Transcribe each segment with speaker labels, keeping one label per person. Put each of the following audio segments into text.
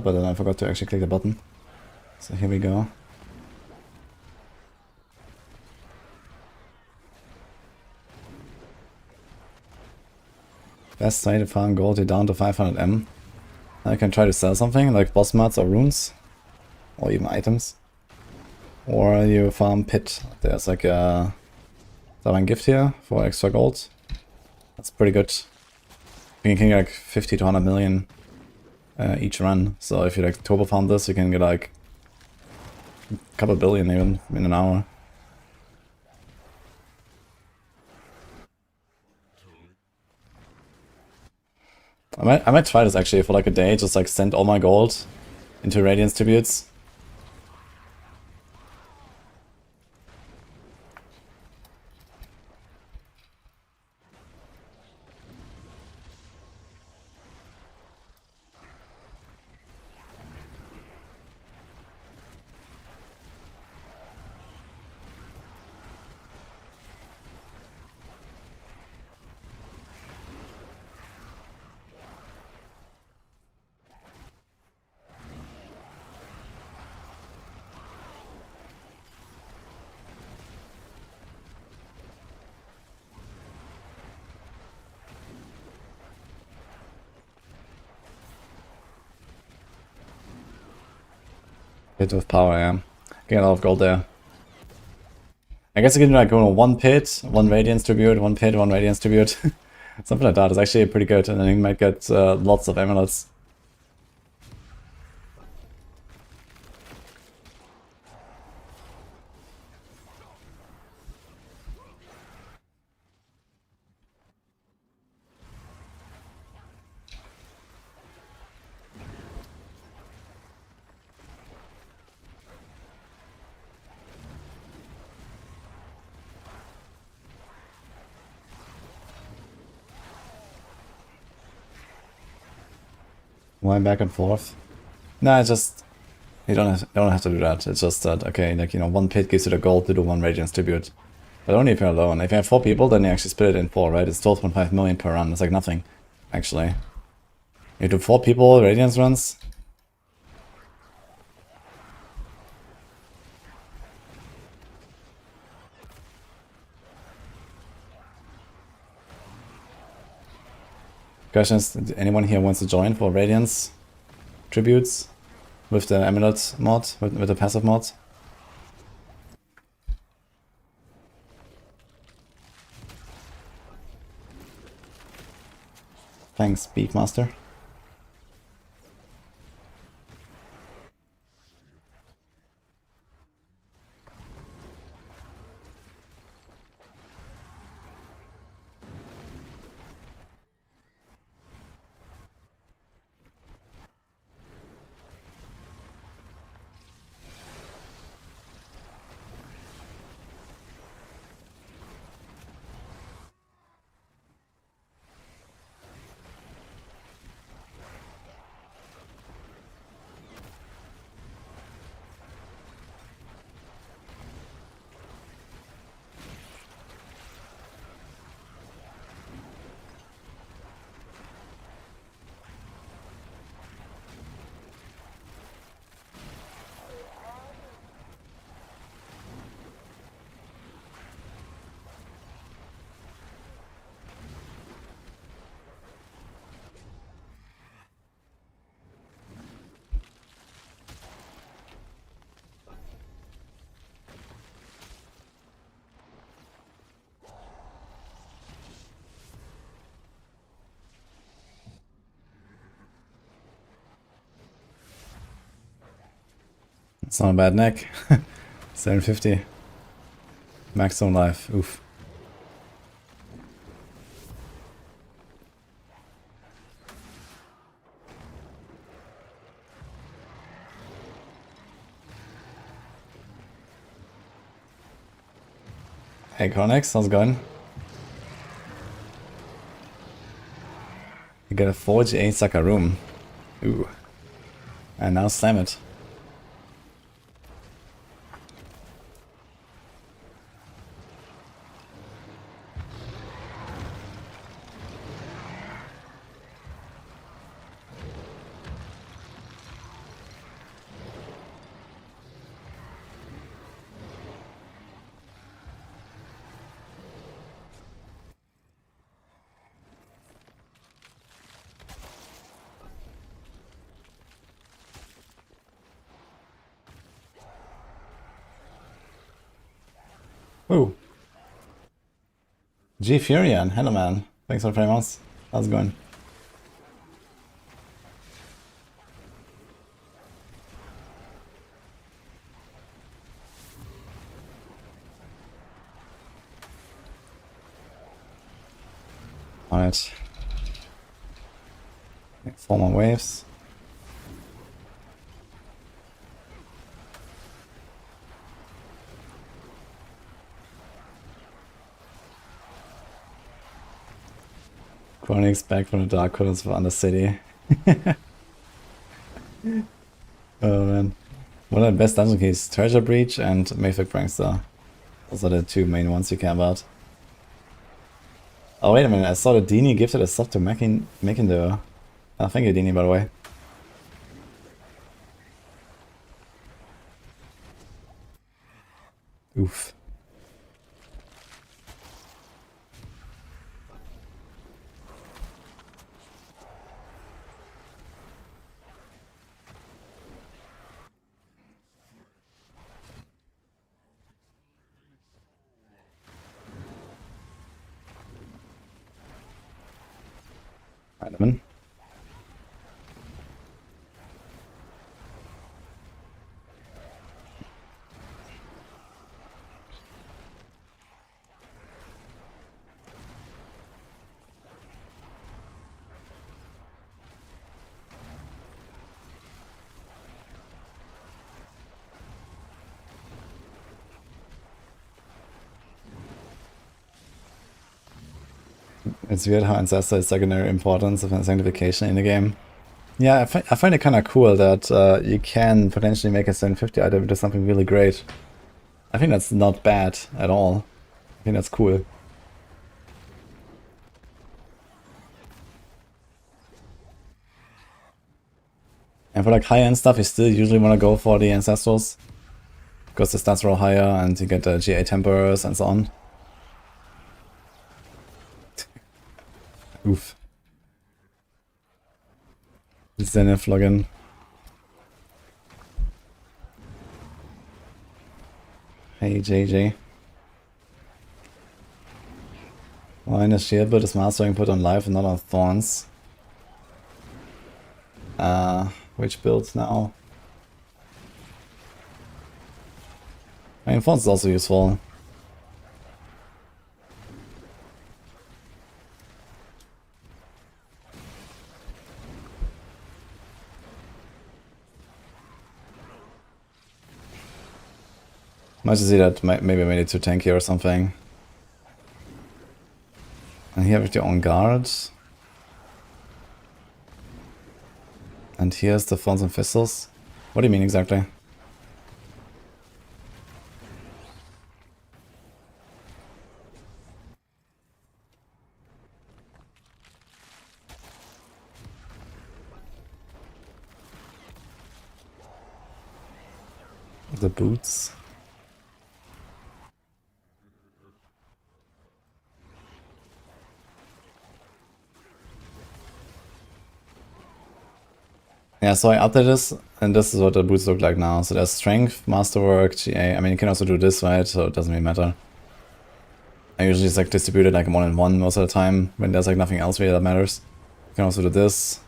Speaker 1: But then I forgot to actually click the button. So here we go. Best way to farm gold, you're down to 500M. I can try to sell something like boss mods or runes. Or even items. Or you farm pit. There's like a divine gift here for extra gold. That's pretty good. You can get like 50 to 100 million each run. So if you like turbo farm this, you can get like a couple billion even in an hour. I might try this actually for like a day, just like send all my gold into Radiance tributes. Pit with power, yeah. Get a lot of gold there. I guess you can like go on one pit, one Radiance tribute, one pit, one Radiance tribute. Something like that is actually pretty good, and then you might get lots of amulets. Why back and forth? Nah, it's just you don't have to do that. It's just that okay, like you know, one pit gives you the gold to do one Radiance tribute, but only if you're alone. If you have 4 people, then you actually split it in 4, right? It's 12.5 million per run. It's like nothing, actually. You do 4 people Radiance runs. Questions? Anyone here wants to join for Radiance tributes with the amulet mod, with the passive mod? Thanks, Beefmaster. It's not a bad neck. 750. Max on life. Oof. Hey Connex, how's it going? You got a Forge 8 sucker room. Ooh. And now slam it. Ooh. G Furion, hello man. Thanks for 3 months. How's it going? Alright. 4 more waves. Chronix back from the Dark Colors of Undercity. Oh man. What are the best dungeon keys? Treasure Breach and Mayfic Prankster. Those are the 2 main ones you care about. Oh wait a minute, I saw that Dini gifted a sub to making the... Oh, thank you Dini, by the way. Oof. Vitamin. It's weird how Ancestor is secondary importance of sanctification in the game. Yeah, I find it kind of cool that you can potentially make a 750 item into something really great. I think that's not bad at all. I think that's cool. And for like high-end stuff, you still usually want to go for the Ancestrals. Because the stats roll higher and you get the GA Temperers and so on. Oof. Zenith login. Hey JJ. Why in the shield build is mastering put on live and not on thorns? Which builds now? I mean, thorns is also useful. Might just see that maybe I made it too tanky or something. And here with your own guards. And here's the Thorns and Thistles. What do you mean exactly? The boots. Yeah, so I updated this, and this is what the boots look like now. So there's Strength, Masterwork, GA. I mean, you can also do this, right? So it doesn't really matter. I usually just like distribute it like 1-in-1 most of the time when there's like nothing else really that matters. You can also do this.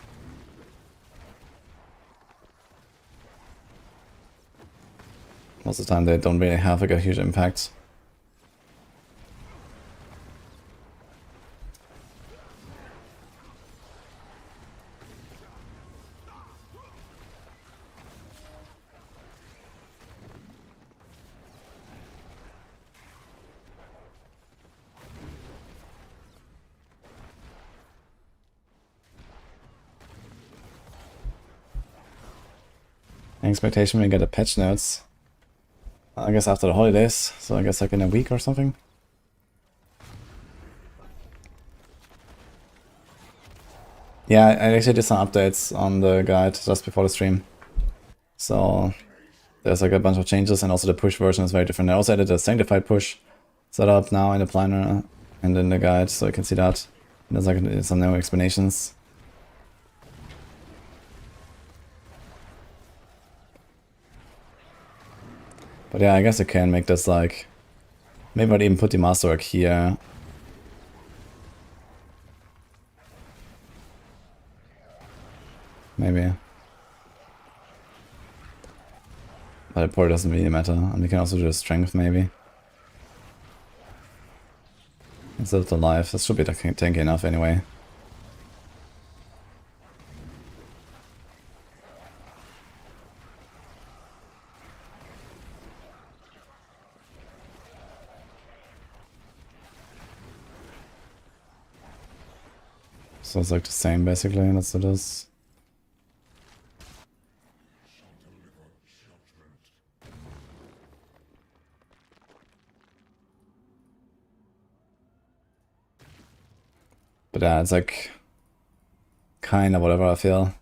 Speaker 1: Most of the time they don't really have like a huge impact. Expectation we get a patch notes. I guess after the holidays, so I guess like in a week or something. Yeah, I actually did some updates on the guide just before the stream. So there's like a bunch of changes, and also the push version is very different. I also added a sanctified push setup now in the planner and in the guide, so you can see that. And there's like some new explanations. But yeah, I guess I can make this like Maybe I'd even put the Masterwork here. Maybe. But it probably doesn't really matter. And we can also do a strength maybe. Instead of the life. This should be tanky enough anyway. So it's like the same basically, that's what it is. But yeah, it's like kinda whatever I feel.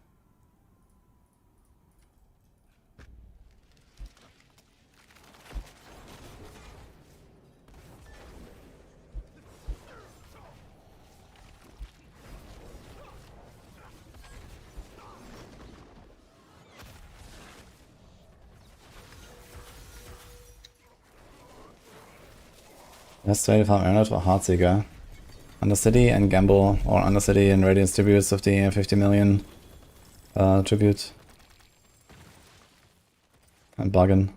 Speaker 1: Let's trade farm Emerald for Heartseeker. Undercity and gamble, or Undercity and Radiance tributes of the 50 million tribute. And bargain.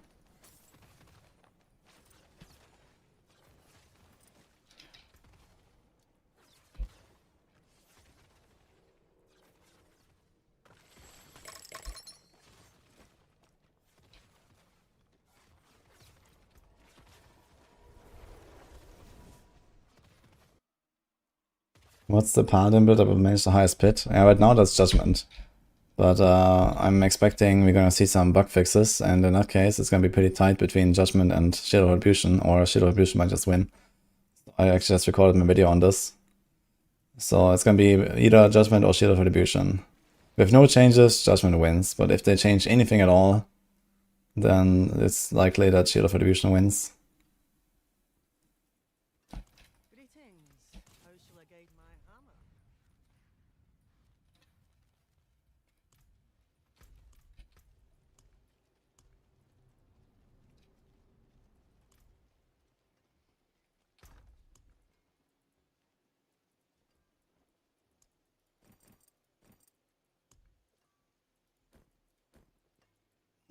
Speaker 1: What's the Paladin build that will manage the highest pit? Yeah, right now that's Judgement. But I'm expecting we're gonna see some bug fixes, and in that case it's gonna be pretty tight between Judgement and Shield of Retribution, or Shield of Retribution might just win. I actually just recorded my video on this. So it's gonna be either Judgement or Shield of Retribution. With no changes, Judgement wins, but if they change anything at all, then it's likely that Shield of Retribution wins.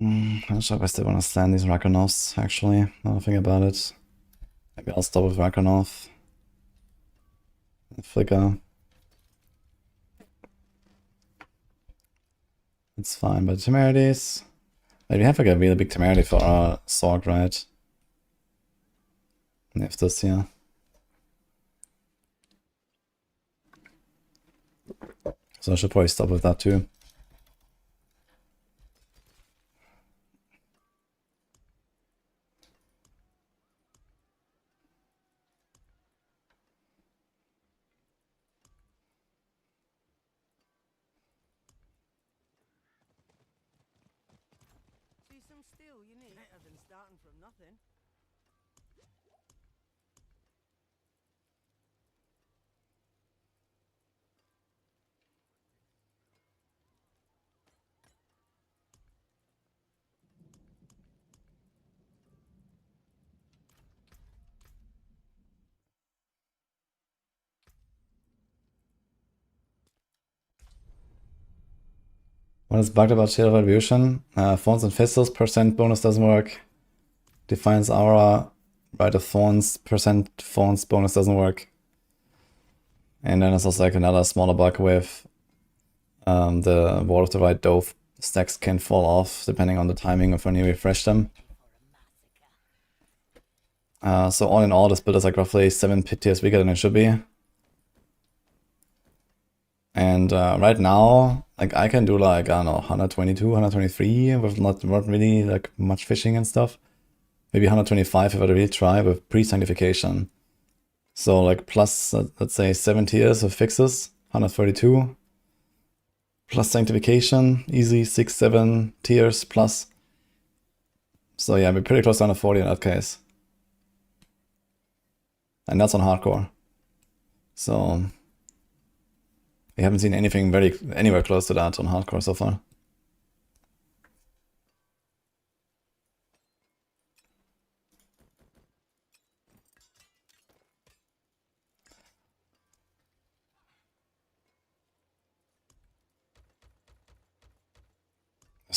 Speaker 1: I'm not sure if I still want to stand these Rakonovs, actually. Now I think about it. Maybe I'll stop with Rakonov. Flicker. It's fine, but temerities. Like, we have like a really big temerity for our sword, right? And if this here. So I should probably stop with that too. What is bugged about Shield of Retribution? Thorns and Thistles percent bonus doesn't work. Defiance Aura, Rite of Thorns, percent Thorns bonus doesn't work. And then there's also like another smaller bug with the Wall of the Right Dove stacks can fall off depending on the timing of when you refresh them. So all in all, this build is like roughly 7 pit tiers weaker than it should be. And right now, like I can do like, I don't know, 122, 123 with not really like much fishing and stuff. Maybe 125 if I really try with pre-sanctification. So like plus, let's say 7 tiers of fixes, 132. Plus sanctification, easy 6, 7 tiers plus. So yeah, we're pretty close to 140 in that case. And that's on hardcore. So we haven't seen anything anywhere close to that on hardcore so far.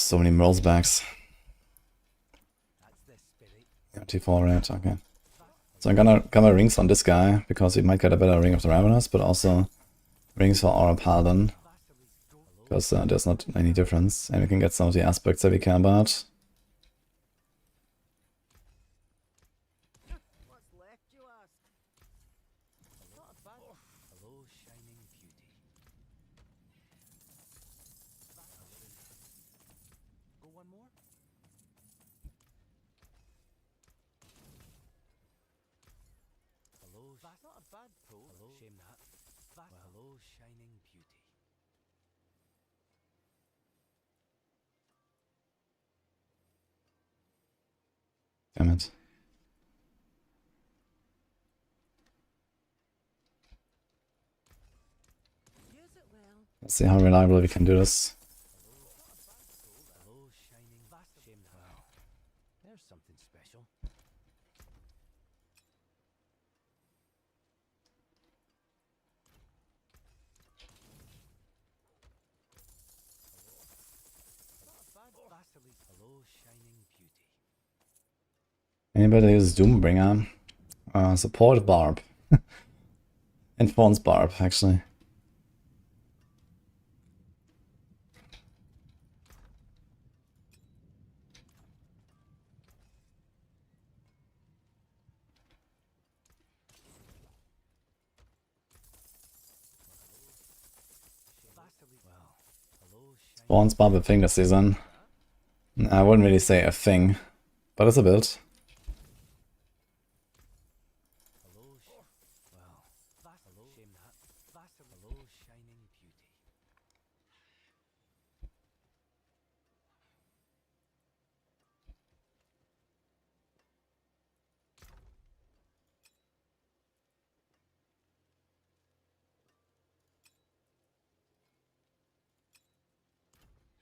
Speaker 1: so many Merles bags. Yeah, T4 red, okay. So I'm gonna get my rings on this guy, because we might get a better Ring of the Ravenous, but also rings for our Paladin. Because there's not any difference, and we can get some of the aspects that we care about. Damn it. Let's see how reliable we can do this. Anybody uses Doombringer? Support Barb. Enforce Barb, actually. Spawns Barb a thing this season. I wouldn't really say a thing, but it's a build.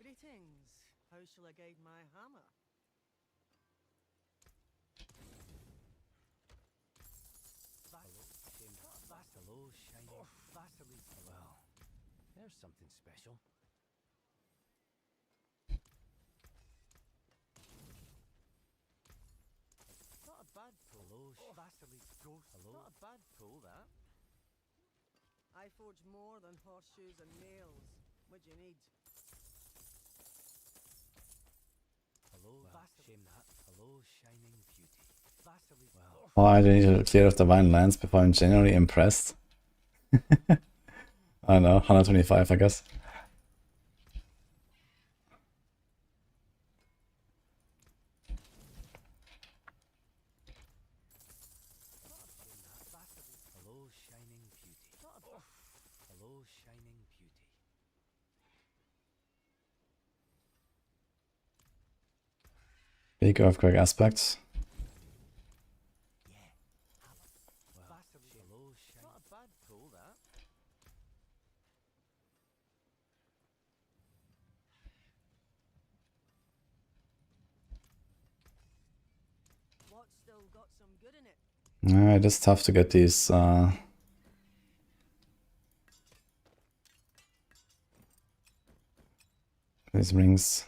Speaker 2: Greetings. How shall I guide my hammer?
Speaker 3: Well, there's something special.
Speaker 2: Not a bad pull. Not a bad pull, that. I forge more than horseshoes and nails. What do you need?
Speaker 1: Why do you need to clear off Divine Lands before I'm genuinely impressed? I don't know, 125 I guess. Big earthquake aspects.
Speaker 2: Not a bad pull, that. What's still got some good in it?
Speaker 1: It is tough to get these rings.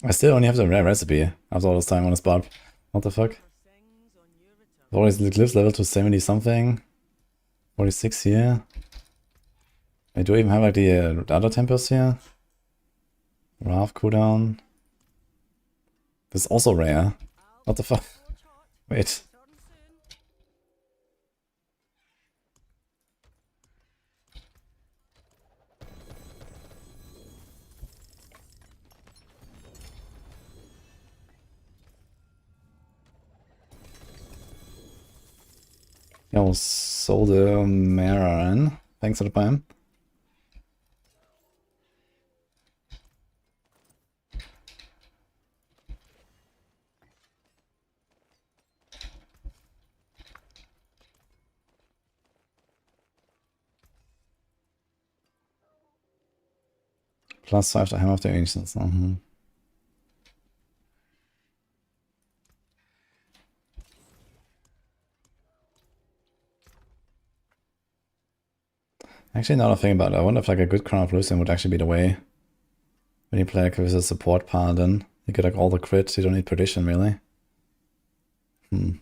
Speaker 1: I still only have the rare recipe after all this time on this barb. What the fuck? All these glyphs level to 70 something. 46 here. I do even have like the other tempers here. Wrath cooldown. This is also rare. What the fuck? Wait. Yo, Solder Maran. Thanks for the prime. +5 to Hammer of the Ancients. Actually, now that I think about it, I wonder if like a good Crown of Lucian would actually be the way. When you play like with a support Paladin, you get like all the crits, you don't need Perdition really. And,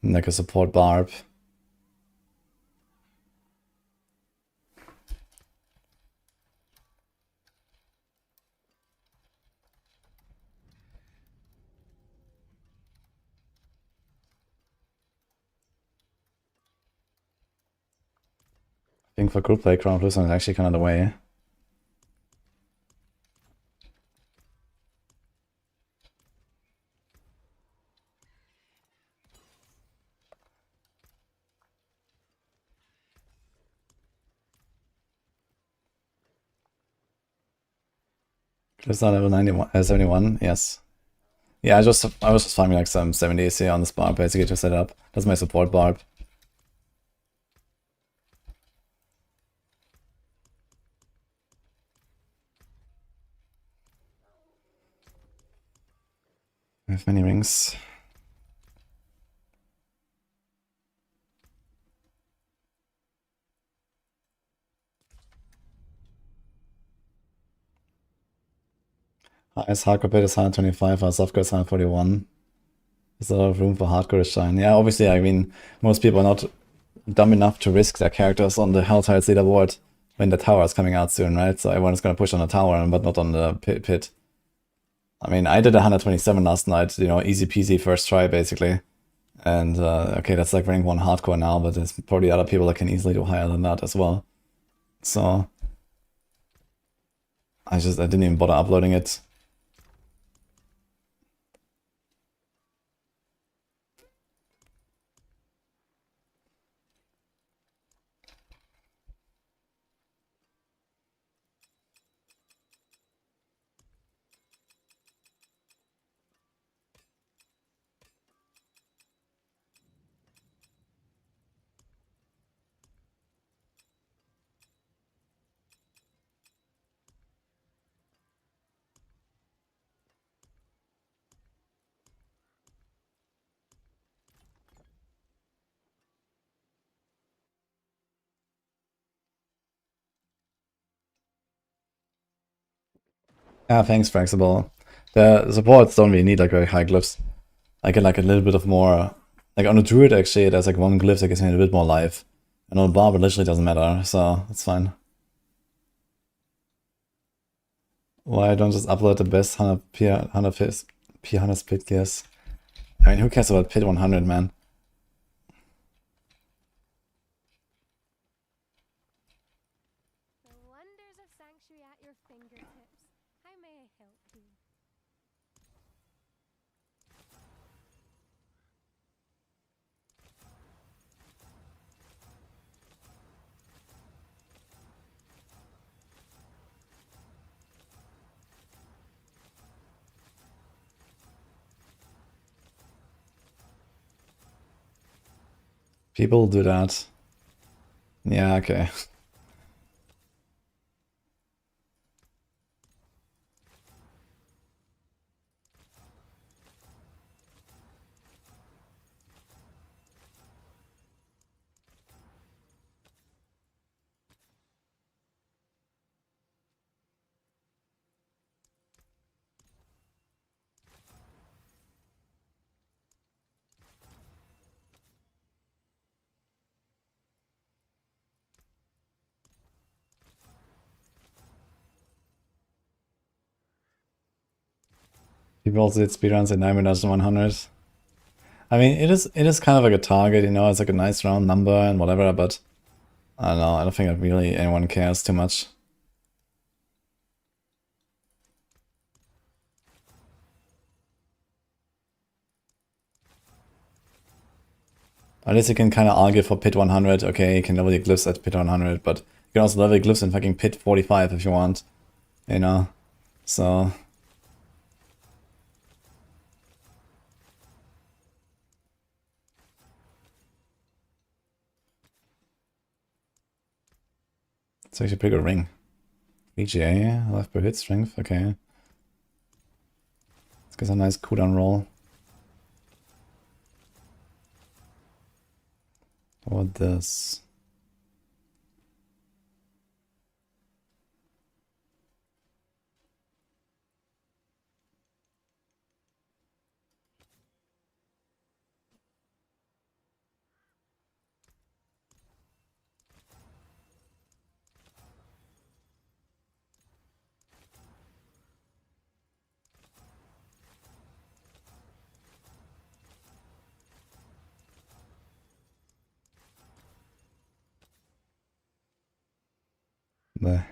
Speaker 1: like a support Barb. I think for group play, Crown of Lucian is actually kind of the way. It's not level 91, 71, yes. Yeah, I was just farming like some 70 AC on this barb basically to set it up. That's my support barb. I have many rings. Highest hardcore bid is 125, our softcore is 141. There's a lot of room for hardcore to shine. Yeah, obviously, I mean, most people are not dumb enough to risk their characters on the Helltides leaderboard when the tower is coming out soon, right? So everyone's gonna push on the tower, but not on the pit. I mean, I did 127 last night, you know, easy peasy first try, basically. And, okay, that's like rank 1 hardcore now, but there's probably other people that can easily do higher than that as well. So, I didn't even bother uploading it. Yeah, thanks, Flexible. The supports don't really need like very high glyphs. I get like a little bit of more, like on a druid actually, there's like one glyph that gives me a bit more life. And on a barb it literally doesn't matter, so it's fine. Why don't just upload the best 100 split gears? I mean, who cares about pit 100, man?
Speaker 4: The wonders of Sanctuary at your fingertips. How may I help you?
Speaker 1: People do that. Yeah, okay. People also did speedruns at 9,100. I mean, it is kind of like a target, you know, it's like a nice round number and whatever, but I don't know, I don't think that really anyone cares too much. At least you can kind of argue for pit 100, okay, you can level your glyphs at pit 100, but you can also level your glyphs in fucking pit 45 if you want, you know, so... It's actually a pretty good ring. VGA, life per hit strength, okay. Let's get a nice cooldown roll. Or this. Bleh.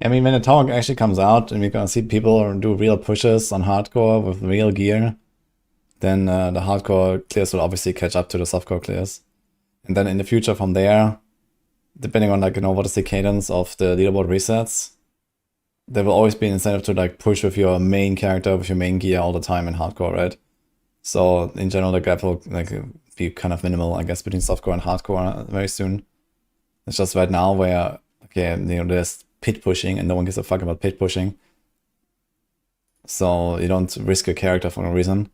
Speaker 1: I mean, when the tower actually comes out and we're gonna see people do real pushes on hardcore with real gear, then the hardcore clears will obviously catch up to the softcore clears. And then in the future from there, depending on like, you know, what is the cadence of the leaderboard resets, there will always be an incentive to like push with your main character, with your main gear all the time in hardcore, right? So in general, the gap will like be kind of minimal, I guess, between softcore and hardcore very soon. It's just right now where, okay, you know, there's pit pushing and no one gives a fuck about pit pushing. So you don't risk a character for no reason.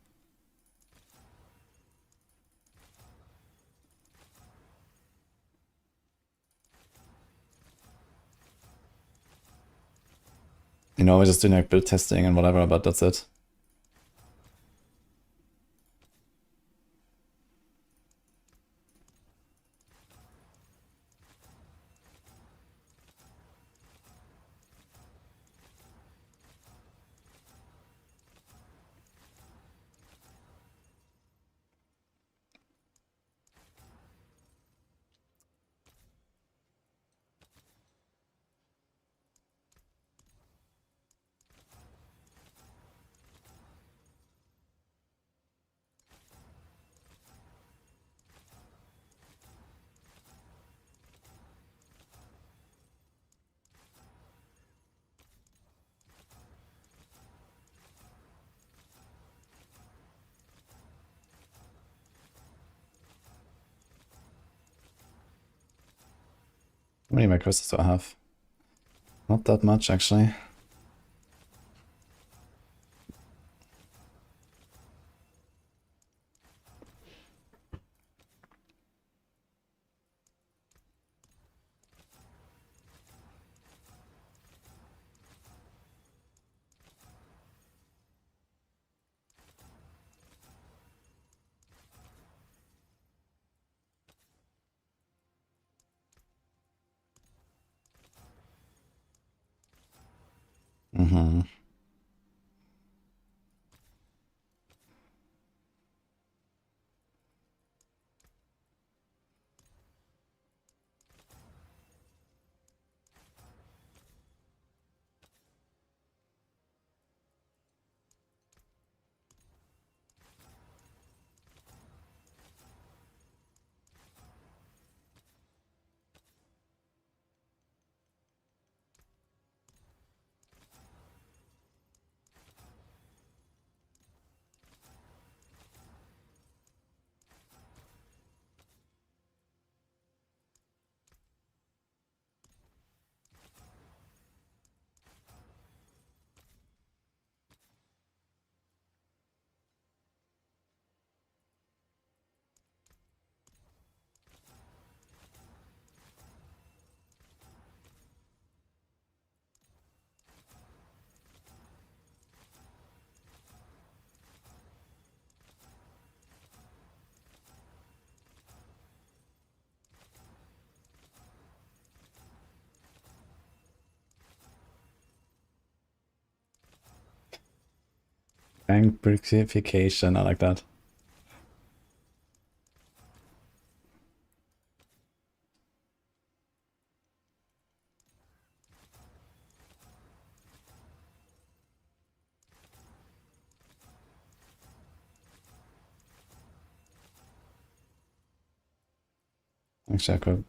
Speaker 1: You know, we're just doing like build testing and whatever, but that's it. How many macros do I have? Not that much, actually. Mm-hmm. Bank purification, I like that. Actually, I could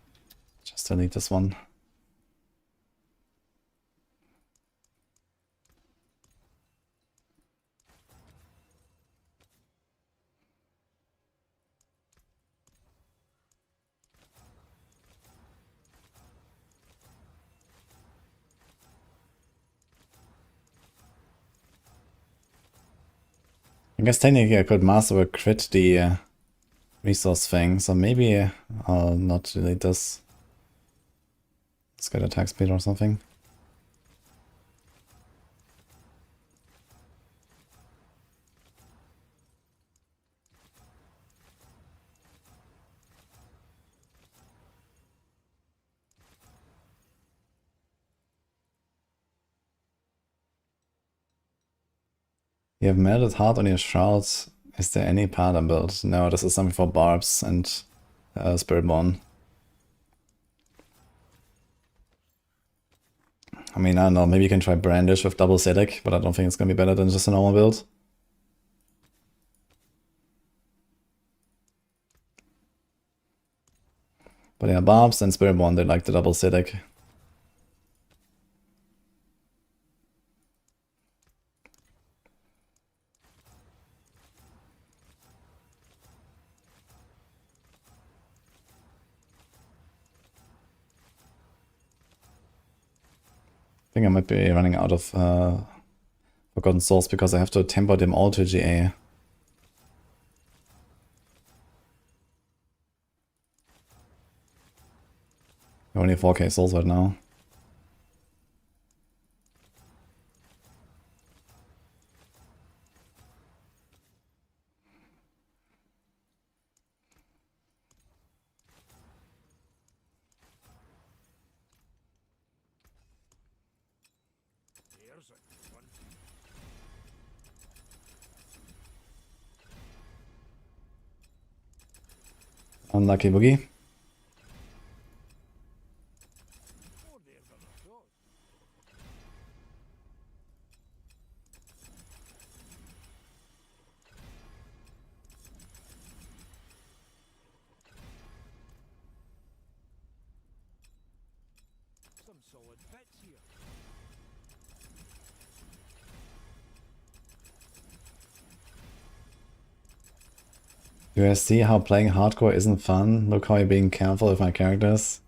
Speaker 1: just delete this one. I guess technically I could master or crit the resource thing, so maybe I'll not delete this. Let's get attack speed or something. You have melted heart on your shrouds. Is there any Paladin build? No, this is something for barbs and Spiritborn. I mean, I don't know, maybe you can try Brandish with double Sedic, but I don't think it's gonna be better than just a normal build. But yeah, barbs and Spiritborn, they like the double Sedic. I think I might be running out of Forgotten Souls because I have to temper them all to GA. Only 4k souls right now. Unlucky boogie.
Speaker 3: Some solid bits here.
Speaker 1: You guys see how playing hardcore isn't fun? Look how you're being careful with my characters.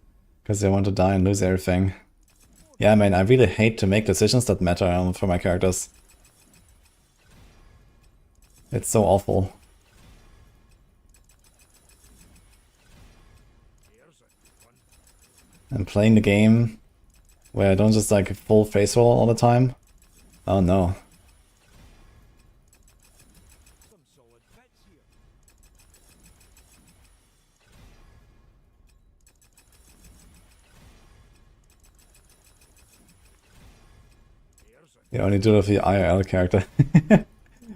Speaker 1: Because they want to die and lose everything. Yeah, man, I really hate to make decisions that matter for my characters. It's so awful. And playing the game where I don't just like full face roll all the time. Oh no.
Speaker 3: Some solid bits here.
Speaker 1: You only do it with the IRL character.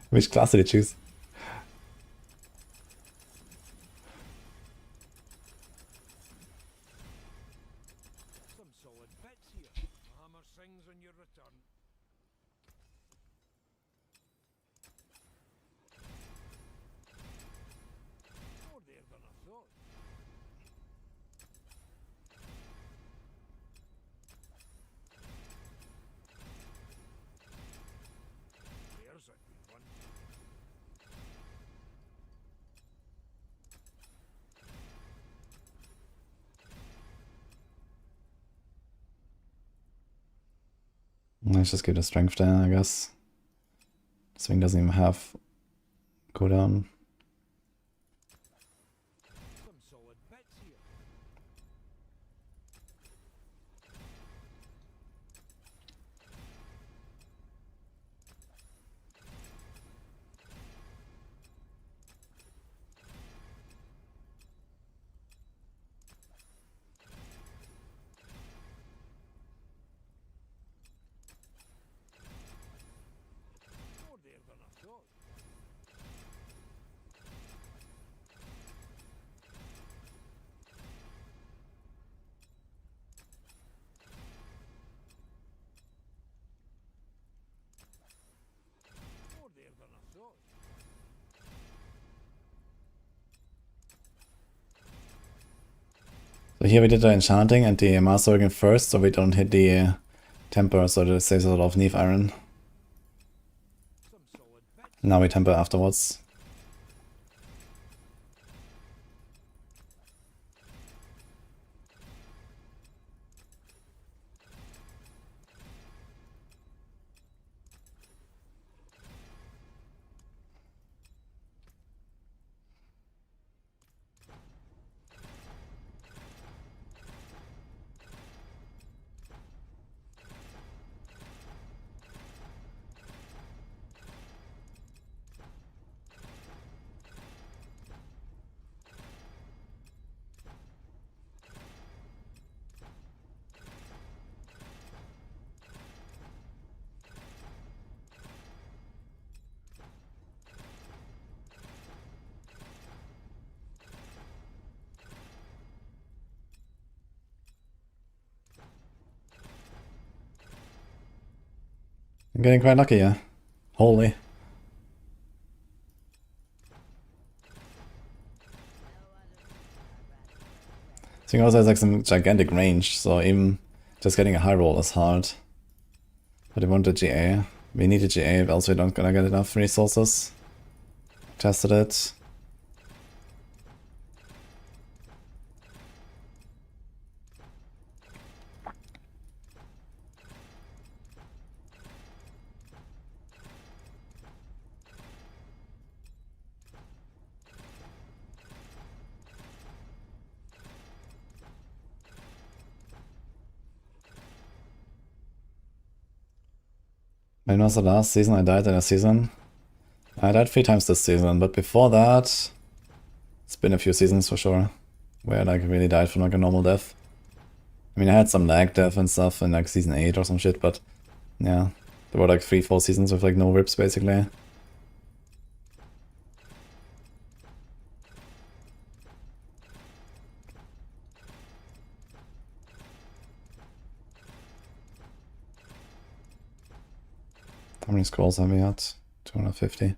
Speaker 1: Which class did you choose?
Speaker 3: Some solid bits here. The hammer sings on your return. More there than I thought. There's a good one.
Speaker 1: Let's just give the strength there, I guess. Swing doesn't even have cooldown.
Speaker 3: Some solid bits here. More there than I thought.
Speaker 1: So here we did the enchanting and the master organ first, so we don't hit the temper, so that saves a lot of Neve iron. Now we temper afterwards. I'm getting quite lucky, yeah. Holy. This thing also has like some gigantic range, so even just getting a high roll is hard. But we want a GA. We need a GA, else we're not gonna get enough resources. Tested it. When was the last season I died in a season? I died 3 times this season, but before that, it's been a few seasons for sure, where I like really died from like a normal death. I mean, I had some lag death and stuff in like season 8 or some shit, but yeah, there were like 3-4 seasons with like no rips basically. How many scrolls have we had? 250.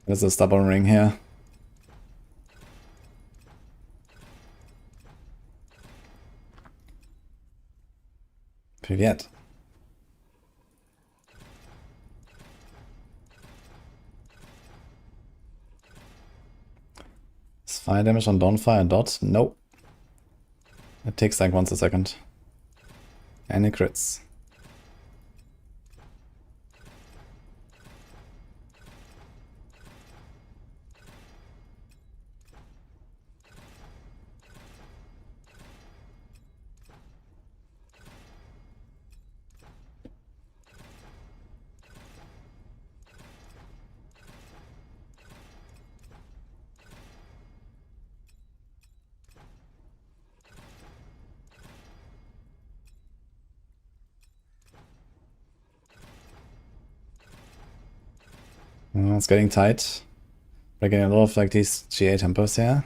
Speaker 1: There's a stubborn ring here. Привет. Is fire damage on Dawnfire a dot? Nope. It takes like once a second. And it crits. It's getting tight. We're getting a lot of like these GA tempos here.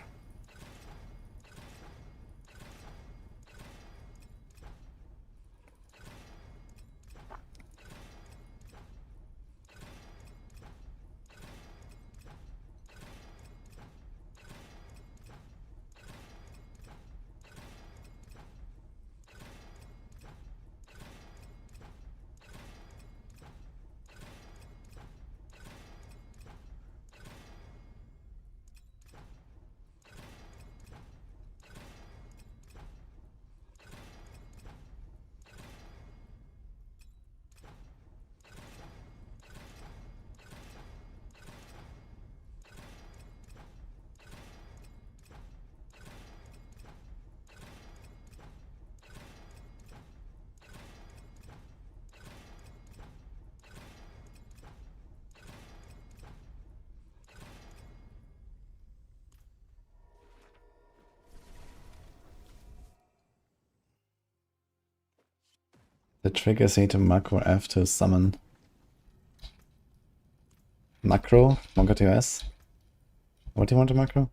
Speaker 1: The triggers need to macro F to summon. Macro? Monka TOS? What do you want to macro?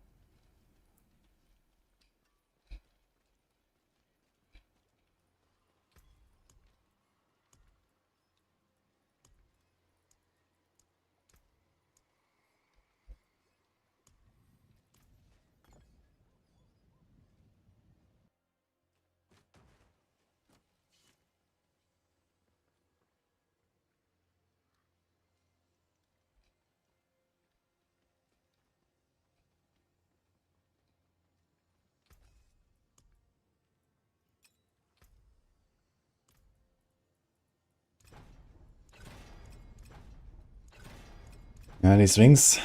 Speaker 1: Yeah, these rings,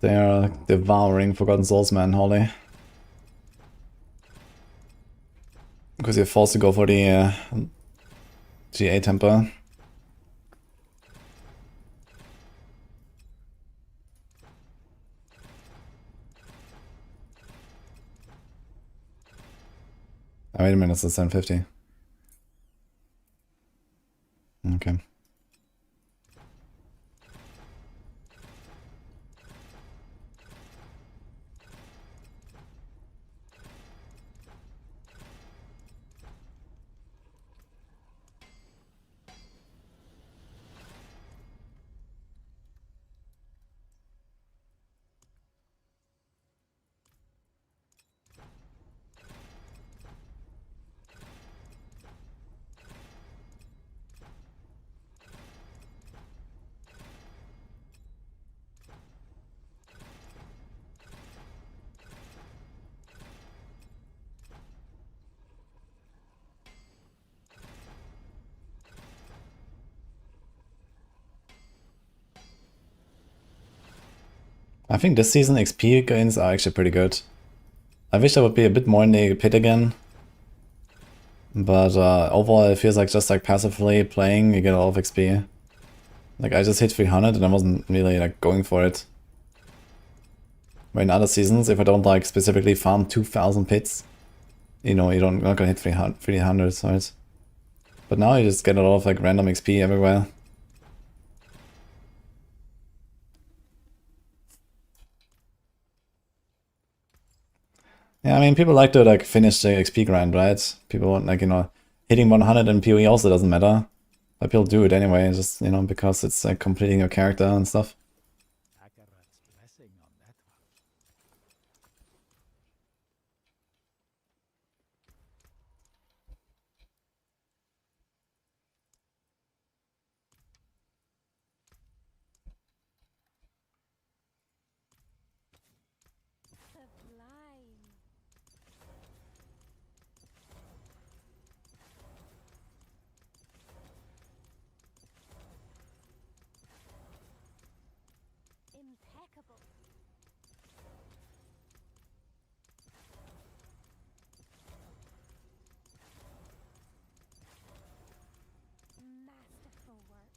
Speaker 1: they are devouring Forgotten Souls, man, holy. Because you're forced to go for the GA temper. Oh, wait a minute, it's 750. Okay. I think this season XP gains are actually pretty good. I wish there would be a bit more in the pit again. But overall it feels like just like passively playing, you get a lot of XP. Like I just hit 300 and I wasn't really like going for it. Where in other seasons, if I don't like specifically farm 2000 pits, you know, you're not gonna hit 300, right? But now you just get a lot of like random XP everywhere. Yeah, I mean, people like to like finish the XP grind, right? People want like, you know, hitting 100 in PoE also doesn't matter. But people do it anyway, just, you know, because it's like completing your character and stuff.
Speaker 4: Sublime. Impeccable. Masterful work.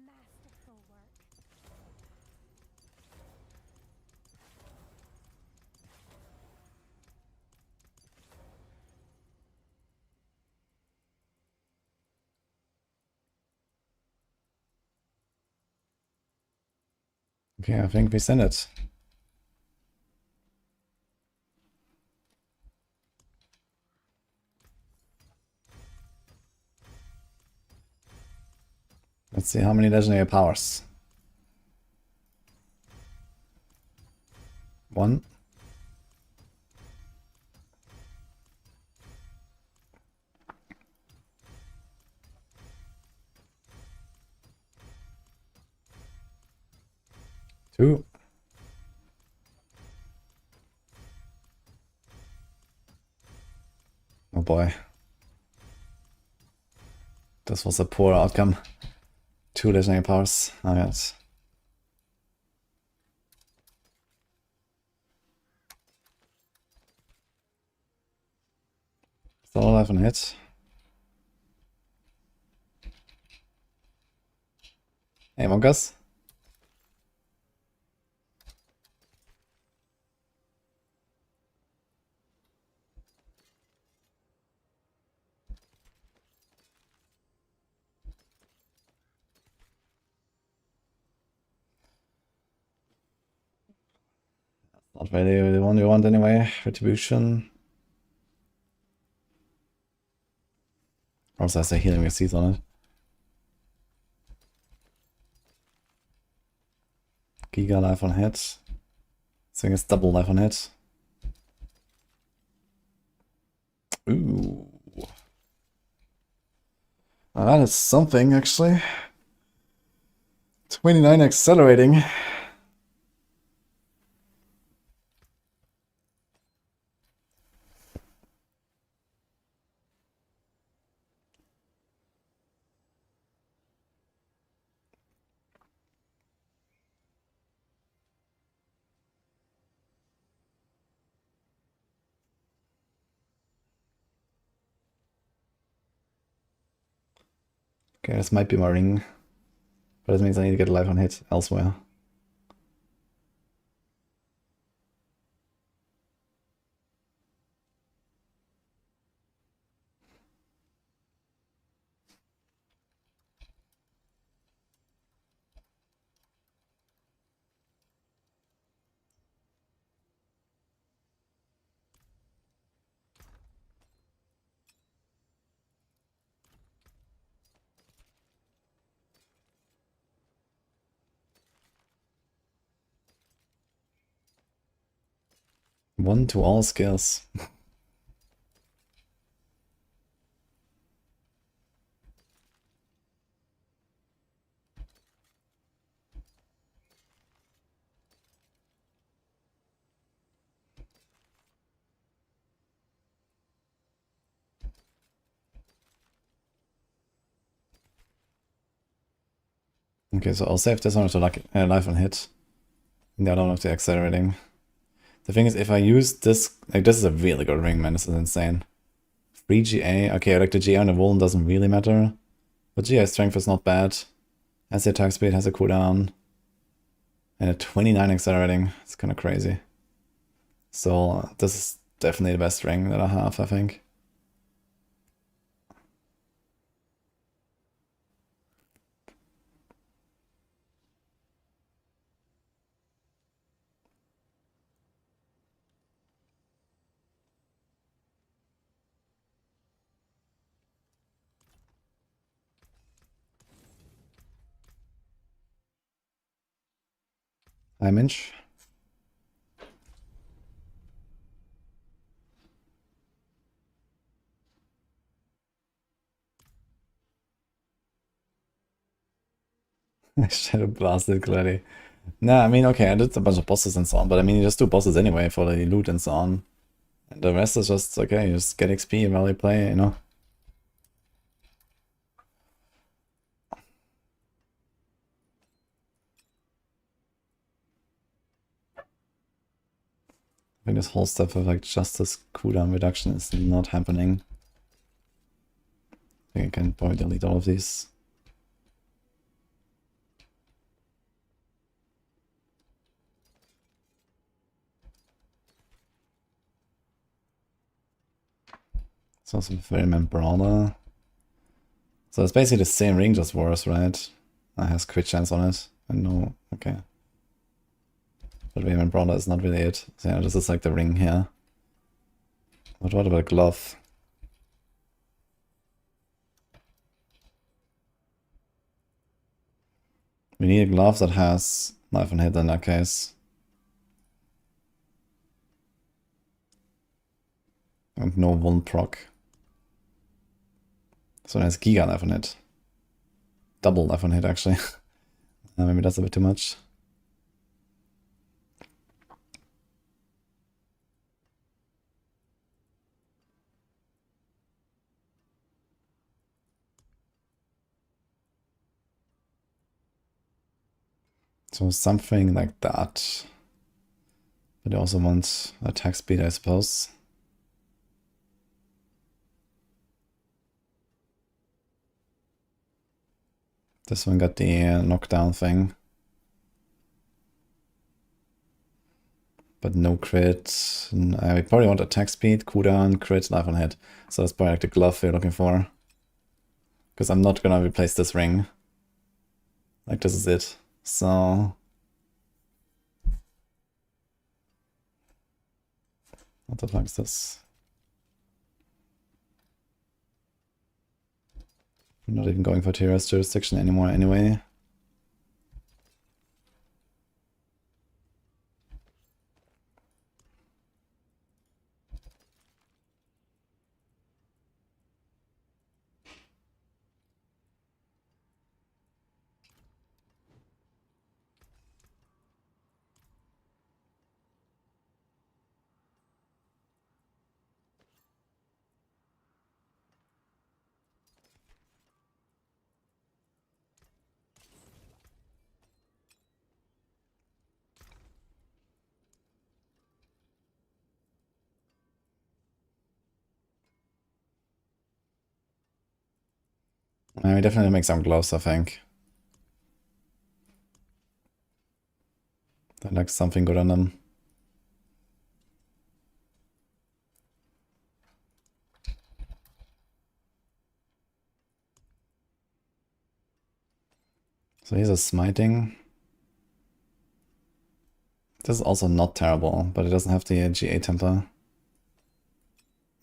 Speaker 4: Masterful work.
Speaker 1: Okay, I think we send it. Let's see how many legendary powers. 1. 2. 'Oh boy. This was a poor outcome. 2 legendary powers. Oh yes. Still alive on hit. Hey, Monkas. Not really the one we want anyway. Retribution. Also has a healing receipt on it. Giga life on hit. I think it's double life on hit. Ooh. That is something actually. 29 accelerating. Okay, this might be my ring. But that means I need to get a life on hit elsewhere. One to all skills. Okay, so I'll save this one to life on hit. And the other one of the accelerating. The thing is, if I use this, like this is a really good ring, man. This is insane. 3 GA. Okay, like the GA on the Woolen doesn't really matter. But GA strength is not bad. Has the attack speed, has a cooldown. And a 29 accelerating. It's kind of crazy. So this is definitely the best ring that I have, I think. Hi, Minch. Shadow blasted clearly. Nah, I mean, okay, I did a bunch of bosses and so on, but I mean, you just do bosses anyway for the loot and so on. And the rest is just, okay, you just get XP while you play, you know? I think this whole stuff of like justice cooldown reduction is not happening. I think I can probably delete all of these. It's also very Membrana. So it's basically the same ring, just worse, right? It has crit chance on it. I know, okay. But Membrana is not really it. So yeah, this is like the ring here. But what about glove? We need a glove that has knife and hit in that case. And no one proc. So there's Giga knife on hit. Double knife on hit actually. Maybe that's a bit too much. So something like that. But you also want attack speed, I suppose. This one got the knockdown thing. But no crit. I probably want attack speed, cooldown, crit, life on hit. So that's probably like the glove we're looking for. Because I'm not gonna replace this ring. Like this is it. So... what the fuck is this? I'm not even going for Terra's jurisdiction anymore anyway. We definitely make some gloves, I think. That looks something good on them. So here's a smiting. This is also not terrible, but it doesn't have the GA temper.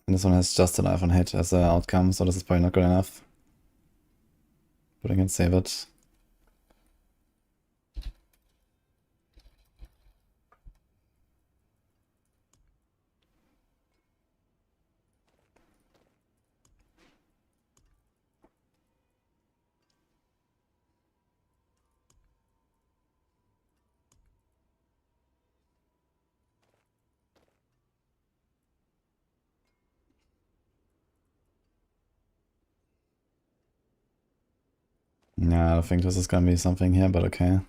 Speaker 1: And this one has just a life on hit as an outcome, so this is probably not good enough. But I can save it. Yeah, I don't think this is gonna be something here, but okay.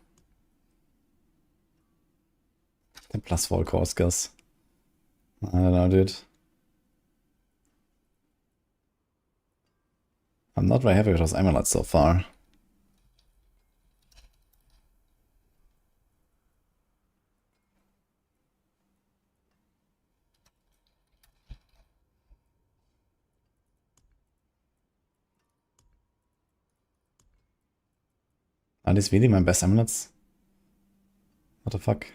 Speaker 1: The +4 core skills. I don't know, dude. I'm not very happy with those amulets so far. Are these really my best amulets? What the fuck?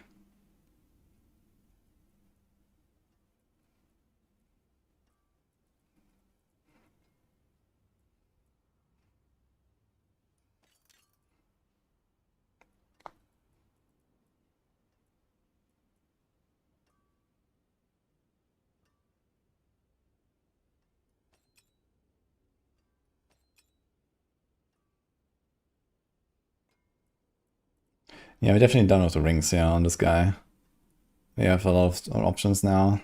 Speaker 1: Yeah, we're definitely done with the rings here on this guy. We have a lot of options now.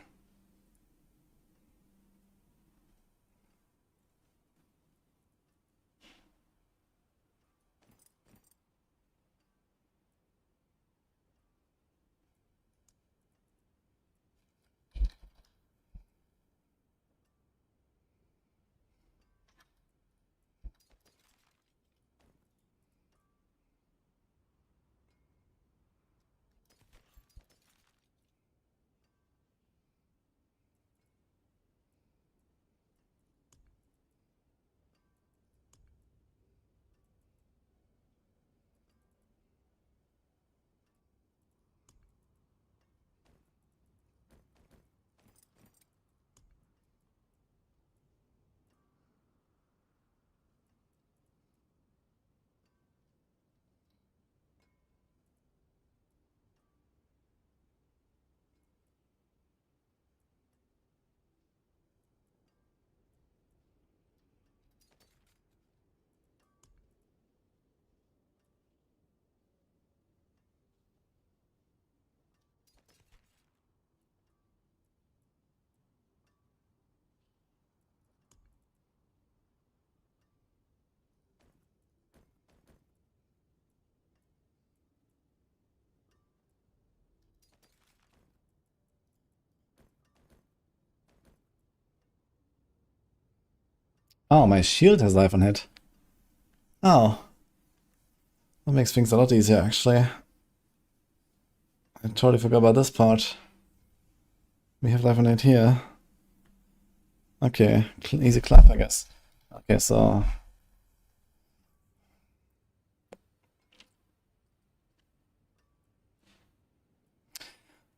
Speaker 1: Oh, my shield has life on hit. Oh. That makes things a lot easier, actually. I totally forgot about this part. We have life on hit here. Okay, easy clap, I guess. Okay, so...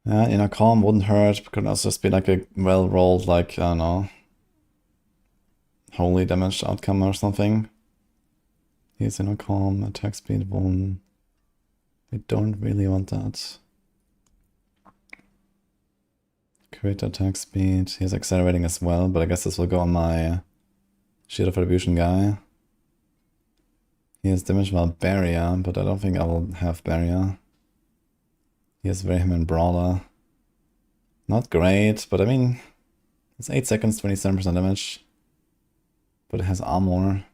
Speaker 1: Yeah, inner calm wouldn't hurt. Could also just be like a well-rolled, like, I don't know, holy damaged outcome or something. Here's inner calm, attack speed 1. We don't really want that. Crit attack speed. He's accelerating as well, but I guess this will go on my Shield of Retribution guy. He has damage while barrier, but I don't think I will have barrier. He has Vehement Brawler. Not great, but I mean, it's 8 seconds, 27% damage. But it has armor.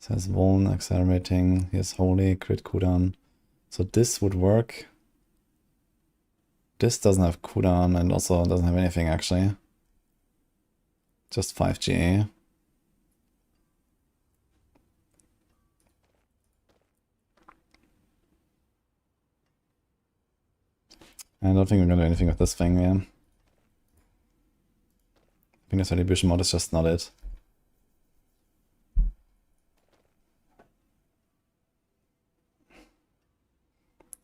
Speaker 1: It has Vuln, accelerating. He has Holy, crit cooldown. So this would work. This doesn't have cooldown and also doesn't have anything actually. Just 5 GA. I don't think we're gonna do anything with this thing, yeah. I think this Retribution mod is just not it.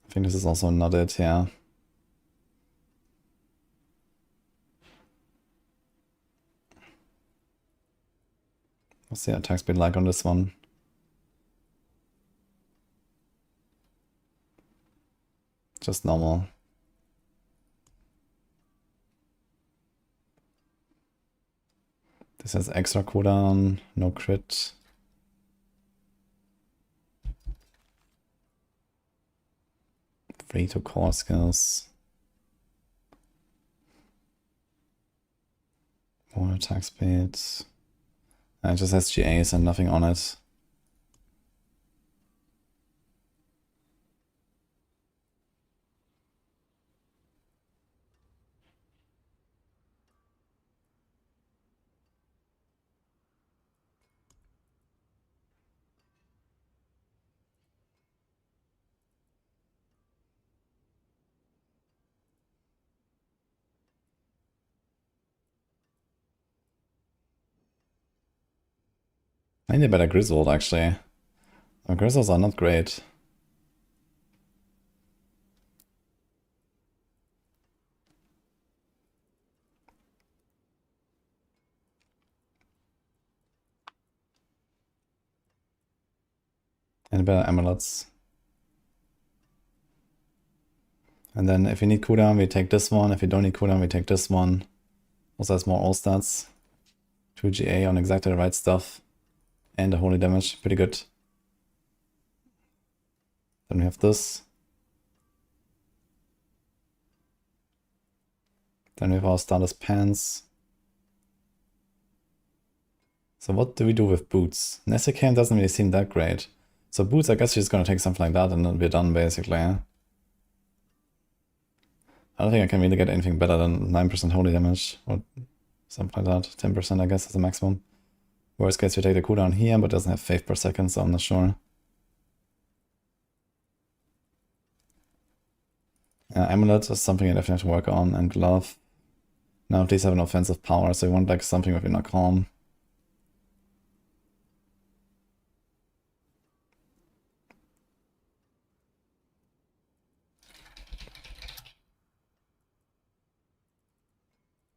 Speaker 1: I think this is also not it, yeah. What's the attack speed like on this one? Just normal. This has extra cooldown, no crit. Free to core skills. More attack speed. It just has GAs and nothing on it. I need a better Grizzled, actually. The Grizzles are not great. And better amulets. And then if you need cooldown, we take this one. If you don't need cooldown, we take this one. Also has more all stats. 2 GA on exactly the right stuff. And the holy damage, pretty good. Then we have this. Then we have our starter's pants. So what do we do with boots? Nessicane doesn't really seem that great. So boots, I guess you're just gonna take something like that and then we're done basically. I don't think I can really get anything better than 9% holy damage or something like that. 10% I guess is the maximum. Worst case we take the cooldown here, but it doesn't have faith per second, so I'm not sure. Amulet is something I definitely have to work on, and glove. Now these have an offensive power, so you want like something with inner calm.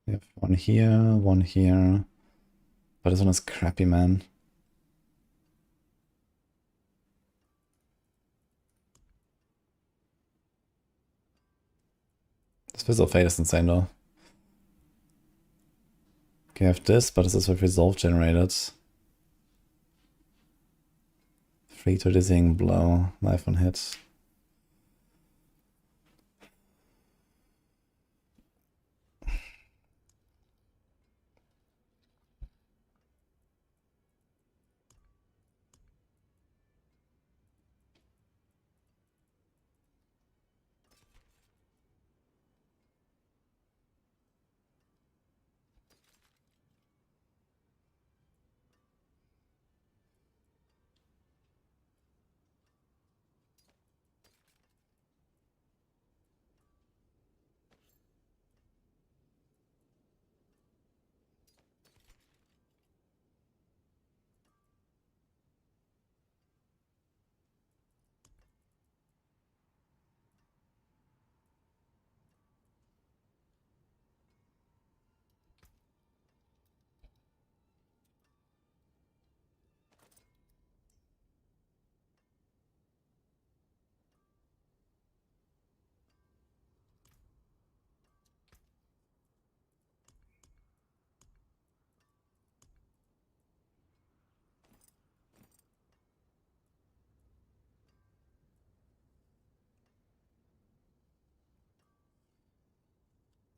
Speaker 1: We have one here. But this one is crappy, man. This Visual Fate is insane though. Okay, I have this, but this is with Resolve generated. Free to dizzying blow, life on hit.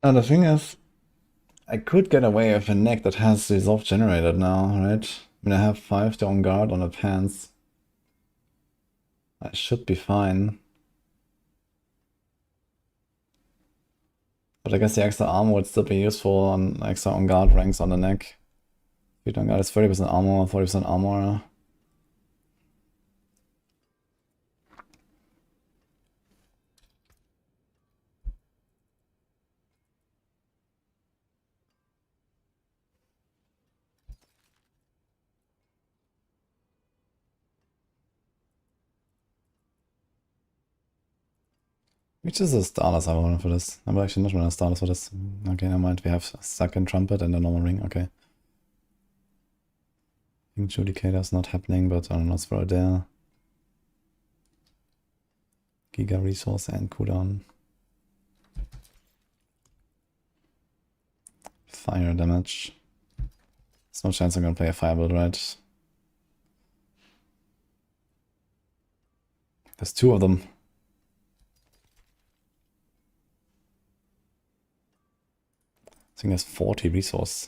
Speaker 1: And the thing is, I could get away with a neck that has Resolve generated now, right? I mean, I have 5 to on guard on the pants. I should be fine. But I guess the extra armor would still be useful on extra on guard ranks on the neck. Speed on guard is 30% armor, 40% armor. Which is a Starless I want for this. I'm actually not running a Starless for this. Okay, never mind. We have a second Trumpet and a normal ring. Okay. I think Judicator is not happening, but I don't know, let's throw it there. Giga Resource and cooldown. Fire damage. There's no chance I'm gonna play a Fire build, right? There's two of them. I think there's 40 resource.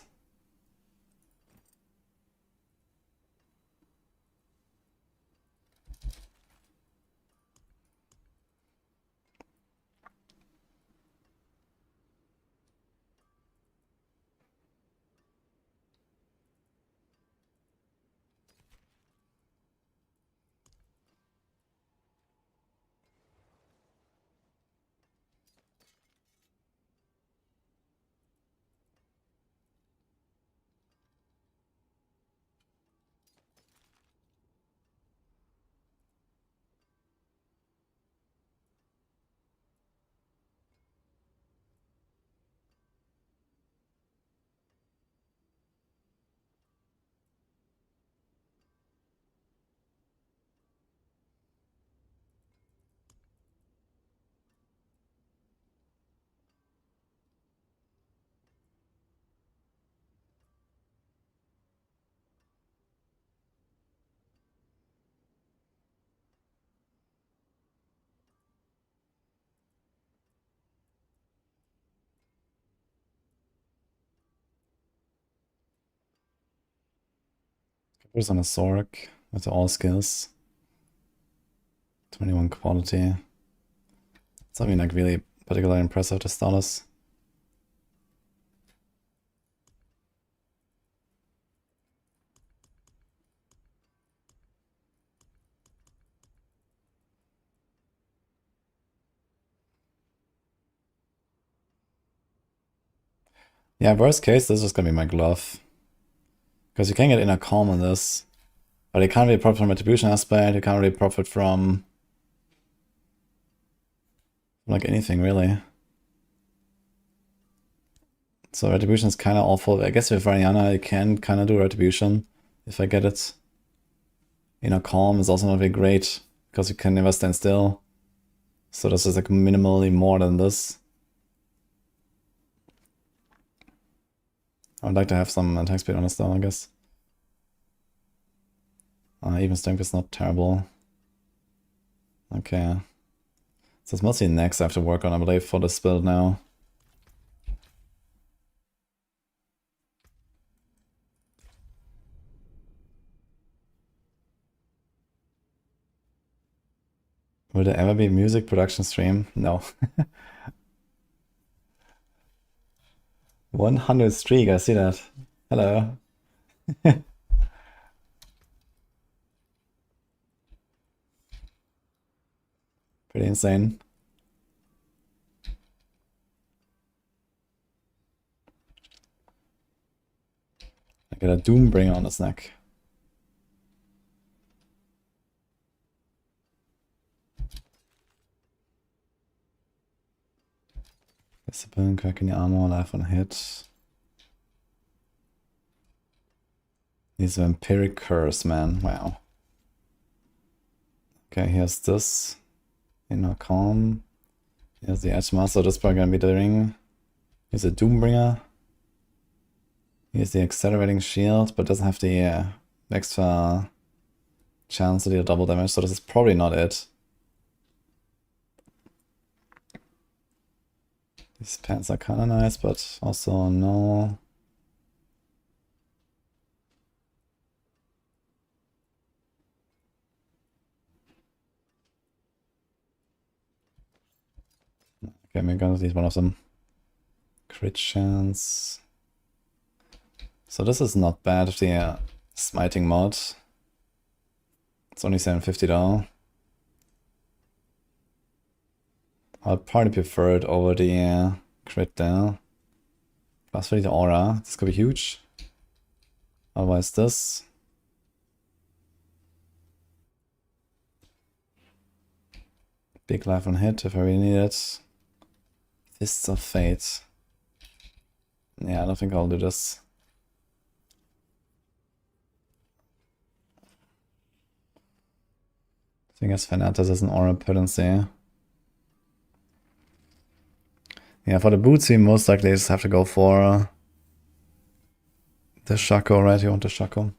Speaker 1: Here's on a Sork with all skills. 21 quality. Something like really particularly impressive to Starless. Yeah, worst case, this is gonna be my glove. Because you can get inner calm on this. But you can't really profit from retribution aspect, you can't really profit from like anything really. So retribution is kinda awful. I guess with Variana I can kinda do retribution if I get it. Inner calm is also not very great, because you can never stand still. So this is like minimally more than this. I would like to have some attack speed on this though, I guess. Even strength is not terrible. Okay. So it's mostly next I have to work on, I believe, for this build now. Will there ever be a music production stream? No. 100 streak, I see that. Hello. Pretty insane. I got a Doombringer on his neck. Discipline, crack in the armor, life on hit. He's a vampiric curse, man. Wow. Okay, here's this. Inner calm. Here's the Edge Master, this probably gonna be the ring. Here's a Doombringer. Here's the accelerating shield, but doesn't have the extra chance to deal double damage, so this is probably not it. These pants are kinda nice, but also no. Okay, we're gonna use one of them. Crit chance. So this is not bad with the smiting mod. It's only 750 though. I'd probably prefer it over the crit there. Plus 30 the aura. This could be huge. Otherwise this. Big life on hit if I really need it. Fists of Fate. Yeah, I don't think I'll do this. I think as Fanatas is an aura potency. Yeah, for the boots we most likely just have to go for the Shaco, right? You want the Shaco?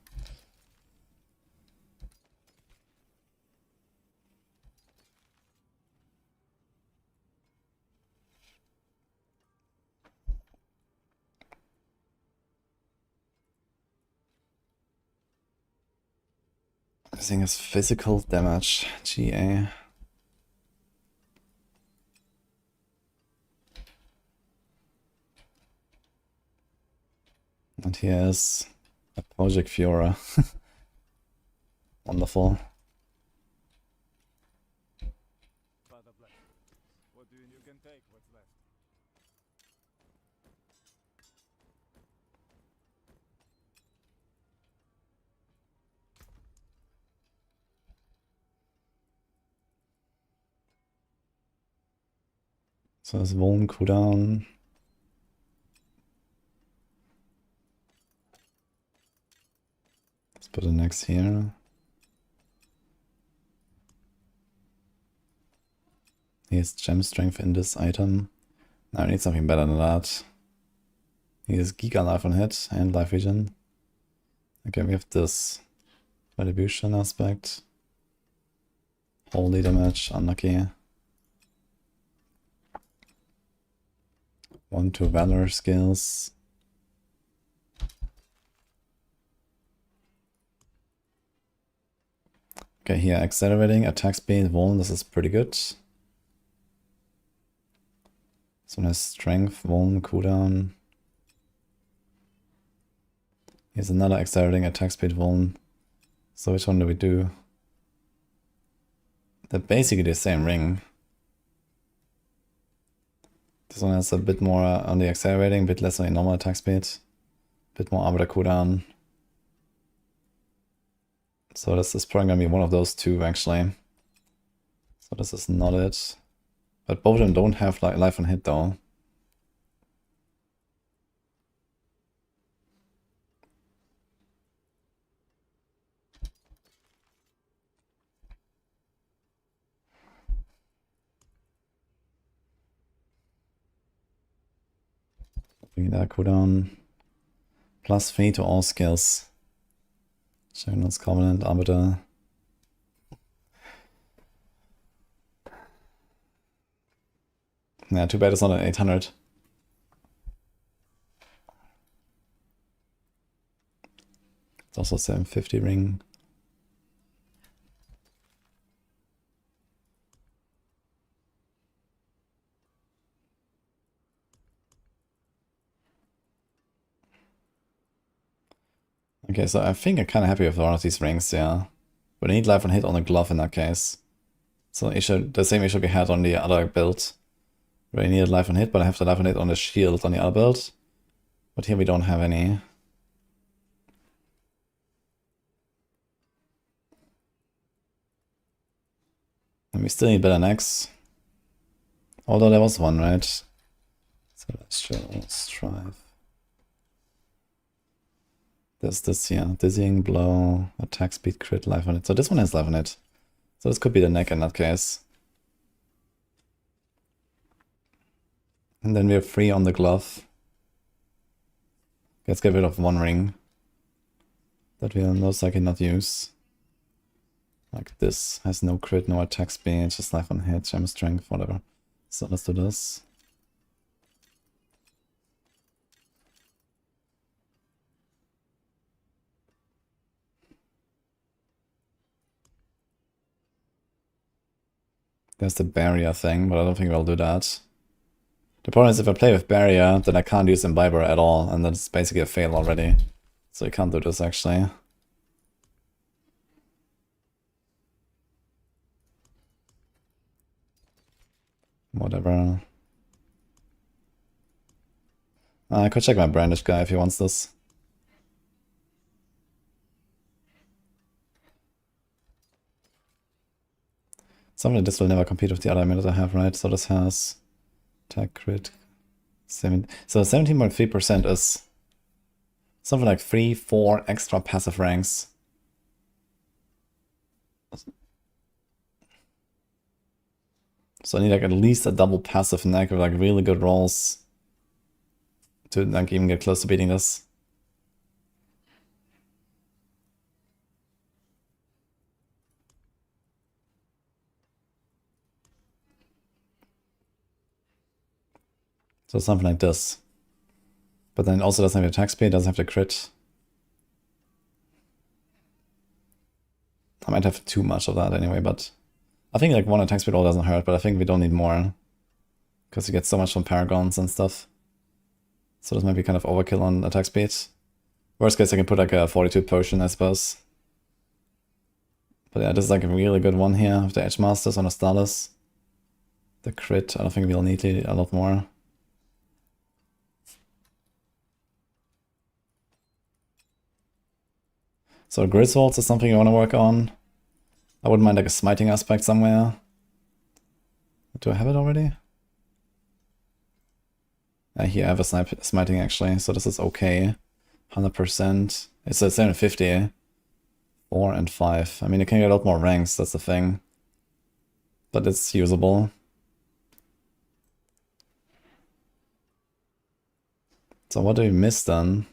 Speaker 1: I think it's physical damage, GA. And here is a Project Fiora. Wonderful.
Speaker 3: Father bless you. What do you can take what's left?
Speaker 1: So this Vuln cooldown. Let's put an X here. He has gem strength in this item. Now I need something better than that. He has Giga life on hit and life regen. Okay, we have this retribution aspect. Holy damage, unlucky. 1-2 valor skills. Okay, here accelerating, attack speed, Vuln, this is pretty good. This one has strength, Vuln, cooldown. Here's another accelerating, attack speed, Vuln. So which one do we do? They're basically the same ring. This one has a bit more on the accelerating, a bit less on the normal attack speed. A bit more arbiter cooldown. So this is probably gonna be one of those two actually. So this is not it. But both of them don't have like life on hit though. Bring that cooldown. Plus 3 to all skills. Shaman's Covenant, Arbiter. Yeah, too bad it's not an 800. It's also 750 ring. Okay, so I think I'm kind of happy with one of these rings, yeah. But I need life on hit on the glove in that case. So the same issue we had on the other build. Where I needed life on hit, but I have the life on hit on the shield on the other build. But here we don't have any. And we still need better necks. Although there was one, right? So let's strive. There's this here, dizzying blow, attack speed, crit, life on it. So this one has life on it. So this could be the neck in that case. And then we have 3 on the glove. Let's get rid of 1 ring that we'll most likely not use. Like this has no crit, no attack speed, just life on hit, gem strength, whatever. So let's do this. There's the barrier thing, but I don't think I'll do that. The problem is if I play with barrier, then I can't use Imbiber at all, and that's basically a fail already. So I can't do this actually. Whatever. I could check my brandish guy if he wants this. Something like this will never compete with the other minute I have, right? So this has attack crit. So 17.3% is something like 3-4 extra passive ranks. So I need like at least a double passive neck with like really good rolls to like even get close to beating this. So something like this. But then it also doesn't have the attack speed, doesn't have the crit. I might have too much of that anyway, but I think like one attack speed roll doesn't hurt, but I think we don't need more. Because you get so much from Paragons and stuff. So this might be kind of overkill on attack speed. Worst case I can put like a 42 potion, I suppose. But yeah, this is like a really good one here with the Edge Masters on a Starless. The crit, I don't think we'll need a lot more. So Griswolds is something you want to work on. I wouldn't mind like a smiting aspect somewhere. Do I have it already? Here I have a smiting actually, so this is okay. 100%. It's a 750. 4 and 5. I mean, you can get a lot more ranks, that's the thing. But it's usable. So what do we miss then?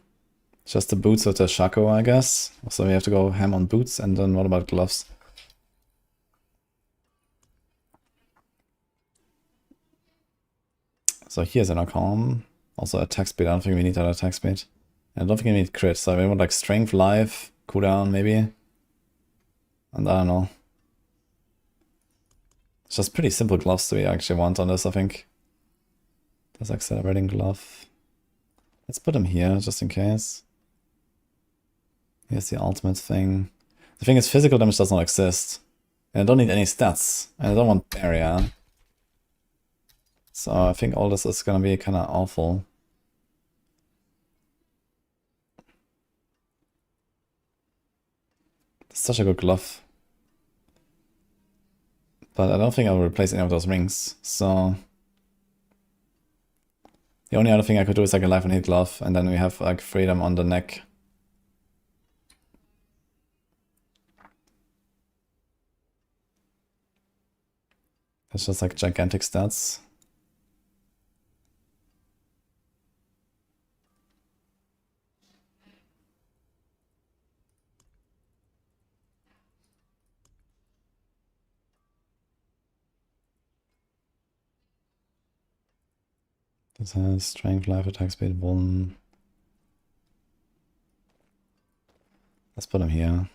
Speaker 1: Just the boots with the Shaco, I guess. So we have to go ham on boots, and then what about gloves? So here's an calm. Also attack speed, I don't think we need that attack speed. I don't think we need crit, so we want like strength, life, cooldown maybe. And I don't know. It's just pretty simple gloves we actually want on this, I think. There's accelerating glove. Let's put them here, just in case. Here's the ultimate thing. The thing is, physical damage does not exist. And I don't need any stats. And I don't want barrier. So I think all this is gonna be kind of awful. It's such a good glove. But I don't think I'll replace any of those rings, so... The only other thing I could do is like a life and hit glove, and then we have like freedom on the neck. It's just like gigantic stats. This has strength, life, attack speed, 1. Let's put him here.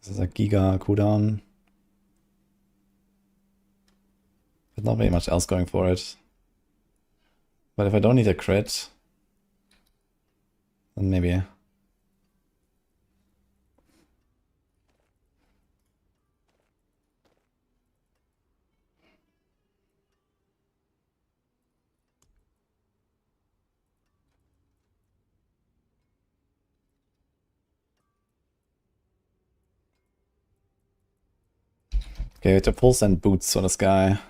Speaker 1: This is a Giga cooldown. But not very much else going for it. But if I don't need a crit, then maybe. Okay, we have to full send boots on this guy.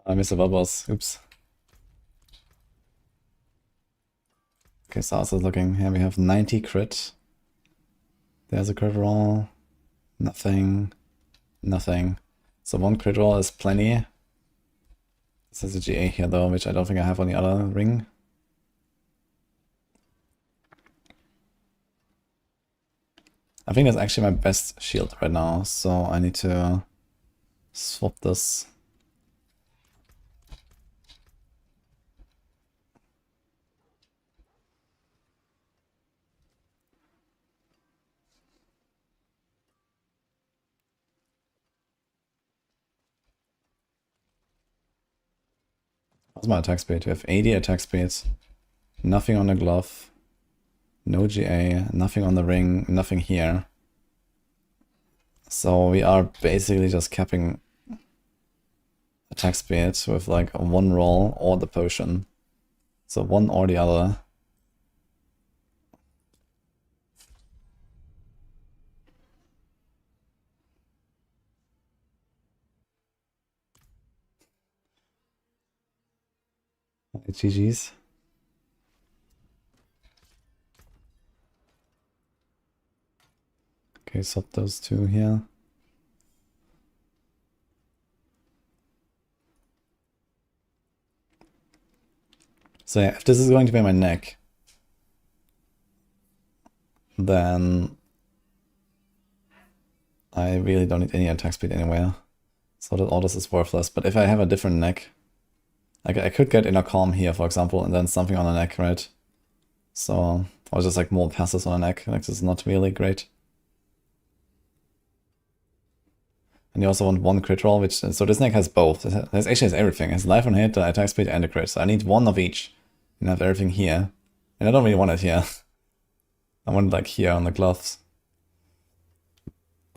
Speaker 1: I missed the bubbles. Oops. Okay, so how's it looking? Here we have 90 crit. There's a crit roll. Nothing. Nothing. So 1 crit roll is plenty. This is a GA here though, which I don't think I have on the other ring. I think that's actually my best shield right now, so I need to swap this. What's my attack speed? We have 80 attack speed, nothing on the glove, no GA, nothing on the ring, nothing here. So we are basically just capping attack speed with like one roll or the potion. So one or the other. GG's. Okay, swap those two here. So yeah, if this is going to be my neck, then I really don't need any attack speed anywhere. So that all this is worthless. But if I have a different neck, like I could get Inner Calm here, for example, and then something on the neck, right? So, or just like more passes on the neck. Like this is not really great. And you also want one crit roll, which, so this neck has both. It actually has everything. It has life on hit, the attack speed, and the crit. So I need one of each. And have everything here. And I don't really want it here. I want it like here on the gloves.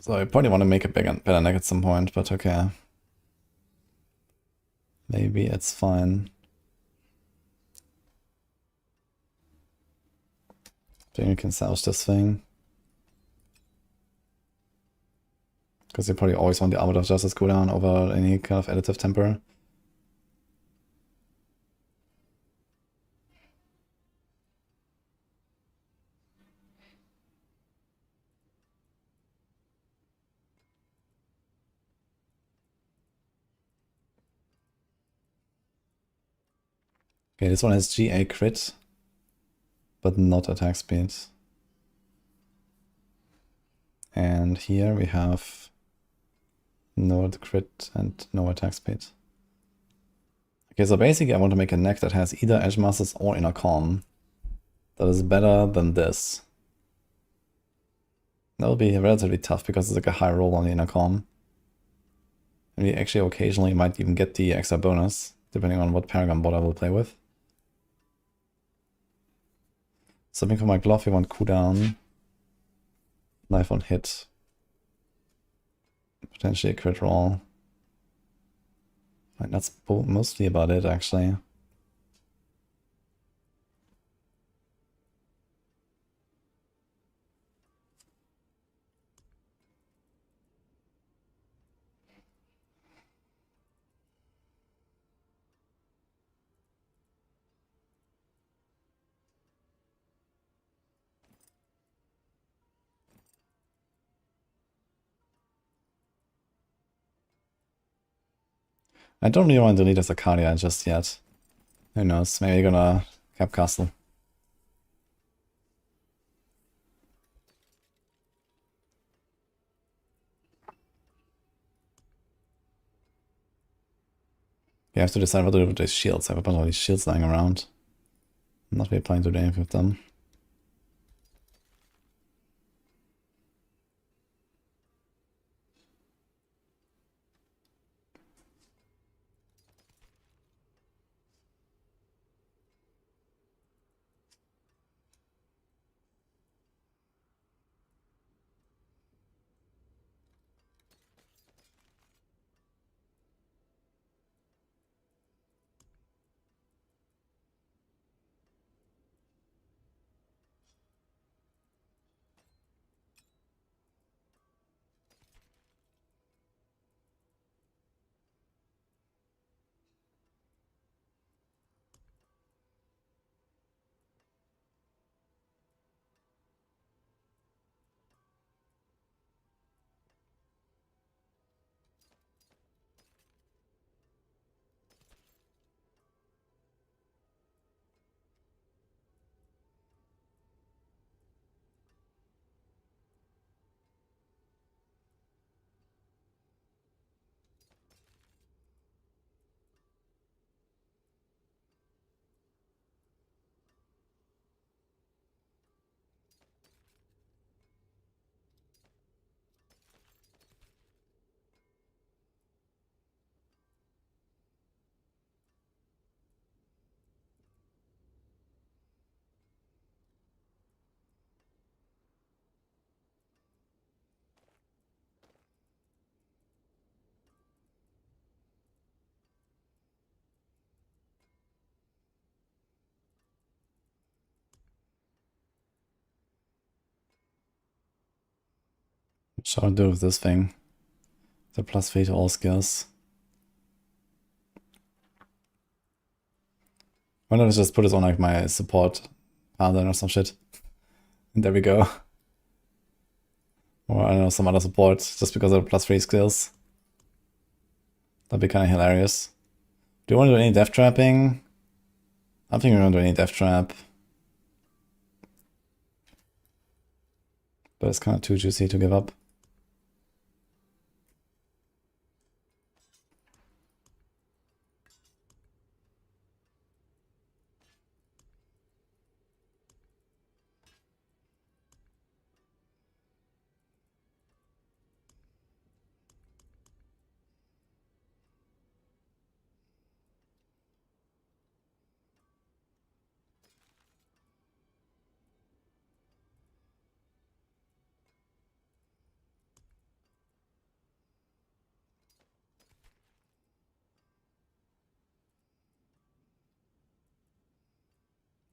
Speaker 1: So I probably want to make a better neck at some point, but okay. Maybe it's fine. Then you can salvage this thing. Because you probably always want the Arbiter of Justice cooldown over any kind of additive temper. Okay, this one has GA crit, but not attack speed. And here we have no crit and no attack speed. Okay, so basically I want to make a neck that has either Edge Masters or Inner Calm. That is better than this. That will be relatively tough because it's like a high roll on the Inner Calm. And we actually occasionally might even get the extra bonus, depending on what Paragon bot I will play with. Something for my glove, we want cooldown. Life on hit. Potentially a crit roll. Like, that's mostly about it, actually. I don't really want to delete this Arcadia just yet. Who knows, maybe gonna cap castle. You have to decide what to do with these shields. I have a bunch of these shields lying around. I'm not really planning to do anything with them. Shall I do with this thing? The +3 to all skills. Why not just put this on like my support Paladin or some shit? And there we go. Or I don't know, some other support just because of +3 skills. That'd be kind of hilarious. Do you want to do any death trapping? I don't think we're going to do any death trap. But it's kind of too juicy to give up.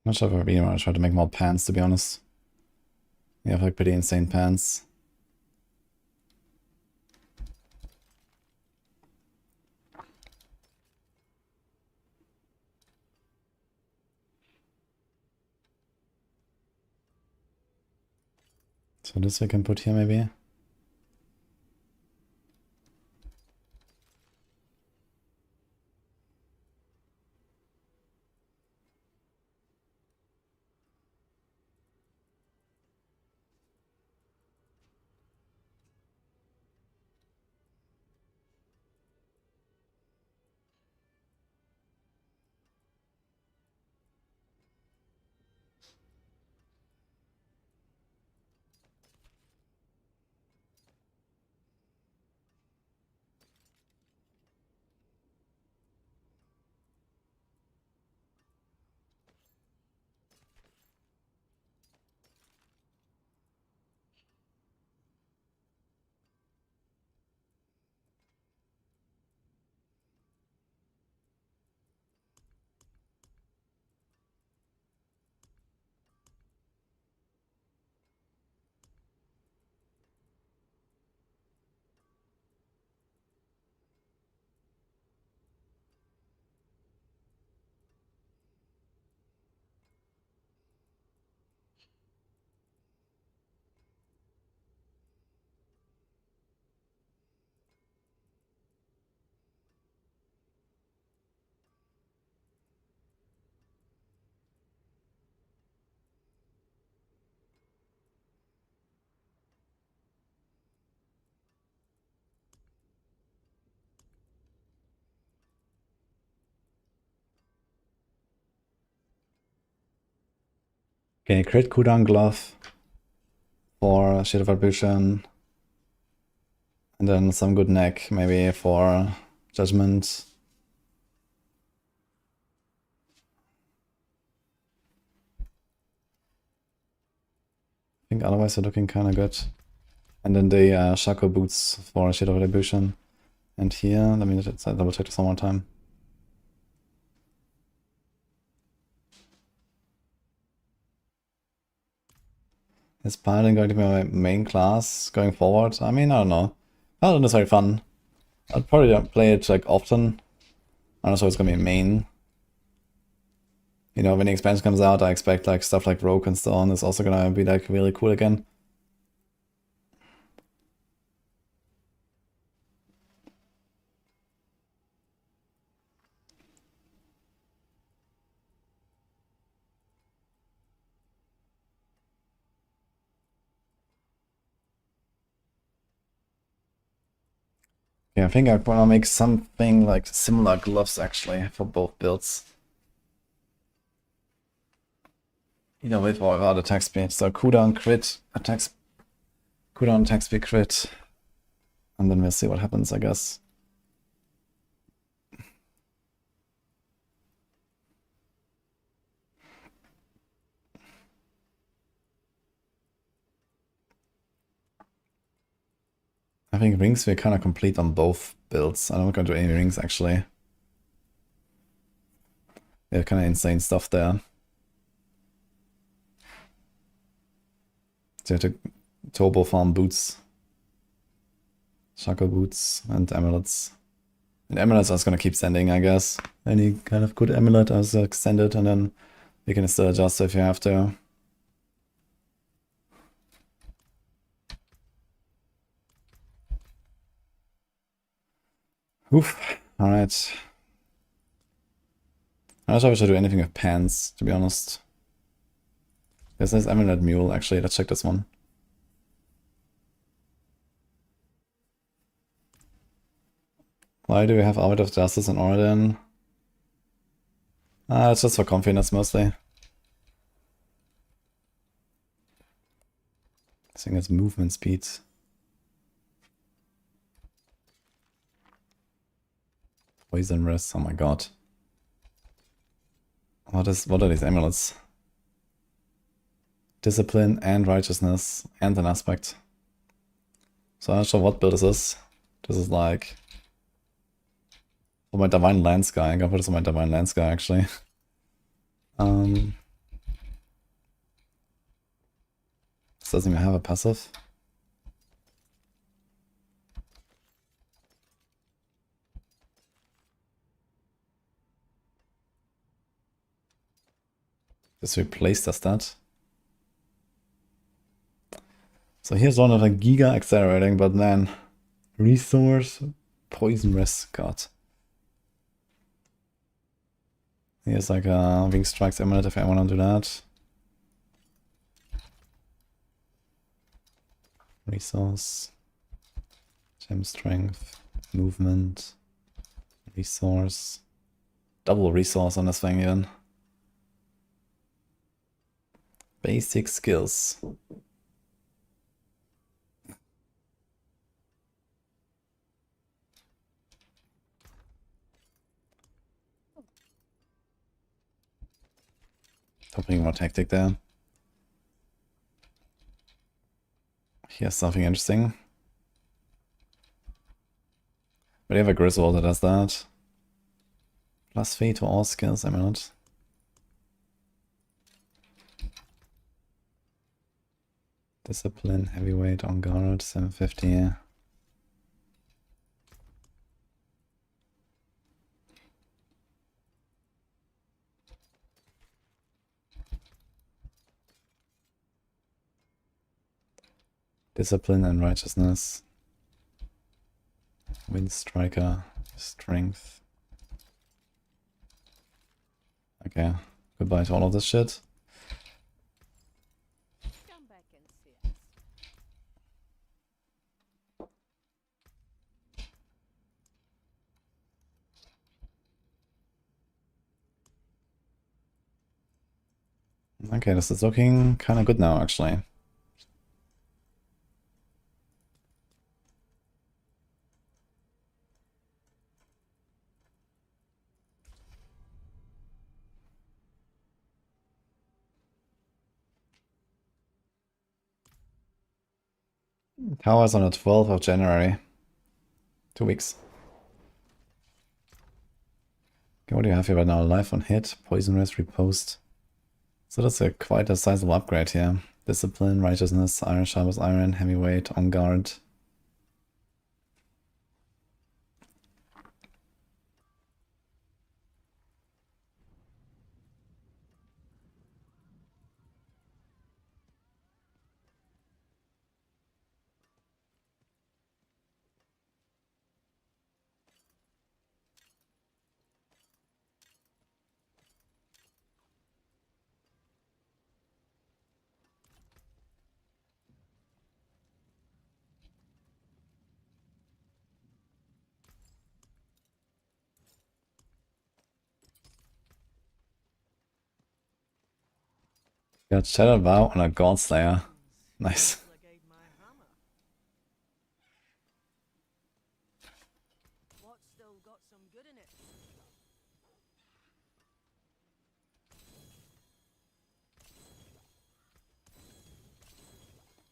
Speaker 1: Not sure if I really want to try to make more pants, to be honest. We have like pretty insane pants. So this we can put here maybe. Okay, crit cooldown glove for Shield of Retribution. And then some good neck maybe for Judgement. I think otherwise they're looking kind of good. And then the Shaco boots for Shield of Retribution. And here, let me just double check this one more time. Is Paladin going to be my main class going forward? I mean, I don't know. Paladin is very fun. I'd probably play it like often. I don't know, so it's gonna be main. You know, when the expansion comes out, I expect like stuff like Rogue and so on is also gonna be like really cool again. Yeah, I think I wanna make something like similar gloves actually for both builds. Either with or without attack speed. So cooldown crit, cooldown attack speed crit. And then we'll see what happens, I guess. I think rings we're kind of complete on both builds. I'm not going to do any rings actually. Yeah, kind of insane stuff there. So you have to turbo farm boots. Shackle boots and amulets. And amulets I was gonna keep sending, I guess. Any kind of good amulet is extended, and then you can still adjust if you have to. Oof. Alright. I'm not sure if I should do anything with pants, to be honest. There's this amulet mule, actually. Let's check this one. Why do we have Arbiter of Justice in Origin? It's just for confidence mostly. I think it's movement speed. Poison wrist, oh my god. What are these amulets? Discipline and righteousness and an aspect. So I'm not sure what build this is. This is like for my Divine Lance guy. I'm gonna put this on my Divine Lance guy actually. This doesn't even have a passive. Just replaced as that. So here's one of the Giga accelerating, but then resource, poison risk, god. Here's like a Wing Strikes amulet if I want to do that. Resource, gem strength, movement, resource, double resource on this thing even. Basic skills. Something more tactic there. Here's something interesting. But you have a Griswold that does that. Plus 3 to all skills, emerald. Discipline, heavyweight, on guard, 750. Discipline and righteousness. Wind striker, strength. Okay, goodbye to all of this shit.
Speaker 5: Come back and see us.
Speaker 1: Okay, this is looking kind of good now, actually. Towers on the 12th of January. 2 weeks. Okay, what do you have here right now? Life on hit, poison rest, repost. So that's quite a sizable upgrade here. Discipline, righteousness, iron sharp as iron, heavyweight, on guard. Got Shattered Vow on a God Slayer. Nice.
Speaker 2: Guide my hammer. What's still got some good in it?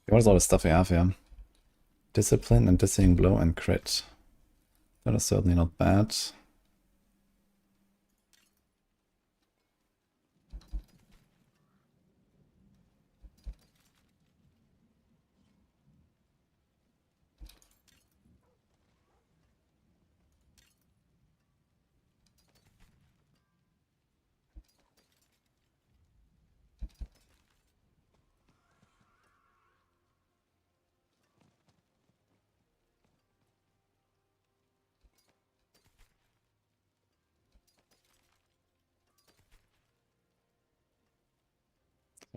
Speaker 1: What is all the stuff we have here? Discipline and dizzying blow and crit. That is certainly not bad.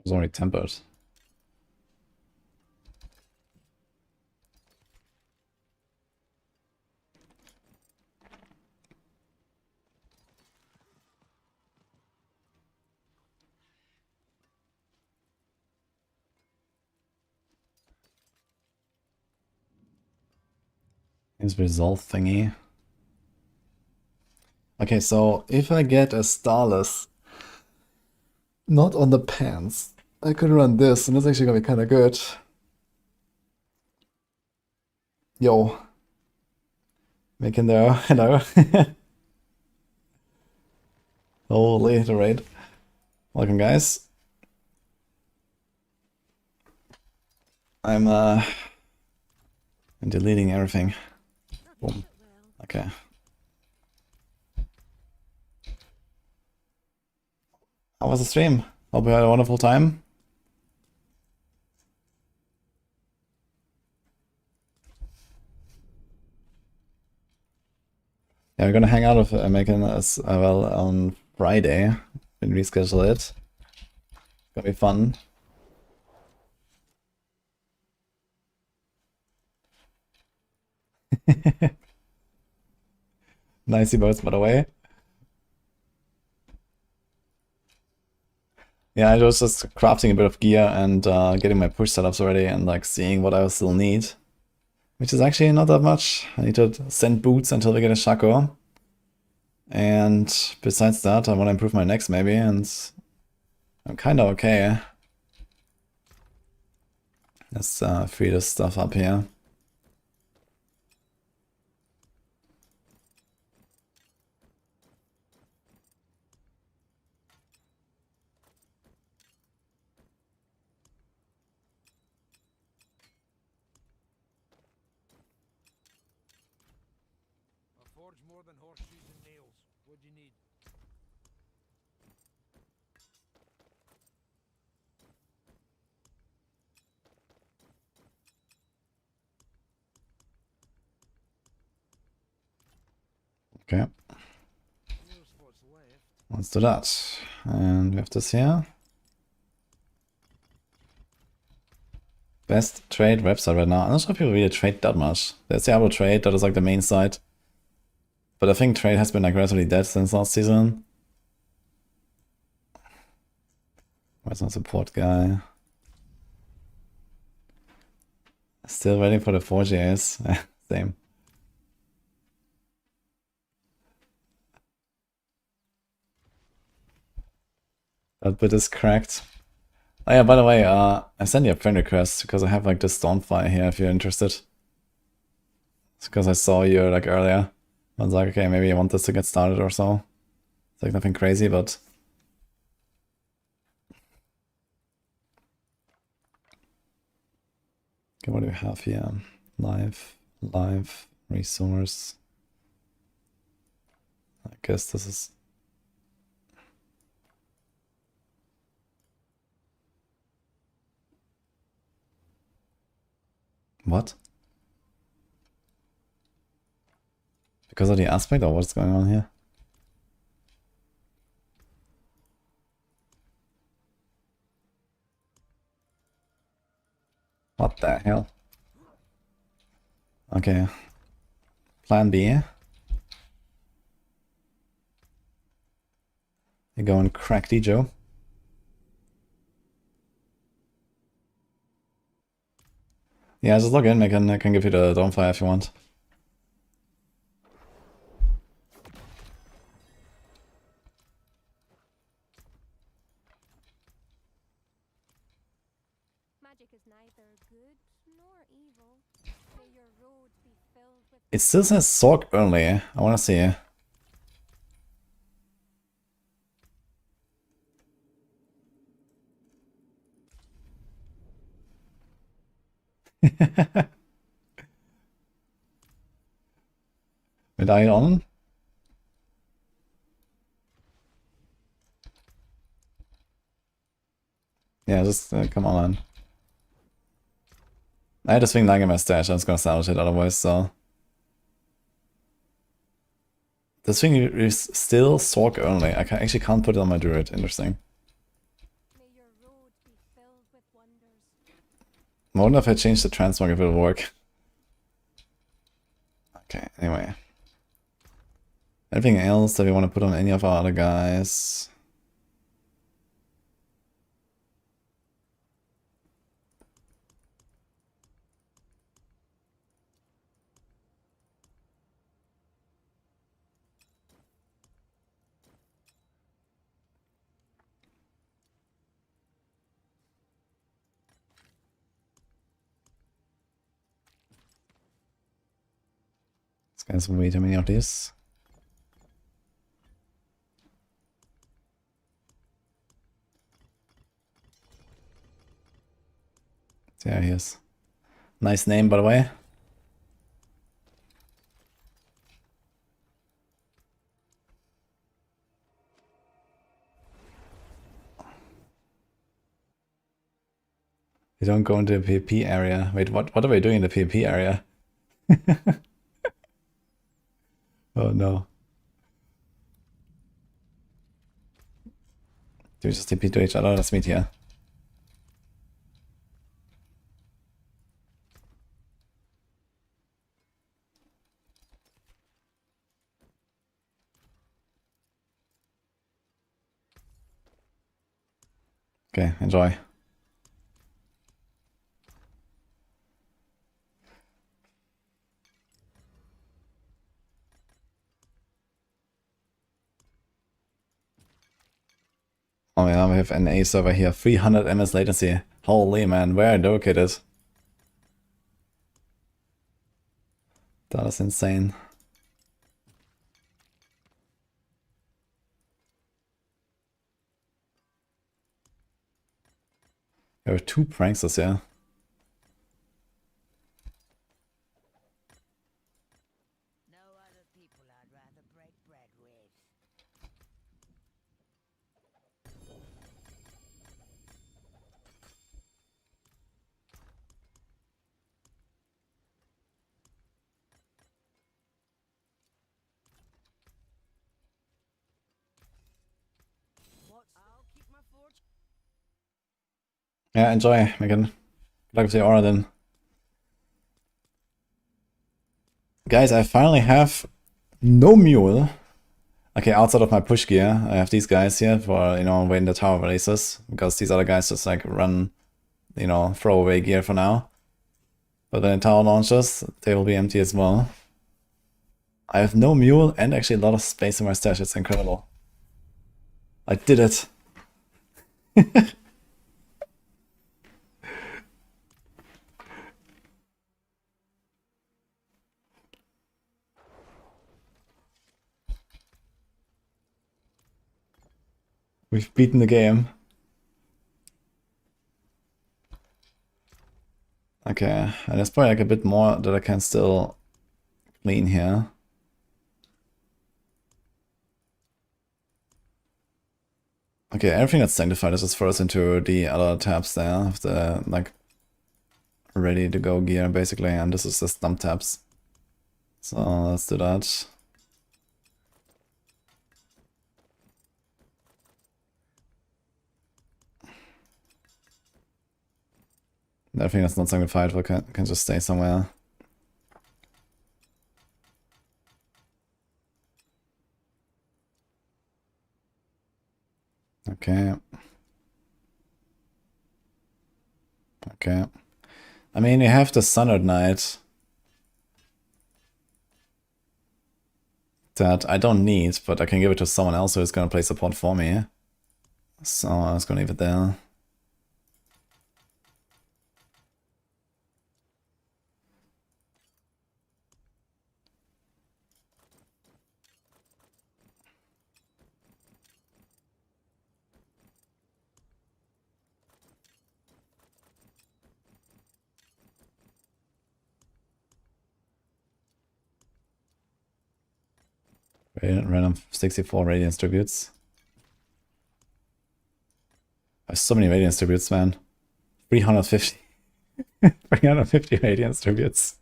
Speaker 1: It was already tempered. His resolve thingy. Okay, so if I get a Starless not on the pants, I could run this, and it's actually gonna be kinda good. Yo. Making there, hello. Holy, the raid. Welcome, guys. I'm deleting everything. Boom. Okay. How was the stream? Hope you had a wonderful time. Yeah, we're gonna hang out with Megan as well on Friday. Been reschedule it. It's gonna be fun. Nice emotes, by the way. Yeah, I was just crafting a bit of gear and getting my push setups already and like seeing what I still need. Which is actually not that much. I need to send boots until we get a Shaco. And besides that, I want to improve my necks maybe, and I'm kinda okay. Let's free this stuff up here.
Speaker 3: I forge more than horseshoes and nails. What do you need?
Speaker 1: Okay.
Speaker 3: Here's what's left.
Speaker 1: Let's do that. And we have this here. Best trade website right now. I'm not sure if people really trade that much. There's Diablo trade, that is like the main site. But I think trade has been like relatively dead since last season. Where's my support guy? Still waiting for the 4Gs. Same. That bit is cracked. Oh yeah, by the way, I sent you a friend request because I have like this Dawnfire here if you're interested. It's because I saw you like earlier. I was like, okay, maybe I want this to get started or so. It's like nothing crazy, but... Okay, what do we have here? Live, resource. I guess this is... What? Because of the aspect or what's going on here? What the hell? Okay. Plan B. You go and crack Joe. Yeah, just log in. I can give you the Dawnfire if you want.
Speaker 4: Magic is neither good nor evil. May your road be filled with
Speaker 1: It still says Sork only. I wanna see. Mit I on? Yeah, just come on. I had this thing lying in my stash. I was gonna salvage it otherwise, so. This thing is still Sork only. I actually can't put it on my druid. Interesting.
Speaker 4: may your road be
Speaker 1: I wonder if I change the transmog if it'll work. Okay, anyway. Anything else that we want to put on any of our other guys? This guy's way too many of these. There he is. Nice name, by the way. We don't go into the PvP area. Wait, what are we doing in the PvP area? Oh no. Do we just TP to each other? Let's meet here. Okay, enjoy. Oh yeah, we have an NA server here, 300 ms latency. Holy man, where are they located? That is insane. There are 2 pranksters here.
Speaker 5: No other people I'd rather break bread with.
Speaker 2: What? I'll keep my forge.
Speaker 1: Yeah, enjoy, Megan. Good luck with the aura then. Guys, I finally have no mule. Okay, outside of my push gear, I have these guys here for, you know, waiting the tower releases. Because these other guys just like run, you know, throwaway gear for now. But when the tower launches, they will be empty as well. I have no mule and actually a lot of space in my stash. It's incredible. I did it. We've beaten the game. Okay, and there's probably like a bit more that I can still clean here. Okay, everything that's sanctified is just first into the other tabs there of the like ready to go gear basically, and this is the stump tabs. So let's do that. Everything that's not sanctified can just stay somewhere. Okay. Okay. I mean, we have the Sundered Knight that I don't need, but I can give it to someone else who is going to play support for me. So I was going to leave it there. Random 64 Radiance Tributes. I have so many Radiance Tributes, man. 350. 350 Radiance Tributes.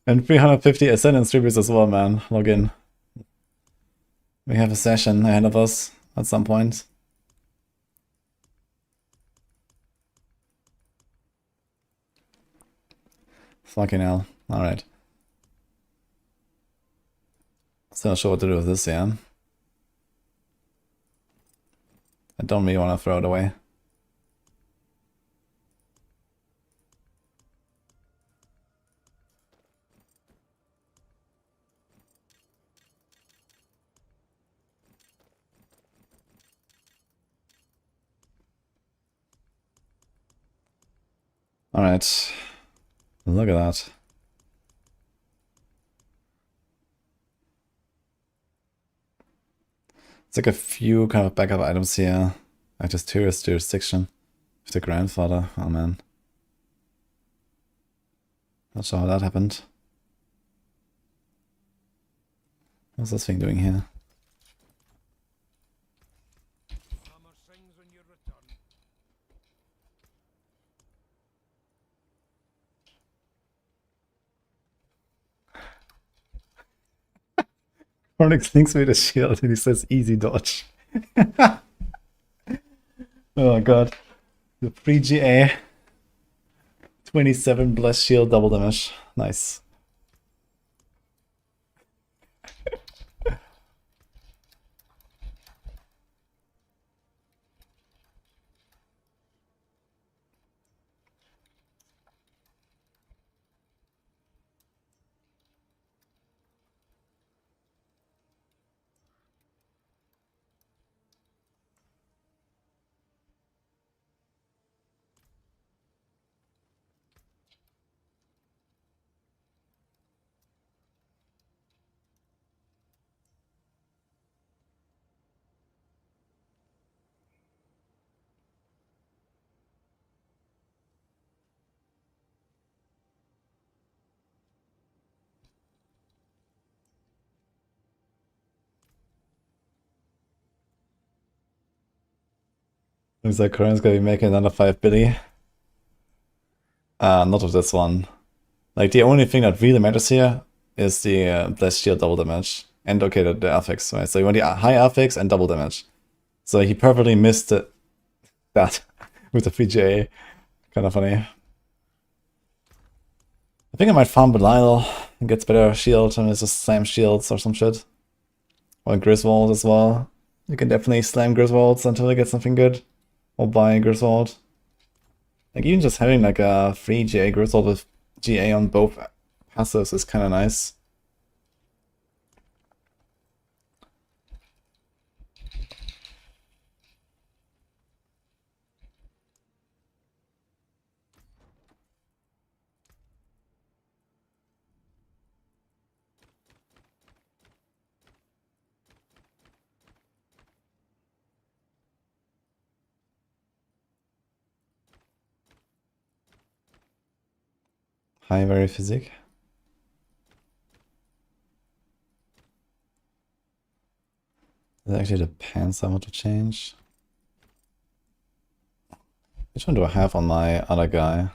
Speaker 1: And 350 Ascendance Tributes as well, man. Log in. We have a session ahead of us at some point. Fucking hell. Alright. Still not sure what to do with this, yeah. I don't really want to throw it away. Alright. Look at that. It's like a few kind of backup items here. Like this tourist jurisdiction. With the grandfather. Oh man. Not sure how that happened. What's this thing doing here?
Speaker 3: Hammer sings on your return.
Speaker 1: Hornix links me the shield and he says easy dodge. Oh god. The free GA. 27 bless shield double damage. Nice. Looks like Corinne's gonna be making another 5 billy. Not with this one. Like, the only thing that really matters here is the blessed shield double damage. And okay, the affix, right? So you want the high affix and double damage. So he perfectly missed that with the 3GA. Kind of funny. I think I might farm Belial and gets better shield and it's just slam shields or some shit. Or Griswold as well. You can definitely slam Griswolds until you get something good. Or buy Griswold. Like, even just having like a free GA Griswold with GA on both passives is kind of nice. High very physique. It actually depends on what to change. Which one do I have on my other guy? I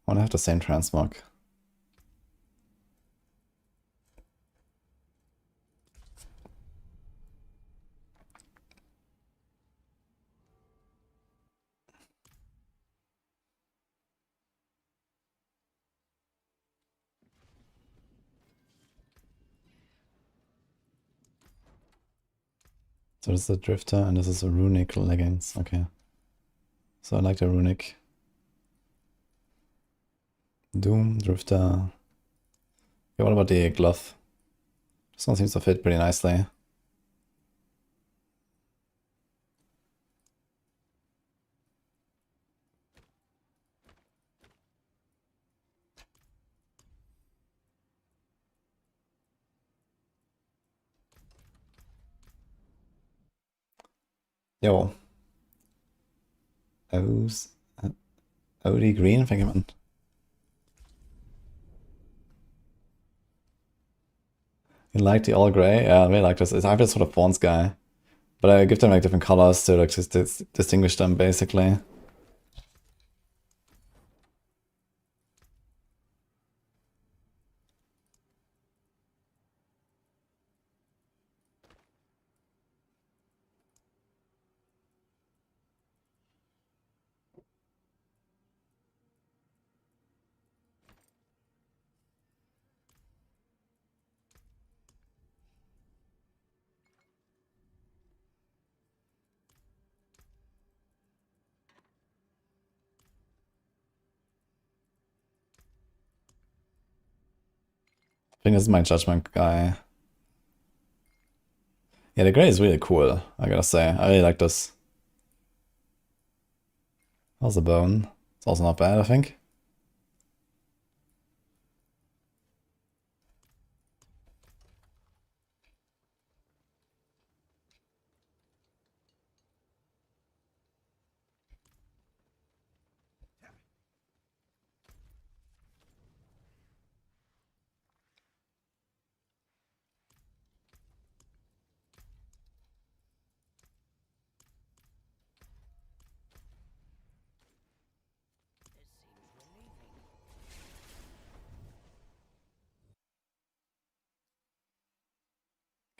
Speaker 1: want to have the same transmog. So this is a Drifter and this is a Runic leggings. Okay. So I like the Runic. Doom, Drifter. Okay, what about the glove? This one seems to fit pretty nicely. Yo. OD green, thank you, man. You like the all gray? Yeah, I really like this. I have this sort of Fawns guy. But I give them like different colors to like just distinguish them basically. I think this is my Judgement guy. Yeah, the gray is really cool, I gotta say. I really like this. How's the bone? It's also not bad, I think.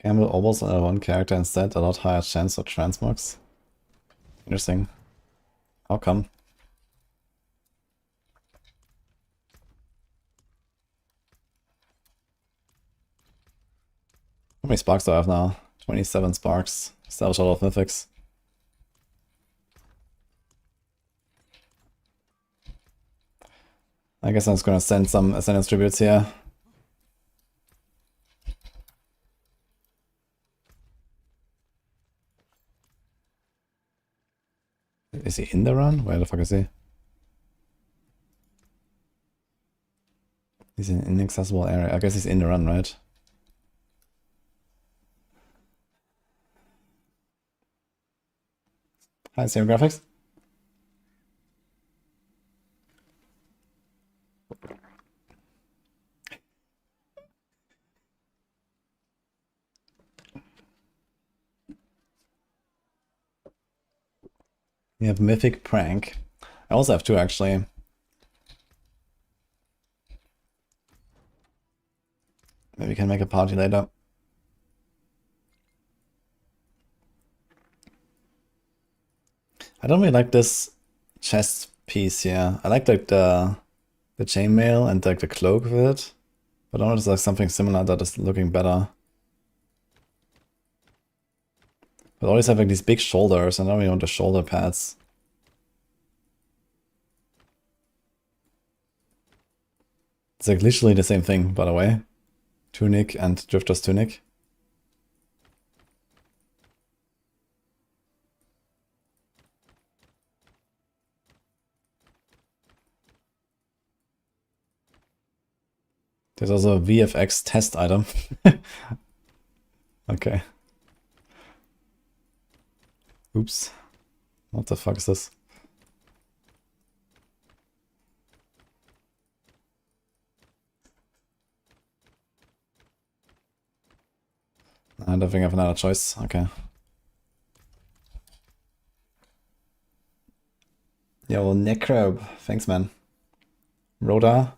Speaker 1: Gamble almost on one character instead, a lot higher chance of transmogs. Interesting. How come? How many sparks do I have now? 27 sparks. Establish a lot of mythics. I guess I'm just gonna send some Ascendance tributes here. Is he in the run? Where the fuck is he? He's in an inaccessible area. I guess he's in the run, right? Hi, Zero Graphics. We have Mythic Prank. I also have two, actually. Maybe we can make a party later. I don't really like this chest piece here. I like the chainmail and like the cloak with it. But I want like something similar that is looking better. But I always have like these big shoulders, and I don't really want the shoulder pads. It's like literally the same thing, by the way. Tunic and Drifter's Tunic. There's also a VFX test item. Okay. Oops. What the fuck is this? I don't think I have another choice. Okay. Yeah, well, Necrobe. Thanks, man. Rhoda,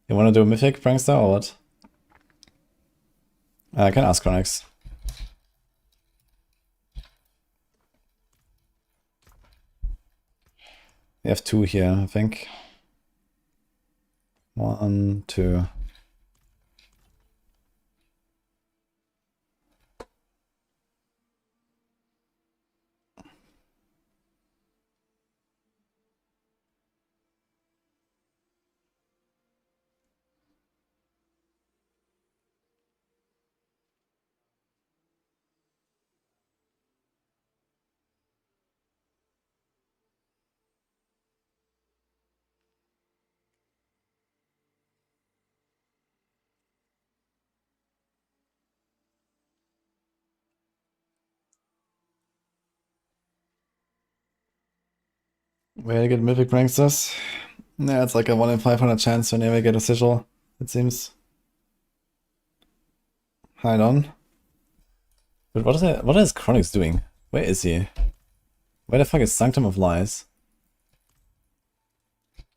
Speaker 1: you wanna do a Mythic Prankster or what? I can ask Chronix. We have two here, I think. 1, 2. Where to get Mythic Pranksters? Yeah, it's like a 1 in 500 chance whenever I get a sigil, it seems. Hide on. But what is Chronix doing? Where is he? Where the fuck is Sanctum of Lies?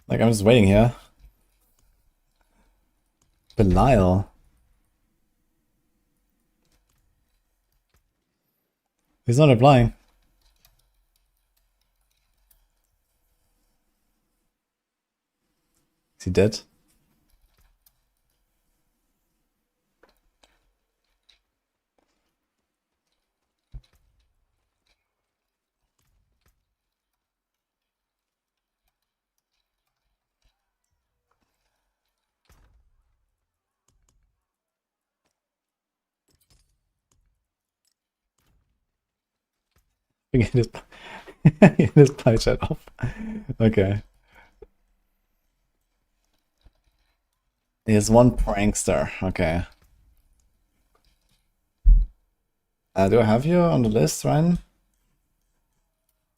Speaker 1: Like, I'm just waiting here. Belial. He's not replying. Is he dead? Get his, get his pie chat off. Okay. He has one prankster. Okay. Do I have you on the list, Ryan?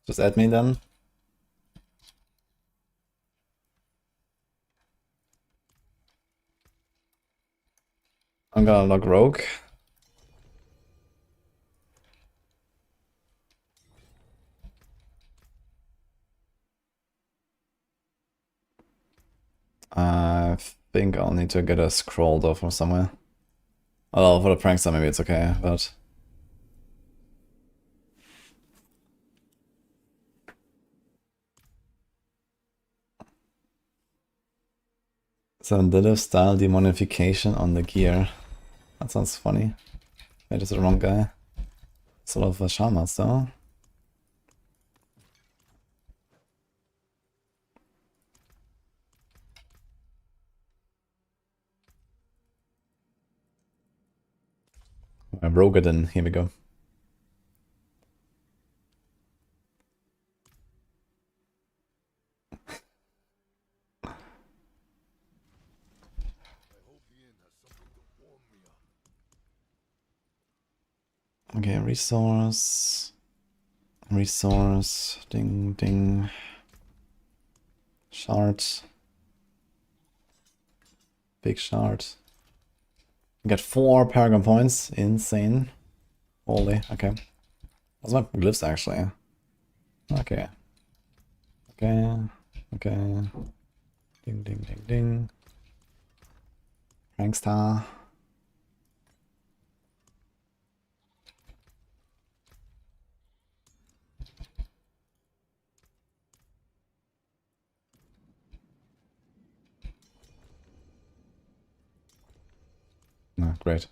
Speaker 1: Just add me then. I'm gonna log Rogue. I think I'll need to get a scroll though from somewhere. Although for the prankster maybe it's okay, but... Serendipitous style demonification on the gear. That sounds funny. Maybe it's the wrong guy. It's a lot of shamans though. Rogadin, here we go. Okay, resource. Resource. Ding, ding. Shard. Big shard. We got 4 Paragon points. Insane. Holy. Okay. Those are my glyphs actually. Okay. Okay. Okay. Ding, ding, ding, ding. Prankster. No, great.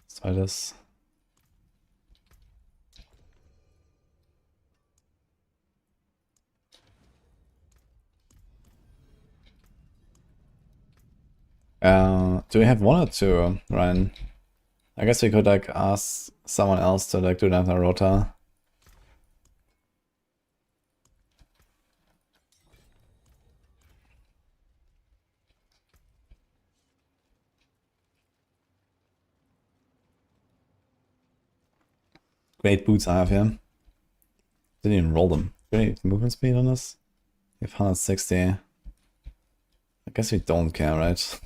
Speaker 1: Let's try this. Do we have 1 or 2, Ryan? I guess we could like ask someone else to like do another rota. Great boots I have here. Didn't even roll them. Great movement speed on this. We have 160. I guess we don't care, right?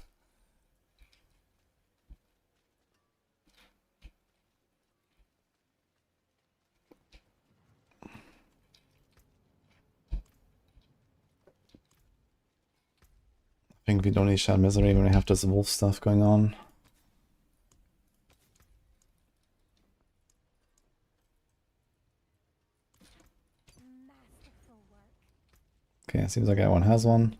Speaker 1: I think we don't need Shared Misery when we have this wolf stuff going on. Okay, seems like everyone has one.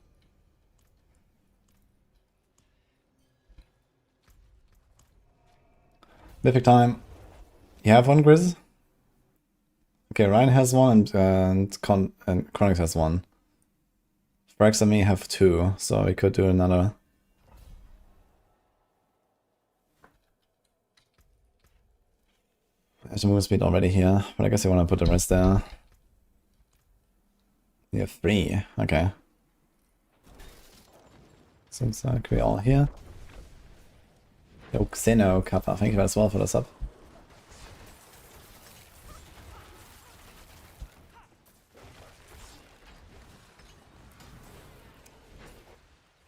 Speaker 1: Mythic time. You have one, Grizz? Okay, Ryan has one and Chronix has one. Frax and me have 2, so we could do another. There's a movement speed already here, but I guess I want to put the rest there. We have 3, okay. Seems like we're all here. Yo, Xeno Kappa, thank you as well for the sub.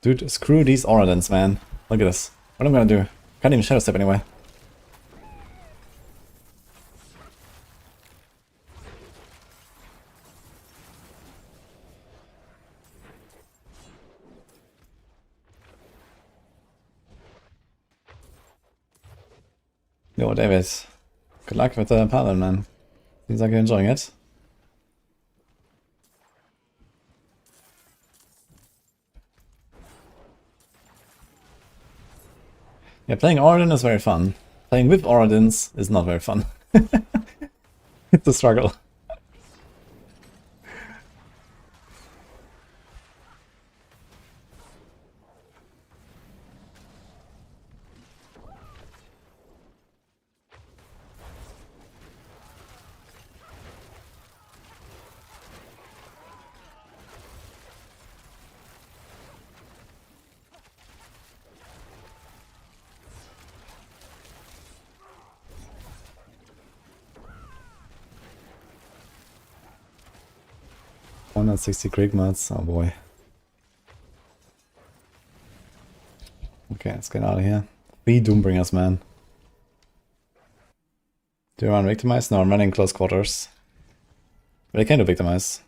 Speaker 1: Dude, screw these Oradins, man. Look at this. What am I gonna do? Can't even Shadow Step anyway. Yo, David. Good luck with the Paladin, man. Seems like you're enjoying it. Yeah, playing Oradin is very fun. Playing with Oradins is not very fun. It's a struggle. 160 Greek mods, oh boy. Okay, let's get out of here. 3 Doombringers, man. Do you run Victimize? No, I'm running close quarters. But I can do Victimize.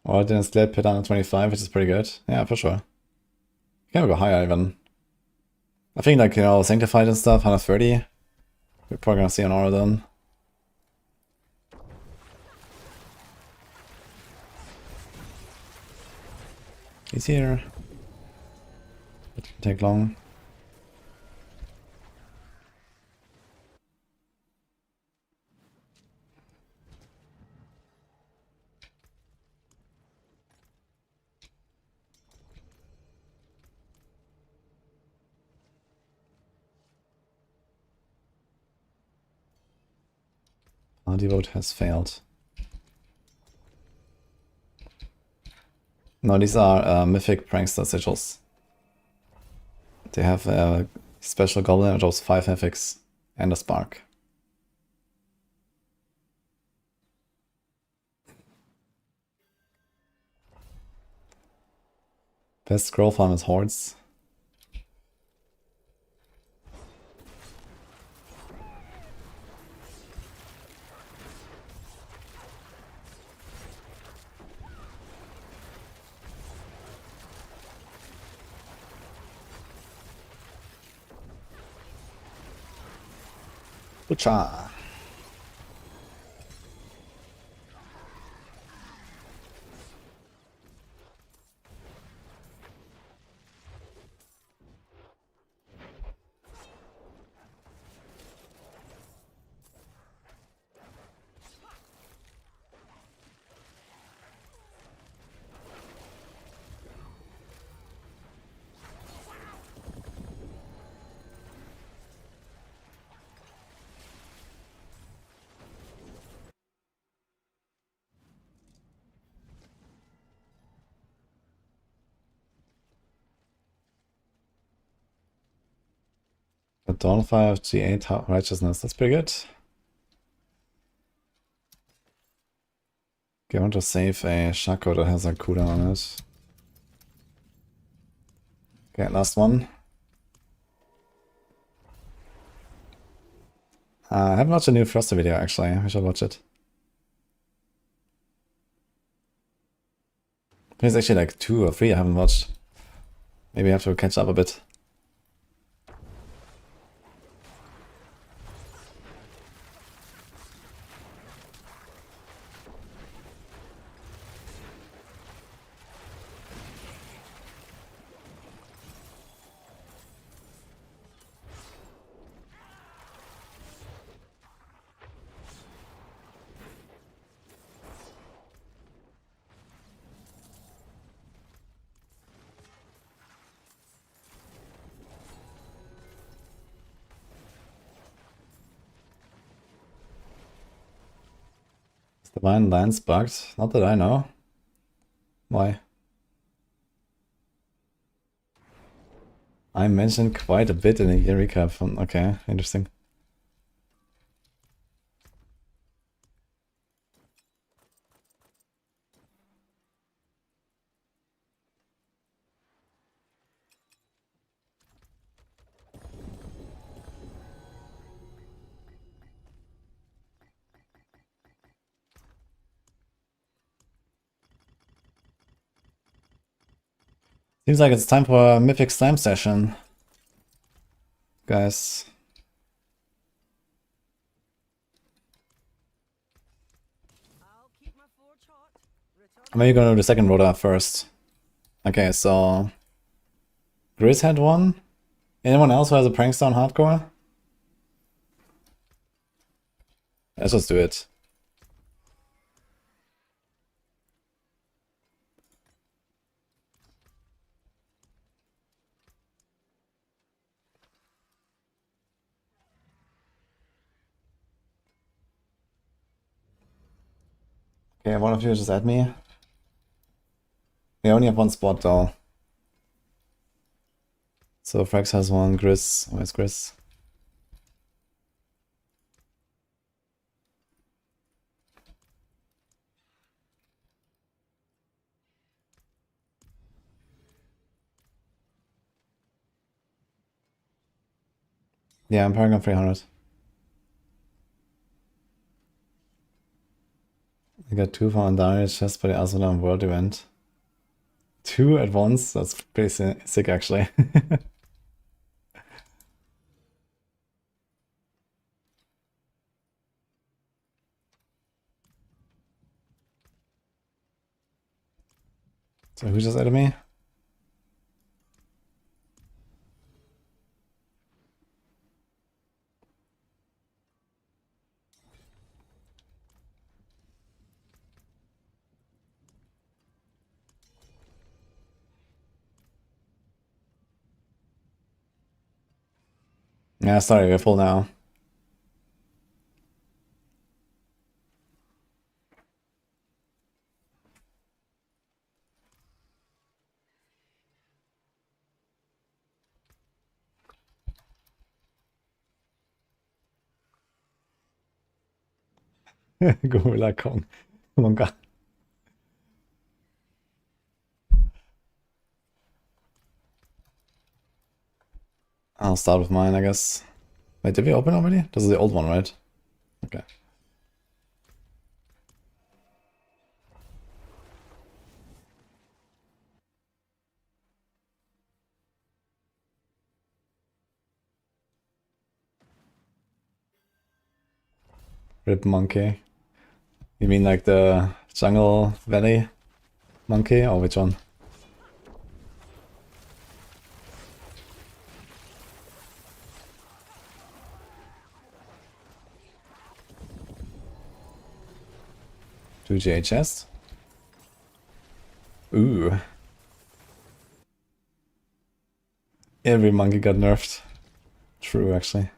Speaker 1: Or I didn't split pit 125, which is pretty good. Yeah, for sure. Can go higher even. I think like, you know, Sanctified and stuff, 130. We're probably gonna see an aura then. He's here. It didn't take long. Our devote has failed. No, these are mythic prankster sigils. They have a special goblin that drops 5 mythics and a spark. Best scroll farm is hordes. Ucha. The Dawnfire of G8 Righteousness, that's pretty good. Okay, I want to save a Shaco that has a cooldown on it. Okay, last one. I haven't watched a new Froster video actually, I should watch it. There's actually like 2 or 3 I haven't watched. Maybe I have to catch up a bit. Divine Lance bugged? Not that I know. Why? I mentioned quite a bit in the year recap. Okay, interesting. Seems like it's time for a Mythic Slime session. Guys.
Speaker 2: I'll keep my forge hot. Return
Speaker 1: Maybe gonna do the second rota first. Okay, so Grizz had one. Anyone else who has a Prankster on hardcore? Let's just do it. Okay, one of you just add me. We only have one spot though. So Frax has one, Gris. Where's Gris? Yeah, I'm Paragon 300. I got 2 from Andarius just by the Asmodon World event. 2 at once? That's pretty sick actually. So who just added me? Yeah, sorry, we're full now. Gorilla Kong. Oh my god. I'll start with mine, I guess. Wait, did we open already? This is the old one, right? Okay. Rip monkey. You mean like the Jungle Valley monkey, or which one? Two GA chest. Ooh. Every monkey got nerfed. True, actually.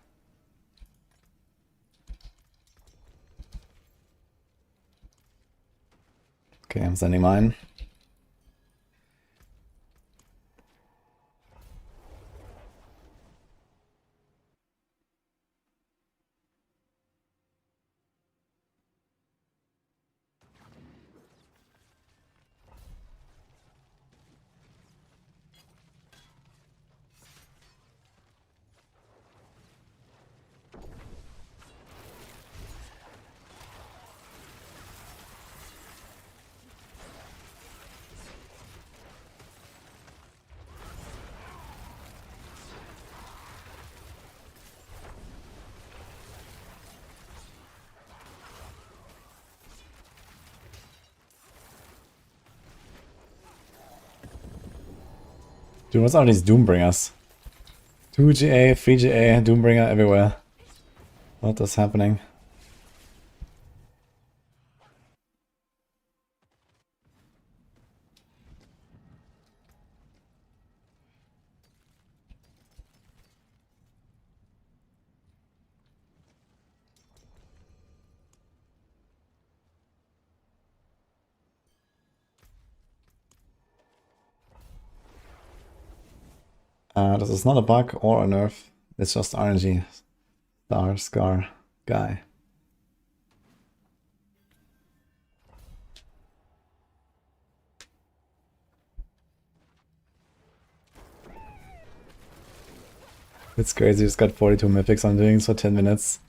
Speaker 1: Okay, I'm sending mine. Dude, what's all these Doombringers? 2 GA, 3 GA, Doombringer everywhere. What is happening? This is not a bug or a nerf. It's just RNG. Scar guy. It's crazy, just got 42 mythics on doing so 10 minutes.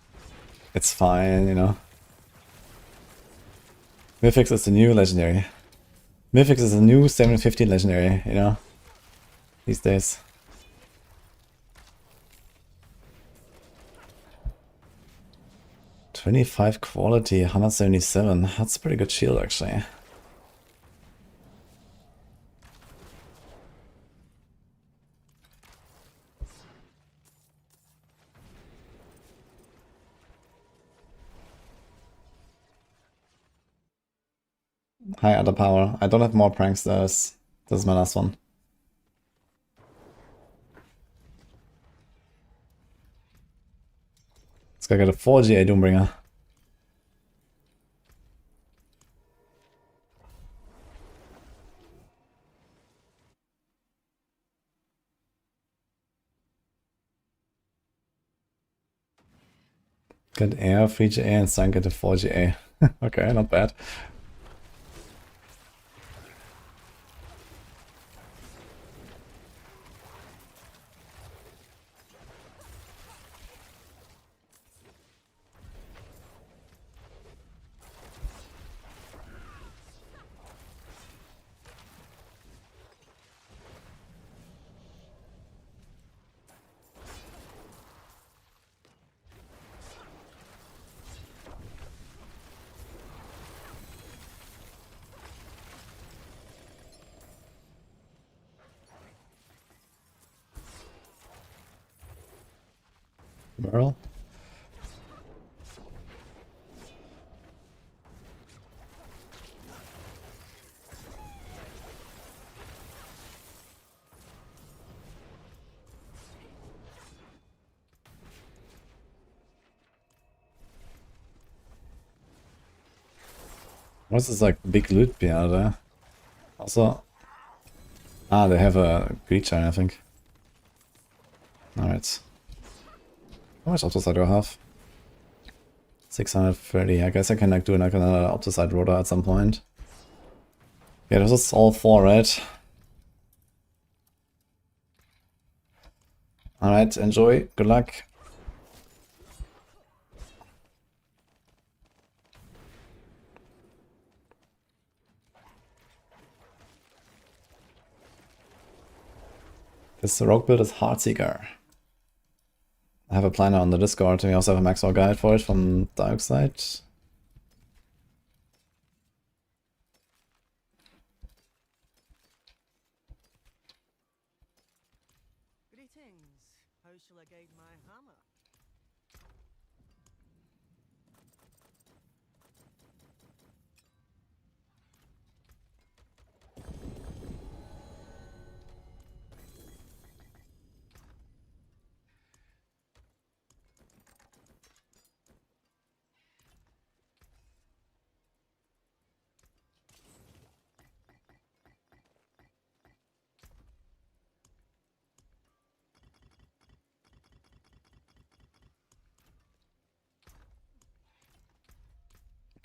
Speaker 1: It's fine, you know. Mythics is the new legendary. Mythics is the new 750 legendary, you know. These days. $25 quality, 177. That's a pretty good shield actually. High other power. I don't have more pranksters. This is my last one. This guy got a 4 GA Doombringer. Got air, 3GA, and sunk into 4GA. Okay, not bad. Merle? What's this like big loot behind there? Also, they have a creature, I think. Alright. How much Optoside do I have? 630. I guess I can like do like another Optoside rotor at some point. Yeah, this is all 4, right? Alright, enjoy. Good luck. This rogue build is Heartseeker. I have a planner on the Discord. We also have a Maxroll guide for it from Darkside.
Speaker 2: Greetings. How shall I guide my hammer?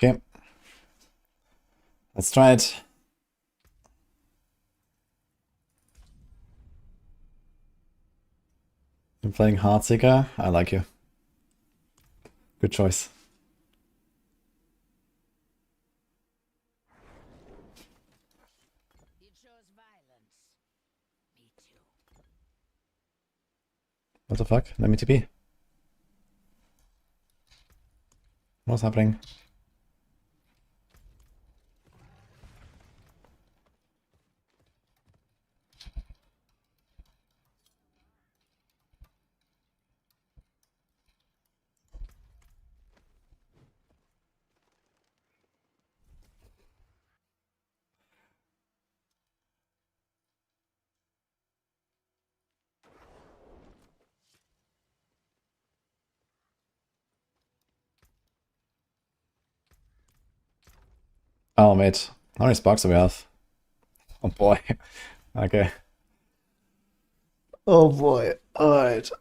Speaker 1: Okay. Let's try it. You're playing Heartseeker? I like you. Good choice.
Speaker 5: You chose violence. Me too.
Speaker 1: What the fuck? Let me TP. What's happening? Oh, mate. How many sparks do we have? Oh boy. Okay. Oh boy. Alright.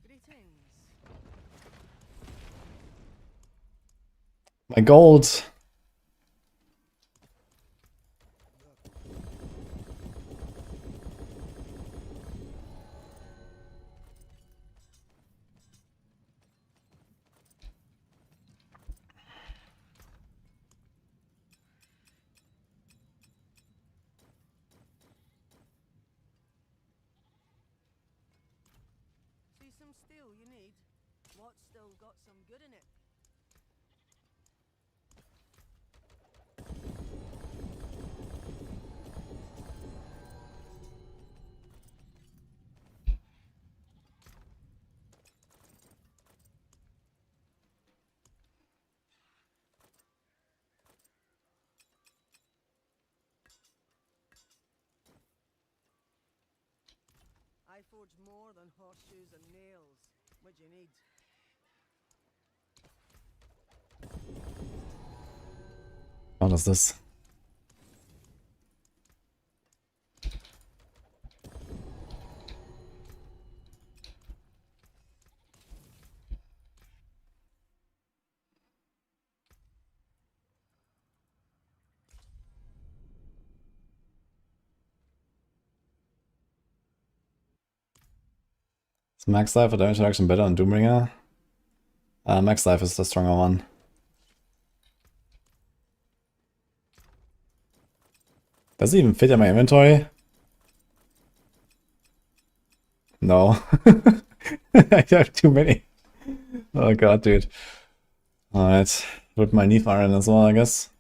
Speaker 2: Greetings.
Speaker 1: My gold.
Speaker 2: See some steel you need? What's still got some good in it? I forge more than horseshoes and nails. What do you need?
Speaker 1: What is this? Is max life or damage reduction better on Doombringer? Max life is the stronger one. Does it even fit in my inventory? No. I have too many. Oh god, dude. Alright. Put my Neath Iron as well, I guess.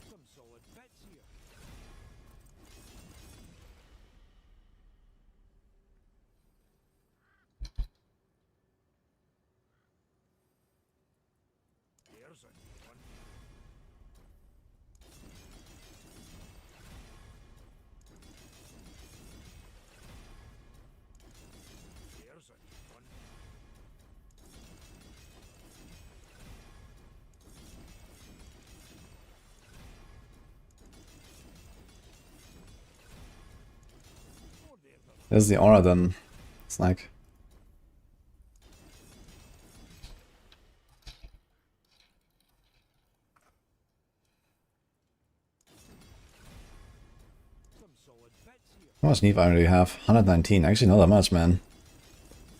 Speaker 3: Some solid bits here. There's a new one. There's a new one. Oh, there's a
Speaker 1: This is the aura then. It's like...
Speaker 3: some solid bits here.
Speaker 1: How much Neath Iron do you have? 119. Actually, not that much, man.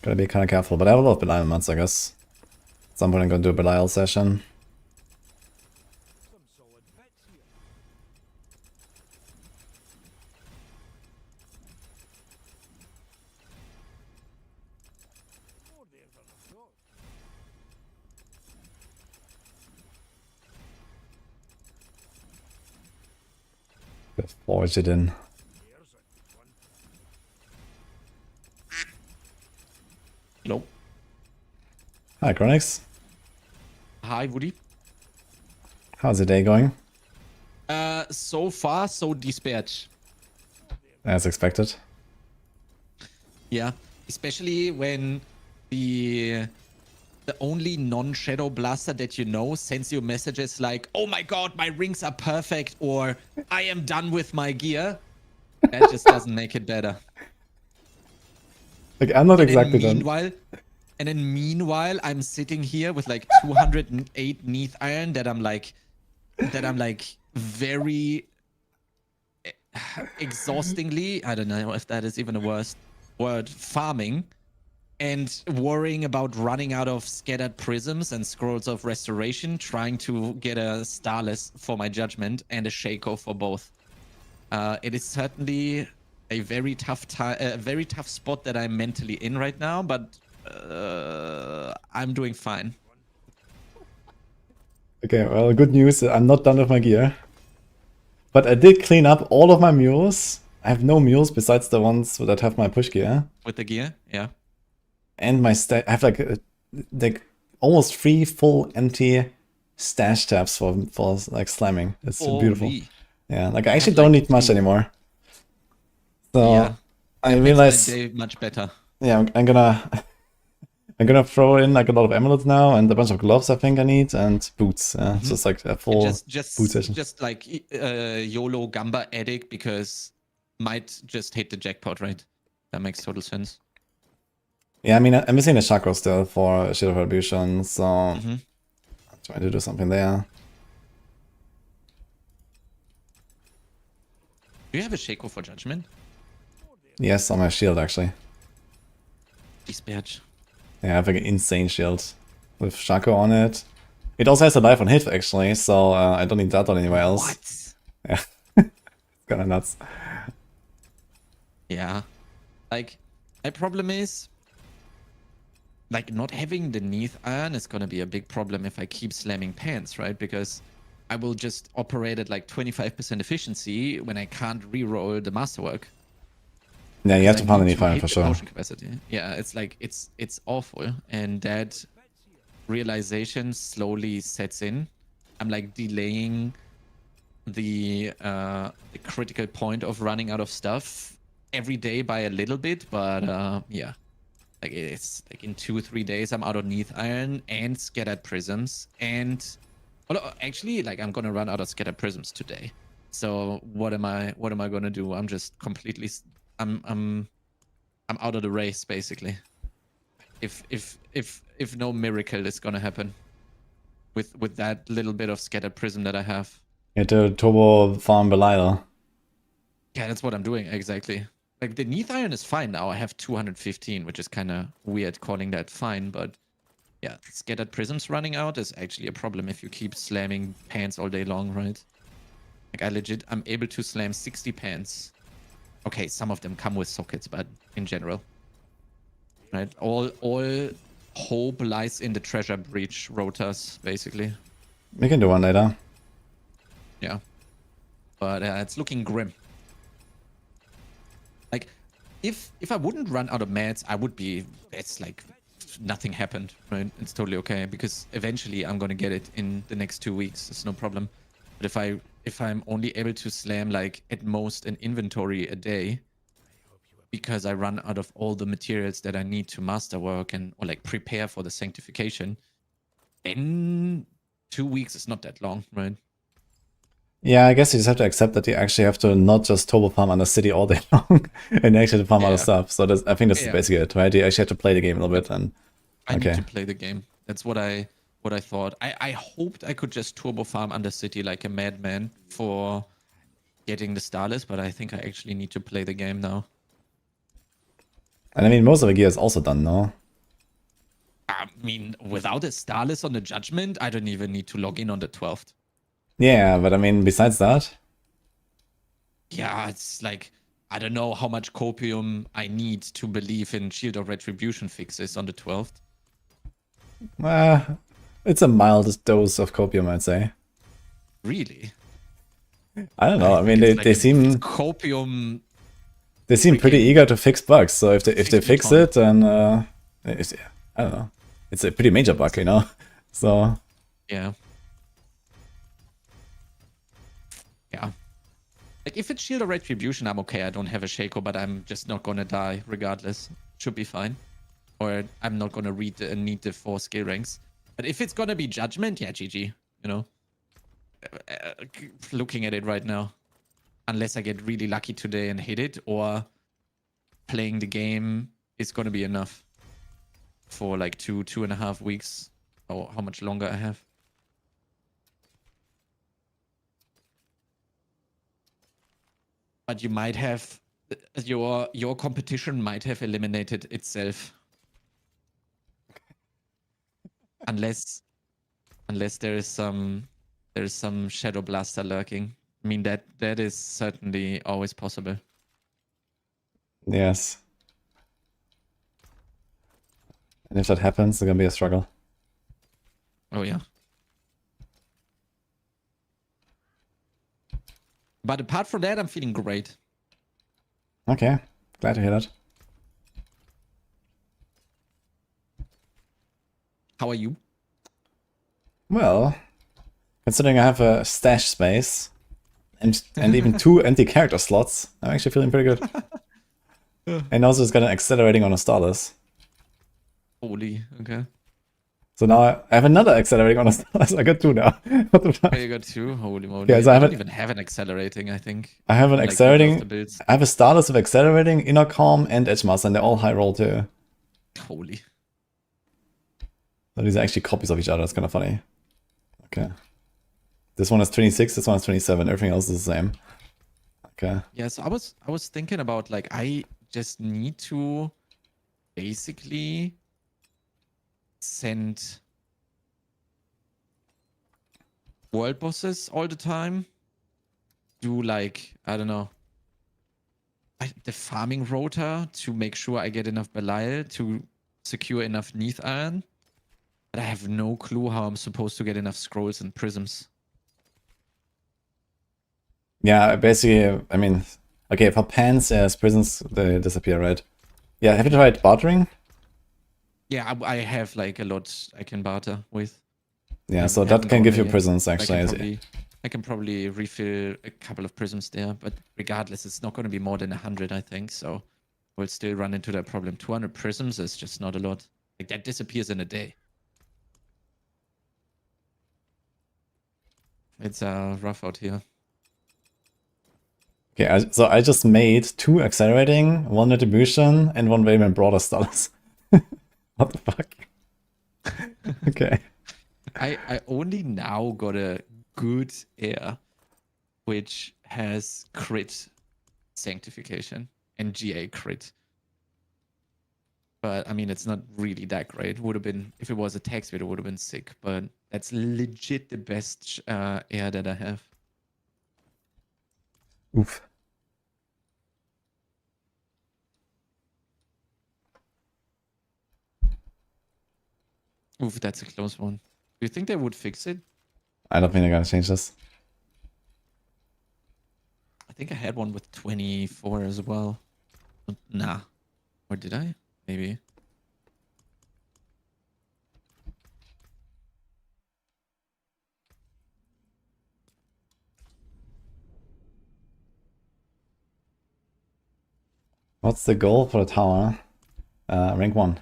Speaker 1: Gotta be kind of careful. But I have a lot of Belial mods, I guess. At some point I'm gonna do a Belial session.
Speaker 3: Some solid bits here. Oh, there's a dog.
Speaker 1: Just forge it in.
Speaker 3: There's a new one.
Speaker 6: Hello.
Speaker 1: Hi, Chronix.
Speaker 6: Hi, Woody.
Speaker 1: How's the day going?
Speaker 6: So far, so despaired.
Speaker 1: As expected.
Speaker 6: Yeah, especially when the only non-shadow blaster that you know sends you messages like, "Oh my god, my rings are perfect," or "I am done with my gear." That just doesn't make it better.
Speaker 1: Like, I'm not
Speaker 6: And
Speaker 1: exactly
Speaker 6: then
Speaker 1: done.
Speaker 6: meanwhile, I'm sitting here with like 208 Neath Iron that I'm like very exhaustingly, I don't know if that is even a worse word, farming and worrying about running out of scattered prisms and scrolls of restoration, trying to get a starless for my judgment and a Shaco for both. It is certainly a very tough time, a very tough spot that I'm mentally in right now, but I'm doing fine.
Speaker 1: Okay, well, good news. I'm not done with my gear. But I did clean up all of my mules. I have no mules besides the ones that have my push gear.
Speaker 6: With the gear, yeah.
Speaker 1: And my I have like almost 3 full empty stash tabs for like slamming. It's beautiful.
Speaker 6: Holy.
Speaker 1: Yeah, like I
Speaker 6: I
Speaker 1: actually
Speaker 6: have,
Speaker 1: don't
Speaker 6: like,
Speaker 1: need much
Speaker 6: 2.
Speaker 1: anymore. So
Speaker 6: Yeah.
Speaker 1: I
Speaker 6: That
Speaker 1: realize,
Speaker 6: makes my day much better.
Speaker 1: yeah, I'm gonna I'm gonna throw in like a lot of amulets now and a bunch of gloves I think I need and boots. It's just like a full boot session.
Speaker 6: Just like YOLO Gamba Addict because might just hit the jackpot, right? That makes total sense.
Speaker 1: Yeah, I mean I'm missing the chakra still for Shield of Retribution, so
Speaker 6: Mhm.
Speaker 1: I'm trying to do something there.
Speaker 6: Do you have a Shaco for Judgment?
Speaker 1: Yes, on my shield actually.
Speaker 6: Dispatch.
Speaker 1: Yeah, I have like an insane shield with Shaco on it. It also has a life on hit actually, so I don't need that on anywhere else.
Speaker 6: What?
Speaker 1: Yeah, it's kinda nuts.
Speaker 6: Yeah. Like, my problem is, like, not having the Neath Iron is gonna be a big problem if I keep slamming pants, right? Because I will just operate at like 25% efficiency when I can't reroll the masterwork.
Speaker 1: Yeah, you have to
Speaker 6: I
Speaker 1: farm
Speaker 6: need
Speaker 1: any fire
Speaker 6: hit
Speaker 1: for
Speaker 6: the
Speaker 1: sure.
Speaker 6: potion capacity. Yeah, it's like it's awful, and that realization slowly sets in. I'm like delaying the critical point of running out of stuff every day by a little bit, but yeah. Like it's like in 2-3 days I'm out of Neath Iron and Scattered Prisms and well, actually like I'm gonna run out of Scattered Prisms today. So what am I gonna do? I'm just completely I'm out of the race basically. If no miracle is gonna happen with that little bit of Scattered Prism that I have.
Speaker 1: You have to turbo farm Belial.
Speaker 6: Yeah, that's what I'm doing exactly. Like the Neath Iron is fine now. I have 215, which is kind of weird calling that fine, but yeah, Scattered Prisms running out is actually a problem if you keep slamming pants all day long, right? Like I'm able to slam 60 pants. Okay, some of them come with sockets, but in general, right? All hope lies in the Treasure Breach rotas, basically.
Speaker 1: We can do one later.
Speaker 6: Yeah, but it's looking grim. Like, if I wouldn't run out of mats, I would be. It's like nothing happened, right? It's totally okay because eventually I'm gonna get it in the next 2 weeks. It's no problem. But if I'm only able to slam like at most an inventory a day, because I run out of all the materials that I need to masterwork or like prepare for the sanctification, then 2 weeks is not that long, right?
Speaker 1: Yeah, I guess you just have to accept that you actually have to not just turbo farm under city all day long and actually to farm other stuff. So I think that's basically it, right? You actually have to play the game a little bit and
Speaker 6: I need to play the game. That's what I thought. I hoped I could just turbo farm under city like a madman for getting the Starless, but I think I actually need to play the game now.
Speaker 1: And I mean, most of the gear is also done now.
Speaker 6: I mean, without a Starless on the Judgment, I don't even need to log in on the 12th.
Speaker 1: Yeah, but I mean, besides that...
Speaker 6: Yeah, it's like, I don't know how much copium I need to believe in Shield of Retribution fixes on the 12th.
Speaker 1: It's a mild dose of copium, I'd say.
Speaker 6: Really?
Speaker 1: I don't know. I mean, they seem...
Speaker 6: Copium...
Speaker 1: They seem pretty eager to fix bugs, so if they fix it, then... I don't know. It's a pretty major bug, you know? So...
Speaker 6: Yeah. Yeah. Like, if it's Shield of Retribution, I'm okay. I don't have a Shaco, but I'm just not gonna die regardless. Should be fine. Or I'm not gonna need the 4 skill ranks. But if it's gonna be Judgment, yeah, GG. You know? Looking at it right now. Unless I get really lucky today and hit it, or playing the game is gonna be enough for like 2.5 weeks. Or how much longer I have. But you might have your competition might have eliminated itself, unless there is some Shadow Blaster lurking. I mean that is certainly always possible.
Speaker 1: Yes. And if that happens, it's gonna be a struggle.
Speaker 6: Oh yeah. But apart from that, I'm feeling great.
Speaker 1: Okay, glad to hear that.
Speaker 6: How are you?
Speaker 1: Well, considering I have a stash space and even 2 empty character slots, I'm actually feeling pretty good. And also it's got an accelerating on a Starless.
Speaker 6: Holy, okay.
Speaker 1: So now I have another accelerating on a Starless. I got 2 now. What the fuck?
Speaker 6: You got 2? Holy moly.
Speaker 1: Yeah, so
Speaker 6: I don't even have an accelerating, I think.
Speaker 1: I have an
Speaker 6: Like,
Speaker 1: accelerating.
Speaker 6: builds.
Speaker 1: I have a Starless with accelerating, Inner Calm, and Edgemaster, and they're all high roll too.
Speaker 6: Holy.
Speaker 1: So these are actually copies of each other. It's kind of funny. Okay. This one is 26, this one is 27. Everything else is the same. Okay.
Speaker 6: Yeah, so I was thinking about, like, I just need to basically send world bosses all the time. Do, like, I don't know, the farming rota to make sure I get enough Belial to secure enough Neath Iron. But I have no clue how I'm supposed to get enough scrolls and prisms.
Speaker 1: Yeah, basically, I mean, okay, for pants, yes, prisons, they disappear, right? Yeah, have you tried bartering?
Speaker 6: Yeah, I have like a lot I can barter with.
Speaker 1: Yeah, so that can give you prisons, actually.
Speaker 6: I can probably refill a couple of prisms there, but regardless, it's not going to be more than 100, I think. So we'll still run into that problem. 200 prisms is just not a lot. Like that disappears in a day. It's rough out here.
Speaker 1: Okay, so I just made 2 accelerating, 1 retribution, and 1 Vayman broader status. What the fuck? Okay.
Speaker 6: I only now got a good air, which has crit sanctification and GA crit. But I mean, it's not really that great. Would have been, if it was attack speed, it would have been sick. But that's legit the best air that I have.
Speaker 1: Oof.
Speaker 6: Oof, that's a close one. Do you think they would fix it?
Speaker 1: I don't think they're gonna change this.
Speaker 6: I think I had one with 24 as well. Nah. Or did I? Maybe.
Speaker 1: What's the goal for the tower? Rank 1.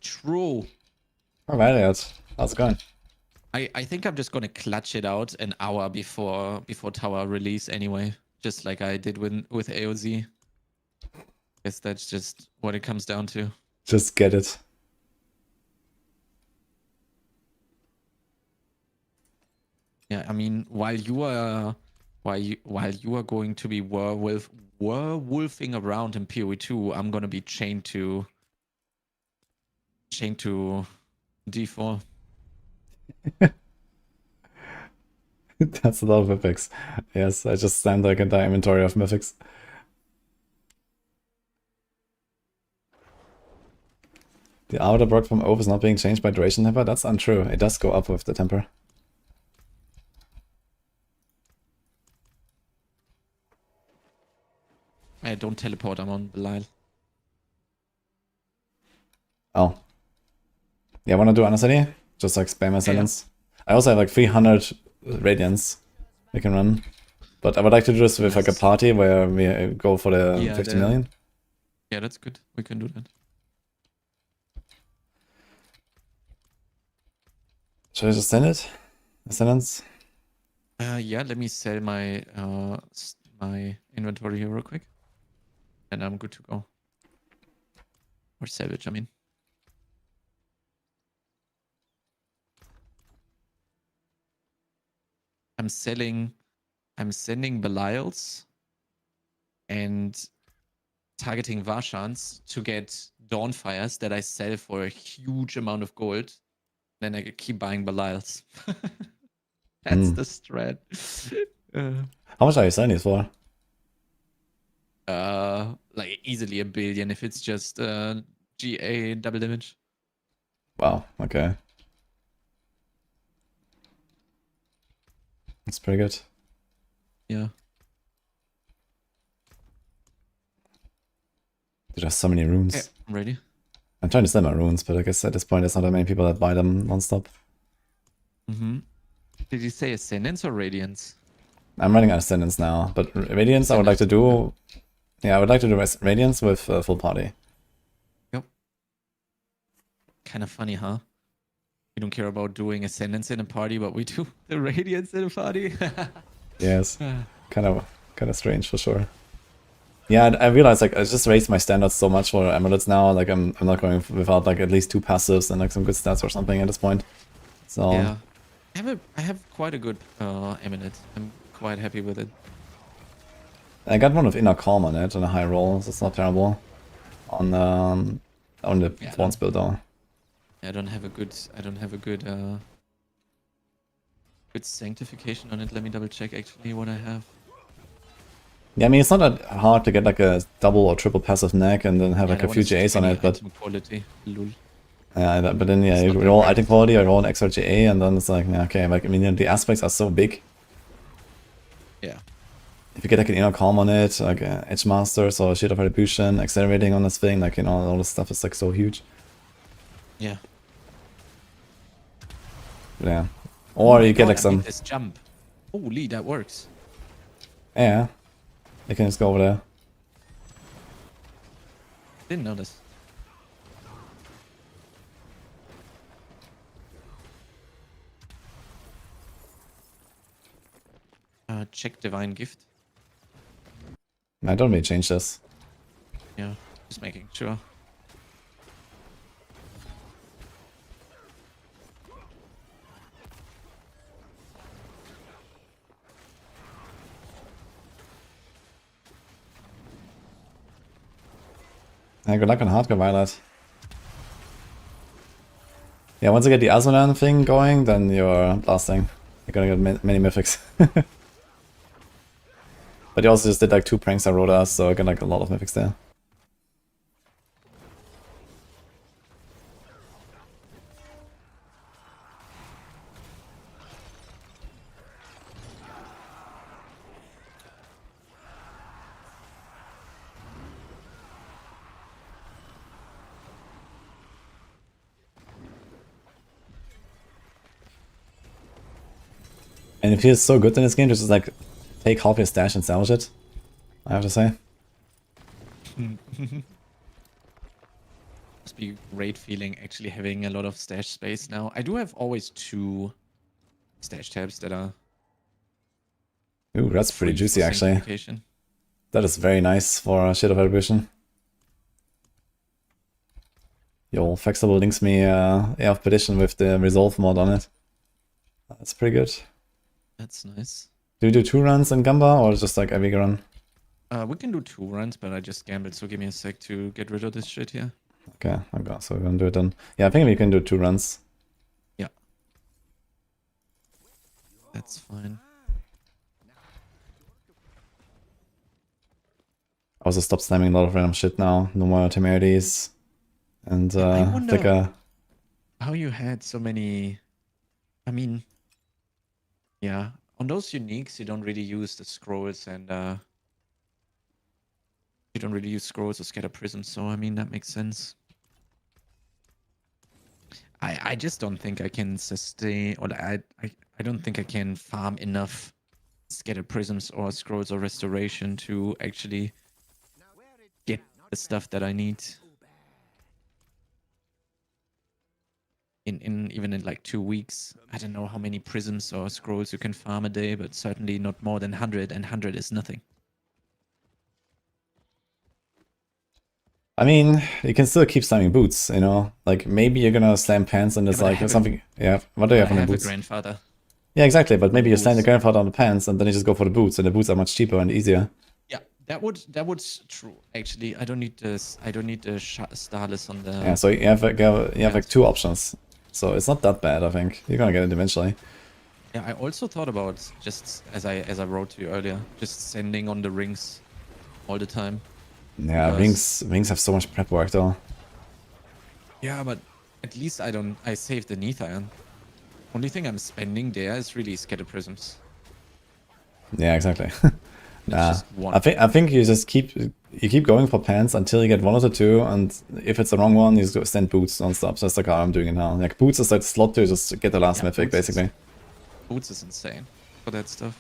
Speaker 6: True.
Speaker 1: Alright, Elliot. How's it going?
Speaker 6: I think I'm just gonna clutch it out an hour before tower release anyway. Just like I did with AOZ. Guess that's just what it comes down to.
Speaker 1: Just get it.
Speaker 6: Yeah, I mean, while you are going to be werewolfing around in PoE2, I'm gonna be chained to D4.
Speaker 1: That's a lot of mythics. Yes, I just stand like entire inventory of mythics. The outer block from Oath is not being changed by duration temper? That's untrue. It does go up with the temper.
Speaker 6: I don't teleport, I'm on Belial.
Speaker 1: Oh. Yeah, wanna do Honor City? Just like spam my sentence. I also have like 300 radiance we can run. But I would like to do this with like a party where we go for the 50 million.
Speaker 6: Yeah, that's good. We can do that.
Speaker 1: Should I just send it? Sentence?
Speaker 6: Yeah, let me sell my my inventory here real quick. And I'm good to go. Or salvage, I mean. I'm sending Belials and targeting Varshans to get Dawnfires that I sell for a huge amount of gold. Then I keep buying Belials. That's the strat.
Speaker 1: How much are you selling these for?
Speaker 6: Like easily 1 billion if it's just GA double damage.
Speaker 1: Wow, okay. That's pretty good.
Speaker 6: Yeah.
Speaker 1: Dude, there's so many runes.
Speaker 6: Yeah, I'm ready.
Speaker 1: I'm trying to sell my runes, but I guess at this point there's not that many people that buy them non-stop.
Speaker 6: Mm-hmm. Did you say Ascendance or Radiance?
Speaker 1: I'm running on Ascendance now, but Radiance I would like to do... Yeah, I would like to do Radiance with full party.
Speaker 6: Yep. Kind of funny, huh? We don't care about doing Ascendance in a party, but we do the Radiance in a party.
Speaker 1: Yes. Kind of strange for sure. Yeah, I realized like I just raised my standards so much for amulets now. Like I'm not going without like at least 2 passives and like some good stats or something at this point. So
Speaker 6: yeah, I have quite a good amulet. I'm quite happy with it.
Speaker 1: I got one with Inner Calm on it and a high roll, so it's not terrible. On the Thorns build though.
Speaker 6: I don't have a good good sanctification on it. Let me double check actually what I have.
Speaker 1: Yeah, I mean it's not that hard to get like a double or triple passive neck and then have like a few GAs on it, but
Speaker 6: quality. Lul.
Speaker 1: Yeah, but then yeah, you roll item quality, I roll an extra GA, and then it's like, yeah, okay, like I mean the aspects are so big.
Speaker 6: Yeah.
Speaker 1: If you get like an Inner Calm on it, like Edge Masters or Shield of Retribution, accelerating on this thing, like you know, all this stuff is like so huge.
Speaker 6: Yeah.
Speaker 1: Yeah.
Speaker 6: Oh
Speaker 1: Or
Speaker 6: my
Speaker 1: you get
Speaker 6: God,
Speaker 1: like
Speaker 6: I
Speaker 1: some...
Speaker 6: made this jump. Holy, that works.
Speaker 1: Yeah. You can just go over there.
Speaker 6: Didn't notice. Check Divine Gift.
Speaker 1: I don't really change this.
Speaker 6: Yeah, just making sure.
Speaker 1: Yeah, good luck on Hardcore Violet. Yeah, once you get the Azulan thing going, then you're blasting. You're gonna get many mythics. But you also just did like 2 pranks on Rodas, so I got like a lot of mythics there. And it feels so good in this game to just like take half your stash and salvage it, I have to say.
Speaker 6: Must be great feeling actually having a lot of stash space now. I do have always 2 stash tabs that are
Speaker 1: Ooh, that's pretty
Speaker 6: free
Speaker 1: juicy
Speaker 6: for
Speaker 1: actually.
Speaker 6: sanctification.
Speaker 1: That is very nice for Shit of Attribution. Yo, Flexible links me Air of Perdition with the Resolve mod on it. That's pretty good.
Speaker 6: That's nice.
Speaker 1: Do you do 2 runs in Gamba or just like every run?
Speaker 6: We can do 2 runs, but I just gambled, so give me a sec to get rid of this shit here.
Speaker 1: Okay, so we're gonna do it then. Yeah, I think we can do 2 runs.
Speaker 6: Yeah. That's fine.
Speaker 1: Also stop slamming a lot of random shit now. No more temerities. And
Speaker 6: I wonder
Speaker 1: thicker.
Speaker 6: how you had so many... I mean... Yeah, on those uniques, you don't really use the scrolls and... You don't really use scrolls or scatter prisms, so I mean, that makes sense. I just don't think I can sustain... Or I don't think I can farm enough scatter prisms or scrolls or restoration to actually get the stuff that I need. Even in like 2 weeks. I don't know how many prisms or scrolls you can farm a day, but certainly not more than 100, and 100 is nothing.
Speaker 1: I mean, you can still keep slamming boots, you know? Like, maybe you're gonna slam pants and there's like something... Yeah, what do you have on the
Speaker 6: I have
Speaker 1: boots?
Speaker 6: a grandfather.
Speaker 1: Yeah, exactly, but maybe you slam the
Speaker 6: Boots.
Speaker 1: grandfather on the pants and then you just go for the boots, and the boots are much cheaper and easier.
Speaker 6: Yeah, that would true. Actually, I don't need this. I don't need the starless on the...
Speaker 1: Yeah, so you have like 2 options. So it's not that bad, I think. You're gonna get it eventually.
Speaker 6: Yeah, I also thought about, just as I wrote to you earlier, just sending on the rings all the time.
Speaker 1: Yeah, rings have so much prep work though.
Speaker 6: Yeah, but at least I saved the Neath Iron. Only thing I'm spending there is really scatter prisms.
Speaker 1: Yeah, exactly. Nah,
Speaker 6: just one.
Speaker 1: I think you just keep going for pants until you get 1 of the 2, and if it's the wrong one, you just go stand boots non-stop. That's like how I'm doing it now. Like boots is like slot to just get the last mythic, basically.
Speaker 6: Boots is insane for that stuff.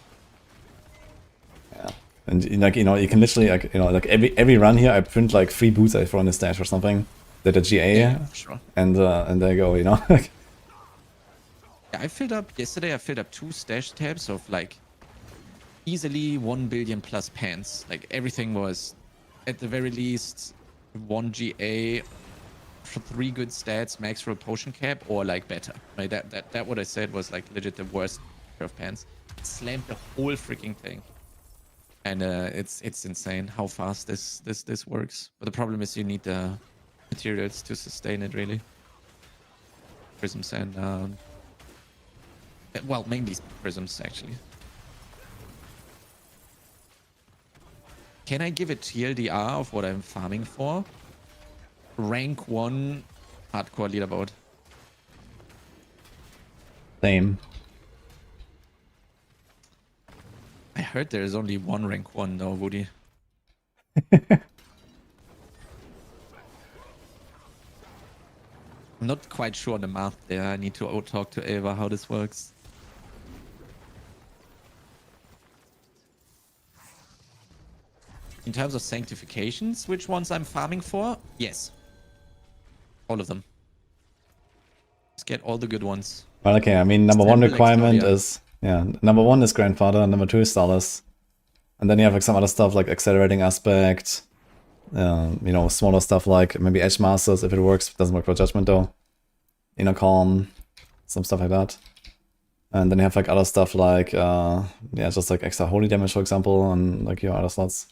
Speaker 1: Yeah, and like you can literally like like every run here I print like 3 boots I throw in the stash or something that are GA,
Speaker 6: Yeah, for sure.
Speaker 1: and there you go, you know.
Speaker 6: Yeah, yesterday I filled up 2 stash tabs of like easily 1 billion plus pants. Like everything was at the very least 1 GA, 3 good stats, Maxroll potion cap, or like better. Right? That what I said was like legit the worst pair of pants. Slammed the whole freaking thing. And it's insane how fast this works. But the problem is you need the materials to sustain it really. Prisms and well, mainly prisms actually. Can I give a TLDR of what I'm farming for? Rank 1 hardcore leaderboard.
Speaker 1: Same.
Speaker 6: I heard there is only 1 rank 1 though, Woody. I'm not quite sure on the math there. I need to talk to Ava how this works. In terms of sanctifications, which ones I'm farming for? Yes. All of them. Just get all the good ones.
Speaker 1: Well, okay, I mean, number one
Speaker 6: Temple
Speaker 1: requirement
Speaker 6: Extoria.
Speaker 1: is, yeah, number one is Grandfather, number two is Starless. And then you have like some other stuff like Accelerating Aspect, you know, smaller stuff like maybe Edge Masters if it works. It doesn't work for Judgement though. Inner Calm, some stuff like that. And then you have like other stuff like, yeah, just like extra holy damage, for example, on like your other slots.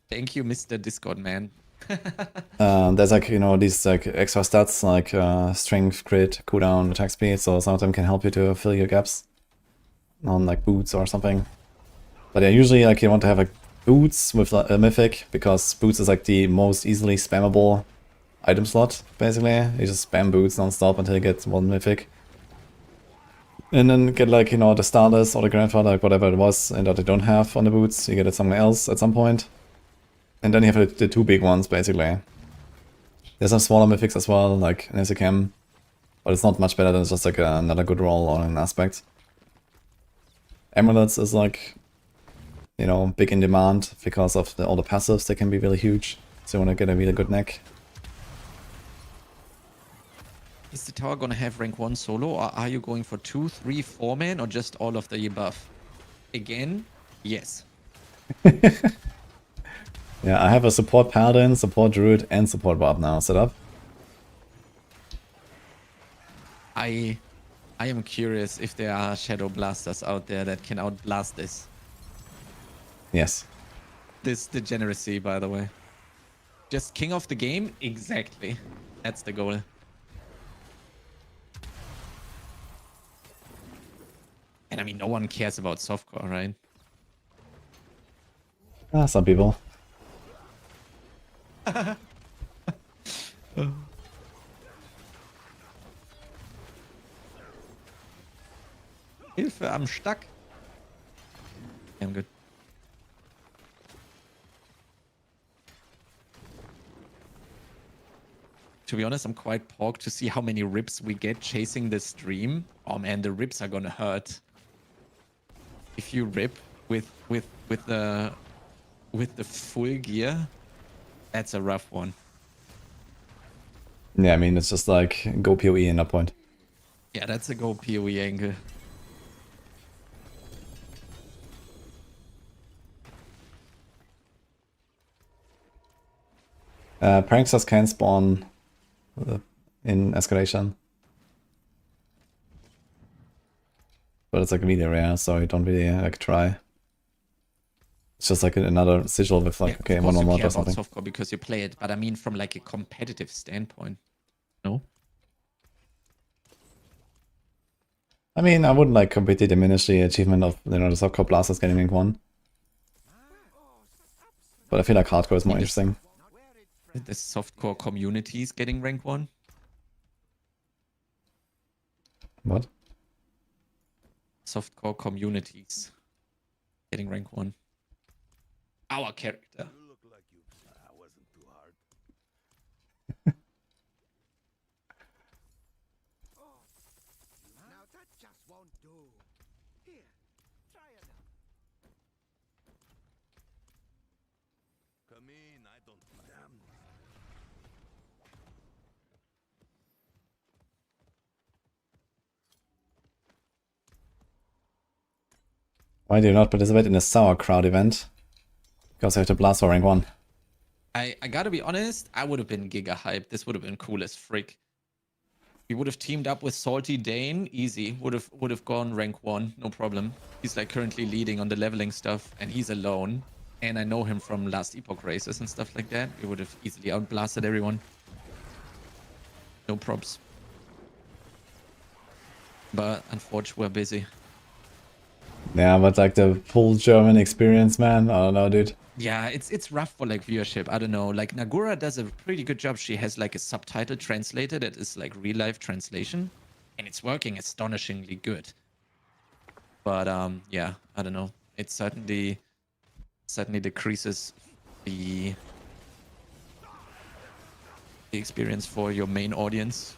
Speaker 6: Thank you, Mr. Discord man.
Speaker 1: There's like, you know, these like extra stats like strength, crit, cooldown, attack speed, so some of them can help you to fill your gaps on like boots or something. But yeah, usually like you want to have like boots with a mythic, because boots is like the most easily spammable item slot, basically. You just spam boots non-stop until you get one mythic. And then get like, you know, the Starless or the Grandfather, like whatever it was, and that they don't have on the boots, you get it somewhere else at some point. And then you have the two big ones, basically. There's some smaller mythics as well, like an Chem, but it's not much better than just like another good roll or an aspect. Amulets is like, you know, big in demand because of all the passives. They can be really huge, so you want to get a really good neck.
Speaker 6: Is the tower gonna have rank 1 solo, or are you going for 2, 3, 4 man, or just all of the above? Again, yes.
Speaker 1: Yeah, I have a support Paladin, support Druid, and support Warp now set up.
Speaker 6: I am curious if there are Shadow Blasters out there that can outblast this.
Speaker 1: Yes.
Speaker 6: This degeneracy, by the way. Just king of the game? Exactly. That's the goal. And I mean, no one cares about softcore, right?
Speaker 1: Some people.
Speaker 6: Hilfe, I'm stuck. I'm good. To be honest, I'm quite porked to see how many rips we get chasing this stream. Oh man, the rips are gonna hurt. If you rip with the full gear, that's a rough one.
Speaker 1: Yeah, I mean, it's just like go PoE in that point.
Speaker 6: Yeah, that's a go PoE angle.
Speaker 1: Pranksters can spawn in escalation. But it's like really rare, so you don't really like try. It's just like another sigil with like,
Speaker 6: Yeah,
Speaker 1: okay, one on one or
Speaker 6: about
Speaker 1: something.
Speaker 6: softcore because you play it, but I mean from like a competitive standpoint. No?
Speaker 1: I mean, I wouldn't like completely diminish the achievement of, you know, the softcore blasters getting rank 1. But I feel like hardcore is more interesting.
Speaker 6: The softcore community is getting rank 1.
Speaker 1: What?
Speaker 6: Softcore communities getting rank 1. Our character.
Speaker 3: You look like you. I wasn't too hard.
Speaker 2: Now that just won't do. Here, try it out.
Speaker 3: Come in, I don't. Damn.
Speaker 1: Why do you not participate in the sauerkraut event? Because I have to blast for rank 1.
Speaker 6: I gotta be honest, I would have been giga hyped. This would have been cool as frick. We would have teamed up with Salty Dane, easy. Would have gone rank 1, no problem. He's like currently leading on the leveling stuff, and he's alone. And I know him from last Epoch races and stuff like that. We would have easily outblasted everyone. No props. But unfortunately, we're busy.
Speaker 1: Yeah, but like the full German experience, man, I don't know, dude.
Speaker 6: Yeah, it's rough for like viewership. I don't know. Like Nagura does a pretty good job. She has like a subtitle translator that is like real life translation, and it's working astonishingly good. But yeah, I don't know. It certainly decreases the the experience for your main audience.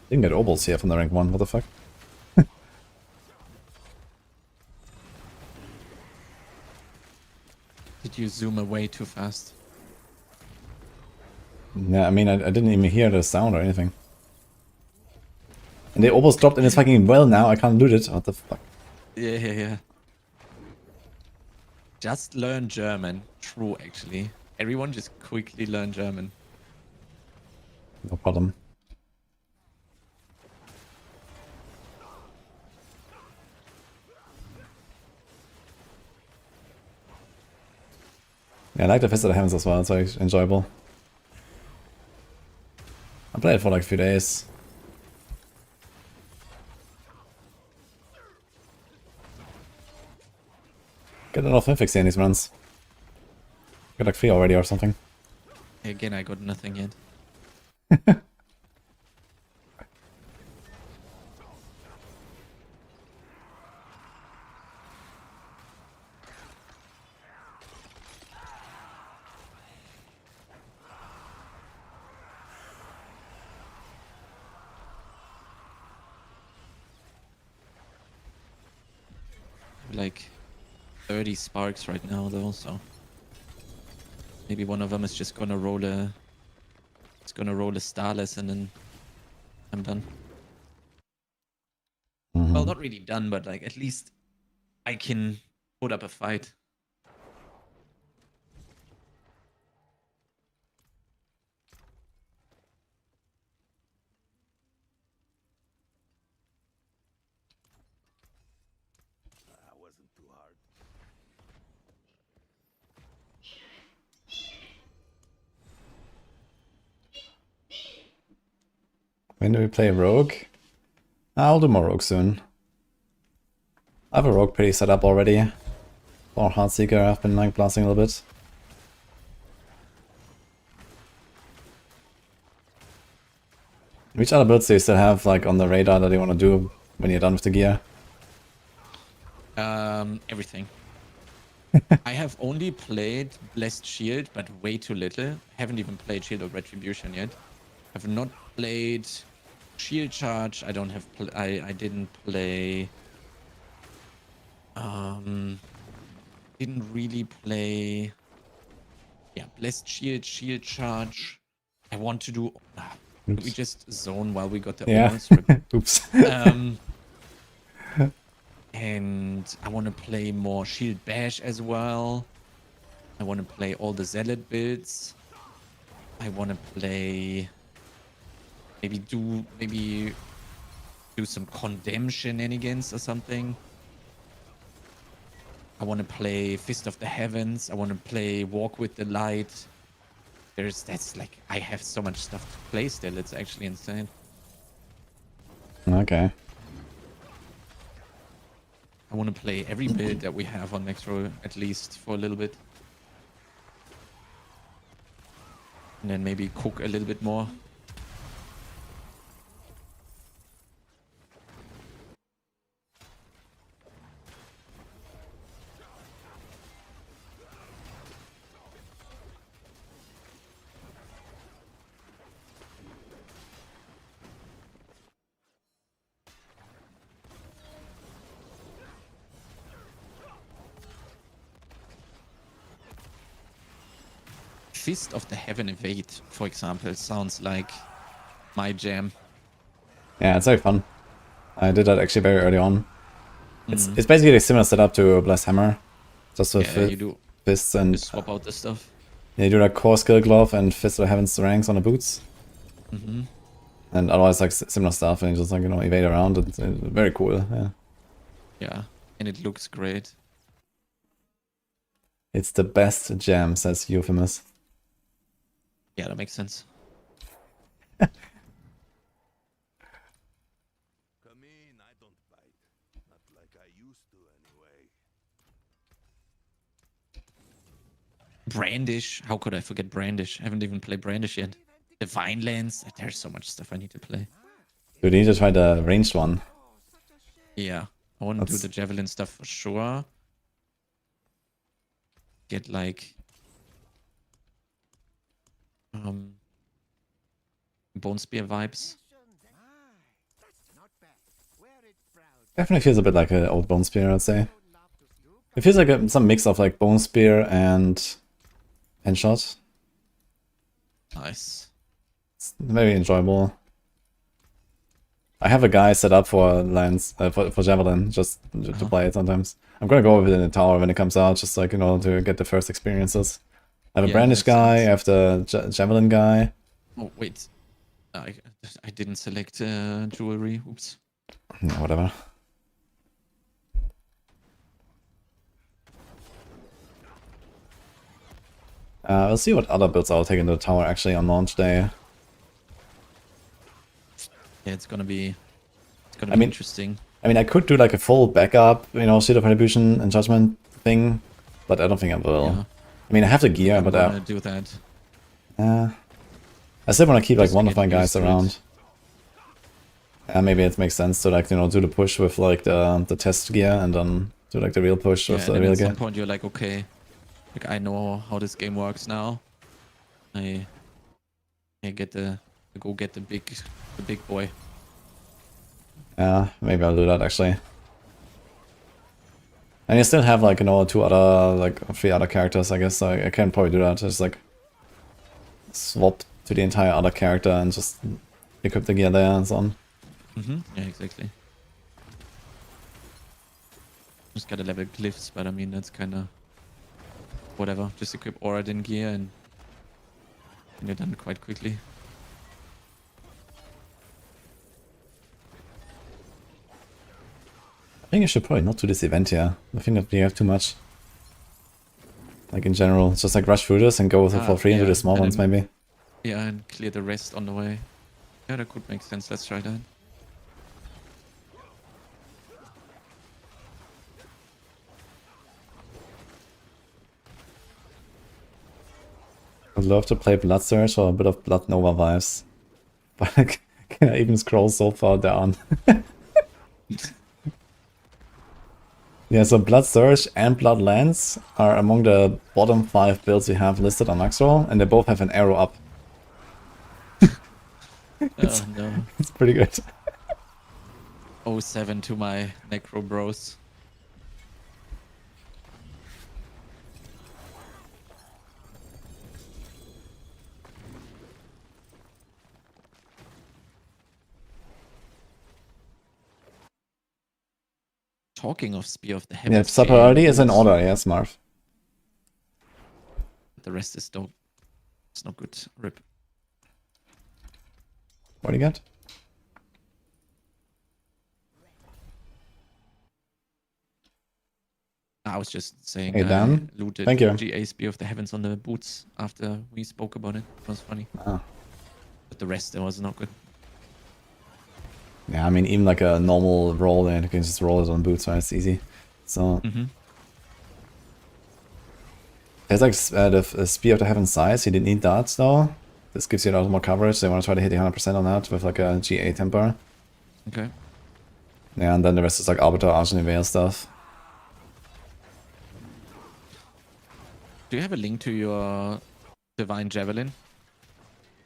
Speaker 1: Didn't get obels here from the rank 1, what the fuck?
Speaker 6: Did you zoom away too fast?
Speaker 1: Yeah, I mean, I didn't even hear the sound or anything. And they almost dropped in his fucking well now, I can't loot it. What the fuck?
Speaker 6: Yeah. Just learn German. True, actually. Everyone just quickly learn German.
Speaker 1: No problem. Yeah, I like the Fist of the Heavens as well, it's like enjoyable. I played it for like a few days. Get a lot of mythics here in these runs. Got like 3 already or something.
Speaker 6: Again, I got nothing yet. Like 30 sparks right now though, so maybe one of them is just gonna roll a starless and then I'm done. Well, not really done, but like at least I can put up a fight.
Speaker 3: That wasn't too hard.
Speaker 1: When do we play Rogue? I'll do more Rogue soon. I have a Rogue pretty set up already. For Heartseeker, I've been like blasting a little bit. Which other builds do you still have like on the radar that you want to do when you're done with the gear?
Speaker 6: Everything. I have only played Blessed Shield, but way too little. Haven't even played Shield of Retribution yet. I've not played Shield Charge. I don't have. I didn't play. Didn't really play. Yeah, Blessed Shield, Shield Charge. I want to do. Could we just zone while we got the Orn's Rip?
Speaker 1: Oops.
Speaker 6: And I want to play more Shield Bash as well. I want to play all the Zealot builds. I want to play... Maybe do some Condemn shenanigans or something. I want to play Fist of the Heavens. I want to play Walk with the Light. That's like... I have so much stuff to play still. It's actually insane.
Speaker 1: Okay.
Speaker 6: I want to play every build that we have on Maxroll, at least for a little bit. And then maybe cook a little bit more. Fist of the Heaven Evade, for example, sounds like my jam.
Speaker 1: Yeah, it's very fun. I did that actually very early on. It's basically a similar setup to Blessed Hammer. Just with
Speaker 6: you do
Speaker 1: fists and...
Speaker 6: just swap out the stuff.
Speaker 1: Yeah, you do like Core Skill Glove and Fist of the Heaven's ranks on the boots. And otherwise like similar stuff and you just like, you know, evade around. It's very cool, yeah.
Speaker 6: Yeah, and it looks great.
Speaker 1: It's the best jam, says Euphemus.
Speaker 6: Yeah, that makes sense.
Speaker 3: Come in, I don't bite. Not like I used to anyway.
Speaker 6: Brandish. How could I forget Brandish? I haven't even played Brandish yet. Divine Lance. There's so much stuff I need to play.
Speaker 1: Dude, you need to try the ranged one.
Speaker 6: Yeah, I want to do the Javelin stuff for sure. get like Bone Spear vibes.
Speaker 1: Definitely feels a bit like an old Bone Spear, I'd say. It feels like some mix of like Bone Spear and Shot.
Speaker 6: Nice.
Speaker 1: It's very enjoyable. I have a guy set up for lines for Javelin just to play it sometimes. I'm gonna go with it in the tower when it comes out, just like, you know, to get the first experiences. I have a Brandish guy, I have the Javelin guy.
Speaker 6: Oh wait, I didn't select jewelry. Oops.
Speaker 1: Yeah, whatever. We'll see what other builds I'll take into the tower actually on launch day.
Speaker 6: Yeah, it's gonna be interesting.
Speaker 1: I mean, I could do like a full backup, you know, Shield of Retribution and Judgment thing, but I don't think I will.
Speaker 6: Yeah.
Speaker 1: I mean, I have the gear, but
Speaker 6: I do that.
Speaker 1: I still want to keep like one of my
Speaker 6: get
Speaker 1: guys
Speaker 6: used to
Speaker 1: around. Maybe it makes sense to like, you know, do the push with like the test gear and then do like the real push with the
Speaker 6: and
Speaker 1: real
Speaker 6: at
Speaker 1: gear.
Speaker 6: some point you're like, okay, like I know how this game works now. I get the big boy.
Speaker 1: Yeah, maybe I'll do that actually. And you still have like, you know, three other characters, I guess. So I can probably do that. Just like swap to the entire other character and just equip the gear there and so on.
Speaker 6: Yeah, exactly. Just gotta level glyphs, but I mean that's kinda whatever. Just equip Oradin gear and you're done quite quickly.
Speaker 1: I think I should probably not do this event here. I think that we have too much. Like in general, just like rush through this and go with it for free and do the small ones maybe.
Speaker 6: Yeah, and clear the rest on the way. Yeah, that could make sense. Let's try that.
Speaker 1: I'd love to play Blood Surge or a bit of Blood Nova vibes. But like, can I even scroll so far down? Yeah, so Blood Surge and Blood Lance are among the bottom 5 builds we have listed on Maxroll, and they both have an arrow up.
Speaker 6: Oh no.
Speaker 1: It's pretty good.
Speaker 6: 07 to my Necro bros. Talking of Spear of the Heavens.
Speaker 1: Yeah, Superiority is in order, yes, Marv.
Speaker 6: The rest is dope. It's not good. Rip.
Speaker 1: What do you got?
Speaker 6: I was just saying
Speaker 1: Hey, Dan.
Speaker 6: I looted
Speaker 1: Thank you.
Speaker 6: GA Spear of the Heavens on the boots after we spoke about it. It was funny.
Speaker 1: Ah.
Speaker 6: But the rest, it was not good.
Speaker 1: Yeah, I mean, even like a normal roll, and you can just roll it on boots, right? It's easy. So there's like the Spear of the Heaven size. You didn't need that though. This gives you a lot more coverage. So you want to try to hit the 100% on that with like a GA temper.
Speaker 6: Okay.
Speaker 1: Yeah, and then the rest is like Arbiter, Argent, Veil stuff.
Speaker 6: Do you have a link to your Divine Javelin?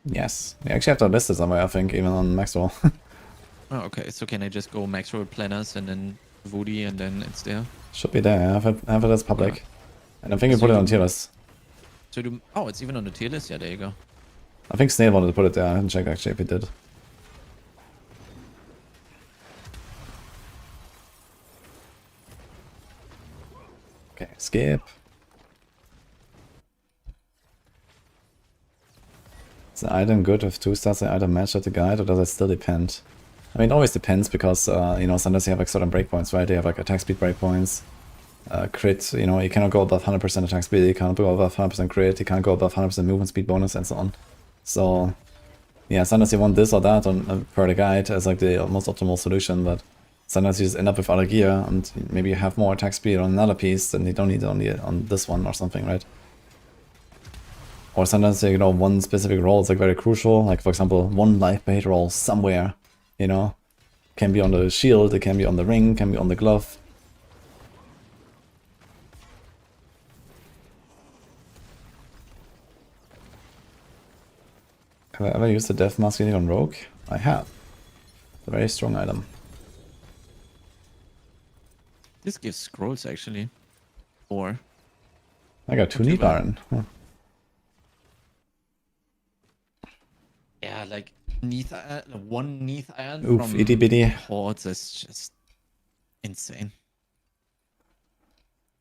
Speaker 1: Yes. You actually have to list it somewhere, I think, even on Maxroll.
Speaker 6: Oh, okay. So can I just go Maxroll planners and then Woody and then it's there?
Speaker 1: Should be there. I have it as public.
Speaker 6: Yeah.
Speaker 1: And I think we
Speaker 6: So
Speaker 1: put it
Speaker 6: you
Speaker 1: on
Speaker 6: do-
Speaker 1: tier list.
Speaker 6: So oh, it's even on the tier list? Yeah, there you go.
Speaker 1: I think Snail wanted to put it there. I haven't checked actually if he did. Okay, skip. Is the item good with 2 stars? The item match with the guide, or does it still depend? I mean, it always depends because, you know, sometimes you have like certain breakpoints, right? They have like attack speed breakpoints. Crit, you know, you cannot go above 100% attack speed, you can't go above 100% crit, you can't go above 100% movement speed bonus, and so on. So, yeah, sometimes you want this or that on per the guide as like the most optimal solution, but sometimes you just end up with other gear, and maybe you have more attack speed on another piece than you don't need on this one or something, right? Or sometimes, you know, one specific roll is like very crucial, like for example, one life bait roll somewhere, you know, can be on the shield, it can be on the ring, can be on the glove. Have I ever used the Death Mask on Rogue? I have. It's a very strong item.
Speaker 6: This gives scrolls actually. Or
Speaker 1: I got 2
Speaker 6: Not too
Speaker 1: Neat
Speaker 6: bad.
Speaker 1: Iron. Huh.
Speaker 6: yeah, like one Neath Iron
Speaker 1: Oof,
Speaker 6: from
Speaker 1: itty bitty.
Speaker 6: Hordes is just insane.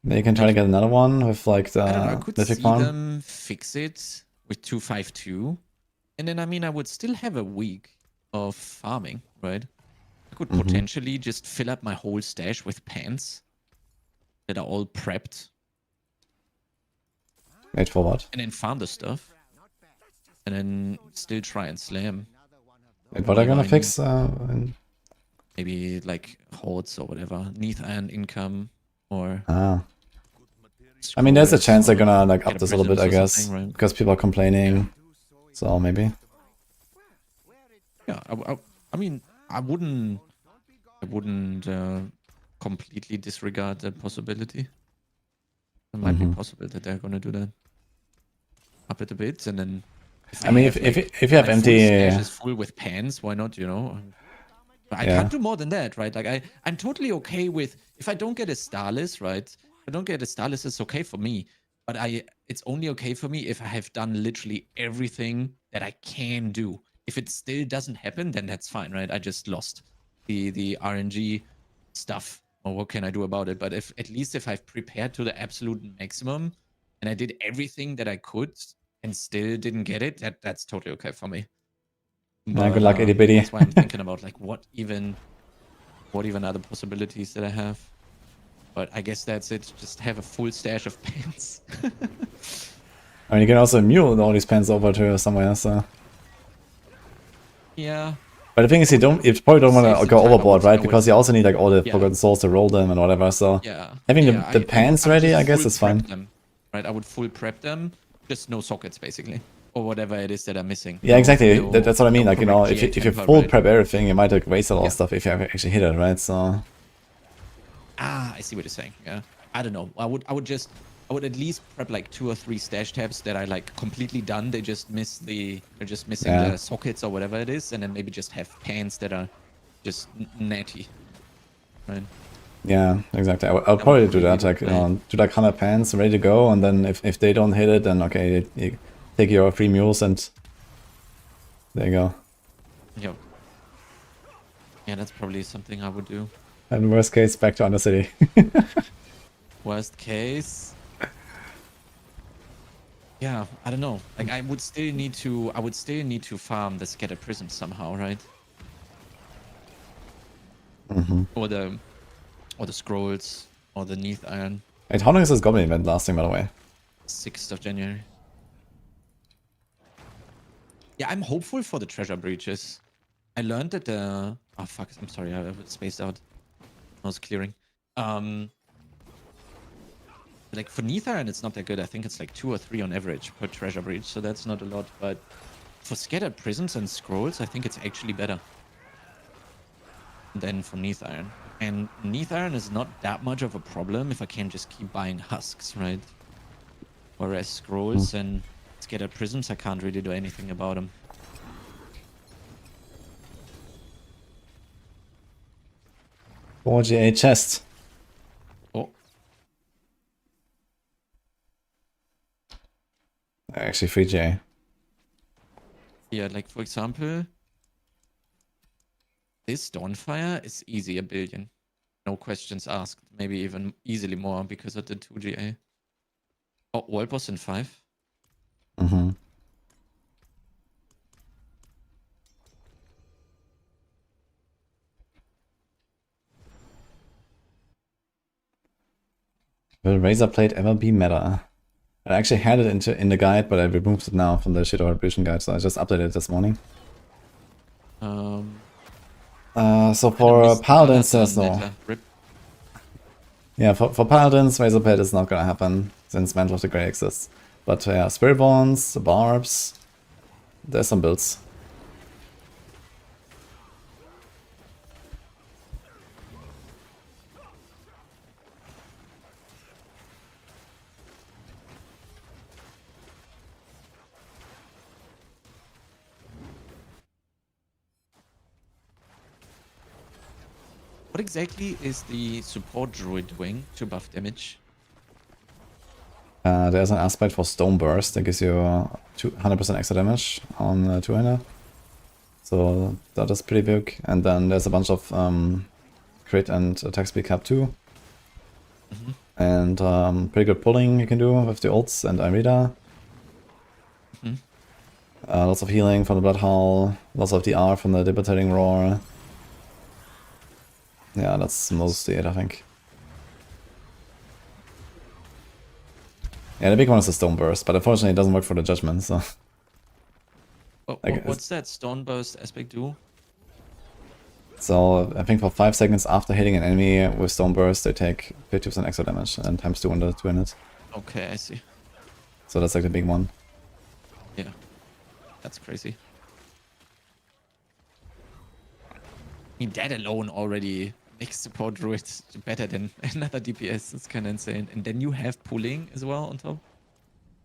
Speaker 1: Then you can try to get another one with like
Speaker 6: I don't know. I
Speaker 1: the
Speaker 6: could
Speaker 1: Mythic
Speaker 6: see
Speaker 1: farm.
Speaker 6: them fix it with 252, and then I mean I would still have a week of farming, right? I could potentially just fill up my whole stash with pants that are all prepped,
Speaker 1: Wait for what?
Speaker 6: and then farm the stuff, and then still try and slam.
Speaker 1: Wait, what are
Speaker 6: Whatever
Speaker 1: gonna
Speaker 6: I
Speaker 1: fix?
Speaker 6: Maybe like hordes or whatever, Neath Iron income or.
Speaker 1: I mean, there's a
Speaker 6: scrolls
Speaker 1: chance they're
Speaker 6: or
Speaker 1: gonna like
Speaker 6: get
Speaker 1: up
Speaker 6: a
Speaker 1: this a little bit, I
Speaker 6: prisms or
Speaker 1: guess,
Speaker 6: something, right?
Speaker 1: because people are complaining. So maybe.
Speaker 6: Yeah, I mean, I wouldn't completely disregard that possibility. It might be possible that they're gonna do that. Up it a bit, and then.
Speaker 1: I mean, if you have
Speaker 6: my
Speaker 1: empty,
Speaker 6: full stash is full with pans, why not? You know, but I
Speaker 1: Yeah.
Speaker 6: can't do more than that, right? Like I'm totally okay with if I don't get a Starless, right? If I don't get a Starless, it's okay for me. But it's only okay for me if I have done literally everything that I can do. If it still doesn't happen, then that's fine, right? I just lost the RNG stuff, or what can I do about it? But if at least if I've prepared to the absolute maximum and I did everything that I could and still didn't get it, that's totally okay for me.
Speaker 1: Yeah, good luck, itty bitty.
Speaker 6: That's why I'm thinking about like what even are the possibilities that I have. But I guess that's it. Just have a full stash of pants.
Speaker 1: I mean, you can also mule all these pens over to somewhere. So,
Speaker 6: Yeah.
Speaker 1: but the thing is, you probably don't want
Speaker 6: Save
Speaker 1: to
Speaker 6: some
Speaker 1: go
Speaker 6: time,
Speaker 1: overboard,
Speaker 6: I
Speaker 1: right?
Speaker 6: would-
Speaker 1: Because you also need like all the
Speaker 6: Yeah.
Speaker 1: Forgotten Souls to roll them and whatever. So,
Speaker 6: Yeah.
Speaker 1: having
Speaker 6: Yeah,
Speaker 1: the pens
Speaker 6: I would
Speaker 1: ready,
Speaker 6: just
Speaker 1: I guess,
Speaker 6: full
Speaker 1: is
Speaker 6: prep
Speaker 1: fine.
Speaker 6: Them, right? I would full prep them. Just no sockets, basically. Or whatever it is that I'm missing.
Speaker 1: Yeah,
Speaker 6: No-
Speaker 1: exactly.
Speaker 6: no-
Speaker 1: That's what I mean.
Speaker 6: no
Speaker 1: Like, you know,
Speaker 6: correct
Speaker 1: if you
Speaker 6: GA temper,
Speaker 1: full
Speaker 6: right?
Speaker 1: prep everything, you might like waste a lot
Speaker 6: Yeah.
Speaker 1: of stuff if you actually hit it, right? So,
Speaker 6: I see what you're saying. Yeah. I don't know. I would at least prep like 2 or 3 stash tabs that are like completely done. They're just missing
Speaker 1: Yeah.
Speaker 6: the sockets or whatever it is, and then maybe just have pans that are just natty. Right.
Speaker 1: yeah, exactly. I'll probably do that. Like, you know, do like 100 pens ready to go, and then if they don't hit it, then okay, you take your 3 mules and there you go.
Speaker 6: Yep. Yeah, that's probably something I would do.
Speaker 1: And worst case, back to Undercity.
Speaker 6: Worst case. Yeah, I don't know. Like I would still need to farm the scattered prisms somehow, right? Or the scrolls or the Neath Iron.
Speaker 1: Wait, how long is this Goblin event lasting, by the way?
Speaker 6: 6th of January. Yeah, I'm hopeful for the treasure breaches. I learned that the oh fuck, I'm sorry, I spaced out. I was clearing. Like for Neath Iron, it's not that good. I think it's like 2 or 3 on average per treasure breach, so that's not a lot. But for scattered prisms and scrolls, I think it's actually better than for Neath Iron. And Neath Iron is not that much of a problem if I can just keep buying husks, right? Whereas scrolls and scattered prisms, I can't really do anything about them.
Speaker 1: Four GA chest.
Speaker 6: Oh,
Speaker 1: Actually, 3 GA.
Speaker 6: yeah, like for example, this Dawnfire is easy 1 billion. No questions asked. Maybe even easily more because of the 2 GA. Oh, World Boss in 5.
Speaker 1: Mm-hmm. Will Razor Blade ever be meta? I actually had it in the guide, but I removed it now from the Shadow Retribution guide, so I just updated it this morning. So for Paladins, there's no.
Speaker 6: Rip.
Speaker 1: Yeah, for Paladins, Razor Blade is not gonna happen since Mantle of the Grey exists. But yeah, Spirit Bonds, Barbs, there's some builds.
Speaker 6: What exactly is the support druid doing to buff damage?
Speaker 1: There's an aspect for Stone Burst that gives you 100% extra damage on two-hander. So that is pretty big. And then there's a bunch of crit and attack speed cap too. And pretty good pulling you can do with the ults and Irida. Lots of healing from the Blood Howl, lots of DR from the Debilitating Roar. Yeah, that's mostly it, I think. Yeah, the big one is the Stone Burst, but unfortunately it doesn't work for the Judgement, so...
Speaker 6: What's that Stone Burst aspect do?
Speaker 1: So, I think for 5 seconds after hitting an enemy with Stone Burst, they take 50% extra damage, and times 2 on the 2 units.
Speaker 6: Okay, I see.
Speaker 1: So that's like the big one.
Speaker 6: Yeah. That's crazy. I mean, that alone already makes support druid better than another DPS. It's kind of insane. And then you have pulling as well on top.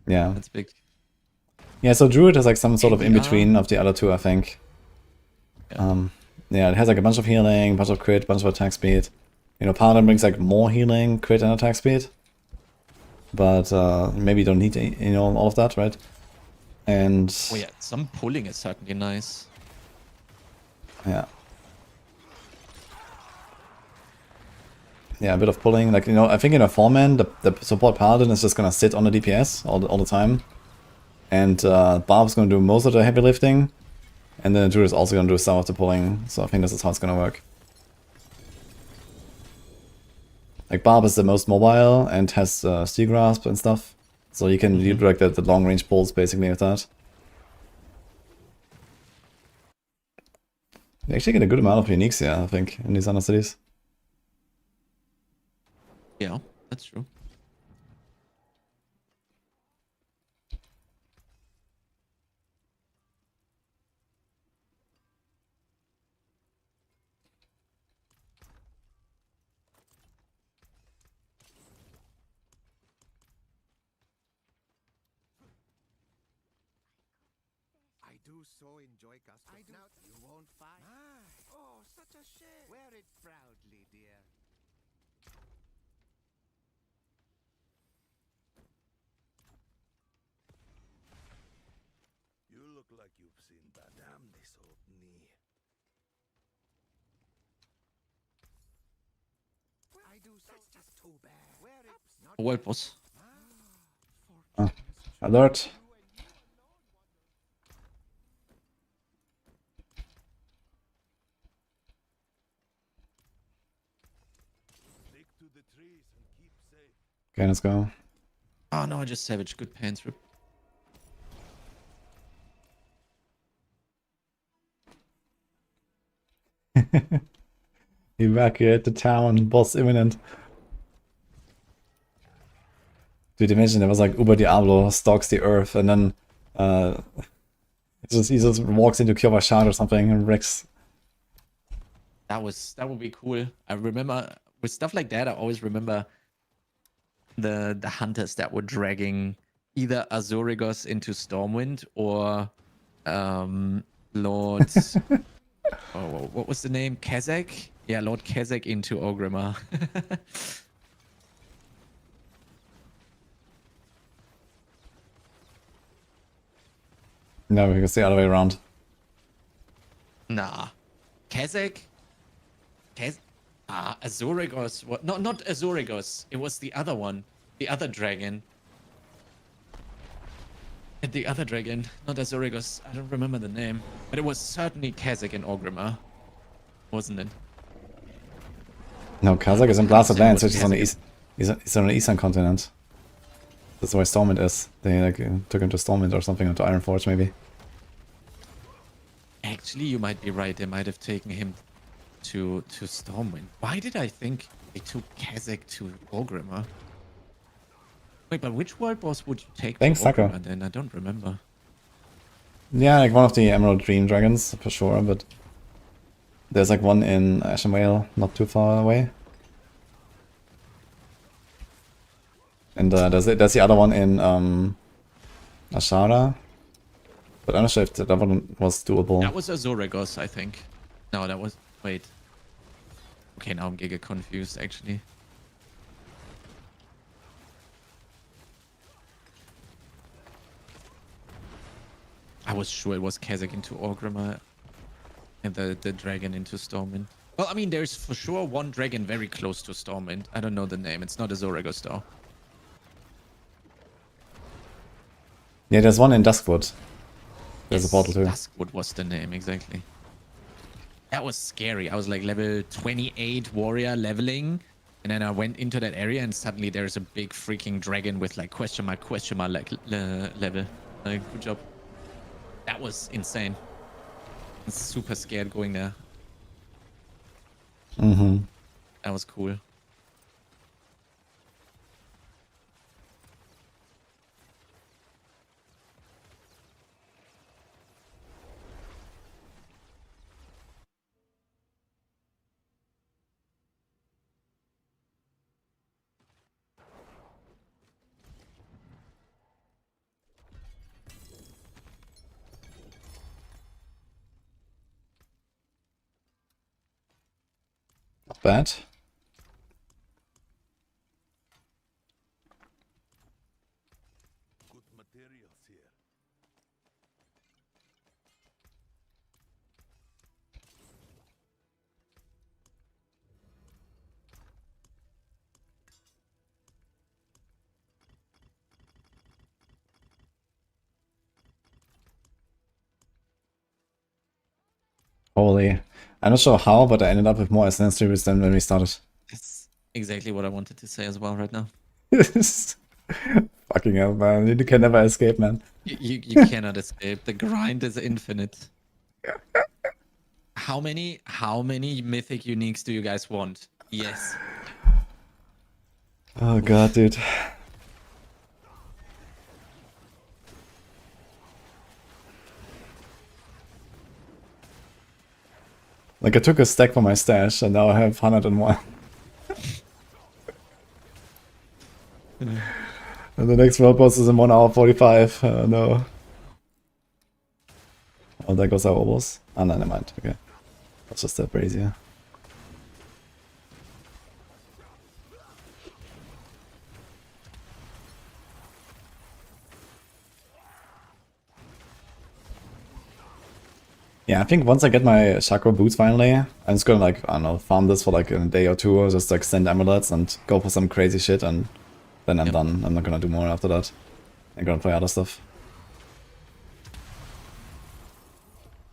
Speaker 1: Yeah.
Speaker 6: That's big.
Speaker 1: Yeah, so Druid is like some sort of in-between of the other two, I think.
Speaker 6: Yeah.
Speaker 1: Yeah, it has like a bunch of healing, bunch of crit, bunch of attack speed. You know, Paladin brings like more healing, crit, and attack speed. But maybe you don't need, you know, all of that, right? And...
Speaker 6: Oh yeah, some pulling is certainly nice.
Speaker 1: Yeah. Yeah, a bit of pulling. Like, you know, I think in a 4-man, the support Paladin is just gonna sit on the DPS all the time. And Barb's gonna do most of the heavy lifting. And then Druid is also gonna do some of the pulling. So I think this is how it's gonna work. Like, Barb is the most mobile and has Steel Grasp and stuff. So you can do like the long range pulls basically with that. You actually get a good amount of uniques here, I think, in these other cities.
Speaker 6: Yeah, that's true.
Speaker 7: I do so enjoy custom. Now you won't find.
Speaker 3: Oh, such a shame.
Speaker 7: Wear it proudly, dear.
Speaker 3: You look like you've seen bad. Damn this old knee.
Speaker 7: I do so. That's just too bad. Wear it. Not
Speaker 6: Well, boss.
Speaker 1: Alert!
Speaker 3: Stick to the trees and keep safe.
Speaker 1: Okay, let's go.
Speaker 6: Oh no, I just savage. Good pants rip.
Speaker 1: Evacuate the town, boss imminent. Dude, imagine there was like Uber Diablo stalks the earth and then he just walks into Kyovashad or something and wrecks.
Speaker 6: That would be cool. I remember with stuff like that, I always remember the hunters that were dragging either Azorigos into Stormwind or Lord what was the name? Kazakh? Yeah, Lord Kazakh into Orgrimmar.
Speaker 1: No, because the other way around.
Speaker 6: Nah. Kazakh? Azorigos. What? Not Azorigos. It was the other one. The other dragon. The other dragon. Not Azorigos. I don't remember the name. But it was certainly Kazakh in Orgrimmar. Wasn't it?
Speaker 1: No, Kazakh is in Blasted Lands,
Speaker 6: was
Speaker 1: which is on the east. He's on the eastern continent. That's where Stormwind is. They like took him to Stormwind or something, or to Ironforge maybe.
Speaker 6: Actually, you might be right. They might have taken him to Stormwind. Why did I think they took Kazakh to Orgrimmar? Wait, but which world boss would you take
Speaker 1: Thanks,
Speaker 6: to
Speaker 1: Sako.
Speaker 6: Orgrimmar then? I don't remember.
Speaker 1: Yeah, like one of the Emerald Dream Dragons, for sure, but... There's like one in Ashen Vale, not too far away. And there's the other one in Ashara. But I'm not sure if that one was doable.
Speaker 6: That was Azorigos, I think. No, that was... Wait. Okay, now I'm giga confused actually. I was sure it was Kazakh into Orgrimmar and the dragon into Stormwind. Well, I mean, there's for sure one dragon very close to Stormwind. I don't know the name. It's not a Zoragos though.
Speaker 1: Yeah, there's one in Duskwood. There's a portal too.
Speaker 6: Duskwood was the name, exactly. That was scary. I was like level 28 warrior leveling. And then I went into that area and suddenly there's a big freaking dragon with like question mark like level. Like, good job. That was insane. I was super scared going there.
Speaker 1: Mm-hmm.
Speaker 6: That was cool.
Speaker 1: Not bad.
Speaker 7: Good materials here.
Speaker 1: Holy. I'm not sure how, but I ended up with more SNS tributes than when we started.
Speaker 6: That's exactly what I wanted to say as well right now.
Speaker 1: Fucking hell, man. You can never escape, man.
Speaker 6: You cannot escape. The grind is infinite. How many mythic uniques do you guys want? Yes.
Speaker 1: Oh god, dude. Like, I took a stack from my stash, and now I have 101. And the next world boss is in 1 hour 45. No. Oh, there goes our obos. Oh, no, never mind. Okay. That's just that brazier. Yeah, I think once I get my chakra boots finally, I'm just gonna like, I don't know, farm this for like a day or two, or just like send amulets and go for some crazy shit, and then I'm done. I'm not gonna do more after that. I'm gonna play other stuff.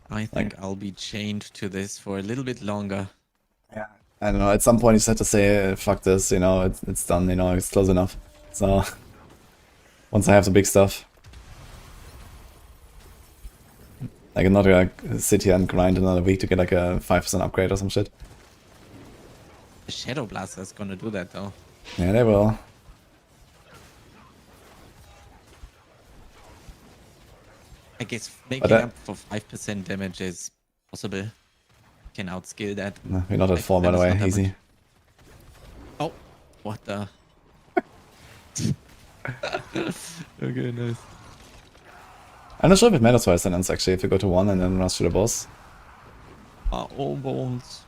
Speaker 6: I think I'll be chained to this for a little bit longer.
Speaker 1: Yeah. I don't know, at some point you just have to say, fuck this, you know, it's done, you know, it's close enough. So, once I have the big stuff. I can not like sit here and grind another week to get like a 5% upgrade or some shit.
Speaker 6: The Shadow Blaster is gonna do that though.
Speaker 1: Yeah, they will.
Speaker 6: I guess making up for 5% damage is possible. Can outskill that.
Speaker 1: No, we're not at
Speaker 6: Like,
Speaker 1: 4 by the
Speaker 6: that is
Speaker 1: way,
Speaker 6: not that
Speaker 1: easy.
Speaker 6: much. Oh, what the? Okay, nice.
Speaker 1: I'm not sure if it matters for SNS actually, if you go to 1 and then rush to the boss.
Speaker 6: All bones.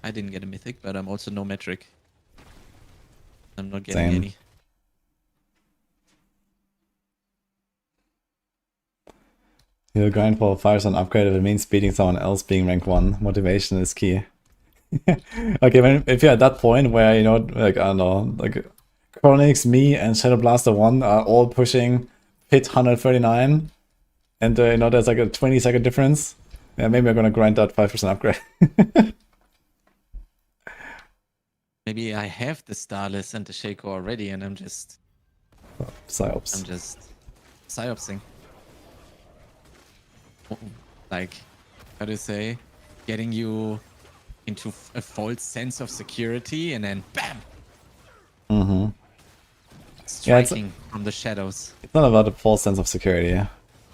Speaker 6: I didn't get a mythic, but I'm also no metric. I'm not getting
Speaker 1: Same.
Speaker 6: any.
Speaker 1: You'll grind for a 5% upgrade if it means beating someone else being rank 1. Motivation is key. Okay, if you're at that point where, you know, like, I don't know, like, Chronix, me, and Shadow Blaster 1 are all pushing hit 139, and, you know, there's like a 20-second difference, yeah, maybe I'm gonna grind that 5% upgrade.
Speaker 6: Maybe I have the Starless and the Shaco already, and I'm just
Speaker 1: Psyops.
Speaker 6: psyopsing. Like, how do you say? Getting you into a false sense of security, and then BAM!
Speaker 1: Mm-hmm.
Speaker 6: Striking from the shadows.
Speaker 1: It's not about a false sense of security, yeah.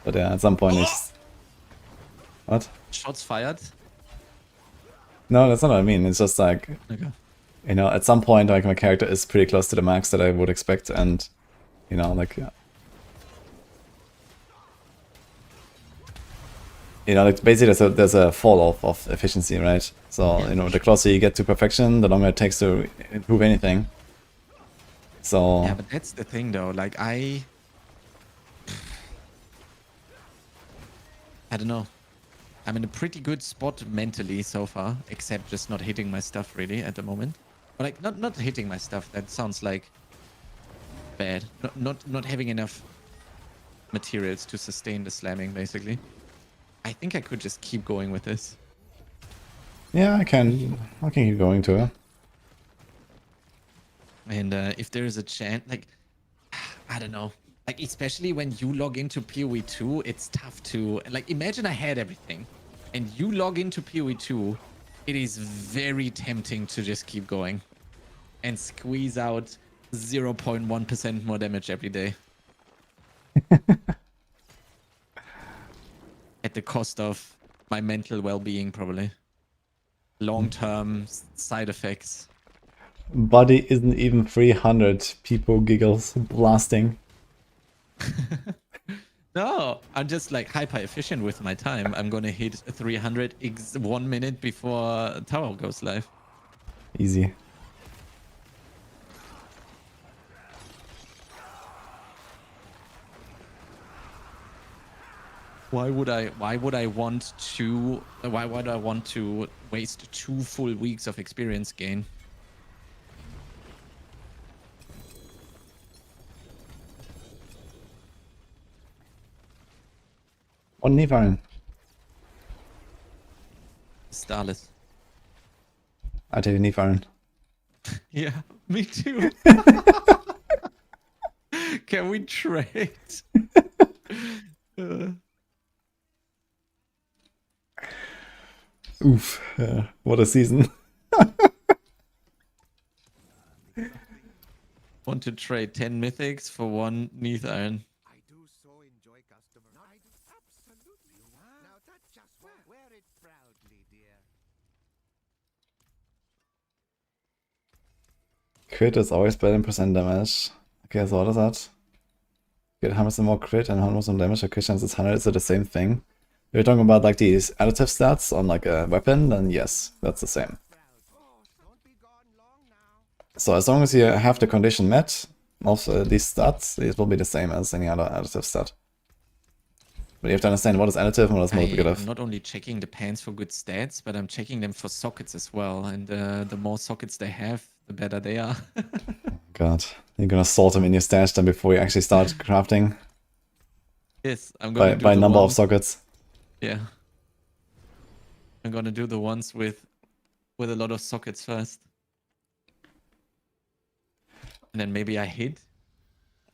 Speaker 1: But yeah, at some point it's... What?
Speaker 6: Shots fired?
Speaker 1: No, that's not what I mean. It's just like,
Speaker 6: Okay.
Speaker 1: you know, at some point, like, my character is pretty close to the max that I would expect, and You know, like... You know, like basically there's a fall off of efficiency, right? So, you know, the closer you get to perfection, the longer it takes to improve anything. So...
Speaker 6: Yeah, but that's the thing though, like I don't know. I'm in a pretty good spot mentally so far, except just not hitting my stuff really at the moment. Or like not hitting my stuff, that sounds like bad. Not having enough materials to sustain the slamming basically. I think I could just keep going with this.
Speaker 1: Yeah, I can keep going to it.
Speaker 6: And if there is a chance, like, I don't know. Like, especially when you log into PoE 2, it's tough to... Like, imagine I had everything. And you log into PoE 2, it is very tempting to just keep going. And squeeze out 0.1% more damage every day. At the cost of my mental well-being, probably. Long-term side effects.
Speaker 1: Body isn't even 300. People giggles blasting.
Speaker 6: No, I'm just like hyper efficient with my time. I'm gonna hit 300 1 minute before tower goes live.
Speaker 1: Easy.
Speaker 6: Why would I want to waste 2 full weeks of experience gain?
Speaker 1: One Nivarin.
Speaker 6: Starless.
Speaker 1: I take a Nivarin.
Speaker 6: Yeah, me too. Can we trade?
Speaker 1: Oof. What a season.
Speaker 6: Want to trade 10 mythics for 1 Neath Iron?
Speaker 7: I do so enjoy customer. No, I do absolutely. Now that just wear it proudly, dear.
Speaker 1: Crit is always better than percent damage. Okay, so what is that? Get 100% more crit and 100% damage. The crit chance is 100. Is it the same thing? If you're talking about like these additive stats on like a weapon, then yes, that's the same. So as long as you have the condition met of these stats, it will be the same as any other additive stat. But you have to understand what is additive and what is multiplicative.
Speaker 6: I'm not only checking the pants for good stats, but I'm checking them for sockets as well. And the more sockets they have, the better they are.
Speaker 1: God, you're gonna sort them in your stash then before you actually start crafting.
Speaker 6: Yes, I'm gonna do
Speaker 1: by
Speaker 6: the
Speaker 1: number
Speaker 6: ones,
Speaker 1: of sockets.
Speaker 6: Yeah, I'm gonna do the ones with a lot of sockets first, and then maybe I hit,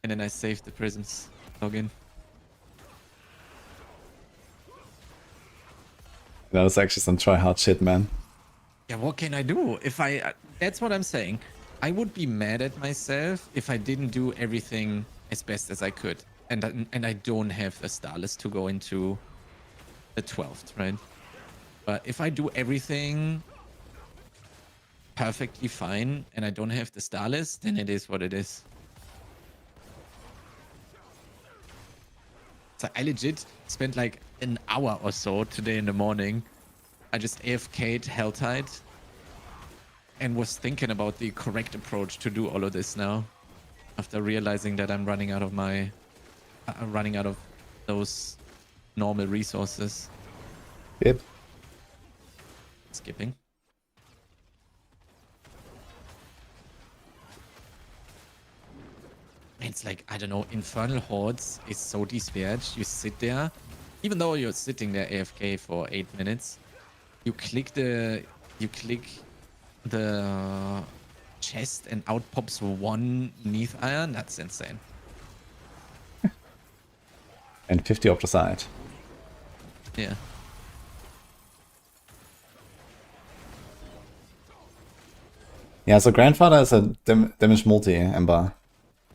Speaker 6: and then I save the prisms. Login.
Speaker 1: That is actually some try hard shit, man.
Speaker 6: Yeah, what can I do? If that's what I'm saying. I would be mad at myself if I didn't do everything as best as I could, and I don't have a starless to go into the 12th, right? But if I do everything perfectly fine and I don't have the starless, then it is what it is. So I legit spent like an hour or so today in the morning. I just AFK'd Helltide and was thinking about the correct approach to do all of this now, after realizing that I'm running out of those normal resources.
Speaker 1: Yep.
Speaker 6: Skipping. It's like, I don't know, Infernal Hordes is so despaired. You sit there, even though you're sitting there AFK for 8 minutes, you click the chest and out pops 1 Neath Iron. That's insane.
Speaker 1: And 50 off the side.
Speaker 6: Yeah.
Speaker 1: Yeah, so Grandfather is a damage multi-ember.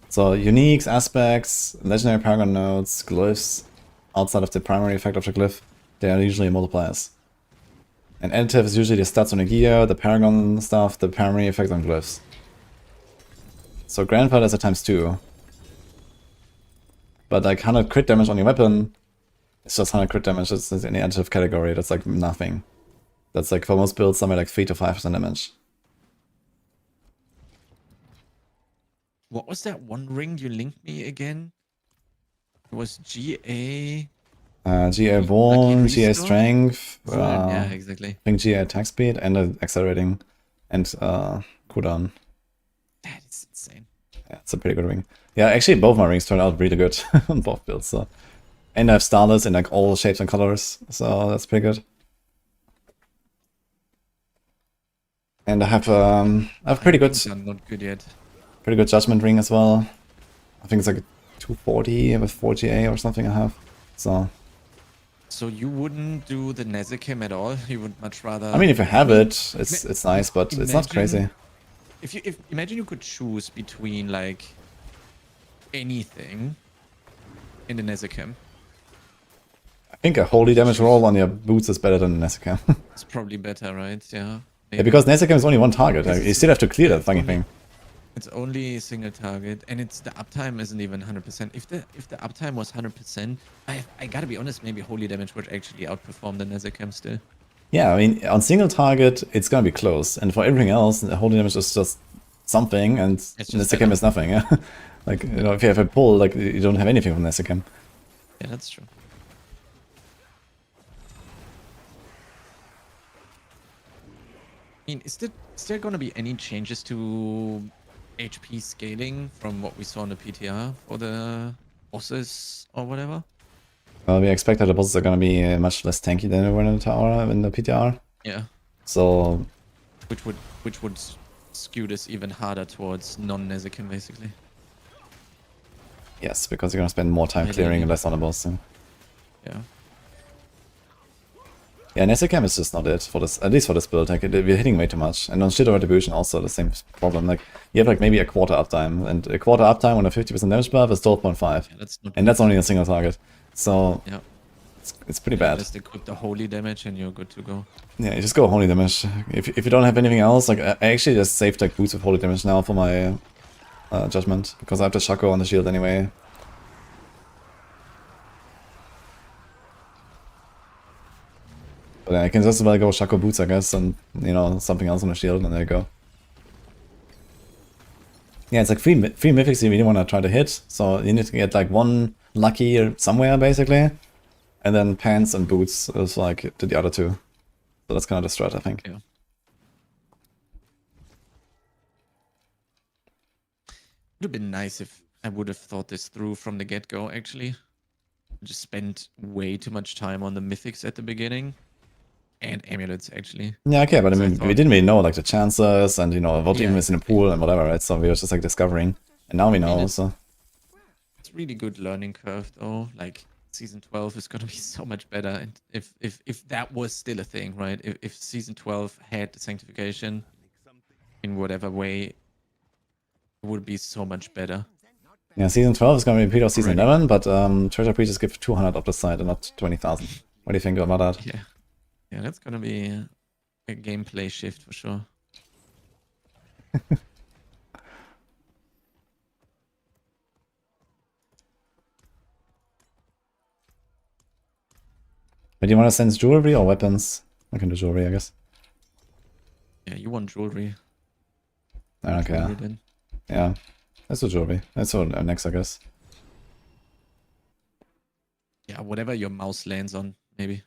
Speaker 1: So uniques, aspects, legendary paragon nodes, glyphs, outside of the primary effect of the glyph, they are usually multipliers. And additive is usually the stats on the gear, the paragon stuff, the primary effect on glyphs. So Grandfather is a ×2. But like 100 crit damage on your weapon, it's just 100 crit damage. It's in the additive category. That's like nothing. That's like for most builds somewhere like 3 to 5% damage.
Speaker 6: What was that one ring you linked me again? It was GA.
Speaker 1: GA
Speaker 6: Lucky
Speaker 1: Wall, GA
Speaker 6: Restore?
Speaker 1: Strength,
Speaker 6: Yeah, exactly.
Speaker 1: I think GA attack speed and accelerating and cooldown.
Speaker 6: That is insane.
Speaker 1: Yeah, it's a pretty good ring. Yeah, actually both my rings turned out really good on both builds. So. And I have starlets in like all shapes and colors, so that's pretty good. And I have pretty good,
Speaker 6: I'm not good yet.
Speaker 1: pretty good Judgement ring as well. I think it's like a 240 with 4GA or something I have. So
Speaker 6: So you wouldn't do the Nezukim at all? You would much rather...
Speaker 1: I mean, if you have it, it's nice, but it's not crazy.
Speaker 6: If imagine you could choose between like anything in the Nezukim.
Speaker 1: I think a holy damage roll on your boots is better than Nezukim.
Speaker 6: It's probably better, right? Yeah.
Speaker 1: Yeah, because Nezukim is only one target. Like, you still have to clear that fucking thing.
Speaker 6: It's only a single target, and it's the uptime isn't even 100%. If the uptime was 100%, I gotta be honest, maybe holy damage would actually outperform the Nezukim still.
Speaker 1: Yeah, I mean, on single target, it's gonna be close, and for everything else, the holy damage is just something, and Nezukim is nothing. Yeah, like you know, if you have a pull, like you don't have anything from Nezukim.
Speaker 6: Yeah, that's true. I mean, is there going to be any changes to HP scaling from what we saw in the PTR for the bosses or whatever?
Speaker 1: Well, we expect that the bosses are gonna be much less tanky than they were in the tower in the PTR.
Speaker 6: Yeah.
Speaker 1: So,
Speaker 6: which would skew this even harder towards non-Nezukim, basically.
Speaker 1: yes, because you're gonna spend more time clearing and less on the boss. So.
Speaker 6: Yeah.
Speaker 1: Yeah, Nezukim is just not it for this, at least for this build. Like we're hitting way too much, and on Shadow Retribution also the same problem. Like you have like maybe a quarter uptime, and a quarter uptime on a 50% damage buff is 12.5,
Speaker 6: Yeah, that's not
Speaker 1: and that's only a single target. So
Speaker 6: yeah,
Speaker 1: it's pretty bad.
Speaker 6: Just equip the holy damage and you're good to go.
Speaker 1: Yeah, you just go holy damage. If you don't have anything else, like I actually just saved like boots with holy damage now for my Judgement, because I have the Shaco on the shield anyway. But I can just about go Shaco boots, I guess, and you know, something else on the shield, and there you go. Yeah, it's like three mythics you really want to try to hit, so you need to get like one lucky somewhere, basically. And then pants and boots is like to the other two. So that's kind of the strat, I think.
Speaker 6: Yeah. Would have been nice if I would have thought this through from the get-go, actually. Just spent way too much time on the mythics at the beginning. And amulets, actually.
Speaker 1: Yeah, okay, but I mean, we didn't really know like the chances and, you know, what even is in the pool and whatever, right? So we were just like discovering. And now we know, so...
Speaker 6: It's really good learning curve, though. Like, Season 12 is going to be so much better. And if that was still a thing, right? If Season 12 had the sanctification in whatever way, it would be so much better.
Speaker 1: Yeah, Season 12 is going to be repeat of Season 11, but Treasure Preachers give 200 up the side and not 20,000. What do you think about that?
Speaker 6: Yeah. Yeah, that's going to be a gameplay shift for sure.
Speaker 1: But do you want to send jewelry or weapons? I can do jewelry, I guess.
Speaker 6: Yeah, you want jewelry.
Speaker 1: I don't care.
Speaker 6: Then.
Speaker 1: Yeah, let's do jewelry. Let's do next, I guess.
Speaker 6: Yeah, whatever your mouse lands on, maybe.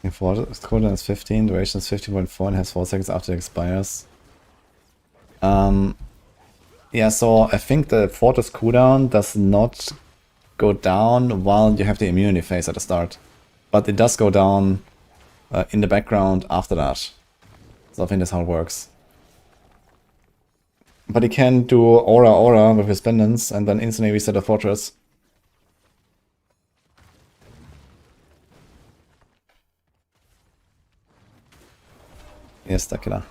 Speaker 1: Cooldown is 15, duration is 15.4 and has 4 seconds after it expires. Yeah, so I think the Fortress cooldown does not go down while you have the immunity phase at the start. But it does go down in the background after that. So I think that's how it works. But he can do Aura with his pendants and then instantly reset the Fortress. Yes, the killer.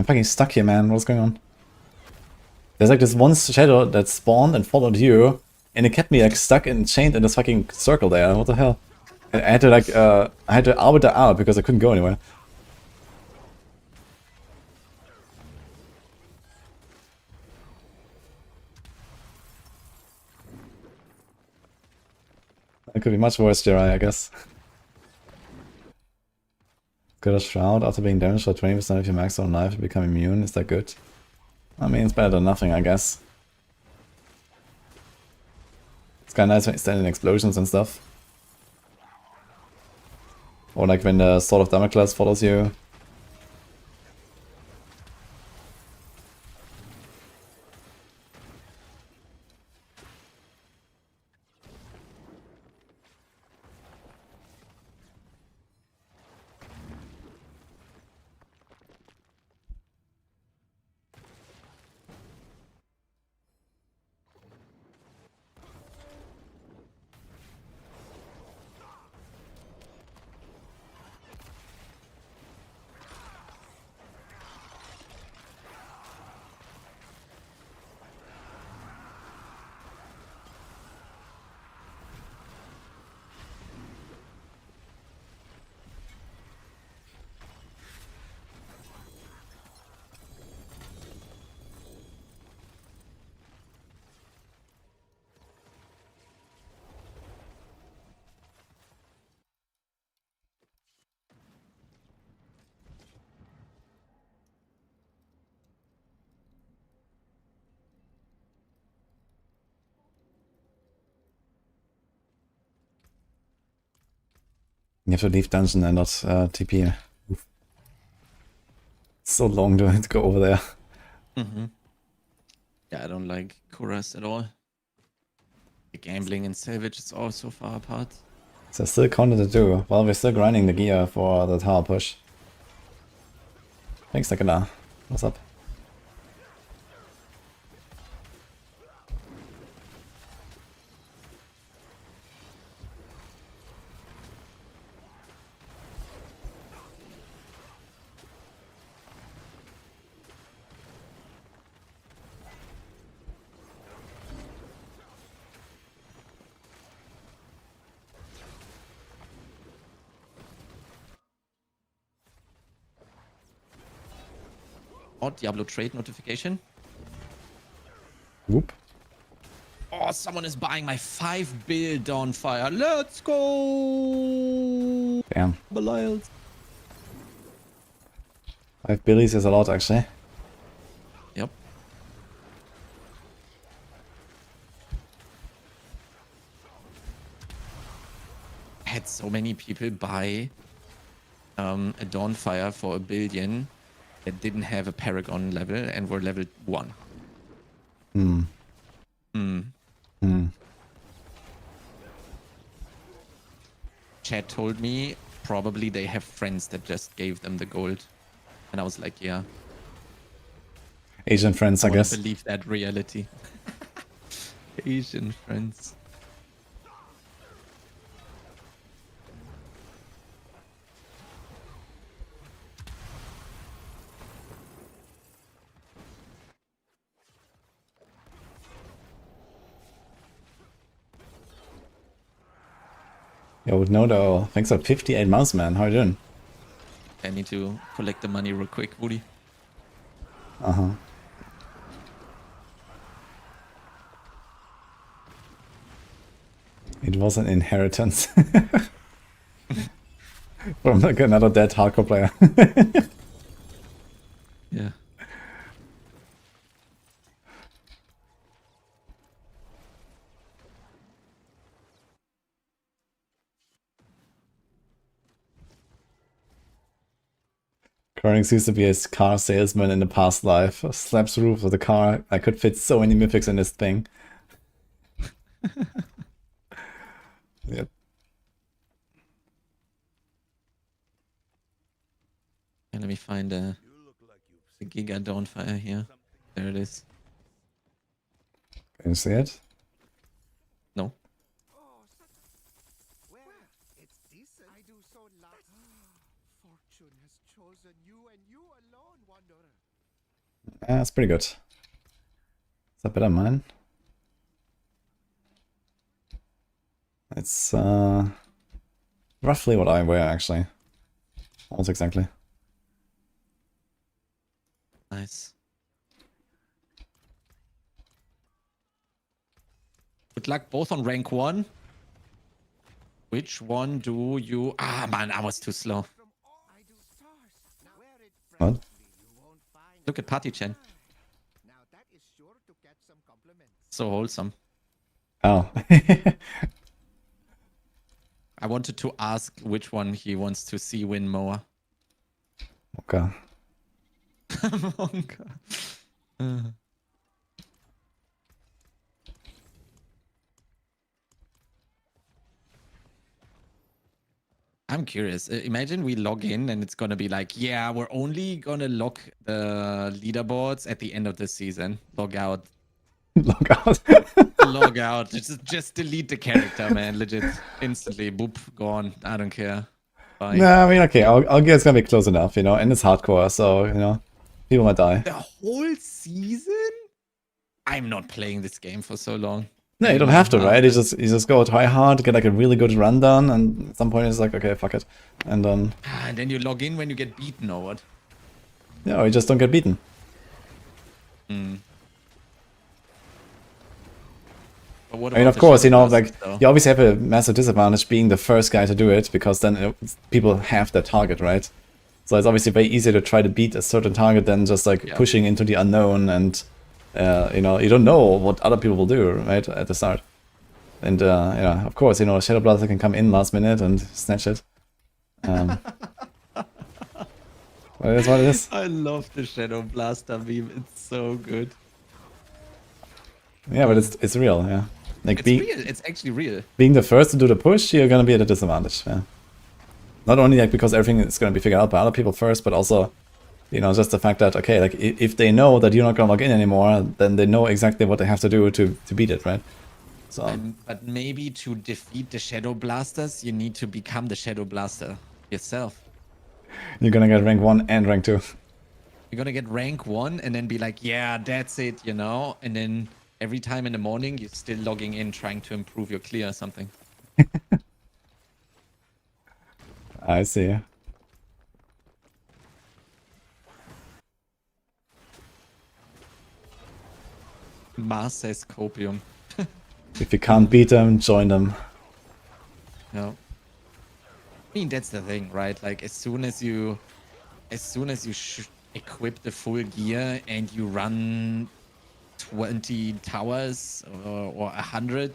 Speaker 1: fucking stuck here, man. What's going on? There's like this one shadow that spawned and followed you, and it kept me like stuck and chained in this fucking circle there. What the hell? I had to like, I had to arbiter out because I couldn't go anywhere. It could be much worse, Jirai, I guess. Got a shroud after being damaged for 20% of your Maxroll knife to become immune. Is that good? I mean, it's better than nothing, I guess. It's kinda nice when you stand in explosions and stuff. Or like when the Sword of Damocles follows you. You have to leave dungeon and not TP. Oof. It's so long to go over there.
Speaker 6: Yeah, I don't like Kuras at all. The gambling and salvage is all so far apart.
Speaker 1: So still content to do. Well, we're still grinding the gear for the tower push. Thanks, Nakana. What's up?
Speaker 6: Oh, Diablo trade notification.
Speaker 1: Whoop.
Speaker 6: Oh, someone is buying my 5 bill Dawnfire. Let's go!
Speaker 1: Damn.
Speaker 6: Belial.
Speaker 1: 5 billies is a lot, actually.
Speaker 6: Yep. I had so many people buy a Dawnfire for 1 billion that didn't have a Paragon level and were level 1. Chad told me probably they have friends that just gave them the gold. And I was like, yeah.
Speaker 1: Asian friends, I
Speaker 6: wanna
Speaker 1: guess.
Speaker 6: believe that reality. Asian friends.
Speaker 1: Yo, no, though. Thanks for 58 months, man. How you doing?
Speaker 6: I need to collect the money real quick, Woody.
Speaker 1: Uh-huh. It was an inheritance. From like another dead hardcore player.
Speaker 6: Yeah.
Speaker 1: Cornix used to be a car salesman in the past life. Slaps the roof of the car. I could fit so many mythics in this thing. Yep.
Speaker 6: And let me find the Giga Dawnfire here. There it is.
Speaker 1: Can you see it?
Speaker 6: No.
Speaker 7: Well, it's decent. I do so love. Fortune has chosen you and you alone, Wanderer.
Speaker 1: Yeah, that's pretty good. Is that better than mine? It's roughly what I wear, actually. Almost exactly.
Speaker 6: Nice. Good luck both on rank 1. Which one do you... Ah, man, I was too slow.
Speaker 7: I do stars. Now wear it
Speaker 1: What?
Speaker 7: proudly. You won't find
Speaker 6: Look at Party Chen.
Speaker 7: Now that is sure to get some compliments.
Speaker 6: So wholesome.
Speaker 1: Oh.
Speaker 6: I wanted to ask which one he wants to see win more.
Speaker 1: Okay.
Speaker 6: Monka. I'm curious. Imagine we log in and it's going to be like, yeah, we're only going to lock the leaderboards at the end of the season. Log out.
Speaker 1: Log out.
Speaker 6: Log out. Just delete the character, man. Legit. Instantly. Boop. Gone. I don't care. Bye.
Speaker 1: No, I mean, okay, I'll guess it's gonna be close enough, you know, and it's hardcore, so, you know, people might die.
Speaker 6: The whole season? I'm not playing this game for so long.
Speaker 1: No, you don't have to, right? You just go try hard, get like a really good run done, and at some point it's like, okay, fuck it. And then...
Speaker 6: And then you log in when you get beaten or what?
Speaker 1: Yeah, or you just don't get beaten.
Speaker 6: Hmm. But what
Speaker 1: I mean,
Speaker 6: about
Speaker 1: of
Speaker 6: the
Speaker 1: course, you know,
Speaker 6: Shadow
Speaker 1: like,
Speaker 6: Blasters, though?
Speaker 1: you obviously have a massive disadvantage being the first guy to do it, because then people have their target, right? So it's obviously very easy to try to beat a certain target than just like pushing into the unknown and, you know, you don't know what other people will do, right, at the start. And, yeah, of course, you know, Shadow Blaster can come in last minute and snatch it. Well, that's what it is.
Speaker 6: I love the Shadow Blaster meme. It's so good.
Speaker 1: Yeah, but it's real, yeah. Like
Speaker 6: It's real. It's actually real.
Speaker 1: being the first to do the push, you're gonna be at a disadvantage, yeah. Not only like because everything is gonna be figured out by other people first, but also, you know, just the fact that, okay, like if they know that you're not gonna log in anymore, then they know exactly what they have to do to beat it, right? So
Speaker 6: But maybe to defeat the Shadow Blasters, you need to become the Shadow Blaster yourself.
Speaker 1: you're gonna get rank 1 and rank 2.
Speaker 6: You're gonna get rank 1 and then be like, yeah, that's it, you know? And then every time in the morning, you're still logging in trying to improve your clear or something.
Speaker 1: I see.
Speaker 6: Mars says copium.
Speaker 1: If you can't beat them, join them.
Speaker 6: No. I mean, that's the thing, right? Like, as soon as you equip the full gear and you run 20 towers or 100,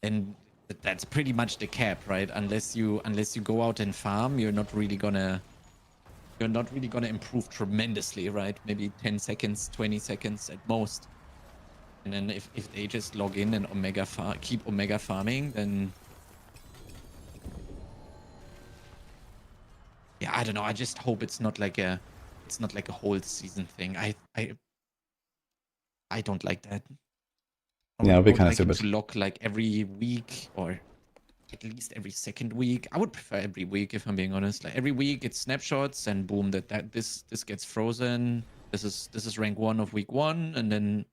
Speaker 6: and that's pretty much the cap, right? Unless you go out and farm, you're not really gonna improve tremendously, right? Maybe 10 seconds, 20 seconds at most. And then if they just log in and keep Omega farming, then yeah, I don't know. I just hope it's not like a whole season thing. I don't like that.
Speaker 1: Yeah, it'll be kind of
Speaker 6: like it
Speaker 1: stupid.
Speaker 6: to lock like every week or at least every second week. I would prefer every week if I'm being honest. Like every week it's snapshots and boom, this gets frozen. This is rank 1 of week 1, and then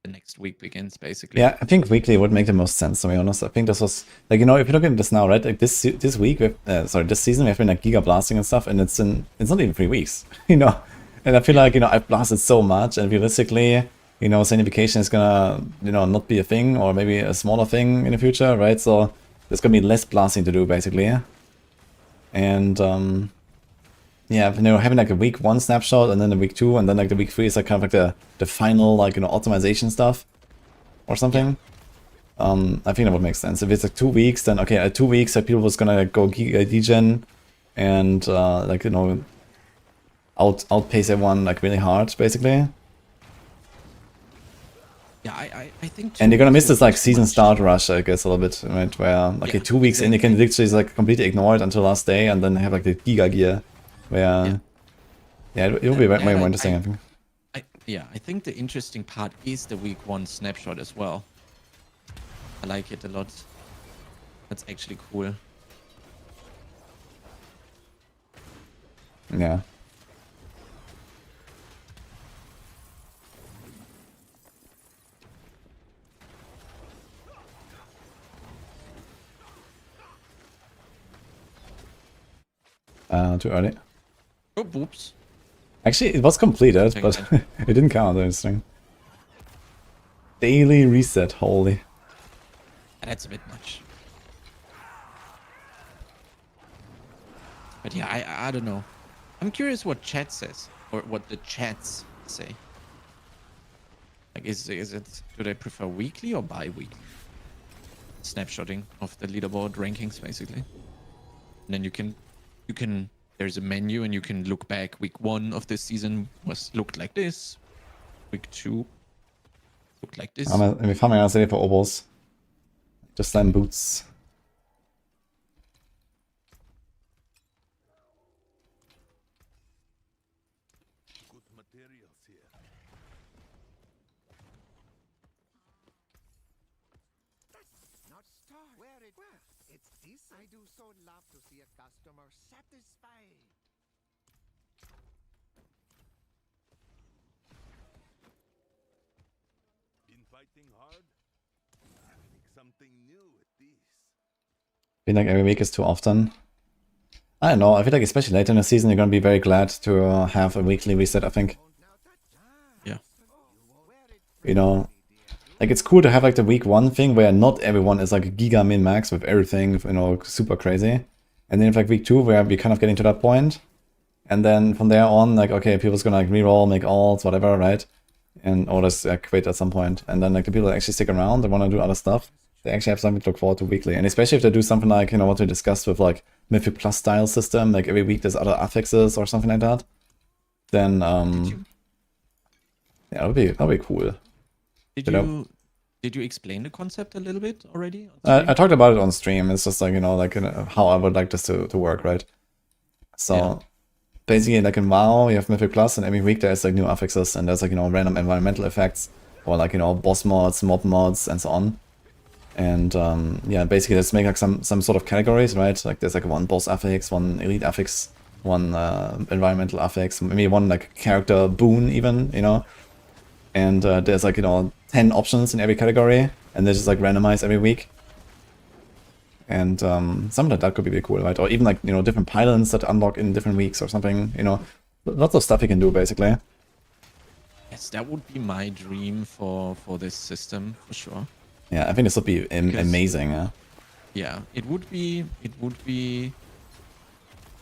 Speaker 6: the next week begins basically.
Speaker 1: Yeah, I think weekly would make the most sense, to be honest. I think this was, like, you know, if you look at this now, right, like this week, this season, we have been like giga blasting and stuff, and it's not even 3 weeks, you know? And I feel like, you know, I've blasted so much, and realistically, you know, sanification is gonna, you know, not be a thing, or maybe a smaller thing in the future, right? So there's gonna be less blasting to do, basically. And, yeah, you know, having like a week 1 snapshot and then a week 2 and then like the week 3 is like kind of like the final, like, you know, optimization stuff or something. I think that would make sense. If it's like 2 weeks, then okay, at 2 weeks, like people was gonna like, go degen and like, you know, outpace everyone like really hard, basically.
Speaker 6: Yeah, I think.
Speaker 1: And you're gonna miss this like season start rush, I guess, a little bit, right? Where okay, 2 weeks in, you can literally like completely ignore it until last day, and then have like the giga gear. Where, yeah, it will be way more interesting, I think.
Speaker 6: I think the interesting part is the week 1 snapshot as well. I like it a lot. That's actually cool.
Speaker 1: Yeah. Too early.
Speaker 6: Oh, oops.
Speaker 1: Actually, it was completed,
Speaker 6: Take
Speaker 1: but it didn't count or anything. Daily reset, holy.
Speaker 6: That's a bit much. But yeah, I don't know. I'm curious what chat says, or what the chats say. Like, is it, do they prefer weekly or bi-weekly? Snapshotting of the leaderboard rankings, basically. And then you can, there's a menu and you can look back. Week 1 of this season looked like this. Week 2 looked like this.
Speaker 1: Vi farming en serie for obos. Just slam boots.
Speaker 3: Good materials here.
Speaker 7: Not start. Where it? Where? It's this. I do so love to see a customer satisfied.
Speaker 3: Been fighting hard? I think something new with this.
Speaker 1: I feel like every week is too often. I don't know, I feel like especially later in the season you're gonna be very glad to have a weekly reset, I think.
Speaker 6: Yeah.
Speaker 1: You know, like it's cool to have like the week 1 thing where not everyone is like a giga min max with everything, you know, super crazy. And then like week 2 where we're kind of getting to that point. And then from there on, like, okay, people's gonna like reroll, make alts, whatever, right? And or just quit at some point. And then like the people that actually stick around and wanna do other stuff, they actually have something to look forward to weekly. And especially if they do something like, you know, what we discussed with like Mythic Plus style system, like every week there's other affixes or something like that. Then yeah, that'd be cool.
Speaker 6: Did you explain the concept a little bit already?
Speaker 1: I talked about it on stream. It's just like, you know, like how I would like this to work, right? So
Speaker 6: Yeah.
Speaker 1: basically, like in WoW, you have Mythic Plus, and every week there's like new affixes, and there's like, you know, random environmental effects, or like, you know, boss mods, mob mods, and so on. And yeah, basically let's make like some sort of categories, right? Like there's like one boss affix, one elite affix, one environmental affix, maybe one like character boon even, you know. And there's like, you know, 10 options in every category, and they're just like randomized every week. And something like that could be really cool, right? Or even like, you know, different pylons that unlock in different weeks or something, you know. Lots of stuff you can do basically.
Speaker 6: Yes, that would be my dream for this system for sure.
Speaker 1: Yeah, I think this would be amazing. Yeah.
Speaker 6: Yeah, it would be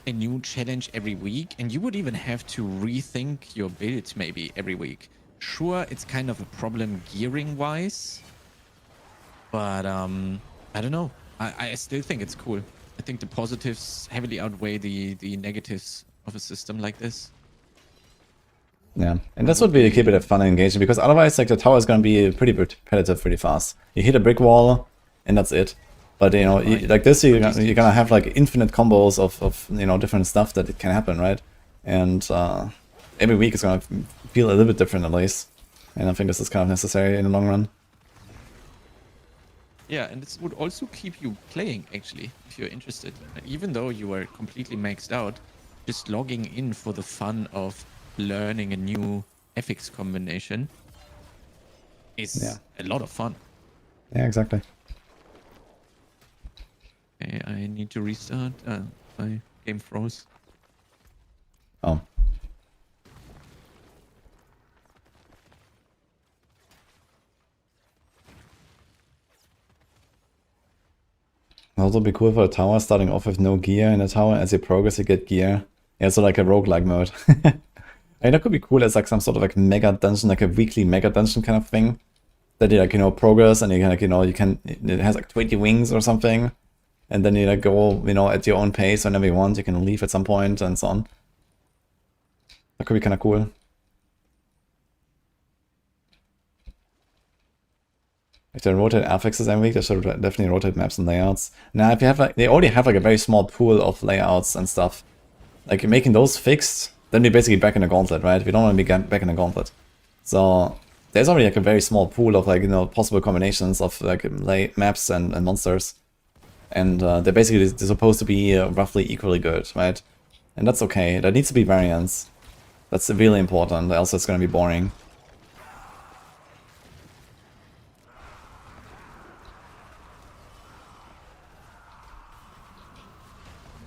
Speaker 6: a new challenge every week, and you would even have to rethink your build maybe every week. Sure, it's kind of a problem gearing wise, but I don't know. I still think it's cool. I think the positives heavily outweigh the negatives of a system like this.
Speaker 1: Yeah, and that's what really keep it fun and engaging, because otherwise, like, the tower is gonna be pretty repetitive pretty fast. You hit a brick wall, and that's it. But, you know, like this, you're gonna have, like, infinite combos of, you know, different stuff that it can happen, right? And every week is gonna feel a little bit different, at least. And I think this is kind of necessary in the long run.
Speaker 6: Yeah, and this would also keep you playing, actually, if you're interested. Even though you are completely maxed out, just logging in for the fun of learning a new FX combination is a lot of fun.
Speaker 1: Yeah, exactly.
Speaker 6: Okay, I need to restart. My game froze.
Speaker 1: Oh. It would also be cool for the tower starting off with no gear in the tower. As you progress, you get gear. Yeah, so like a roguelike mode. I mean, that could be cool as like some sort of like mega dungeon, like a weekly mega dungeon kind of thing. That you like, you know, progress, and you can like, you know, it has like 20 wings or something. And then you like go, you know, at your own pace whenever you want. You can leave at some point and so on. That could be kind of cool. If they rotate affixes every week, they should definitely rotate maps and layouts. Now, if you have like, they already have like a very small pool of layouts and stuff. Like making those fixed, then we're basically back in a gauntlet, right? We don't want to be back in a gauntlet. So there's already like a very small pool of like, you know, possible combinations of like maps and monsters. And they're supposed to be roughly equally good, right? And that's okay. There needs to be variance. That's really important, else it's going to be boring.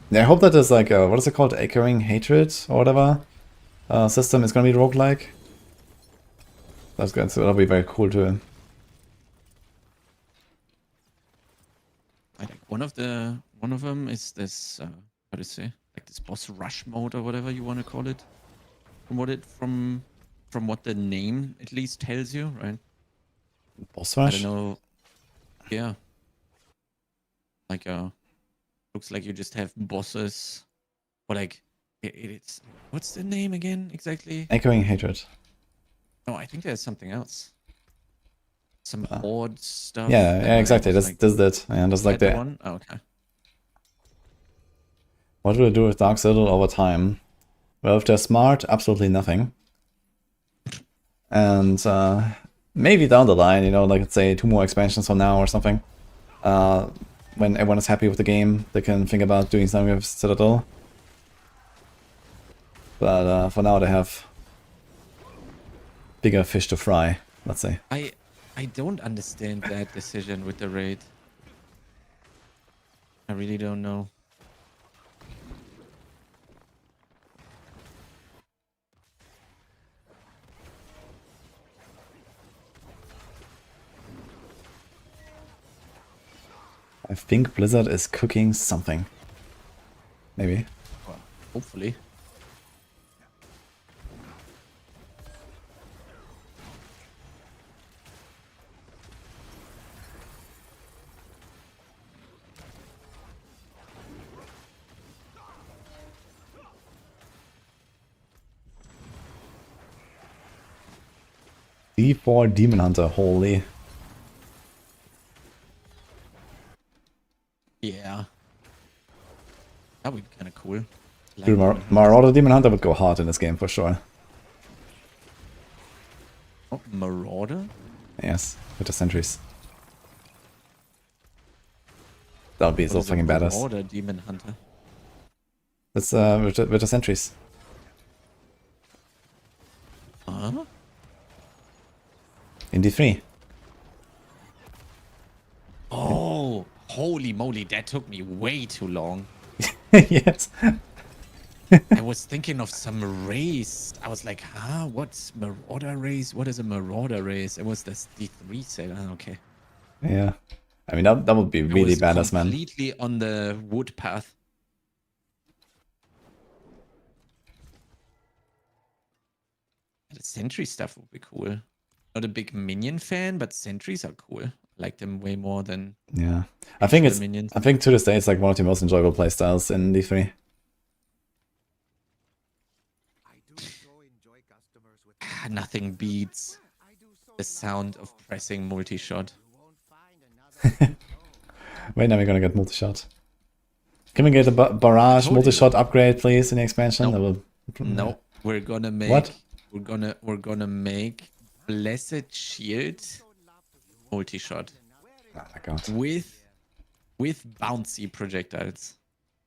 Speaker 1: Yeah, I hope that is like what is it called, Echoing Hatred or whatever system is gonna be roguelike. That's good. So that'll be very cool too.
Speaker 6: I like one of them is this how to say, like this boss rush mode or whatever you want to call it. From what the name at least tells you, right?
Speaker 1: Boss
Speaker 6: I
Speaker 1: rush.
Speaker 6: don't know. Yeah. Like looks like you just have bosses, or like it's what's the name again exactly?
Speaker 1: Echoing Hatred.
Speaker 6: No, I think there's something else. Some horde stuff.
Speaker 1: Yeah,
Speaker 6: that
Speaker 1: yeah,
Speaker 6: I
Speaker 1: exactly.
Speaker 6: was
Speaker 1: This is it. And that's like
Speaker 6: that
Speaker 1: the
Speaker 6: one. Oh, okay.
Speaker 1: what will it do with Dark Citadel over time? Well, if they're smart, absolutely nothing. And maybe down the line, you know, like let's say 2 more expansions from now or something. When everyone is happy with the game, they can think about doing something with Citadel. But for now, they have bigger fish to fry, let's say.
Speaker 6: I don't understand that decision with the raid. I really don't know.
Speaker 1: I think Blizzard is cooking something. Maybe.
Speaker 6: Well, hopefully.
Speaker 1: D4 Demon Hunter, holy.
Speaker 6: Yeah. That would be kind of cool. Like
Speaker 1: Dude, Marauder Demon Hunter would go hard in this game for sure.
Speaker 6: oh, Marauder?
Speaker 1: Yes, with the sentries. That would be so
Speaker 6: What is a
Speaker 1: fucking badass.
Speaker 6: Marauder Demon Hunter.
Speaker 1: That's with the sentries.
Speaker 6: Huh?
Speaker 1: In D3.
Speaker 6: Oh, holy moly, that took me way too long.
Speaker 1: Yes.
Speaker 6: I was thinking of some race. I was like, huh, what's Marauder race? What is a Marauder race? It was this D3 set. Ah, okay.
Speaker 1: Yeah. I mean, that would be really badass, man.
Speaker 6: Completely on the wood path. The sentry stuff would be cool. Not a big minion fan, but sentries are cool. I like them way more than
Speaker 1: Yeah. I think
Speaker 6: actual minions.
Speaker 1: I think to this day it's like one of the most enjoyable playstyles in D3.
Speaker 7: I do so enjoy customers with
Speaker 6: Nothing beats
Speaker 7: I do so
Speaker 6: the sound of pressing multi-shot.
Speaker 7: you won't find another
Speaker 1: Wait, now we're gonna get multi-shot. Can we get a barrage
Speaker 6: Totally.
Speaker 1: multi-shot upgrade, please, in the expansion? That will...
Speaker 6: No, we're gonna make
Speaker 1: What?
Speaker 6: we're gonna make Blessed Shield multi-shot
Speaker 1: Oh my god.
Speaker 6: with bouncy projectiles.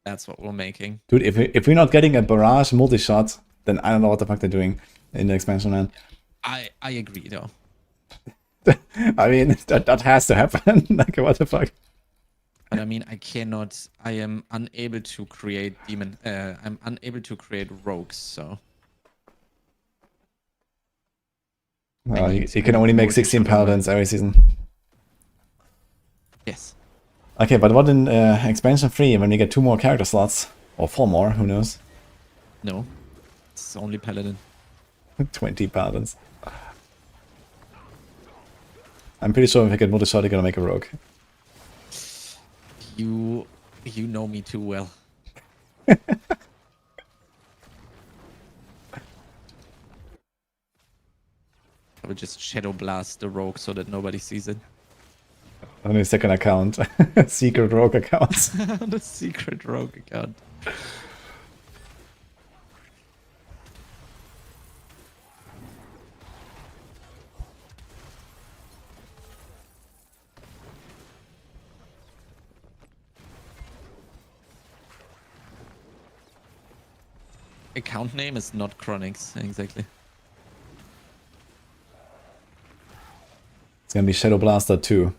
Speaker 6: That's what we're making.
Speaker 1: Dude, if we're not getting a barrage multi-shot, then I don't know what the fuck they're doing in the expansion, man.
Speaker 6: I agree though.
Speaker 1: I mean, that has to happen. Like, what the fuck?
Speaker 6: But I mean, I am unable to create I'm unable to create rogues, so.
Speaker 1: You can only make 16 paladins every season.
Speaker 6: Yes.
Speaker 1: Okay, but what in expansion 3 when you get 2 more character slots? Or 4 more, who knows?
Speaker 6: No. It's only paladin.
Speaker 1: 20 paladins. I'm pretty sure if I get multi-shot, you're gonna make a rogue.
Speaker 6: You know me too well. I would just shadow blast the rogue so that nobody sees it.
Speaker 1: On a second account. Secret rogue account.
Speaker 6: The secret rogue account. Account name is not Chronix, exactly.
Speaker 1: It's gonna be Shadow Blaster 2.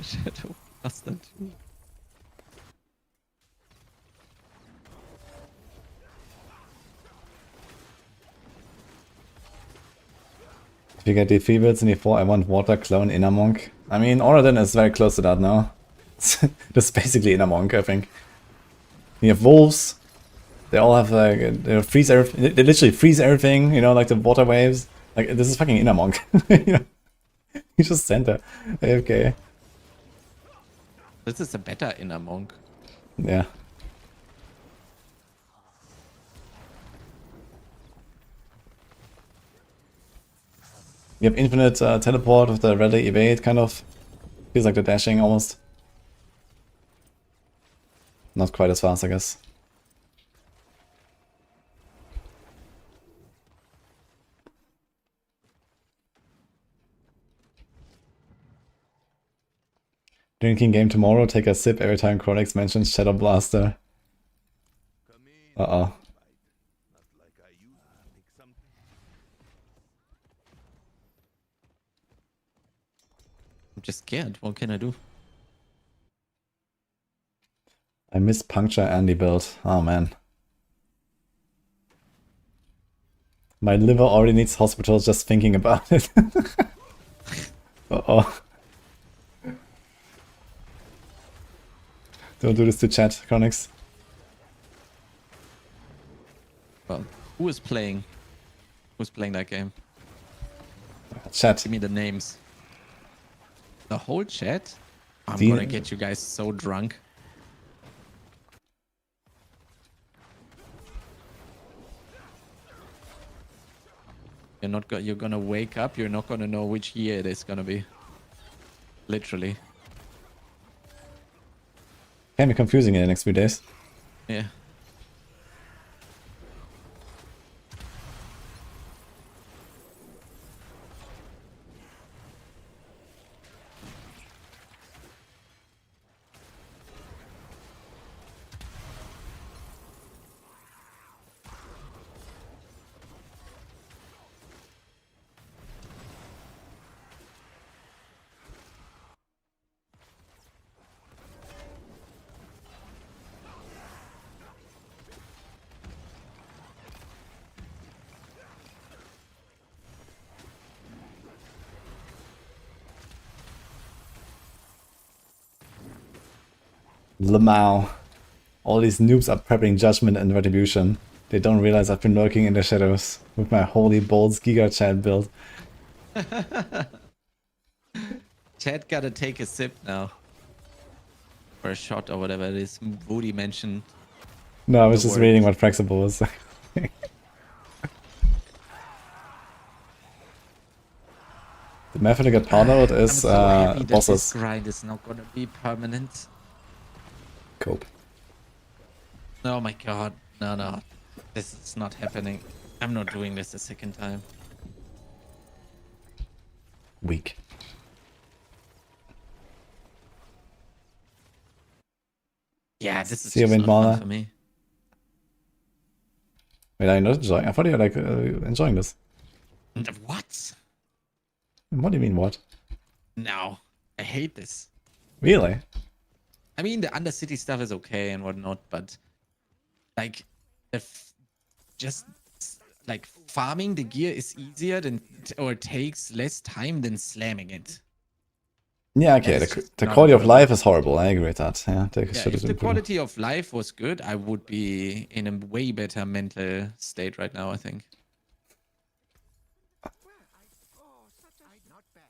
Speaker 6: Shadow Blaster 2.
Speaker 1: If you get the 3 builds in E4, I want Water, Clone, Inner Monk. I mean, Oradin is very close to that now. That's basically Inner Monk, I think. You have Wolves. They all have like, they freeze everything. They literally freeze everything, you know, like the water waves. Like, this is fucking Inner Monk. You know? You just center. AFK.
Speaker 6: This is a better Inner Monk.
Speaker 1: Yeah. You have infinite teleport with the rally evade, kind of. Feels like the dashing almost. Not quite as fast, I guess. Drinking game tomorrow, take a sip every time Chronix mentions Shadow Blaster. Uh-oh.
Speaker 6: I'm just scared. What can I do?
Speaker 1: I miss Puncture Andy build. Oh man. My liver already needs hospital just thinking about it. Uh-oh. Don't do this to chat, Chronix.
Speaker 6: Well, who is playing? Who's playing that game?
Speaker 1: Chat.
Speaker 6: Give me the names. The whole chat? I'm
Speaker 1: Dean-
Speaker 6: gonna get you guys so drunk. You're gonna wake up, you're not gonna know which year it is gonna be. Literally.
Speaker 1: Can be confusing in the next few days.
Speaker 6: Yeah.
Speaker 1: Lamau. All these noobs are prepping Judgement and Retribution. They don't realize I've been lurking in the shadows with my holy bolts Giga Chad build.
Speaker 6: Chad gotta take a sip now. Or a shot or whatever it is. Woody mentioned.
Speaker 1: No, I was
Speaker 6: The
Speaker 1: just
Speaker 6: word.
Speaker 1: reading what Flexible was. The method to get powered
Speaker 6: I'm
Speaker 1: is
Speaker 6: so happy that this
Speaker 1: bosses.
Speaker 6: grind is not gonna be permanent.
Speaker 1: Cope.
Speaker 6: Oh my god. No, no. This is not happening. I'm not doing this a second time.
Speaker 1: Weak.
Speaker 6: Yeah, this is
Speaker 1: See you,
Speaker 6: just not fun
Speaker 1: Windmaller.
Speaker 6: for me.
Speaker 1: Wait, are you not enjoying? I thought you were like enjoying this.
Speaker 6: What?
Speaker 1: What do you mean, what?
Speaker 6: No. I hate this.
Speaker 1: Really?
Speaker 6: I mean, the Undercity stuff is okay and whatnot, but like, just like farming the gear is easier than, or takes less time than slamming it.
Speaker 1: Yeah, okay.
Speaker 6: That's
Speaker 1: The
Speaker 6: just not
Speaker 1: quality of
Speaker 6: enjoyable.
Speaker 1: life is horrible. I agree with that. Yeah, they
Speaker 6: Yeah,
Speaker 1: should
Speaker 6: if
Speaker 1: have
Speaker 6: the
Speaker 1: improved.
Speaker 6: quality of life was good, I would be in a way better mental state right now, I think.
Speaker 7: Oh, such a not bad.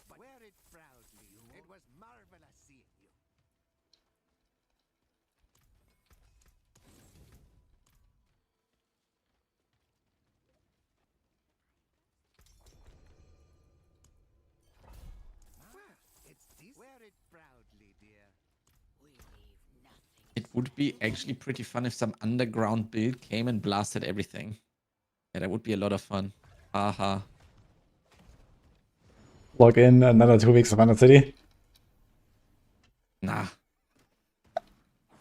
Speaker 7: But wear it proudly. It was marvelous seeing you. Well, it's this. Wear it proudly, dear.
Speaker 5: We leave nothing.
Speaker 6: It would be actually pretty fun if some underground build came and blasted everything. Yeah, that would be a lot of fun. Haha.
Speaker 1: Log in another 2 weeks of Undercity.
Speaker 6: Nah.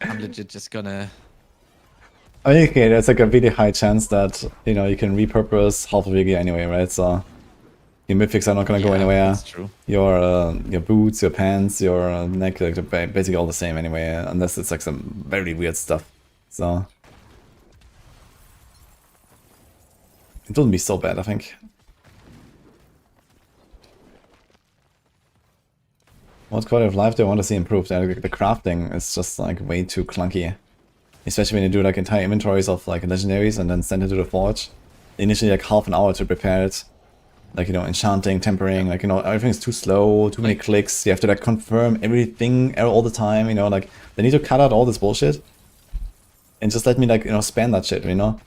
Speaker 6: I'm legit just gonna...
Speaker 1: I mean, okay, there's like a really high chance that, you know, you can repurpose half of your gear anyway, right? So your mythics are not gonna go anywhere.
Speaker 6: That's true.
Speaker 1: Your boots, your pants, your neck, like they're basically all the same anyway, unless it's like some very weird stuff. So it wouldn't be so bad, I think. What quality of life do I want to see improved? The crafting is just like way too clunky. Especially when you do like entire inventories of like legendaries and then send it to the forge. Initially like half an hour to prepare it. Like, you know, enchanting, tempering, like, you know, everything's too slow, too many clicks. You have to like confirm everything all the time, you know, like they need to cut out all this bullshit. And just let me like, you know, spam that shit, you know?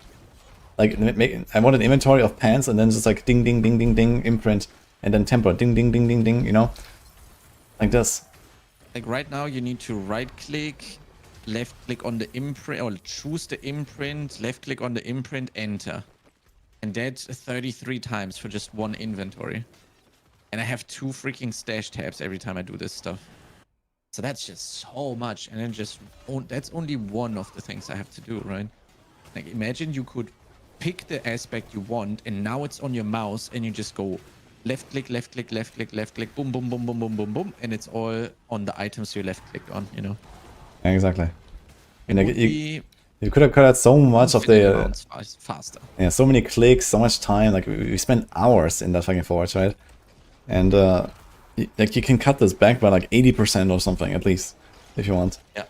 Speaker 1: Like, I want an inventory of pants and then just like ding, ding, ding, ding, ding, imprint. And then temper, ding, ding, ding, ding, ding, you know? Like this.
Speaker 6: Like right now you need to right click, left click on the imprint, or choose the imprint, left click on the imprint, enter. And that's 33 times for just one inventory. And I have 2 freaking stash tabs every time I do this stuff. So that's just so much. And then just, that's only one of the things I have to do, right? Like imagine you could pick the aspect you want and now it's on your mouse and you just go left click, left click, left click, left click, boom, boom, boom, boom, boom, boom, boom. And it's all on the items you left clicked on, you know?
Speaker 1: Yeah, exactly.
Speaker 6: It would be
Speaker 1: you could have cut out so much of the...
Speaker 6: faster.
Speaker 1: Yeah, so many clicks, so much time. Like, we spent hours in that fucking forge, right? And, like, you can cut this back by, like, 80% or something, at least, if you want.
Speaker 6: Yeah.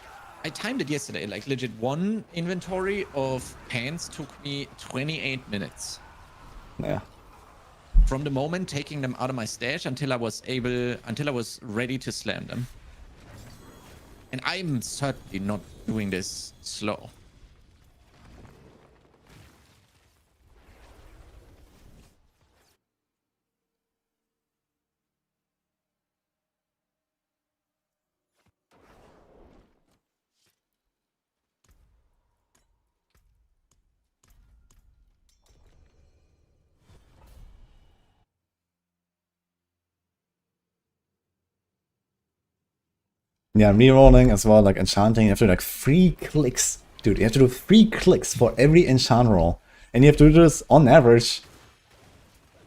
Speaker 6: I timed it yesterday. Like, legit, one inventory of pants took me 28 minutes.
Speaker 1: Yeah.
Speaker 6: From the moment taking them out of my stash until I was ready to slam them. And I'm certainly not doing this slow.
Speaker 1: Yeah, rerolling as well, like enchanting, you have to do like 3 clicks. Dude, you have to do 3 clicks for every enchant roll. And you have to do this on average,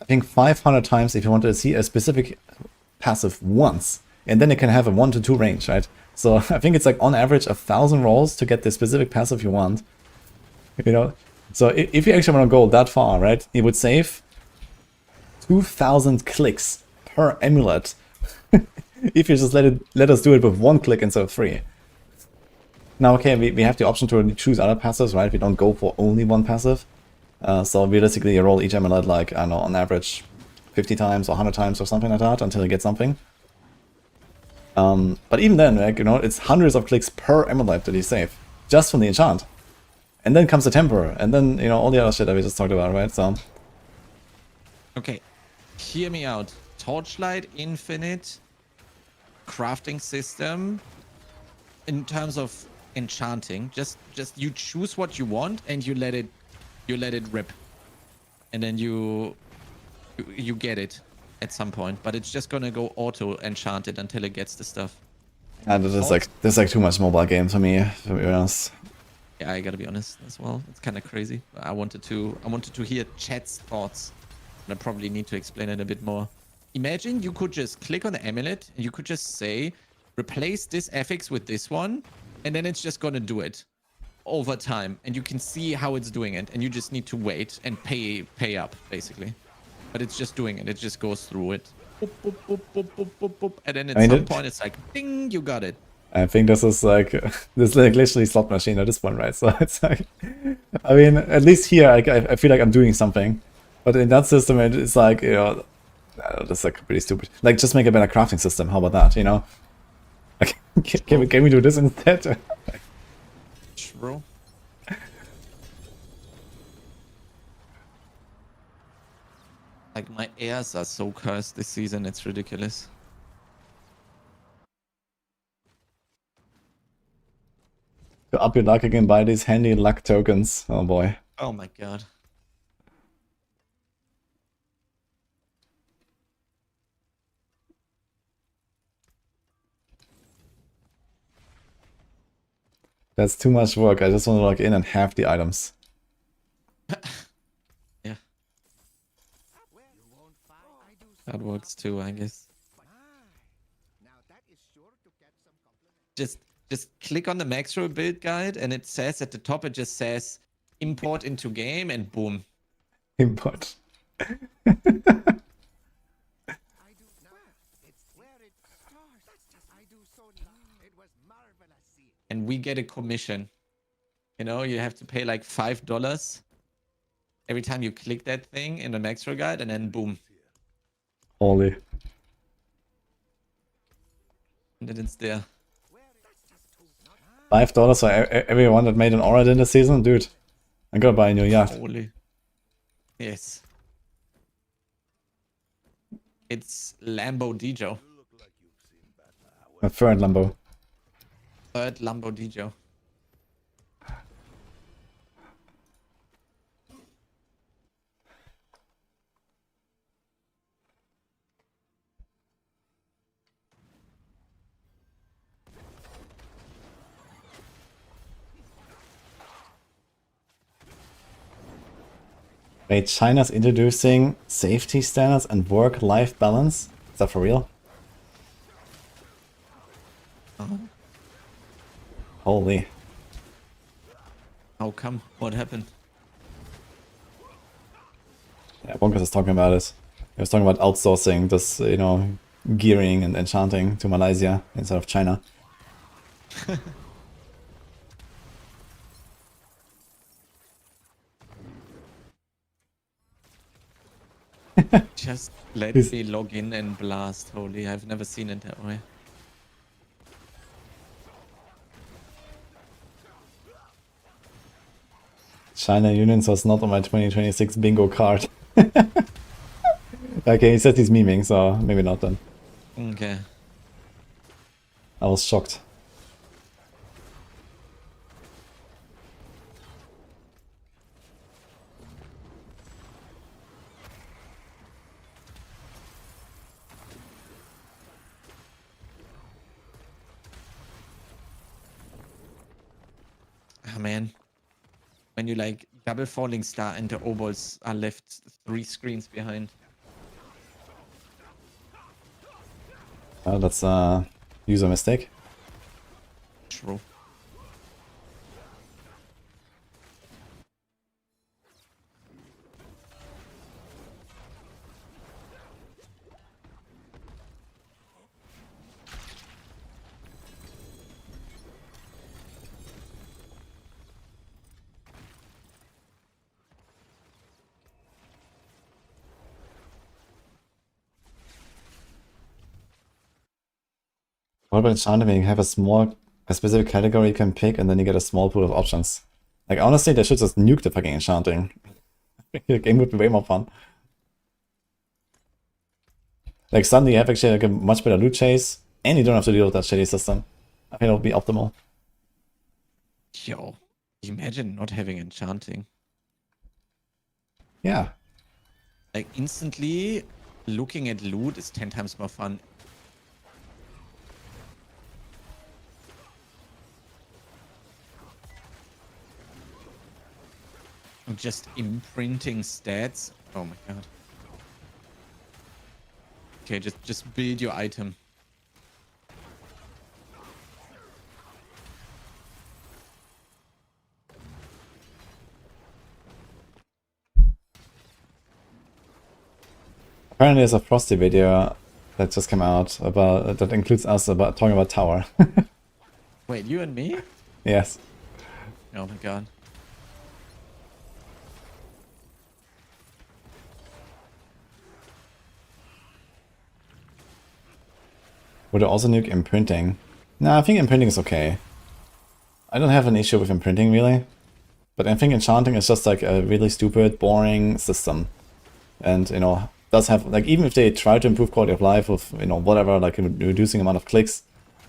Speaker 1: I think 500 times if you want to see a specific passive once. And then it can have a 1 to 2 range, right? So I think it's like on average 1,000 rolls to get the specific passive you want. You know? So if you actually want to go that far, right, you would save 2,000 clicks per amulet. If you just let us do it with 1 click instead of 3. Now, okay, we have the option to choose other passives, right? We don't go for only one passive. So realistically, you roll each amulet like, I don't know, on average 50 times or 100 times or something like that until you get something. But even then, like, you know, it's hundreds of clicks per amulet that you save just from the enchant. And then comes the temper, and then, you know, all the other shit that we just talked about, right? So.
Speaker 6: Okay, hear me out. Torchlight, infinite, crafting system. In terms of enchanting, just you choose what you want and you let it rip, and then you get it at some point. But it's just gonna go auto enchanted until it gets the stuff.
Speaker 1: And this is like too much mobile game for me, to be honest.
Speaker 6: Yeah, I gotta be honest as well. It's kind of crazy. I wanted to hear chat's thoughts, and I probably need to explain it a bit more. Imagine you could just click on the amulet and you could just say, replace this affix with this one, and then it's just gonna do it over time, and you can see how it's doing it, and you just need to wait and pay up basically. But it's just doing it. It just goes through it, boop, boop, boop, boop, boop, boop, boop. And then at some point it's like, ding, you got it.
Speaker 1: I think this is like literally slot machine at this point, right? So it's like, I mean, at least here I feel like I'm doing something, but in that system it's like, you know, that's like pretty stupid. Like, just make a better crafting system. How about that? You know, like, can we do this instead?
Speaker 6: True. Like, my airs are so cursed this season, it's ridiculous.
Speaker 1: To up your luck, you can buy these handy luck tokens. Oh boy.
Speaker 6: Oh my god.
Speaker 1: That's too much work. I just want to log in and have the items.
Speaker 6: Yeah. That works too, I guess. Just click on the Maxroll build guide, and it says at the top, it just says import into game, and boom.
Speaker 1: Import.
Speaker 6: and we get a commission. You know, you have to pay like $5 every time you click that thing in the Maxroll guide, and then boom.
Speaker 1: Holy.
Speaker 6: And then it's there.
Speaker 1: $5 for everyone that made an aura in the season? Dude, I'm gonna buy a new yacht.
Speaker 6: Holy. Yes. It's Lambo Dijo.
Speaker 1: My third Lambo.
Speaker 6: Third Lambo Dijo.
Speaker 1: Wait, China's introducing safety standards and work-life balance? Is that for real? Holy.
Speaker 6: How come? What happened?
Speaker 1: Yeah, Bonkers is talking about it. He was talking about outsourcing this, you know, gearing and enchanting to Malaysia instead of China.
Speaker 6: Just let me log in and blast. Holy, I've never seen it that way.
Speaker 1: China Unions was not on my 2026 bingo card. Okay, he said he's memeing, so maybe not then.
Speaker 6: Okay.
Speaker 1: I was shocked.
Speaker 6: Ah, man. When you like double falling star and the obols are left 3 screens behind.
Speaker 1: Well, that's a user mistake.
Speaker 6: True.
Speaker 1: What about enchanting when you have a specific category you can pick and then you get a small pool of options? Like honestly, they should just nuke the fucking enchanting. The game would be way more fun. Like suddenly you have actually like a much better loot chase and you don't have to deal with that shitty system. I think it would be optimal.
Speaker 6: Yo, imagine not having enchanting.
Speaker 1: Yeah.
Speaker 6: Like instantly looking at loot is 10 times more fun. Just imprinting stats. Oh my god. Okay, just build your item.
Speaker 1: Apparently there's a Frosty video that just came out about that includes us about talking about tower.
Speaker 6: Wait, you and me?
Speaker 1: Yes.
Speaker 6: Oh my god.
Speaker 1: Would I also nuke imprinting? Nah, I think imprinting is okay. I don't have an issue with imprinting really. But I think enchanting is just like a really stupid, boring system. And, you know, does have, like, even if they try to improve quality of life with, you know, whatever, like reducing amount of clicks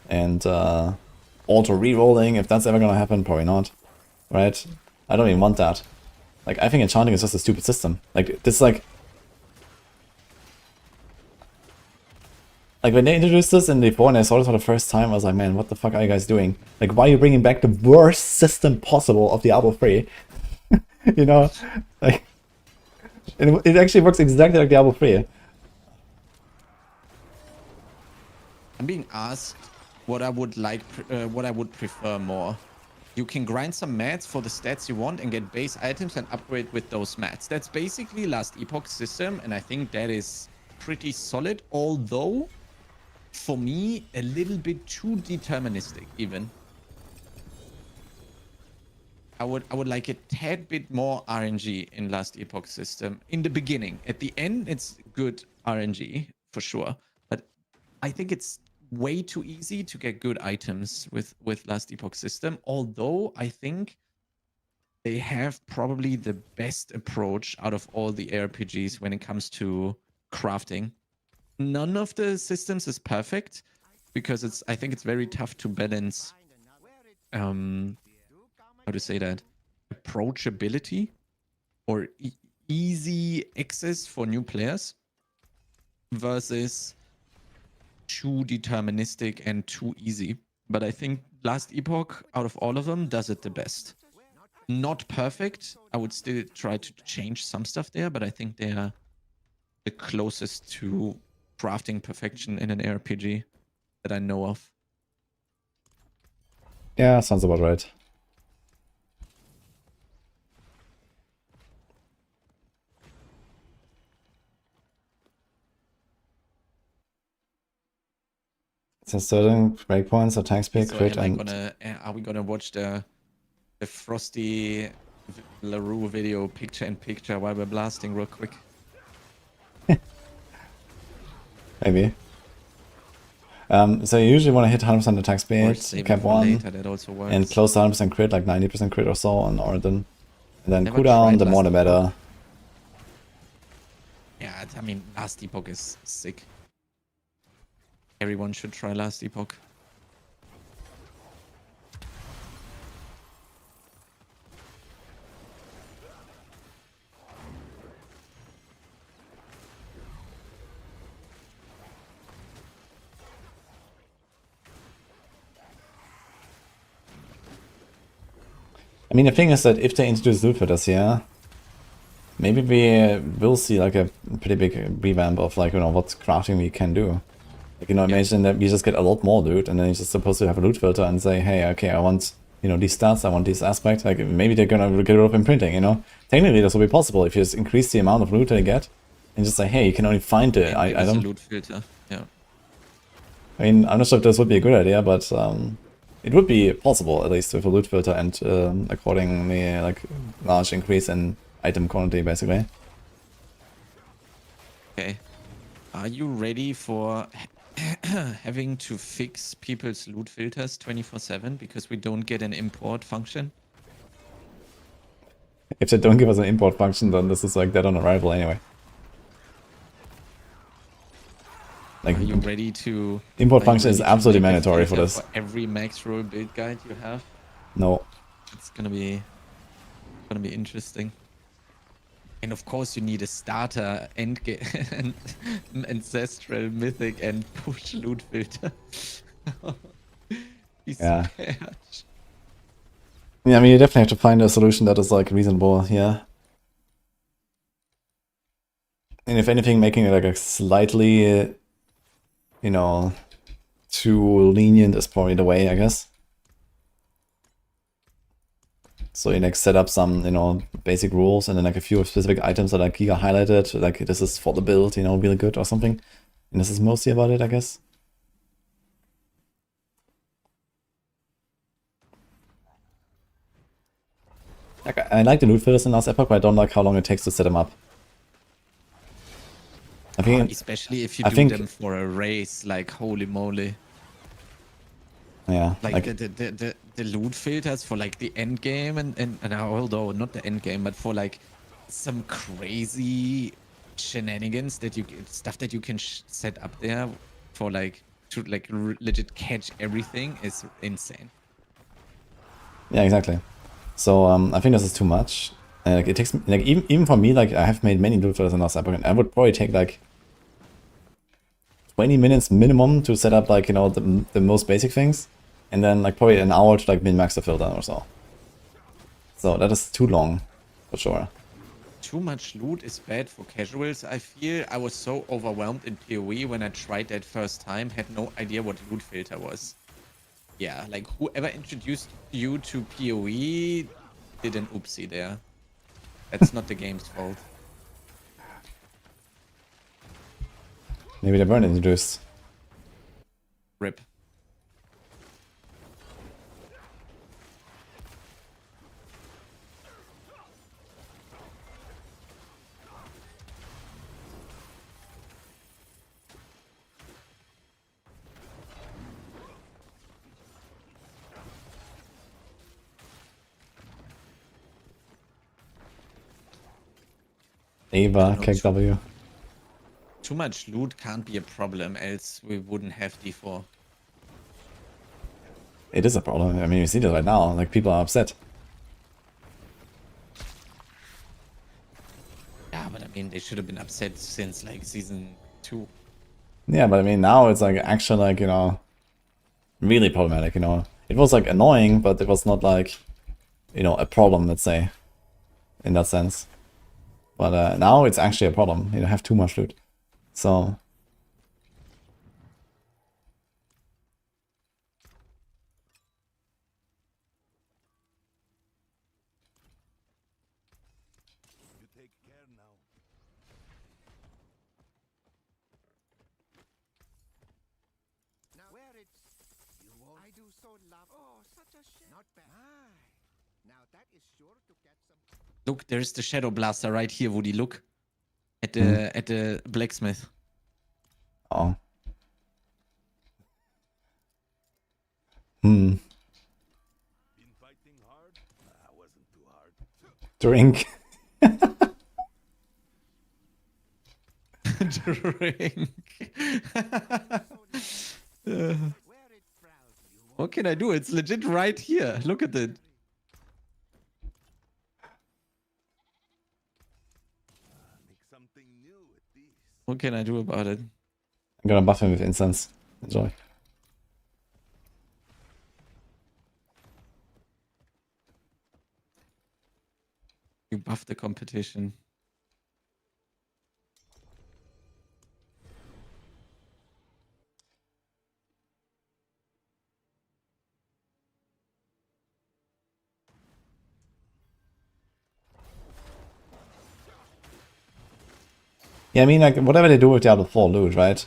Speaker 1: and auto re-rolling, if that's ever gonna happen, probably not. Right? I don't even want that. Like, I think enchanting is just a stupid system. Like, this, like when they introduced this in D4 and I saw this for the first time, I was like, man, what the fuck are you guys doing? Like, why are you bringing back the worst system possible of Diablo 3? You know? Like, it actually works exactly like Diablo 3.
Speaker 6: I'm being asked what I would like, what I would prefer more. You can grind some mats for the stats you want and get base items and upgrade with those mats. That's basically last Epoch system, and I think that is pretty solid, although for me a little bit too deterministic even. I would like a tad bit more RNG in Last Epoch system in the beginning. At the end, it's good RNG for sure, but I think it's way too easy to get good items with Last Epoch system. Although I think they have probably the best approach out of all the RPGs when it comes to crafting. None of the systems is perfect because I think it's very tough to balance how to say that, approachability or easy access for new players versus too deterministic and too easy. But I think Last Epoch, out of all of them, does it the best. Not perfect. I would still try to change some stuff there, but I think they're the closest to crafting perfection in an RPG that I know of.
Speaker 1: Yeah, sounds about right. So certain breakpoints, attack speed,
Speaker 6: So
Speaker 1: crit,
Speaker 6: am I
Speaker 1: and
Speaker 6: gonna, are we gonna watch the Frosty LaRue video picture in picture while we're blasting real quick?
Speaker 1: maybe. So you usually want to hit 100% attack
Speaker 6: Or
Speaker 1: speed,
Speaker 6: save it
Speaker 1: cap
Speaker 6: for
Speaker 1: 1,
Speaker 6: later, that also works.
Speaker 1: and close to 100% crit, like 90% crit or so on Orden. And then
Speaker 6: Never
Speaker 1: cooldown,
Speaker 6: tried
Speaker 1: the more the
Speaker 6: Last Epoch.
Speaker 1: better.
Speaker 6: Yeah, I mean, Last Epoch is sick. Everyone should try Last Epoch.
Speaker 1: I mean, the thing is that if they introduce loot filters here, maybe we will see like a pretty big revamp of like, you know, what crafting we can do. Like, you know, imagine that we just get a lot more loot and then you're just supposed to have a loot filter and say, hey, okay, I want, you know, these stats, I want these aspects. Like, maybe they're gonna get rid of imprinting, you know? Technically, this will be possible if you just increase the amount of loot they get and just say, hey, you can only find the
Speaker 6: And give us a
Speaker 1: item.
Speaker 6: loot filter. Yeah.
Speaker 1: I mean, I'm not sure if this would be a good idea, but it would be possible, at least, with a loot filter and accordingly, like, large increase in item quantity, basically.
Speaker 6: Okay. Are you ready for having to fix people's loot filters 24/7 because we don't get an import function?
Speaker 1: If they don't give us an import function, then this is like dead on arrival anyway. Like,
Speaker 6: Are you ready to...
Speaker 1: import
Speaker 6: are you
Speaker 1: function is
Speaker 6: ready to
Speaker 1: absolutely
Speaker 6: make a
Speaker 1: mandatory for
Speaker 6: filter
Speaker 1: this.
Speaker 6: For every Maxroll build guide you have?
Speaker 1: No.
Speaker 6: It's gonna be interesting. And of course you need a starter and ancestral mythic and push loot filter. He's
Speaker 1: Yeah.
Speaker 6: scared.
Speaker 1: Yeah, I mean, you definitely have to find a solution that is like reasonable here. And if anything, making it like a slightly, you know, too lenient is probably the way, I guess. So you like set up some, you know, basic rules and then like a few specific items that are like giga highlighted, like this is for the build, you know, really good or something. And this is mostly about it, I guess. Like, I like the loot filters in Last Epoch, but I don't like how long it takes to set them up. I think,
Speaker 6: especially if you
Speaker 1: I
Speaker 6: do
Speaker 1: think,
Speaker 6: them for a race, like holy moly.
Speaker 1: yeah,
Speaker 6: Like the loot filters for like the end game and although not the end game, but for like some crazy shenanigans that you stuff that you can set up there for like to like legit catch everything is insane.
Speaker 1: yeah, exactly. So I think this is too much. Like it takes like even for me, like I have made many loot filters in Last Epoch, and I would probably take like 20 minutes minimum to set up like, you know, the most basic things, and then like probably an hour to like min-max the filter or so. So that is too long, for sure.
Speaker 6: Too much loot is bad for casuals. I feel I was so overwhelmed in PoE when I tried that first time, had no idea what loot filter was. Yeah, like whoever introduced you to PoE did an oopsie there. That's not the game's fault.
Speaker 1: Maybe they weren't introduced.
Speaker 6: RIP.
Speaker 1: Ava,
Speaker 6: know,
Speaker 1: KW.
Speaker 6: Too much loot can't be a problem, else we wouldn't have D4.
Speaker 1: It is a problem. I mean, you see this right now. Like, people are upset.
Speaker 6: Yeah, but I mean, they should have been upset since like season 2.
Speaker 1: Yeah, but I mean, now it's like actually like, you know, really problematic, you know. It was like annoying, but it was not like, you know, a problem, let's say, in that sense. But now it's actually a problem. You have too much loot. So
Speaker 3: You take care now.
Speaker 7: Now where it's you won't. I do so love. Oh, such a shame. Not bad. Now that is sure to get some.
Speaker 6: Look, there's the Shadow Blaster right here, Woody. Look at the blacksmith.
Speaker 1: oh. Hmm.
Speaker 3: Been fighting hard? Wasn't too hard.
Speaker 1: Drink.
Speaker 6: Drink.
Speaker 7: Where it's proud. You won't.
Speaker 6: What can I do? It's legit right here. Look at it.
Speaker 3: Make something new with these.
Speaker 6: What can I do about it?
Speaker 1: I'm gonna buff him with incense. Enjoy.
Speaker 6: You buff the competition.
Speaker 1: Yeah, I mean, like, whatever they do with Diablo 4 loot, right?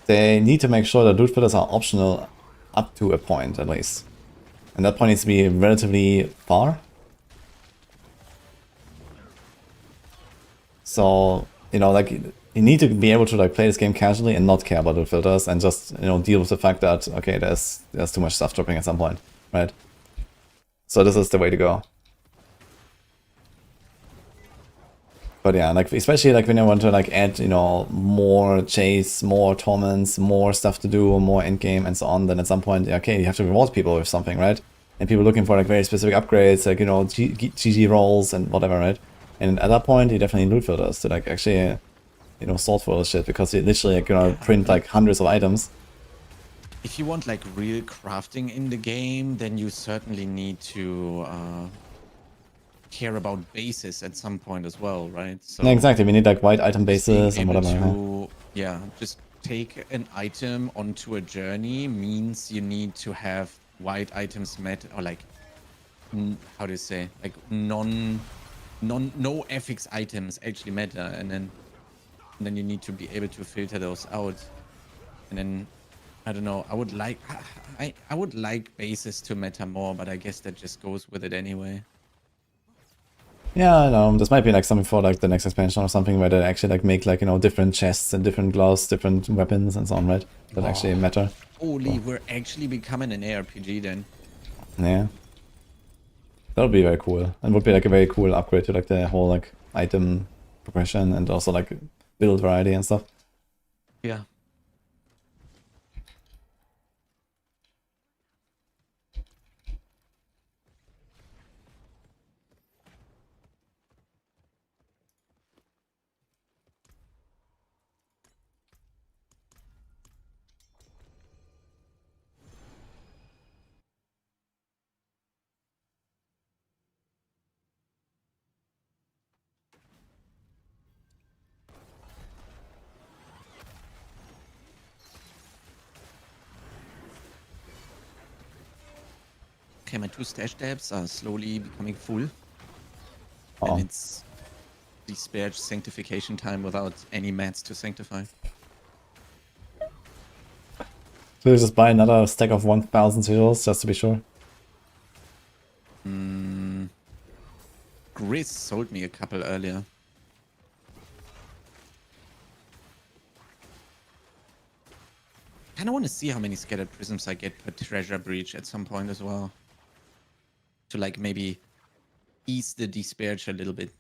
Speaker 1: They need to make sure that loot filters are optional up to a point, at least. And that point needs to be relatively far. So, you know, like, you need to be able to, like, play this game casually and not care about loot filters and just, you know, deal with the fact that, okay, there's too much stuff dropping at some point, right? So this is the way to go. But yeah, like, especially like when you want to like add, you know, more chase, more torments, more stuff to do, more endgame and so on, then at some point, okay, you have to reward people with something, right? And people looking for like very specific upgrades, like, you know, GG rolls and whatever, right? And at that point, you definitely need loot filters to like actually, you know, sort for all this shit, because you literally like, gonna print like hundreds of items.
Speaker 6: If you want like real crafting in the game, then you certainly need to care about bases at some point as well, right? So
Speaker 1: Yeah, exactly. We need like white item
Speaker 6: just being
Speaker 1: bases and
Speaker 6: able
Speaker 1: whatever.
Speaker 6: to, yeah, just take an item onto a journey means you need to have white items met, or like, how do you say, like no FX items actually matter, and then you need to be able to filter those out. And then I don't know, I would like bases to matter more, but I guess that just goes with it anyway.
Speaker 1: Yeah, I know. This might be like something for like the next expansion or something where they actually like make like, you know, different chests and different gloves, different weapons and so on, right? That actually matter.
Speaker 6: Holy, we're actually becoming an ARPG then.
Speaker 1: Yeah. That would be very cool. And would be like a very cool upgrade to like the whole like item progression and also like build variety and stuff.
Speaker 6: Yeah. Okay, my 2 stash tabs are slowly becoming full.
Speaker 1: Oh.
Speaker 6: And it's despaired sanctification time without any mats to sanctify.
Speaker 1: So you just buy another stack of 1000 sigils just to be sure.
Speaker 6: Grizz sold me a couple earlier. Kinda wanna see how many scattered prisms I get per treasure breach at some point as well. To like maybe ease the despair a little bit.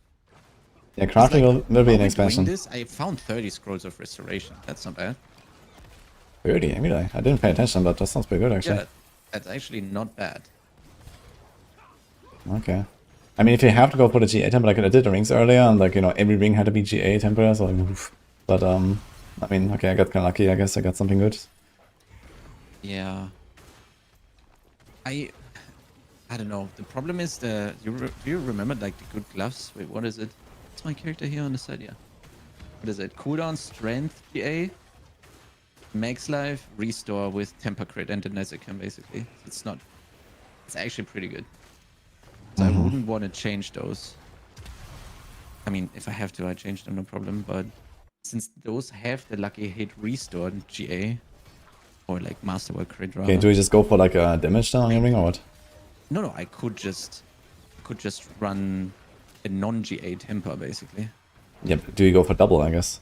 Speaker 1: Yeah,
Speaker 6: It's
Speaker 1: crafting
Speaker 6: like,
Speaker 1: will be
Speaker 6: are
Speaker 1: an
Speaker 6: we
Speaker 1: expansion.
Speaker 6: doing this? I found 30 scrolls of restoration. That's not bad.
Speaker 1: 30, really? I didn't pay attention, but that sounds pretty good actually.
Speaker 6: Yeah, that's actually not bad.
Speaker 1: Okay. I mean, if you have to go for the GA temple, like I did the rings earlier, and like, you know, every ring had to be GA temple, so like, oof. But, I mean, okay, I got kind of lucky, I guess I got something good.
Speaker 6: Yeah. I don't know. The problem is do you remember like the good gloves? Wait, what is it? It's my character here on the side, yeah. What is it? Cooldown, strength, GA, max life, restore with temper crit and the Nezekam basically. It's actually pretty good. So I wouldn't want to change those. I mean, if I have to, I change them, no problem. But since those have the lucky hit restore GA, or like masterwork crit rather.
Speaker 1: Okay, do we just go for like a damage down on your ring or what?
Speaker 6: No, I could just run a non-GA temper basically.
Speaker 1: Yep, do you go for double, I guess?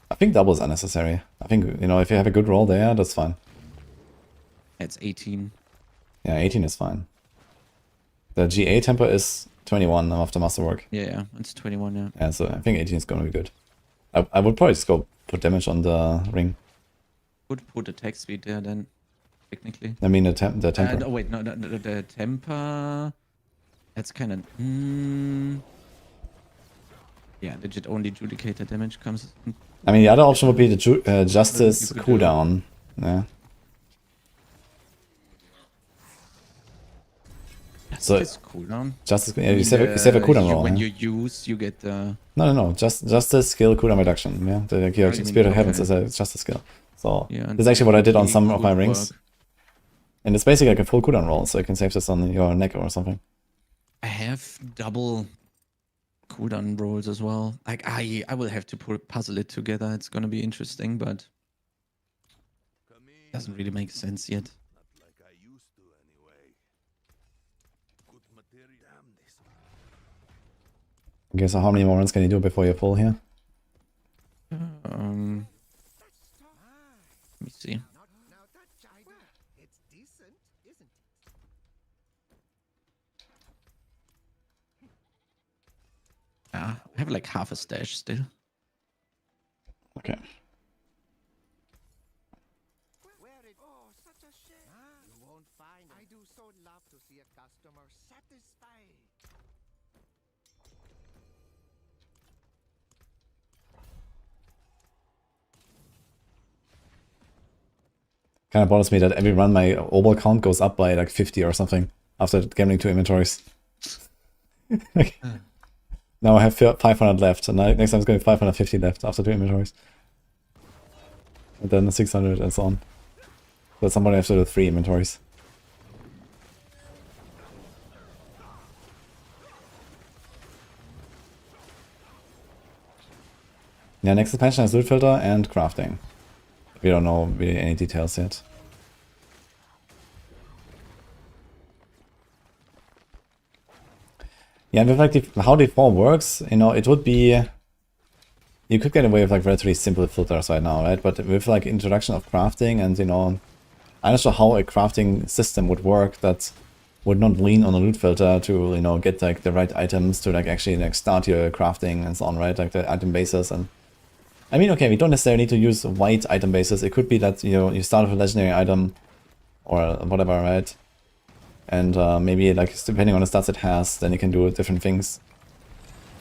Speaker 1: I think double is unnecessary. I think, you know, if you have a good roll there, that's fine.
Speaker 6: It's 18.
Speaker 1: Yeah, 18 is fine. The GA temper is 21 after masterwork.
Speaker 6: Yeah, it's 21, yeah.
Speaker 1: Yeah, so I think 18 is gonna be good. I would probably just go put damage on the ring.
Speaker 6: Could put attack speed there then, technically.
Speaker 1: I mean the temper.
Speaker 6: Oh wait, no, the temper. That's kind of. Yeah, digit only judicator damage comes.
Speaker 1: I mean the other option would be the justice
Speaker 6: You could do-
Speaker 1: cooldown. Yeah. So
Speaker 6: It's cooldown.
Speaker 1: justice. Yeah, you save a cooldown roll.
Speaker 6: When
Speaker 1: Yeah?
Speaker 6: you use, you get the.
Speaker 1: No. Justice skill cooldown reduction. Yeah. The like, your
Speaker 6: you mean,
Speaker 1: Spirit of Heavens
Speaker 6: okay.
Speaker 1: is a justice skill. So
Speaker 6: Yeah,
Speaker 1: this is actually what I did on
Speaker 6: actually
Speaker 1: some of my
Speaker 6: could
Speaker 1: rings.
Speaker 6: work.
Speaker 1: And it's basically like a full cooldown roll, so you can save this on your neck or something.
Speaker 6: I have double cooldown rolls as well. Like I will have to puzzle it together. It's gonna be interesting, but doesn't really make sense yet.
Speaker 3: Not like I used to anyway. Good material. Damn this.
Speaker 1: Okay, so how many more runs can you do before you're full here?
Speaker 6: Let me see.
Speaker 7: Now that China, it's decent, isn't it?
Speaker 6: I have like half a stash still.
Speaker 1: Okay.
Speaker 7: Oh, such a shame. You won't find it. I do so love to see a customer satisfied.
Speaker 1: Kind of bothers me that every run my obol count goes up by like 50 or something after gambling 2 inventories. Like, now I have 500 left, and next time it's going to be 550 left after 2 inventories. And then 600 and so on. So at some point I have to do 3 inventories. Yeah, next expansion is loot filter and crafting. We don't know really any details yet. Yeah, with like how the form works, you know, it would be... You could get away with like relatively simple filters right now, right? But with like introduction of crafting and, you know, I'm not sure how a crafting system would work that would not lean on a loot filter to, you know, get like the right items to like actually like start your crafting and so on, right? Like the item bases. And I mean, okay, we don't necessarily need to use white item bases. It could be that, you know, you start with a legendary item or whatever, right? And maybe like depending on the stats it has, then you can do different things.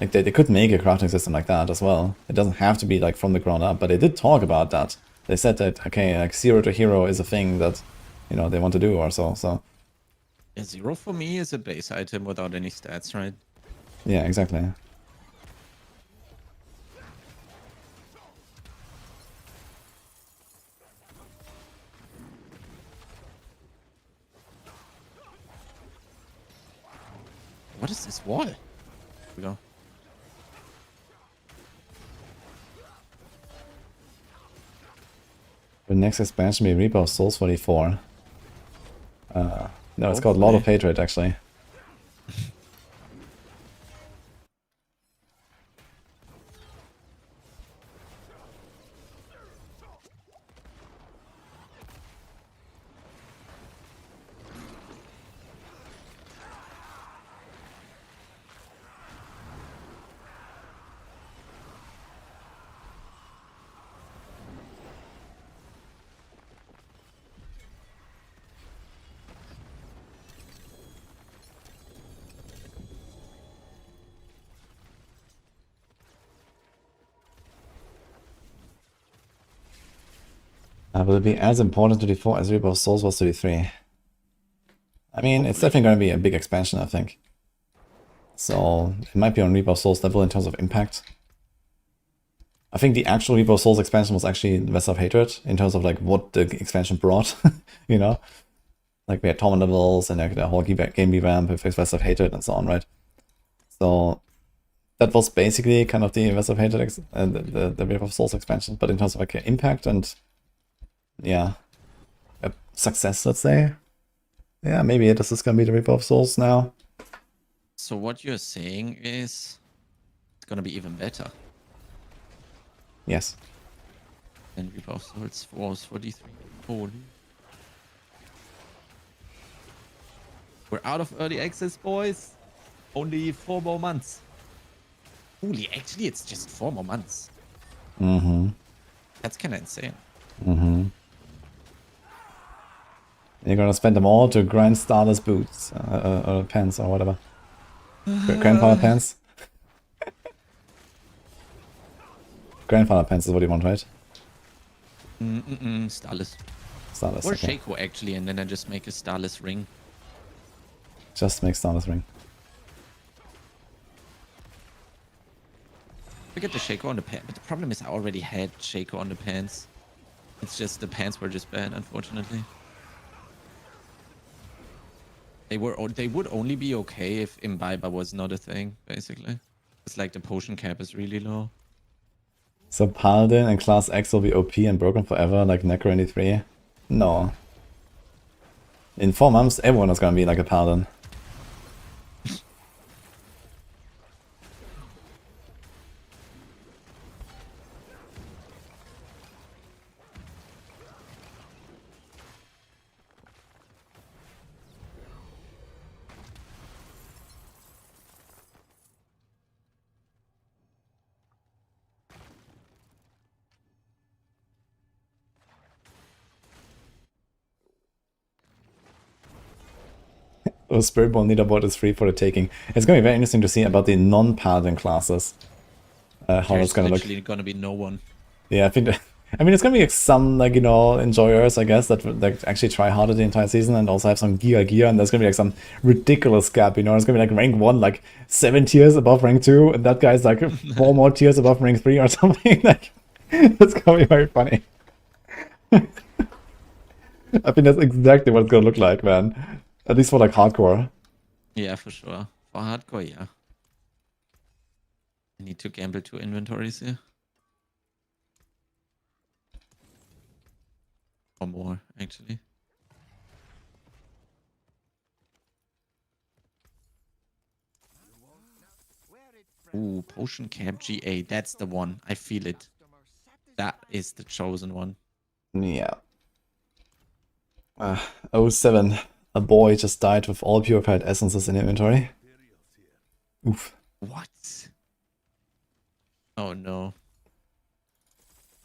Speaker 1: Like they could make a crafting system like that as well. It doesn't have to be like from the ground up, but they did talk about that. They said that, okay, like 0 to hero is a thing that, you know, they want to do or so. So
Speaker 6: Yeah, 0 for me is a base item without any stats, right?
Speaker 1: yeah, exactly.
Speaker 6: What is this wall? Here we go.
Speaker 1: The next expansion will be Reaper of Souls 44. No, it's called Lord of Hatred, actually. Will it be as important to D4 as Reaper of Souls was to D3? I mean, it's definitely going to be a big expansion, I think. So, it might be on Reaper of Souls level in terms of impact. I think the actual Reaper of Souls expansion was actually Vessel of Hatred, in terms of like what the expansion brought, you know? Like we had torment levels and like the whole game revamp with Vessel of Hatred and so on, right? So, that was basically kind of the Vessel of Hatred, the Reaper of Souls expansion, but in terms of like impact and, yeah, a success, let's say. Yeah, maybe this is gonna be the Reaper of Souls now.
Speaker 6: So what you're saying is it's gonna be even better
Speaker 1: Yes.
Speaker 6: than Reaper of Souls was for D3. Holy. We're out of early access, boys. Only 4 more months. Holy, actually, it's just 4 more months.
Speaker 1: Mm-hmm.
Speaker 6: That's kind of insane.
Speaker 1: Mm-hmm. You're gonna spend them all to grind Starless boots, or pants, or whatever. Grandfather pants? Grandfather pants is what you want, right?
Speaker 6: Starless.
Speaker 1: Starless,
Speaker 6: Or
Speaker 1: okay.
Speaker 6: Shaco, actually, and then I just make a Starless ring.
Speaker 1: Just make Starless ring.
Speaker 6: We get the Shaco on the pants, but the problem is I already had Shaco on the pants. It's just the pants were just bad, unfortunately. They would only be okay if Imbiber was not a thing, basically. It's like the potion cap is really low.
Speaker 1: So Paladin and Class X will be OP and broken forever, like Necro in D3? No. In 4 months, everyone is gonna be like a Paladin. The Spiritborn leaderboard is free for the taking. It's going to be very interesting to see about the non-Paladin classes. How
Speaker 6: There's
Speaker 1: it's going to look.
Speaker 6: literally gonna be no one.
Speaker 1: Yeah, I think I mean, it's going to be like some, like, you know, enjoyers, I guess, that actually try harder the entire season and also have some gear, and there's going to be like some ridiculous gap, you know, it's going to be like rank 1, like 7 tiers above rank 2, and that guy's like 4 more tiers above rank 3 or something. Like, it's going to be very funny. I think that's exactly what it's going to look like, man. At least for like hardcore.
Speaker 6: Yeah, for sure. For hardcore, yeah. I need to gamble 2 inventories here. Or more, actually. Ooh, Potion Cap GA. That's the one. I feel it. That is the chosen one.
Speaker 1: Yeah. 07. A boy just died with all purified essences in inventory. Oof.
Speaker 6: What? Oh no.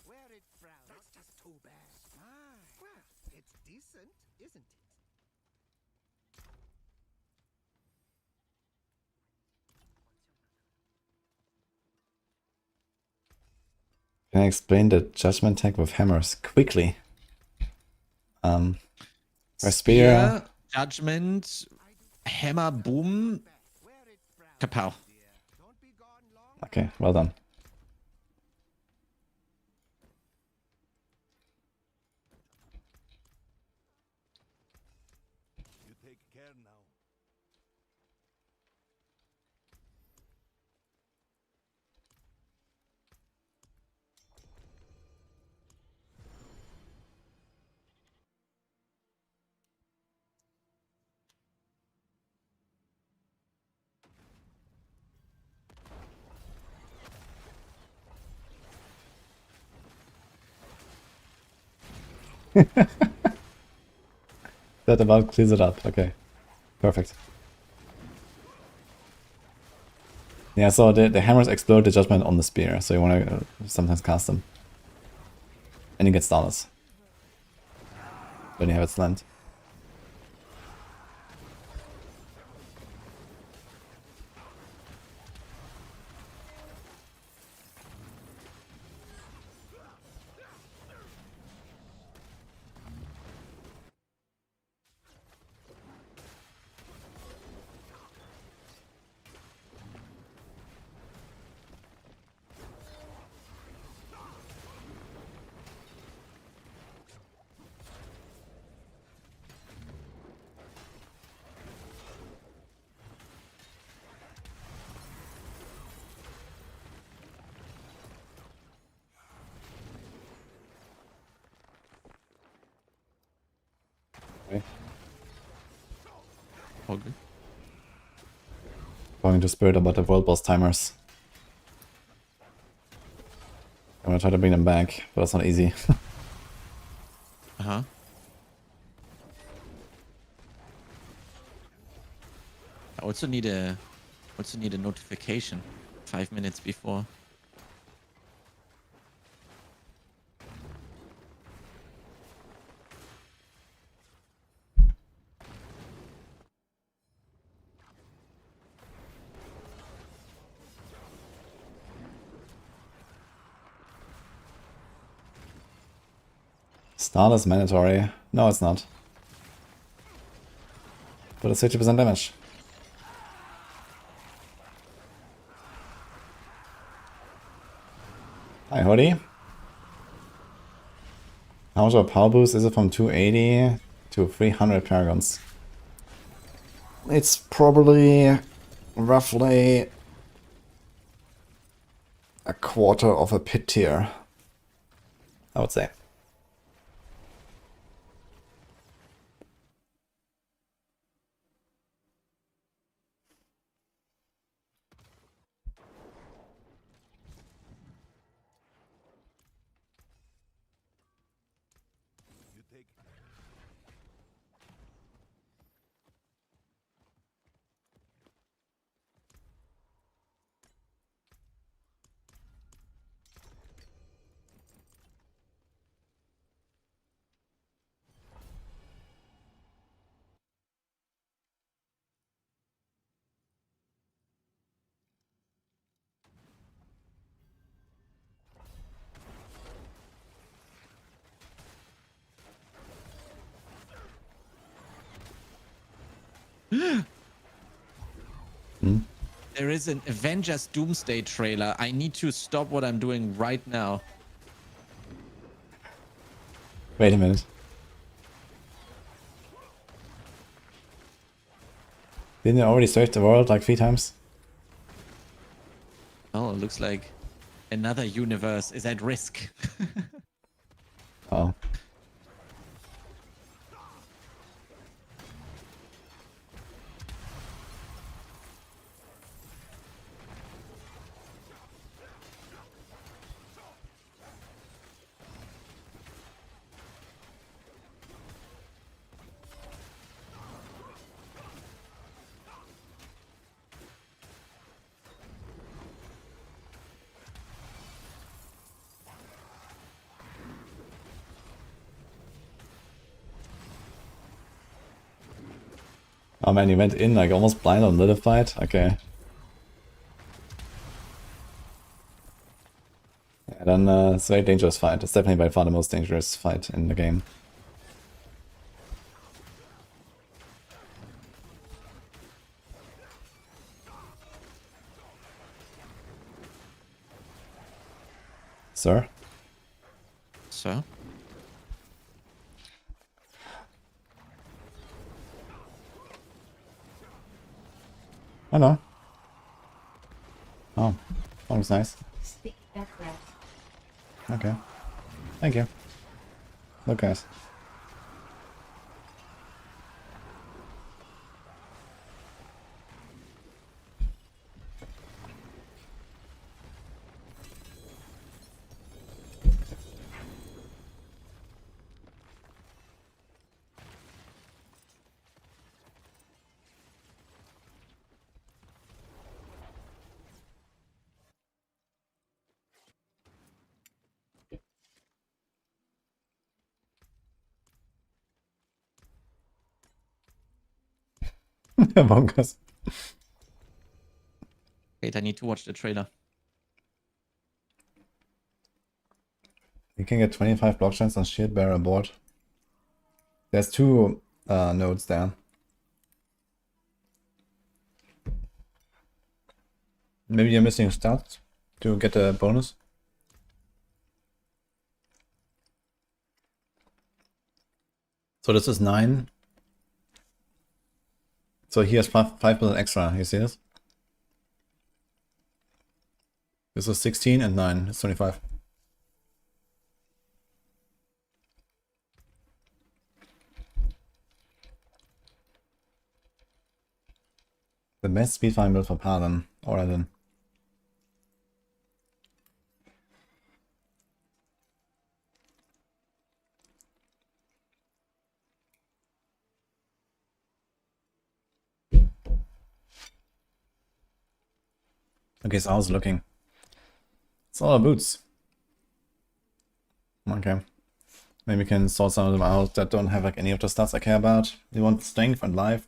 Speaker 7: Wear it brown. That's just too bad. Well, it's decent, isn't it?
Speaker 1: Can I explain the Judgement tech with hammers quickly? Spear.
Speaker 6: Judgement, Hammer, Boom, Kapow.
Speaker 1: Okay, well done.
Speaker 3: You take care now.
Speaker 1: That about clears it up. Okay, perfect. Yeah, so the hammers explode the Judgment on the spear, so you want to sometimes cast them. And you get Starless. When you have it slammed. Okay.
Speaker 6: All good.
Speaker 1: Going to Spirit about the World Boss timers. I'm gonna try to bring them back, but it's not easy.
Speaker 6: Uh-huh. I also need a notification 5 minutes before.
Speaker 1: Start is mandatory. No, it's not. But it's 50% damage. Hi, Hoodie. How much of a power boost is it from 280 to 300 paragons? It's probably roughly a quarter of a pit tier, I would say.
Speaker 3: You take
Speaker 6: There is an Avengers Doomsday trailer. I need to stop what I'm doing right now.
Speaker 1: Wait a minute. Didn't you already search the world like 3 times?
Speaker 6: Oh, it looks like another universe is at risk.
Speaker 1: Oh. Oh man, you went in like almost blind on Little Fight? Okay. Yeah, then it's a very dangerous fight. It's definitely by far the most dangerous fight in the game. Sir?
Speaker 6: So,
Speaker 1: Oh no. Oh, that was nice. Okay. Thank you. Look, guys. Bonkers.
Speaker 6: wait, I need to watch the trailer.
Speaker 1: You can get 25 block chance on Shield Bearer aboard. There's 2 nodes there. Maybe you're missing stats to get a bonus. So this is 9. So he has 5% extra. You see this? This is 16 and 9. It's 25. The best speed farm build for Paladin, Paladin. Okay, so how's it looking? It's all our boots. Okay. Maybe we can sort some of them out that don't have like any of the stats I care about. You want strength and life.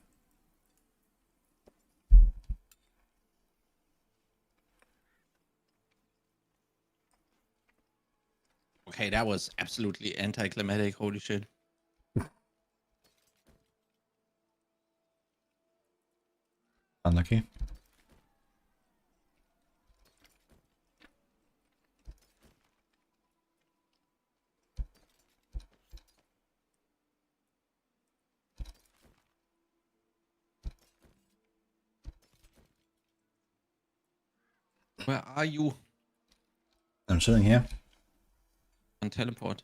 Speaker 6: Okay, that was absolutely anticlimactic. Holy shit.
Speaker 1: Unlucky.
Speaker 6: Where are you?
Speaker 1: I'm chilling here.
Speaker 6: On teleport.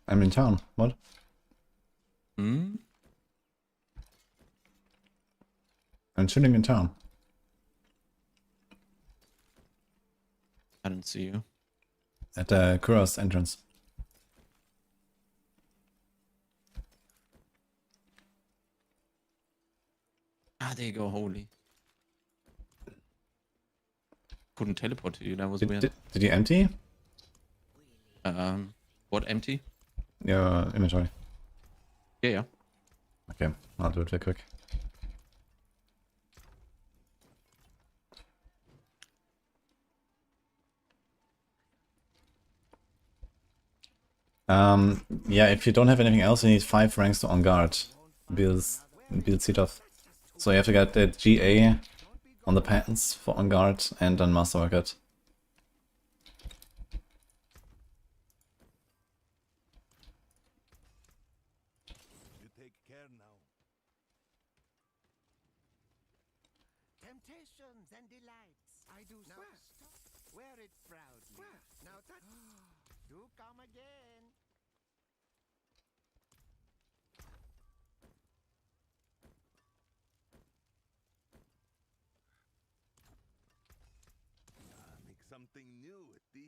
Speaker 1: I'm in town. What?
Speaker 6: Hmm?
Speaker 1: I'm chilling in town.
Speaker 6: I don't see you.
Speaker 1: At the Kuros entrance.
Speaker 6: Ah, there you go, holy. Couldn't teleport to you, that was weird.
Speaker 1: Did you empty
Speaker 6: What, empty?
Speaker 1: your inventory?
Speaker 6: Yeah, yeah.
Speaker 1: Okay, I'll do it real quick. Yeah, if you don't have anything else, you need 5 ranks to on guard. Build seat off. So you have to get the GA on the pants for on guard and then master workout.
Speaker 3: You take care now.
Speaker 7: Temptations and delights. I do swear. Stop. Wear it proudly. Swear. Now that do come again.
Speaker 3: Make something new with these.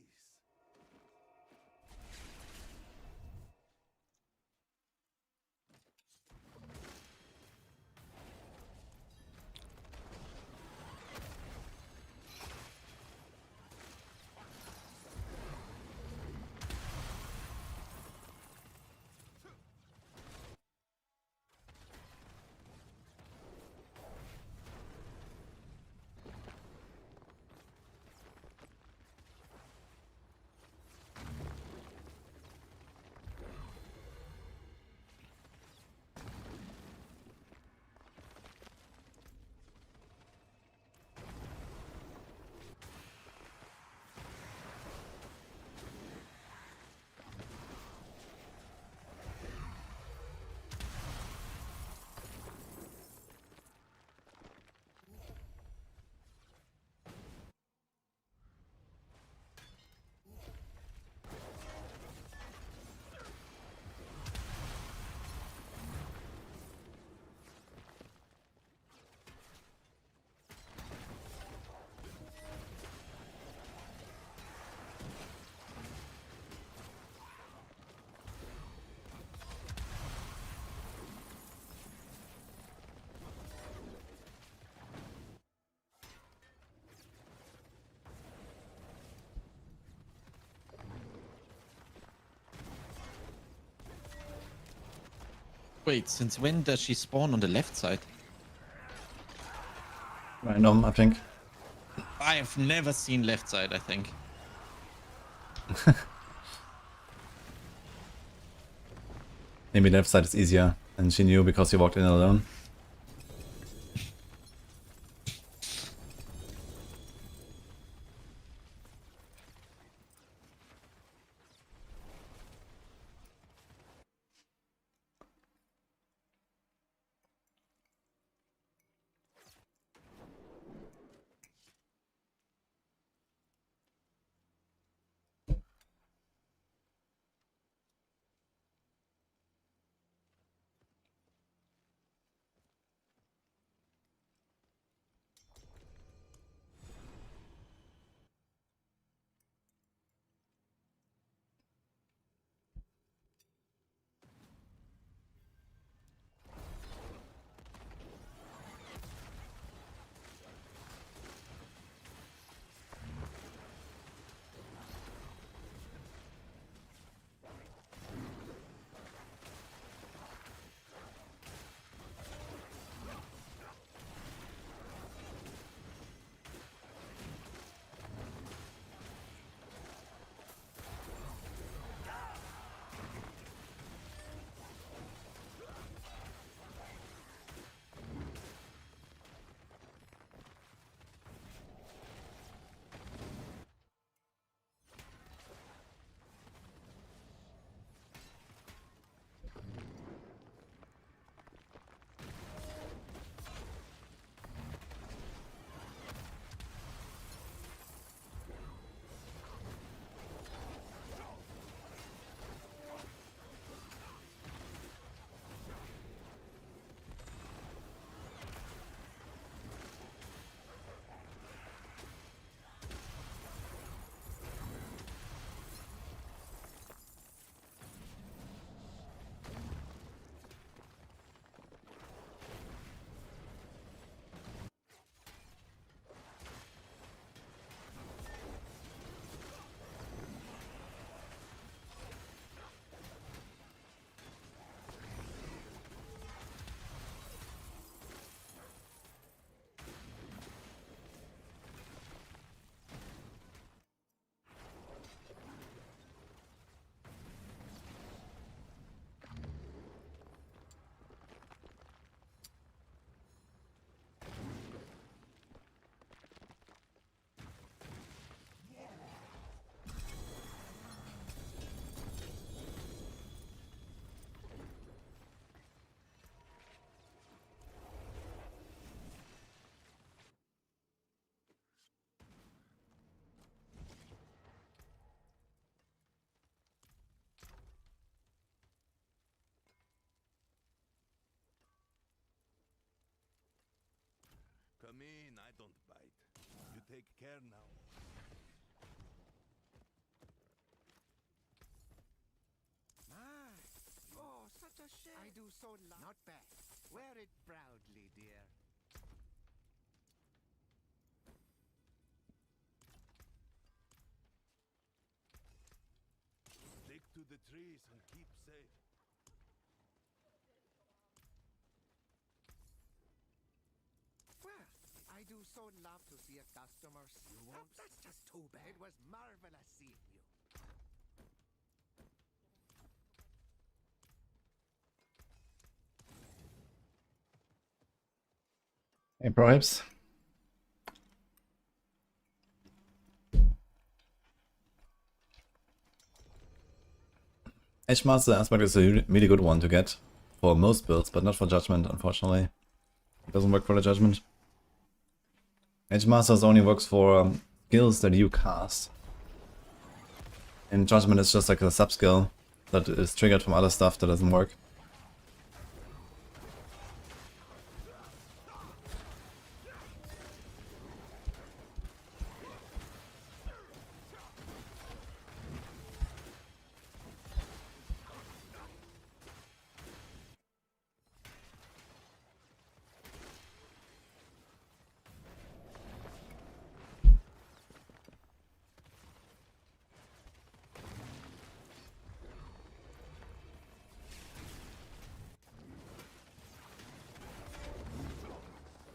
Speaker 6: Wait, since when does she spawn on the left side?
Speaker 1: Random, I think.
Speaker 6: I have never seen left side, I think.
Speaker 1: Maybe left side is easier, and she knew because you walked in alone.
Speaker 3: mean I don't bite. You take care now.
Speaker 7: My. Oh, such a shame. I do so love. Not bad. Wear it proudly, dear.
Speaker 3: Stick to the trees and keep safe.
Speaker 7: Well, I do so love to see a customer. You won't. That's just too bad. It was marvelous seeing you.
Speaker 1: Hey, Prohibs. Edgemaster aspect is a really good one to get for most builds, but not for Judgement, unfortunately. It doesn't work for the Judgement. Edgemasters only works for skills that you cast. In Judgement it's just like a sub-skill that is triggered from other stuff that doesn't work.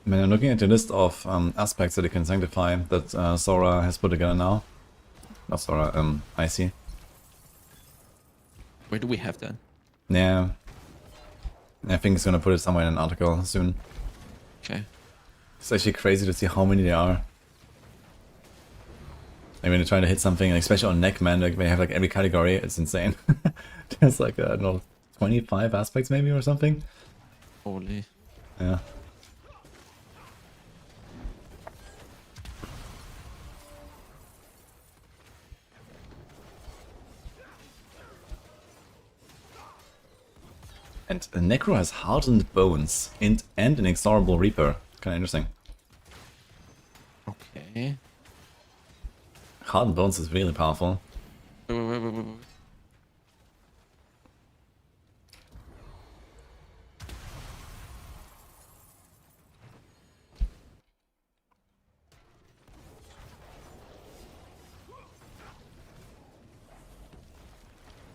Speaker 1: When I'm looking at the list of aspects that you can sanctify that Sora has put together now. Not Sora, Icy.
Speaker 6: Where do we have that?
Speaker 1: Yeah. I think he's gonna put it somewhere in an article soon.
Speaker 6: Okay.
Speaker 1: It's actually crazy to see how many there are. Like when you're trying to hit something, and especially on neck, man, like when you have like every category, it's insane. There's like, I don't know, 25 aspects maybe or something.
Speaker 6: Holy.
Speaker 1: Yeah. And Necro has hardened bones and an inexorable reaper. Kinda interesting.
Speaker 6: Okay.
Speaker 1: Hardened bones is really powerful.
Speaker 6: Wait.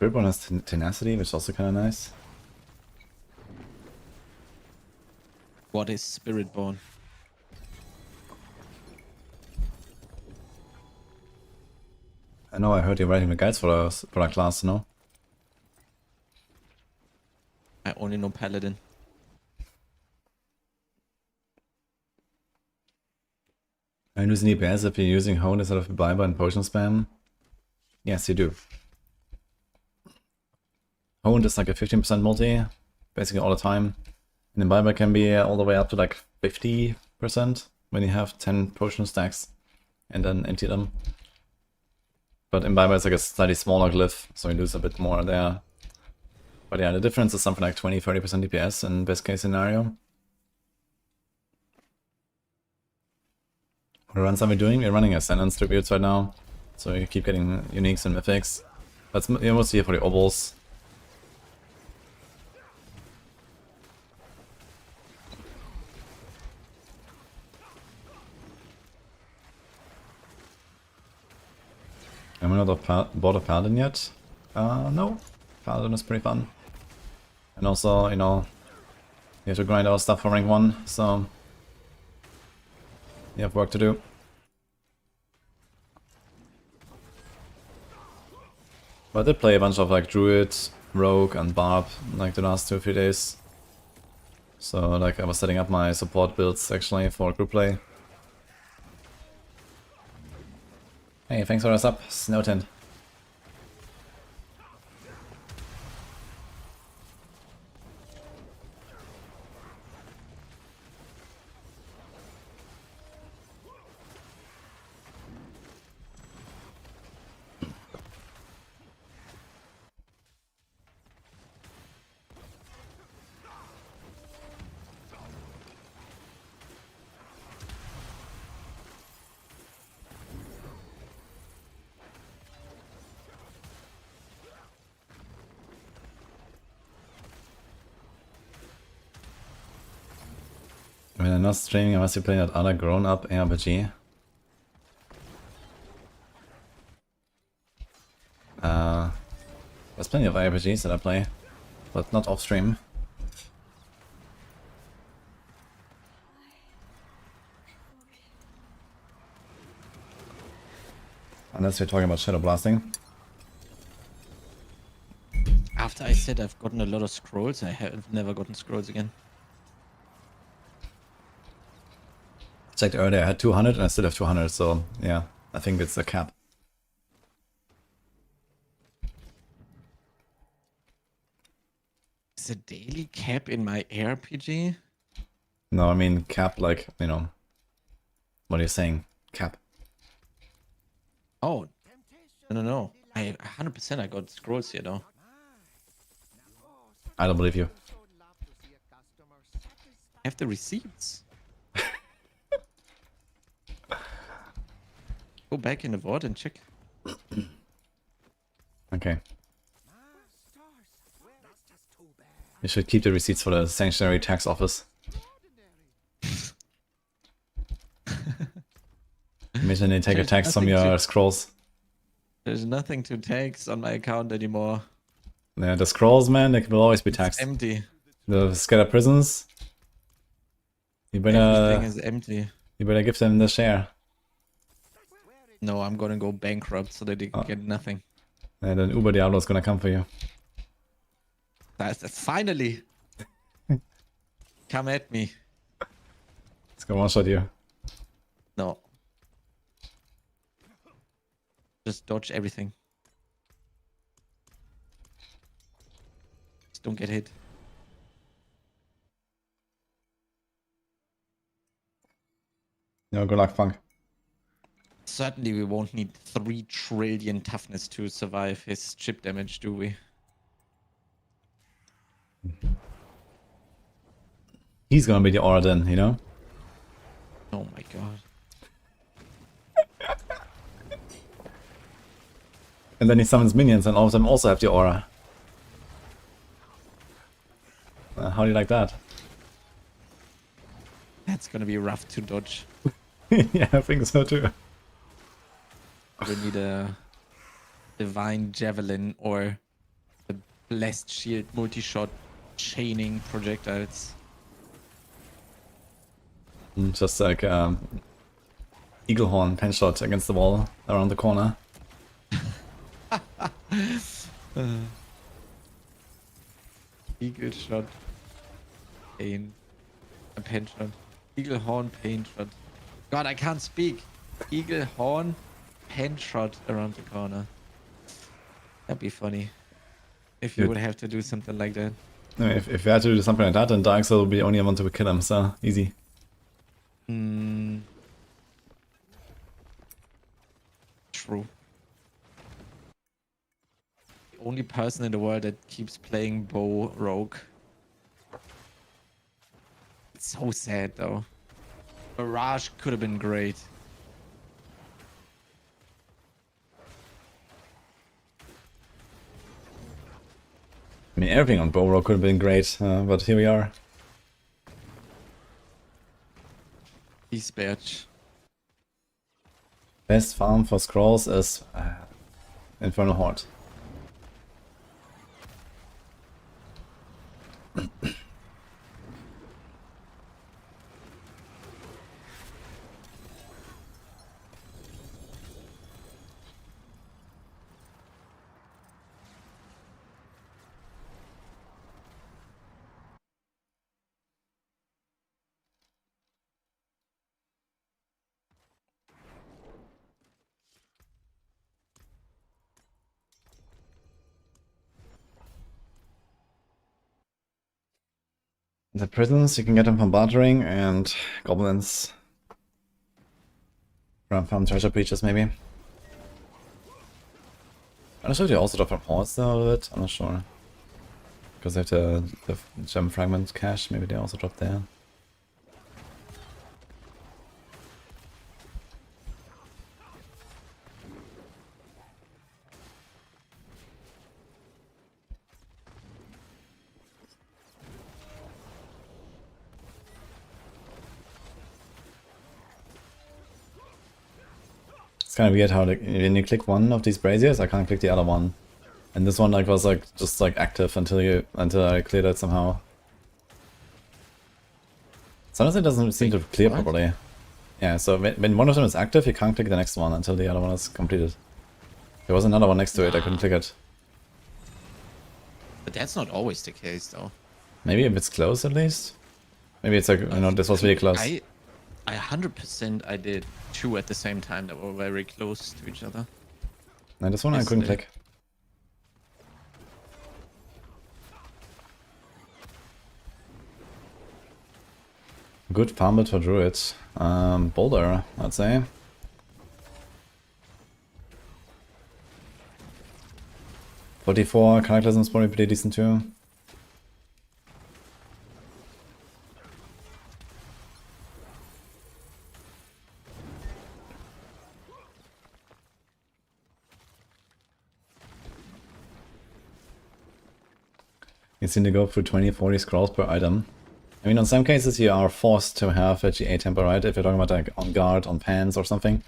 Speaker 1: Spiritborn has tenacity, which is also kinda nice.
Speaker 6: What is Spiritborn?
Speaker 1: I know I heard you're writing the guides for that class, no?
Speaker 6: I only know Paladin.
Speaker 1: Are you losing DPS if you're using Hone instead of Biber and Potion Spam? Yes, you do. Hone is like a 15% multi, basically all the time. And then Biber can be all the way up to like 50% when you have 10 potion stacks and then empty them. But Imbiber is like a slightly smaller glyph, so you lose a bit more there. But yeah, the difference is something like 20-30% DPS in best case scenario. What runs are we doing? We're running Ascendance tributes right now, so you keep getting uniques and mythics. That's mostly here for the obels. Am I not bought a Paladin yet? No. Paladin is pretty fun. And also, you know, you have to grind out stuff for rank 1, so you have work to do. But I did play a bunch of like Druid, Rogue and Barb like the last 2 or 3 days. So like I was setting up my support builds actually for group play. Hey, thanks for the sub, Snowtint. When I'm not streaming, I must be playing that other grown-up RPG. There's plenty of RPGs that I play, but not off stream. Unless we're talking about shadow blasting.
Speaker 6: After I said I've gotten a lot of scrolls, I have never gotten scrolls again.
Speaker 1: Checked earlier, I had 200 and I still have 200, so yeah, I think it's a cap.
Speaker 6: Is a daily cap in my RPG?
Speaker 1: No, I mean cap like, you know, what are you saying? Cap.
Speaker 6: Oh, no. I 100% I got scrolls here though.
Speaker 1: I don't believe you.
Speaker 6: I have the receipts. Go back in the vault and check.
Speaker 1: Okay. You should keep the receipts for the sanctuary tax office. Imagine they take a
Speaker 6: There's
Speaker 1: tax from
Speaker 6: nothing
Speaker 1: your
Speaker 6: to-
Speaker 1: scrolls.
Speaker 6: There's nothing to tax on my account anymore.
Speaker 1: Yeah, the scrolls, man, they will always be
Speaker 6: It's
Speaker 1: taxed.
Speaker 6: empty.
Speaker 1: The scattered prisons. You
Speaker 6: Everything
Speaker 1: better,
Speaker 6: is empty.
Speaker 1: you better give them the share.
Speaker 6: No, I'm gonna go bankrupt so that they
Speaker 1: Oh.
Speaker 6: get nothing.
Speaker 1: And then Uber Diablo is gonna come for you.
Speaker 6: That's finally. Come at me.
Speaker 1: It's gonna one-shot you.
Speaker 6: No. Just dodge everything. Just don't get hit.
Speaker 1: No, good luck, Funk.
Speaker 6: Certainly we won't need 3 trillion toughness to survive his chip damage, do we?
Speaker 1: He's gonna be the aura then, you know?
Speaker 6: Oh my god.
Speaker 1: And then he summons minions and all of them also have the aura. How do you like that?
Speaker 6: That's gonna be rough to dodge.
Speaker 1: Yeah, I think so too.
Speaker 6: We need a divine javelin or a blessed shield multi-shot chaining projectiles.
Speaker 1: Just like eagle horn pen shot against the wall around the corner.
Speaker 6: Eagle shot. Pain. A pen shot. Eagle horn pain shot. God, I can't speak. Eagle horn pen shot around the corner. That'd be funny. If you
Speaker 1: Dude.
Speaker 6: would have to do something like that.
Speaker 1: I mean, if we had to do something like that, then Dark Soul would be the only one to kill him, so easy.
Speaker 6: True. The only person in the world that keeps playing bow rogue. It's so sad though. Mirage could have been great.
Speaker 1: I mean, everything on Bowrow could have been great, but here we are.
Speaker 6: He's badge.
Speaker 1: Best farm for scrolls is Infernal Horde. The prisons, you can get them from bartering, and goblins from treasure breaches, maybe. I'm not sure if they also drop from hordes though, a little bit. I'm not sure. Because they have the gem fragment cache, maybe they also drop there. kind of weird how like, when you click one of these braziers, I can't click the other one. And this one like was like just like active until I cleared it somehow. Sometimes it doesn't seem to clear
Speaker 6: what?
Speaker 1: properly. Yeah, so when one of them is active, you can't click the next one until the other one is completed. There was another one next to it, I couldn't click it.
Speaker 6: But that's not always the case, though.
Speaker 1: Maybe if it's close at least? Maybe it's like, you know, this was really close.
Speaker 6: I 100% I did 2 at the same time that were very close to each other.
Speaker 1: No, this one I couldn't click. Good farm build for Druid. Boulder, I'd say. Cataclysm is probably pretty decent too. You seem to go through 20-40 scrolls per item. I mean, in some cases you are forced to have a GA tempo, right? If you're talking about like on guard, on pants or something.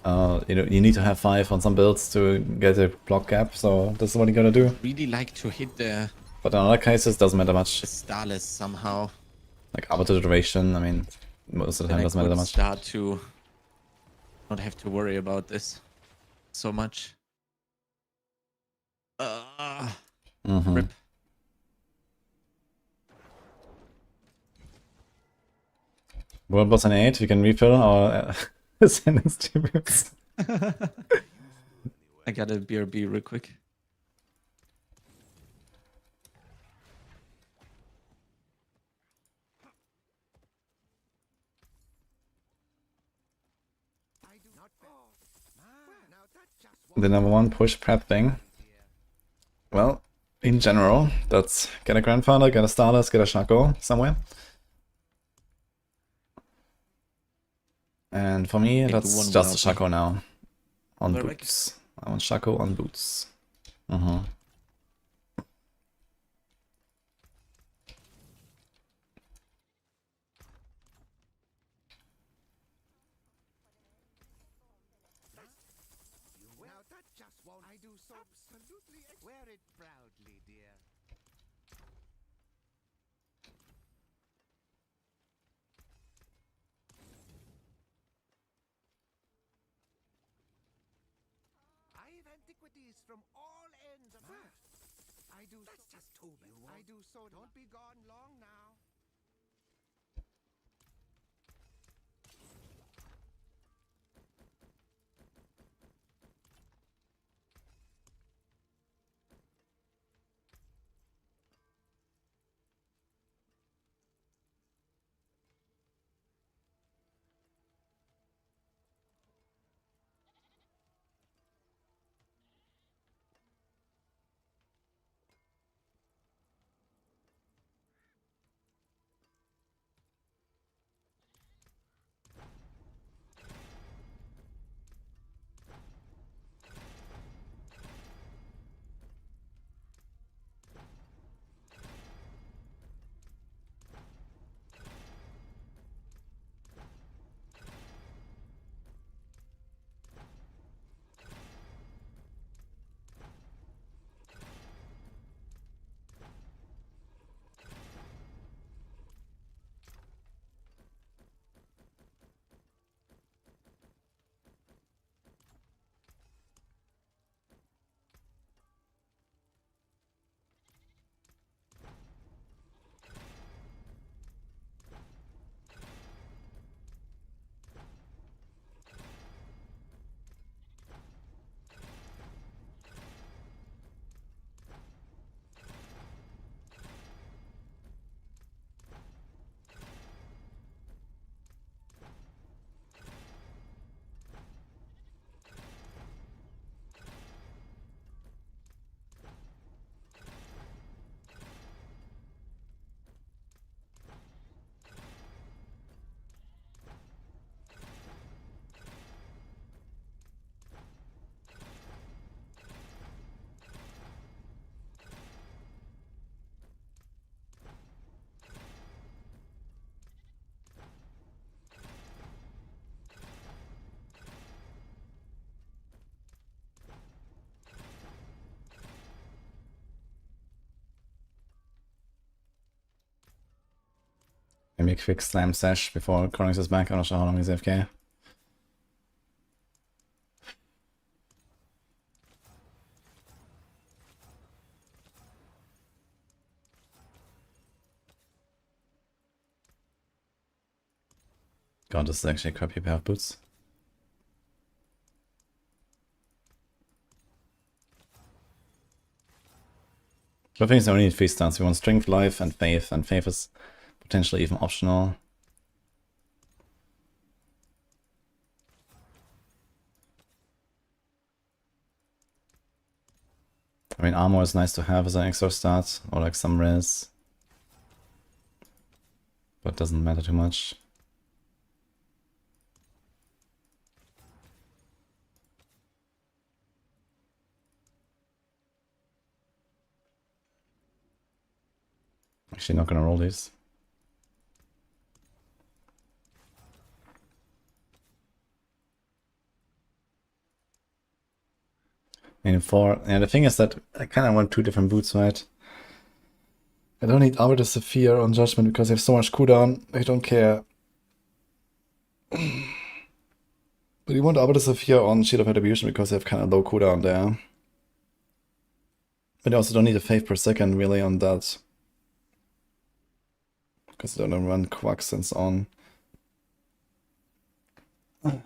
Speaker 1: You know, you need to have 5 on some builds to get a block gap, so this is what you gotta do.
Speaker 6: Really like to hit the
Speaker 1: But in other cases, doesn't matter much.
Speaker 6: Starless somehow.
Speaker 1: Like arbiter duration, I mean, most of the time doesn't matter that much.
Speaker 6: Start to not have to worry about this so much. Rip.
Speaker 1: World boss an 8, we can refill our ascendance tributes.
Speaker 6: I got a BRB real quick.
Speaker 1: The number 1 push prep thing. Well, in general, that's get a grandfather, get a Starless, get a Shaco somewhere. And for me, that's just a Shaco now. On boots. I want Shaco on boots.
Speaker 7: Now that just won't I do so absolutely wear it proudly, dear. I have antiquities from all ends of earth. I do that's so just too bad. I do so don't be gone long now.
Speaker 1: Maybe a quick slam sash before Chronix is back. I'm not sure how long he's AFK. God, this is actually a crappy pair of boots. But I think it's only need 3 stats. We want Strength, Life, and Faith is potentially even optional. I mean, Armor is nice to have as an extra stat, or like some res. But doesn't matter too much. Actually not gonna roll these. And the thing is that I kind of want 2 different boots, right? I don't need Arbiter Sapphire on Judgement because they have so much cooldown, I don't care. But you want Arbiter Sapphire on Shield of Retribution because they have kind of low cooldown there. But you also don't need a Faith per second really on that. Because they don't run quacks and so on. But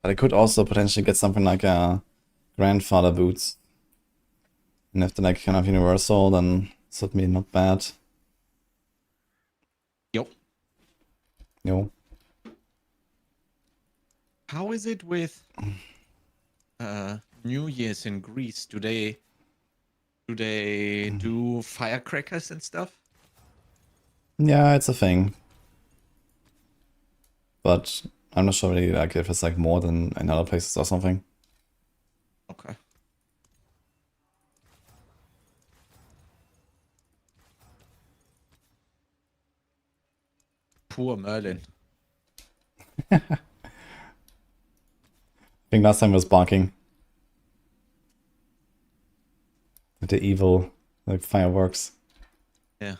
Speaker 1: I could also potentially get something like a Grandfather boots. And if they're like kind of universal, then certainly not bad.
Speaker 6: Yo.
Speaker 1: Yo.
Speaker 6: How is it with New Year's in Greece? Do they do firecrackers and stuff?
Speaker 1: Yeah, it's a thing. But I'm not sure really like if it's like more than in other places or something.
Speaker 6: Okay. Poor Merlin.
Speaker 1: I think last time was barking. The evil, like fireworks.
Speaker 6: Yeah.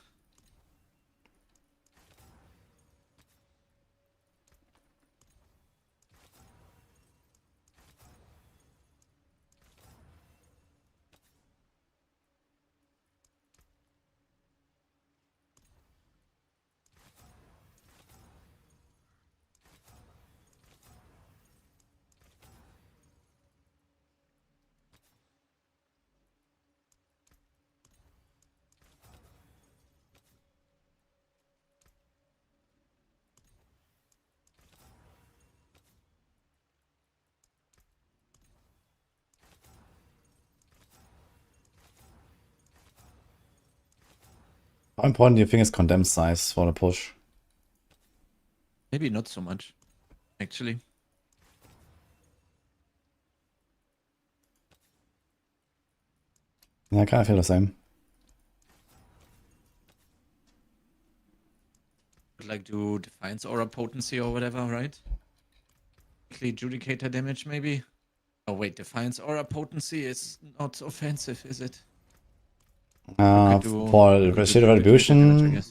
Speaker 1: How important do you think is condemned size for the push?
Speaker 6: Maybe not so much, actually.
Speaker 1: Yeah, I kind of feel the same.
Speaker 6: Like do Defiance Aura potency or whatever, right? Judicator damage maybe? Oh wait, Defiance Aura potency is not offensive, is it?
Speaker 1: For Shield of Retribution,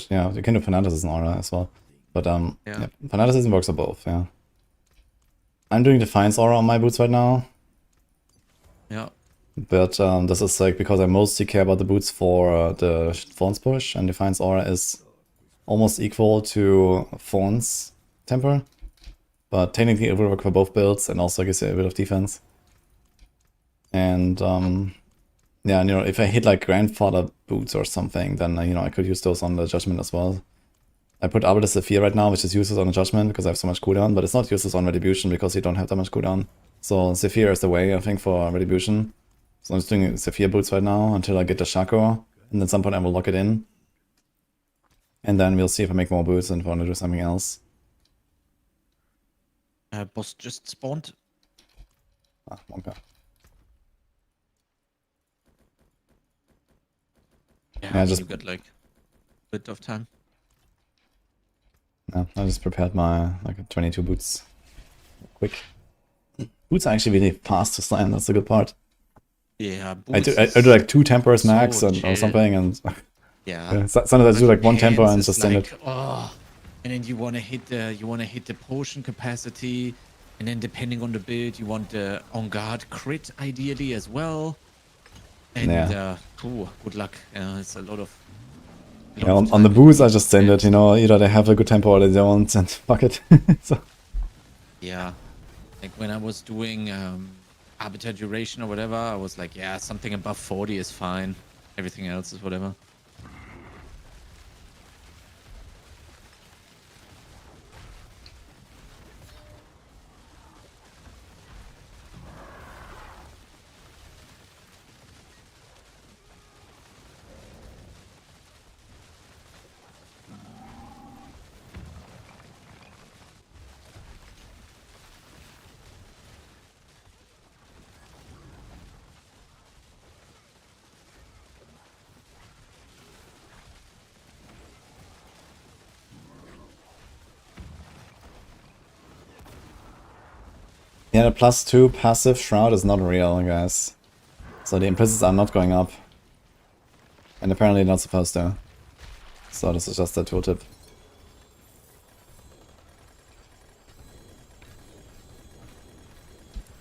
Speaker 1: yeah, you can do Fanaticism Aura as well. But yeah, Fanaticism works for both, yeah. I'm doing Defiance Aura on my boots right now.
Speaker 6: Yeah.
Speaker 1: But this is like because I mostly care about the boots for the Thorns push, and Defiance Aura is almost equal to Thorns Temper. But technically it will work for both builds and also gives you a bit of defense. And yeah, and, if I hit like Grandfather boots or something, then I could use those on the Judgement as well. I put Arbiter Sapphire right now, which is useless on the Judgement because I have so much cooldown, but it's not useless on Retribution because you don't have that much cooldown. So Sapphire is the way, I think, for Retribution. So I'm just doing Sapphire boots right now until I get the Shaco, and at some point I will lock it in. And then we'll see if I make more boots and if I want to do something else.
Speaker 6: Boss just spawned.
Speaker 1: Ah, okay.
Speaker 6: Yeah, you got like a bit of time.
Speaker 1: Yeah, I just prepared my like 22 boots. Quick. Boots are actually really fast to slam, that's the good part.
Speaker 6: Yeah,
Speaker 1: I do like 2 tempers max or something, and
Speaker 6: Yeah.
Speaker 1: Sometimes I do like one tempo
Speaker 6: hands
Speaker 1: and
Speaker 6: is
Speaker 1: just send
Speaker 6: like,
Speaker 1: it.
Speaker 6: oh, and then you want to hit the potion capacity, and then depending on the build, you want the on guard crit ideally as well. And
Speaker 1: Yeah.
Speaker 6: good luck. It's a lot of
Speaker 1: Yeah, on
Speaker 6: time
Speaker 1: the
Speaker 6: that you
Speaker 1: boost, I
Speaker 6: need to
Speaker 1: just send it,
Speaker 6: spend.
Speaker 1: you know, either they have a good tempo or they don't, and fuck it. So,
Speaker 6: Yeah, like when I was doing arbiter duration or whatever, I was like, yeah, something above 40 is fine. Everything else is whatever.
Speaker 1: yeah, the +2 passive shroud is not real, guys. So the implicits are not going up. And apparently not supposed to. So this is just a tooltip.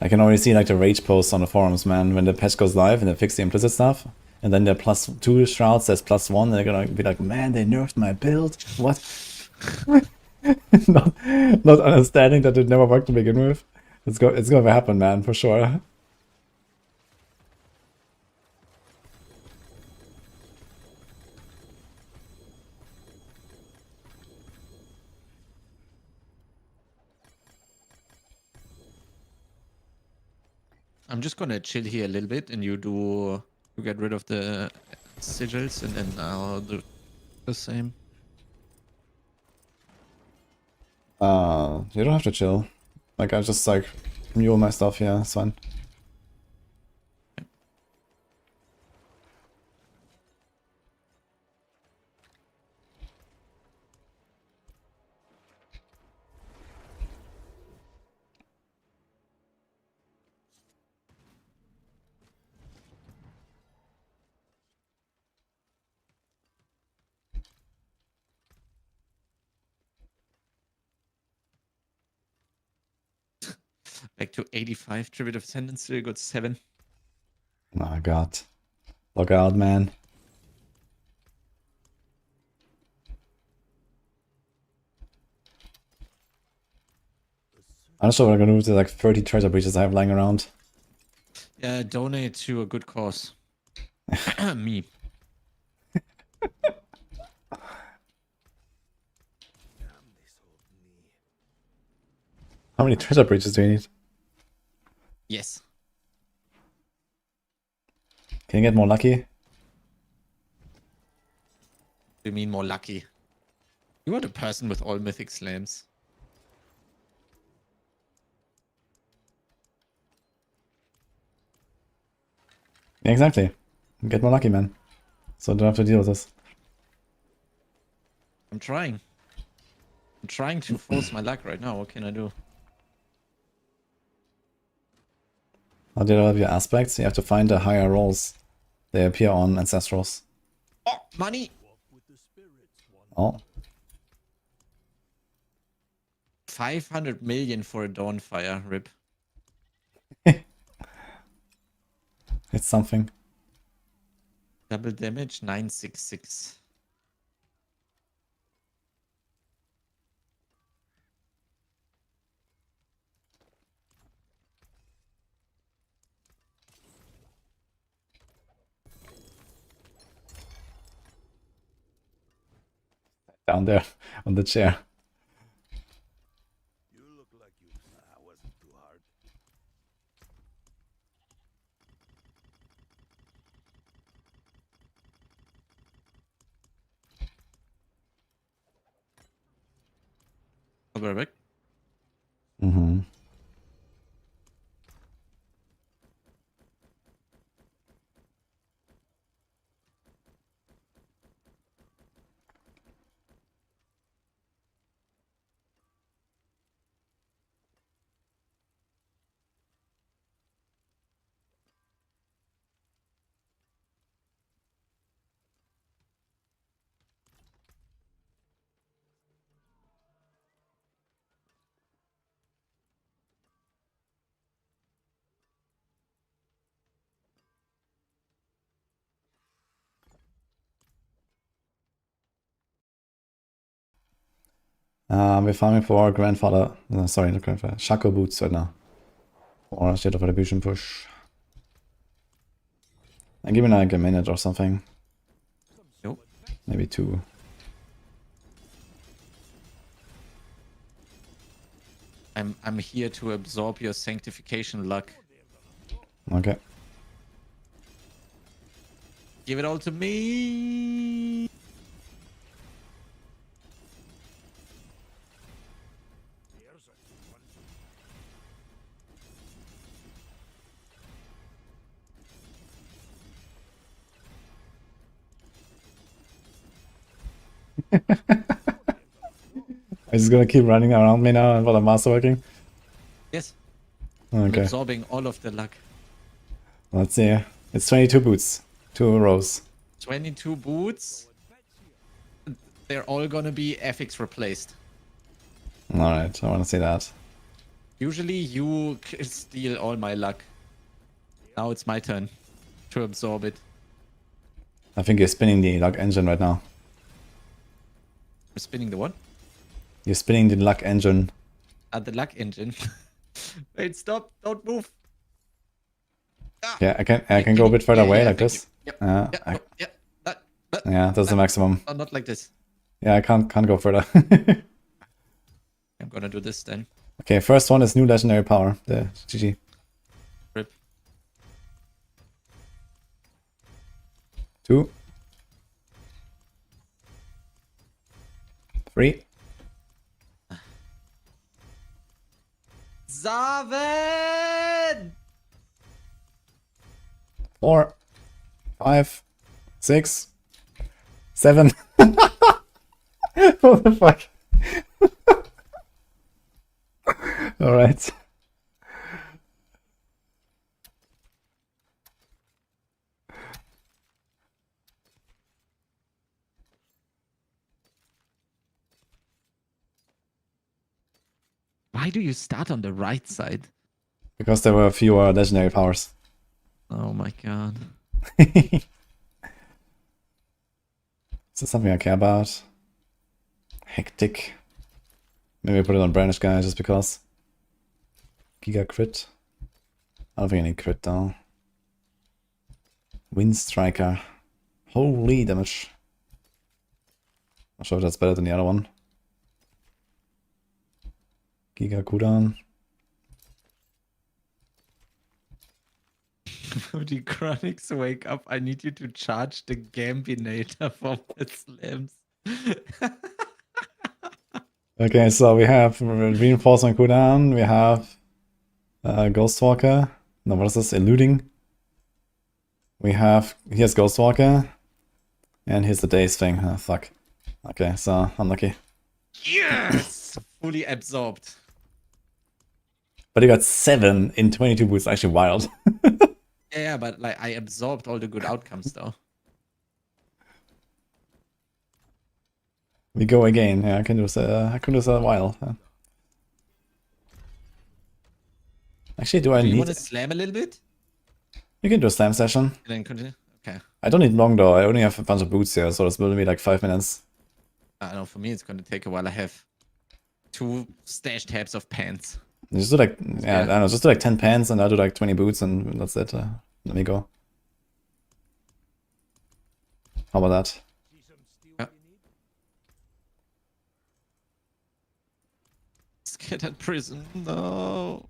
Speaker 1: I can already see like the rage posts on the forums, man, when the patch goes live and they fix the implicit stuff. And then they're +2 shrouds, there's +1, they're gonna be like, man, they nerfed my build. What? not understanding that it never worked to begin with. It's gonna happen, man, for sure.
Speaker 6: I'm just gonna chill here a little bit, and you get rid of the sigils, and then I'll do the same.
Speaker 1: You don't have to chill. Like, I just like mule my stuff, yeah, it's fine.
Speaker 6: Back to 85 tribute of ascendance, still got 7.
Speaker 1: Oh god. Look out, man. I'm not sure what I'm gonna do with the like 30 treasure breaches I have lying around.
Speaker 6: Yeah, donate to a good cause. Me.
Speaker 1: How many treasure breaches do you need?
Speaker 6: Yes.
Speaker 1: Can you get more lucky?
Speaker 6: You mean more lucky? You are the person with all mythic slams.
Speaker 1: Yeah, exactly. Get more lucky, man. So I don't have to deal with this.
Speaker 6: I'm trying. I'm trying to force my luck right now. What can I do?
Speaker 1: How do you have your aspects? You have to find the higher rolls. They appear on Ancestrals.
Speaker 6: Oh, money!
Speaker 1: Oh.
Speaker 6: 500 million for a Dawnfire, rip.
Speaker 1: It's something.
Speaker 6: Double damage, 966.
Speaker 1: Down there on the chair.
Speaker 3: You look like you wasn't too hard.
Speaker 6: I'll be right back.
Speaker 1: Mm-hmm. We're farming for grandfather. Sorry, not grandfather. Shaco boots right now. Or State of Retribution push. And give me like a minute or something.
Speaker 6: Nope.
Speaker 1: Maybe 2.
Speaker 6: I'm here to absorb your sanctification luck.
Speaker 1: Okay.
Speaker 6: Give it all to me.
Speaker 1: Is it gonna keep running around me now and while I'm masterworking?
Speaker 6: Yes. I'm
Speaker 1: Okay.
Speaker 6: absorbing all of the luck.
Speaker 1: Let's see. It's 22 boots. 2 rows.
Speaker 6: 22 boots. They're all gonna be FX replaced.
Speaker 1: Alright, I wanna see that.
Speaker 6: Usually you steal all my luck. Now it's my turn to absorb it.
Speaker 1: I think you're spinning the luck engine right now.
Speaker 6: We're spinning the what?
Speaker 1: You're spinning the luck engine.
Speaker 6: The luck engine. Wait, stop! Don't move.
Speaker 1: Yeah, I can go a bit further away like
Speaker 6: thank
Speaker 1: this.
Speaker 6: you. Yep.
Speaker 1: Yeah,
Speaker 6: Yeah, yeah, that,
Speaker 1: yeah, that's the maximum.
Speaker 6: not like this.
Speaker 1: Yeah, I can't go further.
Speaker 6: I'm gonna do this then.
Speaker 1: Okay, first one is new legendary power. The GG.
Speaker 6: Rip.
Speaker 1: 2. 3.
Speaker 6: Zaven!
Speaker 1: 4. 5. 6. 7. What the fuck? Alright.
Speaker 6: Why do you start on the right side?
Speaker 1: Because there were fewer legendary powers.
Speaker 6: Oh my god.
Speaker 1: Is this something I care about? Hectic. Maybe I put it on Brandish Guy just because. Giga crit. I don't think I need crit though. Wind Striker. Holy damage. Not sure if that's better than the other one. Giga cooldown.
Speaker 6: When the chronics wake up, I need you to charge the Gambinator for my slams.
Speaker 1: Okay, so we have reinforcement cooldown, we have Ghostwalker. No, what is this? Eluding. We have, here's Ghostwalker. And here's the daze thing. Oh, fuck. Okay, so unlucky.
Speaker 6: Yes! Fully absorbed.
Speaker 1: But you got 7 in 22 boots, actually wild.
Speaker 6: Yeah, but like I absorbed all the good outcomes though.
Speaker 1: We go again. Yeah, I can do this a while. Actually, do I
Speaker 6: Do you
Speaker 1: need...
Speaker 6: want to slam a little bit?
Speaker 1: You can do a slam session.
Speaker 6: And then continue? Okay.
Speaker 1: I don't need long though. I only have a bunch of boots here, so it's will be like 5 minutes.
Speaker 6: I know, for me it's gonna take a while. I have 2 stash tabs of pants.
Speaker 1: Just do like, yeah, I don't know, just do like 10 pants and I'll do like 20 boots and that's it. Let me go. How about that?
Speaker 3: See some steel you need?
Speaker 6: Let's get at prison. No.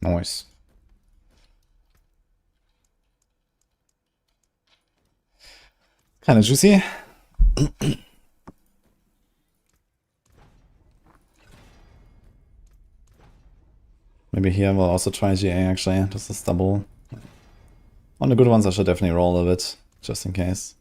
Speaker 1: Nice. Kind of juicy. Maybe here we'll also try GA actually, just a double. On the good ones I should definitely roll a bit, just in case.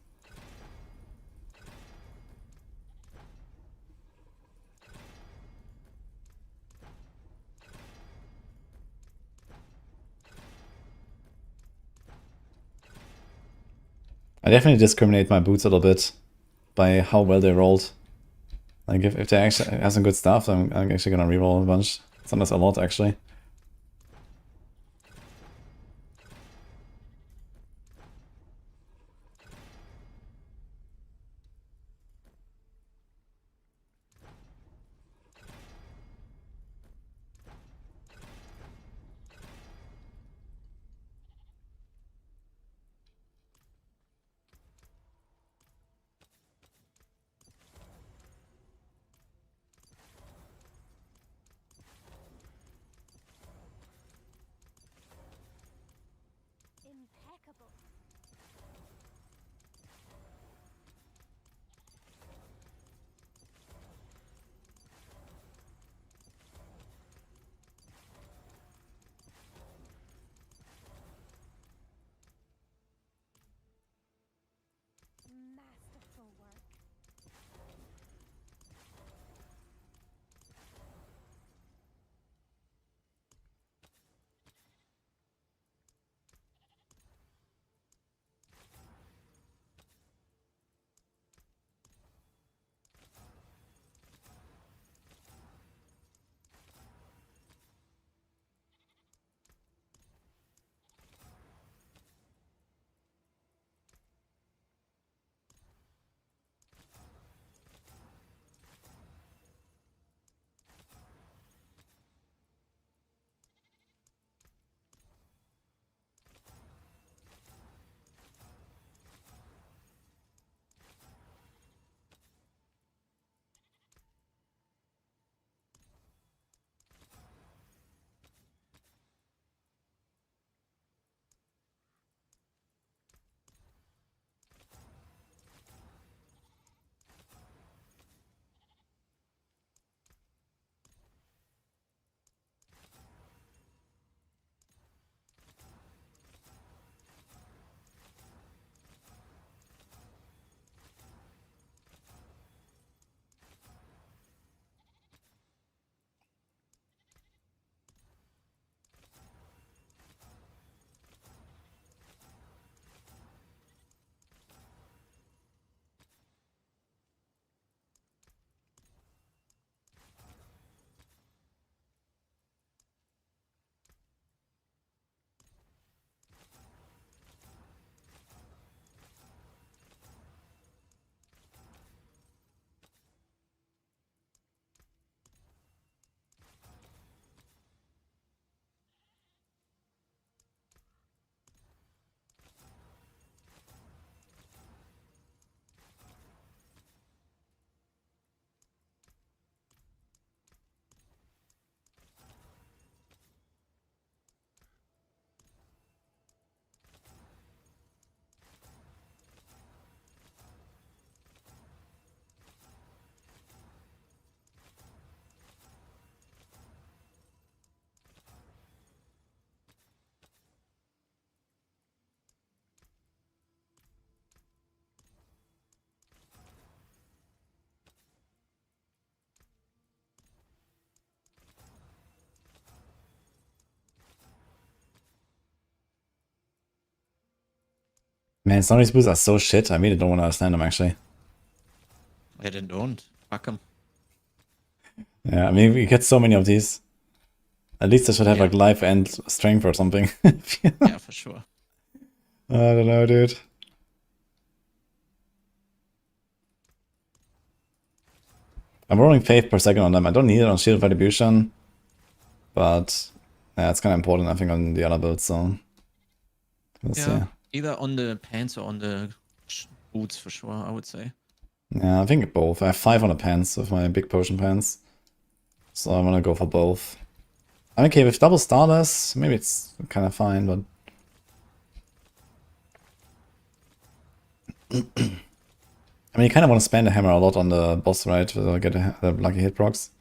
Speaker 1: I definitely discriminate my boots a little bit. by how well they rolled. Like if they actually have some good stuff, I'm actually gonna reroll a bunch. Sometimes a lot actually.
Speaker 4: Impeccable. Masterful work.
Speaker 1: Man, some of these boosts are so shit. I really don't want to understand them actually.
Speaker 6: I don't. Fuck them.
Speaker 1: Yeah, I mean we get so many of these. At least I should have
Speaker 6: Yeah.
Speaker 1: like life and strength or something.
Speaker 6: Yeah, for sure.
Speaker 1: I don't know, dude. I'm rolling faith per second on them. I don't need it on shield of retribution, but yeah, it's kind of important I think on the other builds. So we'll see.
Speaker 6: Yeah, either on the pants or on the boots for sure, I would say.
Speaker 1: Yeah, I think both. I have 5 on the pants with my big potion pants, so I'm gonna go for both. I mean, okay, with double starless, maybe it's kind of fine, but I mean, you kind of want to spend the hammer a lot on the boss, right? To get the lucky hit procs.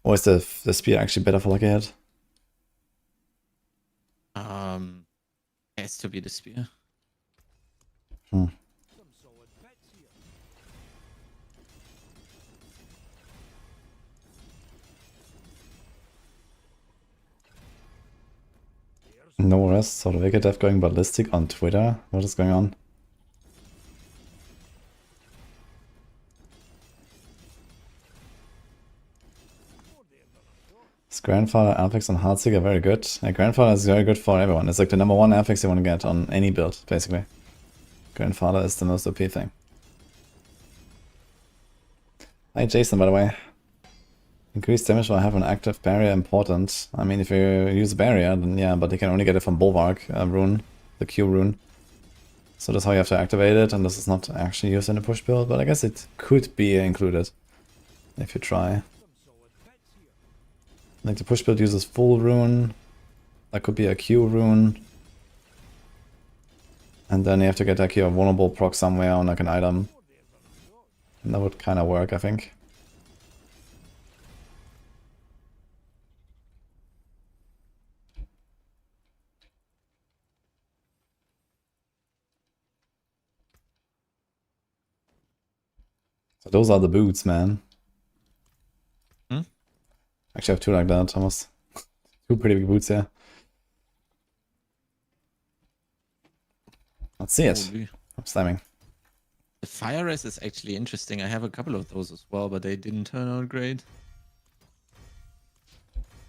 Speaker 1: Or is the spear actually better for lucky hit?
Speaker 6: Has to be the spear.
Speaker 3: Some solid bits here.
Speaker 1: No rest, so the Wicked Death going ballistic on Twitter. What is going on? His grandfather, Alphix, and Heartseeker are very good. Yeah, grandfather is very good for everyone. It's like the number one Alphix you want to get on any build, basically. Grandfather is the most OP thing. Hi Jason, by the way. Increased damage while having an active barrier important. I mean, if you use a barrier, then yeah, but you can only get it from Bulwark rune, the Q rune. So that's how you have to activate it, and this is not actually used in the push build, but I guess it could be included if you try. Like the push build uses full rune, that could be a Q rune. And then you have to get like your vulnerable proc somewhere on like an item. And that would kind of work, I think. So those are the boots, man. Actually, I have two like that, almost. Two pretty big boots here. Let's see it.
Speaker 6: Holy.
Speaker 1: I'm slamming.
Speaker 6: The fire res is actually interesting. I have a couple of those as well, but they didn't turn out great.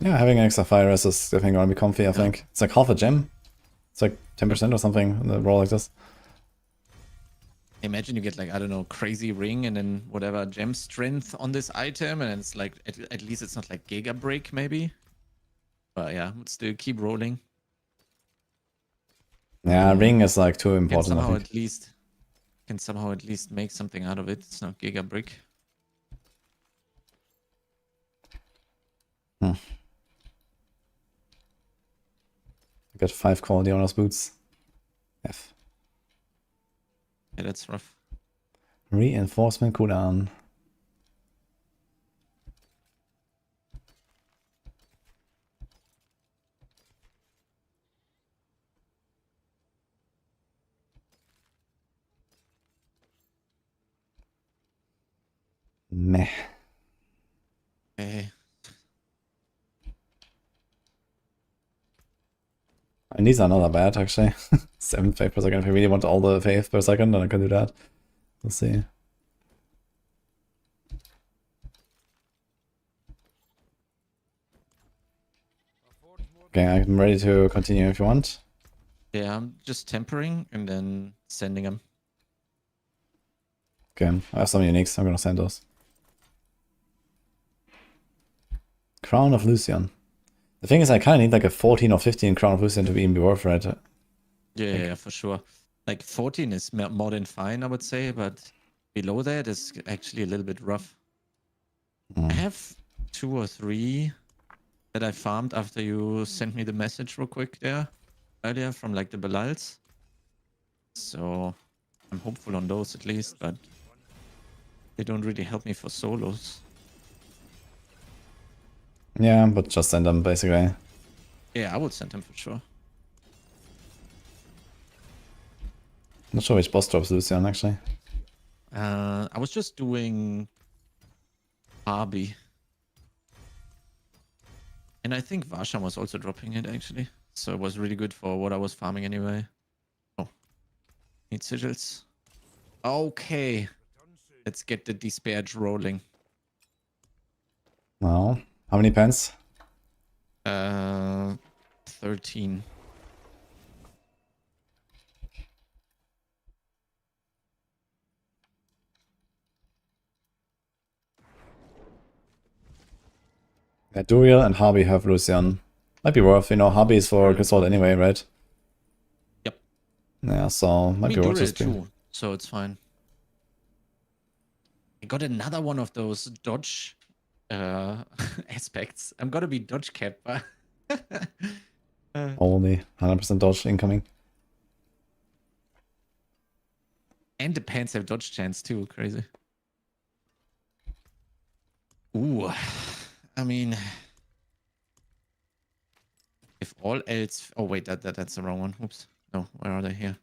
Speaker 1: Yeah, having an extra fire res is definitely gonna be comfy, I think. It's like half a gem. It's like 10% or something in the roll like this.
Speaker 6: Imagine you get like, I don't know, crazy ring and then whatever gem strength on this item, and it's like, at least it's not like Giga Break maybe. But yeah, would still keep rolling.
Speaker 1: Yeah, ring is like too important, I think.
Speaker 6: Can somehow at least make something out of it. It's not Giga Brick.
Speaker 1: I got 5 quality honors boots. F.
Speaker 6: Yeah, that's rough.
Speaker 1: Reinforcement cooldown. Meh.
Speaker 6: Okay.
Speaker 1: And these are not that bad, actually. 7 faith per second. If you really want all the faith per second, then I can do that. We'll see. Okay, I'm ready to continue if you want.
Speaker 6: Yeah, I'm just tempering and then sending them.
Speaker 1: Okay, I have some uniques. I'm gonna send those. Crown of Lucian. The thing is, I kind of need like a 14 or 15 Crown of Lucian to even be worth it.
Speaker 6: Yeah, for sure. Like 14 is more than fine, I would say, but below that is actually a little bit rough. I have 2 or 3 that I farmed after you sent me the message real quick there earlier from like the Belals. So I'm hopeful on those at least, but they don't really help me for solos.
Speaker 1: Yeah, but just send them basically.
Speaker 6: Yeah, I would send them for sure.
Speaker 1: Not sure which boss drops Lucian actually.
Speaker 6: I was just doing Arby. And I think Varsham was also dropping it actually. So it was really good for what I was farming anyway. Oh, need sigils. Okay. Let's get the Despair rolling.
Speaker 1: Now, how many pens?
Speaker 6: 13.
Speaker 1: Yeah, Duriel and Harvey have Lucian. Might be worth, you know, Harvey is for Griswold anyway, right?
Speaker 6: Yep.
Speaker 1: Yeah, so might be worth just
Speaker 6: too, so it's fine. I got another one of those dodge aspects. I'm gonna be dodge capped.
Speaker 1: Only 100% dodge incoming.
Speaker 6: And the pants have dodge chance too. Crazy. Ooh, I mean, if all else. Oh wait, that's the wrong one. Oops. No, where are they here?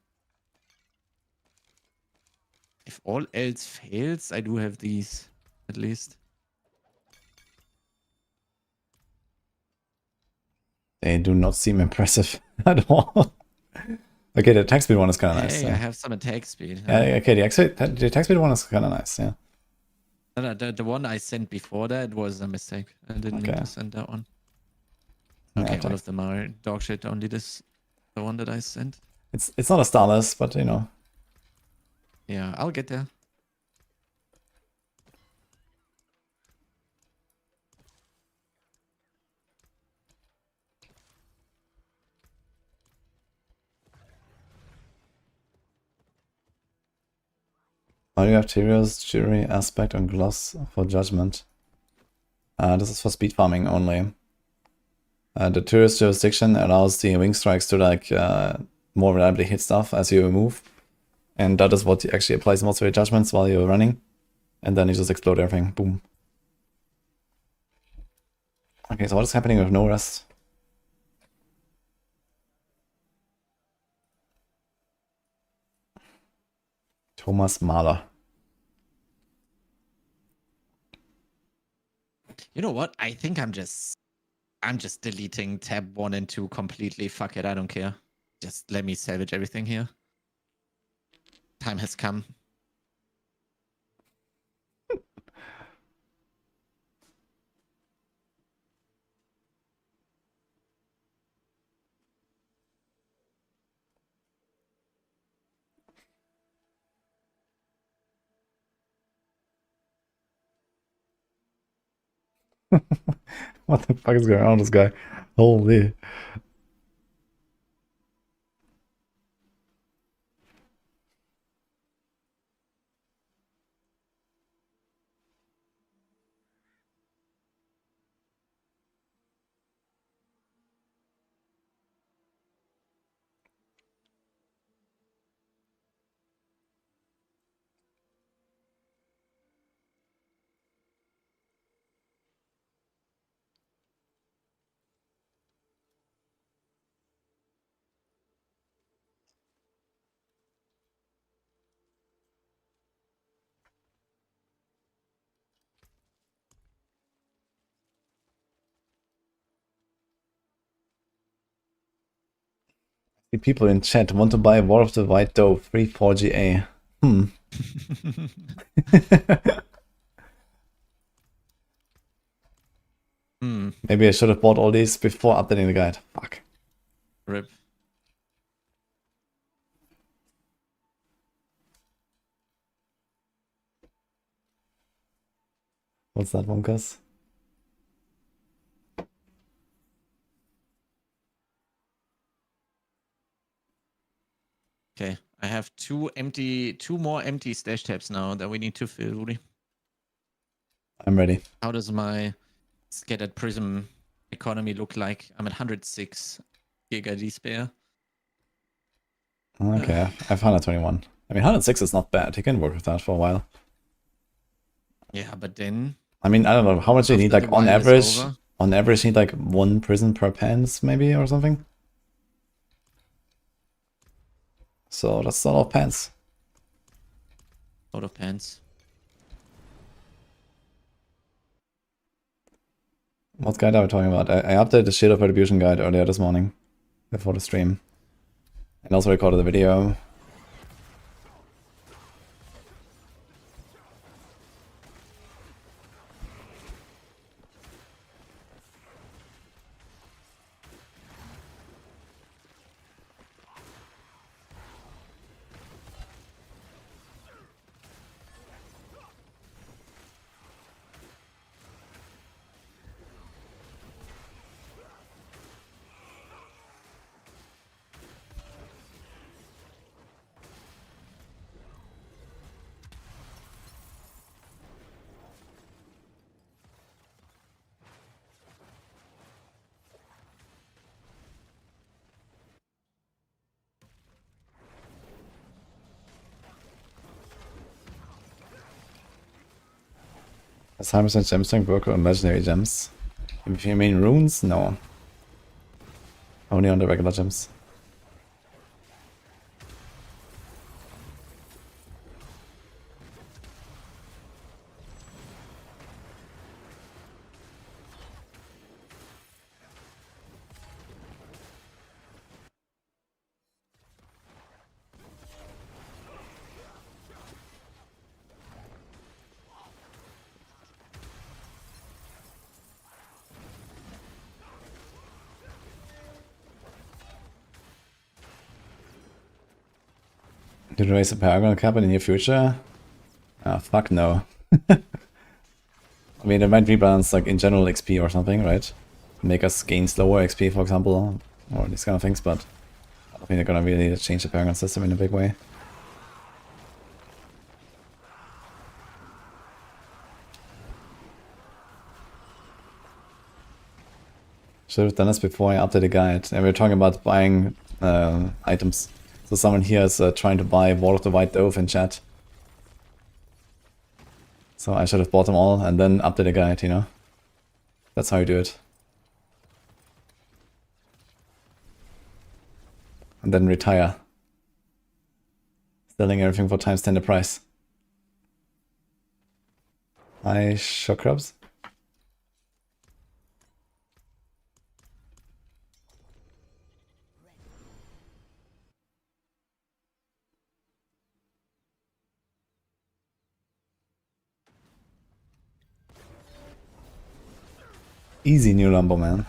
Speaker 6: If all else fails, I do have these at least.
Speaker 1: They do not seem impressive at all. Okay, the attack speed one is kind of nice.
Speaker 6: Hey,
Speaker 1: Yeah.
Speaker 6: I have some attack speed.
Speaker 1: Yeah, okay, the attack speed one is kind of nice, yeah.
Speaker 6: No, the one I sent before that was a mistake. I didn't mean
Speaker 1: Okay.
Speaker 6: to send that one. Okay,
Speaker 1: Yeah,
Speaker 6: all of them are dog shit. Only this, the one that I sent.
Speaker 1: it's not a starless, but you know.
Speaker 6: Yeah, I'll get there.
Speaker 1: Why do you have Tyrios, Jury, Aspect, and Gloss for Judgment? This is for speed farming only. The Tyrios jurisdiction allows the wing strikes to like more reliably hit stuff as you move. And that is what actually applies most of your judgments while you're running. And then you just explode everything. Boom. Okay, so what is happening with no rest? Thomas Mahler.
Speaker 6: You know what? I think I'm just deleting tab 1 and 2 completely. Fuck it, I don't care. Just let me salvage everything here. Time has come.
Speaker 1: What the fuck is going on with this guy? Holy. The people in chat want to buy War of the White Dove 3-4GA. Maybe I should have bought all these before updating the guide. Fuck.
Speaker 6: Rip.
Speaker 1: What's that, Wonkas?
Speaker 6: Okay, I have two more empty stash tabs now that we need to fill, Rudy.
Speaker 1: I'm ready.
Speaker 6: How does my scattered prism economy look like? I'm at 106 gig ID spare.
Speaker 1: Okay, I have 121. I mean, 106 is not bad. You can work with that for a while.
Speaker 6: Yeah, but then...
Speaker 1: I mean, I don't know. How much do you need?
Speaker 6: after
Speaker 1: Like,
Speaker 6: the
Speaker 1: on
Speaker 6: while is
Speaker 1: average,
Speaker 6: over-
Speaker 1: you need like 1 prison per pants, maybe, or something? So that's a lot of pants.
Speaker 6: Out of pants.
Speaker 1: What guide are we talking about? I updated the Shield of Retribution guide earlier this morning before the stream. And also recorded the video. Does 100% gemstone work on legendary gems? If you mean runes, no. Only on the regular gems. Did you raise the Paragon cap in the near future? Ah, fuck no. I mean, it might rebalance, like, in general XP or something, right? Make us gain slower XP, for example, or these kind of things, but I don't think they're gonna really change the Paragon system in a big way. Should have done this before I updated the guide. And we were talking about buying items. So someone here is trying to buy Wall of the White Dove in chat. So I should have bought them all and then update the guide, you know? That's how you do it. And then retire. Selling everything for times 10 the price. Hi, Shockrubs. Easy new Lumberman.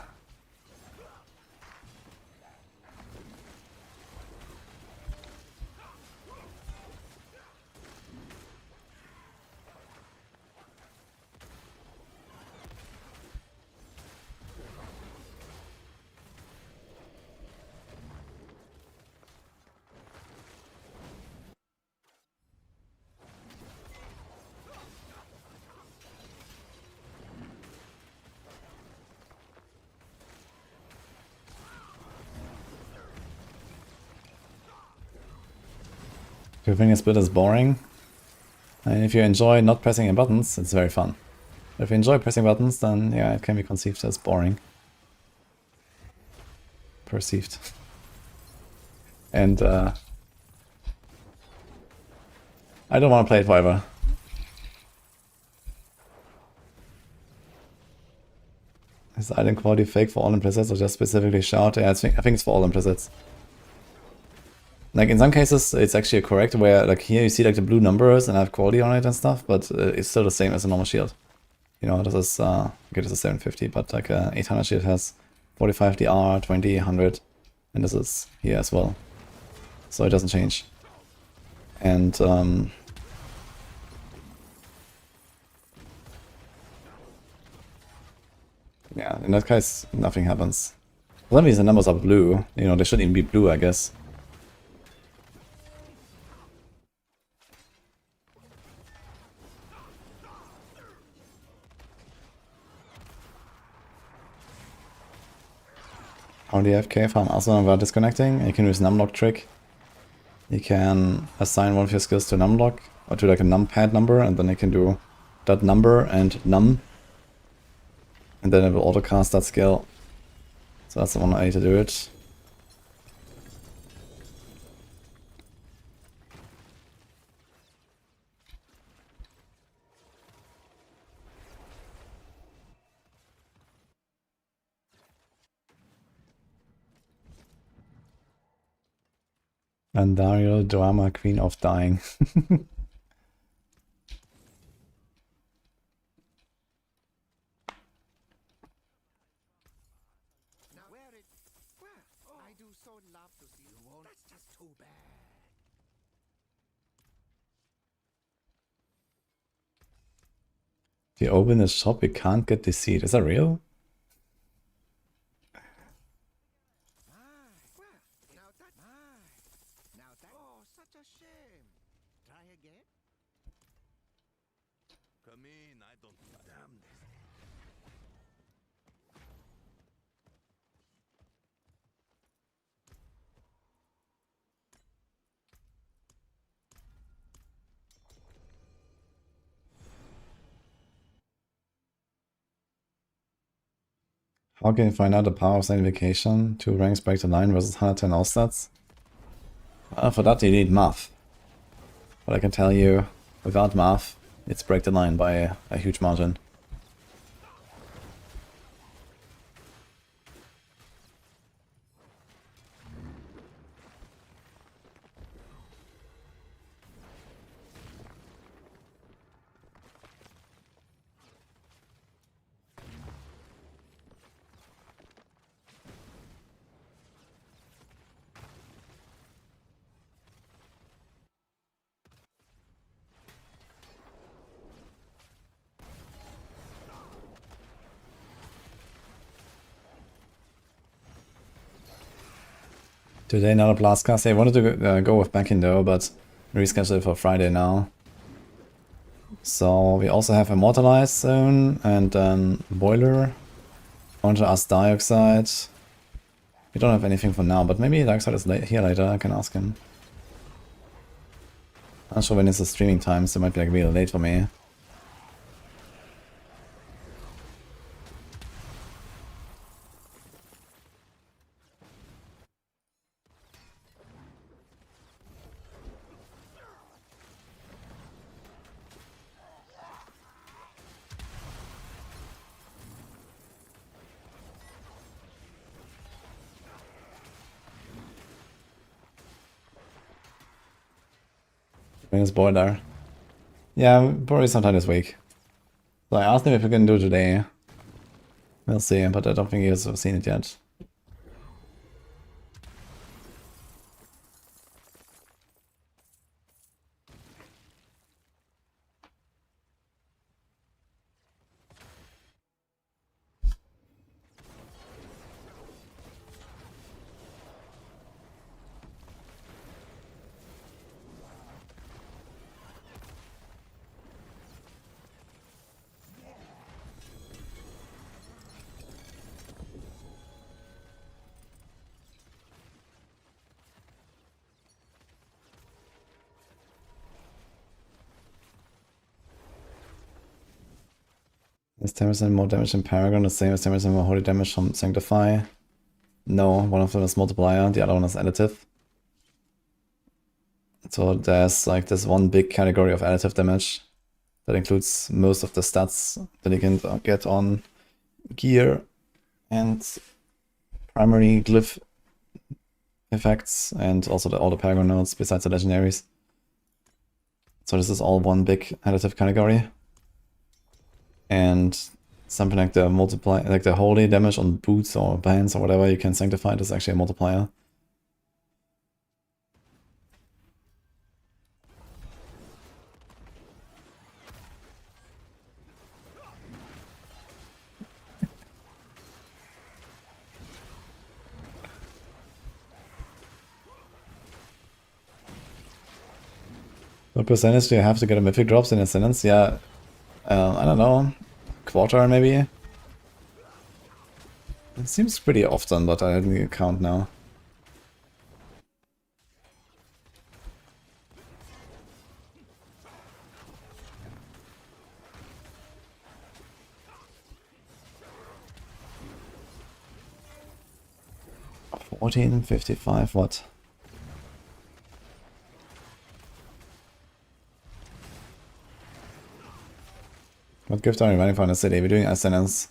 Speaker 1: If you think this build is boring, and if you enjoy not pressing any buttons, it's very fun. If you enjoy pressing buttons, then yeah, it can be conceived as boring. Perceived. And I don't want to play it forever. Is the item quality fake for all implicits or just specifically shout? Yeah, I think it's for all implicits. Like in some cases it's actually correct where like here you see like the blue numbers and have quality on it and stuff, but it's still the same as a normal shield. You know, this is okay, this is 750, but like 800 shield has 45 DR, 20, 100, and this is here as well. So it doesn't change. And yeah, in that case nothing happens. For some reason the numbers are blue. You know, they shouldn't even be blue, I guess. On the FK farm also while disconnecting, you can use numlock trick. You can assign one of your skills to numlock or to like a numpad number, and then you can do that number and num, and then it will autocast that skill. So that's the one way to do it. Andariel, drama queen of dying.
Speaker 7: Now where it? Well, I do so love to see you. That's just too bad.
Speaker 1: If you open the shop, you can't get the seed. Is that real?
Speaker 7: Now that. Oh, such a shame. Try again.
Speaker 3: Come in, I don't. Damn this.
Speaker 1: How can you find out the power of sanctification? 2 ranks break the line versus 110 all stats? For that you need math. But I can tell you, without math, it's break the line by a huge margin. Today another blast cast. I wanted to go with backing though, but reschedule it for Friday now. So we also have Immortalized soon, and then Boiler. I want to ask Dioxide. We don't have anything for now, but maybe Dioxide is here later. I can ask him. I'm not sure when it's the streaming time, so it might be like really late for me. When is Boiler? Yeah, probably sometime this week. So I asked him if we can do it today. We'll see, but I don't think he has seen it yet. Is 10% more damage than Paragon the same as 10% more holy damage from Sanctify? No, one of them is multiplier, the other one is additive. So there's like this one big category of additive damage that includes most of the stats that you can get on gear and primary glyph effects, and also all the Paragon nodes besides the legendaries. So this is all one big additive category. And something like the multiply, like the holy damage on boots or bands or whatever you can sanctify, is actually a multiplier. What percentage do you have to get a mythic drops in Ascendance? Yeah, I don't know, quarter maybe? It seems pretty often, but I didn't count now. $14.55, what? What gift are you running for in the city? We're doing Ascendance.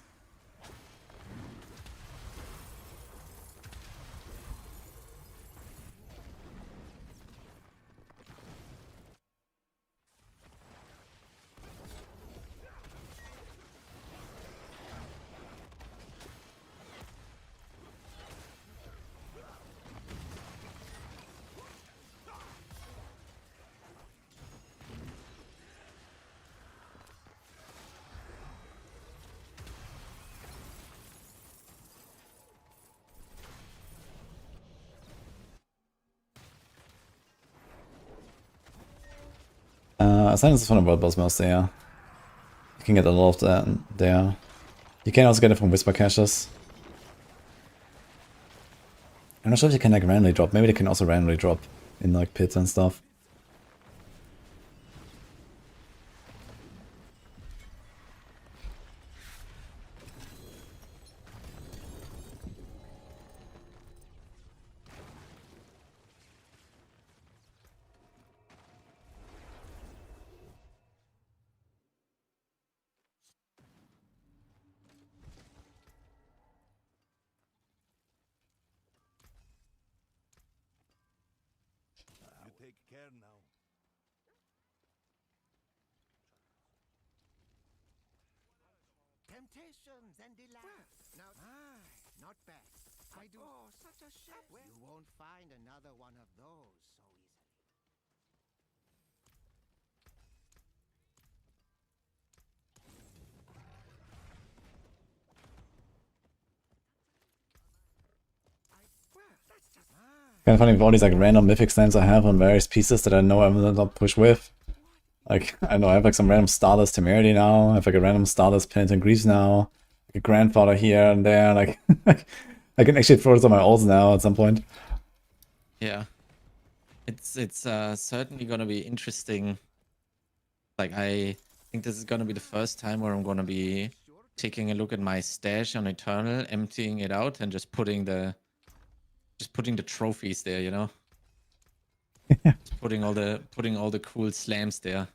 Speaker 1: Ascendance is from the World Boss mostly, yeah. You can get a lot of that there. You can also get it from Whisper Caches. I'm not sure if you can like randomly drop. Maybe they can also randomly drop in like pits and stuff.
Speaker 3: Take care now.
Speaker 7: Temptations and delights. Now, not bad. I do. Oh, such a shame. You won't find another one of those so easily. Well, that's just
Speaker 1: Kind of funny with all these like random mythic stamps I have on various pieces that I know I will not push with. Like, I know I have like some random Starless Temerity now, I have like a random Starless Penitent Grease now, like a Grandfather here and there, like, I can actually throw this on my ults now at some point.
Speaker 6: Yeah. It's certainly gonna be interesting. Like, I think this is gonna be the first time where I'm gonna be taking a look at my stash on Eternal, emptying it out, and just putting the trophies there, you know? Just putting all the cool slams there.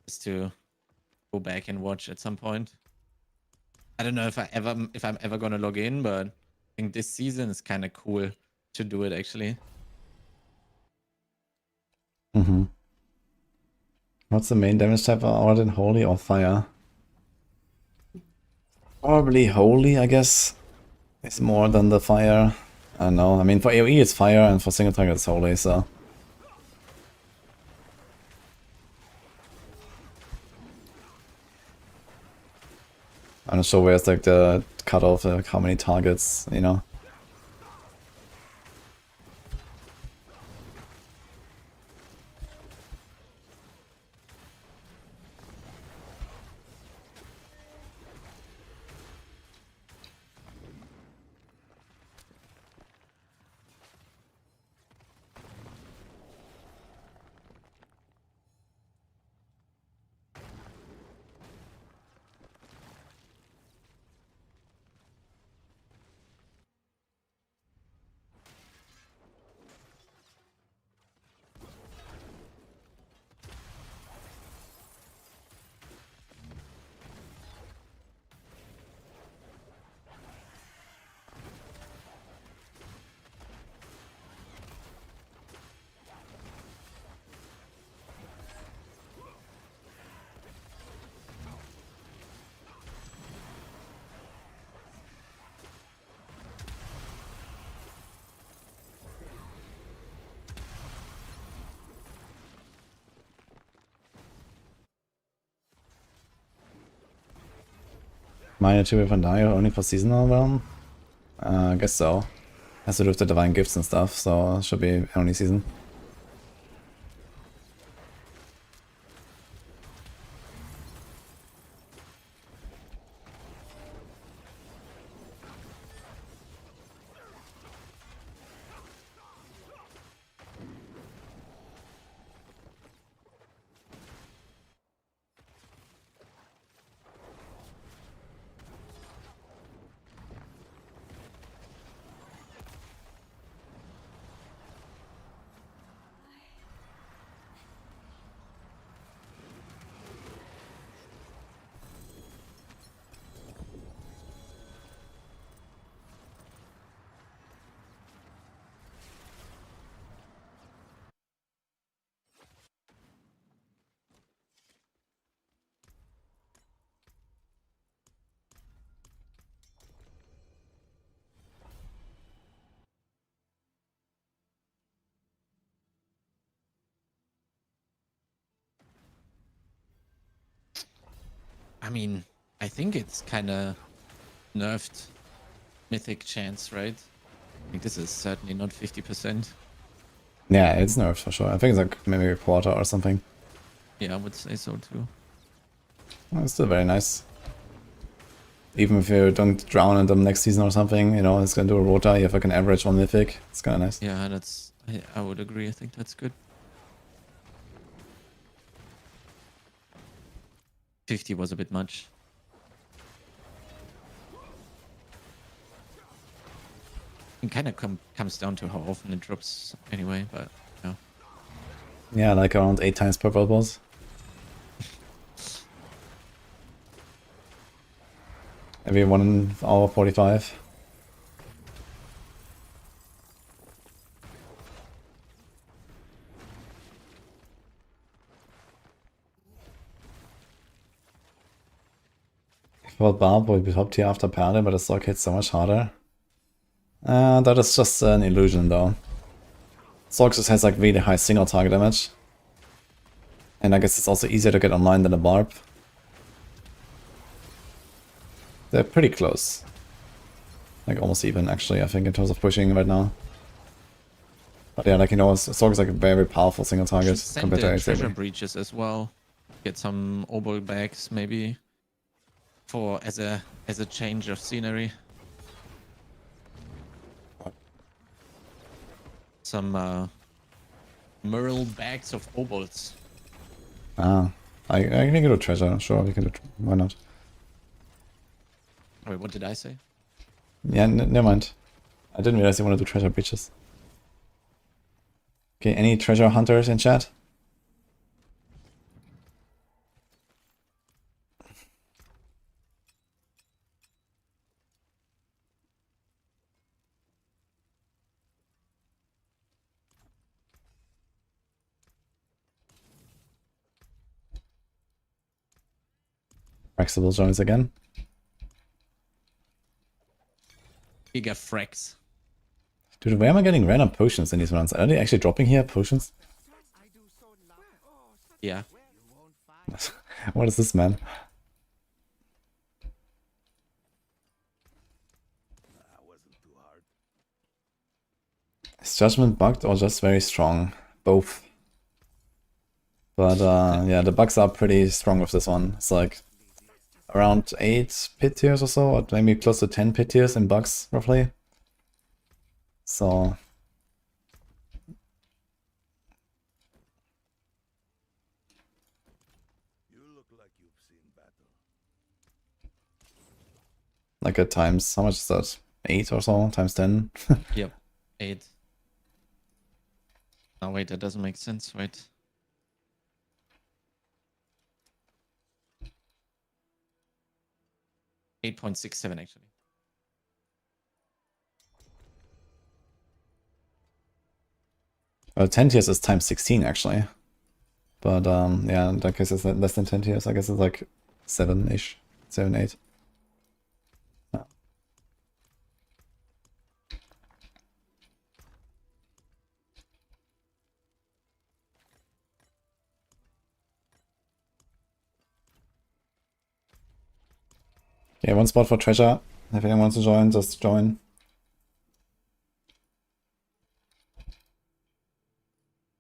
Speaker 6: Just to go back and watch at some point. I don't know if I'm ever gonna log in, but I think this season is kind of cool to do it actually.
Speaker 1: Mm-hmm. What's the main damage type other than Holy or Fire? Probably Holy, I guess. It's more than the Fire. I don't know. I mean, for AoE it's Fire, and for single target it's Holy, so. I'm not sure where's like the cutoff, like how many targets, you know. Minor 2 with Andario only for seasonal realm? I guess so. Has to do with the divine gifts and stuff, so it should be only season.
Speaker 6: I mean, I think it's kind of nerfed mythic chance, right? I think this is certainly not 50%.
Speaker 1: Yeah, it's nerfed for sure. I think it's like maybe a quarter or something.
Speaker 6: Yeah, I would say so too.
Speaker 1: Well, it's still very nice. Even if you don't drown in them next season or something, you know, it's gonna do a rota, you have like an average one mythic. It's kinda nice.
Speaker 6: Yeah, I would agree. I think that's good. 50 was a bit much. It kind of comes down to how often it drops anyway, but yeah.
Speaker 1: Yeah, like around 8 times per world boss. Every 1 hour 45. I thought Barb would be top tier after Paladin, but the stock hits so much harder. That is just an illusion though. Sorg just has like really high single target damage. And I guess it's also easier to get online than a Barb. They're pretty close. Like almost even actually, I think, in terms of pushing right now. But yeah, like you know, Sorg is like a very powerful single
Speaker 6: Should
Speaker 1: target
Speaker 6: send
Speaker 1: compared to
Speaker 6: the
Speaker 1: Exile.
Speaker 6: treasure breaches as well. Get some obol bags maybe for as a change of scenery. Some Merle bags of obols.
Speaker 1: Ah, I can do treasure. Sure, we can do. Why not?
Speaker 6: Wait, what did I say?
Speaker 1: Yeah, never mind. I didn't realize you want to do treasure breaches. Okay, any treasure hunters in chat? Flexible joins again.
Speaker 6: Giga Frax.
Speaker 1: Dude, where am I getting random potions in these runs? Are they actually dropping here potions?
Speaker 7: I do so love. Oh, such
Speaker 6: Yeah.
Speaker 7: you won't find.
Speaker 1: What is this, man? Is Judgement bugged or just very strong? Both. But yeah, the bugs are pretty strong with this one. It's like around 8 pit tiers or so, or maybe close to 10 pit tiers in bugs, roughly. So... Like at times, how much is that? 8 or so, times 10?
Speaker 6: Yep. 8. Oh wait, that doesn't make sense. Wait. $8.67 actually.
Speaker 1: Well, 10 tiers is times 16 actually. But yeah, in that case it's less than 10 tiers. I guess it's like 7-ish. 7, 8. Yeah. Okay, one spot for treasure. If anyone wants to join, just join.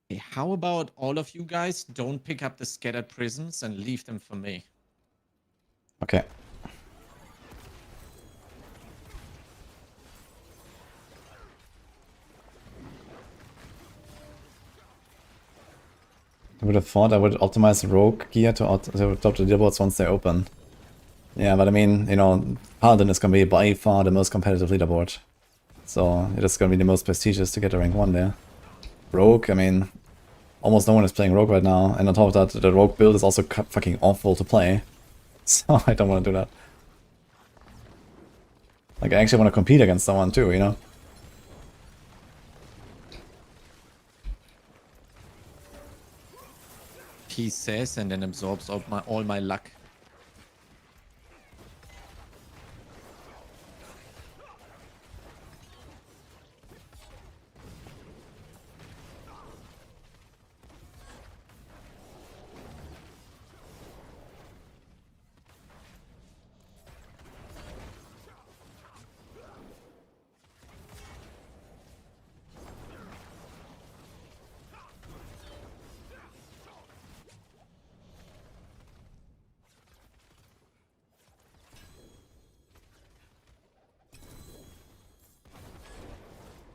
Speaker 6: Hey, how about all of you guys don't pick up the scattered prisms and leave them for me?
Speaker 1: Okay. I would have thought I would optimize rogue gear to adopt the leaderboards once they open. Yeah, but I mean, you know, Paladin is gonna be by far the most competitive leaderboard. So it is gonna be the most prestigious to get a rank 1 there. Rogue, I mean, almost no one is playing Rogue right now, and on top of that, the Rogue build is also fucking awful to play. So I don't want to do that. Like, I actually want to compete against someone too, you know?
Speaker 6: He says and then absorbs all my luck.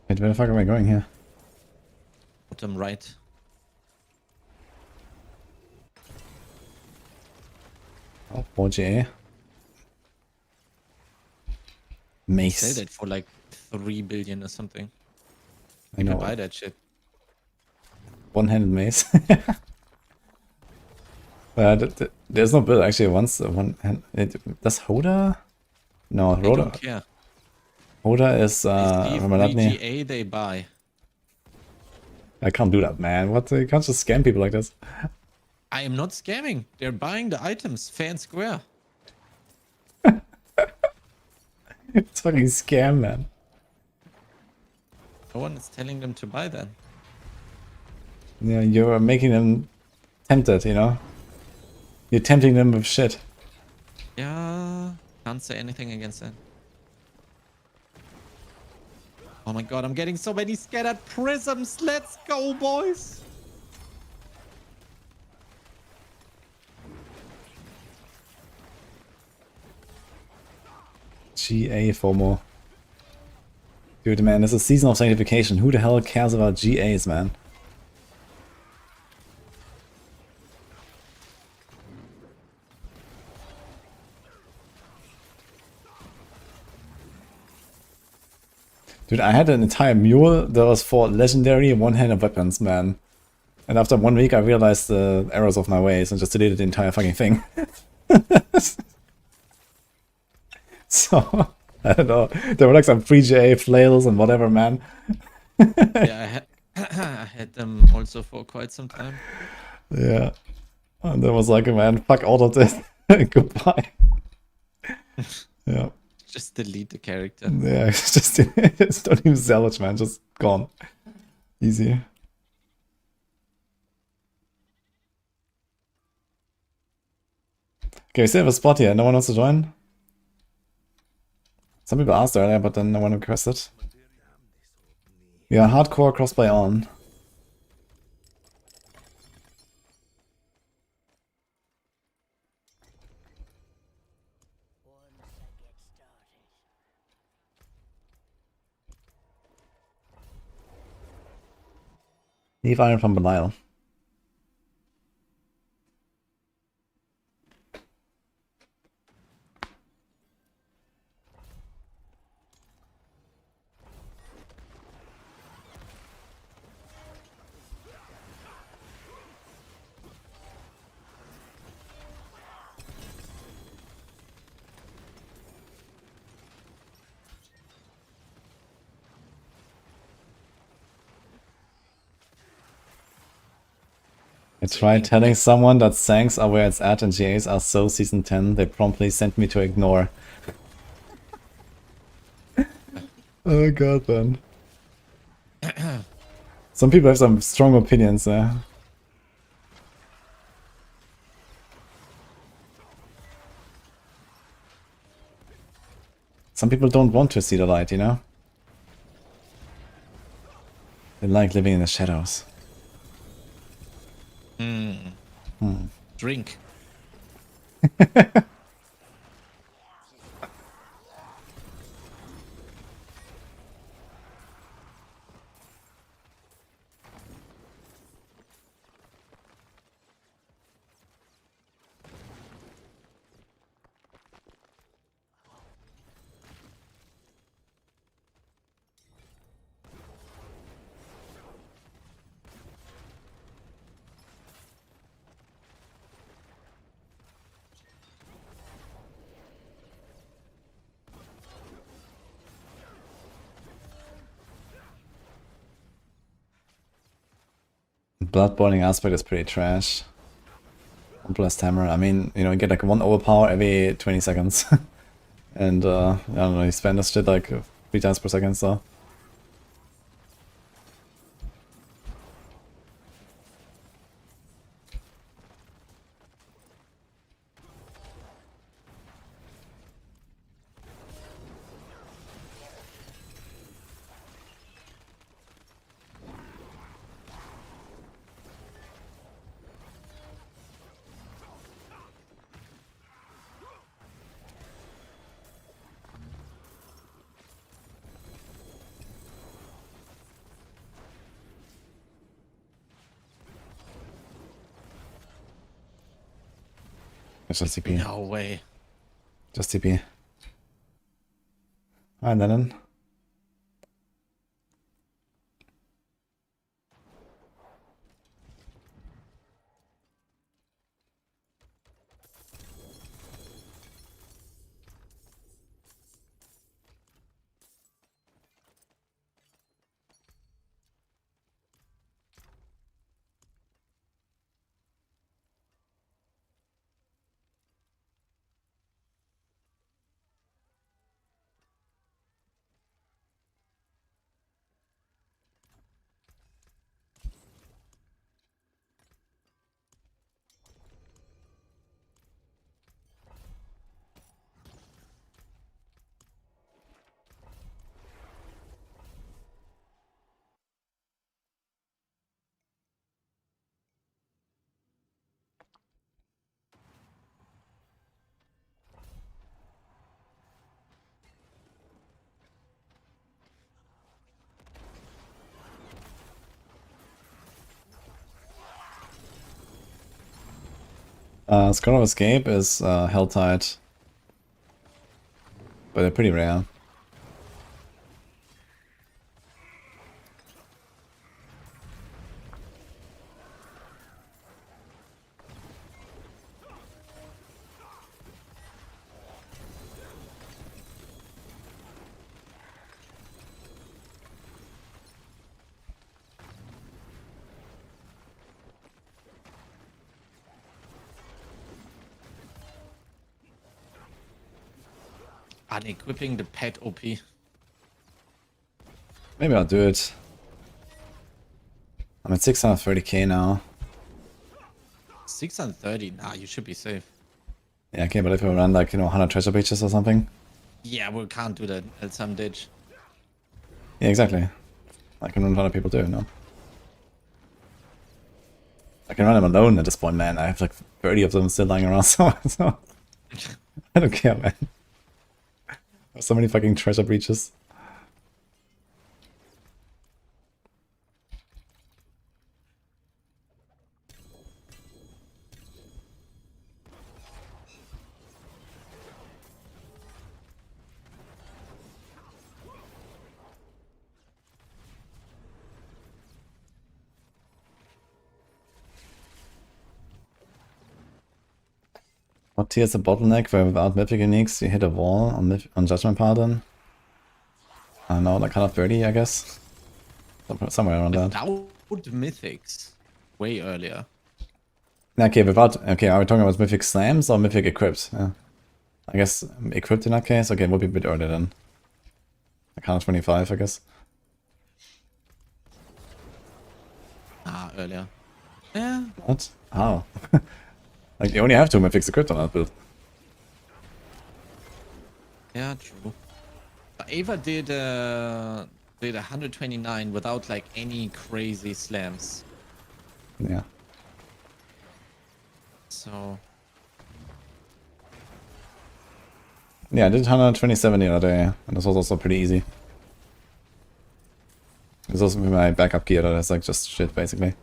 Speaker 1: Wait, where the fuck am I going here?
Speaker 6: Bottom right.
Speaker 1: Oh, 4GA. Mace.
Speaker 6: Sell that for like 3 billion or something.
Speaker 1: I
Speaker 6: You
Speaker 1: know.
Speaker 6: can buy that shit.
Speaker 1: One-handed mace. There's no build actually. Once one hand. Does Hoda? No,
Speaker 6: I
Speaker 1: Rhoda.
Speaker 6: don't care.
Speaker 1: Hoda is
Speaker 6: If
Speaker 1: from Monotony.
Speaker 6: GA they buy.
Speaker 1: I can't do that, man. What? You can't just scam people like this.
Speaker 6: I am not scamming. They're buying the items fair and square.
Speaker 1: It's fucking scam, man.
Speaker 6: No one is telling them to buy that.
Speaker 1: Yeah, you're making them tempted, you know? You're tempting them with shit.
Speaker 6: Yeah, can't say anything against that. Oh my god, I'm getting so many scattered prisms. Let's go, boys.
Speaker 1: GA FOMO. Dude, man, this is season of sanctification. Who the hell cares about GAs, man? Dude, I had an entire mule that was for legendary one-handed weapons, man. And after 1 week, I realized the errors of my ways and just deleted the entire fucking thing. So, I don't know. There were like some free GA flails and whatever, man.
Speaker 6: Yeah, I had them also for quite some time.
Speaker 1: Yeah. And there was like, man, fuck all of this. Goodbye. Yeah.
Speaker 6: Just delete the character.
Speaker 1: Yeah, just don't even salvage, man. Just gone. Easy. Okay, we still have a spot here. No one wants to join? Some people asked earlier, but then no one requested. Yeah, hardcore crossplay on. Leave iron from Belial. I tried telling someone that Sanks are where it's at and GAs are so season 10, they promptly sent me to ignore. Oh god, man. Some people have some strong opinions there. Some people don't want to see the light, you know? They like living in the shadows.
Speaker 6: Drink.
Speaker 1: Blood boiling aspect is pretty trash. Blessed hammer. I mean, you know, you get like 1 overpower every 20 seconds. And I don't know, you spend this shit like 3 times per second, so. It's just TP.
Speaker 6: No way.
Speaker 1: Just TP. And then. Scroll of Escape is Helltide. But they're pretty rare.
Speaker 6: Unequipping the pet OP.
Speaker 1: Maybe I'll do it. I'm at 630k now.
Speaker 6: 630. Nah, you should be safe.
Speaker 1: Yeah, okay, but if we run like, 100 treasure breaches or something.
Speaker 6: Yeah, we can't do that at some ditch.
Speaker 1: Yeah, exactly. I can run a lot of people do, no? I can run them alone at this point, man. I have like 30 of them still lying around somewhere, so I don't care, man. There's so many fucking treasure breaches. What tier is the bottleneck where without mythic uniques you hit a wall on Judgement Paladin? I don't know, like 130, I guess. Somewhere around that.
Speaker 6: Without mythics. Way earlier.
Speaker 1: Okay, okay, are we talking about mythic slams or mythic equipped? Yeah. I guess equipped in that case? Okay, it would be a bit earlier then. Like 125, I guess.
Speaker 6: Ah, earlier. Yeah.
Speaker 1: What? How? Like, you only have 2 mythics equipped on that build.
Speaker 6: Yeah, true. But Ava did 129 without like any crazy slams.
Speaker 1: Yeah.
Speaker 6: So
Speaker 1: Yeah, I did 127 the other day, and this was also pretty easy. It's also my backup gear that's like just shit, basically.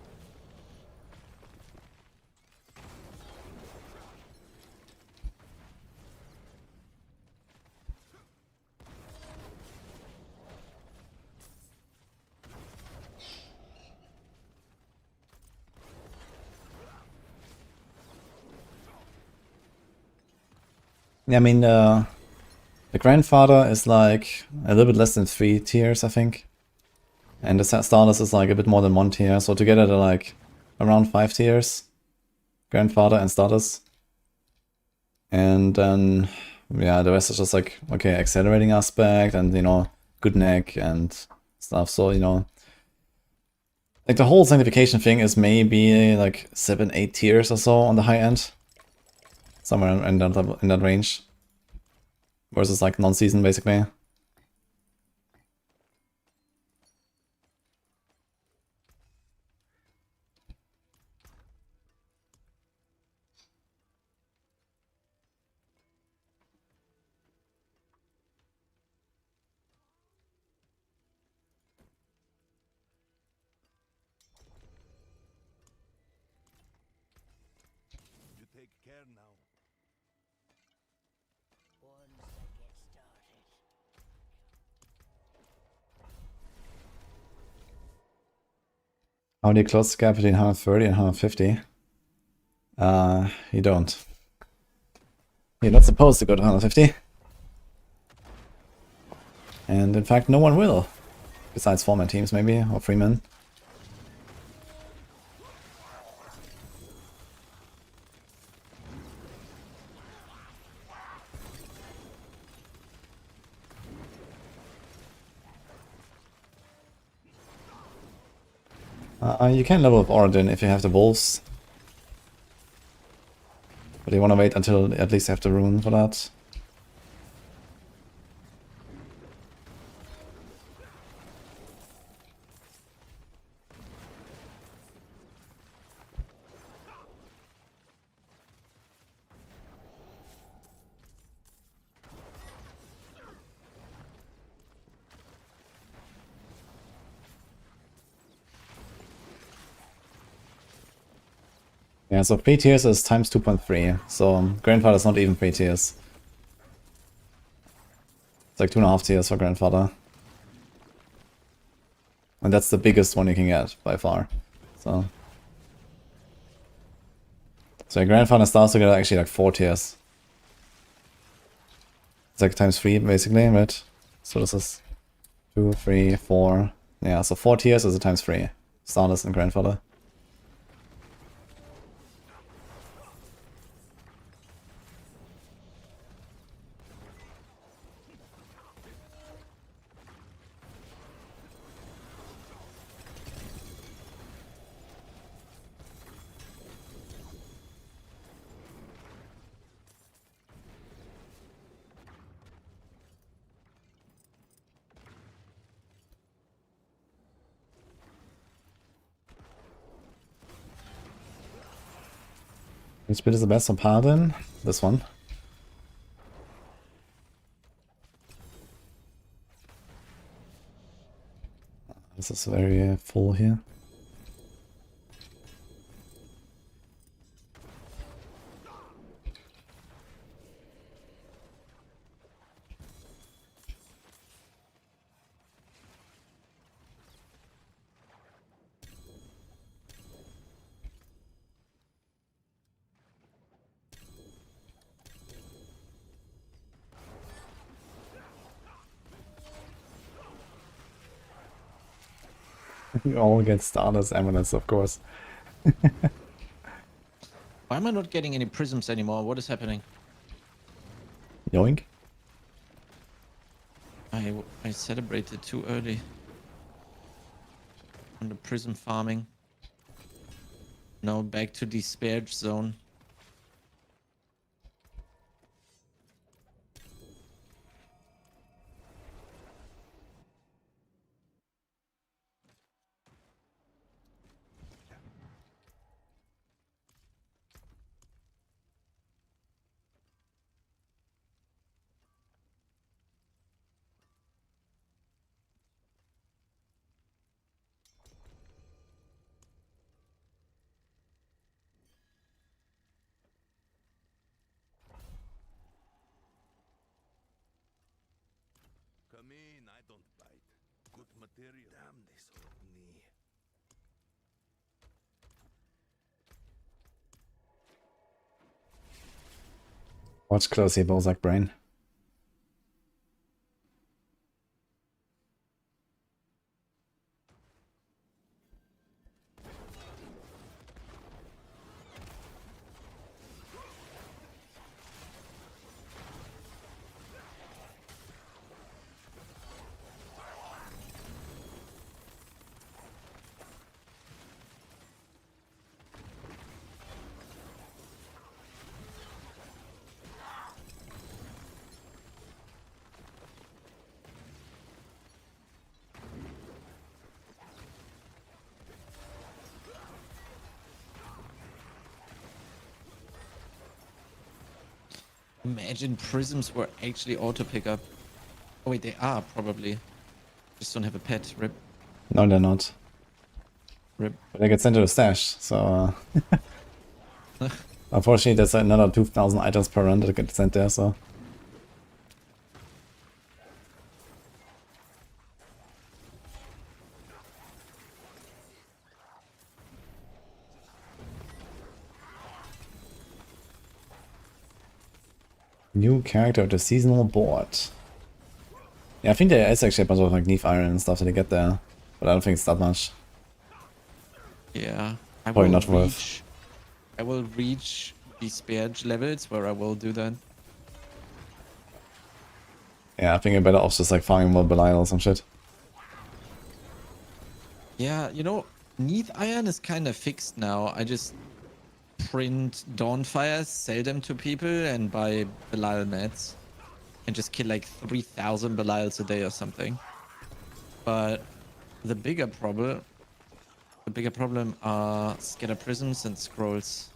Speaker 1: Yeah, I mean, the grandfather is like a little bit less than 3 tiers, I think. And the starters is like a bit more than 1 tier, so together they're like around 5 tiers. Grandfather and starters. And then, yeah, the rest is just like, okay, accelerating aspect and, good neck and stuff. So, like the whole sanctification thing is maybe like 7, 8 tiers or so on the high end. Somewhere in that range. Versus like non-season, basically.
Speaker 3: You take care now.
Speaker 5: Once I get started.
Speaker 1: How do you close the gap between 130 and 150? You don't. You're not supposed to go to 150. And in fact, no one will. Besides 4-man teams, maybe, or 3-man. You can level up Origin if you have the wolves. But you want to wait until at least you have the rune for that. Yeah, so 3 tiers is times 2.3. So grandfather's not even 3 tiers. It's like 2.5 tiers for grandfather. And that's the biggest one you can get by far. So your grandfather starts to get actually like 4 tiers. It's like times 3 basically, right? So this is 2, 3, 4. Yeah, so 4 tiers is a times 3. Starters and grandfather. Which bit is the best for Paladin? This one. This is very full here. You all get starters eminence, of course.
Speaker 6: Why am I not getting any prisms anymore? What is happening?
Speaker 1: Yoink.
Speaker 6: I celebrated too early. On the prism farming. Now back to despair zone.
Speaker 3: Come in, I don't bite. Good material. Damn this old knee.
Speaker 1: Watch closely, Bozak brain.
Speaker 6: Imagine prisms were actually auto pickup. Oh wait, they are probably. Just don't have a pet. Rip.
Speaker 1: No, they're not.
Speaker 6: Rip.
Speaker 1: But they get sent to the stash, so... Unfortunately, there's another 2,000 items per run that get sent there, so... New character of the seasonal board. Yeah, I think there is actually a bunch of like Neve Iron and stuff that they get there, but I don't think it's that much.
Speaker 6: Yeah.
Speaker 1: Probably not worth.
Speaker 6: I will reach despair levels where I will do that.
Speaker 1: Yeah, I think you're better off just like farming more Belial or some shit.
Speaker 6: Yeah, you know, Neve Iron is kind of fixed now. I just print Dawnfires, sell them to people, and buy Belial mats. And just kill like 3,000 Belials a day or something. But the bigger problem are scatter prisms and scrolls.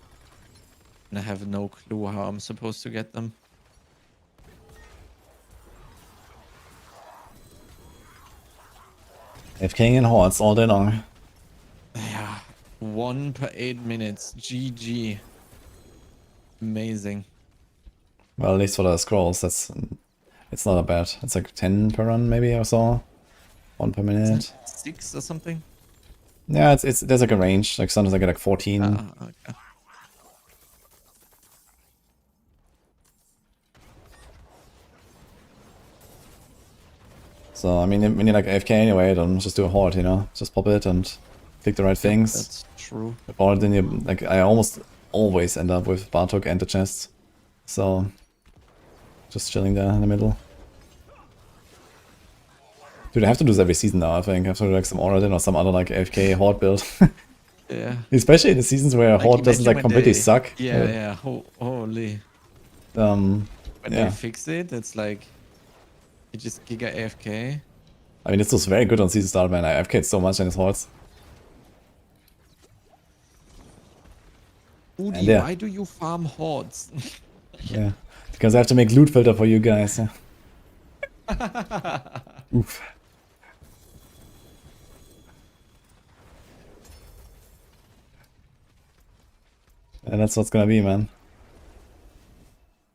Speaker 6: And I have no clue how I'm supposed to get them.
Speaker 1: If King and Hordes all day long.
Speaker 6: Yeah, 1 per 8 minutes. GG. Amazing.
Speaker 1: Well, at least for the scrolls, it's not that bad. It's like 10 per run maybe or so. 1 per minute.
Speaker 6: 6 or something?
Speaker 1: Yeah, there's like a range. Like sometimes I get like 14.
Speaker 6: Okay.
Speaker 1: So I mean, when you're like AFK anyway, then just do a horde, you know, just pop it and click the right things.
Speaker 6: That's true.
Speaker 1: Or then you like I almost always end up with Bartok and the chests. So just chilling there in the middle. Dude, I have to do this every season now, I think. I have to do like some Oradin or some other like AFK horde build.
Speaker 6: Yeah.
Speaker 1: Especially in the seasons where a horde doesn't
Speaker 6: imagine
Speaker 1: like
Speaker 6: when
Speaker 1: completely
Speaker 6: they-
Speaker 1: suck.
Speaker 6: Yeah. Holy.
Speaker 1: Um,
Speaker 6: When
Speaker 1: yeah.
Speaker 6: they fix it, it's like you just giga AFK.
Speaker 1: I mean, this was very good on season start, man. I AFK'd so much in his hordes.
Speaker 6: Udi,
Speaker 1: yeah.
Speaker 6: why do you farm hordes?
Speaker 1: Yeah. Because I have to make loot filter for you guys. Yeah. Oof. And that's what's gonna be, man.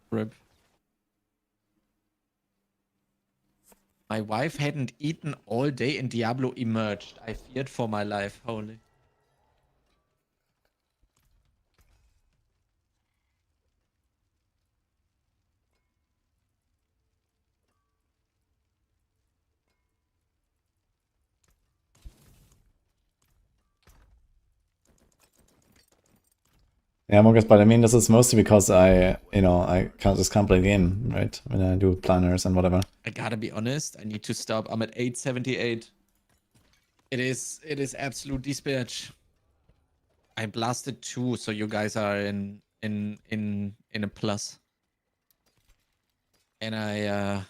Speaker 6: Rip. My wife hadn't eaten all day and Diablo emerged. I feared for my life. Holy.
Speaker 1: Yeah, Mogus, but I mean, this is mostly because I can't play the game, right? When I do planners and whatever.
Speaker 6: I gotta be honest, I need to stop. I'm at 878. It is absolute dispatch. I blasted 2, so you guys are in a plus. And I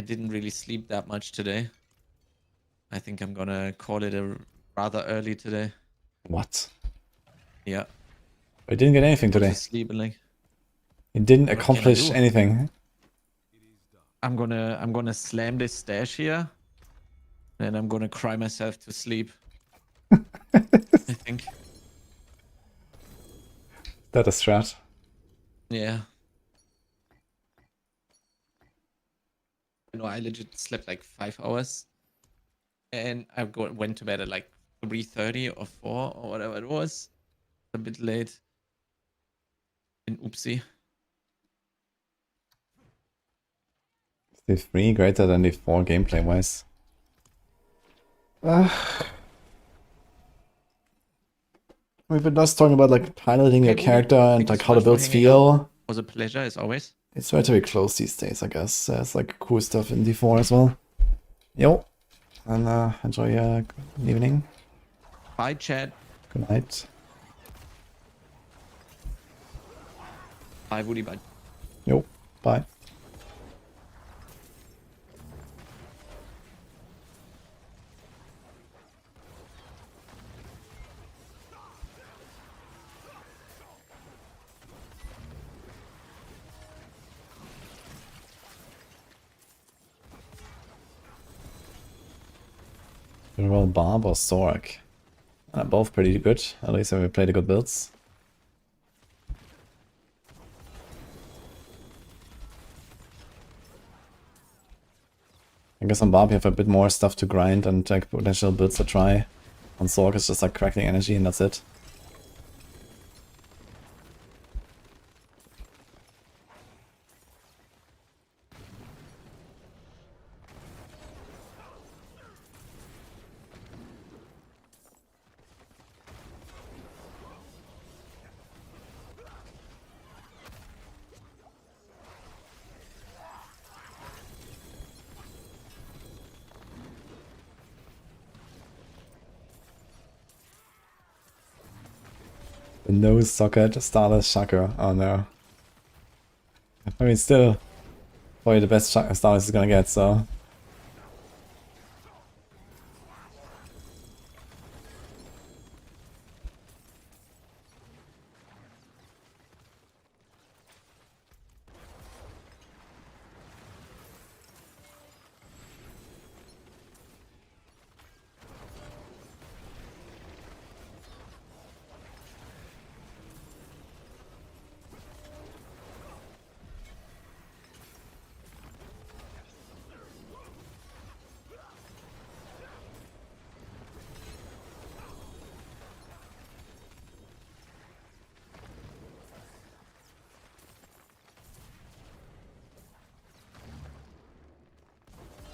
Speaker 6: didn't really sleep that much today. I think I'm gonna call it a rather early today.
Speaker 1: What?
Speaker 6: Yeah.
Speaker 1: I didn't get anything
Speaker 6: Go to
Speaker 1: today.
Speaker 6: sleep and like
Speaker 1: You didn't
Speaker 6: can I
Speaker 1: accomplish
Speaker 6: do?
Speaker 1: anything.
Speaker 6: I'm gonna slam this stash here. And I'm gonna cry myself to sleep. I think.
Speaker 1: That is strat.
Speaker 6: Yeah. No, I legit slept like 5 hours. And I went to bed at like 3:30 or 4 or whatever it was. A bit late. And oopsie.
Speaker 1: The 3 greater than the 4 gameplay wise. We've been just talking about like piloting your
Speaker 6: Hey, Woody,
Speaker 1: character and
Speaker 6: thank you
Speaker 1: like
Speaker 6: so
Speaker 1: how the
Speaker 6: much for
Speaker 1: builds
Speaker 6: hanging out.
Speaker 1: feel.
Speaker 6: Was a pleasure as always.
Speaker 1: It's relatively close these days, I guess. There's like cool stuff in D4 as well. Yo. And enjoy your evening.
Speaker 6: Bye, chat.
Speaker 1: Good night.
Speaker 6: Bye, Woody. Bye.
Speaker 1: Yo. Bye. Roll Barb or Sork. Both pretty good. At least we played the good builds. I guess on Barb you have a bit more stuff to grind and like potential builds to try. On Sork it's just like cracking energy and that's it. The nose socket, Starless Shocker. Oh no. I mean, still, probably the best Starless is gonna get, so.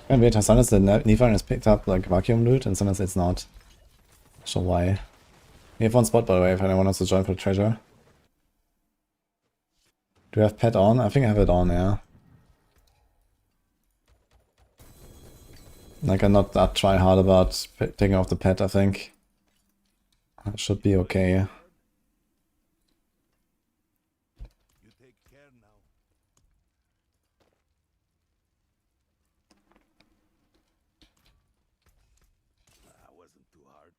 Speaker 1: And wait, sometimes the Nephilim is picked up like vacuum loot and sometimes it's not. Not sure why. We have one spot by the way if anyone wants to join for the treasure. Do you have pet on? I think I have it on, yeah. Like I'm not that try hard about taking off the pet, I think. It should be okay.
Speaker 3: You take care now. That wasn't too hard.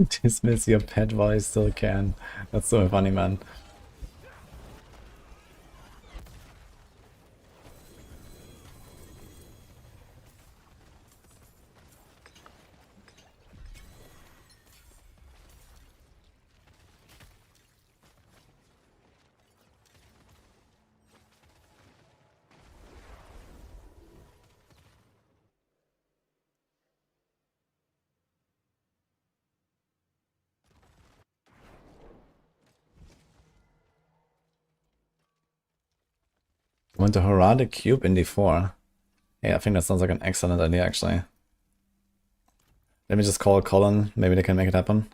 Speaker 1: Dismiss your pet while I still can. That's so funny, man. Went to Heraldic Cube in D4. Yeah, I think that sounds like an excellent idea, actually. Let me just call Colin, maybe they can make it happen.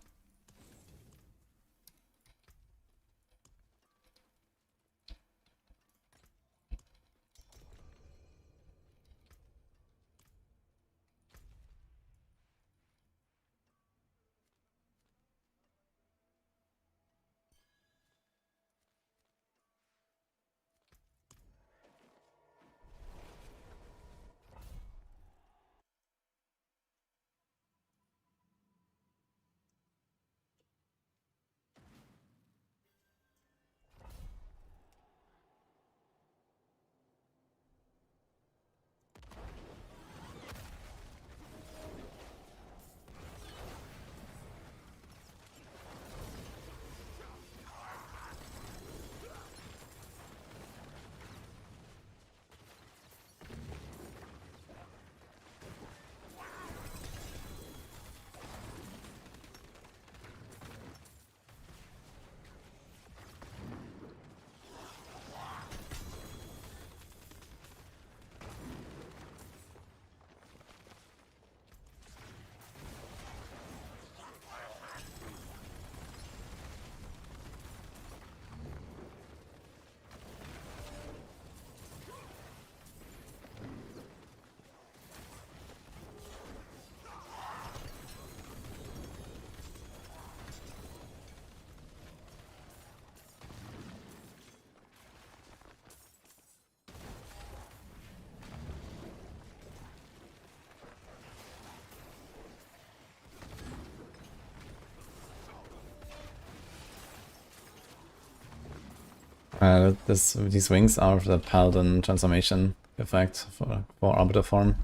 Speaker 1: These wings are the Paladin transformation effect for Arbiter form.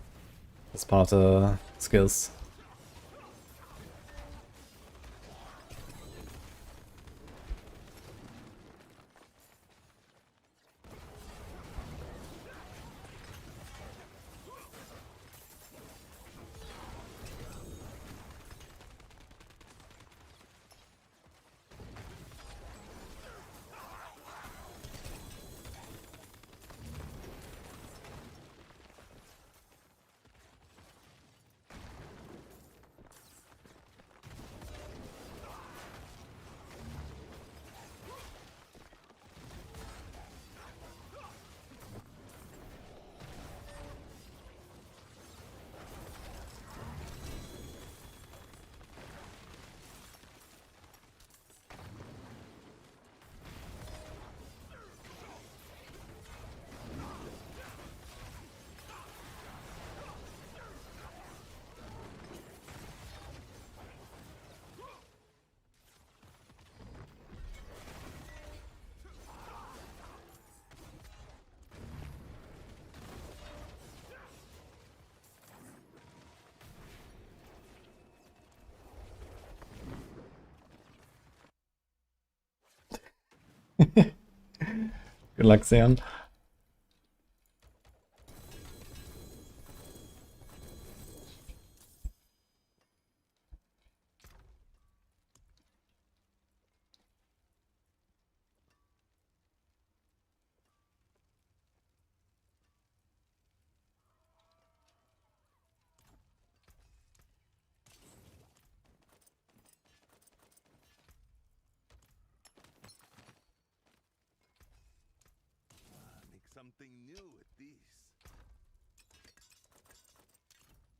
Speaker 1: It's part of the skills. Good luck, Sion.
Speaker 8: Something new with these.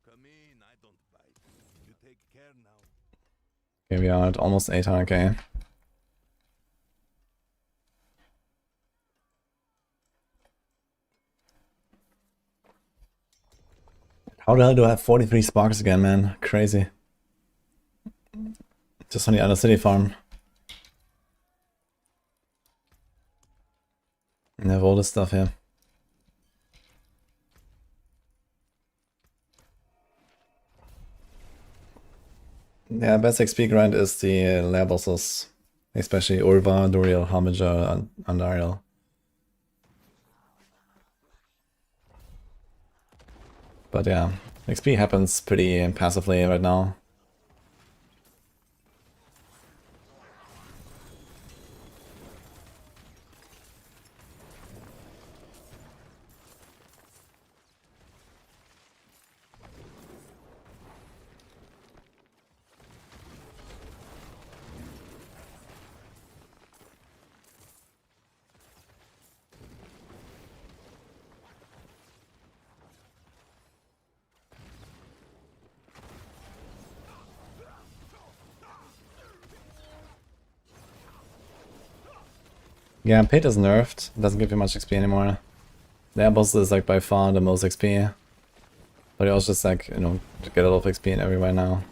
Speaker 8: Come in, I don't bite. You take care now.
Speaker 1: Okay, we are at almost 800k. How the hell do I have 43 sparks again, man? Crazy. Just on the other city farm. And I have all this stuff here. Yeah, best XP grind is the lair bosses. Especially Urva, Duriel, Harbinger, and Andariel. But yeah, XP happens pretty passively right now. Yeah, Pit is nerfed. Doesn't give you much XP anymore. Their boss is like by far the most XP. But you also just like, you know, to get a lot of XP in everywhere now.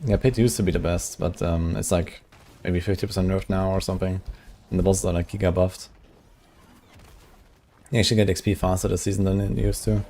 Speaker 1: Yeah, Pit used to be the best, but it's like maybe 50% nerfed now or something. And the bosses are like giga buffed. Yeah, you should get XP faster this season than it used to.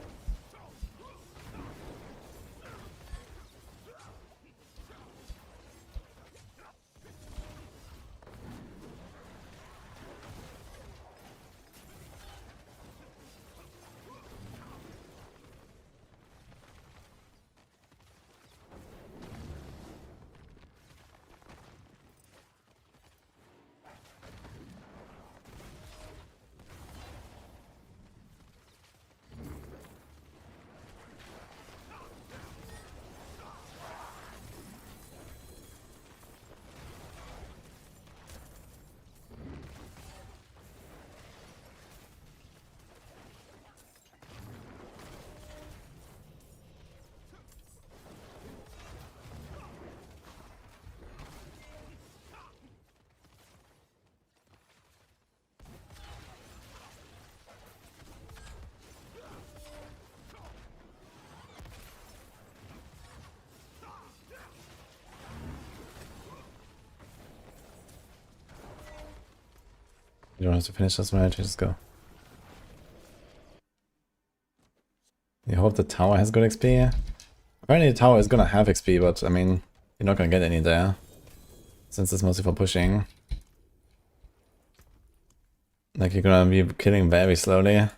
Speaker 1: You don't have to finish this match, just go. You hope the tower has good XP? Apparently the tower is gonna have XP, but I mean, you're not gonna get any there. Since it's mostly for pushing. Like you're gonna be killing very slowly.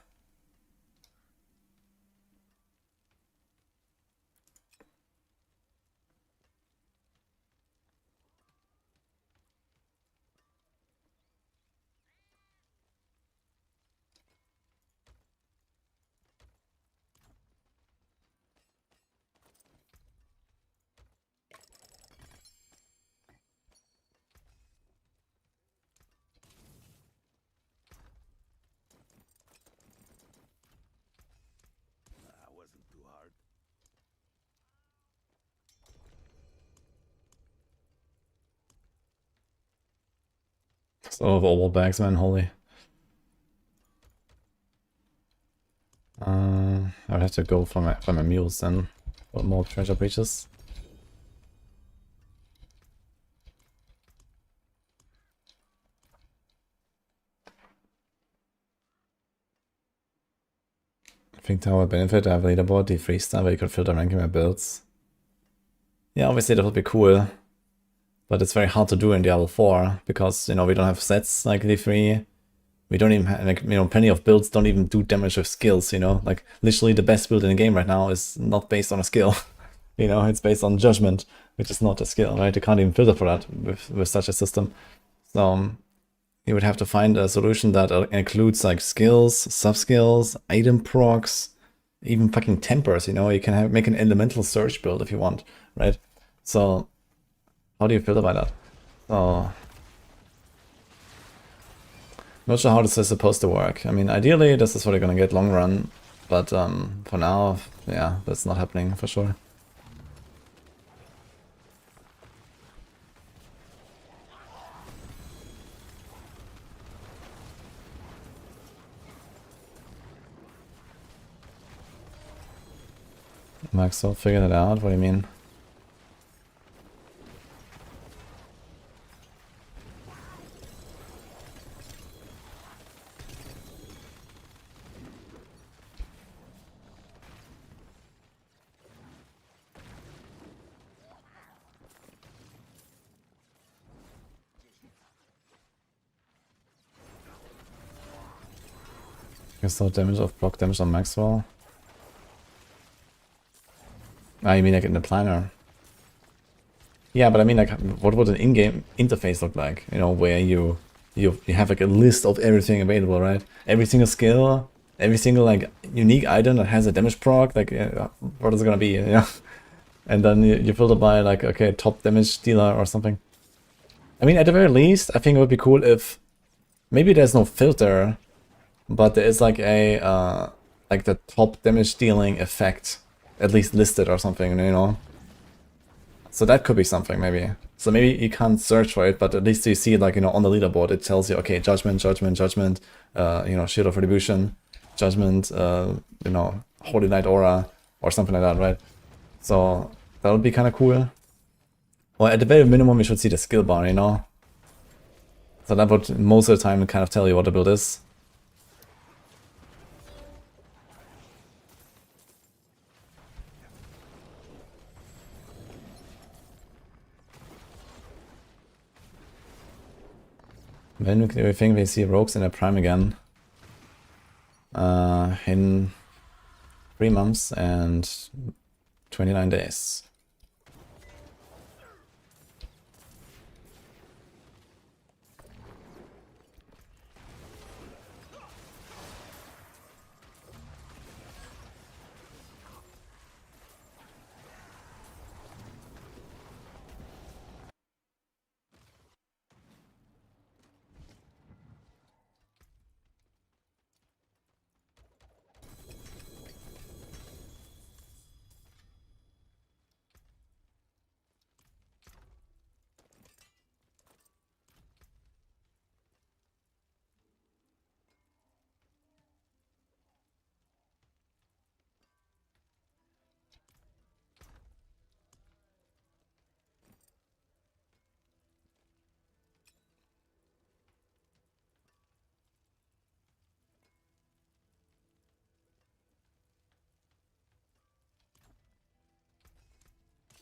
Speaker 8: Wasn't too hard.
Speaker 1: So overall bags, man, holy. I would have to go for my mules then. For more treasure breaches. I think tower benefit, I have a leaderboard, the 3-star where you could filter ranking my builds. Yeah, obviously that would be cool. But it's very hard to do in Diablo 4 because, you know, we don't have sets like D3. We don't even have, like, you know, plenty of builds don't even do damage with skills, you know? Like, literally the best build in the game right now is not based on a skill. You know, it's based on Judgement, which is not a skill, right? You can't even filter for that with such a system. So, you would have to find a solution that includes, like, skills, sub-skills, item procs, even fucking tempers, you know? You can make an elemental search build if you want, right? So, how do you filter by that? So... not sure how this is supposed to work. I mean, ideally, this is what you're gonna get long run, but for now, yeah, that's not happening for sure. Maxroll figured it out. What do you mean? Guess no damage of block damage on Maxroll. Ah, you mean like in the planner? Yeah, but I mean like, what would an in-game interface look like? You know, where you have like a list of everything available, right? Every single skill, every single like unique item that has a damage proc, like what is it gonna be? Yeah, and then you filter by like, okay, top damage dealer or something. I mean, at the very least, I think it would be cool if maybe there's no filter, but there is like a like the top damage dealing effect at least listed or something, you know. So that could be something maybe. So maybe you can't search for it, but at least you see it, like, you know, on the leaderboard. It tells you, okay, Judgment, Judgment, Judgment, you know, Shield of Retribution, Judgment, you know, Holy Light Aura, or something like that, right? So that would be kind of cool. Or at the very minimum, you should see the skill bar, you know? So that would most of the time kind of tell you what the build is. When do we think we see rogues in their prime again? In 3 months and 29 days.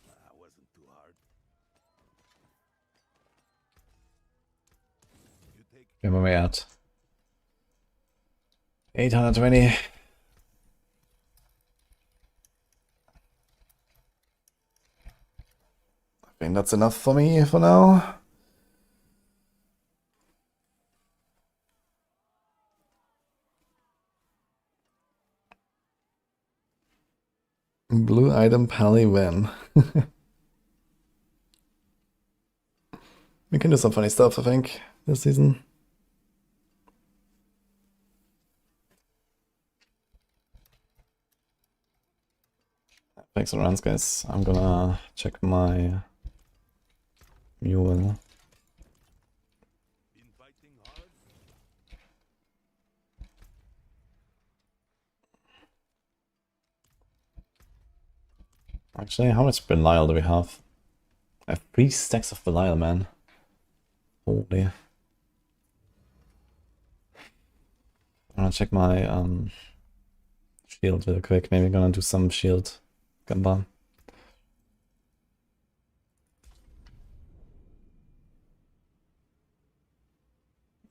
Speaker 8: That wasn't too hard. You take
Speaker 1: Where are we at? 820. I think that's enough for me for now. Blue item Pally win. We can do some funny stuff, I think, this season. Thanks for the runs, guys. I'm gonna check my mule.
Speaker 8: been fighting hard.
Speaker 1: Actually, how much Belial do we have? I have 3 stacks of Belial, man. Holy. I'm gonna check my shield real quick. Maybe gonna do some shield gamba.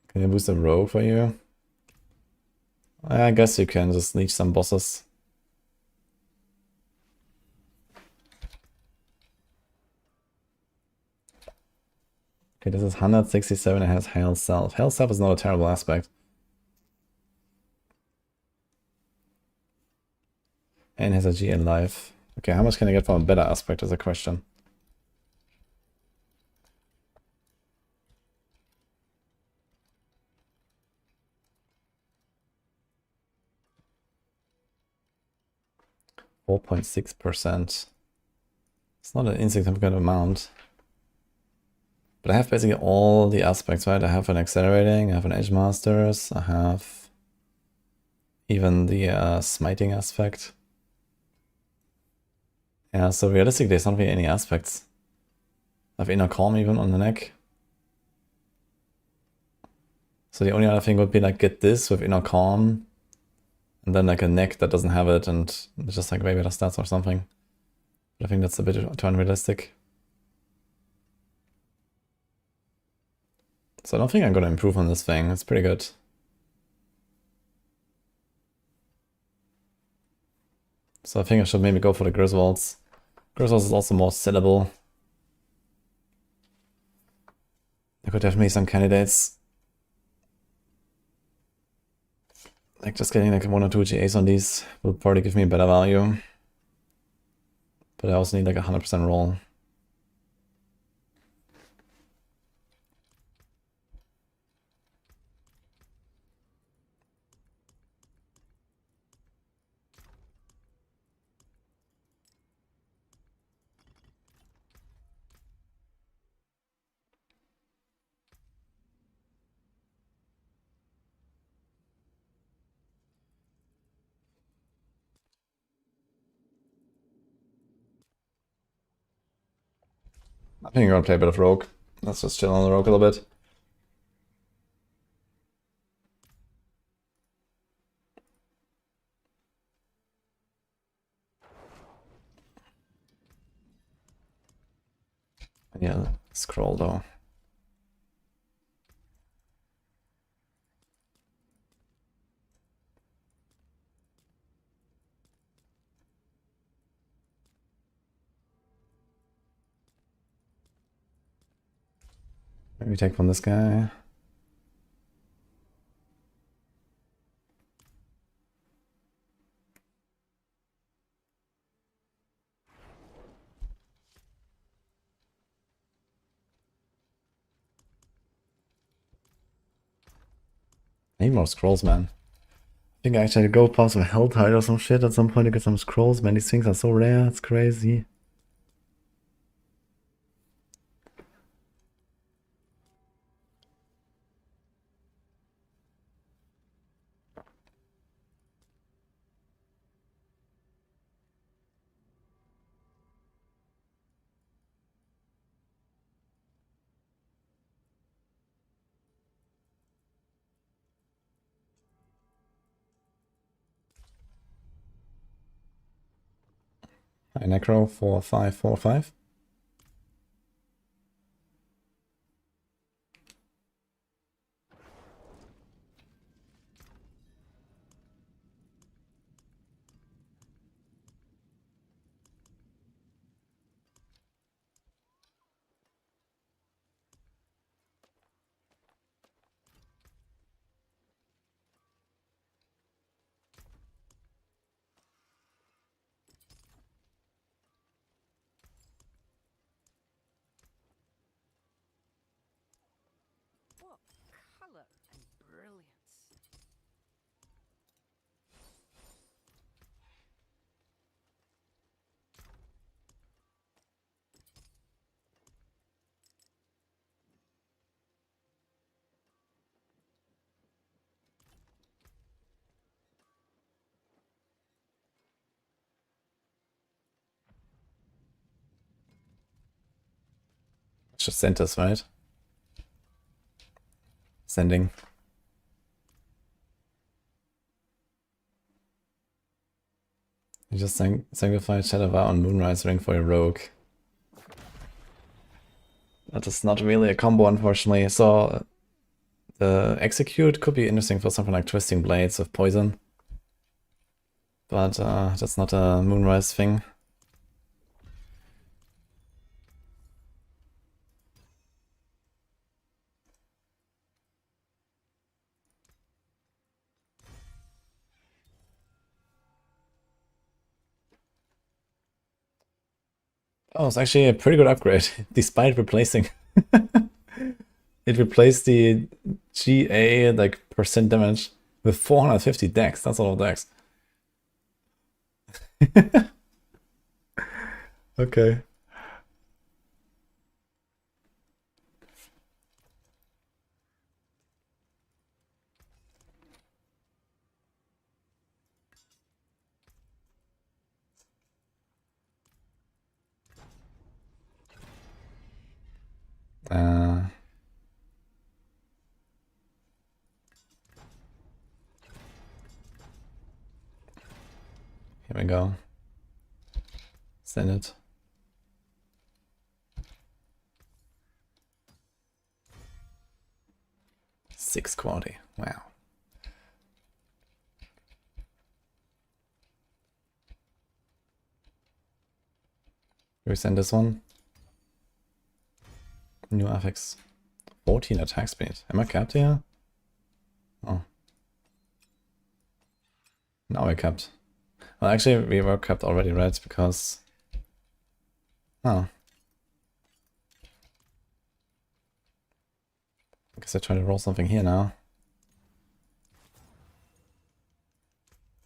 Speaker 1: Can you boost a row for you? I guess you can just leech some bosses. Okay, this is 167, it has Hail Self. Hail Self is not a terrible aspect. And has a GN life. Okay, how much can I get from a better aspect is a question. .6%. It's not an insignificant amount. But I have basically all the aspects, right? I have an Accelerating, I have an Edge Masters, I have even the Smiting aspect. Yeah, so realistically there's not really any aspects. I have Inner Calm even on the neck. So the only other thing would be like get this with Inner Calm, and then like a neck that doesn't have it, and just like way better stats or something. But I think that's a bit too unrealistic. So I don't think I'm gonna improve on this thing. It's pretty good. So I think I should maybe go for the Griswolds. Griswolds is also more sellable. I could have made some candidates. Like just getting like 1 or 2 GAs on these will probably give me better value. But I also need like a 100% roll. I think I'm gonna play a bit of Rogue. Let's just chill on the Rogue a little bit. Yeah, scroll though. Maybe take from this guy. Need more scrolls, man. I think I actually go past some Hell Tide or some shit at some point to get some scrolls, man. These things are so rare, it's crazy. Hi, Necro 4545.
Speaker 2: What colour and brilliance.
Speaker 1: It's just sent us, right? Sending. You just sacrifice Shadowvar on Moonrise Ring for a rogue. That is not really a combo, unfortunately. So the execute could be interesting for something like Twisting Blades with poison. But that's not a Moonrise thing. Oh, it's actually a pretty good upgrade, despite replacing. It replaced the GA like percent damage with 450 dex. That's a lot of dex. Okay. Here we go. Send it. Six quality. Wow. Do we send this one? New affix. 14 attack speed. Am I capped here? Oh. Now we're capped. Well, actually, we were capped already, right? Because... Oh. I guess I try to roll something here now.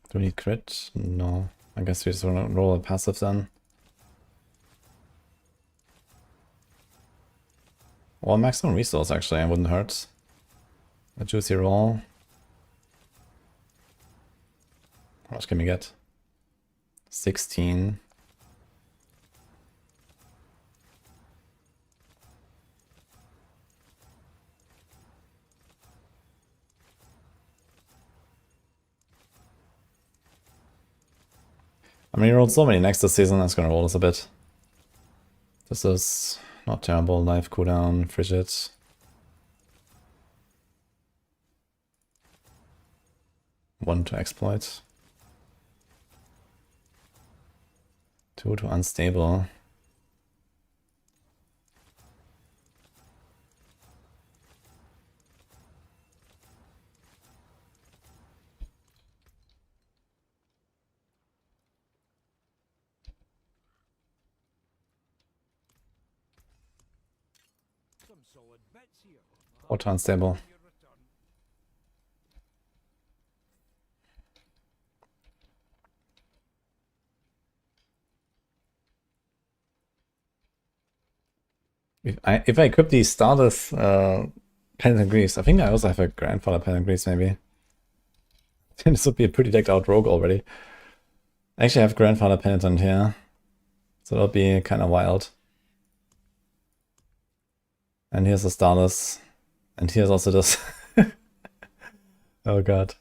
Speaker 1: Do we need crit? No. I guess we just roll a passive then. Well, max on resource actually, I wouldn't hurt. A juicy roll. How much can we get? 16. I mean, he rolled so many next this season, that's gonna roll this a bit. This is not terrible. Life cooldown, frigid. One to exploit. 2 to unstable.
Speaker 3: Some solid bits here.
Speaker 1: 4 to unstable.
Speaker 3: On your return.
Speaker 1: If I equip these starters, Paladin Grease, I think I also have a grandfather Paladin Grease maybe. This would be a pretty decked out rogue already. I actually have grandfather penitent here, so that'll be kind of wild. And here's the starters, and here's also this. Oh god.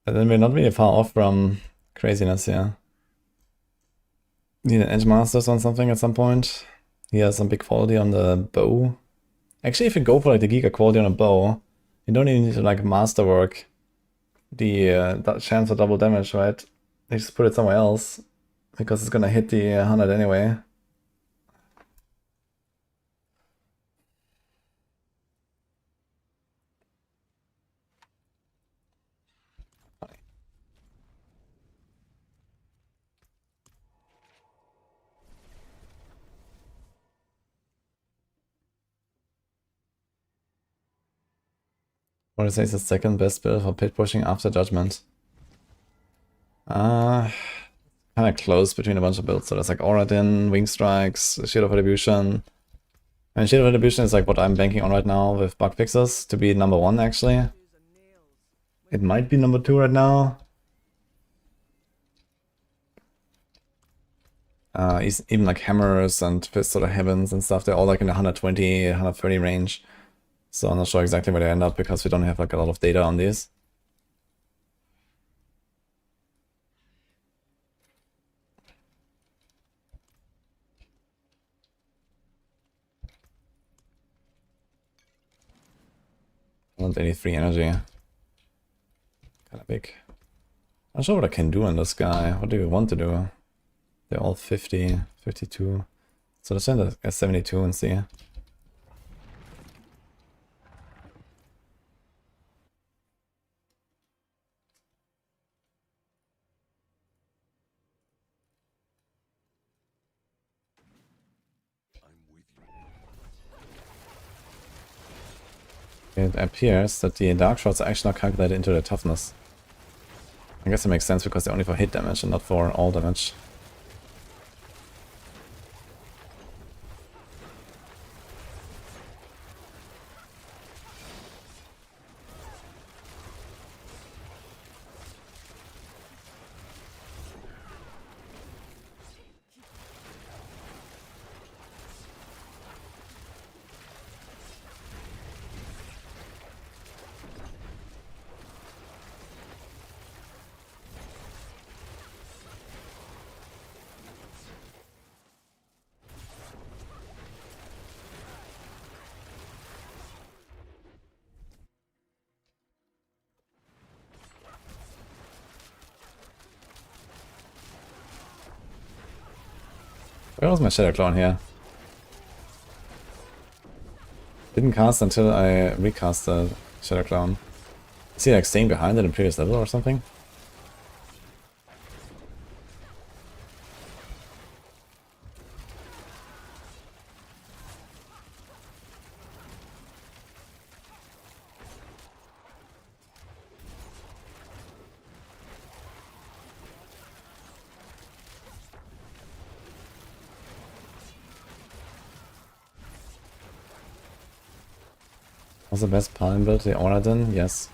Speaker 1: But then we're not really far off from craziness here. Need an Edge Masters on something at some point. He has some big quality on the bow. Actually, if you go for like the Giga quality on a bow, you don't even need to like masterwork the chance for double damage, right? You just put it somewhere else, because it's gonna hit the 100 anyway. What is the second best build for pit pushing after Judgement? Kind of close between a bunch of builds. So there's like Auradin, Wing Strikes, Shield of Retribution. And Shield of Retribution is like what I'm banking on right now with bug fixes to be number 1 actually. It might be number 2 right now. Even like Hammers and Fist of the Heavens and stuff, they're all like in the 120, 130 range. So I'm not sure exactly where they end up because we don't have like a lot of data on these. Not any free energy. Kind of big. I'm not sure what I can do on this guy. What do we want to do? They're all 50, 52. So let's send a 72 and see. It appears that the dark shots are actually not calculated into their toughness. I guess it makes sense because they're only for hit damage and not for all damage. Where was my Shadow Clone here? Didn't cast until I recast the Shadow Clone. Is he like staying behind it in previous level or something? Was the best Paladin build the Auradin? Yes.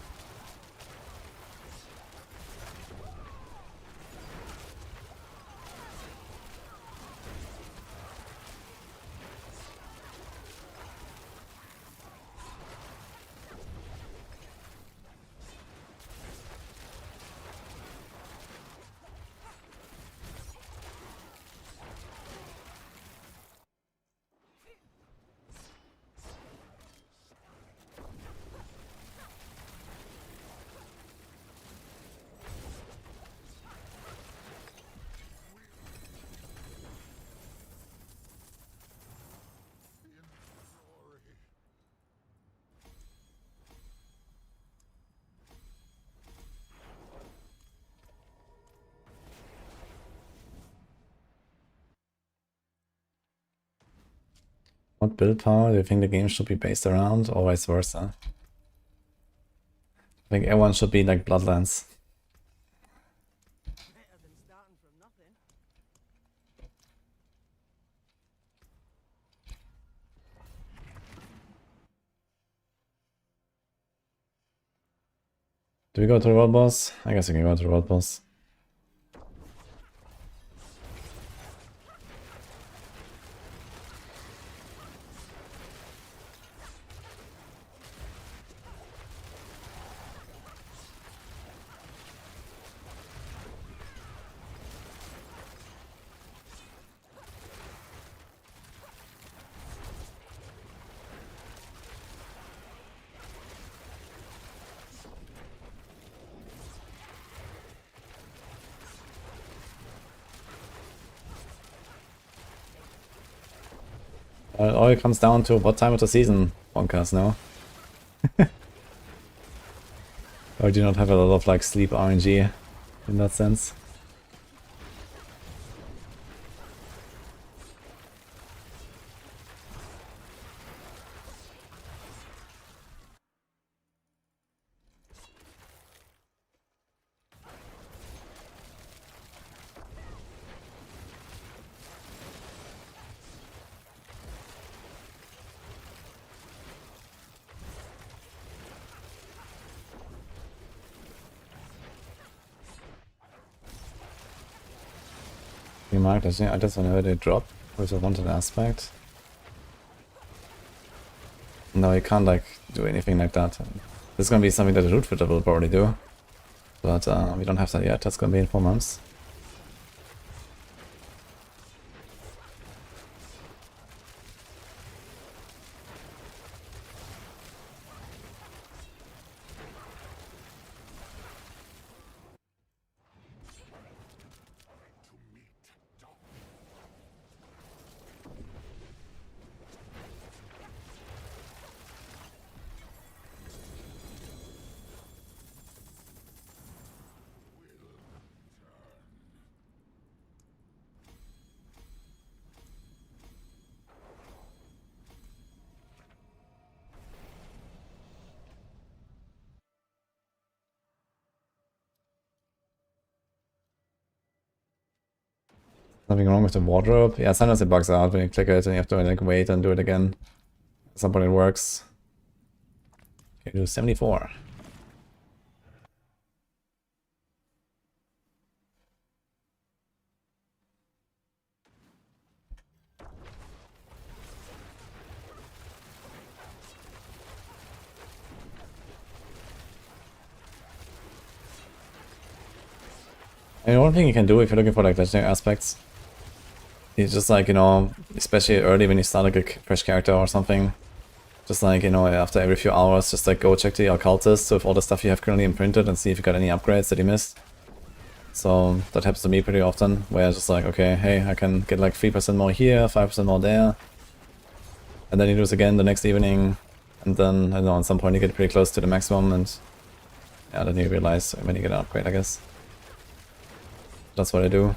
Speaker 1: What build power do you think the game should be based around, or vice versa? I think everyone should be like Bloodlands.
Speaker 2: Better than starting from nothing.
Speaker 1: Do we go to the world boss? I guess we can go to the world boss. It all comes down to what time of the season Bonkers now. Or do you not have a lot of like sleep RNG in that sense? You marked as I just whenever they drop with a wanted aspect. No, you can't like do anything like that. This is gonna be something that the root filter will probably do. But we don't have that yet, that's gonna be in 4 months. Nothing wrong with the wardrobe. Yeah, sometimes it bugs out when you click it and you have to like wait and do it again. At some point it works. Okay, do 74. And one thing you can do if you're looking for like legendary aspects, is just like, you know, especially early when you start like a fresh character or something, just like, you know, after every few hours, just like go check the occultist with all the stuff you have currently imprinted and see if you got any upgrades that you missed. So that happens to me pretty often, where it's just like, okay, hey, I can get like 3% more here, 5% more there. And then you do this again the next evening, and then, I don't know, at some point you get pretty close to the maximum, and yeah, then you realize when you get an upgrade, I guess. That's what I do.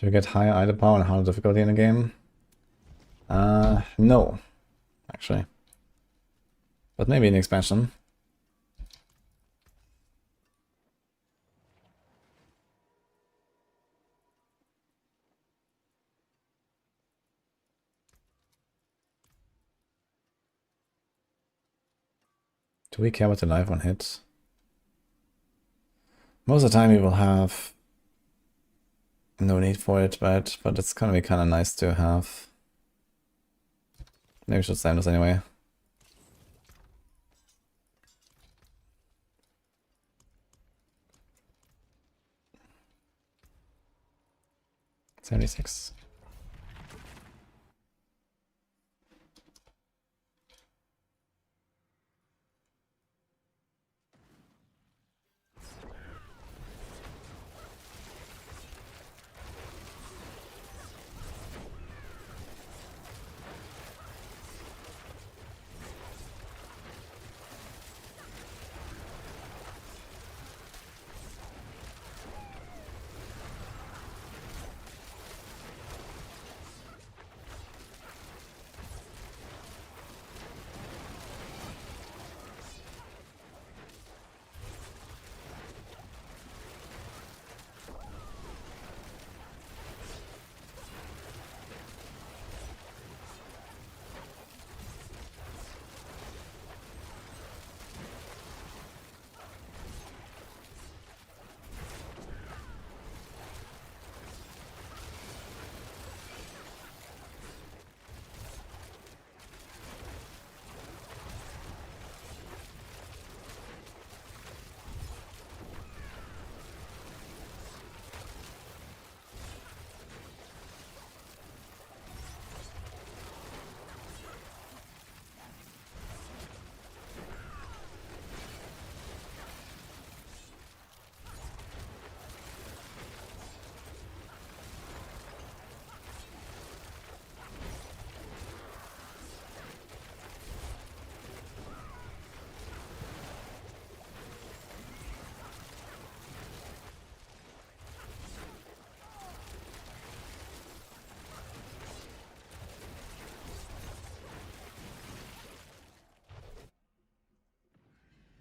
Speaker 1: Do you get higher idle power and harder difficulty in the game? No, actually. But maybe in expansion. Do we care about the life one hit? Most of the time we will have no need for it, but it's gonna be kinda nice to have. Maybe we should slam this anyway. $76.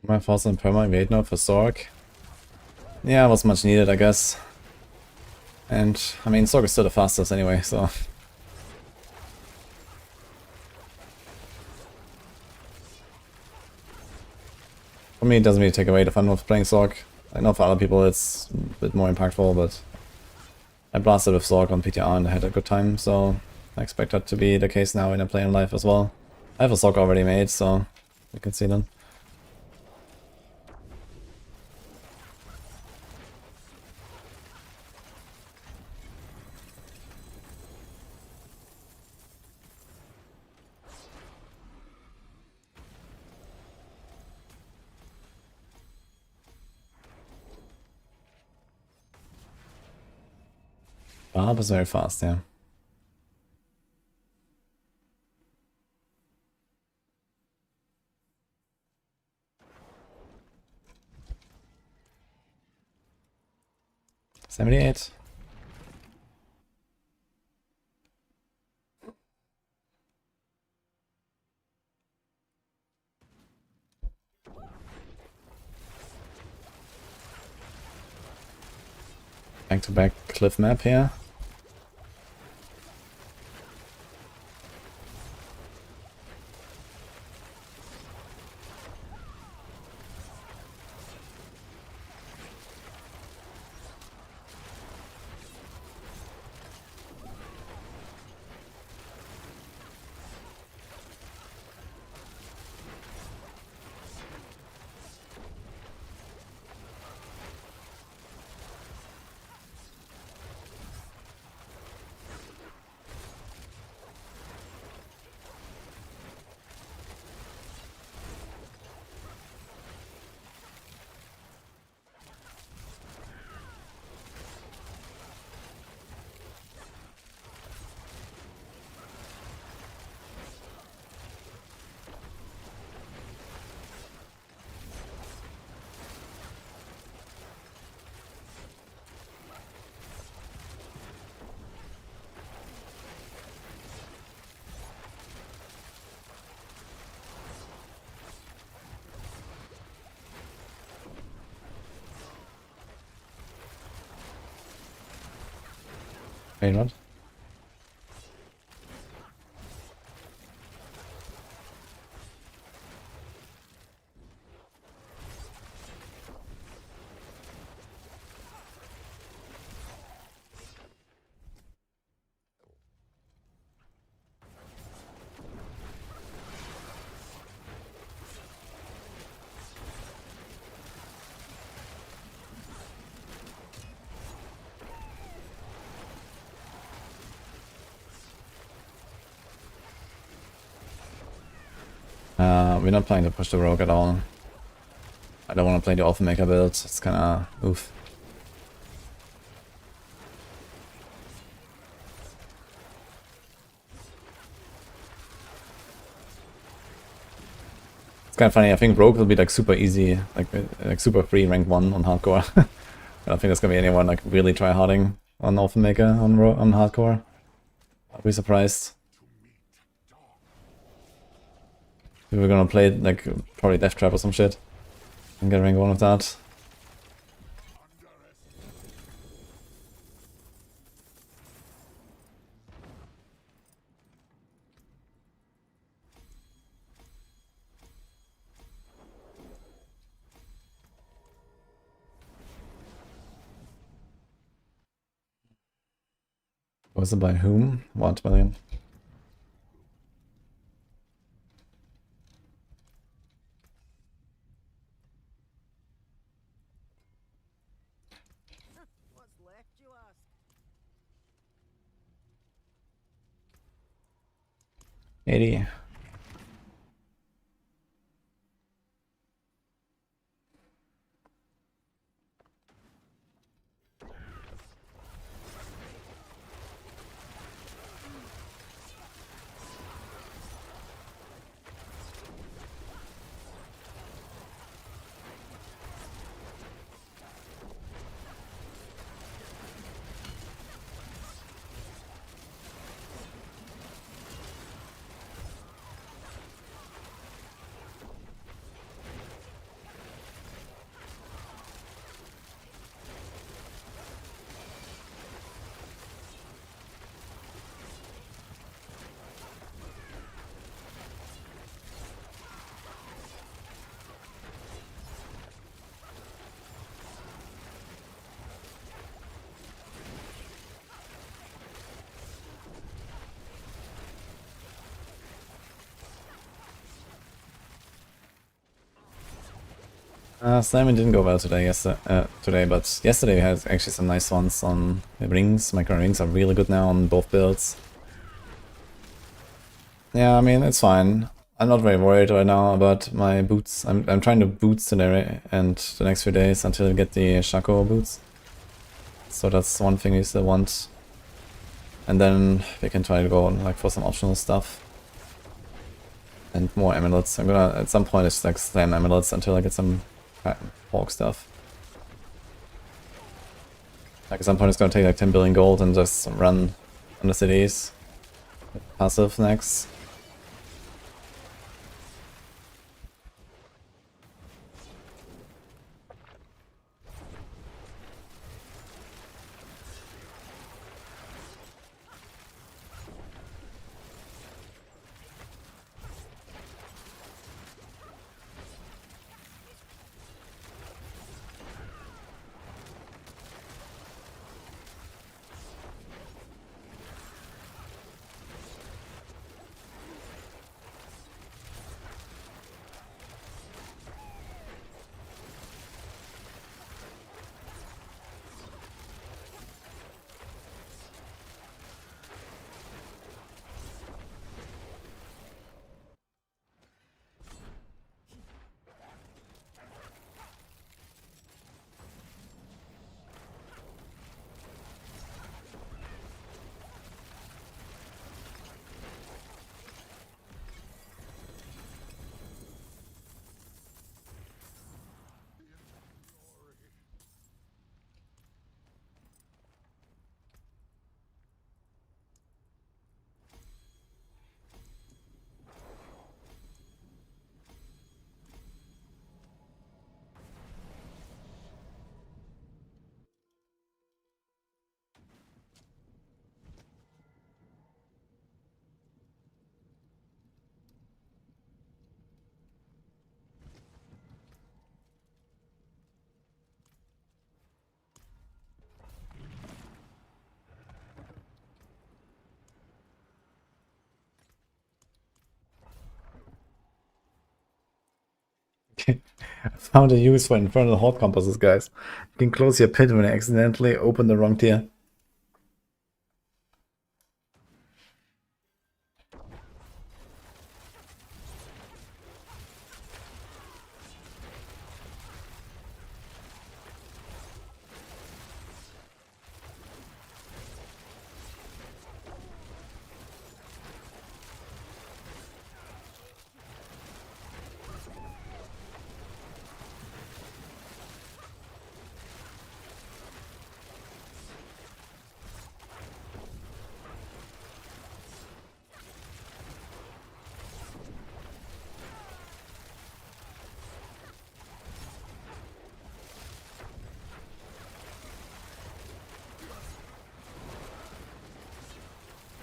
Speaker 1: My force and perma evade now for Sorg. Yeah, it was much needed, I guess. And, I mean, Sorg is still the fastest anyway, so... For me, it doesn't really take away the fun of playing Sorg. I know for other people it's a bit more impactful, but... I blasted with Sorg on PTR and I had a good time, so... I expect that to be the case now when I play in live as well. I have a Sorg already made, so... You can see them. Barb is very fast, yeah. $78. Back-to-back cliff map here. Wait, what? We're not planning to push the rogue at all. I don't want to play the Orphan-Maker build, it's kinda oof. It's kinda funny, I think rogue will be like super easy, like super free rank 1 on hardcore. I don't think there's gonna be anyone like really try-harding on Orphan-Maker on hardcore. I'll be surprised. We're gonna play like probably Death Trap or some shit and get rank 1 with that. Was it by whom? What, William?
Speaker 2: What's left, you ask?
Speaker 1: 80. Simon didn't go well today, but yesterday we had actually some nice ones on the rings. Micro rings are really good now on both builds. Yeah, I mean, it's fine. I'm not very worried right now about my boots. I'm trying to boots today and the next few days until I get the Shaco boots. So that's one thing we still want. And then we can try to go like for some optional stuff. And more amulets. I'm gonna at some point just like slam amulets until I get some pork stuff. Like at some point it's gonna take like 10 billion gold and just run on the cities. Passive next. I found a use for infernal horde compasses, guys. You can close your pit when you accidentally open the wrong tier.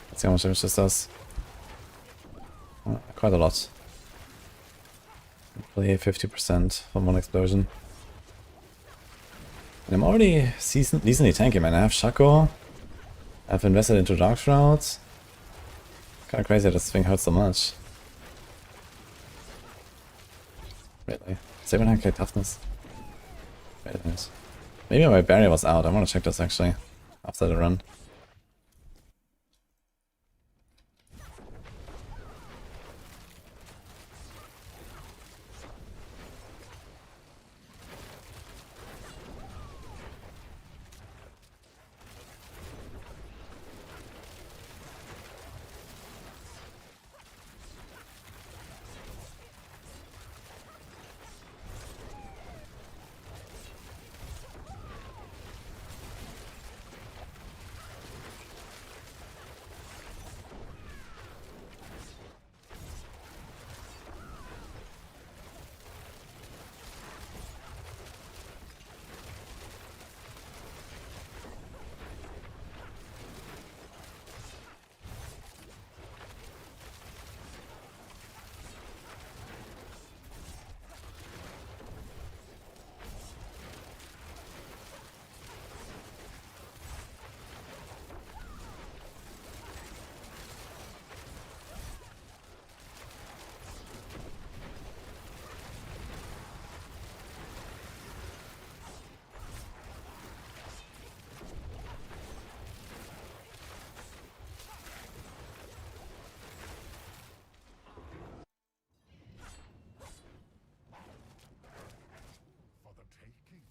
Speaker 1: Let's see how much damage this does. Quite a lot. Probably 50% from one explosion. And I'm already decently tanky, man. I have Shaco. I've invested into Dark Shrouds. Kinda crazy that this thing hurts so much. Really? 700k toughness. Wait a minute. Maybe my barrier was out. I wanna check this actually. After the run.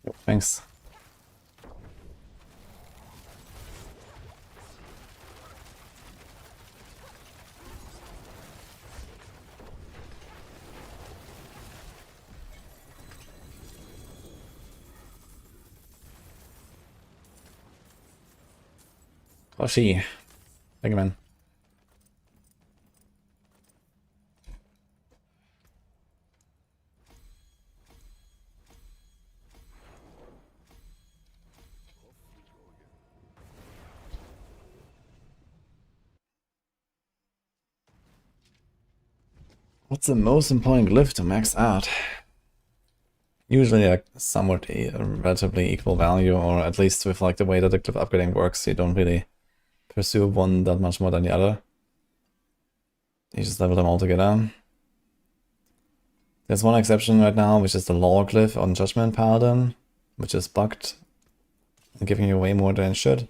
Speaker 1: Yo, thanks. Hoshi. Thank you, man. What's the most important glyph to max out? Usually like somewhat a relatively equal value, or at least with like the way that the glyph upgrading works, you don't really pursue one that much more than the other. You just level them all together. There's one exception right now, which is the lore glyph on Judgement Paladin, which is bugged and giving you way more than it should.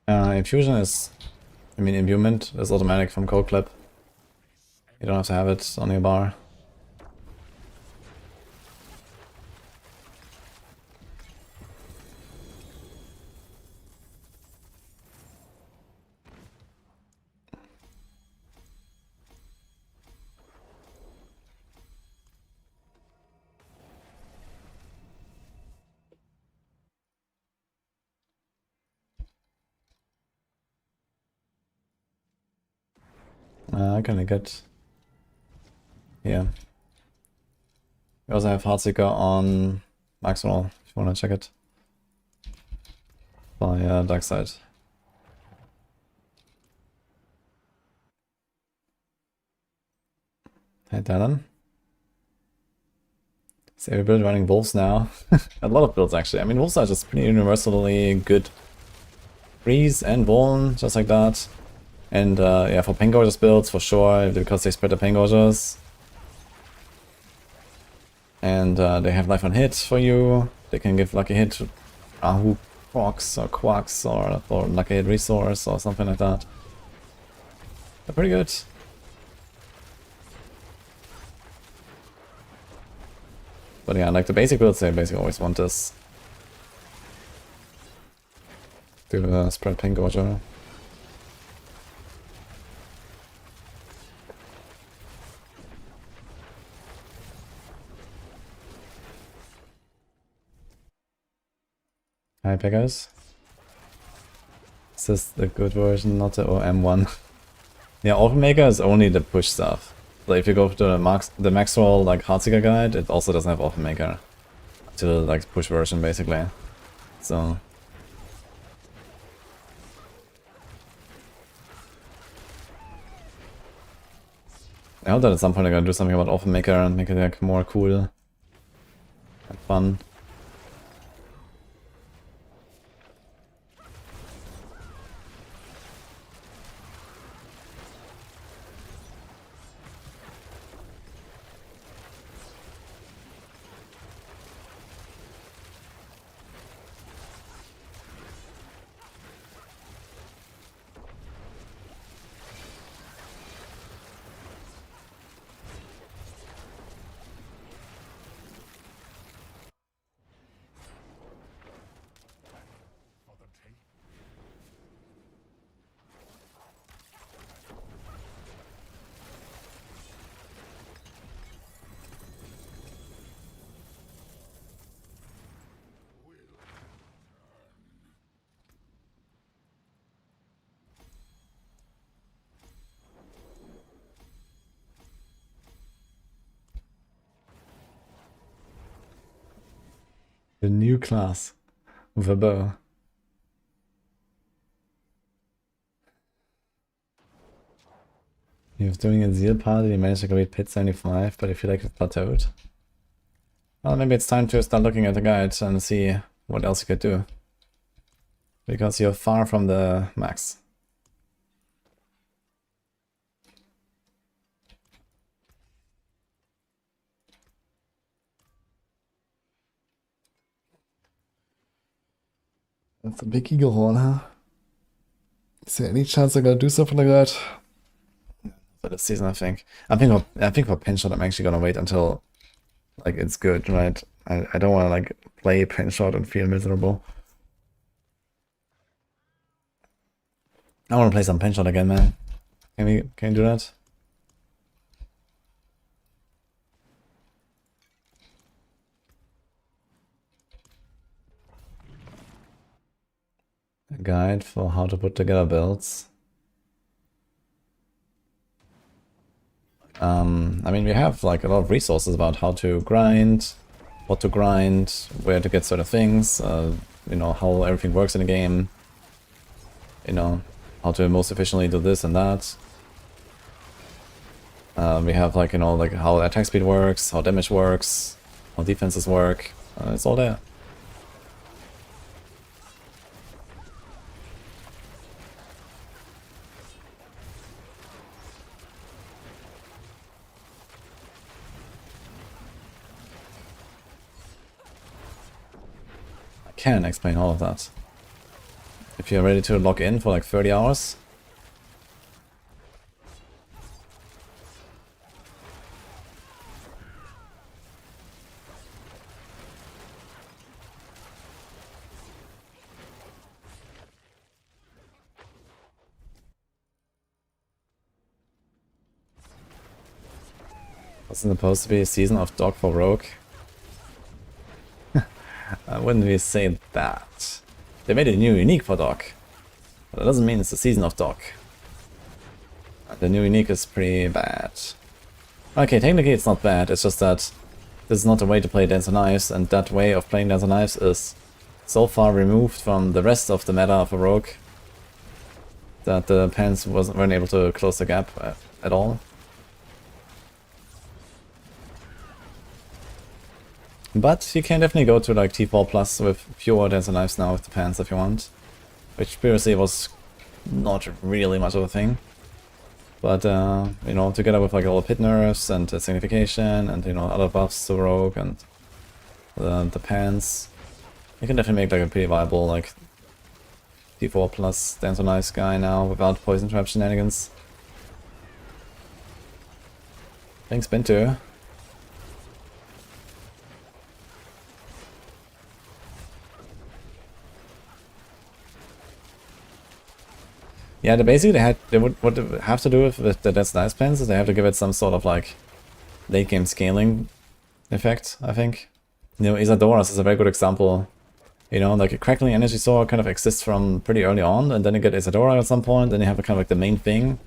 Speaker 1: Infusion is, I mean, imbuement is automatic from Cold Clip. You don't have to have it on your bar. Kinda good. Yeah. We also have Heartseeker on Maxroll, if you wanna check it. By Dark Side. Hey Dylan. Is every build running Wolves now? A lot of builds actually. I mean, Wolves are just pretty universally good. Freeze and Vuln, just like that. And yeah, for Pain Gorgeous builds, for sure, because they spread the Pain Gorgeous. And they have life on hit for you. They can give lucky hit to Ahu Fox or Quax or lucky hit resource or something like that. They're pretty good. But yeah, like the basic builds, they basically always want this. To spread Pain Gorger. Hi Peggers. Is this the good version, not the OM one? Yeah, Openmaker is only the push stuff. So if you go to the Maxroll like Heartseeker guide, it also doesn't have Openmaker. To the like push version basically. So I hope that at some point they're gonna do something about Openmaker and make it like more cool and fun. The new class with a bow. He was doing a Zeal party, he managed to complete Pit 75, but I feel like it's plateaued. Well, maybe it's time to start looking at the guide and see what else you could do. Because you're far from the max. That's a big eagle horn, huh? Is there any chance I'm gonna do something like that? For this season, I think. I think for Pinshot, I'm actually gonna wait until like it's good, right? I don't wanna like play Pinshot and feel miserable. I wanna play some Pinshot again, man. Can you do that? A guide for how to put together builds. I mean, we have like a lot of resources about how to grind, what to grind, where to get certain things, you know, how everything works in the game, you know, how to most efficiently do this and that. We have like, you know, like how attack speed works, how damage works, how defenses work, it's all there. Can explain all of that. If you're ready to log in for like 30 hours. Wasn't supposed to be a season of Dog for Rogue? I wouldn't really say that. They made a new unique for Dog. But that doesn't mean it's a season of Dog. The new unique is pretty bad. Okay, technically it's not bad, it's just that this is not the way to play Dance of Knives, and that way of playing Dance of Knives is so far removed from the rest of the meta of a rogue that the pens weren't able to close the gap at all. But you can definitely go to like T4 plus with pure Dance of Knives now with the pants if you want. Which previously was not really much of a thing. But, you know, together with like all the pit nerfs and signification and, you know, other buffs to Rogue and the pants, you can definitely make like a pretty viable like T4 plus Dance of Knives guy now without poison trap shenanigans. Thanks, Bintu. Yeah, they would have to do with the That's Nice pens is they have to give it some sort of like late game scaling effect, I think. You know, Isadora's is a very good example. You know, like a Crackling Energy Sword kind of exists from pretty early on, and then you get Isadora at some point, then you have a kind of like the main thing.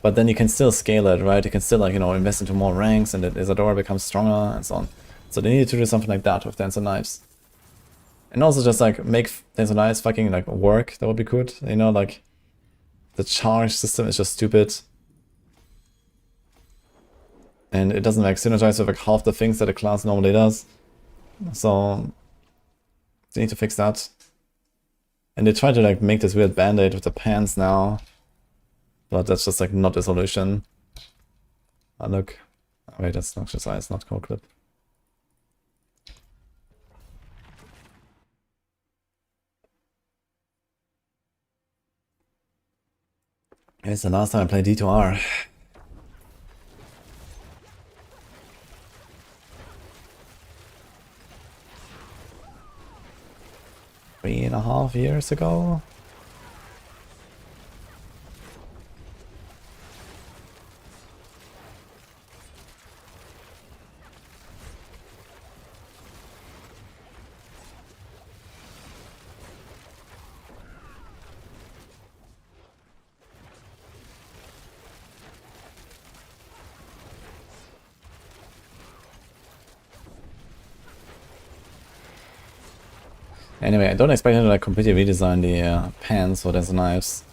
Speaker 1: But then you can still scale it, right? You can still like, you know, invest into more ranks and Isadora becomes stronger and so on. So they needed to do something like that with Dance of Knives. And also just like make Dance of Knives fucking like work, that would be good. You know, like the charge system is just stupid. And it doesn't like synergize with like half the things that a class normally does. So they need to fix that. And they try to like make this weird band-aid with the pants now. But that's just like not a solution. Oh look. Oh, wait, that's Noxious Eyes, not Cold Clip. It's the last time I played D2R. Three and a half years ago? Anyway, I don't expect him to like completely redesign the pants for Dance of Knives.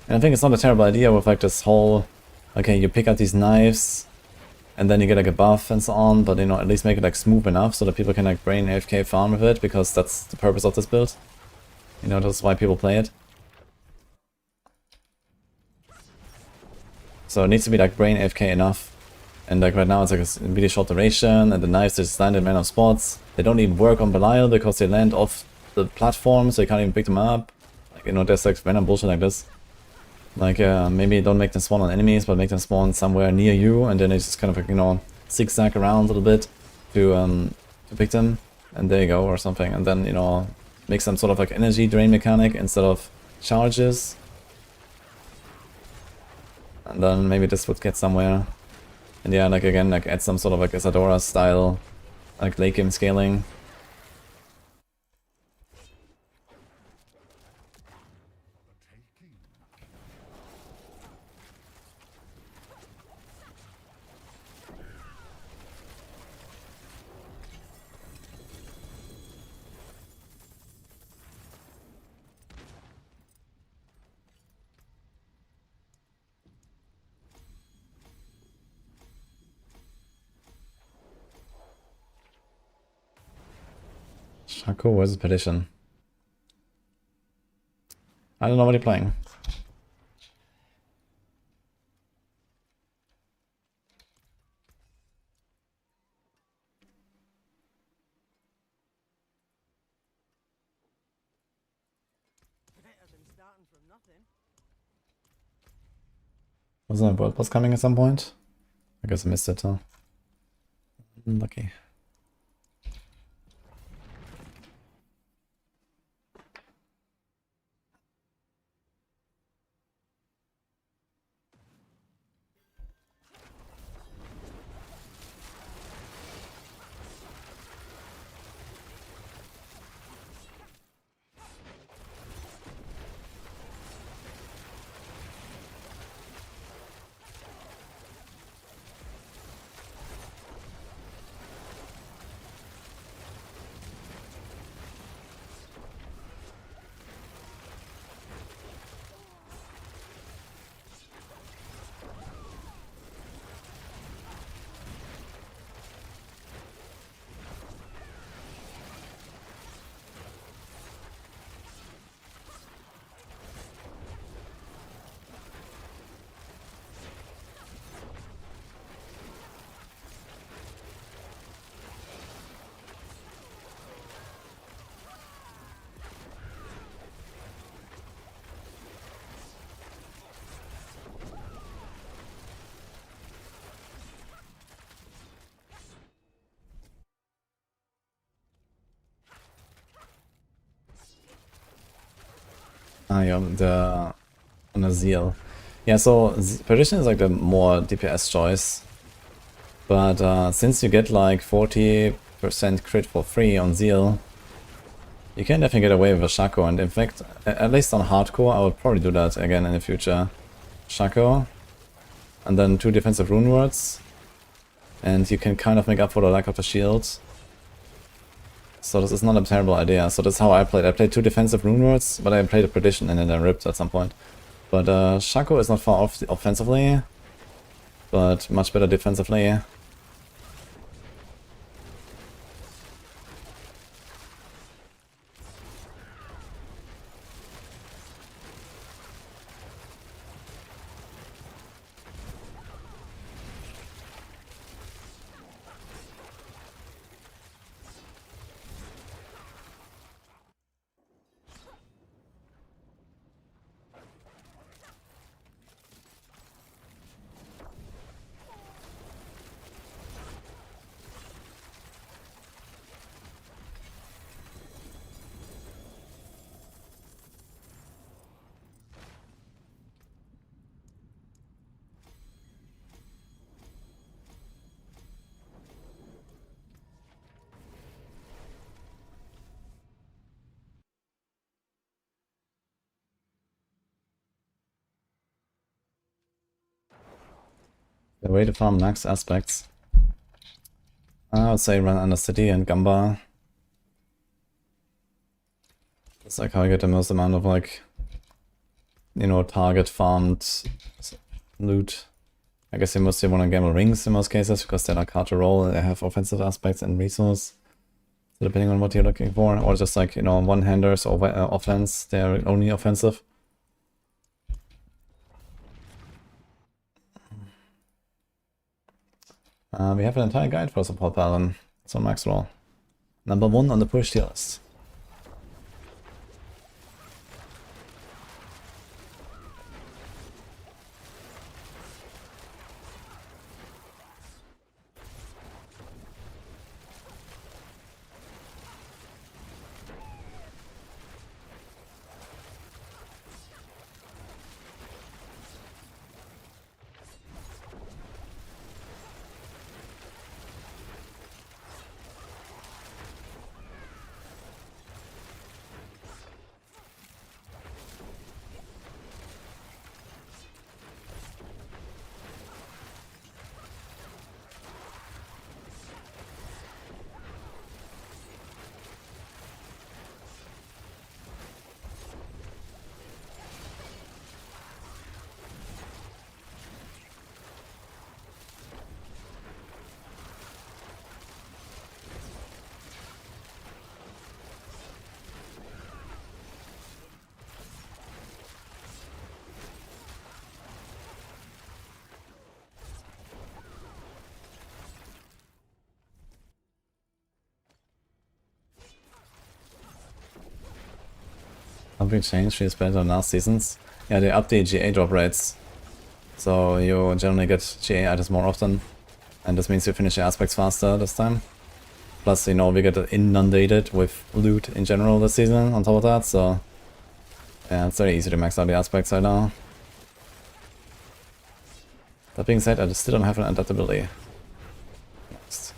Speaker 1: And I think it's not a terrible idea with like this whole, okay, you pick out these knives and then you get like a buff and so on, but you know, at least make it like smooth enough so that people can like brain AFK farm with it, because that's the purpose of this build. You know, that's why people play it. So it needs to be like brain AFK enough. And like right now it's like a really short duration, and the knives just land in random spots. They don't even work on Belial because they land off the platform, so you can't even pick them up. Like, you know, there's like random bullshit like this. Like, maybe don't make them spawn on enemies, but make them spawn somewhere near you, and then they just kind of like, you know, zigzag around a little bit to pick them, and there you go, or something. And then, you know, make some sort of like energy drain mechanic instead of charges. And then maybe this would get somewhere. And yeah, like again, like add some sort of like Isadora style, like late game scaling. Shaco versus Petition. I don't know what you're playing.
Speaker 2: starting from nothing.
Speaker 1: Was there a world boss coming at some point? I guess I missed it, huh? Lucky. Yeah, on a Zeal. Yeah, so Perdition is like the more DPS choice. But since you get like 40% crit for free on Zeal, you can definitely get away with a Shaco. And in fact, at least on hardcore, I would probably do that again in the future. Shaco, and then 2 defensive rune words. And you can kind of make up for the lack of the shield. So this is not a terrible idea. So that's how I played. I played 2 defensive rune words, but I played a Perdition and then I ripped at some point. But Shaco is not far off offensively, but much better defensively. The way to farm max aspects. I would say run Under City and Gamba. It's like how I get the most amount of like, you know, target farmed loot. I guess you mostly want to gamble rings in most cases because they're like hard to roll. They have offensive aspects and resource. So depending on what you're looking for, or just like, you know, one-handers or offense, they're only offensive. We have an entire guide for support Paladin. It's on Maxroll. Number 1 on the push tier list. Something changed feels better than last seasons. Yeah, they update GA drop rates. So you generally get GA items more often. And this means you finish your aspects faster this time. Plus, you know, we get inundated with loot in general this season on top of that, so... Yeah, it's very easy to max out the aspects right now. That being said, I still don't have an adaptability. Next.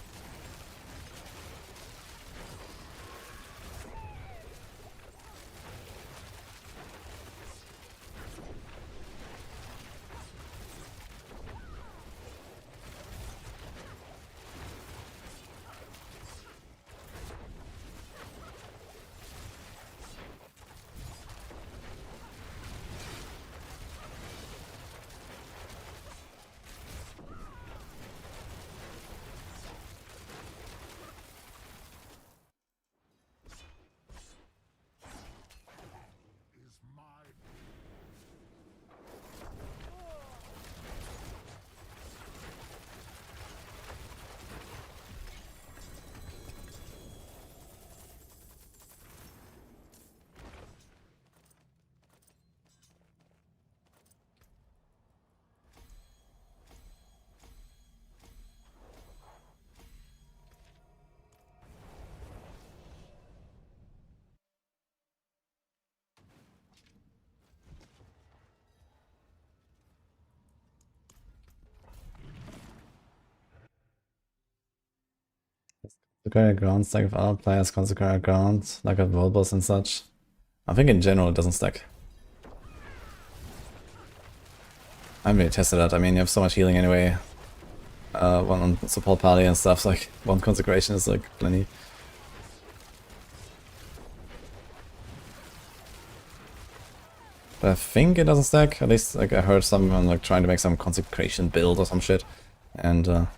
Speaker 1: Consecrated ground stack if other players consecrated ground, like at world boss and such. I think in general it doesn't stack. I haven't really tested that. I mean, you have so much healing anyway. One on support party and stuff, so like one consecration is like plenty. But I think it doesn't stack. At least like I heard someone like trying to make some consecration build or some shit, and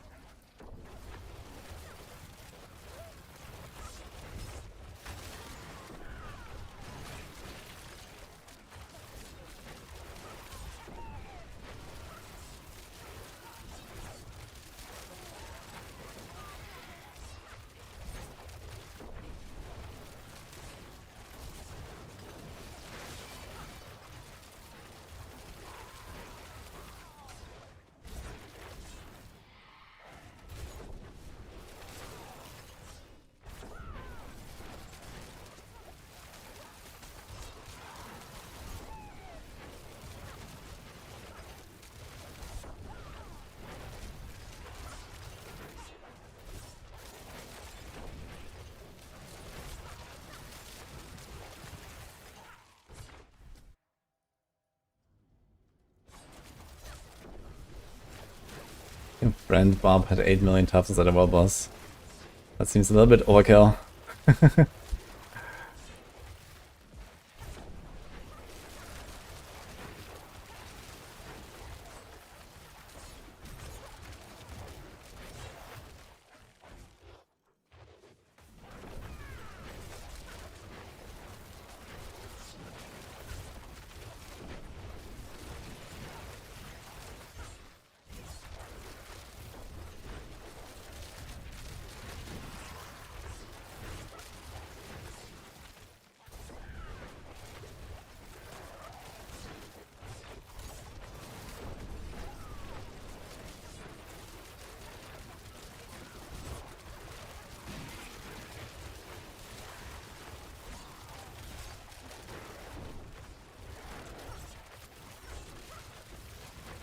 Speaker 1: Brand Bob had 8 million toughness at a world boss. That seems a little bit overkill.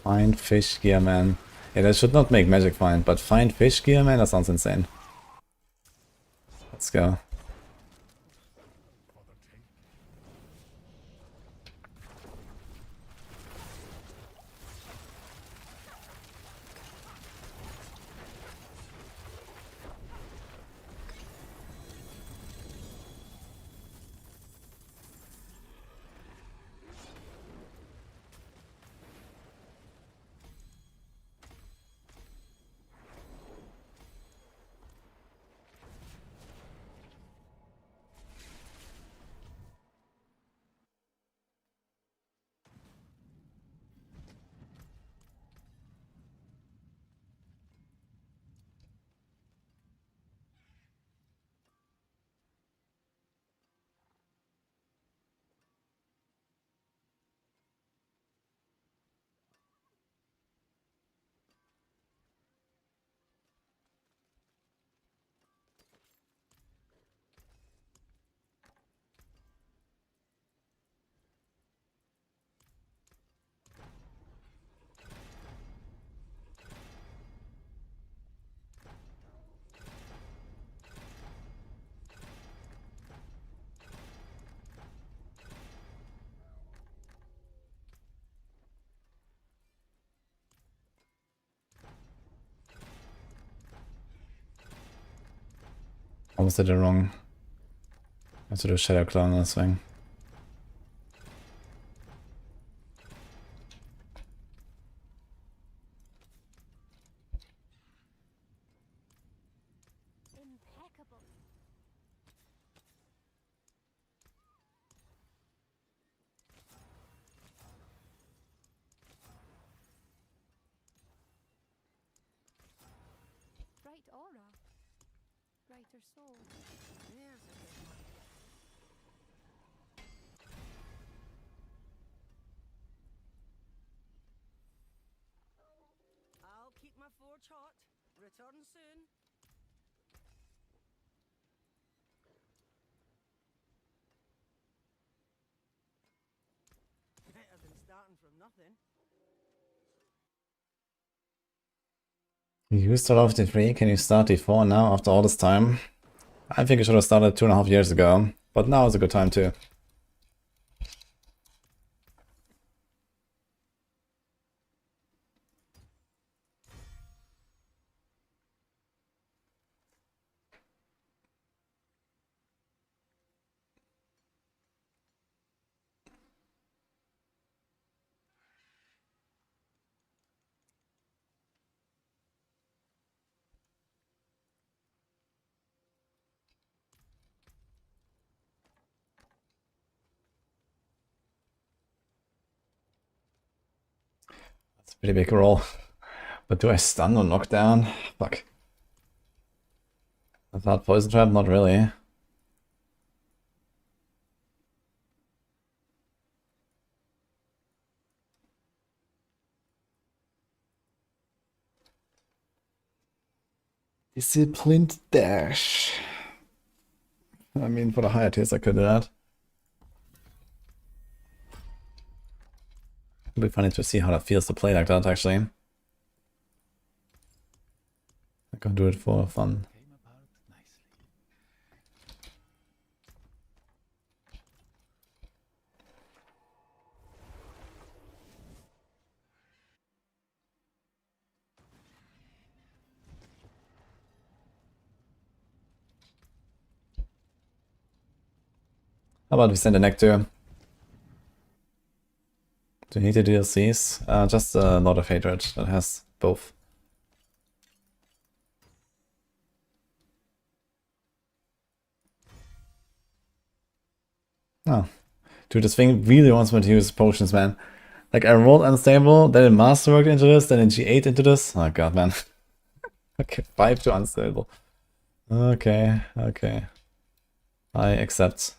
Speaker 1: Find fish gear, man. Yeah, that should not make magic find, but find fish gear, man, that sounds insane. Let's go. Almost did it wrong. I have to do Shadow Clone on this thing.
Speaker 4: Impeccable. Bright aura. Brighter soul.
Speaker 2: There's a good one. I'll keep my forge hot. Return soon. Better than starting from nothing.
Speaker 1: You start off D3, can you start D4 now after all this time? I think I should have started 2.5 years ago, but now is a good time too. That's a pretty big roll. But do I stun or knock down? Fuck. I thought poison trap, not really. Disciplined dash. I mean, for the higher tiers I could do that. It'll be funny to see how that feels to play like that, actually. I can do it for fun. How about we send a Nectar? Do you need the DLCs? Just a lot of hatred that has both. Oh. Dude, this thing really wants me to use potions, man. Like, I rolled unstable, then it masterworked into this, then it G8 into this. Oh god, man. Okay, 5 to unstable. Okay, okay. I accept.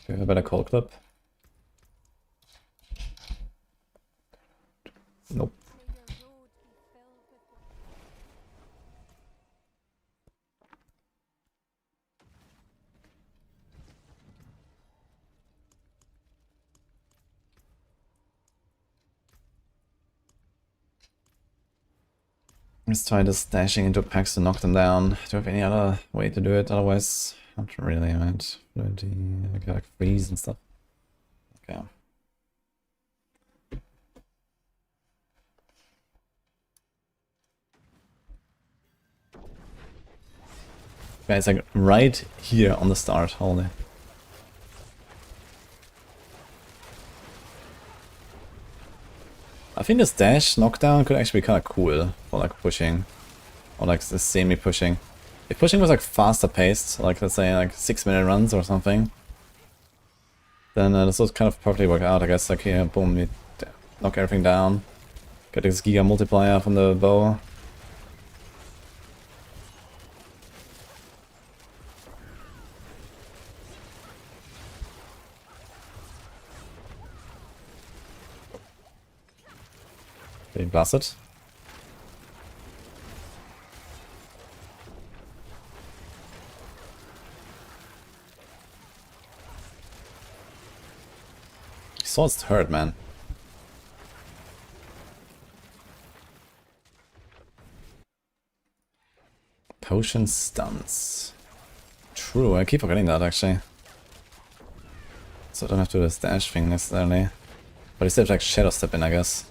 Speaker 1: Do we have a better call clip? Nope.
Speaker 4: May your road be filled with
Speaker 1: Let's try this dashing into packs to knock them down. Do you have any other way to do it? Otherwise, not really, right? I got like freeze and stuff. Okay. Guys, like right here on the start, holy. I think this dash knockdown could actually be kind of cool for like pushing, or like semi-pushing. If pushing was like faster paced, like let's say like 6-minute runs or something, then this would kind of perfectly work out. I guess like here, boom, you knock everything down, get this giga multiplier from the bow. They blast it. Sword's hurt, man. Potion stuns. True, I keep forgetting that actually. So I don't have to do this dash thing necessarily. But instead of like shadow step in, I guess.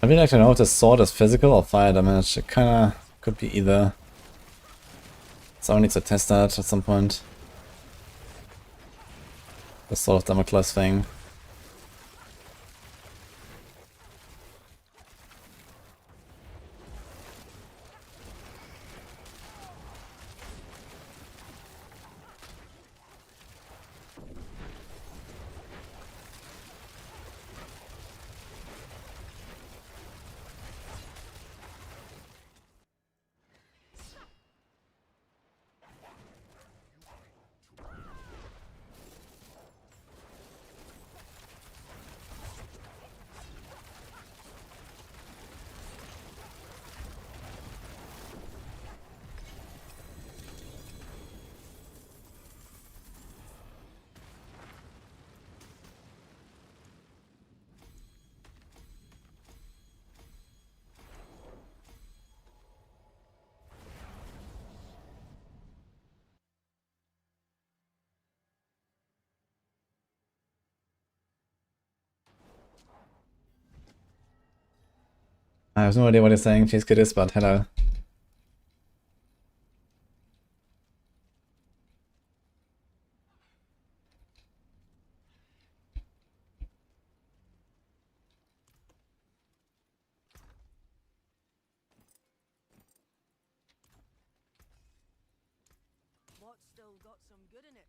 Speaker 1: I really like to know if this sword is physical or fire damage. It kinda could be either. Someone needs to test that at some point. This sort of Damocles thing. I have no idea what he's saying. Cheese kid is, but hello.
Speaker 2: What's still got some good in it?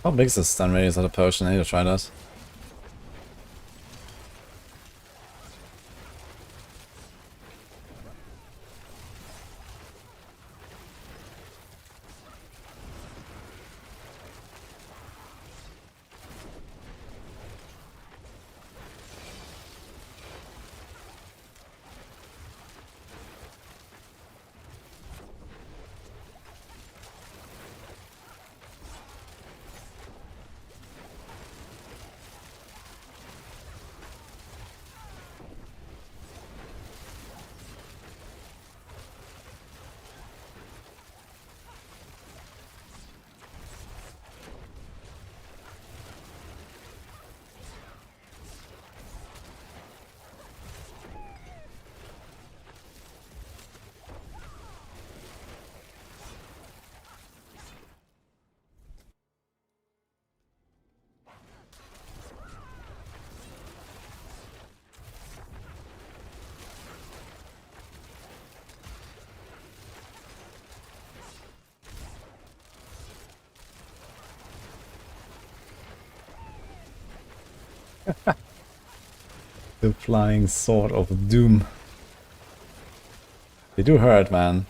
Speaker 1: How big is this stun radius of the potion? I need to try that. The flying sword of doom. They do hurt, man.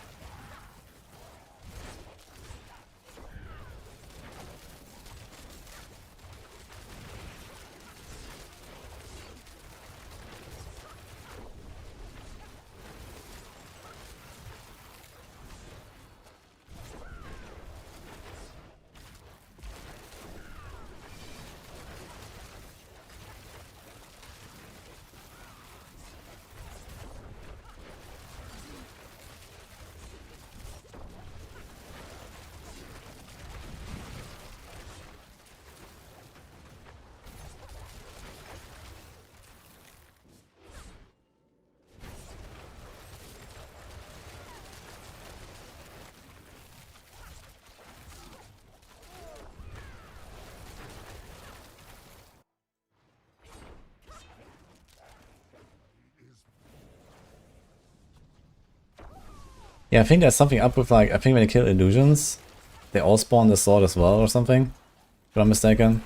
Speaker 1: Yeah, I think there's something up with, like, I think when you kill illusions, they all spawn the sword as well or something, if I'm mistaken.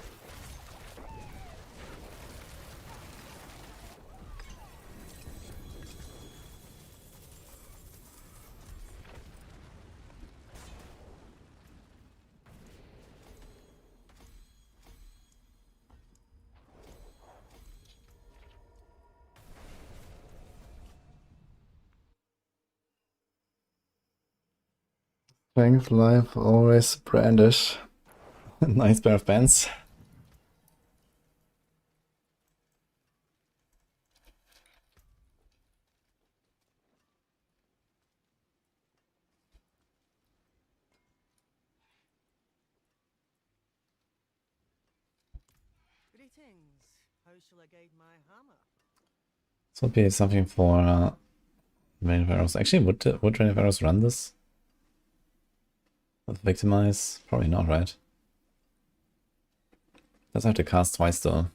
Speaker 1: Strength, life, always brandish. Nice pair of pants.
Speaker 2: Greetings. How shall I guide my hammer?
Speaker 1: This would be something for Rain of Arrows. Actually, would Rain of Arrows run this? With Victimize? Probably not, right? Does have to cast twice though.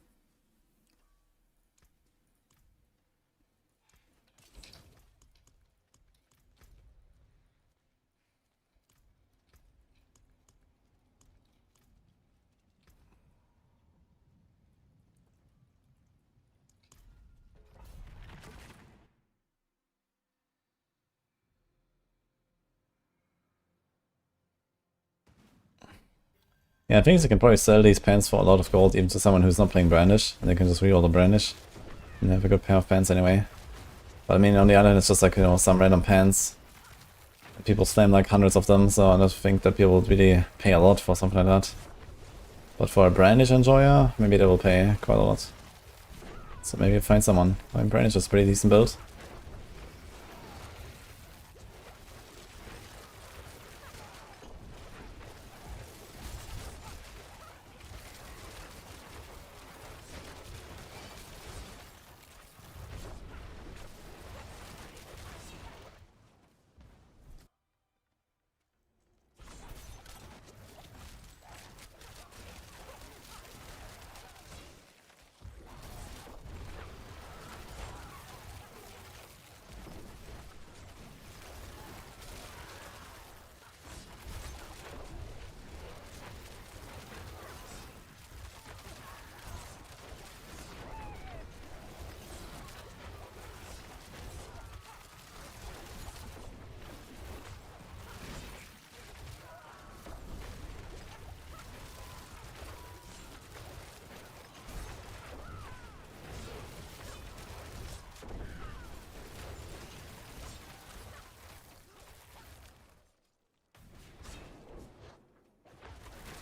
Speaker 1: Yeah, I think you can probably sell these pants for a lot of gold, even to someone who's not playing Brandish, and they can just reroll the Brandish and have a good pair of pants anyway. But I mean, on the other hand, it's just like, you know, some random pants. People slam like hundreds of them, so I don't think that people would really pay a lot for something like that. But for a Brandish enjoyer, maybe they will pay quite a lot. So maybe find someone. I mean, Brandish is a pretty decent build.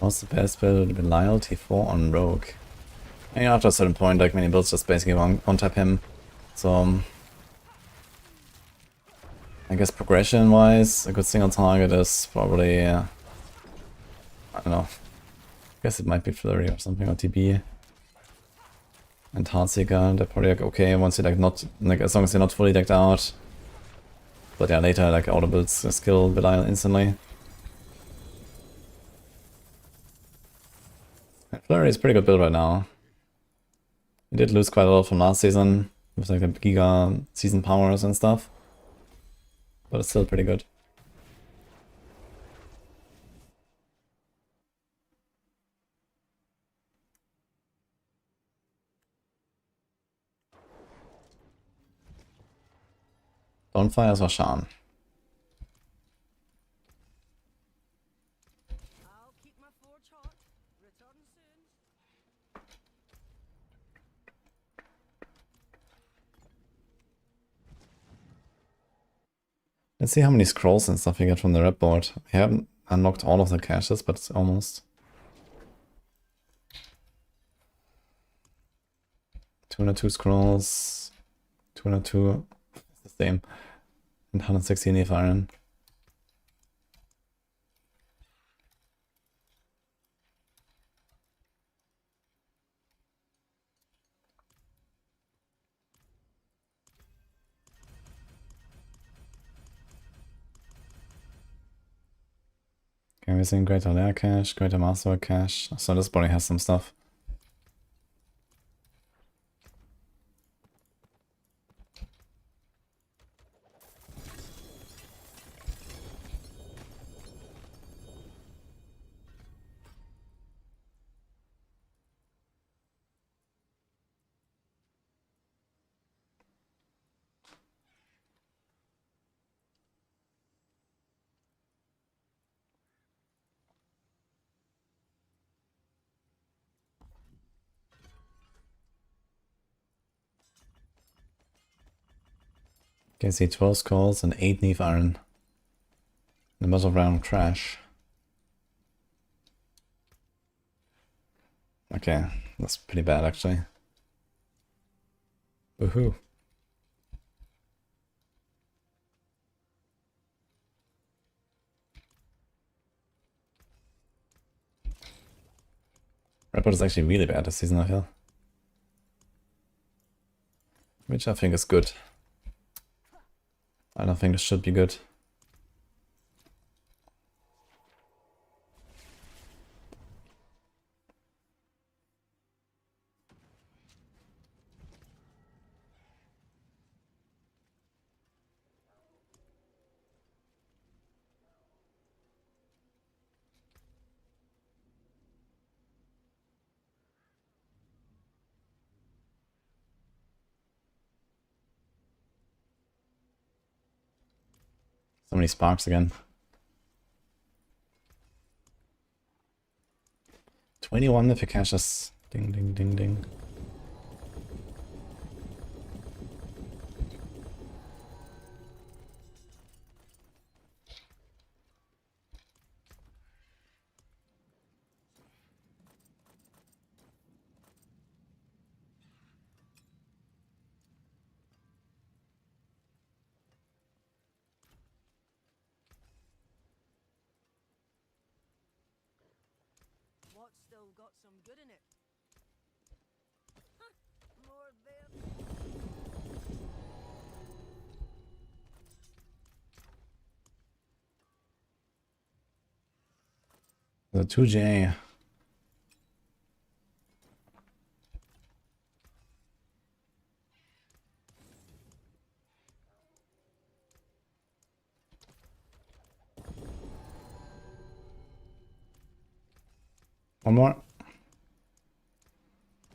Speaker 1: What's the best build? Belial T4 on Rogue. And after a certain point, like many builds just basically one-tap him. So I guess progression-wise, a good single target is probably I don't know. I guess it might be Flurry or something, or TB. And Heartseeker, they're probably like okay once you're like not like as long as you're not fully decked out. But yeah, later like auto builds skill Belial instantly. Flurry is a pretty good build right now. He did lose quite a lot from last season with like the Giga season powers and stuff. But it's still pretty good. Dawnfire war Shan.
Speaker 2: I'll keep my forge hot. Return soon.
Speaker 1: Let's see how many scrolls and stuff you get from the rep board. I haven't unlocked all of the caches, but it's almost. 202 scrolls, 202, the same, and 160 Neve Iron. Okay, we're seeing Greater Lair cache, Greater Master cache, so this body has some stuff. Okay, see 12 scrolls and 8 Neve Iron. The muzzle round trash. Okay, that's pretty bad actually. Woohoo. Report is actually really bad this season, I feel. which I think is good. I don't think this should be good. So many sparks again. 21 if it catches. Ding, ding, ding, ding.
Speaker 2: What's still got some good in it? More there.
Speaker 1: The 2J. One more.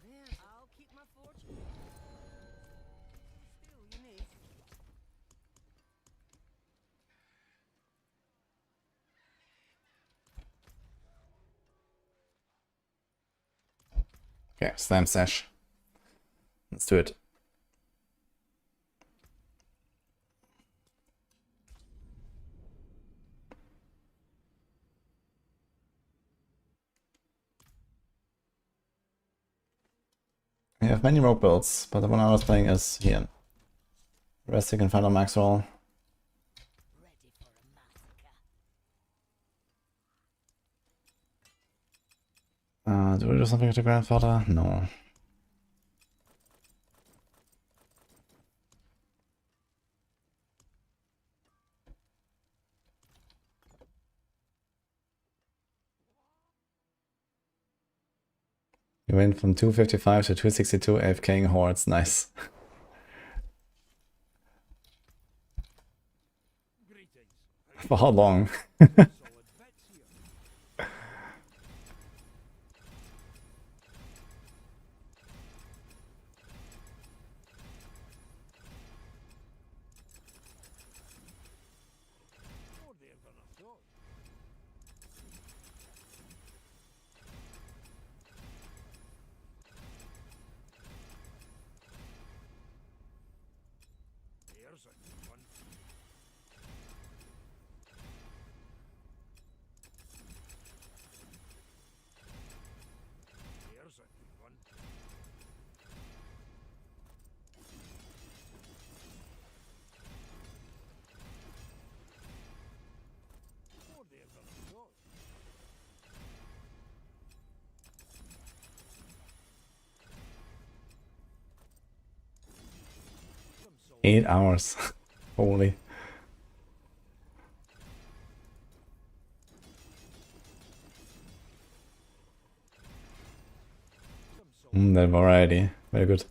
Speaker 2: There, I'll keep my fortune. Still unique.
Speaker 1: Okay, slam sash. Let's do it. We have many rogue builds, but the one I was playing is here. The rest you can find on Maxroll.
Speaker 5: Ready for a massacre.
Speaker 1: Do we do something with the grandfather? No. You went from 255 to 262 AFKing hordes. Nice.
Speaker 3: Greetings.
Speaker 1: For how long?
Speaker 3: Solid bits here. More there than I thought. There's a good one. There's a good one. More there than I thought. Some solid
Speaker 1: 8 hours. Holy. That variety. Very good.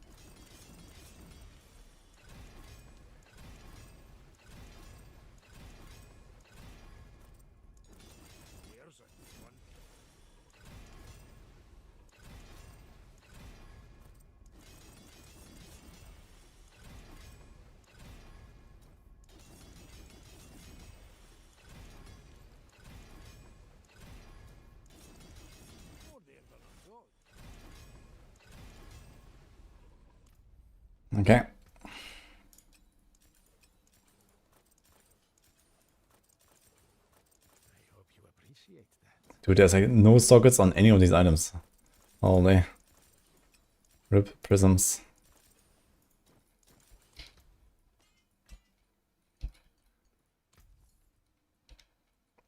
Speaker 3: There's a good one. More there than I thought.
Speaker 1: Okay.
Speaker 3: I hope you appreciate that.
Speaker 1: Dude, there's like no sockets on any of these items. Holy. Rip prisms.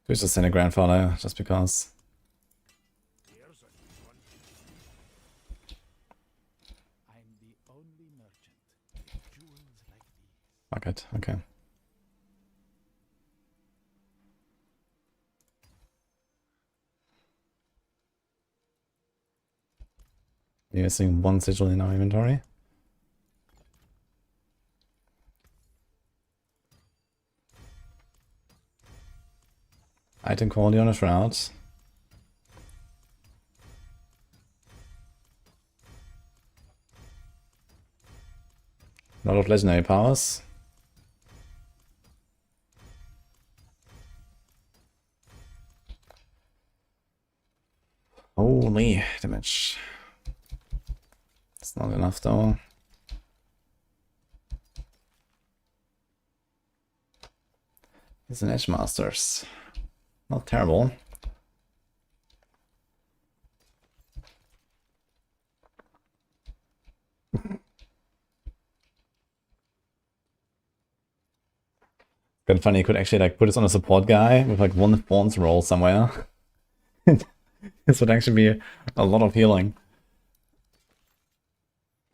Speaker 1: We just send a grandfather just because.
Speaker 3: There's a good one.
Speaker 9: I'm the only merchant.
Speaker 1: hit. Okay. We're missing 1 sigil in our inventory. Item quality on a shroud. A lot of legendary powers. Holy damage. It's not enough though. He's an Edge Masters. Not terrible. Kind of funny, you could actually like put this on a support guy with like 1 Thorns roll somewhere. This would actually be a lot of healing.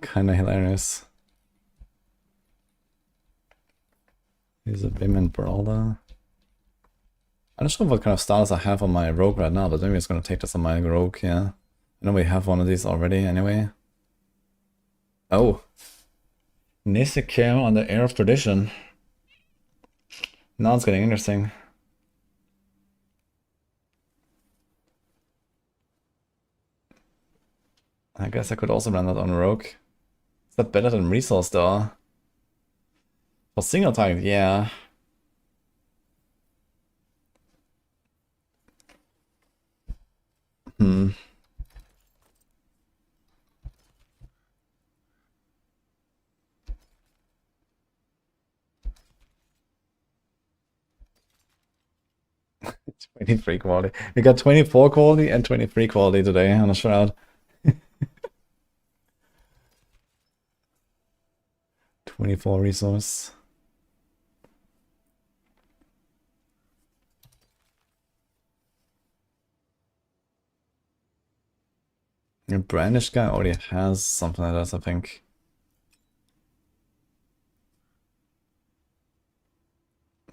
Speaker 1: Kinda hilarious. Here's a Bim and Brawler. I'm not sure what kind of styles I have on my rogue right now, but maybe it's gonna take this on my rogue, yeah. I know we have one of these already anyway. Oh. Heartseeker on the Air of Tradition. Now it's getting interesting. I guess I could also run that on rogue. Is that better than resource though? For single target, yeah. Hmm. (23) quality. We got 24 quality and 23 quality today on a shroud. 24 resource. Your brandish guy already has something like that, I think.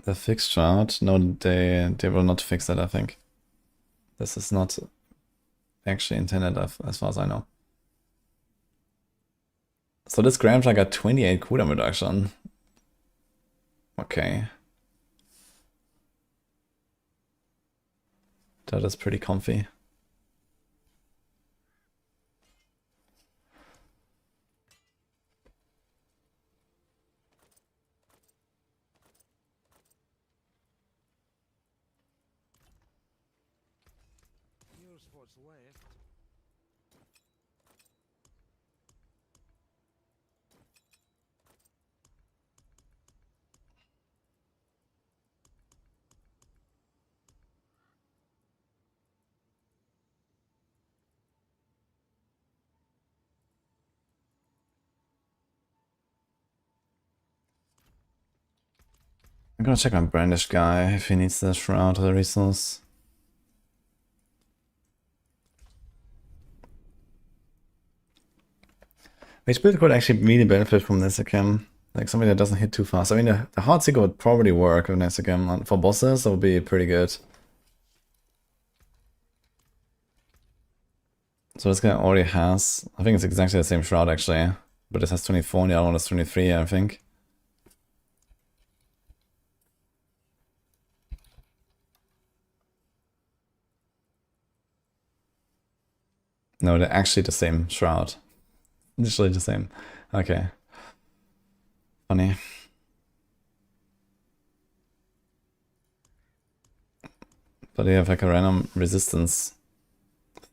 Speaker 1: The fixed shroud? No, they will not fix that, I think. This is not actually intended as far as I know. So this Grandpa got 28 cooldown reduction. Okay. That is pretty comfy.
Speaker 3: Here's what's left.
Speaker 1: I'm gonna check my brandish guy if he needs the shroud or the resource. Which build could actually really benefit from Heartseeker? Like something that doesn't hit too fast. I mean, the Heartseeker would probably work with Heartseeker. For bosses, that would be pretty good. So this guy already has, I think it's exactly the same shroud actually, but this has 24 and the other one is 23, I think. No, they're actually the same shroud. Literally the same. Okay. Funny. But they have like a random resistance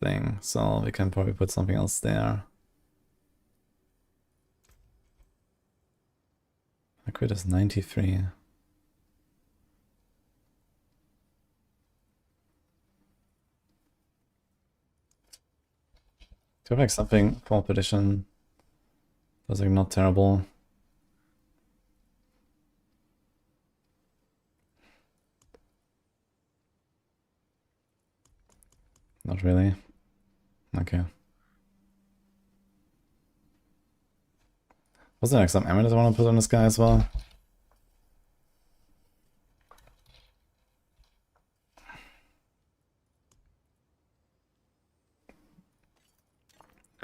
Speaker 1: thing, so we can probably put something else there. My crit is 93. Do you have like something for petition? That's like not terrible. Not really. Okay. Was there like some amulet I want to put on this guy as well?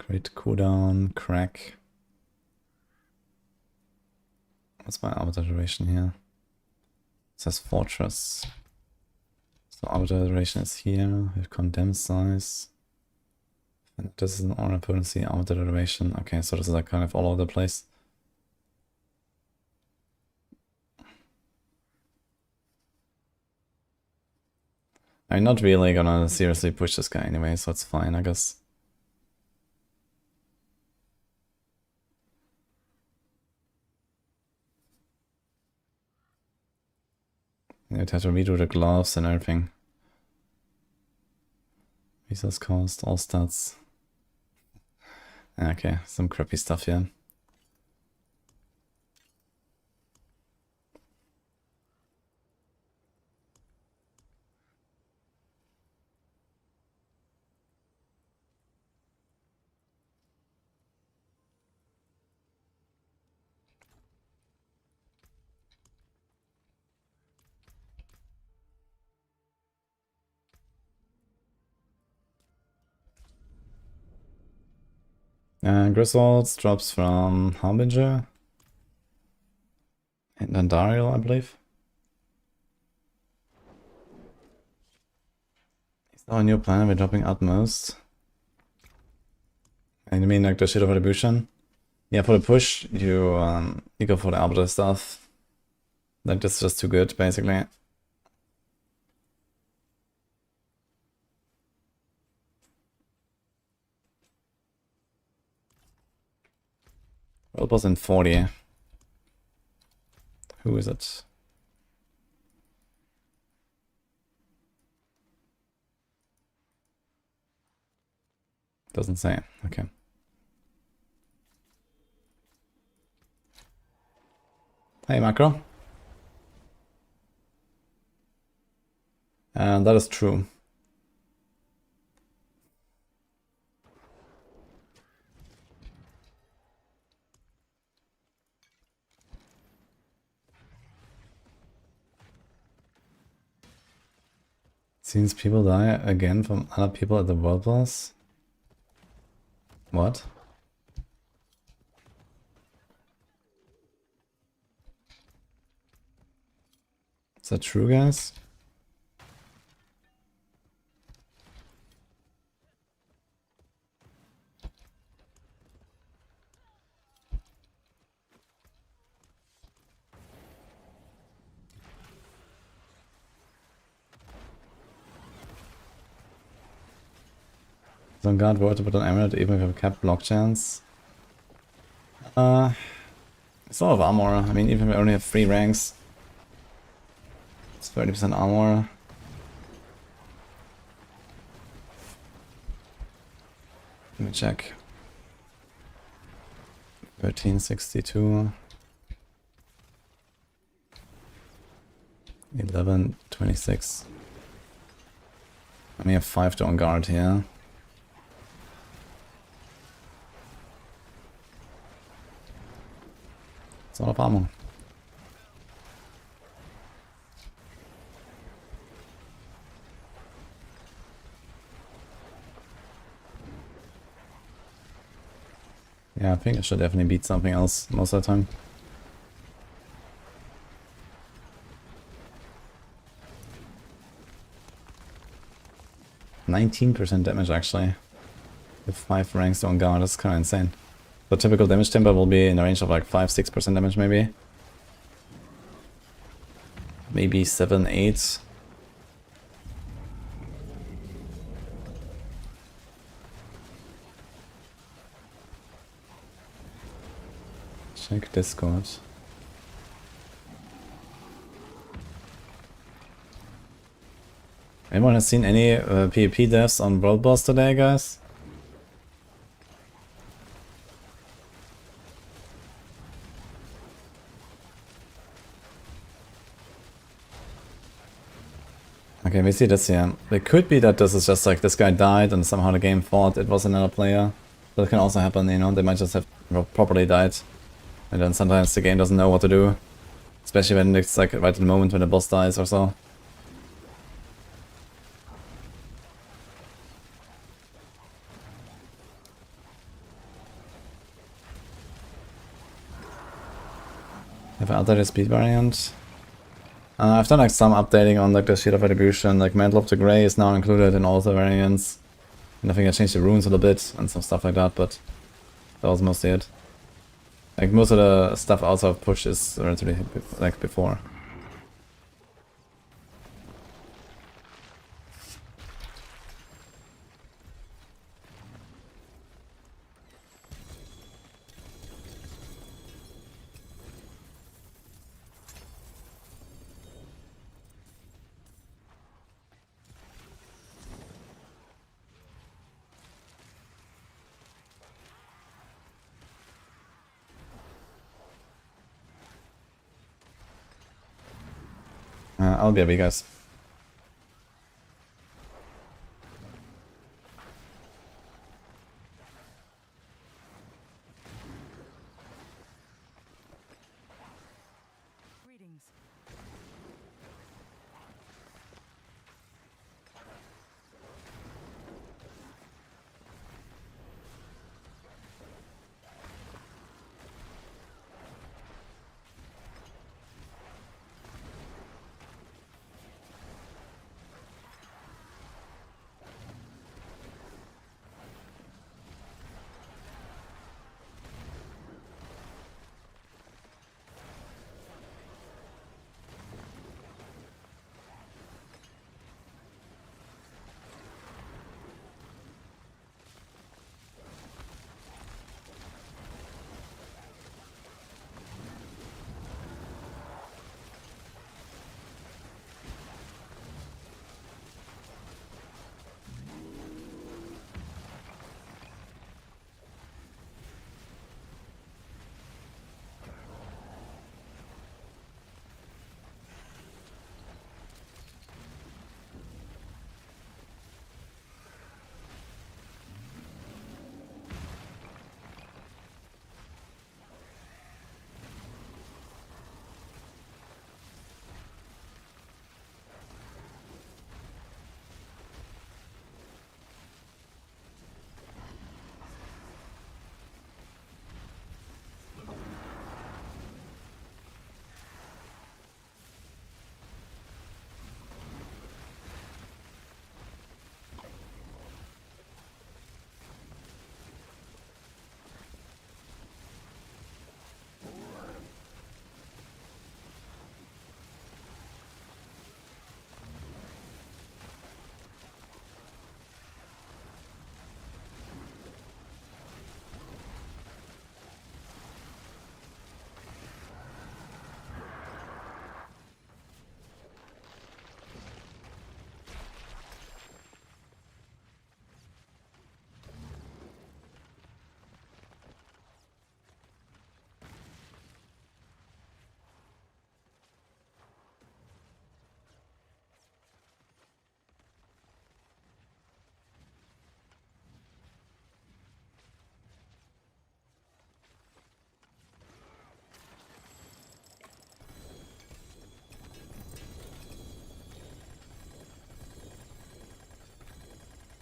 Speaker 1: Crit cooldown, crack. What's my arbiter duration here? It says fortress. So arbiter duration is here. We have condemn size. And this is an aura potency, arbiter duration. Okay, so this is like kind of all over the place. I'm not really gonna seriously push this guy anyway, so it's fine, I guess. You'd have to redo the gloves and everything. Resource cost, all stats. Okay, some crappy stuff here. Griswolds drops from Harbinger and then Dariel, I believe. Is now a new planet we're dropping Utmost. And you mean like the shit of Retribution? Yeah, for the push, you go for the Arbiter stuff. Like this is just too good, basically. World boss in 40. Who is it? Doesn't say. Okay. Hey, Macro. And that is true. Seems people die again from other people at the world boss? What? Is that true, guys? Some guard worth to put on emerald even if you have capped block chance. It's a lot of armor. I mean, even if we only have 3 ranks, it's 30% armor. Let me check. 1362. 1126. I may have 5 to on guard here. It's a lot of armor. Yeah, I think I should definitely beat something else most of the time. %19 damage actually. With 5 ranks on guard, that's kinda insane. The typical damage tempo will be in the range of like 5-6% damage maybe. Maybe 7-8. Check Discord. Anyone has seen any PvP devs on World Boss today, guys? Okay, we see this here. It could be that this is just like this guy died and somehow the game thought it was another player. That can also happen, you know, they might just have properly died. And then sometimes the game doesn't know what to do. Especially when it's like right at the moment when the boss dies or so. Have I updated speed variant? I've done like some updating on like the Shield of Retribution, like Mantle of the Grey is now included in all the variants. And I think I changed the runes a little bit and some stuff like that, but that was mostly it. Like most of the stuff also I've pushed is relatively like before. I'll be happy, guys.
Speaker 5: Greetings.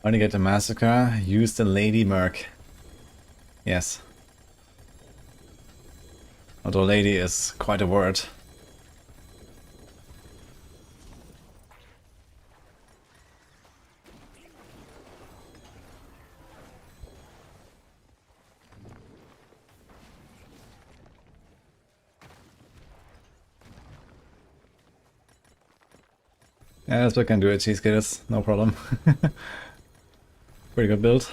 Speaker 1: When you get the massacre, use the Lady Merc. Yes. Although lady is quite a word. Yeah, that's what I can do at Cheesecaters, no problem. Pretty good build.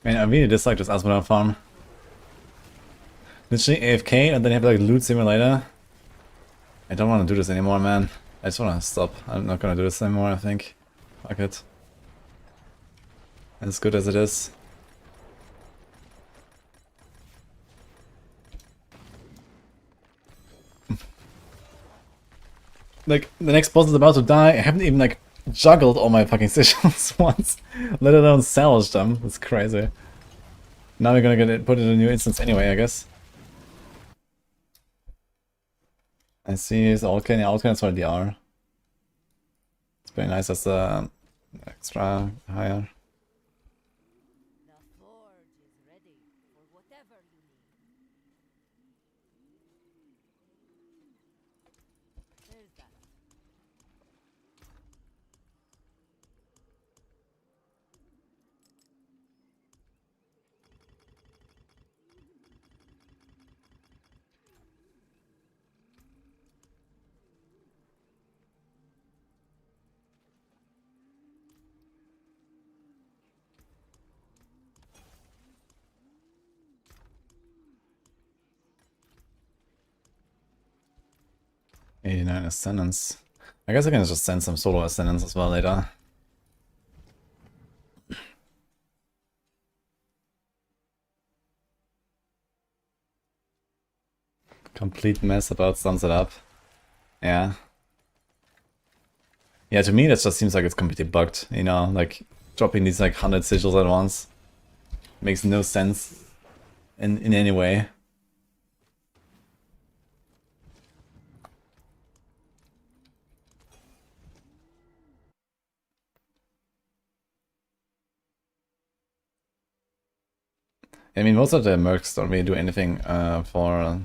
Speaker 1: Man, I really dislike this Asphodel farm. Literally AFK and then you have like loot simulator. I don't want to do this anymore, man. I just want to stop. I'm not gonna do this anymore, I think. Fuck it. As good as it is. Like, the next boss is about to die. I haven't even like juggled all my fucking sigils once, let alone salvage them. That's crazy. Now we're gonna put it in a new instance anyway, I guess. I see his Outcan. Yeah, Outcan is already DR. It's very nice as the extra higher.
Speaker 5: The forge is ready for whatever you need. There's that.
Speaker 1: '89 Ascendance. I guess I can just send some solo Ascendance as well later. Complete mess about sums it up. Yeah. Yeah, to me that just seems like it's completely bugged, you know, like dropping these like 100 sigils at once. Makes no sense in any way. I mean, most of the mercs don't really do anything for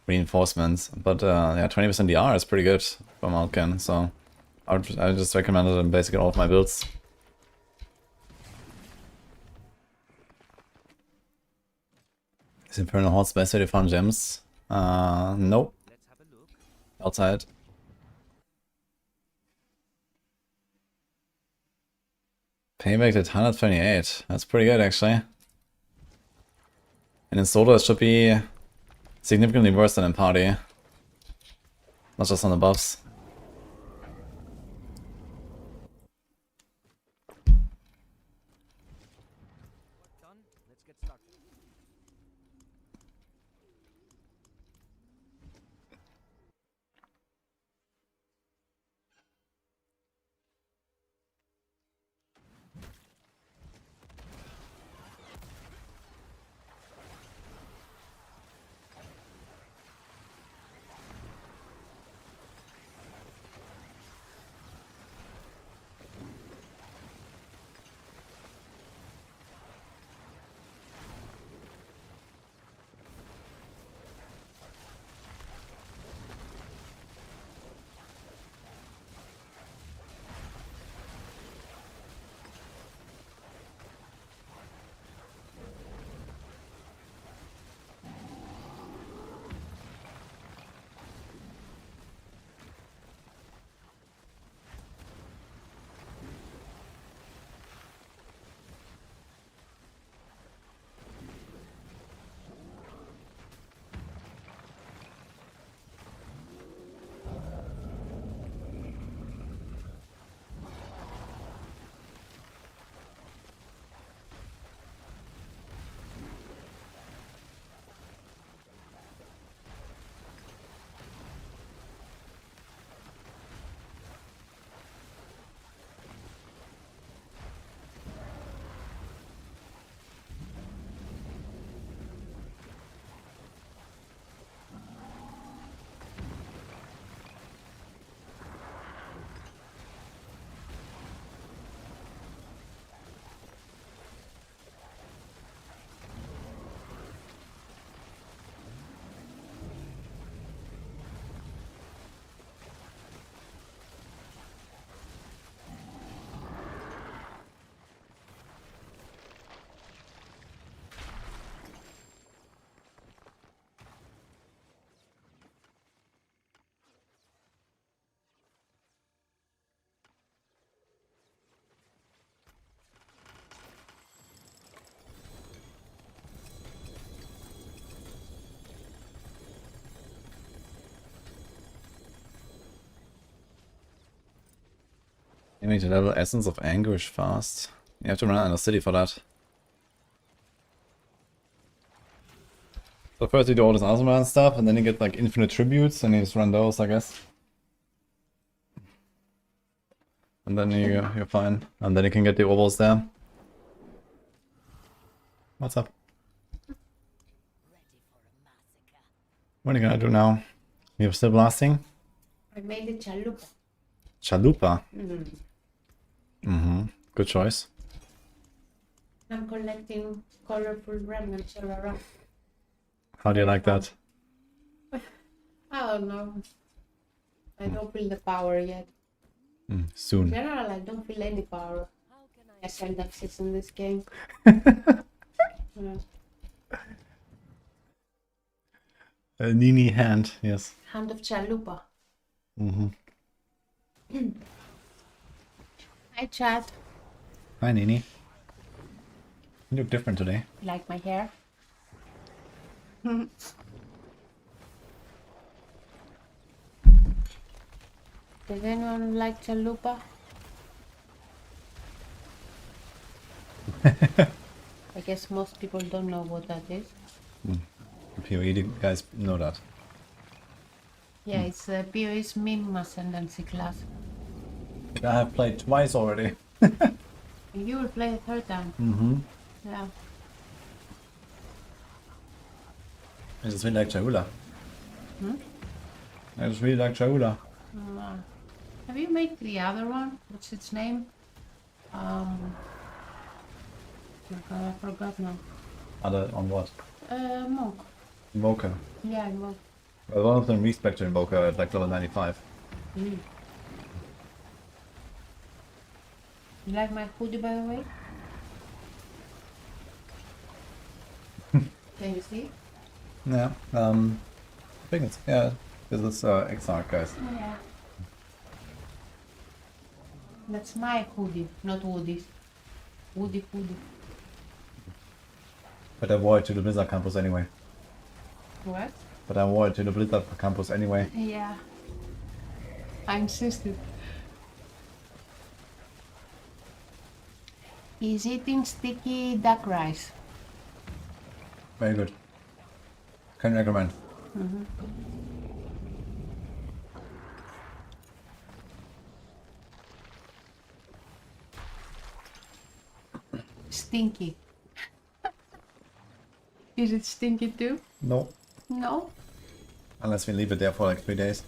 Speaker 1: reinforcements, but yeah, 20% DR is pretty good from Alcan, so I just recommend it in basically all of my builds. Is Infernal Horde's best way to farm gems? Nope.
Speaker 3: Let's have a look.
Speaker 1: Outside. Payback at 128. That's pretty good, actually. And in solo it should be significantly worse than in party. Not just on the buffs.
Speaker 3: Done. Let's get started.
Speaker 1: Aiming to level Essence of Anguish fast. You have to run out of the city for that. So first you do all this awesome run stuff, and then you get like infinite tributes, and you just run those, I guess. And then you're fine. And then you can get the ovals there. What's up? What are you gonna do now? You're still blasting?
Speaker 9: I made a chalupa.
Speaker 1: Chalupa? Mm-hmm. Good choice.
Speaker 9: I'm collecting colorful remnants all around.
Speaker 1: How do you like that?
Speaker 9: I don't know. I don't feel the power yet. In
Speaker 1: Soon.
Speaker 9: general, I don't feel any power. I send access in this game. Yeah.
Speaker 1: A Nini hand, yes.
Speaker 9: Hand of chalupa.
Speaker 1: Mm-hmm.
Speaker 9: Hi, chat.
Speaker 1: Hi, Nini. You look different today.
Speaker 9: You like my hair? Does anyone like chalupa? I guess most people don't know what that is.
Speaker 1: PoE guys know that.
Speaker 9: Yeah, it's PoE's meme ascendancy class.
Speaker 1: I have played twice already.
Speaker 9: You will play the third time.
Speaker 1: Mm-hmm.
Speaker 9: Yeah.
Speaker 1: I just really like Chaula.
Speaker 9: Hmm?
Speaker 1: I just really like Chaula.
Speaker 9: Have you made the other one? What's its name? Oh God, I forgot now.
Speaker 1: Other on what?
Speaker 9: Monk.
Speaker 1: Invoker.
Speaker 9: Yeah, Monk.
Speaker 1: Well, one of them respected Invoker at like level 95.
Speaker 9: You like my hoodie, by the way? Can you see?
Speaker 1: Yeah. I think it's this is Exile, guys.
Speaker 9: Yeah. That's my hoodie, not Woody's. Woody hoodie.
Speaker 1: But I wore it to the Blizzard campus anyway.
Speaker 9: What?
Speaker 1: But I wore it to the Blizzard campus anyway.
Speaker 9: Yeah. I insisted. He's eating sticky duck rice.
Speaker 1: Very good. Can recommend.
Speaker 9: Stinky. Is it stinky too?
Speaker 1: No.
Speaker 9: No?
Speaker 1: Unless we leave it there for like 3 days.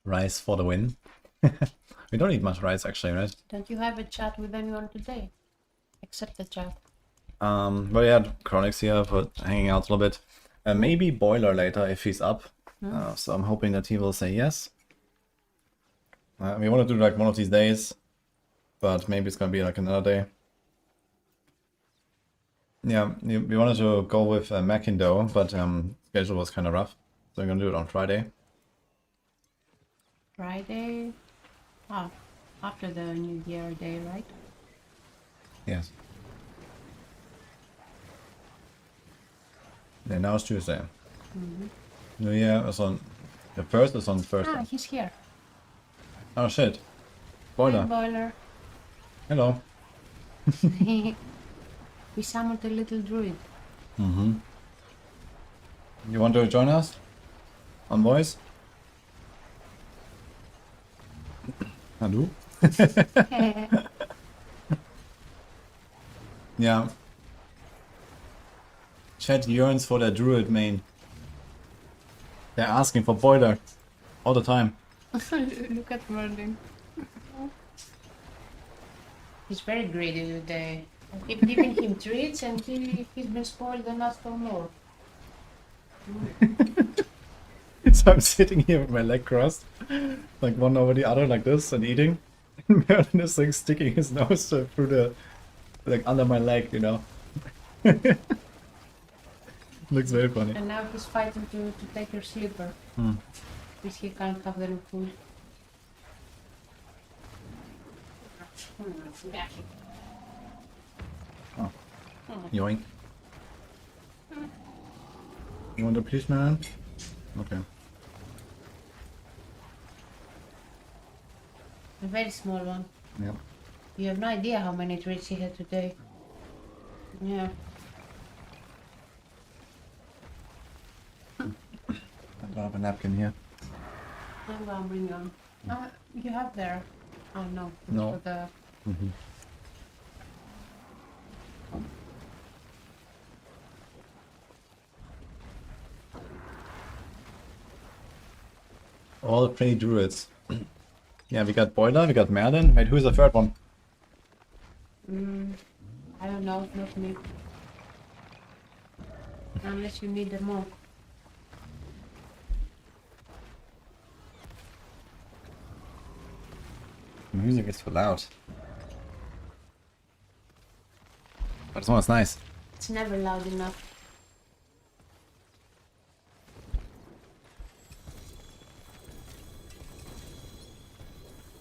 Speaker 1: Rice for the win. We don't eat much rice actually, right?
Speaker 9: Don't you have a chat with anyone today? Except the chat.
Speaker 1: Well, yeah, Chronix here for hanging out a little bit. Maybe Boiler later if he's up. So I'm hoping that he will say yes. We want to do like one of these days, but maybe it's gonna be like another day. Yeah, we wanted to go with Mackindo, but schedule was kind of rough, so I'm gonna do it on Friday.
Speaker 9: Friday? Ah, after the New Year day, right?
Speaker 1: Yes. Yeah, now it's Tuesday. New Year is on the first. Is on Thursday.
Speaker 9: Ah, he's here.
Speaker 1: Oh shit!
Speaker 9: Hi,
Speaker 1: Boiler.
Speaker 9: Boiler.
Speaker 1: Hello.
Speaker 9: We summoned a little druid.
Speaker 1: You want to join us on voice? Hello. Yeah. Chat yearns for their druid main. They're asking for Boiler all the time.
Speaker 9: Look at Merlin. He's very greedy today. I keep giving him treats and he's been spoiled and asked for more.
Speaker 1: So I'm sitting here with my leg crossed, like one over the other, like this, and eating. And Merlin is like sticking his nose through the, like under my leg, you know. Looks very funny.
Speaker 9: And now he's fighting to take your slipper. Because he can't have the food.
Speaker 1: Yoink. You want a piece, man? Okay.
Speaker 9: A very small one.
Speaker 1: Yep.
Speaker 9: You have no idea how many treats he had today. Yeah.
Speaker 1: I don't have a napkin here.
Speaker 9: I'm gonna bring you on. You have there. Oh no. It's
Speaker 1: No.
Speaker 9: for the...
Speaker 1: All pretty druids. Yeah, we got Boiler, we got Merlin. Wait, who's the third one?
Speaker 9: I don't know, not me. Unless you need them all.
Speaker 1: The music is too loud. But this one is nice.
Speaker 9: It's never loud enough.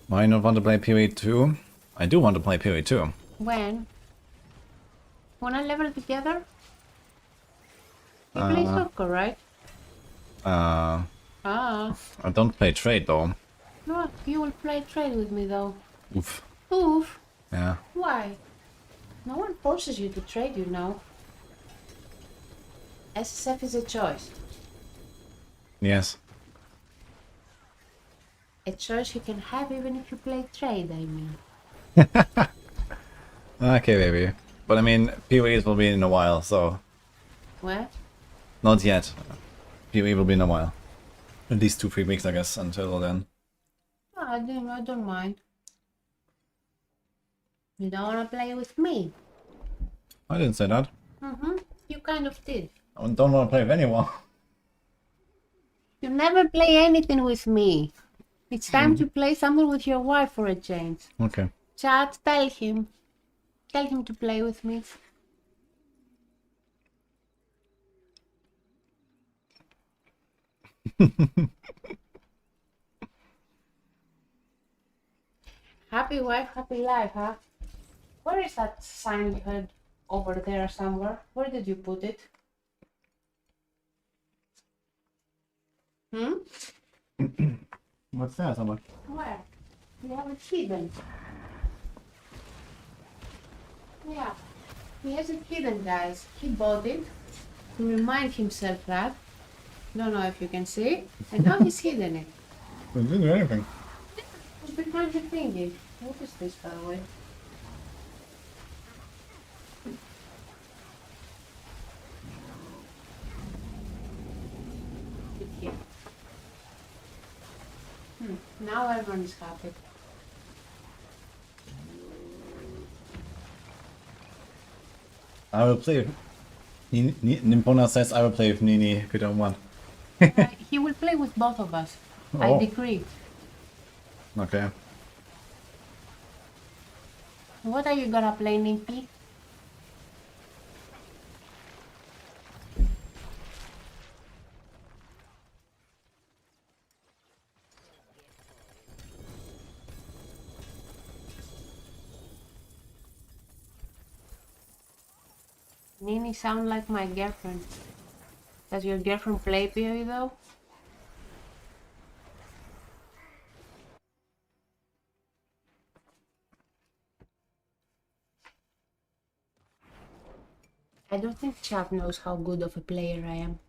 Speaker 1: Why not want to play PoE 2? I do want to play PoE 2.
Speaker 9: When? Wanna level together? You play soccer, right?
Speaker 1: I
Speaker 9: Ah.
Speaker 1: don't play trade though.
Speaker 9: No, you will play trade with me though.
Speaker 1: Oof.
Speaker 9: Oof.
Speaker 1: Yeah.
Speaker 9: Why? No one forces you to trade, you know. SSF is a choice.
Speaker 1: Yes.
Speaker 9: A choice you can have even if you play trade, I mean.
Speaker 1: Okay, baby. But I mean, PoEs will be in a while, so...
Speaker 9: What?
Speaker 1: Not yet. PoE will be in a while. At least 2-3 weeks, I guess, until then.
Speaker 9: No, I don't mind. You don't wanna play with me?
Speaker 1: I didn't say that.
Speaker 9: You kind of did.
Speaker 1: I don't want to play with anyone.
Speaker 9: You never play anything with me. It's time to play something with your wife for a change.
Speaker 1: Okay.
Speaker 9: Chat, tell him. Tell him to play with me. Happy wife, happy life, huh? Where is that sign you had over there somewhere? Where did you put it?
Speaker 1: What's that, someone?
Speaker 9: Where? You have it hidden. Yeah. He has it hidden, guys. He bought it to remind himself that. Don't know if you can see. And now he's hidden it.
Speaker 1: I didn't do anything.
Speaker 9: It's behind the thingy. What is this, by the way? It's here. Now everyone is happy.
Speaker 1: I will play. Nimpona says I will play with Nini good on one.
Speaker 9: He will play with both of us. I
Speaker 1: Oh.
Speaker 9: decree.
Speaker 1: Okay.
Speaker 9: What are you gonna play, Nimpy? Nini sound like my girlfriend. Does your girlfriend play PoE though? I don't think chat knows how good of a player I am.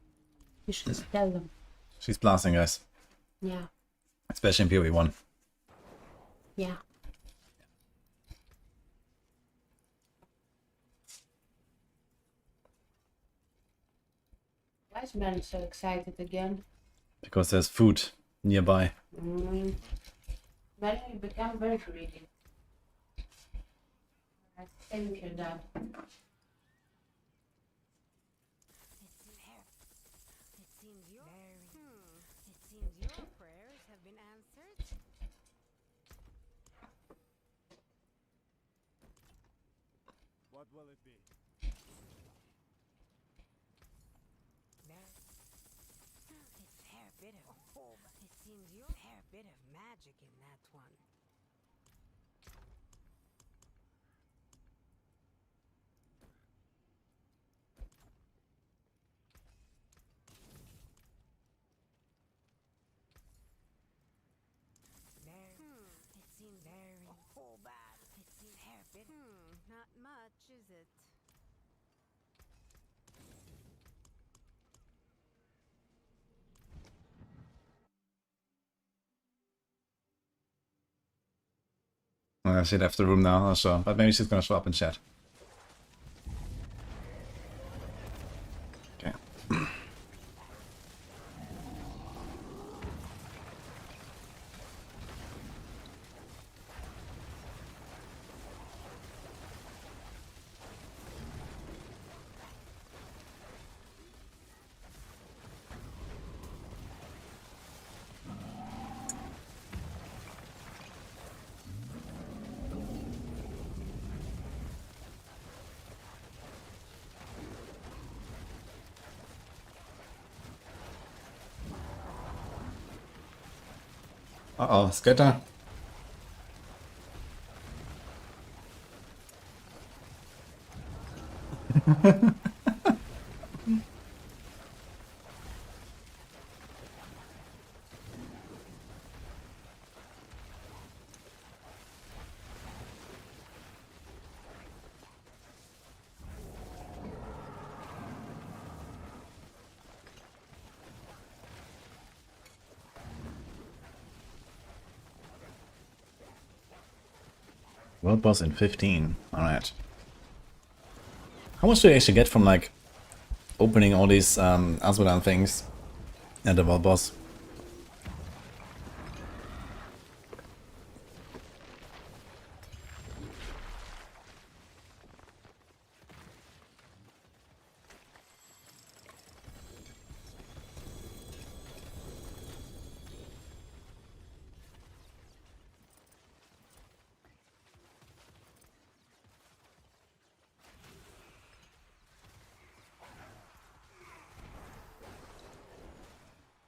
Speaker 9: You should tell them.
Speaker 1: She's blasting, guys.
Speaker 9: Yeah,
Speaker 1: Especially in PoE 1.
Speaker 9: yeah. Why is Ben so excited again?
Speaker 1: Because there's food nearby.
Speaker 9: Ben, you become very greedy. I think you're done.
Speaker 5: It seems your prayers have been answered.
Speaker 3: What will it be?
Speaker 5: It's fair bit of. It seems your fair bit of magic in that one. It seems very bad. It seems fair bit. Not much, is it?
Speaker 1: She left the room now, so but maybe she's gonna show up in chat. Okay. Uh-oh, Skitter. World boss in 15. Alright. How much do you actually get from, like, opening all these Asmodan things at the world boss?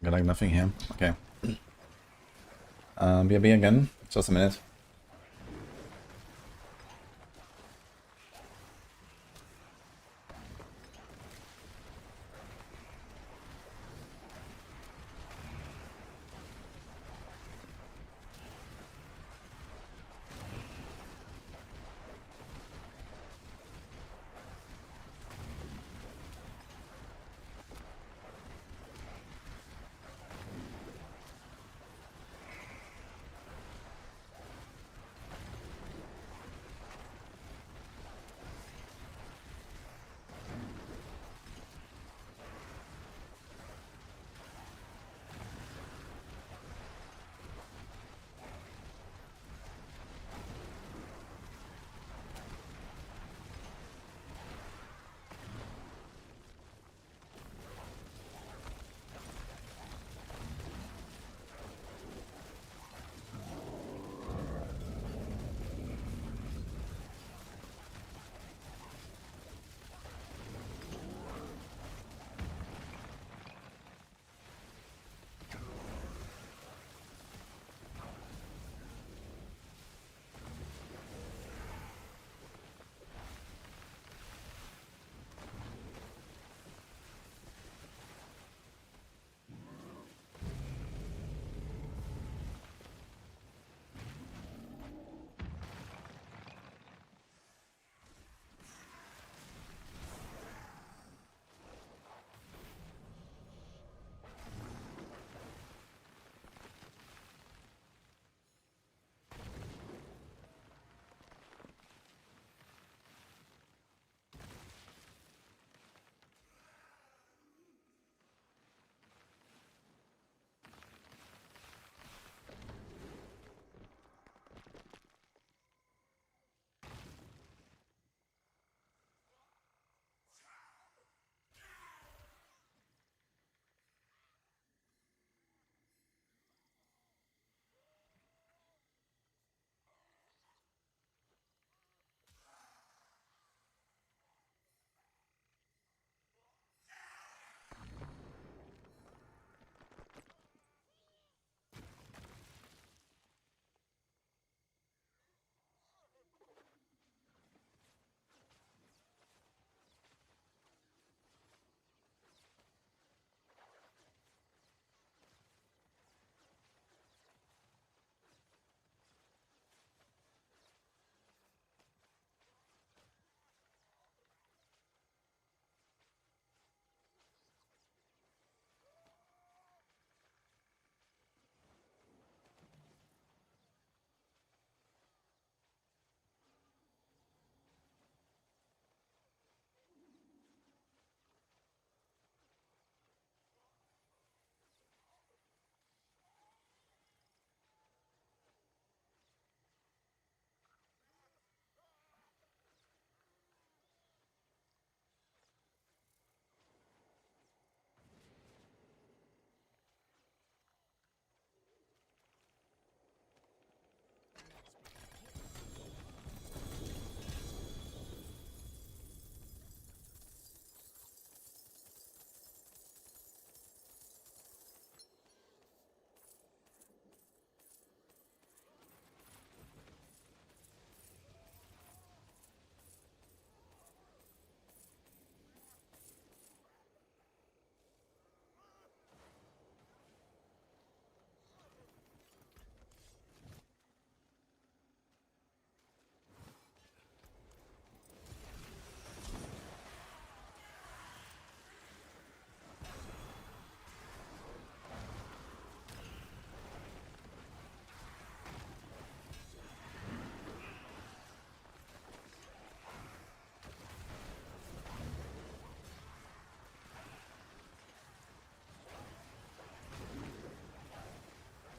Speaker 1: Got like nothing here. Okay. BRB again. Just a minute.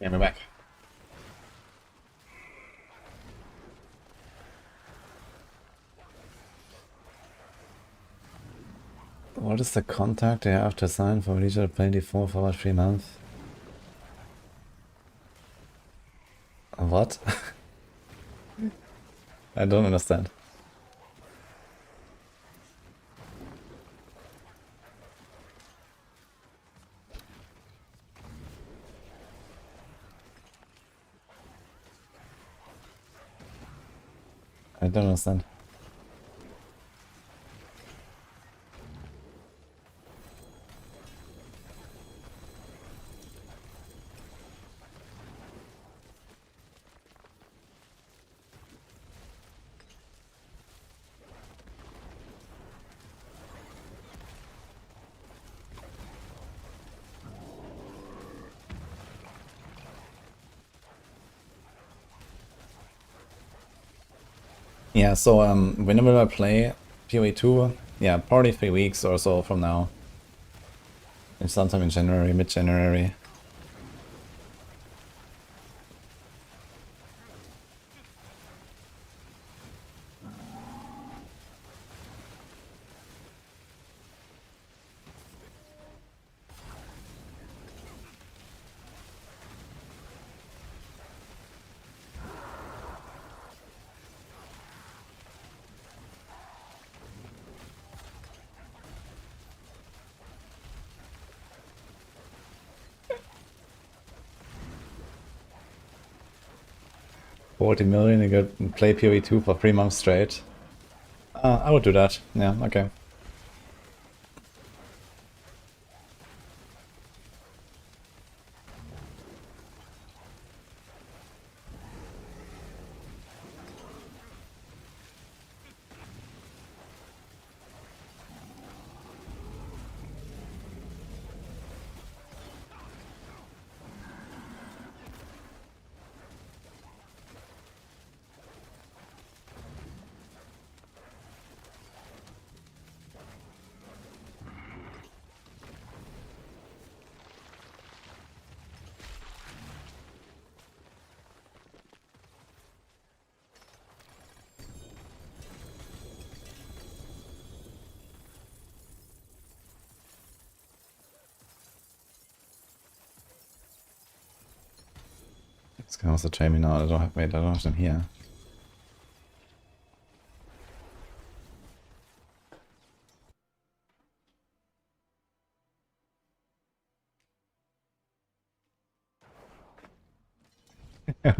Speaker 1: Yeah, we're back. What is the contract they have to sign for Leisure to play D4 for about 3 months? What? I don't understand. I don't understand. Yeah, so whenever I play PoE 2, yeah, probably 3 weeks or so from now. And sometime in January, mid-January. $40 million, you could play PoE 2 for 3 months straight. I would do that. Yeah, okay. This can also train me now. I don't have, wait, I don't have them here.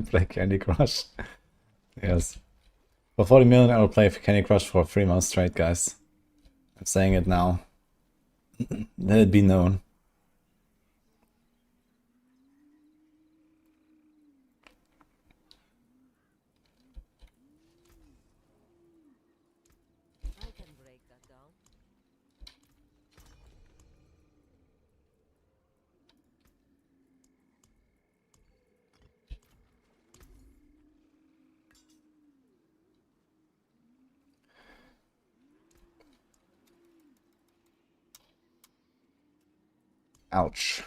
Speaker 1: Play Candy Crush. Yes. For 40 million, I will play Candy Crush for 3 months straight, guys. I'm saying it now. Let it be known.
Speaker 2: I can break that down.
Speaker 1: Ouch.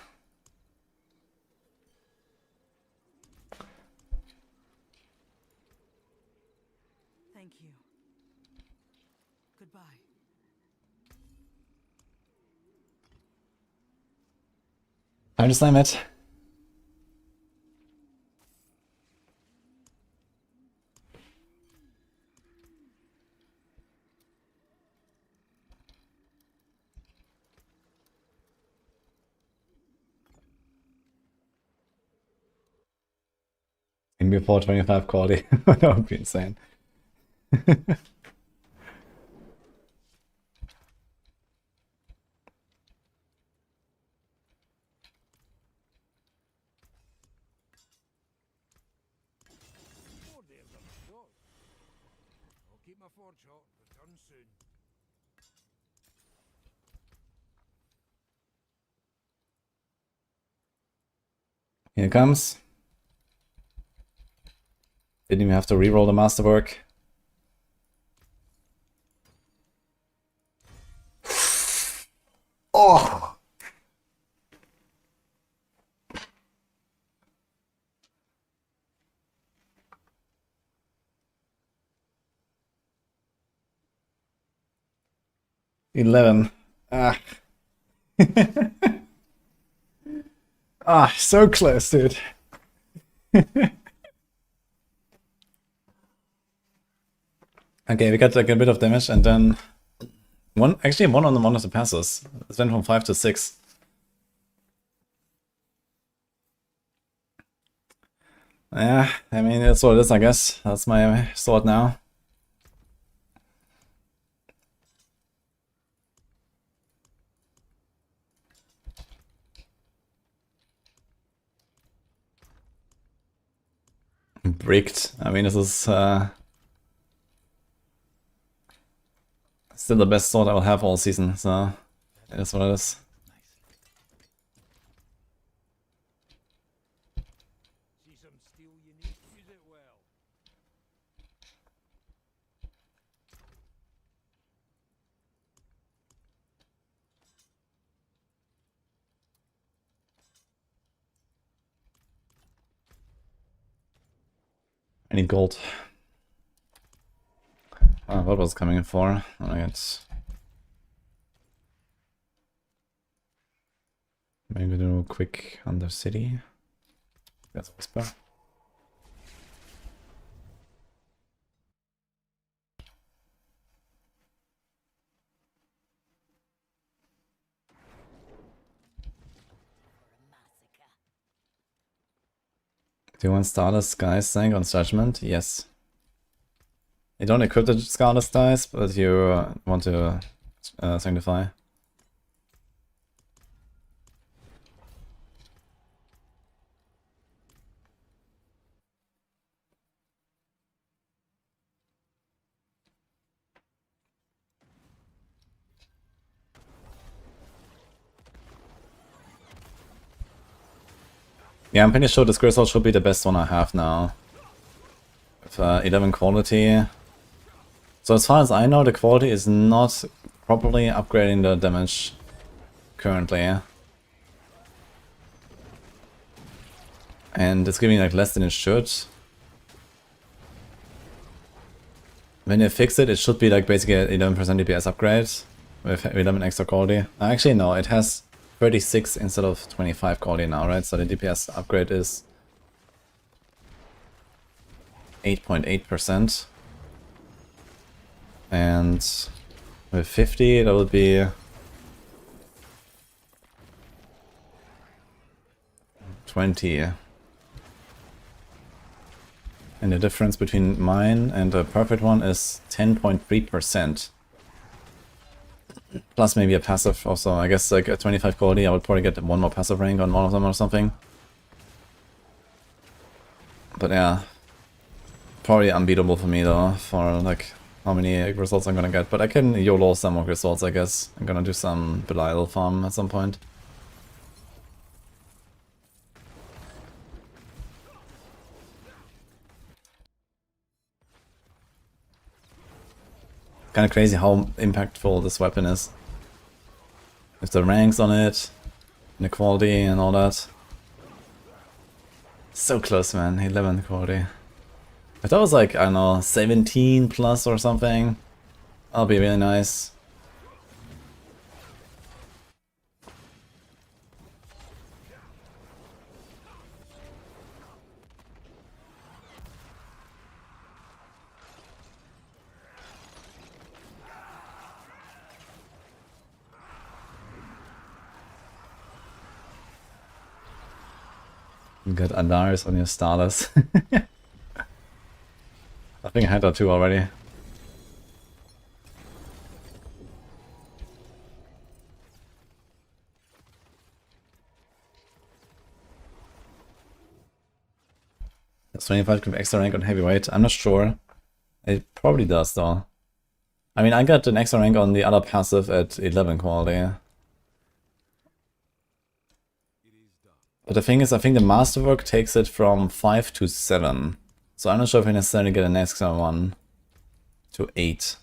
Speaker 2: Thank you. Goodbye.
Speaker 1: Time to slam it. In before 25 quality. That would be insane.
Speaker 3: More there than I thought. I'll keep my forge hot. Return soon.
Speaker 1: Here it comes. Didn't even have to reroll the masterwork. Oh! 11. Ah. Ah, so close, dude. Okay, we got like a bit of damage and then one on one of the passes. It went from 5 to 6. Yeah, I mean that's what it is, I guess. That's my sword now. Bricked. I mean, this is still the best sword I will have all season, so it is what it is.
Speaker 3: See some steel you need, use it well.
Speaker 1: I need gold. What was coming in for? I get maybe do a quick under city. That's a whisper. Do you want Stardust Skies Sank on Judgement? Yes. You don't equip the Stardust Dice, but you want to Sanctify. Yeah, I'm pretty sure this Crystal should be the best one I have now. With 11 quality. So as far as I know, the quality is not properly upgrading the damage currently. And it's giving like less than it should. When you fix it, it should be like basically an 11% DPS upgrade with 11 extra quality. Actually, no, it has 36 instead of 25 quality now, right? So the DPS upgrade is 8.8%. And with 50, that would be 20. And the difference between mine and the perfect one is 10.3%. Plus maybe a passive also. I guess like at 25 quality I would probably get one more passive rank on one of them or something. But yeah. Probably unbeatable for me though, for like how many results I'm gonna get. But I can YOLO some more results, I guess. I'm gonna do some Belial farm at some point. Kind of crazy how impactful this weapon is. With the ranks on it, and the quality and all that. So close, man. 11 quality. If that was like, I don't know, 17 plus or something, that'll be really nice. You got Adaris on your Starless. I think I had that too already. Does 25 give extra rank on heavyweight? I'm not sure. It probably does though. I mean, I got an extra rank on the other passive at 11 quality. But the thing is, I think the Masterwork takes it from 5 to 7. So I'm not sure if I necessarily get an extra one to 8.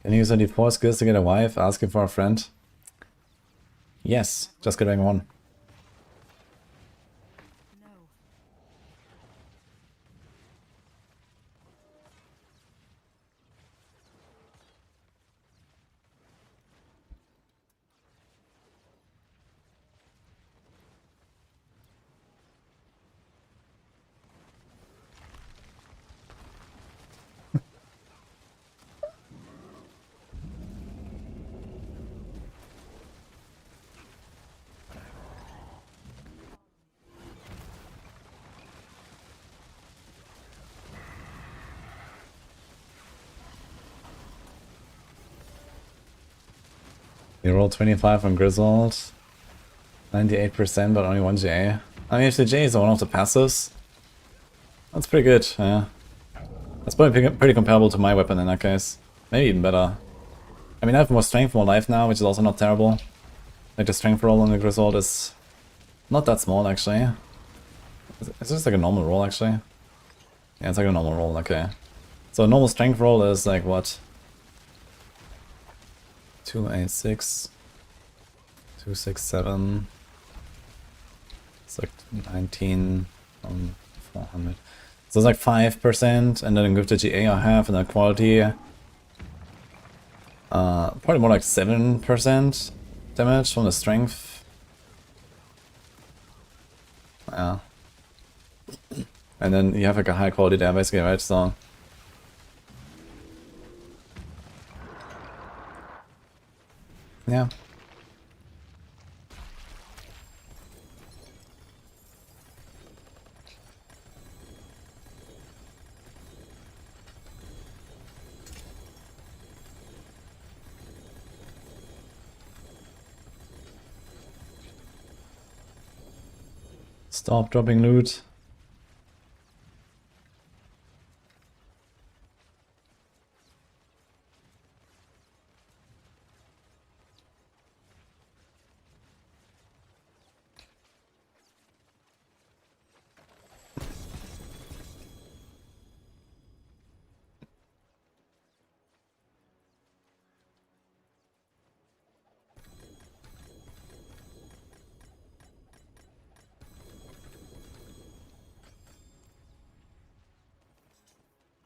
Speaker 1: Can you use only 4 skills to get a wife? Asking for a friend? Yes, just getting one. You roll 25 on Grizzled, 98% but only 1 GA. I mean, if the J is one of the passives, that's pretty good, yeah. That's probably pretty comparable to my weapon in that case. Maybe even better. I mean, I have more strength, more life now, which is also not terrible. Like the strength roll on the Grizzled is not that small actually. It's just like a normal roll actually. Yeah, it's like a normal roll, okay. So a normal strength roll is like what? 286, 267. It's like 19 on 400. So it's like 5%, and then with the GA I have and the quality, probably more like 7% damage from the strength. Yeah. And then you have like a high quality there basically, right? So yeah. Stop dropping loot.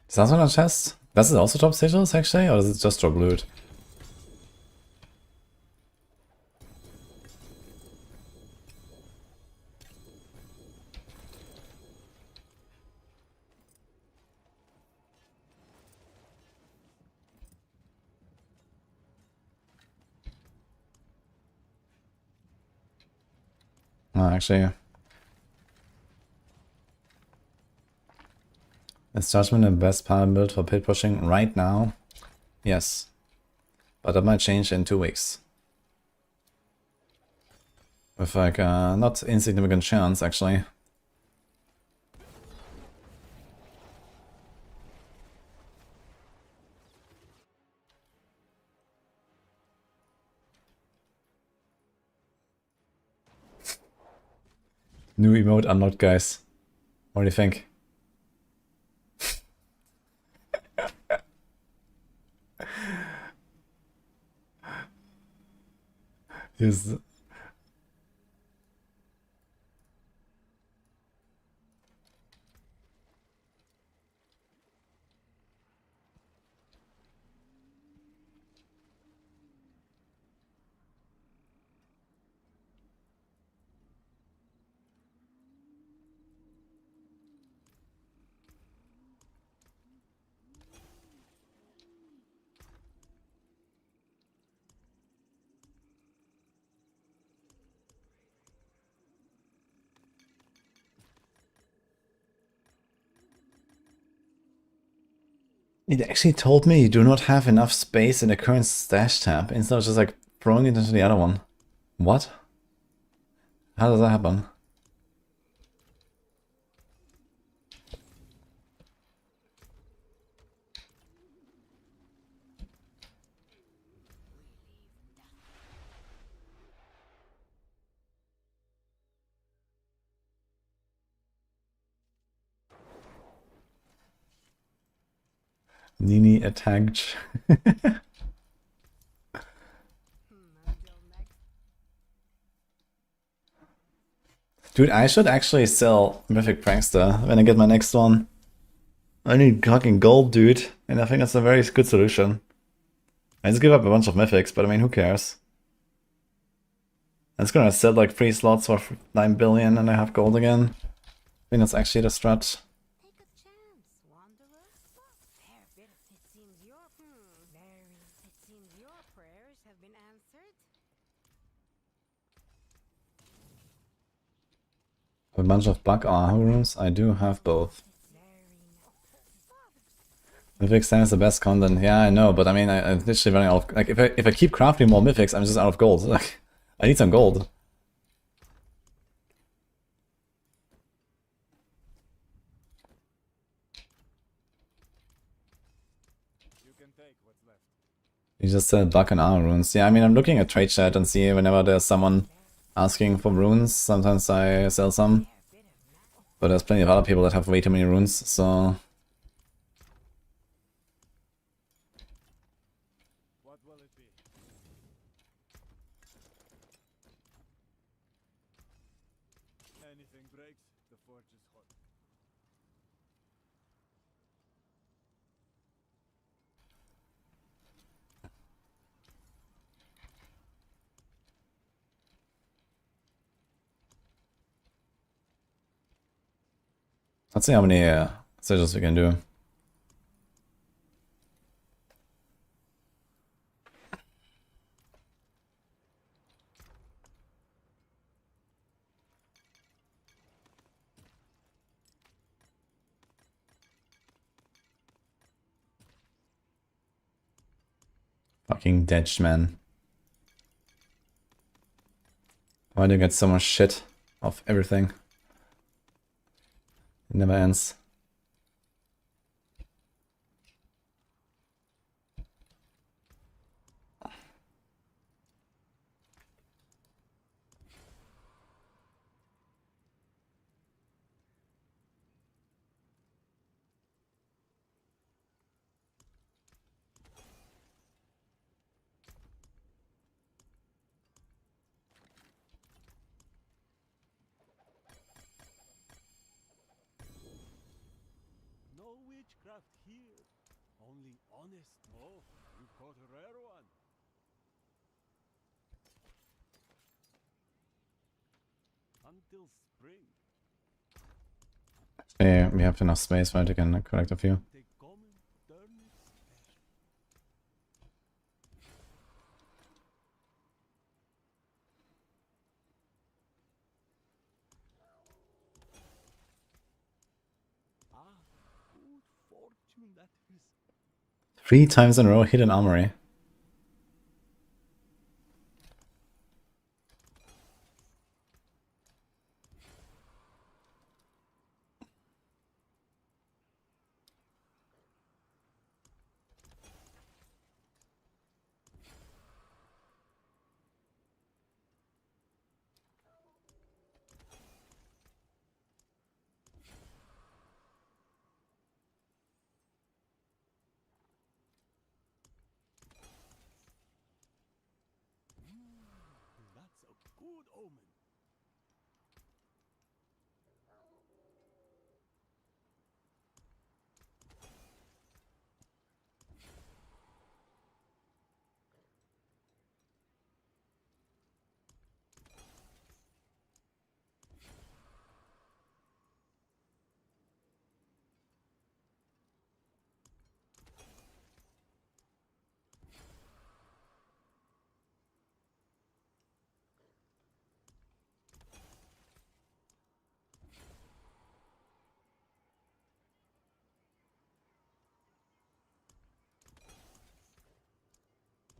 Speaker 1: Is that on a chest? Does it also drop sigils actually, or does it just drop loot? Oh, actually, is Judgement the best Paladin build for pit pushing right now? Yes. But that might change in 2 weeks. With like not insignificant chance actually. New emote unlocked, guys. What do you think? Here's... It actually told me you do not have enough space in the current stash tab, instead of just like throwing it into the other one. What? How does that happen? Nini attacked. Dude, I should actually sell Mythic Prankster when I get my next one. I need fucking gold, dude. And I think that's a very good solution. I just give up a bunch of Mythics, but I mean, who cares? It's gonna sell like 3 slots for 9 billion and I have gold again. I think that's actually the strat.
Speaker 5: Take a chance, wanderer. Fair bit. It seems your It seems your prayers have been answered.
Speaker 1: A bunch of Black runes. I do have both. Mythic Stand is the best content. Yeah, I know, but I mean, I'm literally running out of... Like, if I keep crafting more Mythics, I'm just out of gold. Like, I need some gold.
Speaker 3: You can take what's left.
Speaker 1: You just said Black and Armor runes. Yeah, I mean, I'm looking at trade chat and see whenever there's someone asking for runes. Sometimes I sell some. But there's plenty of other people that have way too many runes, so...
Speaker 3: What will it be? Anything breaks, the forge is hot.
Speaker 1: Let's see how many sigils we can do. Fucking Judgement. Why do you get so much shit of everything? It never ends.
Speaker 3: No witchcraft here. Only honest. Oh, you caught a rare one. Until spring.
Speaker 1: Yeah, we have enough space, right? I can collect a few.
Speaker 3: They common, turn it special. Ah, good fortune that is.
Speaker 1: 3 times in a row, hidden armory.
Speaker 3: That's a good omen.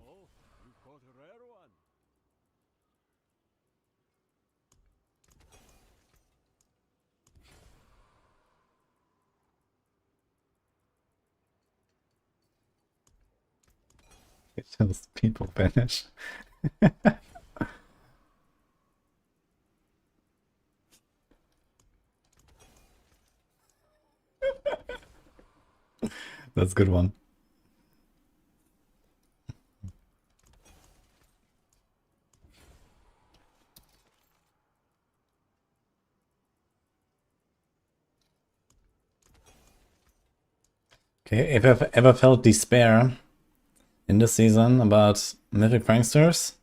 Speaker 3: Oh, you caught a rare one.
Speaker 1: It just people vanish. That's a good one. Okay, if I've ever felt despair in this season about Mythic Pranksters,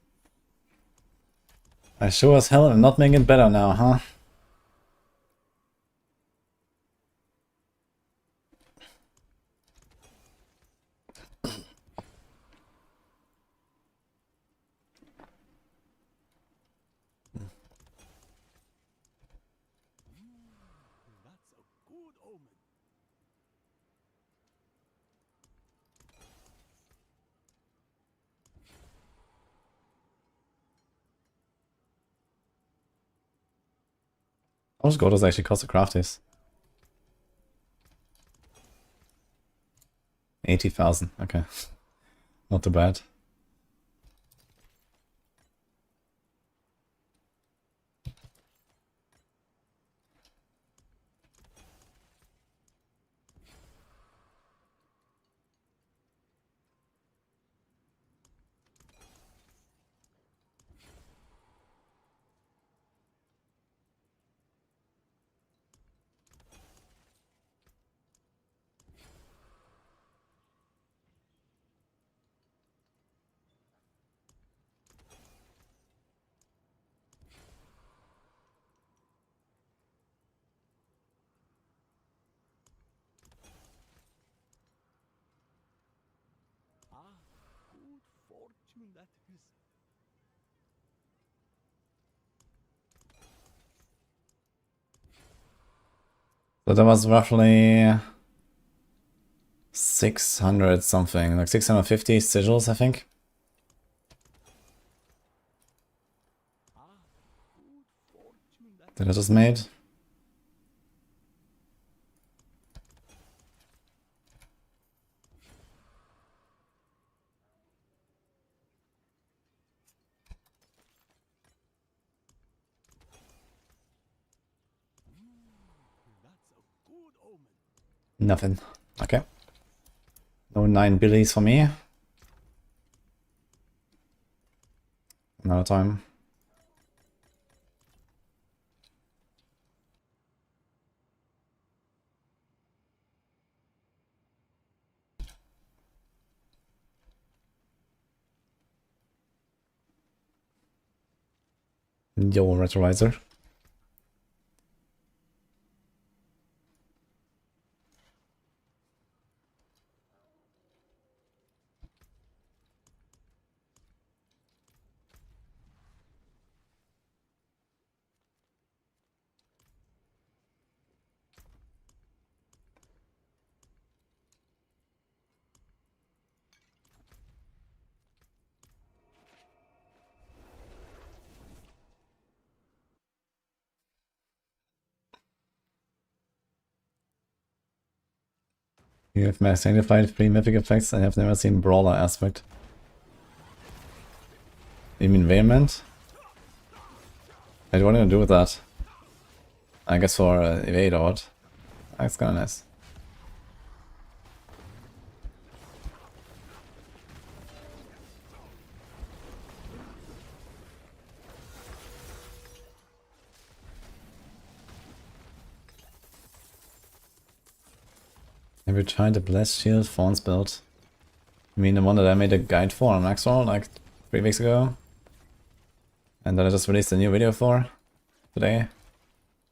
Speaker 1: I sure as hell am not making it better now, huh?
Speaker 8: That's a good omen.
Speaker 1: How much gold does it actually cost to craft this? 80,000, okay. Not too bad.
Speaker 8: Ah, good fortune that is.
Speaker 1: So that was roughly 600 something, like 650 sigils, I think.
Speaker 8: Ah, good fortune that
Speaker 1: That I just made.
Speaker 8: That's a good omen.
Speaker 1: Nothing. Okay. No 9 billies for me. Another time. Yo, Retroizer. You have magnified 3 mythic effects. I have never seen Brawler aspect. You mean Vehement? What do you want to do with that? I guess for evade or what? That's kinda nice. Have you tried the Blessed Shield Fawn's build? I mean the one that I made a guide for on Maxroll like 3 weeks ago? And then I just released a new video for today.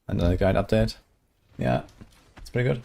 Speaker 1: And a guide update. Yeah, it's pretty good.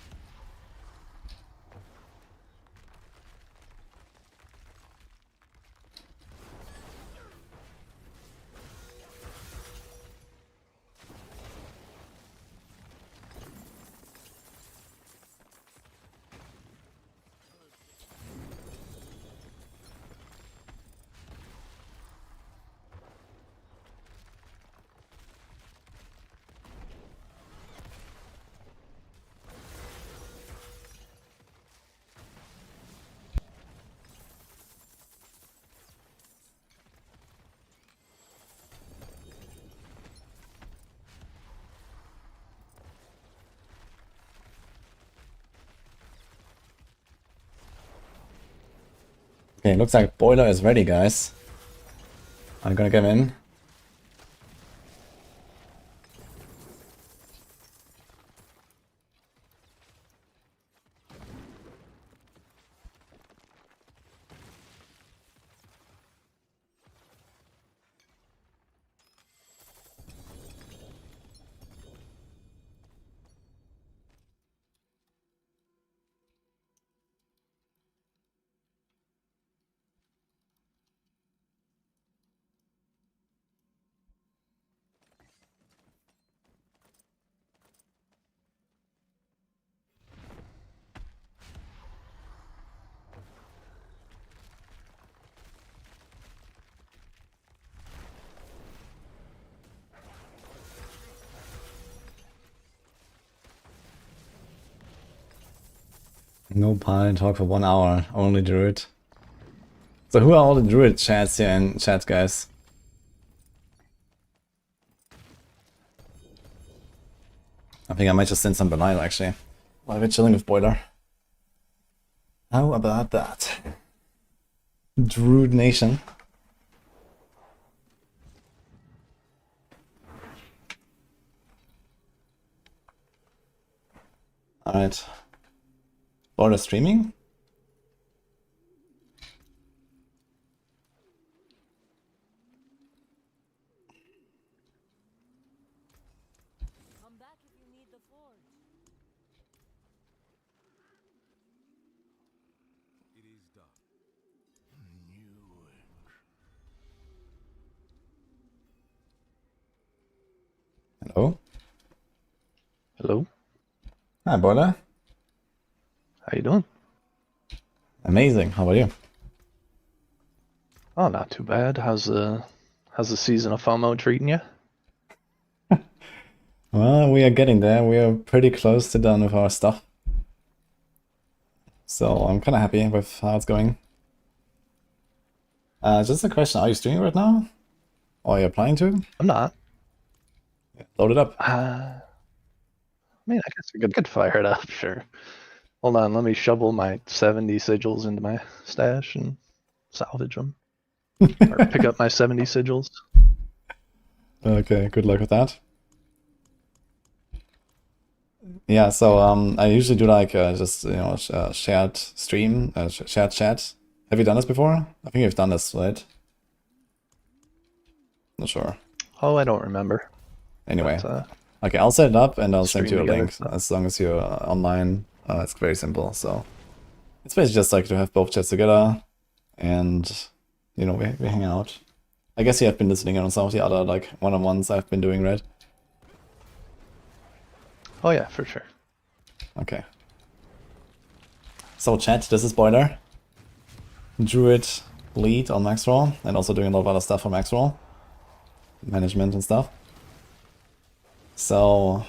Speaker 1: Okay, looks like Boiler is ready, guys. I'm gonna get in. No Paladin talk for 1 hour, only Druid. So who are all the Druid chats here in chat, guys? I think I might just send some Belial actually, while we're chilling with Boiler. How about that? Druid Nation. Alright. Boiler streaming?
Speaker 2: Come back if you need the forge.
Speaker 8: It is done.
Speaker 1: Hello?
Speaker 10: Hello,
Speaker 1: Hi, Boiler.
Speaker 10: how you doing?
Speaker 1: Amazing. How about you?
Speaker 10: Oh, not too bad. How's the season of FOMO treating you?
Speaker 1: Well, we are getting there. We are pretty close to done with our stuff. So I'm kind of happy with how it's going. Just a question, are you streaming right now? Or are you planning to?
Speaker 10: I'm not.
Speaker 1: Load it up.
Speaker 10: I mean, I guess we could fire it up, sure. Hold on, let me shovel my 70 sigils into my stash and salvage them. Or pick up my 70 sigils.
Speaker 1: Okay, good luck with that. Yeah, so I usually do like just shared stream, shared chat. Have you done this before? I think you've done this, right? Not sure.
Speaker 10: Oh, I don't remember.
Speaker 1: Anyway,
Speaker 10: But,
Speaker 1: okay, I'll set it up and I'll send you a
Speaker 10: stream
Speaker 1: link
Speaker 10: together.
Speaker 1: as long as you're online. It's very simple. So it's basically just like to have both chats together, and we hang out. I guess you have been listening on some of the other like one-on-ones I've been doing, right?
Speaker 10: Oh yeah, for sure.
Speaker 1: Okay. So chat, this is Boiler. Druid lead on Maxroll, and also doing a lot of other stuff for Maxroll. Management and stuff. So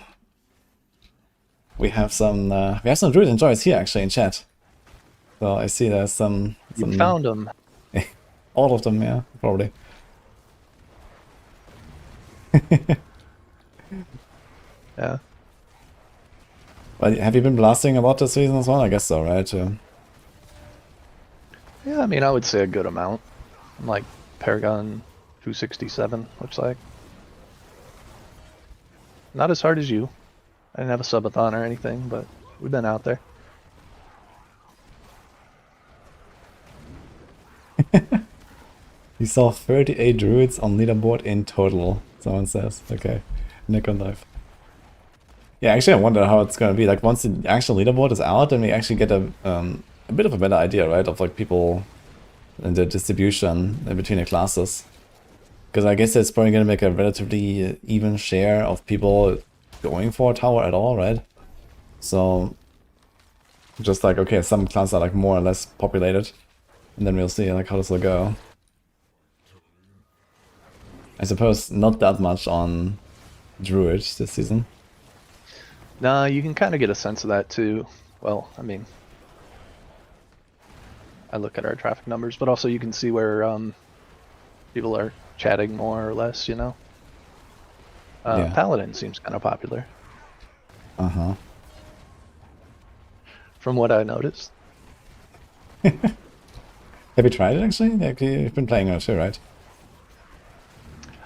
Speaker 1: we have some Druid enjoys here actually in chat. So I see there's some
Speaker 10: You found them.
Speaker 1: all of them, yeah, probably.
Speaker 10: Yeah.
Speaker 1: But have you been blasting about this season as well? I guess so, right?
Speaker 10: Yeah, I mean, I would say a good amount. I'm like Paragon 267, looks like. Not as hard as you. I didn't have a subathon or anything, but we've been out there.
Speaker 1: You saw 38 druids on leaderboard in total, someone says. Okay, Nick on life. Yeah, actually I wonder how it's gonna be. Like once the actual leaderboard is out, then we actually get a bit of a better idea, right? Of like people and the distribution in between the classes. Because I guess it's probably gonna make a relatively even share of people going for a tower at all, right? So just like, okay, some classes are like more or less populated, and then we'll see like how this will go. I suppose not that much on Druid this season.
Speaker 10: Nah, you can kind of get a sense of that too. Well, I mean, I look at our traffic numbers, but also you can see where people are chatting more or less, you know?
Speaker 1: Yeah.
Speaker 10: Paladin seems kind of popular.
Speaker 1: Uh-huh.
Speaker 10: From what I noticed.
Speaker 1: Have you tried it actually? Like, you've been playing it too, right?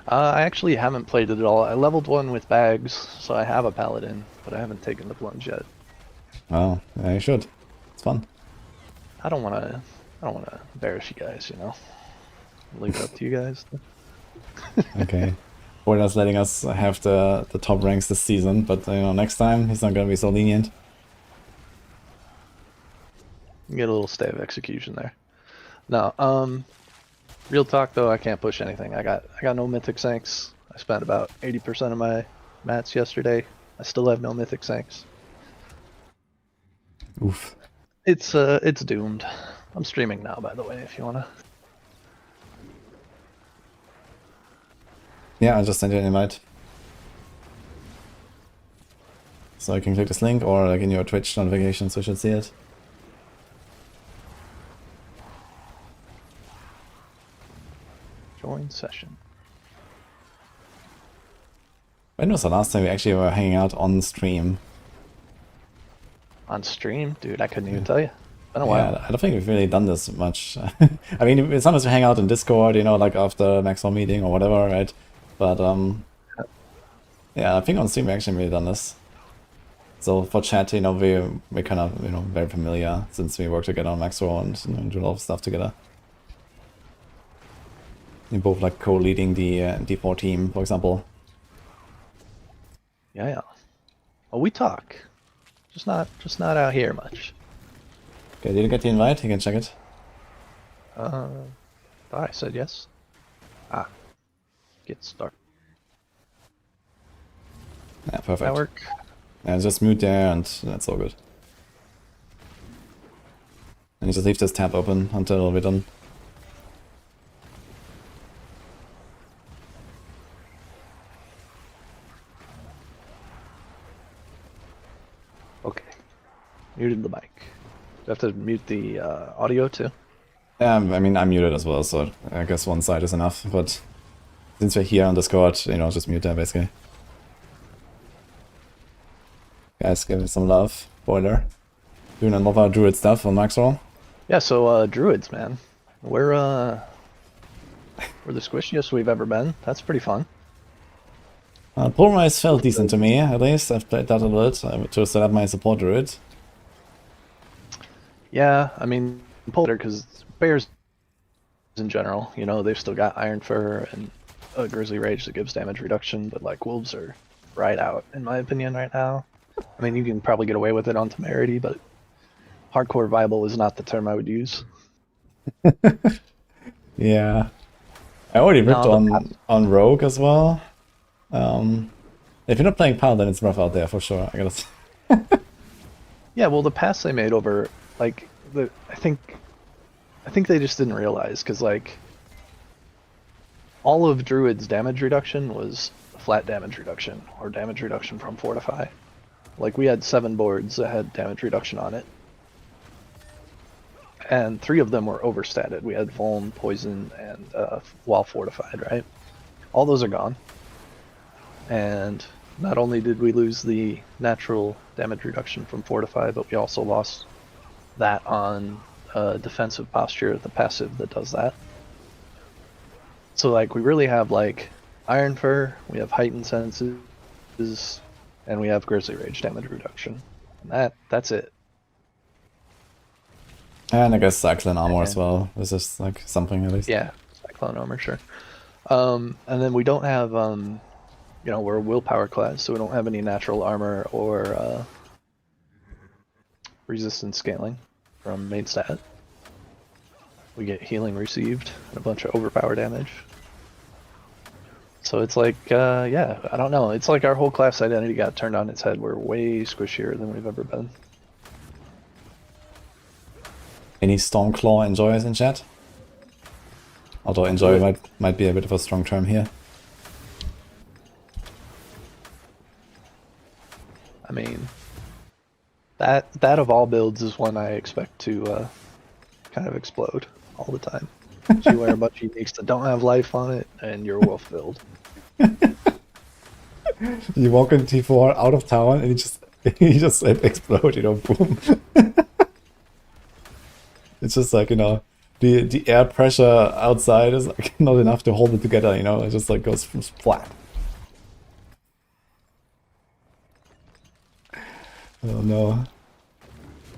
Speaker 10: I actually haven't played it at all. I leveled one with bags, so I have a Paladin, but I haven't taken the plunge yet.
Speaker 1: Oh, yeah, you should. It's fun.
Speaker 10: I don't want to embarrass you guys, you know? Leave it up to you guys.
Speaker 1: Okay. Boiler's letting us have the top ranks this season, but next time he's not gonna be so lenient.
Speaker 10: Get a little stay of execution there. No, real talk though, I can't push anything. I got no mythic sanks. I spent about 80% of my mats yesterday. I still have no mythic sanks.
Speaker 1: Oof.
Speaker 10: It's doomed. I'm streaming now, by the way, if you wanna.
Speaker 1: Yeah, I just sent you an invite. So you can click this link, or like in your Twitch notifications, you should see it.
Speaker 10: Join session.
Speaker 1: When was the last time we actually were hanging out on stream?
Speaker 10: On stream? Dude, I couldn't even tell you. Been a while.
Speaker 1: Yeah, I don't think we've really done this much. I mean, sometimes we hang out in Discord, you know, like after Maxroll meeting or whatever, right? But yeah, I think on stream we actually really done this. So for chat, you know, we're kind of, you know, very familiar since we work together on Maxroll and, you know, do a lot of stuff together. We're both like co-leading the D4 team, for example.
Speaker 10: Yeah. Oh, we talk. Just not out here much.
Speaker 1: Okay, did you get the invite? You can check it.
Speaker 10: Thought I said yes. Ah. Get started.
Speaker 1: Yeah, perfect.
Speaker 10: That work?
Speaker 1: Yeah, just mute there and that's all good. And you just leave this tab open until we're done.
Speaker 10: Okay. Muted the mic. Do I have to mute the audio too?
Speaker 1: I mean, I'm muted as well, so I guess one side is enough, but since we're here on Discord, you know, just mute there basically. Guys, give me some love. Boiler. Doing another druid stuff on Maxroll.
Speaker 10: Yeah, so druids, man. We're the squishiest we've ever been. That's pretty fun.
Speaker 1: Polarize felt decent to me, at least. I've played that a little bit to set up my support druid.
Speaker 10: Yeah, I mean, Polar, because bears in general, you know, they've still got Iron Fur and a Grizzly Rage that gives damage reduction, but like wolves are right out, in my opinion, right now. I mean, you can probably get away with it on Temerity, but hardcore viable is not the term I would use.
Speaker 1: Yeah. I already ripped on Rogue as well. If you're not playing Paladin, it's rough out there for sure, I gotta say.
Speaker 10: Yeah, well, the pass they made over, like, I think they just didn't realize, because, like, all of Druid's damage reduction was flat damage reduction, or damage reduction from Fortify. Like, we had 7 boards that had damage reduction on it. And 3 of them were overstatted. We had Vuln, Poison, and Wall Fortified, right? All those are gone. And not only did we lose the natural damage reduction from Fortify, but we also lost that on Defensive Posture, the passive that does that. So, like, we really have, like, Iron Fur, we have Heightened Senses, and we have Grizzly Rage damage reduction. And that's it.
Speaker 1: And I guess Cyclone Armor as well. This is like something at least.
Speaker 10: Yeah, Cyclone Armor, sure. And then we don't have, you know, we're a willpower class, so we don't have any natural armor or resistance scaling from main stat. We get healing received and a bunch of overpower damage. So it's like, yeah, I don't know. It's like our whole class identity got turned on its head. We're way squishier than we've ever been.
Speaker 1: Any Stormclaw enjoyers in chat? Although enjoy might be a bit of a strong term here.
Speaker 10: I mean, that of all builds is one I expect to kind of explode all the time. So you wear a bunch of uniques that don't have life on it, and you're a wolf build.
Speaker 1: You walk in T4 out of town and you just explode, you know, boom. It's just like, you know, the air pressure outside is like not enough to hold it together, you know, it just like goes flat. Oh no.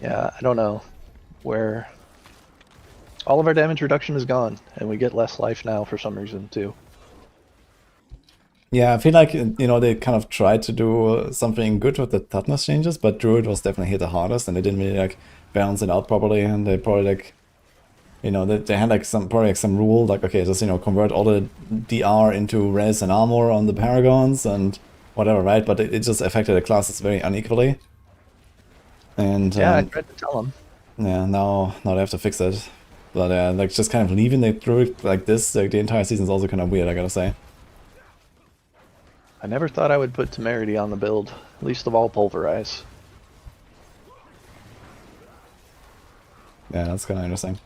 Speaker 10: Yeah, I don't know where all of our damage reduction is gone, and we get less life now for some reason too.
Speaker 1: Yeah, I feel like, you know, they kind of tried to do something good with the toughness changes, but Druid was definitely hit the hardest, and they didn't really like balance it out properly, and they probably like, you know, they had like some rule like, okay, just, you know, convert all the DR into res and armor on the paragons and whatever, right? But it just affected the classes very unequally. And
Speaker 10: yeah, I tried to tell them.
Speaker 1: Yeah, now they have to fix it. But like just kind of leaving it through it like this, like the entire season is also kind of weird, I gotta say.
Speaker 10: I never thought I would put Temerity on the build, least of all Pulverize. Yeah,
Speaker 1: that's kind of interesting.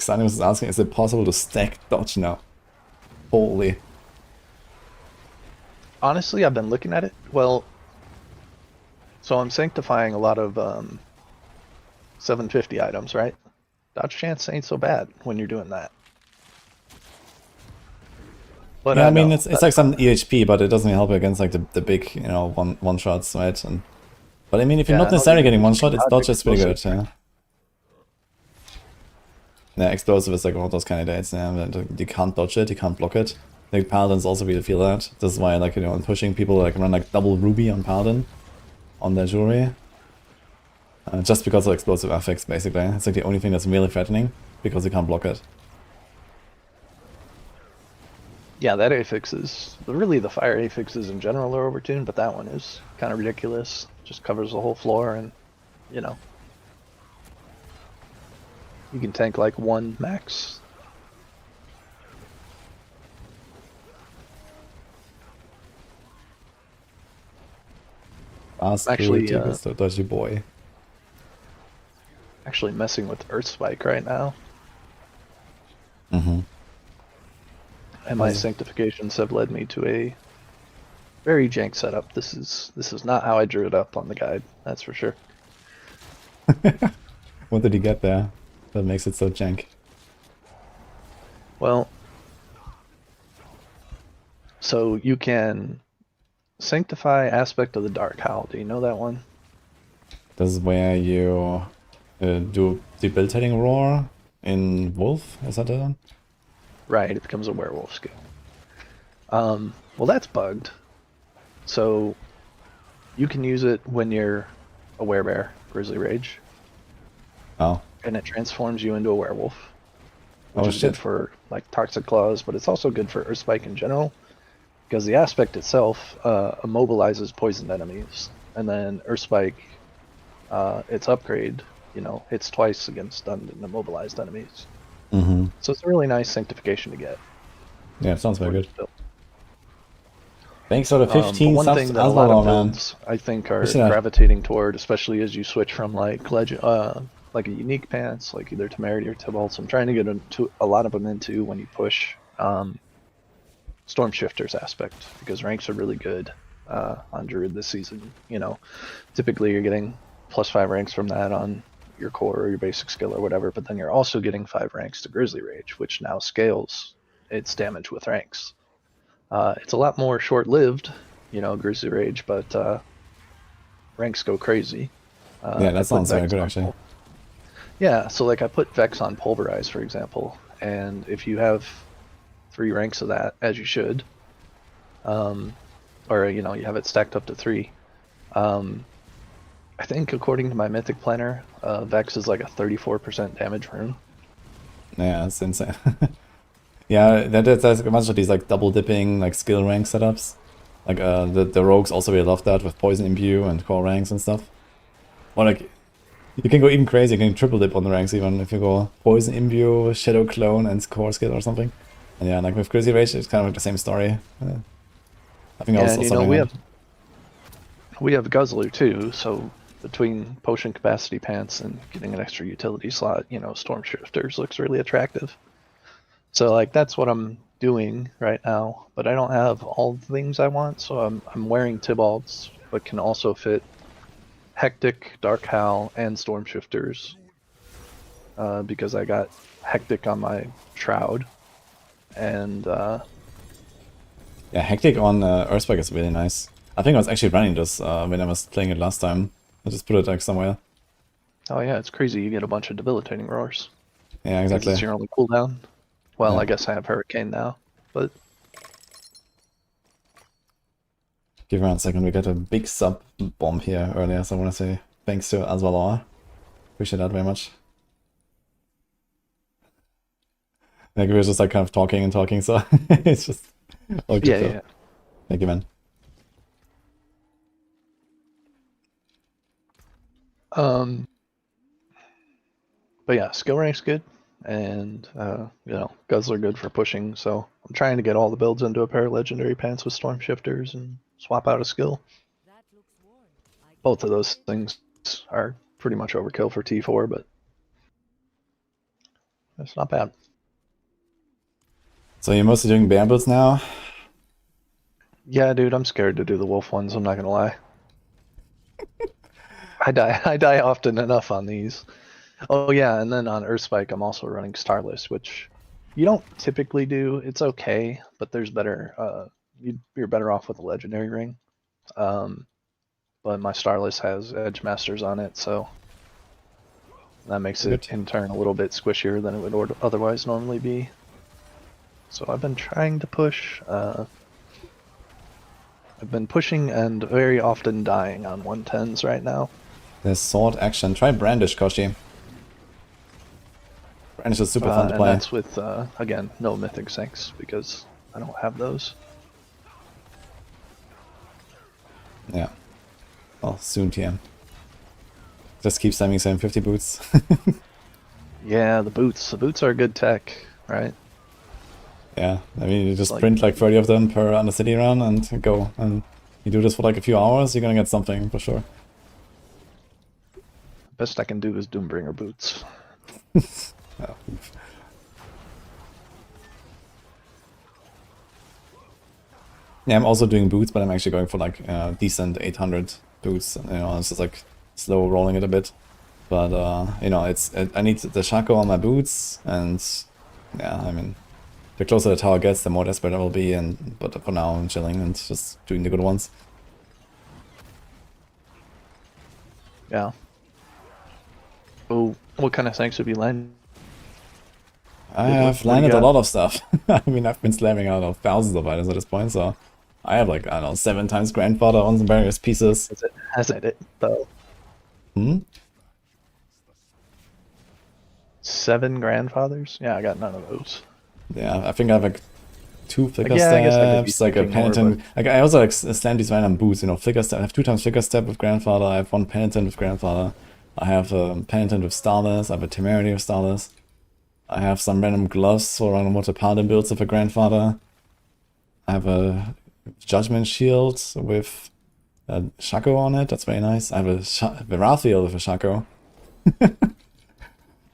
Speaker 1: Xanimus is asking, is it possible to stack dodge now? Holy.
Speaker 10: Honestly, I've been looking at it. Well, so I'm sanctifying a lot of 750 items, right? Dodge chance ain't so bad when you're doing that. But
Speaker 1: Yeah, I mean,
Speaker 10: know,
Speaker 1: it's like some EHP, but it doesn't help against like the big, you know, one shots, right? And but I mean, if you're
Speaker 10: Yeah,
Speaker 1: not
Speaker 10: I don't
Speaker 1: necessarily
Speaker 10: think
Speaker 1: getting one
Speaker 10: it's
Speaker 1: shot, its
Speaker 10: dodge
Speaker 1: dodge is pretty good.
Speaker 10: explosive.
Speaker 1: Yeah, explosive is like one of those candidates. Yeah, that you can't dodge it, you can't block it. Like Paladins also really feel that. This is why, like, you know, I'm pushing people like run like double ruby on Paladin on their jewelry. Just because of explosive affix, basically. It's like the only thing that's really threatening because you can't block it.
Speaker 10: Yeah, that affix is really the fire affixes in general are overtuned, but that one is kind of ridiculous. Just covers the whole floor, and you know, you can tank like one max. Actually,
Speaker 1: the dodgy boy.
Speaker 10: Actually messing with Earth Spike right now.
Speaker 1: Mm-hmm.
Speaker 10: And my sanctifications have led me to a very jank setup. This is not how I drew it up on the guide, that's for sure.
Speaker 1: What did he get there that makes it so jank?
Speaker 10: Well, so you can sanctify Aspect of the Dark Howl. Do you know that one?
Speaker 1: This is where you do debilitating roar in Wolf. Is that the one?
Speaker 10: Right, it becomes a werewolf skill. Well, that's bugged. So you can use it when you're a werebear, Grizzly Rage.
Speaker 1: Oh.
Speaker 10: And it transforms you into a werewolf. Which
Speaker 1: Oh,
Speaker 10: is
Speaker 1: shit.
Speaker 10: good for like Toxic Claws, but it's also good for Earthspike in general. Because the aspect itself immobilizes poisoned enemies. And then Earthspike, its upgrade, you know, hits twice against stunned and immobilized enemies.
Speaker 1: Mm-hmm.
Speaker 10: So it's a really nice sanctification to get.
Speaker 1: Yeah, it sounds very good. Thanks for the 15
Speaker 10: one
Speaker 1: subs
Speaker 10: thing
Speaker 1: as
Speaker 10: that a lot
Speaker 1: well,
Speaker 10: of
Speaker 1: man.
Speaker 10: builds, I think, are
Speaker 1: Appreciate that.
Speaker 10: gravitating toward, especially as you switch from like like a unique pants, like either Temerity or Tibalt's. I'm trying to get into a lot of them into when you push Stormshifter's aspect, because ranks are really good on Druid this season. You know, typically you're getting +5 ranks from that on your core or your basic skill or whatever, but then you're also getting 5 ranks to Grizzly Rage, which now scales its damage with ranks. It's a lot more short-lived, you know, Grizzly Rage, but ranks go crazy.
Speaker 1: Yeah, that sounds very good, actually.
Speaker 10: Yeah, so like I put Vex on Pulverize, for example, and if you have 3 ranks of that, as you should, or you know, you have it stacked up to 3. I think according to my Mythic Planner, Vex is like a 34% damage rune.
Speaker 1: Yeah, that's insane. Yeah, that's a bunch of these like double dipping like skill rank setups. Like the rogues also really love that with poison imbue and core ranks and stuff. Or like you can go even crazy, you can triple dip on the ranks even if you go poison imbue, shadow clone and core skill or something. And yeah, like with Grizzly Rage it's kind of like the same story. I think
Speaker 10: Yeah,
Speaker 1: also
Speaker 10: and you know, we have Guzzler too, so between potion capacity pants and getting an extra utility slot, you know, Stormshifters looks really attractive. So like that's what I'm doing right now, but I don't have all the things I want, so I'm wearing Tibalt's, but can also fit Hectic, Dark Howl, and Stormshifters, because I got Hectic on my Shroud, and
Speaker 1: yeah, Hectic on Earthspike is really nice. I think I was actually running this when I was playing it last time. I just put it like somewhere.
Speaker 10: oh yeah, it's crazy. You get a bunch of debilitating roars.
Speaker 1: Yeah, exactly.
Speaker 10: It's your only cooldown. Well,
Speaker 1: Yeah.
Speaker 10: I guess I have Hurricane now, but
Speaker 1: Give me 1 second, we got a big sub bomb here earlier, so I want to say thanks to Azvalor. Appreciate that very much. Like we were just like kind of talking and talking, so it's just all good.
Speaker 10: yeah.
Speaker 1: Thank you, man.
Speaker 10: But yeah, skill rank's good, and you know, Guzzler good for pushing. So I'm trying to get all the builds into a pair of legendary pants with Stormshifters and swap out a skill. Both of those things are pretty much overkill for T4, but It's not bad.
Speaker 1: So you're mostly doing bear builds now?
Speaker 10: Yeah, dude, I'm scared to do the wolf ones, I'm not gonna lie. I die often enough on these. Oh yeah, and then on Earthspike I'm also running Starless, which you don't typically do. It's okay, but there's better you're better off with a legendary ring. But my Starless has Edge Masters on it, so that makes it in turn a little bit squishier than it would otherwise normally be. So I've been trying to push. I've been pushing and very often dying on 110s right now.
Speaker 1: There's sword action. Try Brandish, Koshi. Brandish is super fun to play.
Speaker 10: And that's with, again, no Mythic Sinks, because I don't have those.
Speaker 1: Yeah. Well, soon, TM. Just keep spamming 750 boots.
Speaker 10: Yeah, the boots. The boots are good tech, right?
Speaker 1: Yeah, I mean, you just print like 30 of them per Undercity run and go. And you do this for like a few hours, you're gonna get something for sure.
Speaker 10: Best I can do is Doombringer boots.
Speaker 1: Oh. Yeah, I'm also doing boots, but I'm actually going for like decent 800 boots. You know, it's just like slow rolling it a bit. But you know, I need the Shaco on my boots, and yeah, I mean, the closer the tower gets, the more desperate I will be. But for now, I'm chilling and just doing the good ones.
Speaker 10: Yeah. Oh, what kind of thanks have you landed?
Speaker 1: I have landed a lot of stuff. I mean, I've been slamming out of thousands of items at this point, so I have like, I don't know, 7 times Grandfather on some various pieces.
Speaker 10: Has it though?
Speaker 1: Hmm?
Speaker 10: 7 Grandfathers? Yeah, I got none of those.
Speaker 1: Yeah, I think I have like 2 Flicker
Speaker 10: Yeah, I guess I could be
Speaker 1: Steps, like a
Speaker 10: thinking more,
Speaker 1: Penitent. Like, I also like slam these random boots, you know, Flicker Step. I have 2 times Flicker Step with Grandfather, I have 1 Penitent with Grandfather. I have a Penitent with Starless, I have a Temerity with Starless. I have some random gloves for random water Paladin builds with a Grandfather. I have a Judgement shield with a Shaco on it, that's very nice. I have a Verathiel with a Shaco.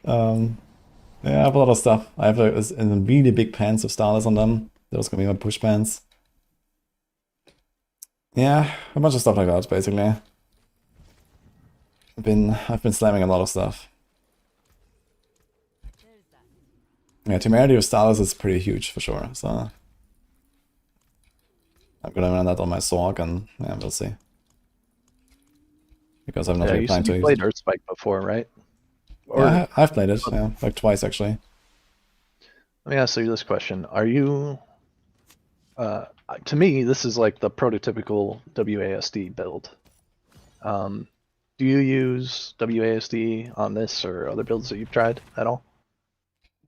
Speaker 1: Yeah, I have a lot of stuff. I have a really big pants with Starless on them. Those can be my push pants. Yeah, a bunch of stuff like that, basically. I've been slamming a lot of stuff. Yeah, Temerity with Starless is pretty huge for sure, so I'm gonna run that on my Sorg and yeah, we'll see. Because I've not really planned to use it.
Speaker 10: You played Earthspike before, right?
Speaker 1: Or, yeah, I've played it, yeah, like twice actually.
Speaker 10: Let me ask you this question. Are you... to me, this is like the prototypical WASD build. Do you use WASD on this or other builds that you've tried at all?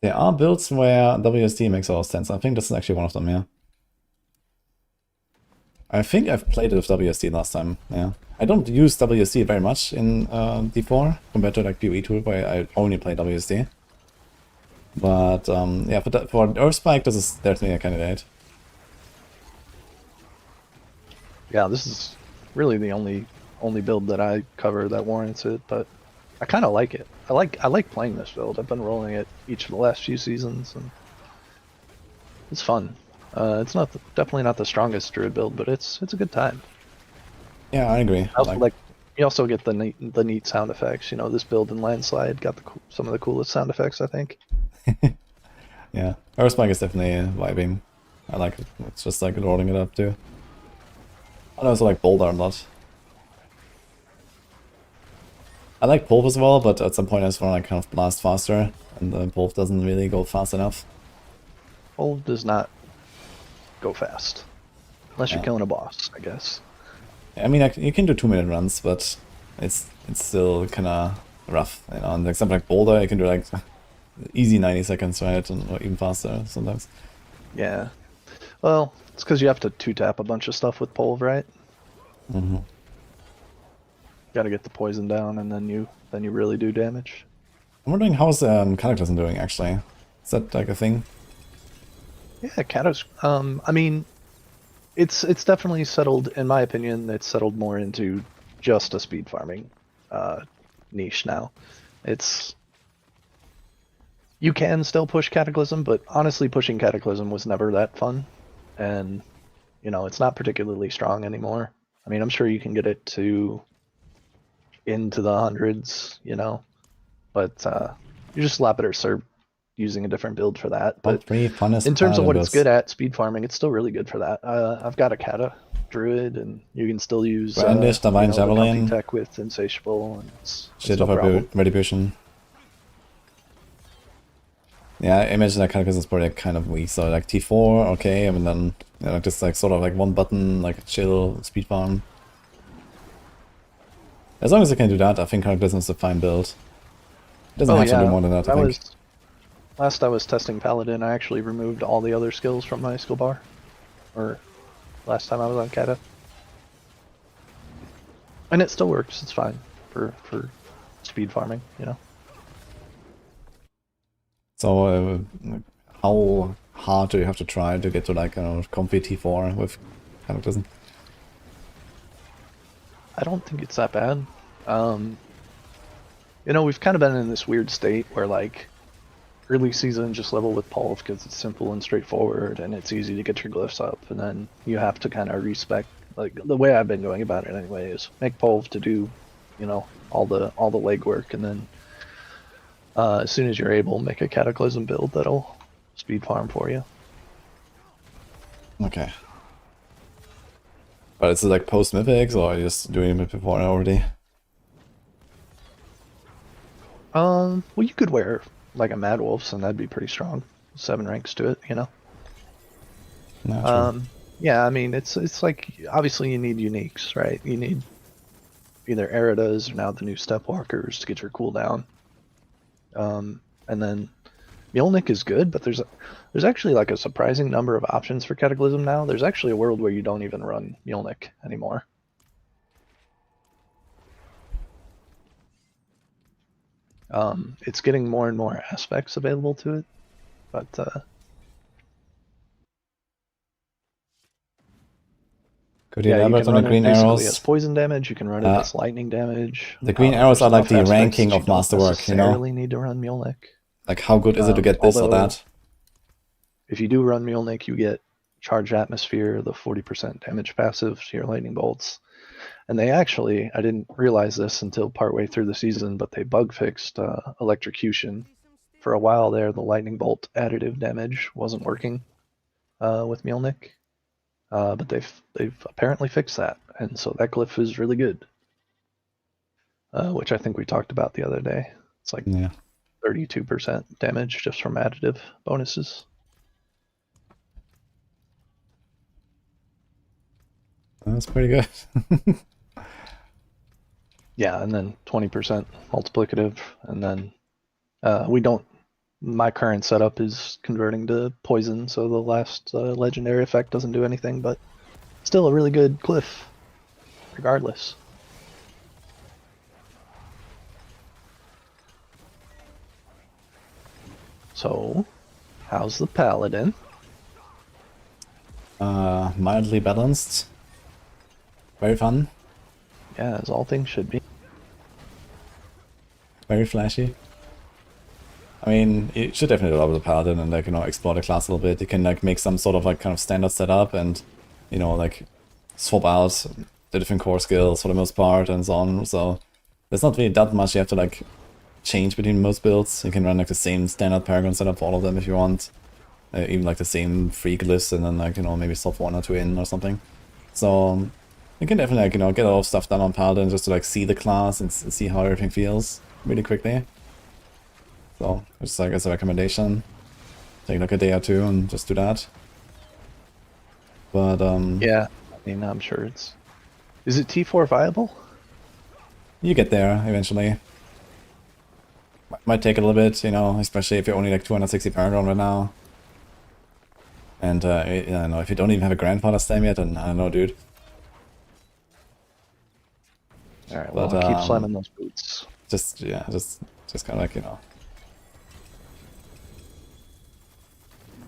Speaker 1: There are builds where WASD makes a lot of sense. I think this is actually one of them, yeah. I think I've played it with WASD last time, yeah. I don't use WASD very much in D4 compared to like PoE tool where I only play WASD. But yeah, for Earthspike, this is definitely a candidate.
Speaker 10: Yeah, this is really the only build that I cover that warrants it, but I kind of like it. I like playing this build. I've been rolling it each of the last few seasons, and it's fun. It's definitely not the strongest druid build, but it's a good time.
Speaker 1: Yeah, I agree.
Speaker 10: I also you also get the neat sound effects. You know, this build in Landslide got some of the coolest sound effects, I think.
Speaker 1: Yeah, Earthspike is definitely vibing. I like it. It's just like rolling it up too. I also like Boulder a lot. I like Pulve as well, but at some point I just want to kind of blast faster, and the Pulve doesn't really go fast enough.
Speaker 10: Pulve does not go fast. Unless you're killing a boss, I guess.
Speaker 1: I mean, you can do 2-minute runs, but it's still kind of rough, you know. And like something like Boulder, you can do like easy 90 seconds, right, or even faster sometimes.
Speaker 10: Yeah. Well, it's because you have to 2-tap a bunch of stuff with Pulve, right?
Speaker 1: Mm-hmm.
Speaker 10: Got to get the poison down, and then you really do damage.
Speaker 1: I'm wondering how's Cataclysm doing actually. Is that like a thing?
Speaker 10: Yeah, Cataclysm. I mean, it's definitely settled. In my opinion, it's settled more into just a speed farming niche now. It's You can still push Cataclysm, but honestly, pushing Cataclysm was never that fun, and you know it's not particularly strong anymore. I mean, I'm sure you can get it to into the hundreds, you know, but you're just a lot better served using a different build for that.
Speaker 1: Top
Speaker 10: But
Speaker 1: 3 funnest
Speaker 10: in terms of
Speaker 1: Paladin
Speaker 10: what it's
Speaker 1: builds.
Speaker 10: good at, speed farming, it's still really good for that. I've got a Kata Druid, and you can still use
Speaker 1: Brandish, Divine
Speaker 10: the comfy
Speaker 1: Javelin.
Speaker 10: tech with Insatiable, and it's
Speaker 1: Shit
Speaker 10: no
Speaker 1: of
Speaker 10: problem.
Speaker 1: Retribution. Yeah, I imagine that Cataclysm is probably kind of weak, so like T4, okay, and then you know, just like sort of like one button, like chill, speed farm. As long as I can do that, I think Cataclysm is a fine build. It doesn't have to do more than that, I think.
Speaker 10: Last I was testing Paladin, I actually removed all the other skills from my skill bar. Or last time I was on Kata. And it still works, it's fine for speed farming, you know.
Speaker 1: So, how hard do you have to try to get to like comfy T4 with Cataclysm?
Speaker 10: I don't think it's that bad. You know, we've kind of been in this weird state where like early season just level with Pulve because it's simple and straightforward and it's easy to get your glyphs up, and then you have to kind of respec. Like the way I've been going about it anyway is make Pulve to do, you know, all the legwork, and then as soon as you're able, make a Cataclysm build that'll speed farm for you.
Speaker 1: Okay. But it's like post mythics, or are you just doing it before already?
Speaker 10: Well, you could wear like a Mad Wolf's and that'd be pretty strong. 7 ranks to it, you know.
Speaker 1: No,
Speaker 10: yeah, I mean it's like obviously you need uniques, right? You need either Eridas or now the new Stepwalkers to get your cooldown. And then Mjolnir is good, but there's actually like a surprising number of options for Cataclysm now. There's actually a world where you don't even run Mjolnir anymore. It's getting more and more aspects available to it, but
Speaker 1: could you
Speaker 10: yeah, you
Speaker 1: elaborate
Speaker 10: can
Speaker 1: on
Speaker 10: run
Speaker 1: the
Speaker 10: it
Speaker 1: green
Speaker 10: basically
Speaker 1: arrows?
Speaker 10: as poison damage. You can run it as lightning damage.
Speaker 1: The green arrows
Speaker 10: there's
Speaker 1: are like
Speaker 10: enough
Speaker 1: the
Speaker 10: aspects
Speaker 1: ranking
Speaker 10: that
Speaker 1: of
Speaker 10: you don't
Speaker 1: masterwork, you know?
Speaker 10: necessarily need to run Mjolnir.
Speaker 1: Like how good is it to get this or that?
Speaker 10: If you do run Mjolnir, you get Charged Atmosphere, the 40% damage passive to your lightning bolts. And they actually, I didn't realize this until partway through the season, but they bug fixed Electrocution. For a while there, the lightning bolt additive damage wasn't working with Mjolnir. But they've apparently fixed that, and so that glyph is really good. Which I think we talked about the other day. It's like 32% damage just from additive bonuses.
Speaker 1: That's pretty good.
Speaker 10: Yeah, and then 20% multiplicative, and then we don't. My current setup is converting to poison, so the last legendary effect doesn't do anything, but still a really good glyph, regardless. So, how's the Paladin?
Speaker 1: Mildly balanced. Very fun.
Speaker 10: Yeah, as all things should be.
Speaker 1: Very flashy. I mean, you should definitely love the Paladin and like, you know, explore the class a little bit. You can like make some sort of like kind of standard setup and, you know, like swap out the different core skills for the most part and so on. So there's not really that much you have to like change between most builds. You can run like the same standard Paragon setup for all of them if you want. Even like the same free glyphs and then like, you know, maybe swap 1 or 2 in or something. So you can definitely like, you know, get a lot of stuff done on Paladin just to like see the class and see how everything feels really quickly. So, just like as a recommendation, take like a day or 2 and just do that. But
Speaker 10: yeah, I mean, I'm sure it's. Is it T4 viable?
Speaker 1: You get there eventually. Might take a little bit, you know, especially if you're only like 260 Paragon right now. And I don't know, if you don't even have a grandfather stem yet, then I don't know, dude.
Speaker 10: All right, well, I'll keep slamming those boots.
Speaker 1: Just kind of like, you know.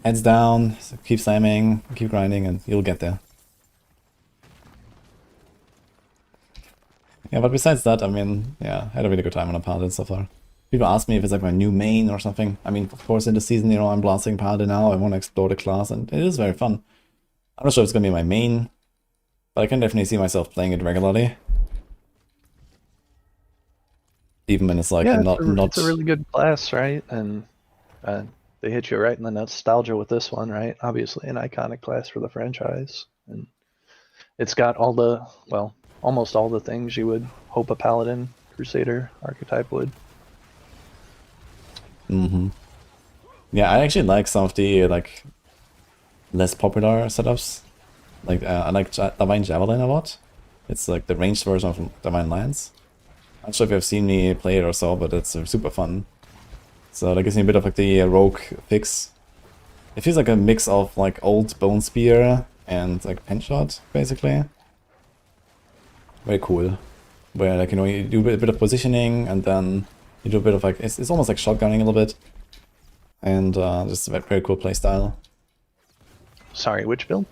Speaker 1: Heads down, keep slamming, keep grinding, and you'll get there. Yeah, but besides that, I mean, yeah, I had a really good time on a Paladin so far. people ask me if it's like my new main or something. I mean, of course, in the season, you know, I'm blasting Paladin now. I want to explore the class, and it is very fun. I'm not sure it's gonna be my main, but I can definitely see myself playing it regularly. Even when it's like not.
Speaker 10: It's a really good class, right? And they hit you right in the nostalgia with this one, right? Obviously, an iconic class for the franchise, and it's got all the, well, almost all the things you would hope a Paladin Crusader archetype would.
Speaker 1: Yeah, I actually like some of the like less popular setups. Like I like Divine Javelin a lot. It's like the ranged version of Divine Lance. I'm not sure if you've seen me play it or so, but it's super fun. So that gives me a bit of like the rogue fix. It feels like a mix of like old Bone Spear and like pen shot, basically. Very cool. Where like, you know, you do a bit of positioning and then you do a bit of like, it's almost like shotgunning a little bit. And just a very cool playstyle.
Speaker 10: Sorry, which build?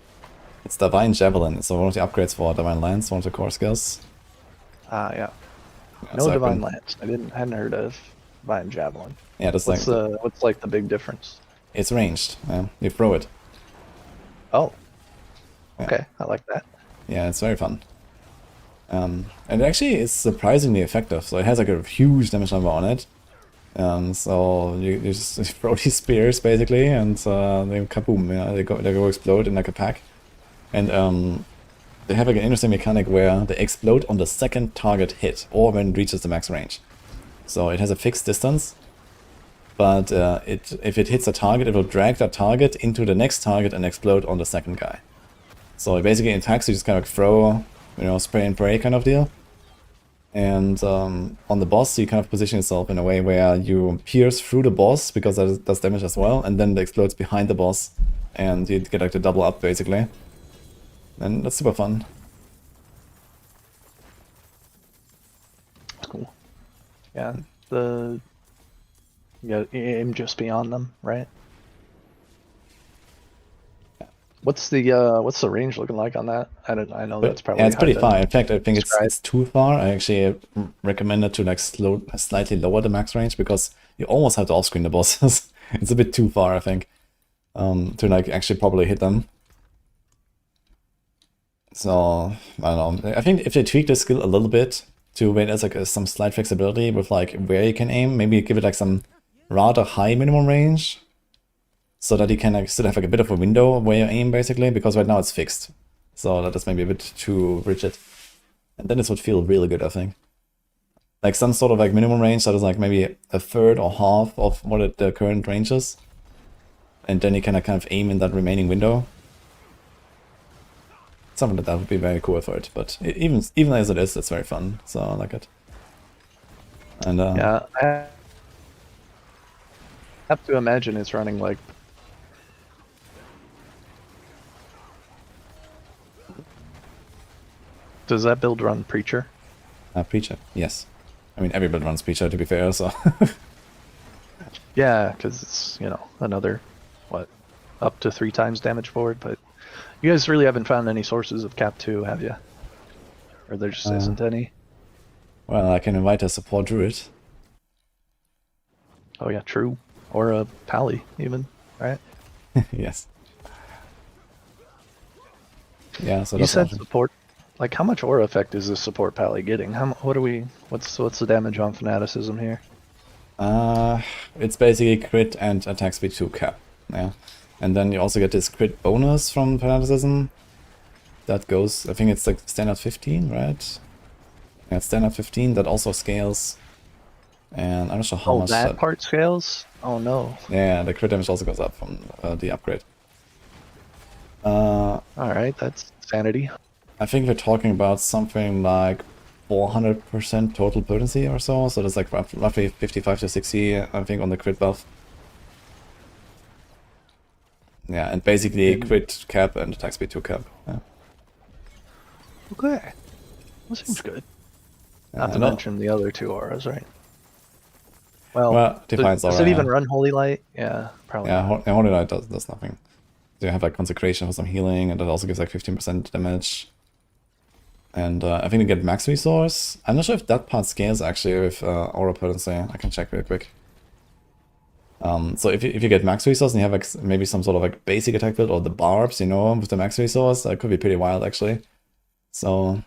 Speaker 1: It's Divine Javelin. It's one of the upgrades for Divine Lance, one of the core skills.
Speaker 10: Ah, yeah.
Speaker 1: Yeah,
Speaker 10: No
Speaker 1: so
Speaker 10: Divine Lance. I hadn't heard of Divine Javelin.
Speaker 1: Yeah, that's
Speaker 10: what's like the big difference?
Speaker 1: It's ranged. You throw it.
Speaker 10: Oh.
Speaker 1: Yeah.
Speaker 10: Okay, I like that.
Speaker 1: Yeah, it's very fun. And actually it's surprisingly effective. So it has like a huge damage number on it. So you just throw these spears basically, and they kaboom, yeah, they go explode in like a pack. And they have like an interesting mechanic where they explode on the second target hit, or when it reaches the max range. So it has a fixed distance, but if it hits a target, it will drag that target into the next target and explode on the second guy. So basically in attacks you just kind of throw, you know, spray and pray kind of deal. And on the boss you kind of position yourself in a way where you pierce through the boss, because that does damage as well, and then it explodes behind the boss, and you get like the double up basically. And that's super fun.
Speaker 10: Cool. Yeah, you aim just beyond them, right? What's the range looking like on that? I know that's probably,
Speaker 1: yeah, it's pretty
Speaker 10: hard
Speaker 1: far. In fact, I think
Speaker 10: describe.
Speaker 1: it's too far. I actually recommend it to like slightly lower the max range, because you almost have to off-screen the bosses. It's a bit too far, I think, to like actually probably hit them. So I don't know. I think if they tweak the skill a little bit to where there's like some slight flexibility with like where you can aim, maybe give it like some rather high minimum range, so that you can like still have like a bit of a window where you aim basically, because right now it's fixed. So that is maybe a bit too rigid. And then this would feel really good, I think. Like some sort of like minimum range that is like maybe a third or half of what the current range is. And then you can like kind of aim in that remaining window. Something like that would be very cool for it, but even as it is, it's very fun, so I like it. And
Speaker 10: yeah, I have to imagine it's running like. Does that build run Preacher?
Speaker 1: Preacher, yes. I mean, every build runs Preacher, to be fair, so.
Speaker 10: Yeah, because it's, you know, another, what, up to 3 times damage forward, but you guys really haven't found any sources of Cap 2, have you? Or there just isn't any?
Speaker 1: Well, I can invite a support druid.
Speaker 10: Oh yeah, true. Or a Pally, even, right?
Speaker 1: Yes. Yeah, so
Speaker 10: you
Speaker 1: that's
Speaker 10: said
Speaker 1: awesome.
Speaker 10: support. Like, how much aura effect is this support Pally getting? What's the damage on Fanaticism here?
Speaker 1: It's basically crit and attack speed 2 cap. Yeah. And then you also get this crit bonus from Fanaticism. That goes, I think it's like standard 15, right? Yeah, it's standard 15, that also scales. And I'm not sure how much
Speaker 10: that part scales? Oh no.
Speaker 1: Yeah, the crit damage also goes up from the upgrade.
Speaker 10: Alright, that's sanity.
Speaker 1: I think we're talking about something like 400% total potency or so, so that's like roughly 55 to 60, I think, on the crit buff. Yeah, and basically crit cap and attack speed 2 cap. Yeah.
Speaker 10: Okay. That seems good. Not to mention the other 2 auras, right? Well,
Speaker 1: Defiance
Speaker 10: does
Speaker 1: aura,
Speaker 10: it even
Speaker 1: yeah.
Speaker 10: run Holy Light? Yeah, probably.
Speaker 1: Yeah, Holy Light does nothing. You have like Consecration for some healing, and that also gives like 15% damage. And I think you get max resource. I'm not sure if that part scales actually with aura potency. I can check real quick. So if you get max resource and you have like maybe some sort of like basic attack build or the barbs, you know, with the max resource, that could be pretty wild actually. So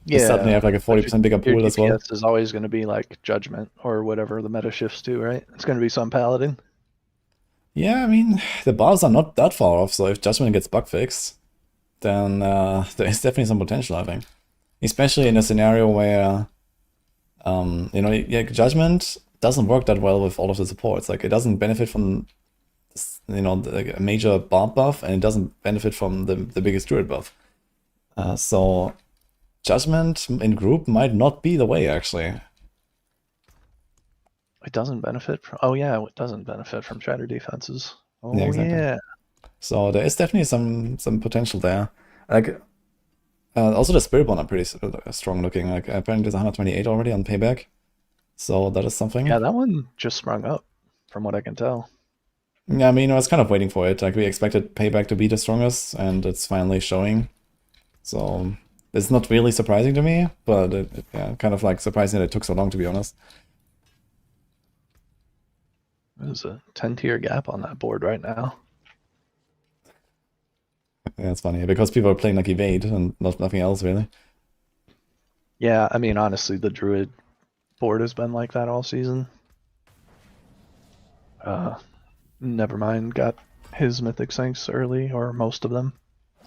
Speaker 1: you suddenly have like a 40% bigger
Speaker 10: Your
Speaker 1: pool as well.
Speaker 10: DPS is always going to be like Judgment or whatever the meta shifts to, right? It's going to be some Paladin.
Speaker 1: Yeah, I mean, the bars are not that far off, so if Judgment gets bug fixed, then there is definitely some potential, I think. Especially in a scenario where, you know, yeah, Judgment doesn't work that well with all of the supports. Like, it doesn't benefit from, you know, a major barb buff, and it doesn't benefit from the biggest druid buff. So Judgment in group might not be the way, actually.
Speaker 10: It doesn't benefit from... Oh, yeah, it doesn't benefit from shatter defenses. Oh,
Speaker 1: Yeah, exactly.
Speaker 10: yeah.
Speaker 1: So there is definitely some potential there. Like, also the Spirit Bond are pretty strong looking. Like, apparently there's 128 already on payback. So that is something.
Speaker 10: Yeah, that one just sprung up, from what I can tell.
Speaker 1: Yeah, I mean, I was kind of waiting for it. Like, we expected payback to be the strongest, and it's finally showing. So it's not really surprising to me, but yeah, kind of like surprising that it took so long, to be honest.
Speaker 10: There's a 10-tier gap on that board right now.
Speaker 1: Yeah, it's funny, because people are playing like Evade and nothing else, really.
Speaker 10: Yeah, I mean, honestly, the Druid board has been like that all season. Nevermind got his Mythic Saints early, or most of them.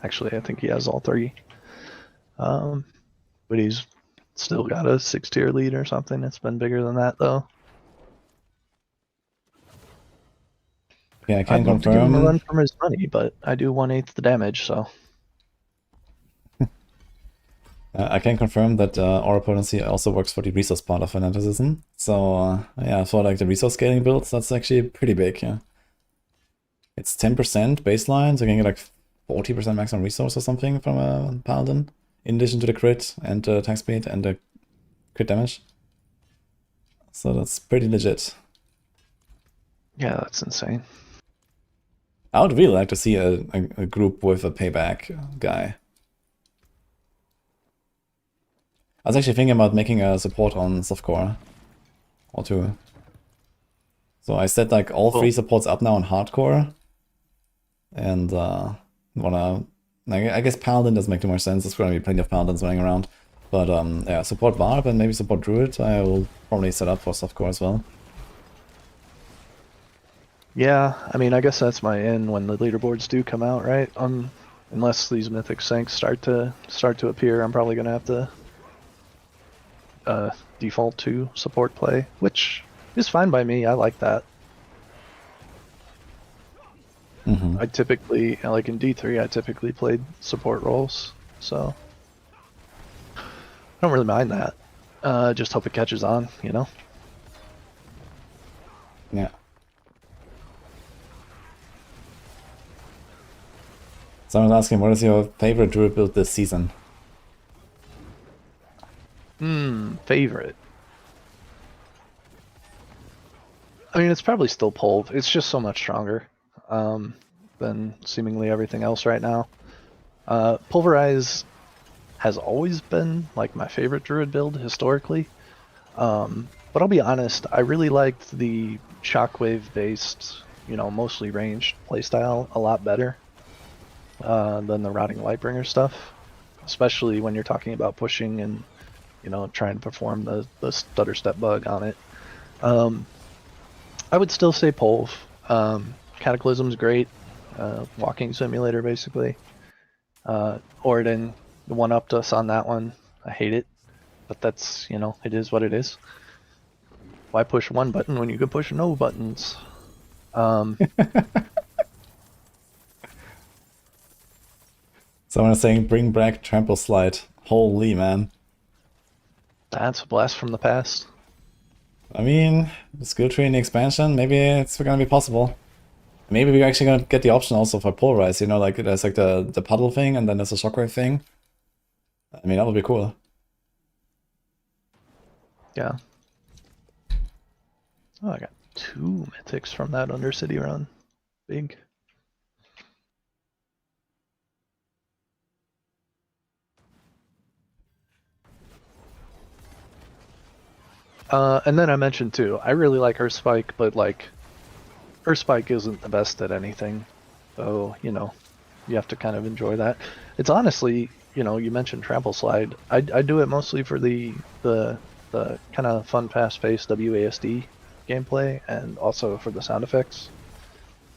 Speaker 10: Actually, I think he has all 3. But he's still got a 6-tier lead or something. It's been bigger than that, though.
Speaker 1: Yeah, I can
Speaker 10: I'd love to give him a
Speaker 1: confirm.
Speaker 10: run for his money, but I do 1/8 the damage, so...
Speaker 1: I can confirm that Aura Potency also works for the resource part of Fanaticism. So yeah, for like the resource scaling builds, that's actually pretty big, yeah. It's 10% baseline, so you can get like 40% maximum resource or something from a Paladin, in addition to the crit and the attack speed and the crit damage. So that's pretty legit.
Speaker 10: Yeah, that's insane.
Speaker 1: I would really like to see a group with a payback guy. I was actually thinking about making a support on softcore or 2. So I set like all 3 supports up now on hardcore, and wanna. I guess Paladin doesn't make too much sense. There's gonna be plenty of Paladins running around, but yeah, support Barb and maybe support Druid. I will probably set up for softcore as well.
Speaker 10: Yeah, I mean, I guess that's my in when the leaderboards do come out, right? Unless these Mythic Sinks start to appear, I'm probably gonna have to default to support play, which is fine by me. I like that. I typically, like in D3, I typically played support roles, so I don't really mind that. Just hope it catches on, you know?
Speaker 1: Yeah. Someone's asking, what is your favorite Druid build this season?
Speaker 10: Favorite. I mean, it's probably still Pulv. It's just so much stronger than seemingly everything else right now. Pulverize has always been like my favorite Druid build historically. But I'll be honest, I really liked the Shockwave based, you know, mostly ranged playstyle a lot better than the Rotting Lightbringer stuff. Especially when you're talking about pushing and, you know, trying to perform the stutter step bug on it. I would still say Pulv. Cataclysm's great. Walking simulator, basically. Orden one-upped us on that one. I hate it. But that's, you know, it is what it is. Why push one button when you can push no buttons?
Speaker 1: Someone is saying, bring back Trample Slide. Holy man.
Speaker 10: That's a blast from the past.
Speaker 1: I mean, skill tree in the expansion, maybe it's gonna be possible. Maybe we're actually gonna get the option also for Polarize, you know, like there's like the puddle thing and then there's a shockwave thing. I mean, that would be cool.
Speaker 10: Yeah. Oh, I got 2 mythics from that Undercity run. Big. And then I mentioned too, I really like Earthspike, but like, Earthspike isn't the best at anything. So, you know, you have to kind of enjoy that. It's honestly, you know, you mentioned Trample Slide. I do it mostly for the kind of fun, fast-paced WASD gameplay, and also for the sound effects.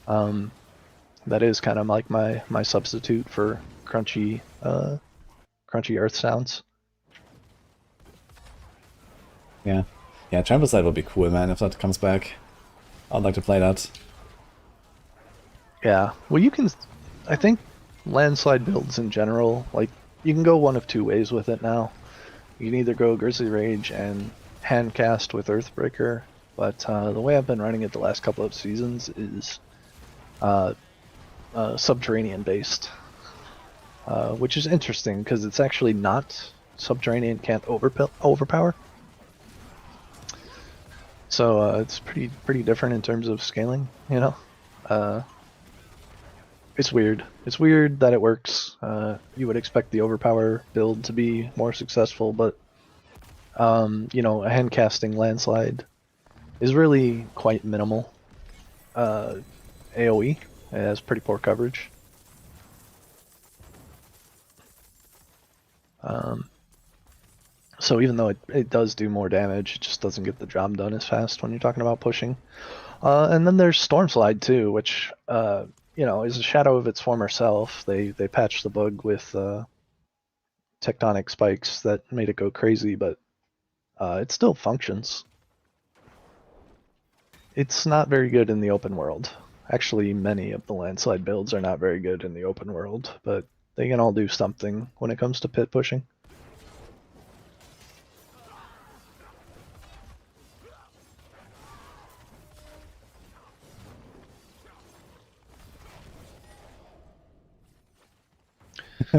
Speaker 10: That is kind of like my substitute for crunchy earth sounds.
Speaker 1: Yeah. Yeah, Trample Slide would be cool, man, if that comes back. I'd like to play that.
Speaker 10: Yeah, well, you can, I think landslide builds in general, like, you can go one of two ways with it now. You can either go Grizzly Rage and handcast with Earthbreaker, but the way I've been running it the last couple of seasons is subterranean based, which is interesting because it's actually not subterranean can't overpower. So it's pretty different in terms of scaling, you know. It's weird. It's weird that it works. You would expect the overpower build to be more successful, but you know, a hand casting landslide is really quite minimal. AoE, it has pretty poor coverage. So even though it does do more damage, it just doesn't get the job done as fast when you're talking about pushing. And then there's Storm Slide too, which you know, is a shadow of its former self. They patched the bug with tectonic spikes that made it go crazy, but it still functions. It's not very good in the open world. Actually, many of the landslide builds are not very good in the open world, but they can all do something when it comes to pit pushing.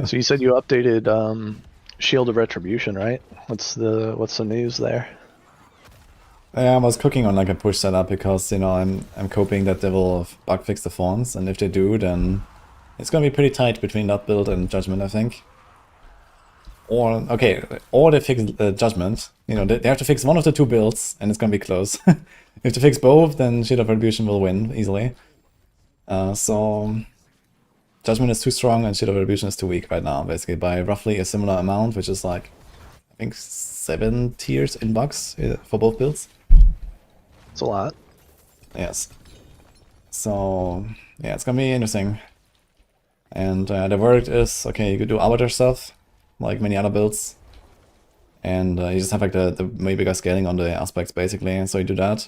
Speaker 10: So you said you updated Shield of Retribution, right? What's the news there?
Speaker 1: Yeah, I was cooking on like a push setup because, you know, I'm hoping that they will bug fix the fawns, and if they do, then it's gonna be pretty tight between that build and Judgement, I think. Or, okay, or they fix Judgement. You know, they have to fix one of the two builds, and it's gonna be close. If they fix both, then Shield of Retribution will win easily. So Judgement is too strong and Shield of Retribution is too weak right now, basically, by roughly a similar amount, which is like, I think 7 tiers in bugs for both builds.
Speaker 10: It's a lot.
Speaker 1: Yes. So, yeah, it's gonna be interesting. And the verdict is, okay, you could do Arbiter stuff, like many other builds. And you just have like the way bigger scaling on the aspects, basically. So you do that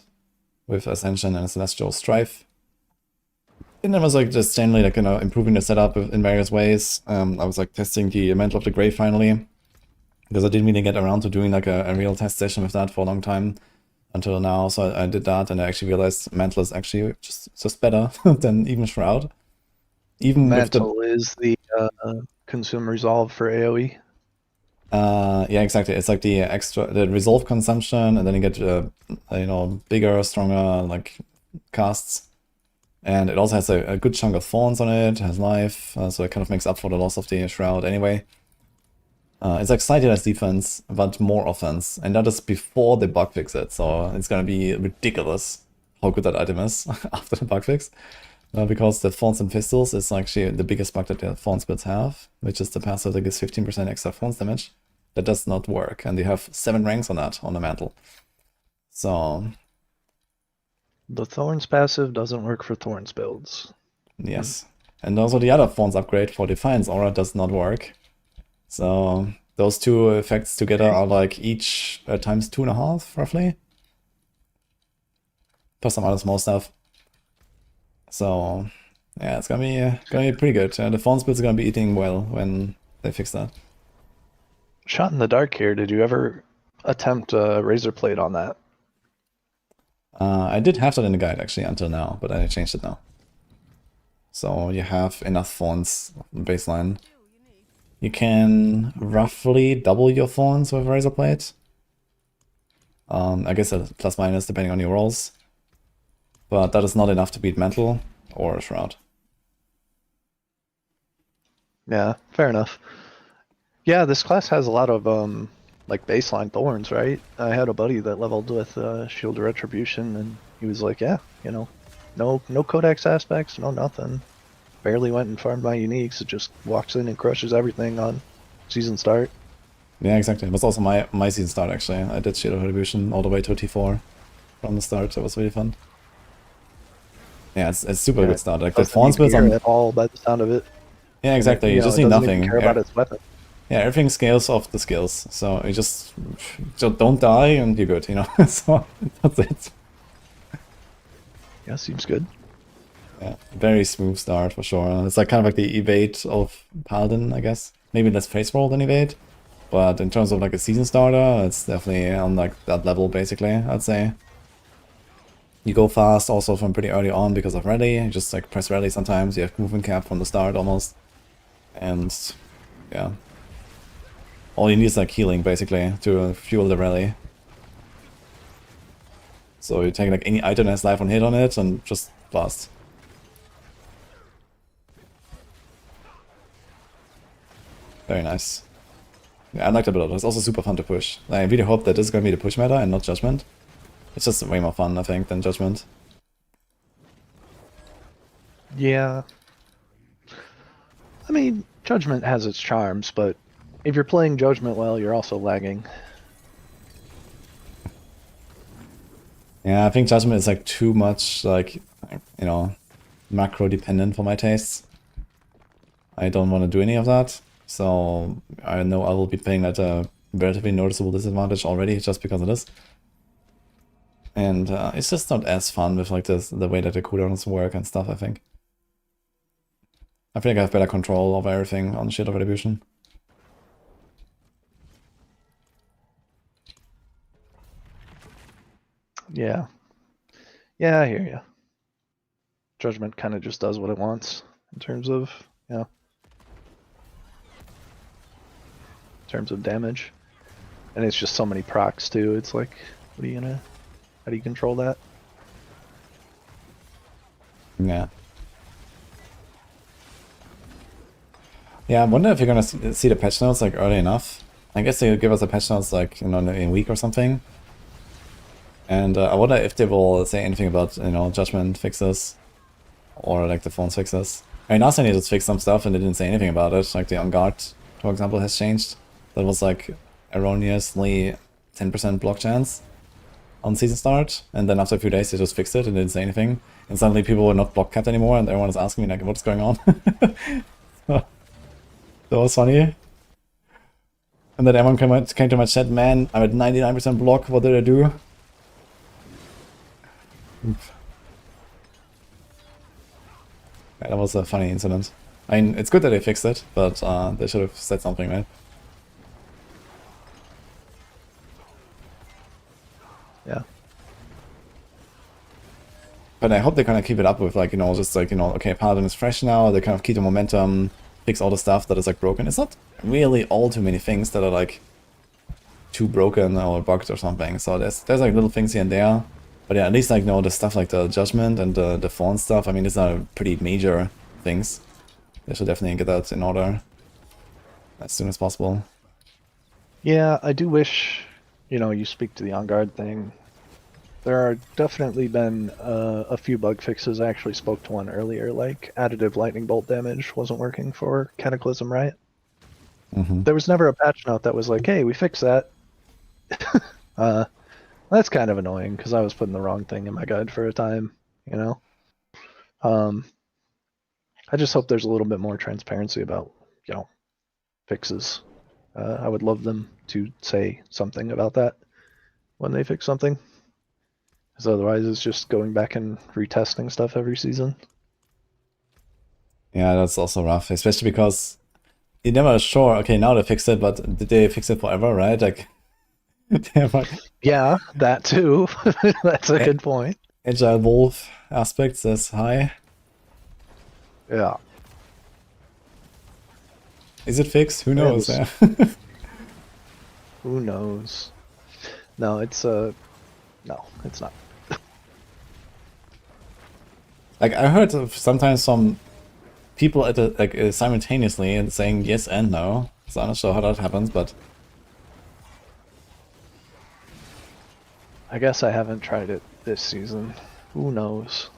Speaker 1: with Ascension and Celestial Strife. And then I was like just generally like, you know, improving the setup in various ways. I was like testing the Mantle of the Grave finally, because I didn't really get around to doing like a real test session with that for a long time until now. So I did that, and I actually realized Mantle is actually just better than even Shroud. Even
Speaker 10: Mantle is the consume resolve for AoE.
Speaker 1: Yeah, exactly. It's like the resolve consumption, and then you get you know, bigger, stronger like casts. And it also has a good chunk of thorns on it, has life, so it kind of makes up for the loss of the Shroud anyway. It's like slightly less defense, but more offense, and that is before the bug fix it, so it's gonna be ridiculous how good that item is after the bug fix. Because the Thorns and Pistols is actually the biggest bug that the Thorns builds have, which is the passive that gives 15% extra Thorns damage. That does not work, and they have 7 ranks on that, on the Mantle. So...
Speaker 10: the Thorns passive doesn't work for Thorns builds.
Speaker 1: Yes. And also the other Thorns upgrade for Defiance Aura does not work. So those two effects together are like each times 2.5, roughly. Plus some other small stuff. So yeah, it's gonna be pretty good. The Thorns builds are gonna be eating well when they fix that.
Speaker 10: Shot in the dark here, did you ever attempt a Razor Blade on that?
Speaker 1: I did have that in the guide actually until now, but I changed it now. So you have enough Thorns baseline. You can roughly double your Thorns with Razor Blade. I guess a plus minus depending on your rolls. But that is not enough to beat Mantle or Shroud.
Speaker 10: Yeah, fair enough. Yeah, this class has a lot of like baseline thorns, right? I had a buddy that leveled with Shield of Retribution, and he was like, yeah, you know, no codex aspects, no nothing. Barely went and farmed my uniques. It just walks in and crushes everything on season start.
Speaker 1: Yeah, exactly. It was also my season start, actually. I did Shield of Retribution all the way to T4 from the start. That was really fun. Yeah, it's super good start. Like the Thorns builds
Speaker 10: at all by the sound of it.
Speaker 1: Yeah, exactly. You just need
Speaker 10: doesn't
Speaker 1: nothing.
Speaker 10: Even care about its weapon.
Speaker 1: Yeah, everything scales off the skills. So you just don't die and you're good, you know. So that's it.
Speaker 10: Yeah, seems good.
Speaker 1: Yeah, very smooth start for sure. It's like kind of like the evade of Paladin, I guess. Maybe less face roll than evade. But in terms of like a season starter, it's definitely on like that level basically, I'd say. You go fast also from pretty early on because of rally. You just like press rally sometimes. You have movement cap from the start almost. And yeah. All you need is like healing basically to fuel the rally. So you take like any item that has life on hit on it and just blast. Very nice. Yeah, I liked it a lot. It's also super fun to push. I really hope that this is going to be the push meta and not Judgement. It's just way more fun, I think, than Judgement.
Speaker 10: Yeah. I mean, Judgement has its charms, but if you're playing Judgement well, you're also lagging.
Speaker 1: Yeah, I think Judgement is like too much, like, you know, macro dependent for my tastes. I don't want to do any of that. So I know I will be playing at a relatively noticeable disadvantage already just because of this. And it's just not as fun with like the way that the cooldowns work and stuff, I think. I feel like I have better control of everything on Shield of Retribution.
Speaker 10: Yeah. Yeah, I hear you. Judgement kind of just does what it wants in terms of, you know, in terms of damage. And it's just so many procs too. It's like, what are you gonna, how do you control that?
Speaker 1: Yeah. Yeah, I wonder if you're gonna see the patch notes like early enough. I guess they'll give us the patch notes like, you know, in a week or something. And I wonder if they will say anything about, you know, Judgement fixes or like the Thorns fixes. I mean, last time they just fixed some stuff and they didn't say anything about it. Like the On Guard, for example, has changed. That was like erroneously 10% block chance on season start, and then after a few days they just fixed it and didn't say anything. And suddenly people were not block capped anymore, and everyone is asking me like, what's going on? That was funny. And then everyone came to my chat, man, I'm at 99% block, what did I do? Yeah, that was a funny incident. I mean, it's good that they fixed it, but they should have said something, right?
Speaker 10: Yeah.
Speaker 1: But I hope they kind of keep it up with, like, you know, just like, you know, okay, Paladin is fresh now, they kind of keep the momentum, fix all the stuff that is like broken. It's not really all too many things that are like too broken or bugged or something. So there's like little things here and there. But yeah, at least like, you know, the stuff like the Judgement and the Fawn stuff, I mean, these are pretty major things. They should definitely get that in order as soon as possible.
Speaker 10: Yeah, I do wish, you know, you speak to the On Guard thing. There are definitely been a few bug fixes. I actually spoke to one earlier, like additive lightning bolt damage wasn't working for Cataclysm, right?
Speaker 1: Mm-hmm.
Speaker 10: There was never a patch note that was like, hey, we fixed that. That's kind of annoying because I was putting the wrong thing in my guide for a time, you know? I just hope there's a little bit more transparency about, you know, fixes. I would love them to say something about that when they fix something. Because otherwise it's just going back and retesting stuff every season.
Speaker 1: Yeah, that's also rough, especially because you're never sure, okay, now they fixed it, but did they fix it forever, right? Like,
Speaker 10: yeah, that too. That's a good point.
Speaker 1: Agile Wolf aspects is high.
Speaker 10: Yeah.
Speaker 1: Is it fixed? Who knows? Yeah.
Speaker 10: Who knows? No, it's no, it's not.
Speaker 1: Like I heard sometimes some people at the, simultaneously and saying yes and no. So I'm not sure how that happens, but
Speaker 10: I guess I haven't tried it this season. Who knows?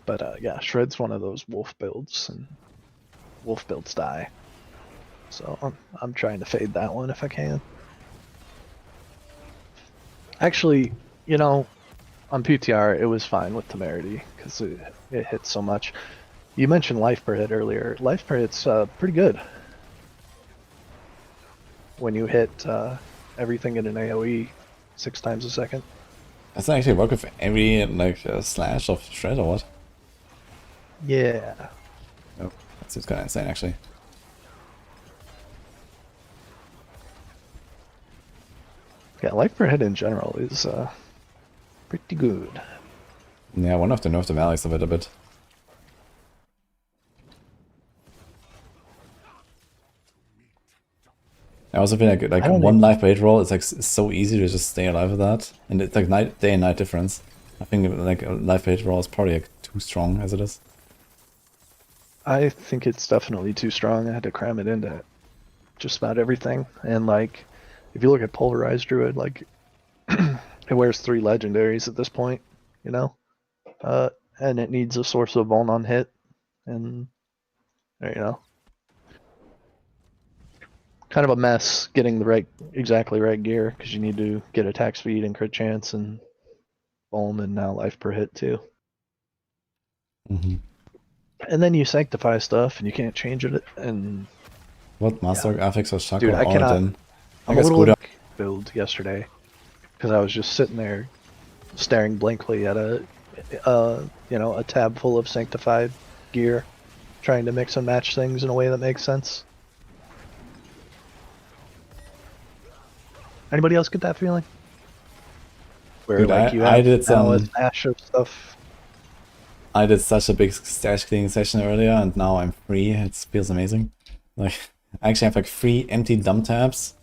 Speaker 10: But yeah, Shred's one of those wolf builds, and wolf builds die. So I'm trying to fade that one if I can. Actually, you know, on PTR it was fine with Temerity because it hits so much. You mentioned life per hit earlier. Life per hit's pretty good. When you hit everything in an AoE 6 times a second.
Speaker 1: Does that actually work with every like slash of Shred or what?
Speaker 10: Yeah.
Speaker 1: Oh, that seems kind of insane actually.
Speaker 10: Yeah, life per hit in general is pretty good.
Speaker 1: Yeah, I wonder if they nerfed the Malice of it a bit. I also feel like one life per hit roll is like so easy to just stay alive with that, and it's like day and night difference. I think like a life per hit roll is probably like too strong as it is.
Speaker 10: I think it's definitely too strong. I had to cram it into just about everything, and like if you look at Pulverized Druid, like it wears 3 legendaries at this point, you know, and it needs a source of Vuln on hit, and there you know. Kind of a mess getting the exactly right gear because you need to get attack speed and crit chance and Vuln and now life per hit too.
Speaker 1: Mm-hmm.
Speaker 10: And then you sanctify stuff and you can't change it. And
Speaker 1: what Master Affix or Shaco?
Speaker 10: Dude, I cannot.
Speaker 1: I'm
Speaker 10: a little build yesterday because I was just sitting there staring blankly at a tab full of sanctified gear, trying to mix and match things in a way that makes sense. Anybody else get that feeling? Where
Speaker 1: Dude,
Speaker 10: like you
Speaker 1: I
Speaker 10: have
Speaker 1: did
Speaker 10: now a
Speaker 1: some
Speaker 10: stash of stuff.
Speaker 1: I did such a big stash cleaning session earlier, and now I'm free. It feels amazing. Like, I actually have like 3 empty dump tabs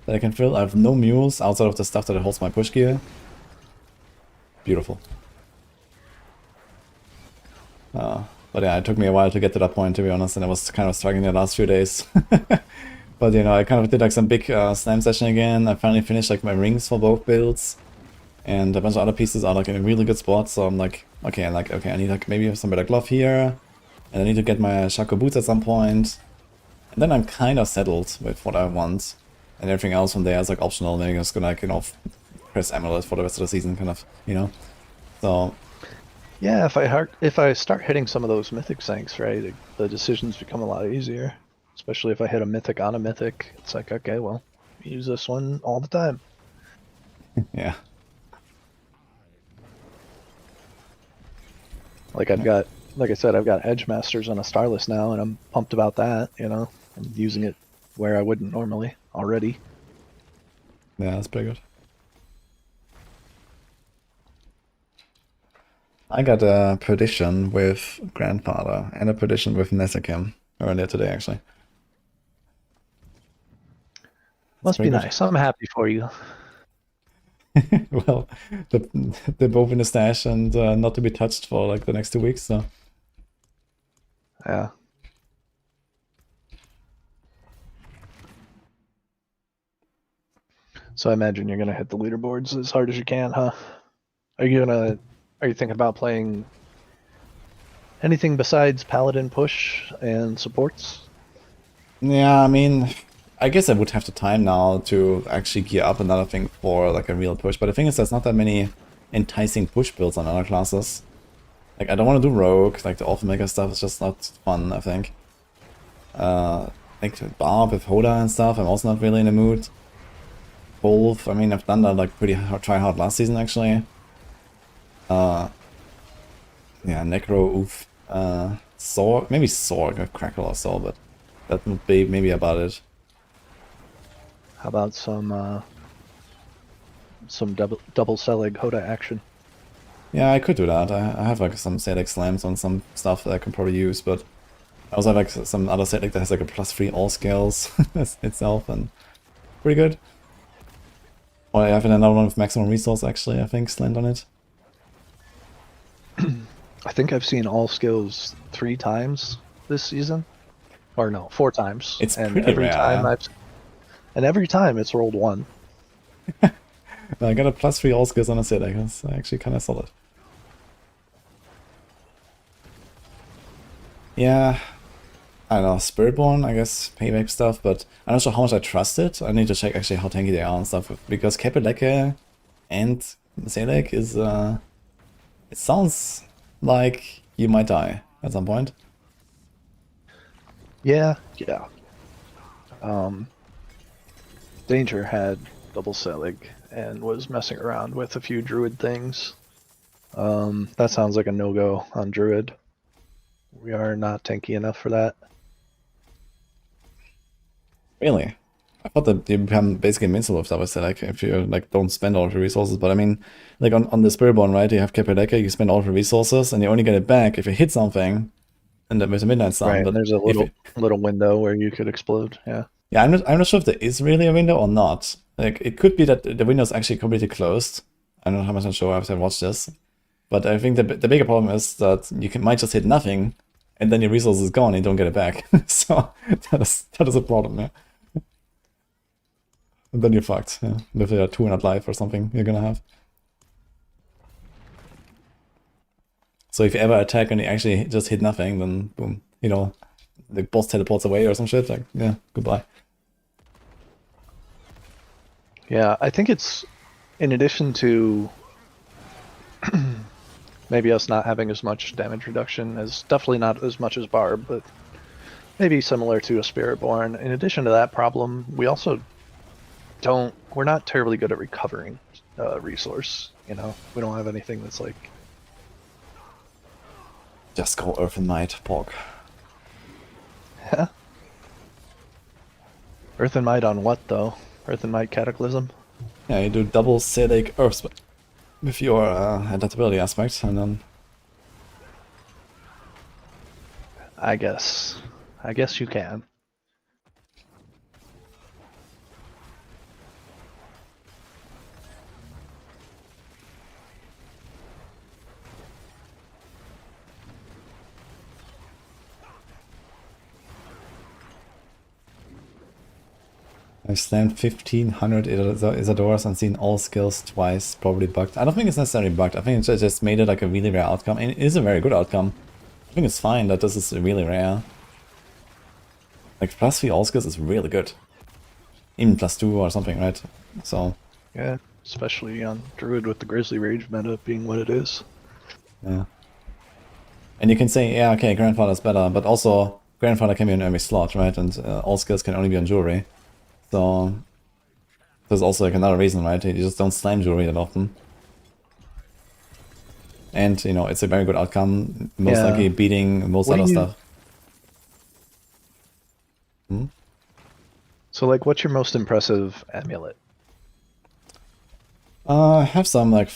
Speaker 1: that I can fill. I have no mules outside of the stuff that holds my push gear. Beautiful. But yeah, it took me a while to get to that point, to be honest, and I was kind of struggling the last few days. But you know, I kind of did like some big slam session again. I finally finished like my rings for both builds, and a bunch of other pieces are like in a really good spot. So I'm like, okay, I need like maybe some better glove here, and I need to get my Shaco boots at some point. And then I'm kind of settled with what I want, and everything else from there is like optional. Maybe I'm just gonna like, you know, press Amulet for the rest of the season, kind of, you know. So
Speaker 10: yeah, if I start hitting some of those mythic sanks, right, the decisions become a lot easier. Especially if I hit a mythic on a mythic, it's like, okay, well, use this one all the time.
Speaker 1: Yeah.
Speaker 10: Like like I said, I've got Edge Masters on a Starless now, and I'm pumped about that, you know. I'm using it where I wouldn't normally already.
Speaker 1: Yeah, that's pretty good. I got a Perdition with Grandfather and a Perdition with Nesakim earlier today, actually.
Speaker 10: Must be nice. I'm happy for you.
Speaker 1: Well, they're both in the stash and not to be touched for like the next 2 weeks, so.
Speaker 10: Yeah. So I imagine you're gonna hit the leaderboards as hard as you can, huh? Are you thinking about playing anything besides Paladin push and supports?
Speaker 1: Yeah, I mean, I guess I would have the time now to actually gear up another thing for like a real push, but the thing is there's not that many enticing push builds on other classes. Like, I don't want to do Rogue, like the Orphan stuff is just not fun, I think. Like Barb with Hoda and stuff, I'm also not really in the mood. Wolf, I mean, I've done that like pretty hard, try hard last season actually. Yeah, Necro, oof. Sword, maybe Sword with Crackle or so, but that would be maybe about it.
Speaker 10: How about some double Selig Hoda action?
Speaker 1: Yeah, I could do that. I have like some Selig slams on some stuff that I can probably use, but I also have like some other Selig that has like a +3 all scales itself, and pretty good. Or I have another one with maximum resource actually, I think, slant on it.
Speaker 10: I think I've seen all skills 3 times this season. Or no, 4 times.
Speaker 1: It's
Speaker 10: and
Speaker 1: pretty
Speaker 10: every
Speaker 1: rare,
Speaker 10: time
Speaker 1: yeah.
Speaker 10: every time it's rolled 1.
Speaker 1: I got a +3 all skills on a set, I guess. Actually kind of solid. Yeah, I don't know, Spiritborn, I guess, payback stuff, but I'm not sure how much I trust it. I need to check actually how tanky they are and stuff, because Kapeleke and Selek is, it sounds like you might die at some point.
Speaker 10: Yeah. Danger had double Selig and was messing around with a few Druid things. That sounds like a no-go on Druid. We are not tanky enough for that.
Speaker 1: Really? I thought that you become basically invincible with double Select if you like don't spend all of your resources, but I mean, like on the Spiritborn, right, you have Kapeleke, you spend all of your resources, and you only get it back if you hit something, and then with a Midnight Sun.
Speaker 10: Right,
Speaker 1: but
Speaker 10: and there's a little window where you could explode, yeah.
Speaker 1: Yeah, I'm not sure if there is really a window or not. Like, it could be that the window is actually completely closed. I'm not 100% sure after I watched this. But I think the bigger problem is that you might just hit nothing, and then your resource is gone and you don't get it back. So that is a problem, yeah. And then you're fucked, yeah. With your 200 life or something you're gonna have. So if you ever attack and you actually just hit nothing, then boom, you know, the boss teleports away or some shit, like, yeah, goodbye.
Speaker 10: Yeah, I think it's, in addition to maybe us not having as much damage reduction, as definitely not as much as Barb, but maybe similar to a Spiritborn. In addition to that problem, we also we're not terribly good at recovering resource, you know? We don't have anything that's like...
Speaker 1: Just go Earth and Might, Pork.
Speaker 10: Yeah. Earth and Might on what, though? Earth and Might Cataclysm?
Speaker 1: Yeah, you do double Sedek Earth with your adaptability aspect, and then...
Speaker 10: I guess you can.
Speaker 1: I've slammed 1500 Isadoras and seen all skills twice, probably bugged. I don't think it's necessarily bugged, I think it just made it like a really rare outcome, and it is a very good outcome. I think it's fine that this is really rare. Like, +3 all skills is really good. Even +2 or something, right? So...
Speaker 10: Yeah, especially on Druid with the Grizzly Rage meta being what it is.
Speaker 1: Yeah. And you can say, yeah, okay, Grandfather's better, but also Grandfather can be on every slot, right? And all skills can only be on Jewelry. So there's also like another reason, right? You just don't slam Jewelry that often. And, you know, it's a very good outcome, most likely beating most other stuff. Hmm?
Speaker 10: So, like, what's your most impressive amulet?
Speaker 1: I have some, like,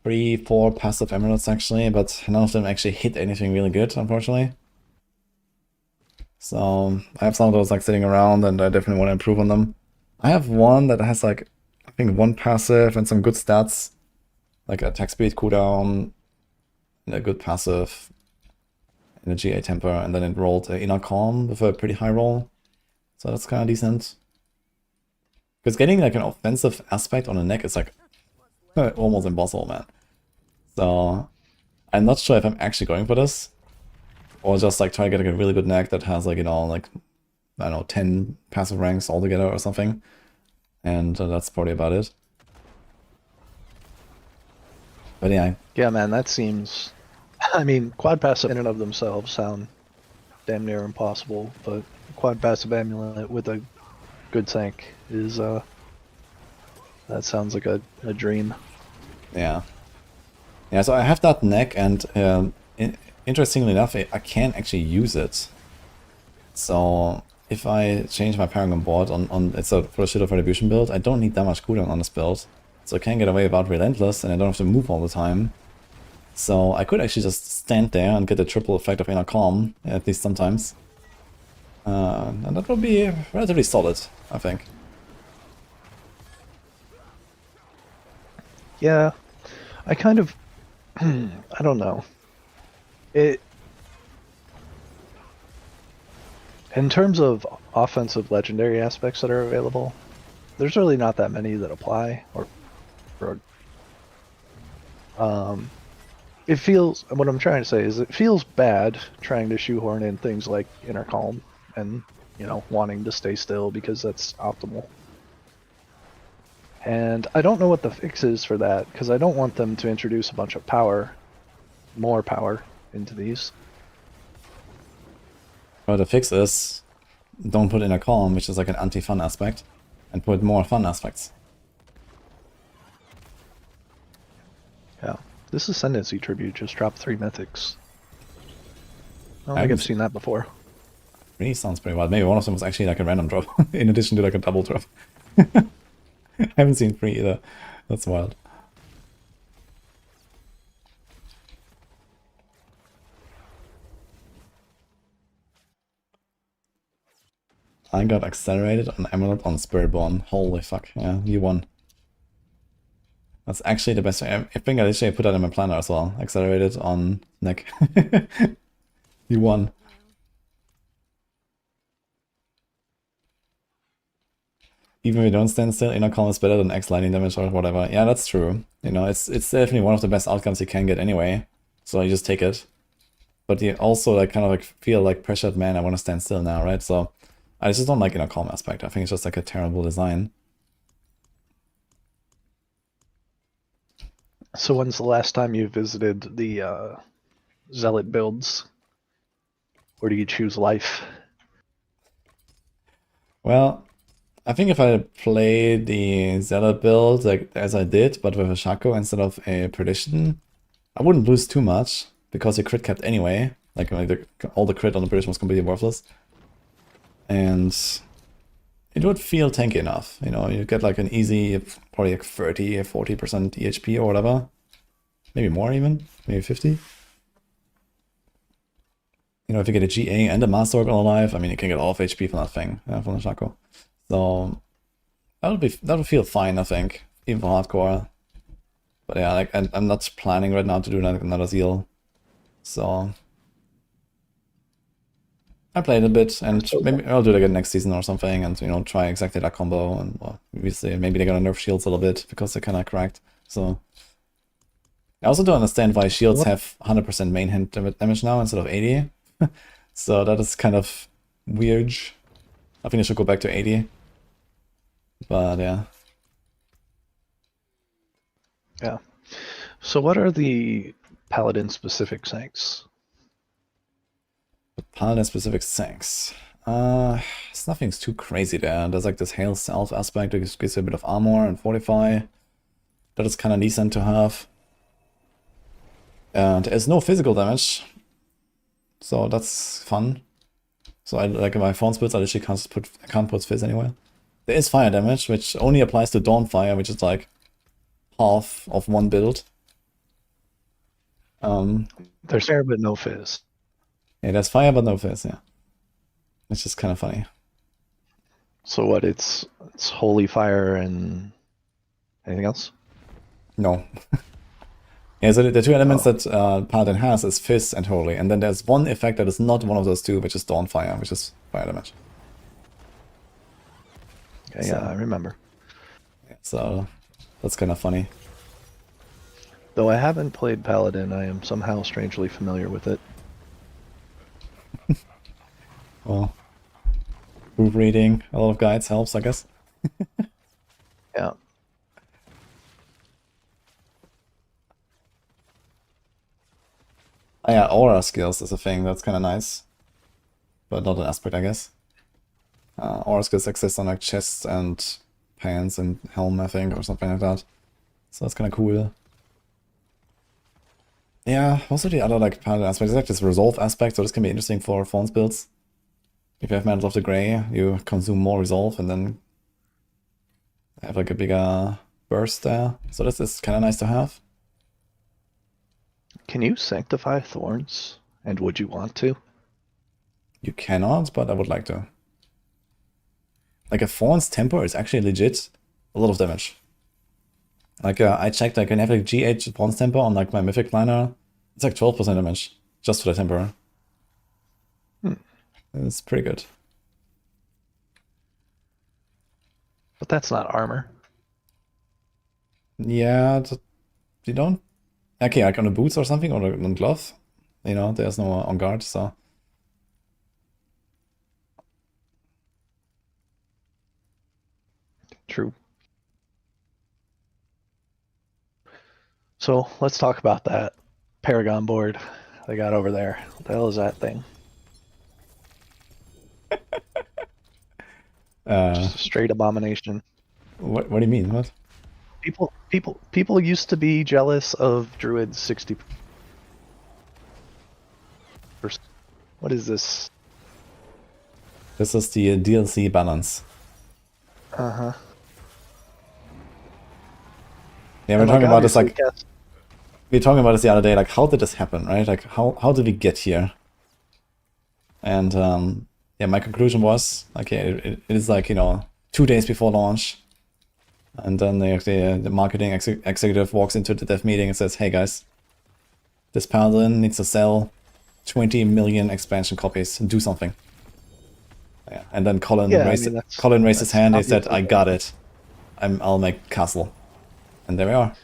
Speaker 1: 3-4 passive amulets, actually, but none of them actually hit anything really good, unfortunately. So, I have some of those, like, sitting around, and I definitely want to improve on them. I have one that has, like, I think 1 passive and some good stats. Like, attack speed cooldown, and a good passive, and a GA temper, and then it rolled Inner Calm with a pretty high roll. So that's kind of decent. Because getting, like, an offensive aspect on the neck is, like, almost impossible, man. So, I'm not sure if I'm actually going for this. Or just, like, try to get like, a really good neck that has, like, you know, like, I don't know, 10 passive ranks altogether or something. And that's probably about it. But yeah.
Speaker 10: Yeah, man, that seems... I mean, quad passive in and of themselves sound damn near impossible, but quad passive amulet with a good tank is, that sounds like a dream.
Speaker 1: Yeah. Yeah, so I have that neck, and interestingly enough, I can't actually use it. So if I change my Paragon board on it's a for a Shield of Retribution build, I don't need that much cooldown on this build. So I can get away without Relentless, and I don't have to move all the time. So I could actually just stand there and get the triple effect of Inner Calm, at least sometimes. And that would be relatively solid, I think.
Speaker 10: Yeah, I kind of... I don't know. In terms of offensive legendary aspects that are available, there's really not that many that apply. It feels, what I'm trying to say is it feels bad trying to shoehorn in things like Inner Calm and, you know, wanting to stay still because that's optimal. And I don't know what the fix is for that, because I don't want them to introduce a bunch of power, more power, into these.
Speaker 1: Well, the fix is don't put Inner Calm, which is like an anti-fun aspect, and put more fun aspects.
Speaker 10: Yeah. This Ascendancy Tribute just dropped 3 mythics. I don't think I've seen that before.
Speaker 1: Really sounds pretty wild. Maybe one of them was actually like a random drop, in addition to like a double drop. I haven't seen 3 either. That's wild. I got accelerated on Emerald on Spiritborn. Holy fuck. Yeah, you won. That's actually the best. I think I literally put that in my planner as well. Accelerated on neck. You won. Even if you don't stand still, Inner Calm is better than X lightning damage or whatever. Yeah, that's true. You know, it's definitely one of the best outcomes you can get anyway. So you just take it. But you also like kind of like feel like pressured, man, I want to stand still now, right? So I just don't like Inner Calm aspect. I think it's just like a terrible design.
Speaker 10: So when's the last time you visited the Zealot builds? Or do you choose life?
Speaker 1: Well, I think if I play the Zealot build like as I did, but with a Shaco instead of a Perdition, I wouldn't lose too much, because you crit capped anyway. Like all the crit on the Perdition was completely worthless. And it would feel tanky enough, you know, you get like an easy, probably like 30 or 40% EHP or whatever. Maybe more even, maybe 50. You know, if you get a GA and a Master Orc alive, I mean, you can get all of HP from that thing, from the Shaco. So that would feel fine, I think, even for hardcore. But yeah, like I'm not planning right now to do another Zeal. So I played a bit, and maybe I'll do it again next season or something, and you know, try exactly that combo. And well, obviously, maybe they're gonna nerf shields a little bit because they're kind of cracked. So I also don't understand why shields have 100% main hand damage now instead of 80. So that is kind of weird. I think I should go back to 80. But yeah.
Speaker 10: Yeah. So what are the Paladin specific sanks?
Speaker 1: The Paladin specific sanks. Nothing's too crazy there. There's like this Hail Self aspect that gives you a bit of armor and fortify. That is kind of decent to have. And there's no physical damage. So that's fun. So I like in my phone splits, I literally can't put Fizz anywhere. There is fire damage, which only applies to Dawnfire, which is like half of one build.
Speaker 10: There's fire but no fizz.
Speaker 1: Yeah, there's fire but no fizz, yeah. It's just kind of funny.
Speaker 10: So what, it's holy fire and anything else?
Speaker 1: No. Yeah, so the two elements that Paladin has is Fizz and Holy, and then there's one effect that is not one of those two, which is Dawnfire, which is fire damage.
Speaker 10: Okay, yeah, I remember.
Speaker 1: Yeah, so that's kind of funny.
Speaker 10: Though I haven't played Paladin, I am somehow strangely familiar with it.
Speaker 1: Well, proof reading a lot of guides helps, I guess.
Speaker 10: Yeah.
Speaker 1: Oh, yeah, aura skills is a thing, that's kind of nice. But not an aspect, I guess. Aura skills exist on like chests and pants and helm, I think, or something like that. So that's kind of cool. Yeah, also the other like Paladin aspect is like this resolve aspect, so this can be interesting for Fawn's builds. If you have Mantle of the Grey, you consume more resolve and then have like a bigger burst there. So this is kind of nice to have.
Speaker 10: Can you sanctify thorns? And would you want to?
Speaker 1: You cannot, but I would like to. Like a Fawn's Temper is actually legit a lot of damage. Like I checked, I can have like GH Fawn's Temper on like my Mythic Planner. It's like 12% damage just for the Temper. It's pretty good.
Speaker 10: But that's not armor.
Speaker 1: Yeah, you don't. Okay, like on the boots or something, or on glove. You know, there's no on guard, so.
Speaker 10: True. So let's talk about that Paragon board they got over there. What the hell is that thing? Just a straight abomination.
Speaker 1: What do you mean? What?
Speaker 10: People used to be jealous of Druid's 60%. What is this?
Speaker 1: This is the DLC balance.
Speaker 10: Uh-huh.
Speaker 1: Yeah, we're talking about this like we were talking about this the other day. Like, how did this happen, right? Like, how did we get here? And yeah, my conclusion was okay. It is like, you know, 2 days before launch, and then the marketing executive walks into the dev meeting and says, "Hey guys, this Paladin needs to sell 20 million expansion copies. Do something." Yeah, and then Colin raised his hand. He said, "I got it. I'll make Castle," and there we are.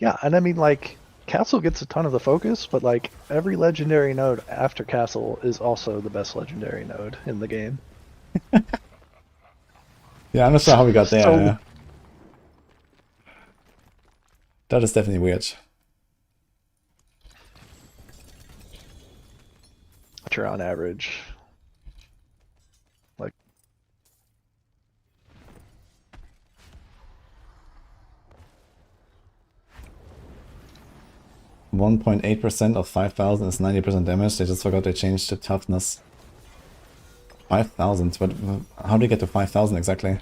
Speaker 10: Yeah, and I mean, like, Castle gets a ton of the focus, but like every legendary node after Castle is also the best legendary node in the game.
Speaker 1: Yeah, I'm not sure how we got there.
Speaker 10: So,
Speaker 1: yeah. That is definitely weird.
Speaker 10: Which are on average. Like,
Speaker 1: %1.8% of 5,000 is 90% damage. They just forgot they changed the toughness. 5,000, but how do you get to 5,000 exactly?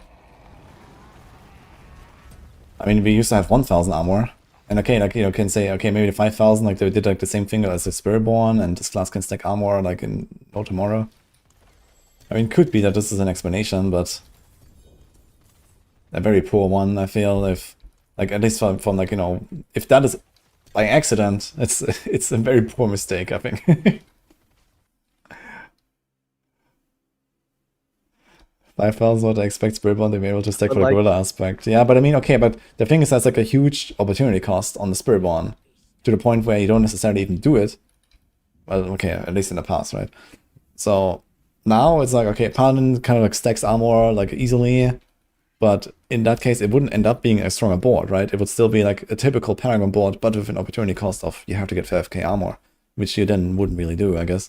Speaker 1: I mean, we used to have 1,000 armor. And okay, like, you know, can say, okay, maybe the 5,000, like they did like the same thing as the Spiritborn, and this class can stack armor like in no tomorrow. I mean, could be that this is an explanation, but a very poor one, I feel, if, like, at least from like, you know, if that is by accident, it's a very poor mistake, I think. 5,000 what I expect Spiritborn to be able to stack for the gorilla aspect. Yeah, but I mean, okay, but the thing is that's like a huge opportunity cost on the Spiritborn, to the point where you don't necessarily even do it. Well, okay, at least in the past, right? So now it's like, okay, Paladin kind of like stacks armor like easily, but in that case it wouldn't end up being a stronger board, right? It would still be like a typical Paragon board, but with an opportunity cost of you have to get 5k armor, which you then wouldn't really do, I guess.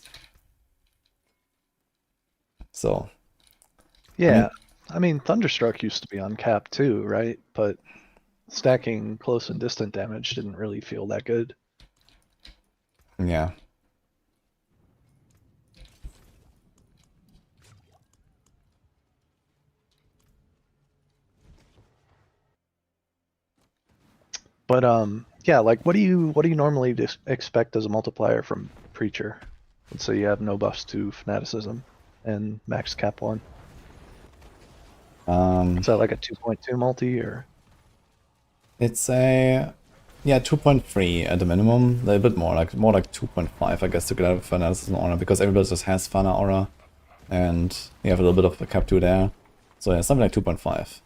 Speaker 1: So
Speaker 10: yeah, I mean, Thunderstruck used to be on cap too, right? But stacking close and distant damage didn't really feel that good.
Speaker 1: Yeah.
Speaker 10: But yeah, like what do you normally expect as a multiplier from Preacher? Let's say you have no buffs to Fanaticism and max cap 1. Is that like a 2.2 multi, or?
Speaker 1: It's a, yeah, 2.3 at the minimum, a little bit more like 2.5, I guess, to get out of Fanaticism Aura, because everybody just has Fana Aura, and you have a little bit of a cap 2 there. So yeah, something like 2.5.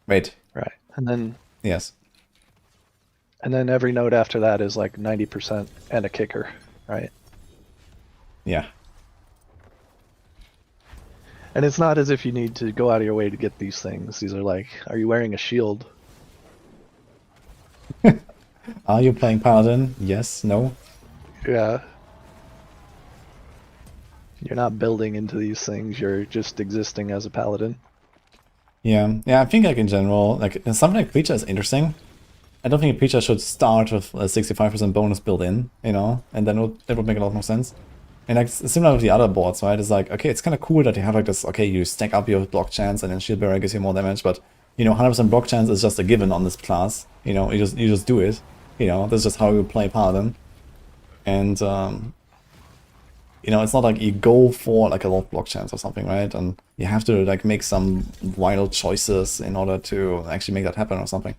Speaker 1: Wait.
Speaker 10: Right, and then
Speaker 1: yes.
Speaker 10: And then every node after that is like 90% and a kicker, right?
Speaker 1: Yeah.
Speaker 10: And it's not as if you need to go out of your way to get these things. These are like, are you wearing a shield?
Speaker 1: Are you playing Paladin? Yes, no?
Speaker 10: Yeah. You're not building into these things, you're just existing as a Paladin.
Speaker 1: Yeah, I think like in general, like something like Preacher is interesting. I don't think a Preacher should start with a 65% bonus built in, you know, and then it would make a lot more sense. And like similar with the other boards, right? It's like, okay, it's kind of cool that you have like this, okay, you stack up your block chance and then Shield Bearer gives you more damage, but you know, 100% block chance is just a given on this class. You know, you just do it. You know, that's just how you play Paladin. And you know, it's not like you go for like a lot of block chance or something, right? And you have to like make some wild choices in order to actually make that happen or something.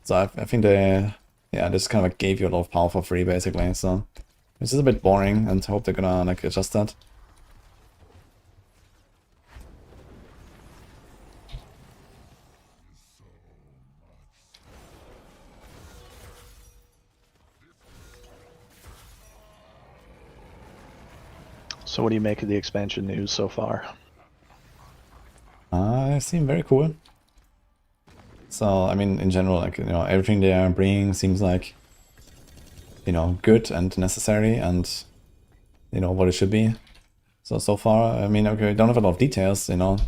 Speaker 1: So I think they, yeah, this kind of like gave you a lot of power for free basically. So it's just a bit boring, and I hope they're gonna like adjust that.
Speaker 10: So what do you make of the expansion news so far?
Speaker 1: It seemed very cool. So, I mean, in general, like, you know, everything they are bringing seems like, you know, good and necessary and, you know, what it should be. So far, I mean, okay, we don't have a lot of details, you know,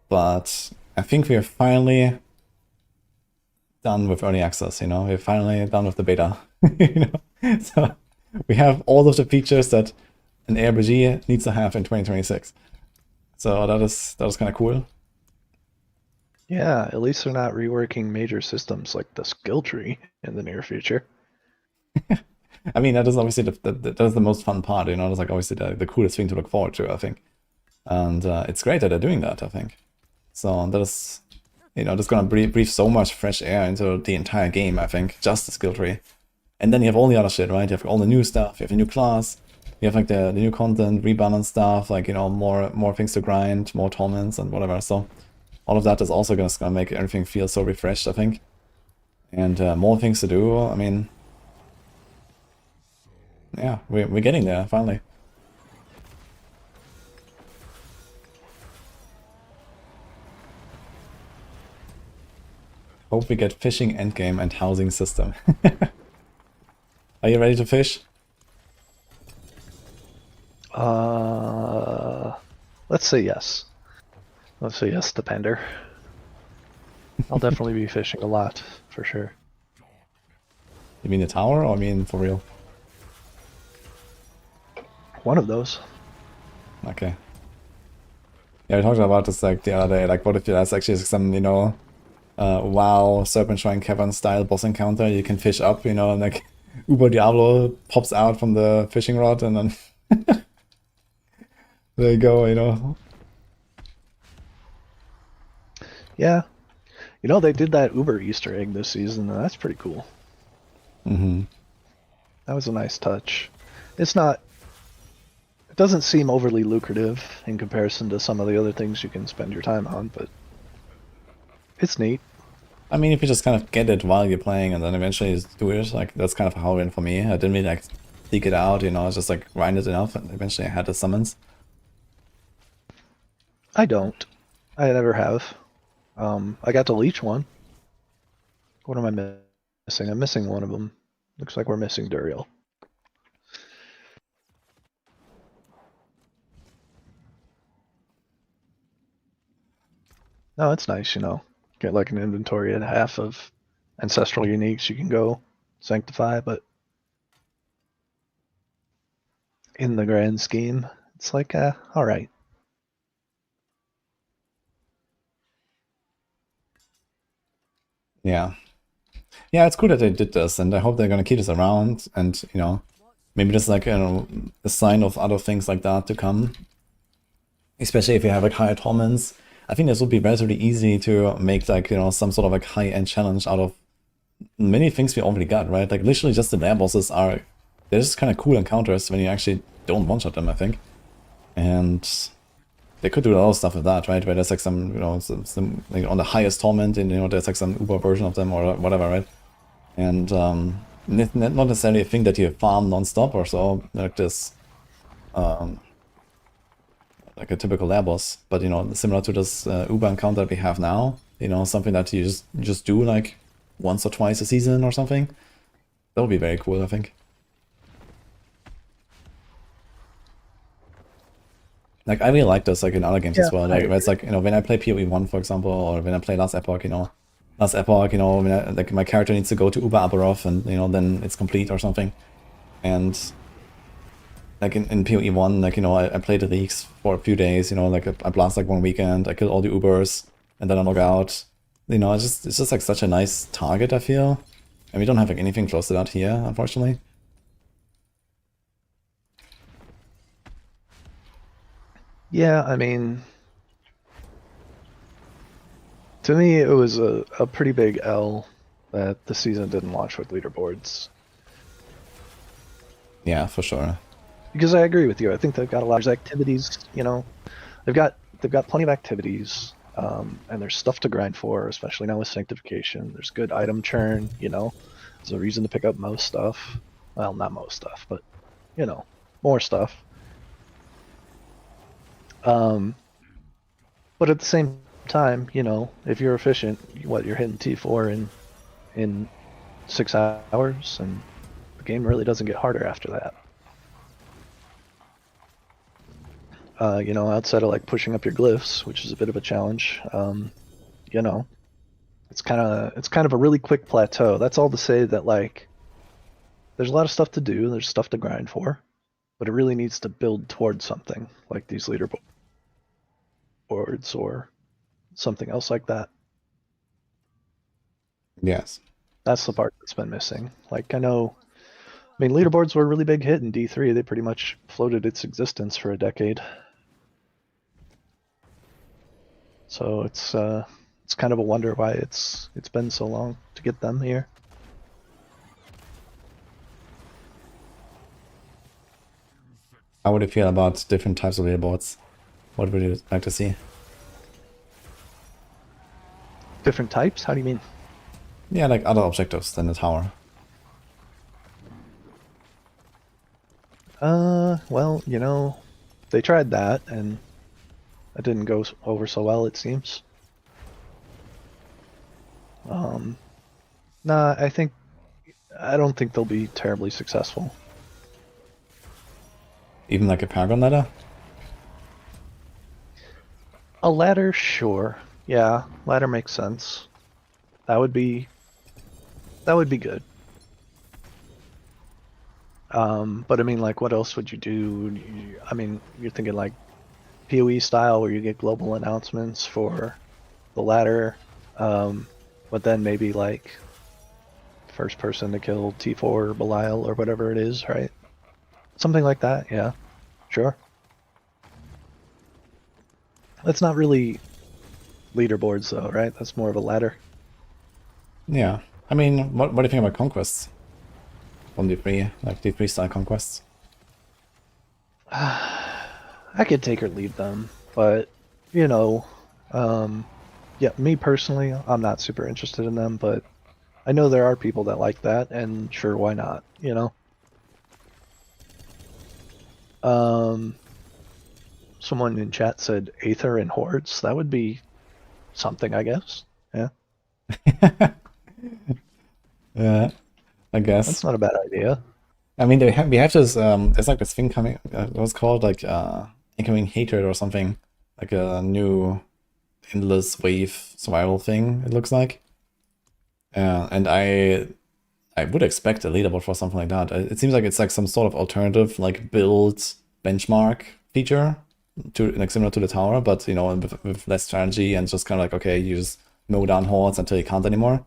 Speaker 1: but I think we are finally done with early access, you know, we're finally done with the beta, you know, so we have all of the features that an ARPG needs to have in 2026. So that is kind of cool.
Speaker 10: Yeah, at least they're not reworking major systems like the skill tree in the near future.
Speaker 1: I mean, that is obviously that is the most fun part, you know, that's like obviously the coolest thing to look forward to, I think. And it's great that they're doing that, I think. So that is, you know, just gonna breathe so much fresh air into the entire game, I think, just the skill tree. And then you have all the other shit, right? You have all the new stuff, you have a new class, you have like the new content, rebalance stuff, like, you know, more things to grind, more torments and whatever. So all of that is also gonna make everything feel so refreshed, I think. And more things to do, I mean, yeah, we're getting there, finally. Hope we get fishing endgame and housing system. Are you ready to fish?
Speaker 10: Let's say yes. Let's say yes, Depender. I'll definitely be fishing a lot, for sure.
Speaker 1: You mean the tower, or I mean for real?
Speaker 10: One of those.
Speaker 1: Okay. Yeah, we talked about this like the other day, like what if there's actually some, you know, WoW Serpent Shrine Cavern style boss encounter you can fish up, you know, and like Uber Diablo pops out from the fishing rod and then there you go, you know.
Speaker 10: Yeah. You know, they did that Uber Easter egg this season, and that's pretty cool.
Speaker 1: Mm-hmm.
Speaker 10: That was a nice touch. It's not... It doesn't seem overly lucrative in comparison to some of the other things you can spend your time on, but it's neat.
Speaker 1: I mean, if you just kind of get it while you're playing and then eventually just do it, like that's kind of how it went for me. I didn't really like seek it out, you know, I was just like grind it enough and eventually I had the summons.
Speaker 10: I don't. I never have. I got to leech one. What am I missing? I'm missing one of them. Looks like we're missing Duriel. No, it's nice, you know. Get like an inventory and half of ancestral uniques you can go sanctify, but in the grand scheme, it's like, alright.
Speaker 1: Yeah. Yeah, it's cool that they did this, and I hope they're gonna keep this around, and, you know, maybe just like, you know, a sign of other things like that to come. Especially if you have like higher torments. I think this would be relatively easy to make like, you know, some sort of like high-end challenge out of many things we already got, right? Like literally just the lair bosses are, they're just kind of cool encounters when you actually don't one-shot them, I think. And they could do a lot of stuff with that, right? Where there's like some, you know, some like on the highest torment, and you know, there's like some uber version of them or whatever, right? And not necessarily a thing that you farm non-stop or so, like this, like a typical lair boss, but you know, similar to this uber encounter that we have now, you know, something that you just do like once or twice a season or something. That would be very cool, I think. Like, I really like this, like, in other games as well. Like, it's like, you know, when I play PoE 1, for example, or when I play Last Epoch, you know, when I, like, my character needs to go to Uber Aberoth, and, you know, then it's complete or something. And, like, in PoE 1, like, you know, I play the leagues for a few days, you know, like, I blast, like, one weekend, I kill all the Ubers, and then I log out. You know, it's just, like, such a nice target, I feel. And we don't have, like, anything close to that here, unfortunately.
Speaker 10: Yeah, I mean, to me it was a pretty big L that the season didn't launch with leaderboards.
Speaker 1: Yeah, for sure.
Speaker 10: Because I agree with you. I think they've got a lot of activities, you know. They've got plenty of activities, and there's stuff to grind for, especially now with sanctification. There's good item churn, you know. There's a reason to pick up most stuff. Well, not most stuff, but, you know, more stuff. But at the same time, you know, if you're efficient, you're hitting T4 in 6 hours, and the game really doesn't get harder after that. You know, outside of like pushing up your glyphs, which is a bit of a challenge, you know, it's kind of a really quick plateau. That's all to say that like there's a lot of stuff to do, there's stuff to grind for, but it really needs to build towards something like these leaderboards or something else like that.
Speaker 1: Yes.
Speaker 10: That's the part that's been missing. Like I mean, leaderboards were a really big hit in D3. They pretty much floated its existence for a decade. So it's kind of a wonder why it's been so long to get them here.
Speaker 1: How would you feel about different types of leaderboards? What would you like to see?
Speaker 10: Different types? How do you mean?
Speaker 1: Yeah, like other objectives than the tower.
Speaker 10: Well, you know, they tried that and that didn't go over so well, it seems. Nah, I don't think they'll be terribly successful.
Speaker 1: Even like a Paragon ladder?
Speaker 10: A ladder, sure. Yeah, ladder makes sense. That would be good. But I mean, like, what else would you do? I mean, you're thinking like PoE style where you get global announcements for the ladder, but then maybe like first person to kill T4 or Belial or whatever it is, right? Something like that, yeah. Sure. That's not really leaderboards though, right? That's more of a ladder.
Speaker 1: Yeah. I mean, what do you think about conquests? From D3, like D3 style conquests?
Speaker 10: I could take or leave them, but you know, yeah, me personally, I'm not super interested in them, but I know there are people that like that, and sure, why not, you know? Someone in chat said Aether and Hordes. That would be something, I guess. Yeah.
Speaker 1: Yeah, I guess.
Speaker 10: That's not a bad idea.
Speaker 1: I mean, we have this, there's like this thing coming, what's called, like, Incoming Hatred or something. Like a new endless wave survival thing, it looks like. And I would expect a leaderboard for something like that. It seems like it's like some sort of alternative, like, build benchmark feature, to like similar to the tower, but, you know, with less strategy and just kind of like, okay, you just mow down hordes until you can't anymore.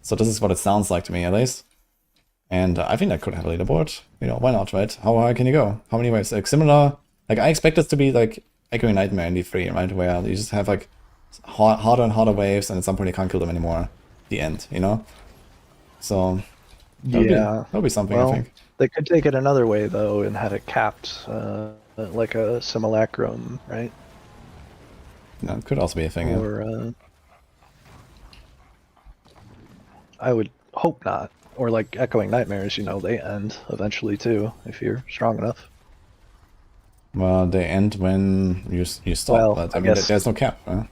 Speaker 1: So this is what it sounds like to me, at least. And I think that could have a leaderboard. You know, why not, right? How high can you go? How many waves? Like similar, like I expect this to be like Echoing Nightmare in D3, right? Where you just have like harder and harder waves, and at some point you can't kill them anymore. The end, you know? So that'll be something,
Speaker 10: well,
Speaker 1: I think.
Speaker 10: They could take it another way though and have it capped, like a simulacrum, right?
Speaker 1: No, it could also be a thing.
Speaker 10: Or I would hope not. Or like Echoing Nightmares, you know, they end eventually too, if you're strong enough.
Speaker 1: Well, they end when you stop,
Speaker 10: Well,
Speaker 1: but
Speaker 10: I
Speaker 1: I mean,
Speaker 10: guess
Speaker 1: there's no cap. Huh?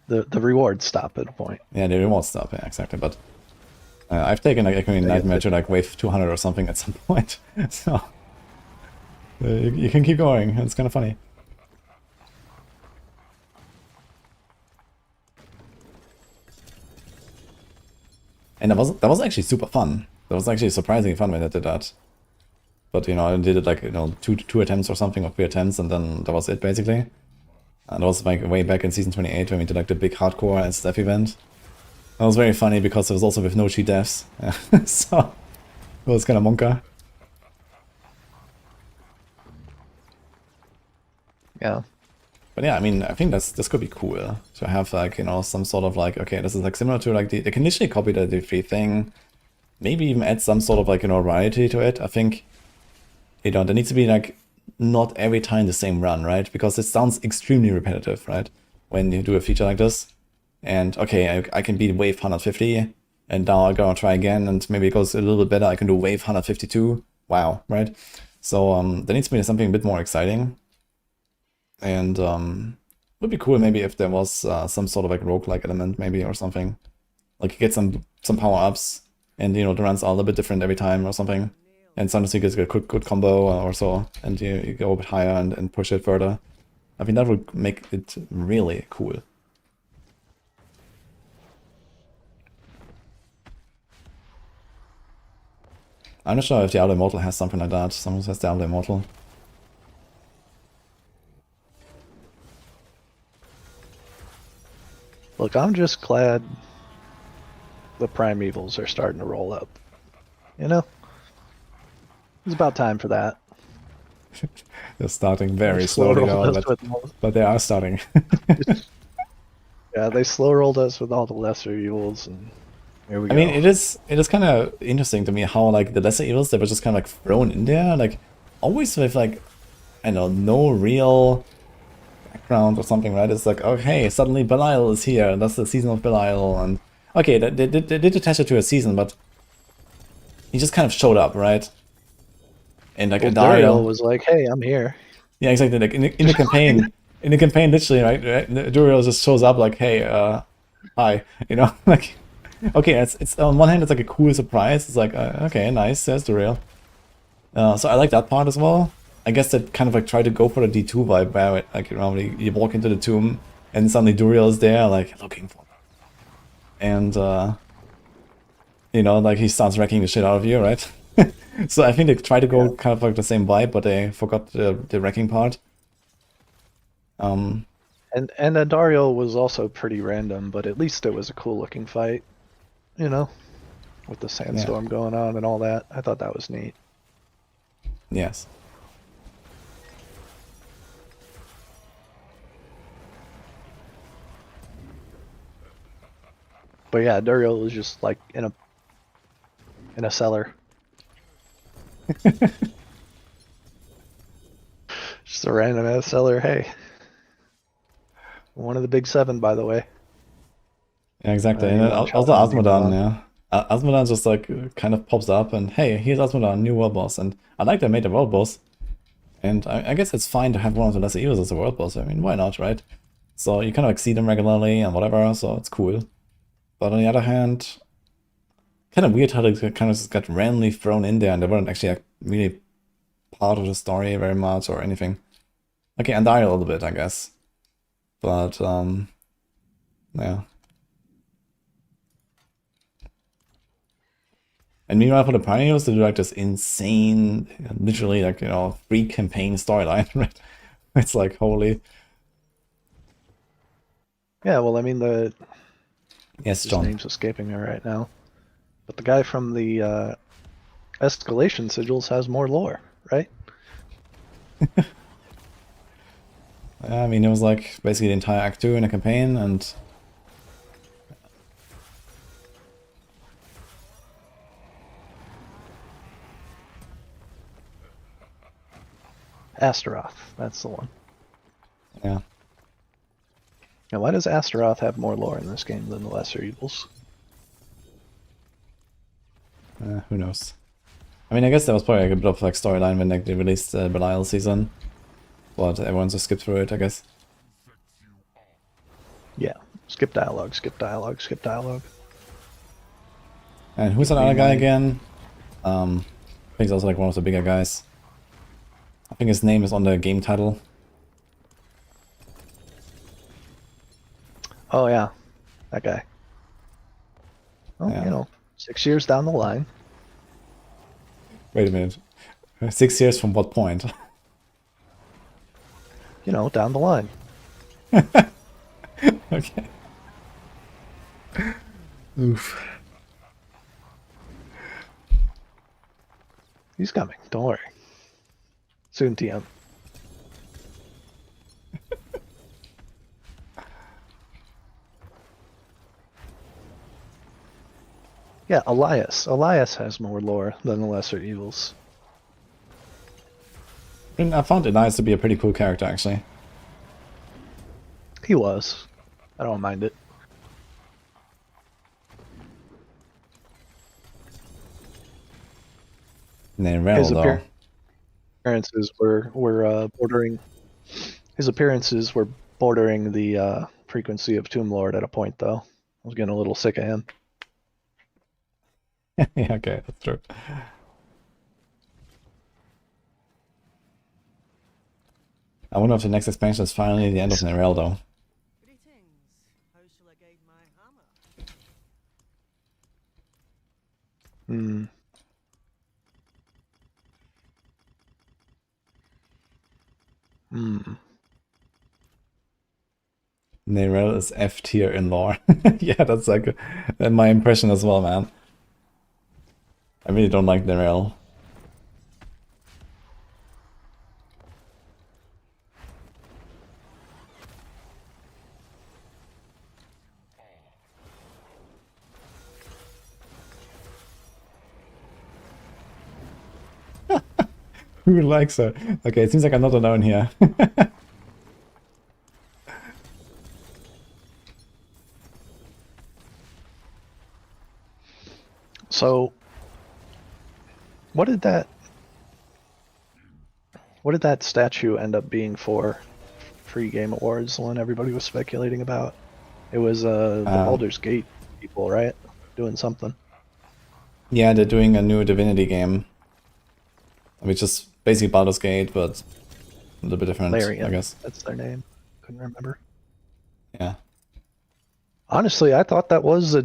Speaker 10: The rewards stop at a point.
Speaker 1: Yeah, the rewards stop, yeah, exactly. But I've taken like Echoing Nightmare to like wave 200 or something at some point. So you can keep going. It's kind of funny. And that was actually super fun. That was actually surprisingly fun when I did that. But, you know, I did it like, you know, two attempts or something, or 3 attempts, and then that was it, basically. And that was like way back in Season 28 when we did like the big hardcore and stuff event. That was very funny because it was also with no cheat deaths. So, it was kind of monka.
Speaker 10: Yeah.
Speaker 1: But yeah, I mean, I think this could be cool to have like, you know, some sort of like, okay, this is like similar to like they can initially copy the D3 thing, maybe even add some sort of like, you know, variety to it. I think, you know, there needs to be like not every time the same run, right? Because it sounds extremely repetitive, right? When you do a feature like this, and okay, I can beat wave 150, and now I'm gonna try again, and maybe it goes a little bit better. I can do wave 152. Wow, right? So there needs to be something a bit more exciting. And would be cool maybe if there was some sort of like roguelike element maybe or something. Like you get some power-ups and you know it runs all a little bit different every time or something. And sometimes you get a good combo or so, and you go a bit higher and push it further. I mean, that would make it really cool. I'm not sure if Diablo Immortal has something like that. Someone says Diablo Immortal.
Speaker 10: Look, I'm just glad the Primevals are starting to roll up. You know? It's about time for that.
Speaker 1: They're starting very slowly now, but they are starting.
Speaker 10: Yeah, they slow rolled us with all the lesser evils, and here we go.
Speaker 1: I mean, it is kind of interesting to me how like the lesser evils they were just kind of like thrown in there, like always with like I don't know, no real background or something, right? It's like, okay, suddenly Belial is here. That's the season of Belial, and okay, they did attach it to a season, but he just kind of showed up, right? And like
Speaker 10: Duriel was like, "Hey, I'm here."
Speaker 1: Yeah, exactly. Like in the campaign, literally, right? Duriel just shows up like, "Hey, hi," you know, like, okay, it's on one hand it's like a cool surprise. It's like, okay, nice, there's Duriel. So I like that part as well. I guess that kind of like try to go for the D2 vibe where like you walk into the tomb and suddenly Duriel is there, like looking for them. And you know, like he starts wrecking the shit out of you, right? So I think they try to go kind of like the same vibe, but they forgot the wrecking part.
Speaker 10: And Dariel was also pretty random, but at least it was a cool looking fight, you know, with the sandstorm going on and all that. I thought that was neat.
Speaker 1: Yes.
Speaker 10: But yeah, Duriel was just like in a cellar. Just a random ass cellar. Hey, one of the big 7, by the way.
Speaker 1: Yeah, exactly. And also Asmodan, yeah. Asmodan just like kind of pops up and hey, here's Asmodan, new world boss. And I like they made a world boss. And I guess it's fine to have one of the lesser evils as a world boss. I mean, why not, right? So you kind of like see them regularly and whatever, so it's cool. But on the other hand, kind of weird how they kind of just got randomly thrown in there and they weren't actually like, really part of the story very much or anything. Okay, and die a little bit, I guess. But, yeah. And meanwhile, for the Pioneers, they do like this insane, literally like, you know, free campaign storyline, right? It's like, holy.
Speaker 10: Yeah, well, I mean,
Speaker 1: Yes, John.
Speaker 10: His name's escaping me right now. But the guy from the Escalation Sigils has more lore, right?
Speaker 1: I mean, it was like basically the entire Act 2 in a campaign, and
Speaker 10: Astaroth, that's the one.
Speaker 1: Yeah.
Speaker 10: Now, why does Astaroth have more lore in this game than the Lesser Evils?
Speaker 1: Who knows? I mean, I guess there was probably like a bit of like storyline when like, they released the Belial season, but everyone just skipped through it, I guess.
Speaker 10: Yeah, skip dialogue, skip dialogue, skip dialogue.
Speaker 1: And who's that other guy again? I think he's also like one of the bigger guys. I think his name is on the game title.
Speaker 10: Oh yeah, that guy. Well,
Speaker 1: Yeah.
Speaker 10: you know, 6 years down the line.
Speaker 1: Wait a minute. 6 years from what point?
Speaker 10: You know, down the line.
Speaker 1: Okay. Oof.
Speaker 10: He's coming, don't worry. Soon, TM. Yeah, Elias. Elias has more lore than the Lesser Evils.
Speaker 1: And I found Elias to be a pretty cool character, actually.
Speaker 10: He was. I don't mind it.
Speaker 1: His
Speaker 10: appearances were bordering His appearances were bordering the frequency of Tomb Lord at a point, though. I was getting a little sick of him.
Speaker 1: Yeah, okay, that's true. I wonder if the next expansion is finally the end of Nerel, though.
Speaker 2: Greetings. How shall I guide my hammer?
Speaker 1: Nerel is F tier in lore. Yeah, that's like my impression as well, man. I really don't like Nerel. Who likes her? Okay, it seems like I'm not alone here.
Speaker 10: So, what did that statue end up being for Free Game Awards, the one everybody was speculating about? It was the Baldur's Gate people, right? Doing something.
Speaker 1: Yeah, they're doing a new Divinity game. Which is basically Baldur's Gate, but a little bit different,
Speaker 10: Larian,
Speaker 1: I guess.
Speaker 10: that's their name. Couldn't remember.
Speaker 1: Yeah.
Speaker 10: Honestly, I thought that was a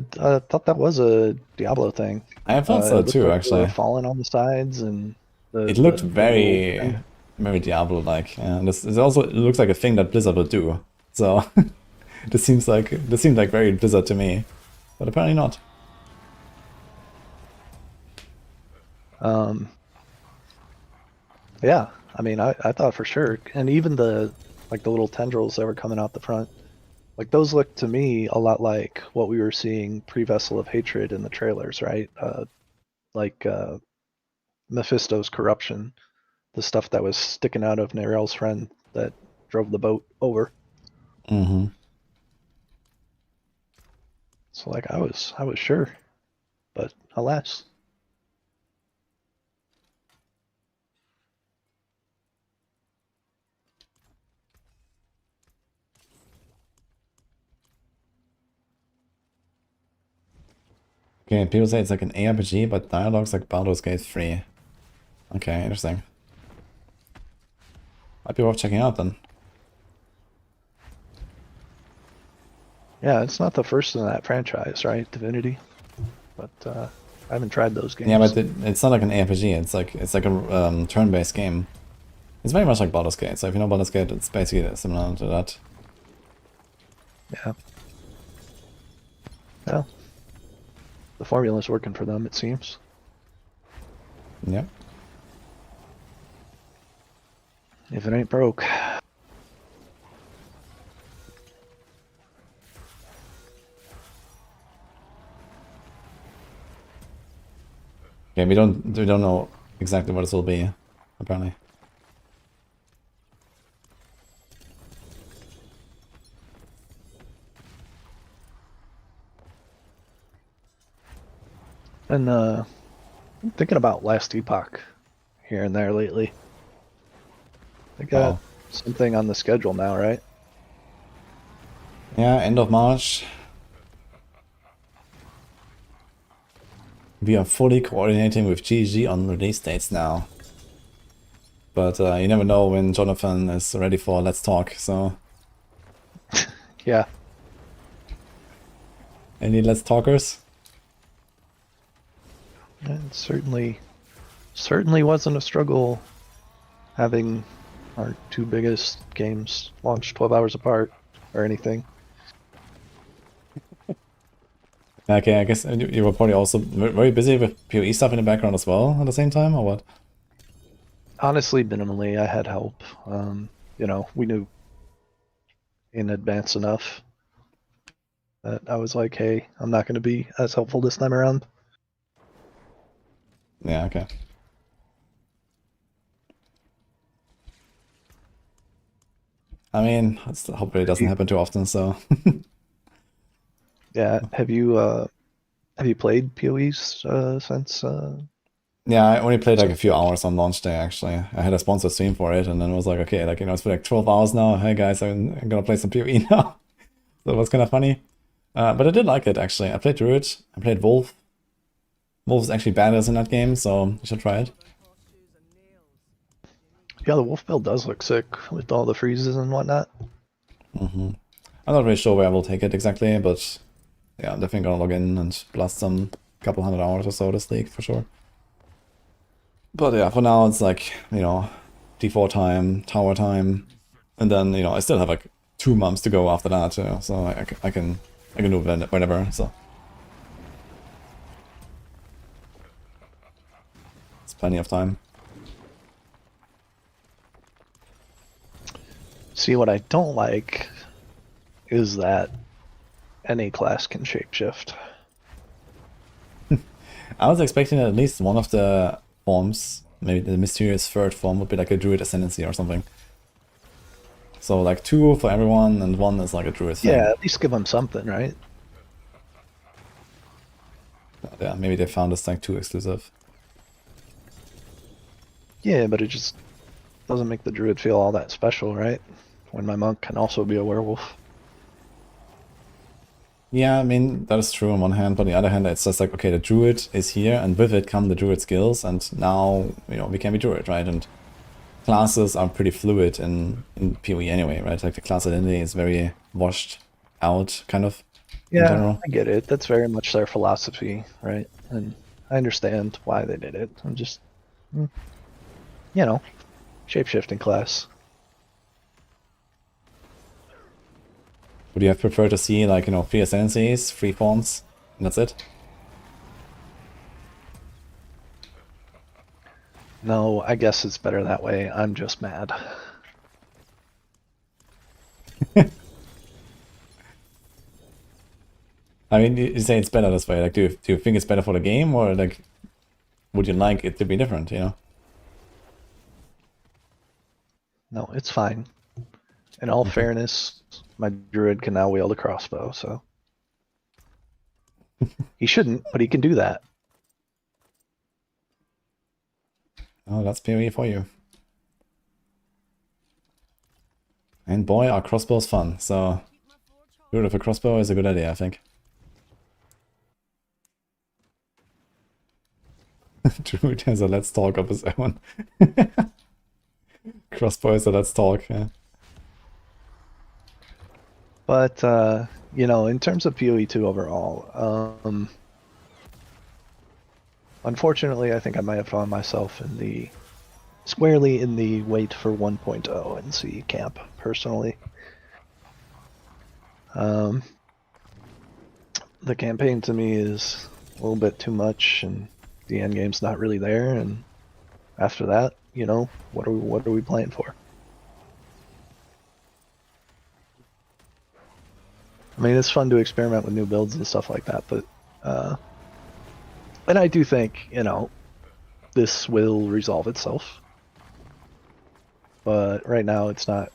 Speaker 10: Diablo thing.
Speaker 1: I thought so too, actually.
Speaker 10: Falling on the sides and
Speaker 1: it looked very Diablo-like. Yeah, it also looks like a thing that Blizzard would do. So this seemed like very Blizzard to me, but apparently not.
Speaker 10: Yeah, I mean, I thought for sure, and even the little tendrils that were coming out the front, like those looked to me a lot like what we were seeing pre-Vessel of Hatred in the trailers, right? Mephisto's corruption, the stuff that was sticking out of Nerel's friend that drove the boat over.
Speaker 1: Mm-hmm.
Speaker 10: So like I was sure, but alas.
Speaker 1: Okay, people say it's like an ARPG, but dialogue's like Baldur's Gate 3. Okay, interesting. Might be worth checking out then.
Speaker 10: Yeah, it's not the first in that franchise, right? Divinity. But I haven't tried those games.
Speaker 1: Yeah, but it's not like an ARPG. It's like a turn-based game. It's very much like Baldur's Gate. So if you know Baldur's Gate, it's basically similar to that.
Speaker 10: Yeah. Well, the formula's working for them, it seems.
Speaker 1: Yep.
Speaker 10: If it ain't broke.
Speaker 1: Okay, we don't know exactly what this will be, apparently.
Speaker 10: And I'm thinking about Last Epoch here and there lately. They got something on the schedule now, right?
Speaker 1: Yeah, end of March. We are fully coordinating with GG on release dates now. But you never know when Jonathan is ready for Let's Talk, so...
Speaker 10: Yeah.
Speaker 1: Any Let's Talkers?
Speaker 10: It certainly wasn't a struggle having our two biggest games launched 12 hours apart or anything.
Speaker 1: Okay, I guess you were probably also very busy with PoE stuff in the background as well at the same time, or what?
Speaker 10: Honestly, minimally, I had help. You know, we knew in advance enough that I was like, hey, I'm not going to be as helpful this time around.
Speaker 1: Yeah, okay. I mean, hopefully it doesn't happen too often, so...
Speaker 10: Yeah, have you played PoEs since
Speaker 1: Yeah, I only played like a few hours on launch day actually. I had a sponsored stream for it and then it was like, okay, like, you know, it's been like 12 hours now. Hey guys, I'm gonna play some PoE now. So it was kind of funny. But I did like it actually. I played Druid, I played Wolf. Wolf is actually badass in that game, so you should try it.
Speaker 10: Yeah, the wolf build does look sick with all the freezes and whatnot.
Speaker 1: I'm not really sure where I will take it exactly, but yeah, I'm definitely gonna log in and blast some couple hundred hours or so this league for sure. But yeah, for now it's like, you know, D4 time, tower time, and then, you know, I still have like 2 months to go after that, you know, so I can do it whenever, so. It's plenty of time.
Speaker 10: See, what I don't like is that any class can shapeshift.
Speaker 1: I was expecting that at least one of the forms, maybe the mysterious third form, would be like a druid ascendancy or something. So like 2 for everyone and 1 is like a druid thing.
Speaker 10: Yeah, at least give them something, right?
Speaker 1: Yeah, maybe they found this like too exclusive.
Speaker 10: Yeah, but it just doesn't make the druid feel all that special, right? When my monk can also be a werewolf.
Speaker 1: Yeah, I mean, that is true on one hand, but on the other hand, it's just like, okay, the druid is here, and with it come the druid skills, and now, you know, we can be druid, right? And classes are pretty fluid in PoE anyway, right? Like the class identity is very washed out, kind of, in general.
Speaker 10: I get it. That's very much their philosophy, right? And I understand why they did it. I'm just, you know, shapeshifting class.
Speaker 1: Would you have preferred to see, like, you know, 3 ascendancies, 3 forms, and that's it?
Speaker 10: No, I guess it's better that way. I'm just mad.
Speaker 1: I mean, you say it's better this way. Like, do you think it's better for the game, or like, would you like it to be different, you know?
Speaker 10: No, it's fine. In all fairness, my druid can now wield a crossbow, so. He shouldn't, but he can do that.
Speaker 1: Oh, that's PoE for you. And boy, are crossbows fun, so druid with a crossbow is a good idea, I think. Druid has a let's talk of his own. Crossbow is a let's talk, yeah.
Speaker 10: But, you know, in terms of PoE2 overall, unfortunately, I think I might have found myself in the squarely in the wait for 1.0 NC camp, personally. The campaign to me is a little bit too much, and the end game's not really there. And after that, you know, what are we playing for? I mean, it's fun to experiment with new builds and stuff like that, but and I do think, you know, this will resolve itself. But right now, it's not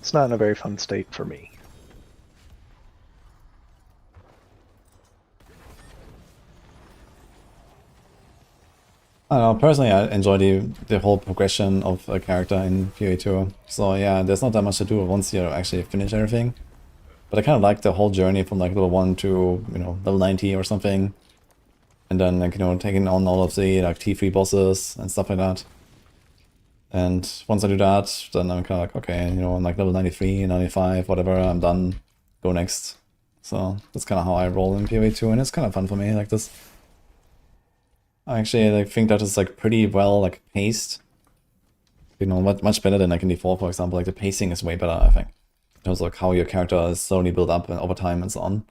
Speaker 10: in a very fun state for me.
Speaker 1: I don't know, personally I enjoy the whole progression of a character in PoE2. So yeah, there's not that much to do once you actually finish everything. But I kind of like the whole journey from like level 1 to, you know, level 90 or something. And then, like, you know, taking on all of the like T3 bosses and stuff like that. And once I do that, then I'm kind of like, okay, you know, I'm like level 93, 95, whatever, I'm done, go next. So that's kind of how I roll in PoE2, and it's kind of fun for me, like this. I actually like think that is like pretty well like paced. You know, much better than like in D4, for example. Like the pacing is way better, I think. In terms of like how your character is slowly built up and over time and so on.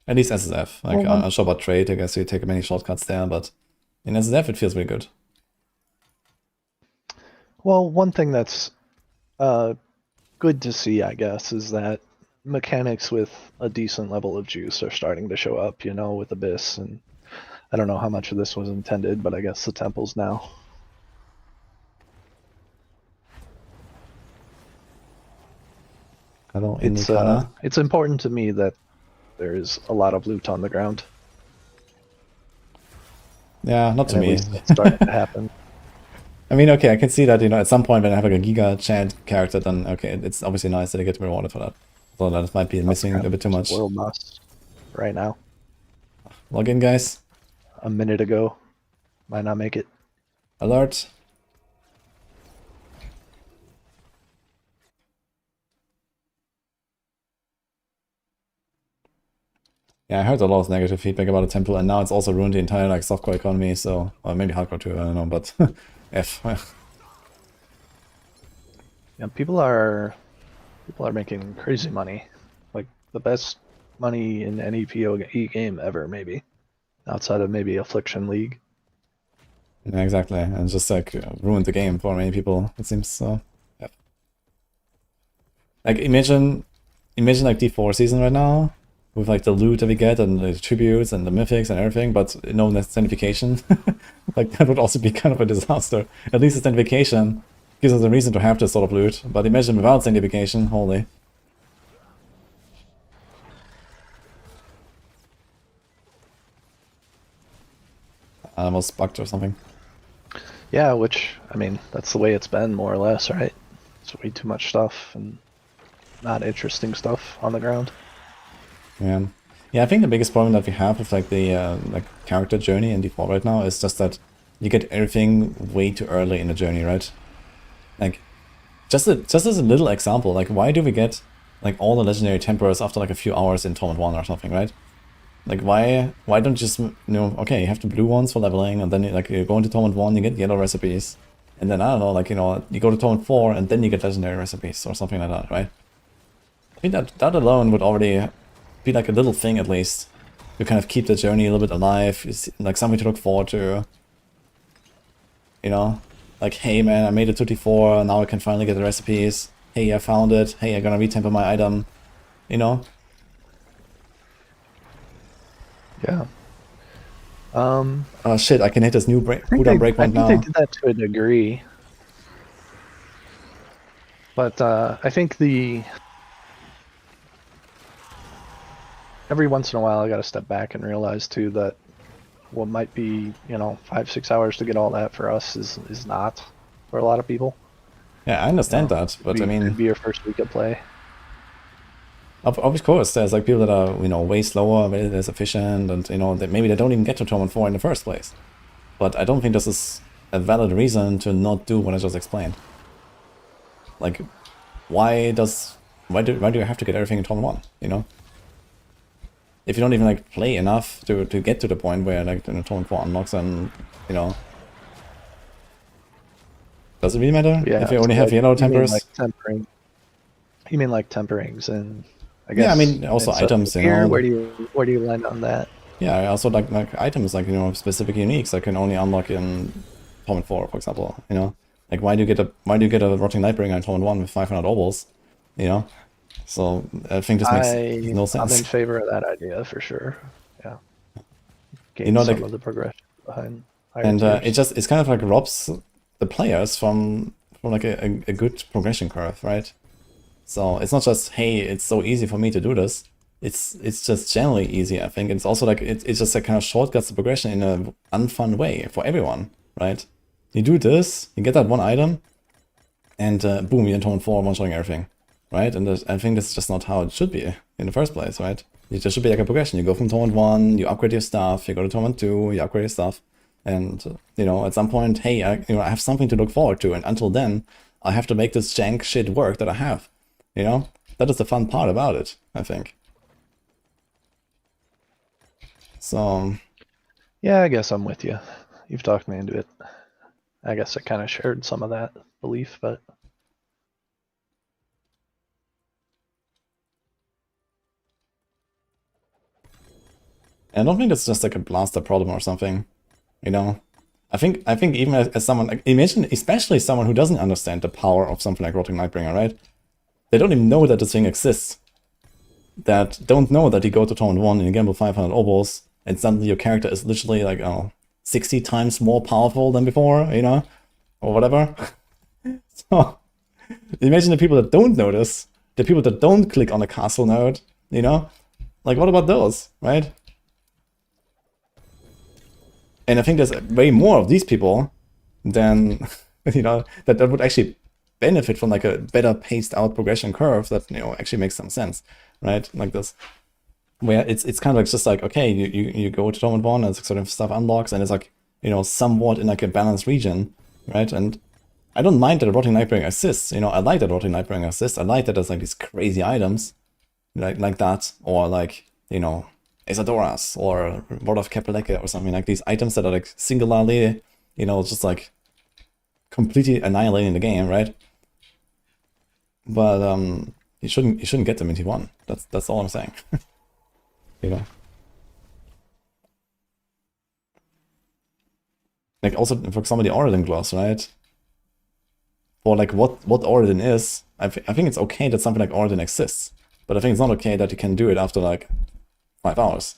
Speaker 1: At least SSF. Like, I'm not sure about trade, I guess you take many shortcuts there, but in SSF it feels really good.
Speaker 10: Well, one thing that's good to see, I guess, is that mechanics with a decent level of juice are starting to show up, you know, with Abyss, and I don't know how much of this was intended, but I guess the temples now.
Speaker 1: Hello,
Speaker 10: it's important to me that there is a lot of loot on the ground.
Speaker 1: Yeah, not to
Speaker 10: and at
Speaker 1: me.
Speaker 10: least it's starting to happen.
Speaker 1: I mean, okay, I can see that, you know, at some point when I have like a Giga Chad character, then okay, it's obviously nice that I get rewarded for that. So that might be missing a bit too much.
Speaker 10: World must right now.
Speaker 1: Log in, guys.
Speaker 10: A minute ago. Might not make it.
Speaker 1: Alert. Yeah, I heard a lot of negative feedback about the temple, and now it's also ruined the entire like softcore economy. So, or maybe hardcore too. I don't know, but F.
Speaker 10: Yeah, people are making crazy money, like the best money in any PoE game ever, maybe, outside of maybe Affliction League.
Speaker 1: Yeah, exactly, and just like ruined the game for many people. It seems so. F. Like imagine like D4 season right now, with like the loot that we get and the tributes and the mythics and everything, but no sanctification. Like that would also be kind of a disaster. At least the sanctification gives us a reason to have this sort of loot, but imagine without sanctification, holy. I almost bugged or something.
Speaker 10: Yeah, which, I mean, that's the way it's been more or less, right? It's way too much stuff and not interesting stuff on the ground.
Speaker 1: Yeah. Yeah, I think the biggest problem that we have with like the like character journey in default right now is just that you get everything way too early in the journey, right? Like, just as a little example, like why do we get like all the legendary tempers after like a few hours in Torment 1 or something, right? Like why don't you just, you know, okay, you have the blue ones for leveling, and then you go into Torment 1, you get yellow recipes, and then I don't know, like, you know, you go to Torment 4 and then you get legendary recipes or something like that, right? I think that alone would already be like a little thing at least to kind of keep the journey a little bit alive, like something to look forward to. You know? Like, hey man, I made it to T4, now I can finally get the recipes. Hey, I found it. Hey, I'm gonna retemper my item. You know?
Speaker 10: Yeah.
Speaker 1: Oh shit, I can hit this new cooldown breakpoint now.
Speaker 10: I think they did that to a degree. But I think every once in a while I gotta step back and realize too that what might be, you know, 5-6 hours to get all that for us is not for a lot of people.
Speaker 1: Yeah, I understand that, but I mean,
Speaker 10: it'd be your first week of play.
Speaker 1: Of course, there's like people that are, you know, way slower, way less efficient, and you know, that maybe they don't even get to Torment 4 in the first place. But I don't think this is a valid reason to not do what I just explained. Like, why do you have to get everything in Torment 1? You know, if you don't even like play enough to get to the point where like the Torment 4 unlocks, and you know, does it really matter?
Speaker 10: Yeah,
Speaker 1: if you only have yellow tempers.
Speaker 10: Like tempering. You mean like temperings and I guess.
Speaker 1: Yeah, I mean also items. You know,
Speaker 10: where do you land on that?
Speaker 1: Yeah, I also like items like, you know, specific uniques that can only unlock in Torment 4, for example. You know, like why do you get a Rotting Lightbringer in Torment 1 with 500 obols? You know, so I think this makes no sense.
Speaker 10: I'm in favor of that idea for sure. Yeah, gain
Speaker 1: you know,
Speaker 10: some
Speaker 1: like,
Speaker 10: of the progression behind.
Speaker 1: And it's kind of like robs the players from like a good progression curve, right? So it's not just, hey, it's so easy for me to do this. It's just generally easy, I think. It's also like, it's just a kind of shortcuts the progression in an unfun way for everyone, right? You do this, you get that one item, and boom, you're in Torment 4, one-shotting everything, right? And I think that's just not how it should be in the first place, right? It just should be like a progression. You go from Torment 1, you upgrade your stuff, you go to Torment 2, you upgrade your stuff, and, you know, at some point, hey, I have something to look forward to, and until then, I have to make this jank shit work that I have. You know, that is the fun part about it, I think. So,
Speaker 10: yeah, I guess I'm with you. You've talked me into it. I guess I kind of shared some of that belief, but
Speaker 1: I don't think it's just like a blaster problem or something. You know, I think even as someone, like, imagine especially someone who doesn't understand the power of something like Rotting Lightbringer, right? They don't even know that this thing exists. That don't know that you go to Torment 1 and you gamble 500 obols, and suddenly your character is literally like 60 times more powerful than before, you know, or whatever. So imagine the people that don't know this, the people that don't click on the castle node, you know, like what about those, right? And I think there's way more of these people than, you know, that would actually benefit from like a better paced out progression curve that, you know, actually makes some sense, right? Like this, where it's kind of like just like, okay, you go to Tournament 1 and sort of stuff unlocks and it's like, you know, somewhat in like a balanced region, right? And I don't mind that Rotting Nightbringer assists, you know, I like that Rotting Nightbringer assists, I like that there's like these crazy items like that, or like, you know, Isadoras or Rod of Kapaleka or something, like these items that are like singularly, you know, just like completely annihilating the game, right? But you shouldn't get them in T1. That's all I'm saying. You know. Like also for example the Origin gloss, right? For like what Origin is, I think it's okay that something like Origin exists, but I think it's not okay that you can do it after like 5 hours.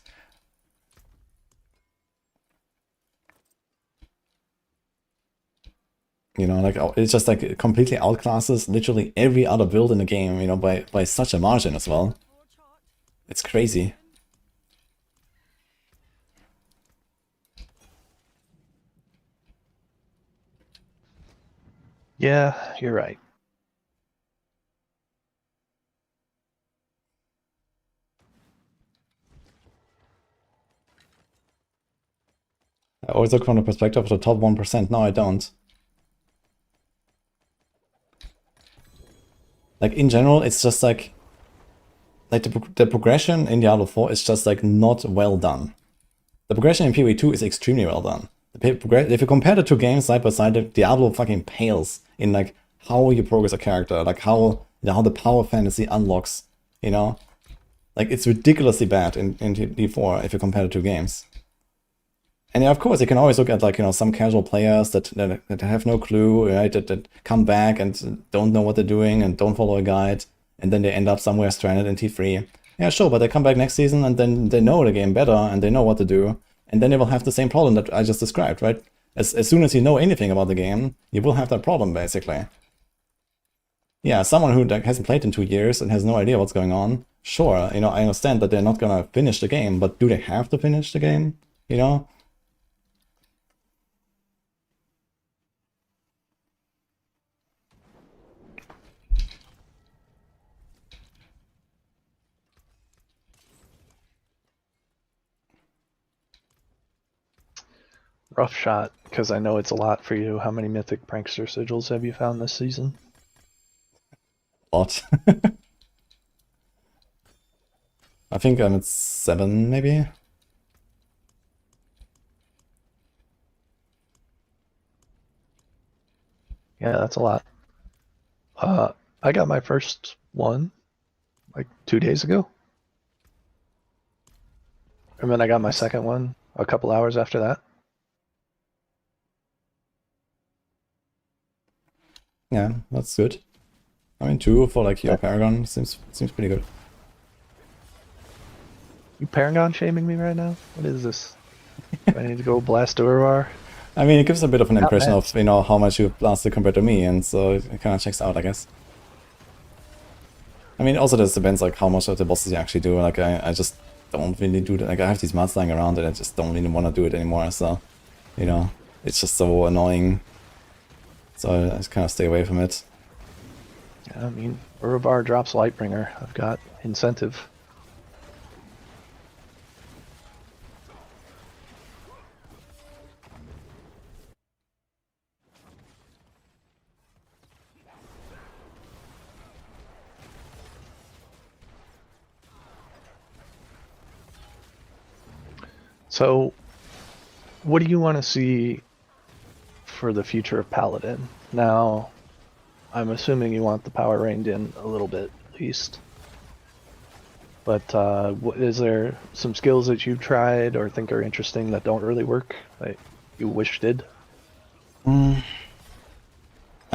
Speaker 1: You know, like it's just like it completely outclasses literally every other build in the game, you know, by such a margin as well. It's crazy.
Speaker 10: Yeah, you're right.
Speaker 1: I always look from the perspective of the top 1%. No, I don't. Like in general, it's just like the progression in Diablo 4 is just like not well done. The progression in PoE2 is extremely well done. If you compare the two games side by side, Diablo fucking pales in like how you progress a character, like how the power fantasy unlocks, you know? Like it's ridiculously bad in D4 if you compare the two games. And yeah, of course, you can always look at like, you know, some casual players that have no clue, right? That come back and don't know what they're doing and don't follow a guide, and then they end up somewhere stranded in T3. Yeah, sure, but they come back next season and then they know the game better and they know what to do, and then they will have the same problem that I just described, right? As soon as you know anything about the game, you will have that problem basically. Yeah, someone who hasn't played in 2 years and has no idea what's going on, sure, you know, I understand that they're not gonna finish the game, but do they have to finish the game? You know?
Speaker 10: Rough shot, because I know it's a lot for you. How many Mythic Prankster sigils have you found this season?
Speaker 1: A lot. I think I'm at 7, maybe?
Speaker 10: Yeah, that's a lot. I got my first one like 2 days ago. And then I got my second one a couple hours after that.
Speaker 1: Yeah, that's good. I mean, 2 for like your Paragon seems pretty good.
Speaker 10: You Paragon shaming me right now? What is this? Do I need to go blast Urivar?
Speaker 1: I mean, it gives a bit of an
Speaker 10: Not
Speaker 1: impression
Speaker 10: bad.
Speaker 1: of, you know, how much you blasted compared to me, and so it kind of checks out, I guess. I mean, also this depends like how much of the bosses you actually do. Like I just don't really do that. Like I have these mods lying around and I just don't really want to do it anymore. So, you know, it's just so annoying. So I just kind of stay away from it.
Speaker 10: Yeah, I mean, Urivar drops Lightbringer. I've got incentive. So, what do you want to see for the future of Paladin? Now, I'm assuming you want the power reined in a little bit, at least. But is there some skills that you've tried or think are interesting that don't really work, that you wish did?
Speaker 1: I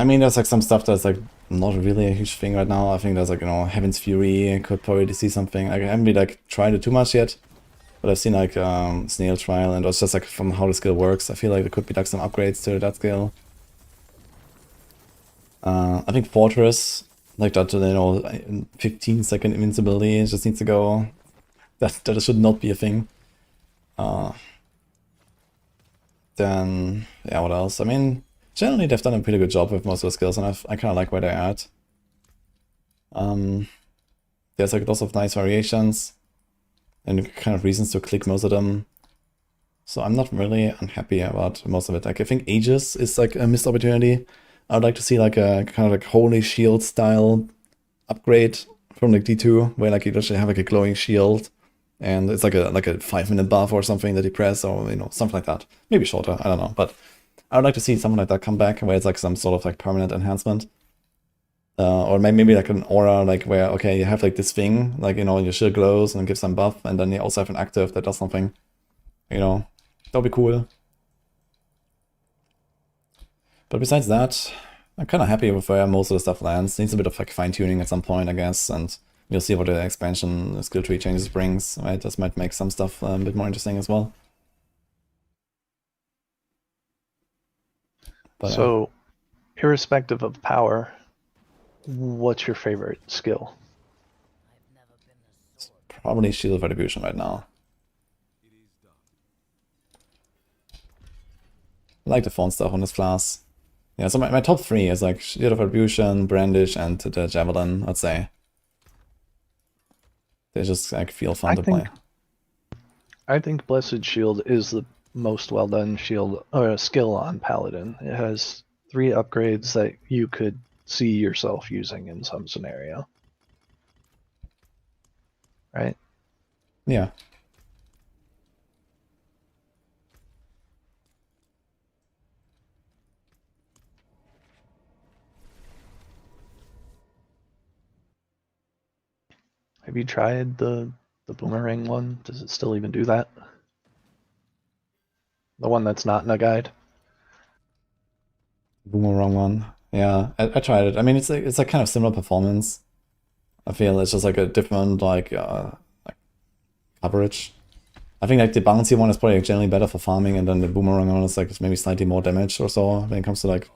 Speaker 1: mean, there's like some stuff that's like not really a huge thing right now. I think there's like, you know, Heaven's Fury could probably see something. Like, I haven't really like tried it too much yet. But I've seen like Snail Trial, and it's just like from how the skill works. I feel like there could be like some upgrades to that skill. I think Fortress, like that, you know, 15-second invincibility just needs to go. That should not be a thing. Then, yeah, what else? I mean, generally they've done a pretty good job with most of the skills, and I kind of like where they're at. There's like lots of nice variations, and kind of reasons to click most of them. So I'm not really unhappy about most of it. Like I think Aegis is like a missed opportunity. I would like to see like a kind of like Holy Shield style upgrade from like D2, where like you actually have like a glowing shield, and it's like a 5-minute buff or something that you press, or you know, something like that. Maybe shorter, I don't know. But I would like to see something like that come back, where it's like some sort of like permanent enhancement. Or maybe like an aura, like where, okay, you have like this thing, like, you know, your shield glows and gives some buff, and then you also have an active that does something, you know, that'll be cool. But besides that, I'm kind of happy with where most of the stuff lands. Needs a bit of like fine-tuning at some point, I guess, and we'll see what the expansion skill tree changes brings, right? This might make some stuff a bit more interesting as well. But,
Speaker 10: so, irrespective of power, what's your favorite skill?
Speaker 1: It's probably Shield of Retribution right now. I like the phone stuff on this class. Yeah, so my top 3 is like Shield of Retribution, Brandish, and the Javelin, I'd say. They just like feel fun to play.
Speaker 10: I think Blessed Shield is the most well done shield or skill on Paladin. It has 3 upgrades that you could see yourself using in some scenario. Right?
Speaker 1: Yeah.
Speaker 10: Have you tried the boomerang one? Does it still even do that? The one that's not in a guide?
Speaker 1: Boomerang one. Yeah, I tried it. I mean, it's like kind of similar performance. I feel it's just like a different like coverage. I think like the bouncy one is probably generally better for farming, and then the boomerang one is like maybe slightly more damage or so when it comes to like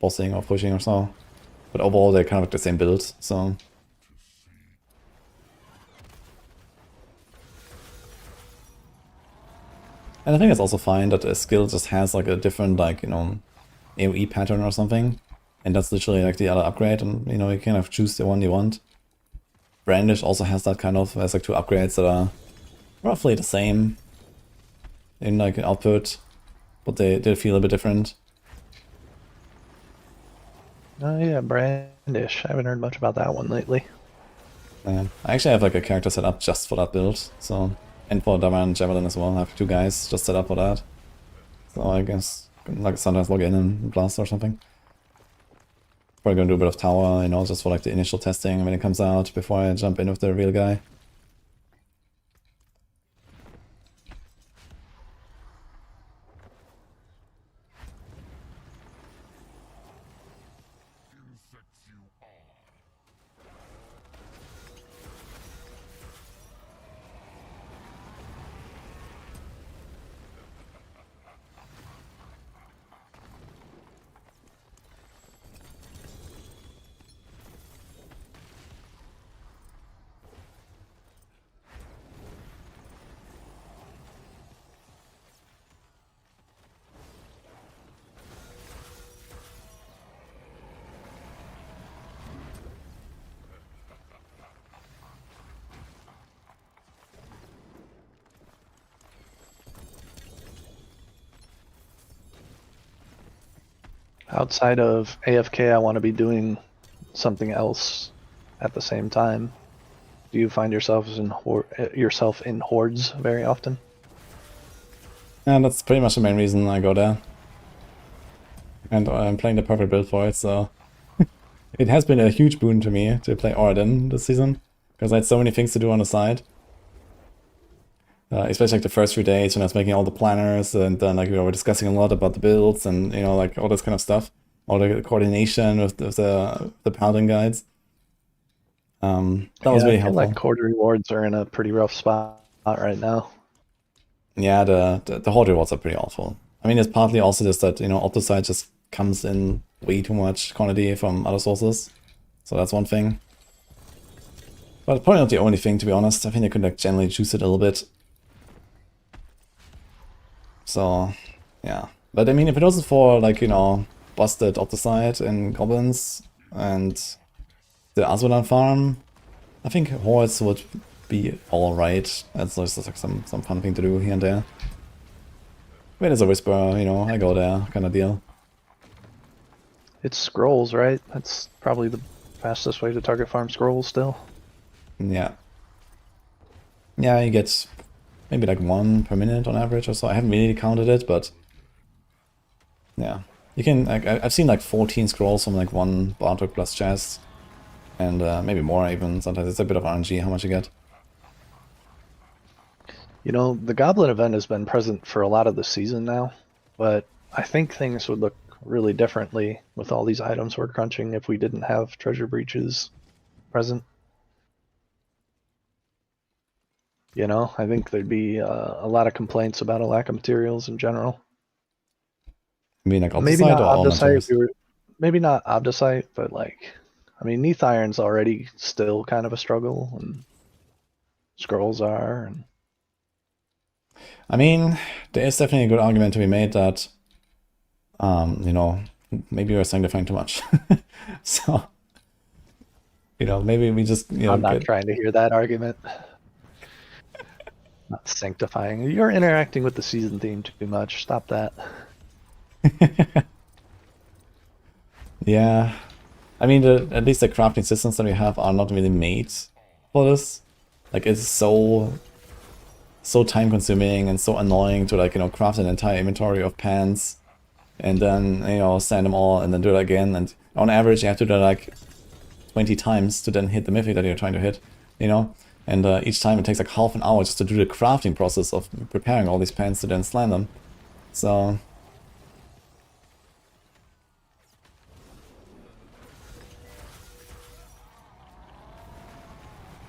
Speaker 1: bossing or pushing or so. But overall, they're kind of like the same build. So. And I think it's also fine that a skill just has like a different like, you know, AoE pattern or something. And that's literally like the other upgrade, and you know, you kind of choose the one you want. Brandish also has that kind of, has like 2 upgrades that are roughly the same in like output, but they feel a bit different.
Speaker 10: Oh yeah, Brandish. I haven't heard much about that one lately.
Speaker 1: I actually have like a character set up just for that build, so. And for Dama and Javelin as well, I have 2 guys just set up for that. So I guess like sometimes log in and blast or something. Probably gonna do a bit of tower, you know, just for like the initial testing when it comes out before I jump in with the real guy.
Speaker 10: Outside of AFK, I want to be doing something else at the same time. Do you find yourself in hordes very often?
Speaker 1: Yeah, that's pretty much the main reason I go there. And I'm playing the perfect build for it, so... It has been a huge boon to me to play Oradin this season, because I had so many things to do on the side. Especially like the first few days when I was making all the planners, and then like we were discussing a lot about the builds and, you know, like all this kind of stuff. All the coordination with the Paladin guides. That was really helpful.
Speaker 10: Like Horde rewards are in a pretty rough spot right now.
Speaker 1: Yeah, the Horde rewards are pretty awful. I mean, it's partly also just that, you know, Optosite just comes in way too much quantity from other sources. So that's one thing. But probably not the only thing, to be honest. I think I could like generally choose it a little bit. So, Yeah. But I mean, if it wasn't for, like, you know, busted Opticide and Goblins and the Azulan farm, I think Hordes would be alright. That's just like some fun thing to do here and there. Where there's a Whisper, you know, I go there, kind of deal.
Speaker 10: It's scrolls, right? That's probably the fastest way to target farm scrolls still.
Speaker 1: Yeah. Yeah, you get maybe like 1 per minute on average or so. I haven't really counted it, but yeah. You can, like, I've seen like 14 scrolls from like 1 Bartok plus chest. And maybe more even. Sometimes it's a bit of RNG how much you get.
Speaker 10: You know, the Goblin event has been present for a lot of the season now, but I think things would look really differently with all these items we're crunching if we didn't have treasure breaches present. You know, I think there'd be a lot of complaints about a lack of materials in general.
Speaker 1: You mean like
Speaker 10: Maybe
Speaker 1: Opticide
Speaker 10: not
Speaker 1: or all materials?
Speaker 10: maybe not Obdicite, but like, I mean, Neath Iron's already still kind of a struggle, and Scrolls are, and
Speaker 1: I mean, there is definitely a good argument to be made that, you know, maybe we're sanctifying too much. So, you know, maybe we just, you know,
Speaker 10: I'm not trying to hear that argument. Not sanctifying. You're interacting with the season theme too much. Stop that.
Speaker 1: Yeah. I mean, at least the crafting systems that we have are not really made for this. Like, it's so time consuming and so annoying to, like, you know, craft an entire inventory of pants and then, you know, sand them all and then do it again. And on average, you have to do it like 20 times to then hit the mythic that you're trying to hit, you know? And each time it takes like half an hour just to do the crafting process of preparing all these pants to then slam them. So...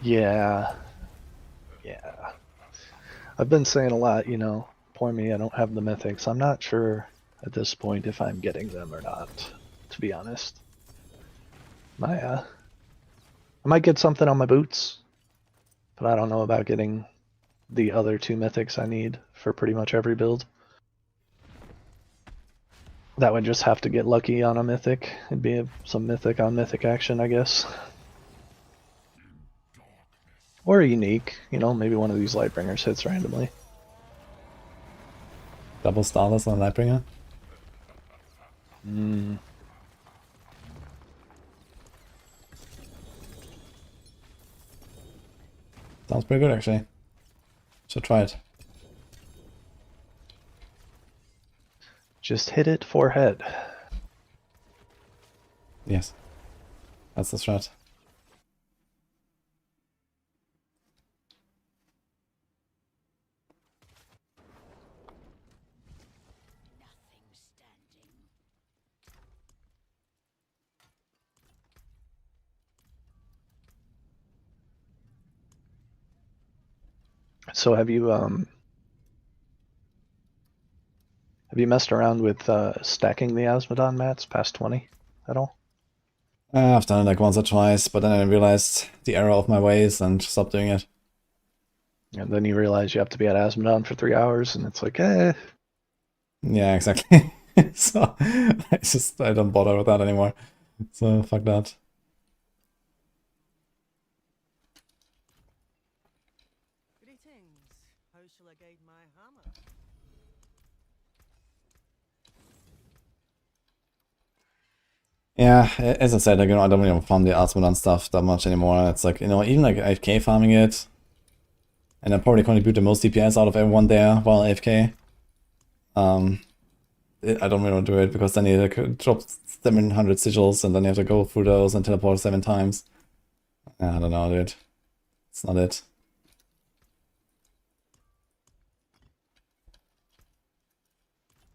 Speaker 10: Yeah. Yeah. I've been saying a lot, you know, poor me, I don't have the mythics. I'm not sure at this point if I'm getting them or not, to be honest. I might get something on my boots, but I don't know about getting the other 2 mythics I need for pretty much every build. That would just have to get lucky on a mythic. It'd be some mythic on mythic action, I guess. Or a unique, you know, maybe one of these Lightbringers hits randomly.
Speaker 1: Double Starless on Lightbringer? Sounds pretty good, actually. Should try it.
Speaker 10: Just hit it forehead.
Speaker 1: Yes. That's the strat.
Speaker 10: So have you messed around with stacking the Osmodon mats past 20 at all?
Speaker 1: I've done it like once or twice, but then I realized the error of my ways and stopped doing it.
Speaker 10: And then you realize you have to be at Osmodon for 3 hours, and it's like, eh.
Speaker 1: Yeah, exactly. So I don't bother with that anymore. So fuck that.
Speaker 2: Greetings. How shall I guide my hammer?
Speaker 1: Yeah, as I said, like, you know, I don't really farm the Asmodan stuff that much anymore. It's like, you know, even like AFK farming it, and I probably contribute the most DPS out of everyone there while AFK. I don't really want to do it because then you like, drop 700 sigils and then you have to go through those and teleport 7 times. I don't know, dude. It's not it.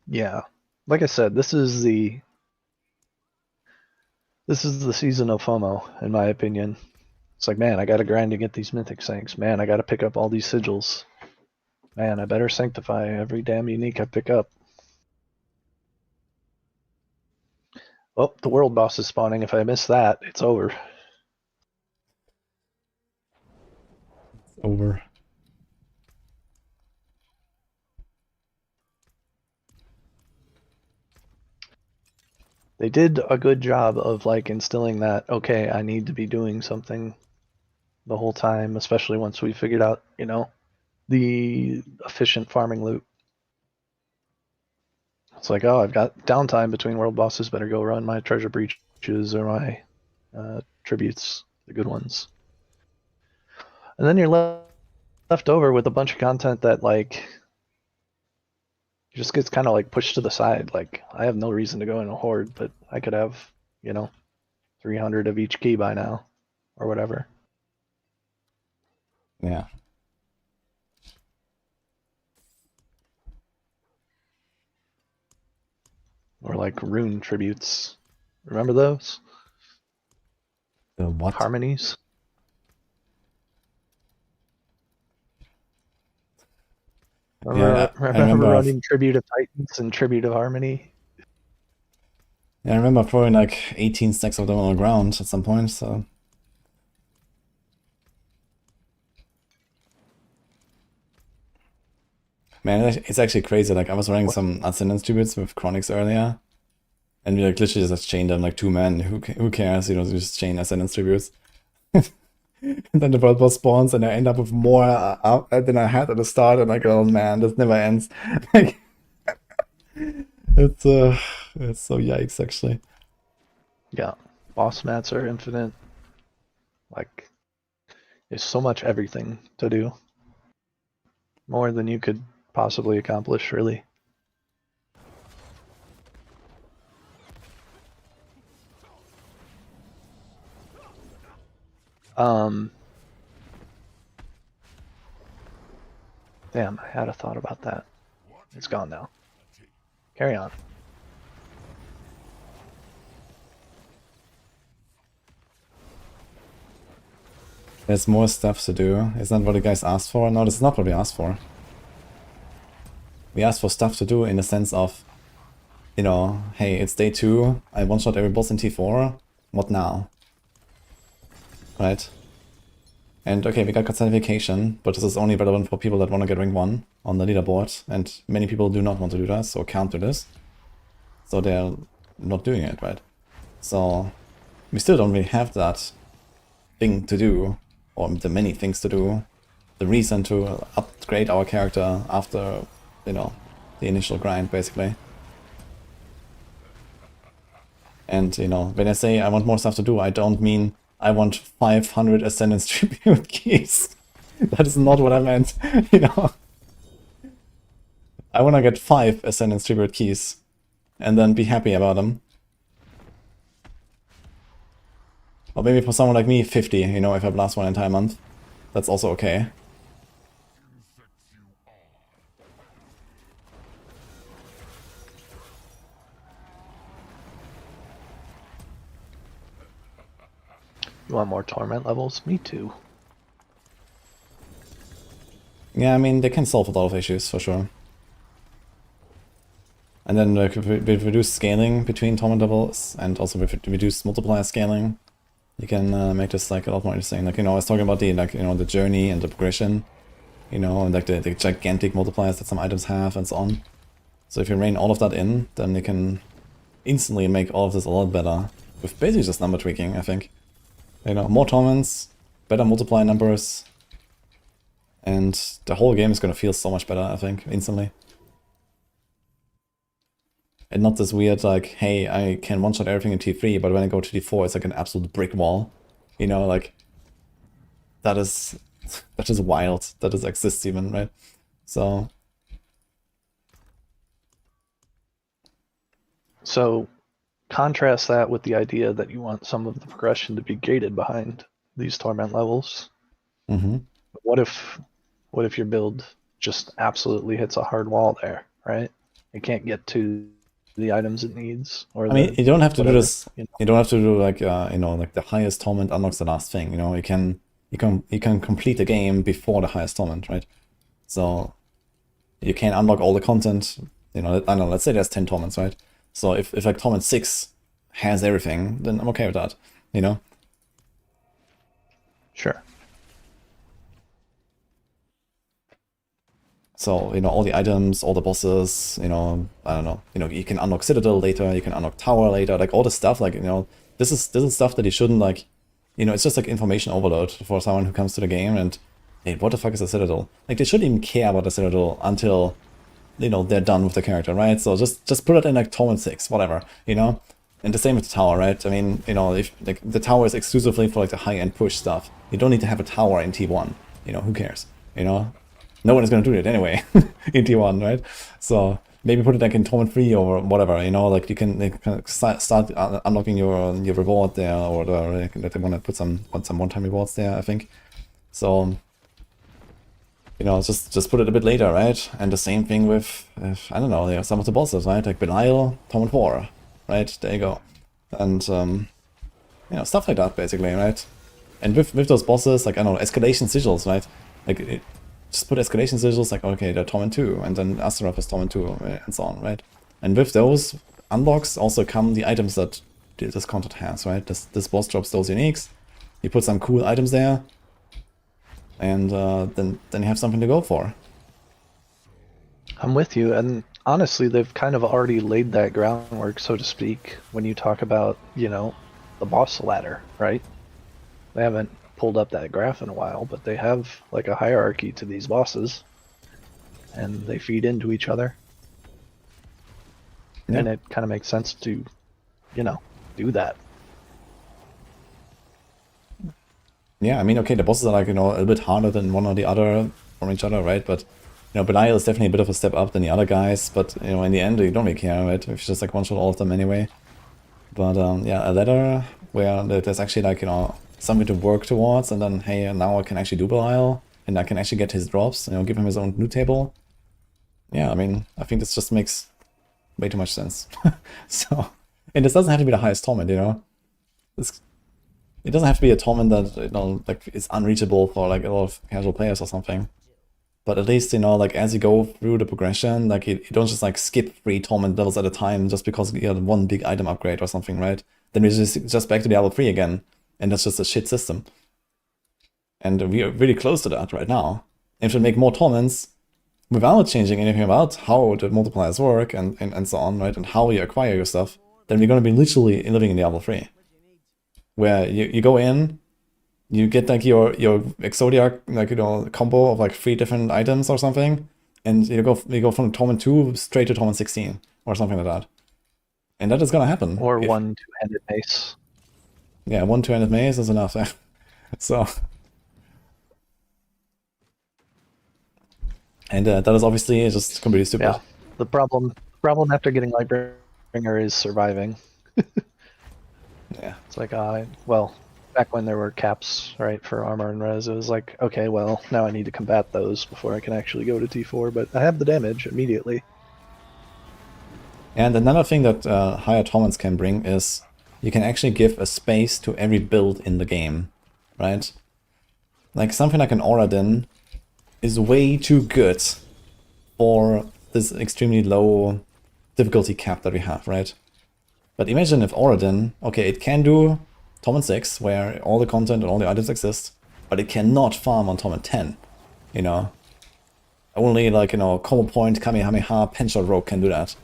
Speaker 10: Yeah. Like I said, this is the season of FOMO, in my opinion. It's like, man, I gotta grind to get these mythic sanks. Man, I gotta pick up all these sigils. Man, I better sanctify every damn unique I pick up. Oh, the world boss is spawning. If I miss that, it's over.
Speaker 1: It's over.
Speaker 10: they did a good job of like instilling that, okay, I need to be doing something the whole time, especially once we figured out, you know, the efficient farming loop. It's like, oh, I've got downtime between world bosses, better go run my treasure breaches or my tributes, the good ones. And then you're left over with a bunch of content that like just gets kind of like pushed to the side. Like, I have no reason to go in a horde, but I could have, you know, 300 of each key by now, or whatever.
Speaker 1: Yeah.
Speaker 10: Or like rune tributes. Remember those?
Speaker 1: The what?
Speaker 10: Harmonies.
Speaker 1: Yeah, I
Speaker 10: Remember
Speaker 1: remember
Speaker 10: running Tribute of Titans and Tribute of Harmony?
Speaker 1: Yeah, I remember throwing like 18 stacks of them on the ground at some point, so... Man, it's actually crazy. Like, I was running some Ascendance tributes with Chronics earlier, and we like literally just chained them like 2 men. Who cares? You know, just chain Ascendance tributes. And then the world boss spawns, and I end up with more than I had at the start. And like, oh man, this never ends. Like, it's so yikes, actually.
Speaker 10: Yeah, boss mats are infinite. Like, there's so much everything to do. More than you could possibly accomplish, really. Damn, I had a thought about that. It's gone now. Carry on.
Speaker 1: There's more stuff to do. Isn't that what the guys asked for? No, this is not what we asked for. We asked for stuff to do in the sense of, you know, hey, it's day 2, I one-shot every boss in T4, what now? Right? And okay, we got certification, but this is only relevant for people that want to get rank 1 on the leaderboard, and many people do not want to do that, so can't do this. So they're not doing it, right? So we still don't really have that thing to do, or the many things to do, the reason to upgrade our character after, you know, the initial grind, basically. And, you know, when I say I want more stuff to do, I don't mean I want 500 Ascendance Tribute keys. That is not what I meant, you know. I want to get 5 Ascendance Tribute keys, and then be happy about them. Or maybe for someone like me, 50, you know, if I blast one entire month. That's also okay.
Speaker 10: You want more torment levels? Me too.
Speaker 1: Yeah, I mean, they can solve a lot of issues, for sure. And then with reduced scaling between torment levels, and also with reduced multiplier scaling, you can make this like a lot more interesting. Like, you know, I was talking about the, like, you know, the journey and the progression, you know, and like the gigantic multipliers that some items have and so on. So if you rein all of that in, then you can instantly make all of this a lot better with basically just number tweaking, I think. You know, more torments, better multiplier numbers, and the whole game is gonna feel so much better, I think, instantly. And not this weird, like, hey, I can one-shot everything in T3, but when I go to T4, it's like an absolute brick wall. You know, like, that is wild, that this exists even, right? So
Speaker 10: Contrast that with the idea that you want some of the progression to be gated behind these torment levels.
Speaker 1: Mm-hmm.
Speaker 10: What if your build just absolutely hits a hard wall there, right? It can't get to the items it needs, or
Speaker 1: I mean, you don't have to do this.
Speaker 10: You know?
Speaker 1: You don't have to do like you know, like the highest torment unlocks the last thing. You know, you can complete the game before the highest torment, right? So you can unlock all the content. You know, I don't know. Let's say there's 10 torments, right? So if like torment 6 has everything, then I'm okay with that. You know.
Speaker 10: Sure.
Speaker 1: So, you know, all the items, all the bosses, you know, I don't know, you know, you can unlock Citadel later, you can unlock Tower later, like all this stuff, like, you know, this is stuff that you shouldn't, like, you know, it's just like information overload for someone who comes to the game and, hey, what the fuck is a Citadel? Like, they shouldn't even care about the Citadel until, you know, they're done with the character, right? So just put it in like Torment 6, whatever, you know? And the same with the tower, right? I mean, you know, if like the tower is exclusively for like the high-end push stuff, you don't need to have a tower in T1, you know, who cares, you know? No one is going to do it anyway in T1, right? So maybe put it like in Torment 3 or whatever, you know, like you can start unlocking your reward there, or they want to put some one-time rewards there, I think. So, you know, just put it a bit later, right? And the same thing with, I don't know, some of the bosses, right? Like Belial, Torment 4, right? There you go. And, you know, stuff like that, basically, right? And with those bosses, like, I don't know, escalation sigils, right? Like, just put escalation sigils, like, okay, they're Torment 2, and then Astaroth is Torment 2, and so on, right? And with those unlocks also come the items that this content has, right? This boss drops those uniques, you put some cool items there, and then you have something to go for.
Speaker 10: I'm with you, and honestly, they've kind of already laid that groundwork, so to speak, when you talk about, you know, the boss ladder, right? They haven't pulled up that graph in a while, but they have like a hierarchy to these bosses, and they feed into each other. Yeah. And it kind of makes sense to, you know, do that.
Speaker 1: Yeah, I mean, okay, the bosses are like, you know, a little bit harder than one or the other from each other, right? But, you know, Belial is definitely a bit of a step up than the other guys, but, you know, in the end, you don't really care, right? If you just like one-shot all of them anyway. But, yeah, a ladder where there's actually like, you know, something to work towards, and then, hey, now I can actually do Belial, and I can actually get his drops, you know, give him his own loot table. Yeah, I mean, I think this just makes way too much sense. So, and this doesn't have to be the highest torment, you know? It doesn't have to be a torment that, you know, like, is unreachable for, like, a lot of casual players or something. But at least, you know, like, as you go through the progression, like, you don't just, like, skip 3 torment levels at a time just because you had one big item upgrade or something, right? Then we're just back to Diablo 3 again. And that's just a shit system. And we are really close to that right now. And if we make more torments without changing anything about how the multipliers work and so on, right? And how you acquire your stuff, then we're going to be literally living in Diablo 3. Where you go in, you get like your Exodiac, like, you know, combo of like 3 different items or something, and you go from Torment 2 straight to Torment 16 or something like that. And that is going to happen.
Speaker 10: Or one two-handed mace.
Speaker 1: Yeah, 1 2-handed mace is enough. So, and that is obviously just completely stupid.
Speaker 10: Yeah, the problem after getting Lightbringer is surviving.
Speaker 1: Yeah,
Speaker 10: it's like, well, back when there were caps, right, for armor and res, it was like, okay, well, now I need to combat those before I can actually go to T4, but I have the damage immediately.
Speaker 1: And another thing that higher torments can bring is you can actually give a space to every build in the game, right? Like something like an Oradin is way too good for this extremely low difficulty cap that we have, right? But imagine if Oradin, okay, it can do Torment 6, where all the content and all the items exist, but it cannot farm on Torment 10, you know? Only, like, you know, combo point, Kamehameha, Penshot Rogue can do that.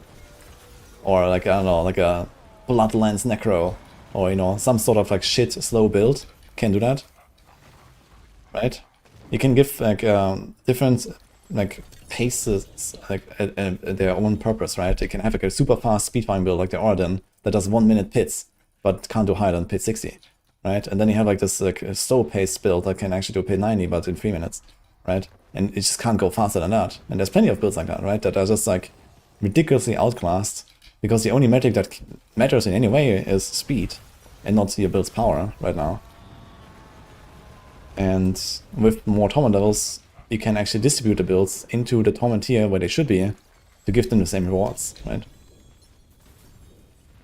Speaker 1: Or, like, I don't know, like a Bloodlands Necro, or, you know, some sort of, like, shit slow build can do that. Right? You can give, like, different, like, paces, like, their own purpose, right? You can have, like, a super fast speedfine build, like the Oradin, that does 1 minute pits, but can't do higher than pit 60, right? And then you have, like, this, like, slow-paced build that can actually do pit 90, but in 3 minutes, right? And it just can't go faster than that. And there's plenty of builds like that, right? That are just, like, ridiculously outclassed, because the only metric that matters in any way is speed, and not your build's power right now. And with more torment levels, you can actually distribute the builds into the torment tier where they should be, to give them the same rewards, right?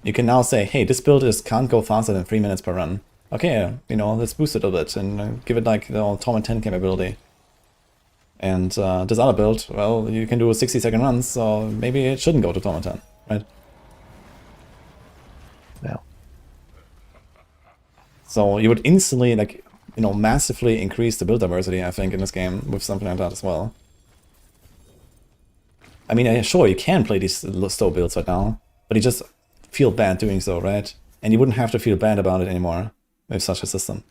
Speaker 1: You can now say, hey, this build can't go faster than 3 minutes per run. Okay, you know, let's boost it a bit and give it, like, the Torment 10 capability. And this other build, well, you can do 60-second runs, so maybe it shouldn't go to Torment 10, right?
Speaker 10: Yeah.
Speaker 1: So you would instantly, like, you know, massively increase the build diversity, I think, in this game with something like that as well. I mean, sure, you can play these slow builds right now, but you just feel bad doing so, right? And you wouldn't have to feel bad about it anymore with such a system.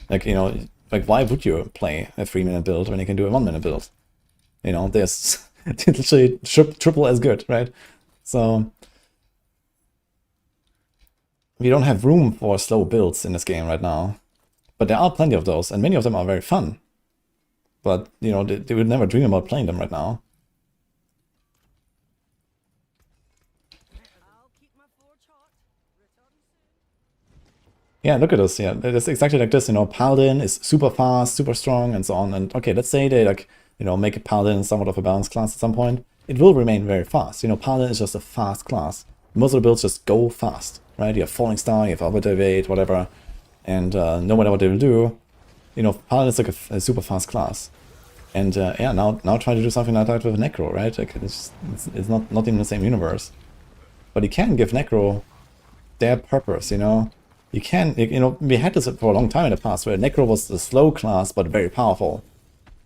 Speaker 1: Like, you know, like why would you play a 3-minute build when you can do a 1-minute build? You know, there's literally triple as good, right? So we don't have room for slow builds in this game right now. But there are plenty of those, and many of them are very fun. But, you know, they would never dream about playing them right now.
Speaker 2: I'll keep my forge hot. Return soon.
Speaker 1: Yeah, look at this. Yeah, it's exactly like this. You know, Paladin is super fast, super strong, and so on. And okay, let's say they like, you know, make a Paladin somewhat of a balanced class at some point. It will remain very fast. You know, Paladin is just a fast class. Most of the builds just go fast, right? You have Falling Star, you have Arbiter Evade, whatever. And no matter what they will do, you know, Paladin is like a super fast class. And yeah, now try to do something like that with Necro, right? Like it's not in the same universe. But you can give Necro their purpose, you know? You can, you know, we had this for a long time in the past where Necro was the slow class but very powerful.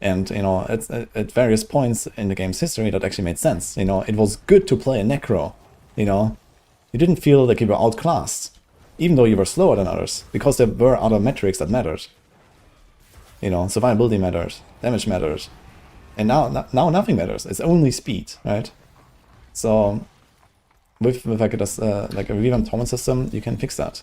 Speaker 1: And, you know, at various points in the game's history that actually made sense. You know, it was good to play a Necro, you know? You didn't feel like you were outclassed, even though you were slower than others, because there were other metrics that mattered. You know, survivability matters, damage matters, and now nothing matters. It's only speed, right? So with like a revamped torment system, you can fix that.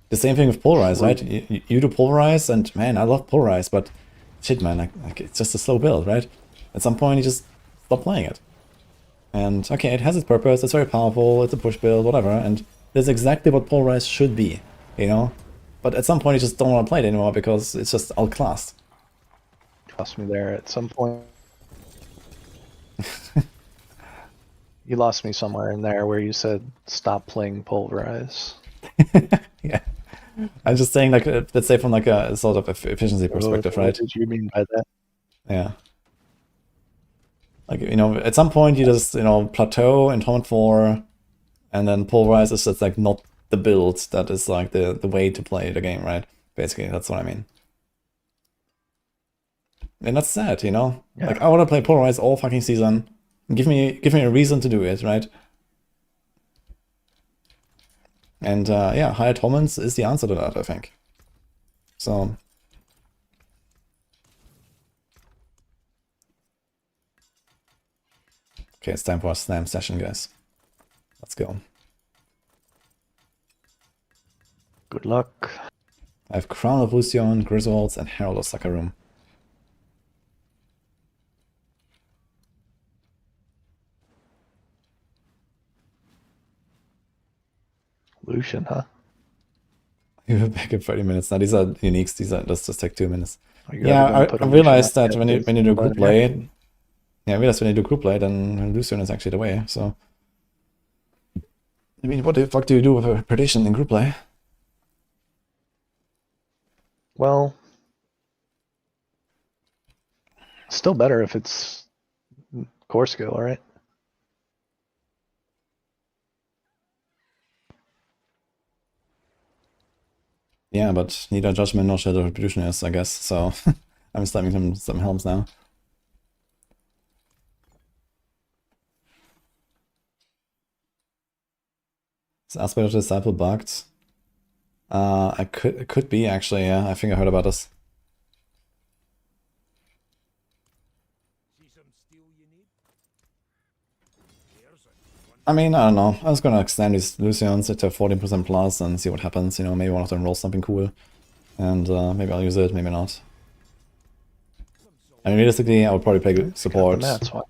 Speaker 1: The same thing with Polarize, right? You do Polarize, and man, I love Polarize, but shit, man, like it's just a slow build, right? At some point, you just stop playing it. And okay, it has its purpose. It's very powerful. It's a push build, whatever, and that's exactly what Polarize should be, you know? But at some point you just don't want to play it anymore because it's just outclassed.
Speaker 10: Lost me there at some point. You lost me somewhere in there where you said stop playing Pulverize.
Speaker 1: Yeah. I'm just saying, like, let's say from like a sort of efficiency perspective, right?
Speaker 10: What did you mean by that?
Speaker 1: Yeah. Like, you know, at some point you just, you know, plateau in Torment 4, and then Pulverize is just like not the build that is like the way to play the game, right? Basically, that's what I mean. And that's sad, you know? Yeah. Like, I want to play Pulverize all fucking season. Give me a reason to do it, right? And yeah, higher torments is the answer to that, I think. So okay, it's time for a slam session, guys. Let's go.
Speaker 10: Good luck.
Speaker 1: I have Crown of Lucion, Griswolds, and Herald of Sakarum.
Speaker 10: Lucian, huh?
Speaker 1: You were back in 30 minutes. Now these are uniques. Those just take 2 minutes.
Speaker 10: Yeah,
Speaker 1: I realized that when you do group play, yeah, I realized when you do group play, then Lucian is actually the way. So, I mean, what the fuck do you do with a prediction in group play?
Speaker 10: Well, still better if it's core skill, right?
Speaker 1: Yeah, but neither Judgement nor Shadow Retribution is, I guess, so I'm slamming some helms now. Is Aspect of the Disciple bugged? It could be, actually, yeah, I think I heard about this. I mean, I don't know. I was gonna extend these Lucians to 14% plus and see what happens. You know, maybe one of them rolls something cool. And maybe I'll use it, maybe not. I mean, realistically, I would probably play support.
Speaker 10: That's why.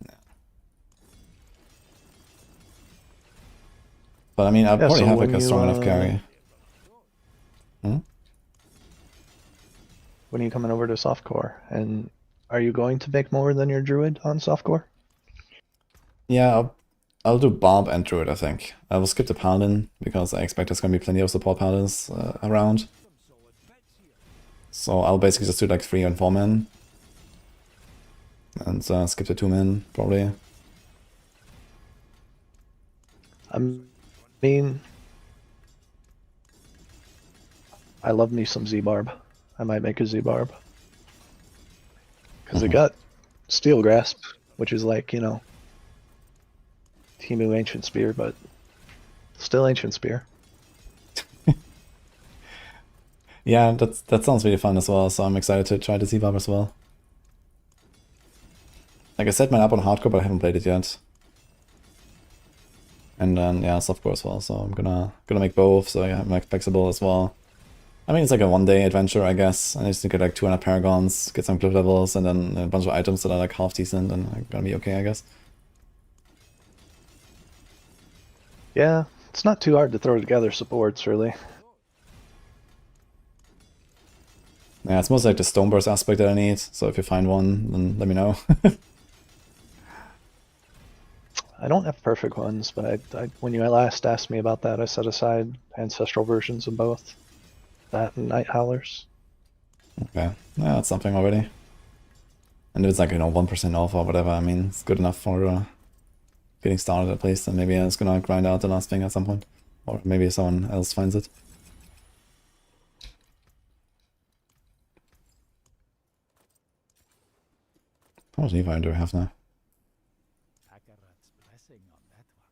Speaker 1: Yeah. But I mean, I'd probably have like a strong enough carry.
Speaker 10: When are you coming over to softcore? And are you going to make more than your druid on softcore?
Speaker 1: Yeah, I'll do Bob and Druid, I think. I will skip the Paladin, because I expect there's going to be plenty of support Paladins around. So I'll basically just do like 3 and 4 men. And skip the 2 men, probably.
Speaker 10: I mean, I love me some Z-Barb. I might make a Z-Barb. Because it got Steel Grasp, which is like, you know, Timu Ancient Spear, but still Ancient Spear.
Speaker 1: Yeah, that sounds really fun as well, so I'm excited to try the Z-Barb as well. Like I set mine up on hardcore, but I haven't played it yet. And then yeah, softcore as well, so I'm gonna make both, so yeah, I'm like flexible as well. I mean, it's like a one-day adventure, I guess. I just need to get like 200 paragons, get some clip levels, and then a bunch of items that are like half decent, and I'm gonna be okay, I guess.
Speaker 10: Yeah, it's not too hard to throw together supports, really.
Speaker 1: Yeah, it's mostly like the Stoneburst aspect that I need, so if you find one, then let me know.
Speaker 10: I don't have perfect ones, but when you last asked me about that, I set aside ancestral versions of both. That and Night Howlers.
Speaker 1: Okay, yeah, that's something already. And if it's like, you know, 1% off or whatever, I mean, it's good enough for getting started at least, and maybe it's gonna grind out the last thing at some point. Or maybe someone else finds it. How much Levi do I have now?
Speaker 3: Akarat's blessing on that one.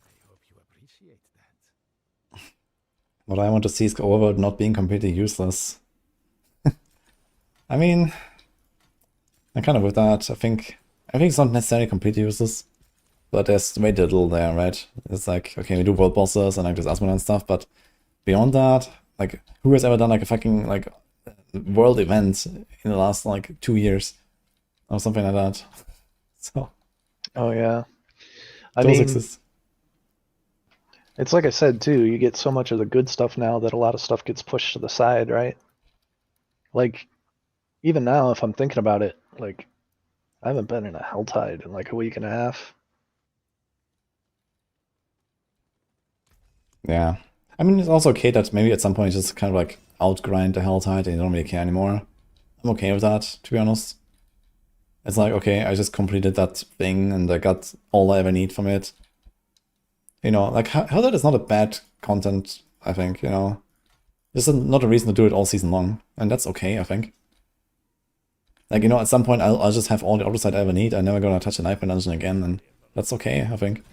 Speaker 3: I hope you appreciate that.
Speaker 1: What I want to see is Overworld not being completely useless. I mean, I'm kind of with that. I think it's not necessarily completely useless, but there's very little there, right? It's like, okay, we do world bosses and like this Asmodee and stuff, but beyond that, like, who has ever done like a fucking like world event in the last like 2 years or something like that? So.
Speaker 10: Oh yeah.
Speaker 1: Those
Speaker 10: mean,
Speaker 1: exist.
Speaker 10: It's like I said too, you get so much of the good stuff now that a lot of stuff gets pushed to the side, right? Like, even now, if I'm thinking about it, like, I haven't been in a Helltide in like a week and a half.
Speaker 1: Yeah. I mean, it's also okay that maybe at some point you just kind of like outgrind the Helltide and you don't really care anymore. I'm okay with that, to be honest. It's like, okay, I just completed that thing and I got all I ever need from it. You know, like, Helltide is not a bad content, I think, you know. There's not a reason to do it all season long, and that's okay, I think. Like, you know, at some point I'll just have all the other side I ever need. I'm never gonna touch a Nightmare Dungeon again, and that's okay, I think.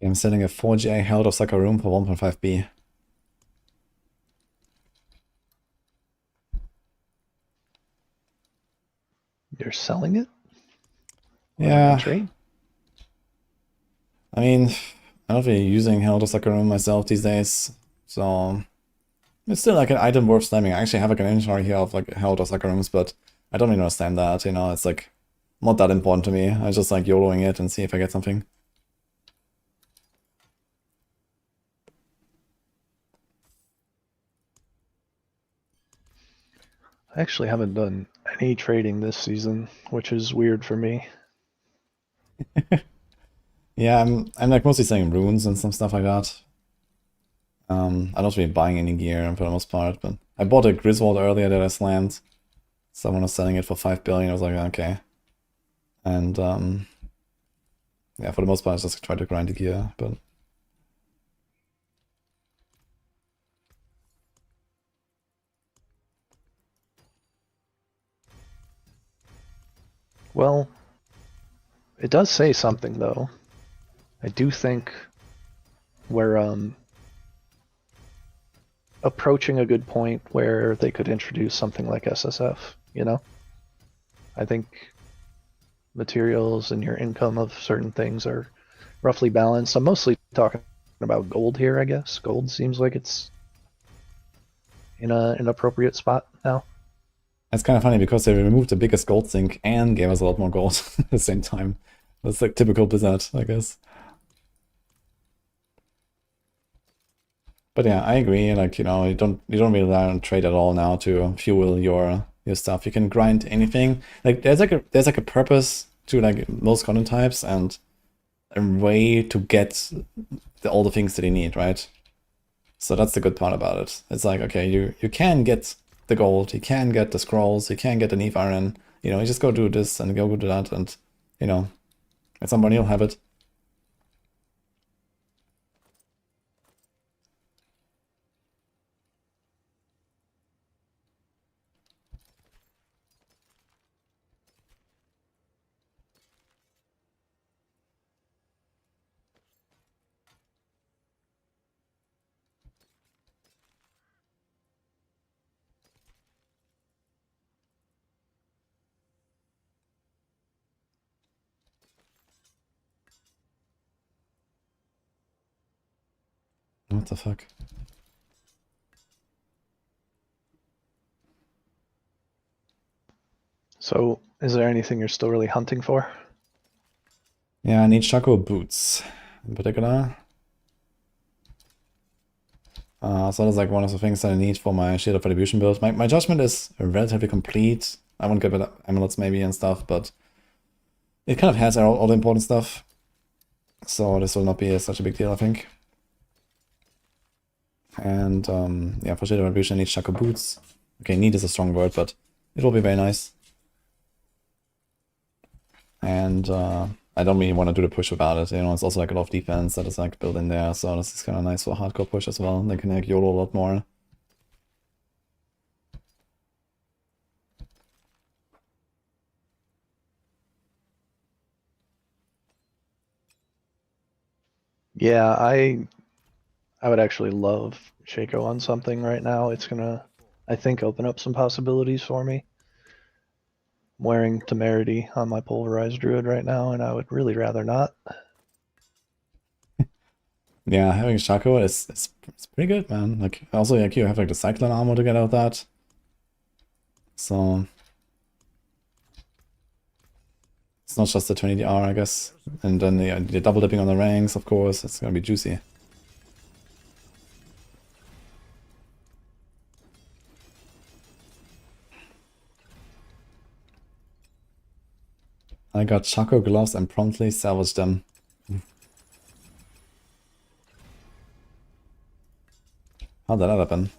Speaker 1: I'm selling a 4GA Herald of Sakarum for 1.5B.
Speaker 10: You're selling it?
Speaker 1: Yeah.
Speaker 10: Trade?
Speaker 1: I mean, I'm not really using Herald of Sakarum myself these days, so it's still like an item worth slamming. I actually have like an inventory here of like Herald of Sakarums, but I don't really understand that, you know, it's like not that important to me. I just like YOLOing it and see if I get something.
Speaker 10: I actually haven't done any trading this season, which is weird for me.
Speaker 1: Yeah, I'm like mostly selling runes and some stuff like that. I'm not really buying any gear for the most part, but I bought a Griswold earlier that I slammed. Someone was selling it for 5 billion. I was like, okay. And yeah, for the most part, I just try to grind the gear, but
Speaker 10: Well, it does say something though. I do think we're approaching a good point where they could introduce something like SSF, you know? I think materials and your income of certain things are roughly balanced. I'm mostly talking about gold here, I guess. Gold seems like it's in an appropriate spot now.
Speaker 1: It's kind of funny because they removed the biggest gold sink and gave us a lot more gold at the same time. That's like typical Blizzard, I guess. But yeah, I agree. Like, you know, you don't really rely on trade at all now to fuel your stuff. You can grind anything. Like there's like a purpose to like most content types and a way to get all the things that you need, right? So that's the good part about it. It's like, okay, you can get the gold, you can get the scrolls, you can get the Neve Iron, you know, you just go do this and go do that, and, you know, at some point you'll have it. What the fuck?
Speaker 10: So, is there anything you're still really hunting for?
Speaker 1: Yeah, I need Shaco boots in particular. So that's like one of the things that I need for my Shield of Retribution build. My Judgement is relatively complete. I won't get rid of amulets maybe and stuff, but it kind of has all the important stuff. So this will not be such a big deal, I think. And yeah, for Shield of Retribution I need Shaco boots. Okay, need is a strong word, but it will be very nice. And I don't really want to do the push without it, you know, it's also like a lot of defense that is like built in there, so this is kind of nice for a hardcore push as well. They can like YOLO a lot more.
Speaker 10: Yeah, I would actually love Shaco on something right now. It's gonna, I think, open up some possibilities for me. I'm wearing Temerity on my Pulverized Druid right now, and I would really rather not.
Speaker 1: Yeah, having Shaco is pretty good, man. Like, also, like, you have like the Cyclone armor to get out of that. So it's not just the 20 DR, I guess. And then the double dipping on the ranks, of course, it's gonna be juicy. I got Shaco gloves and promptly salvaged them. How did that happen?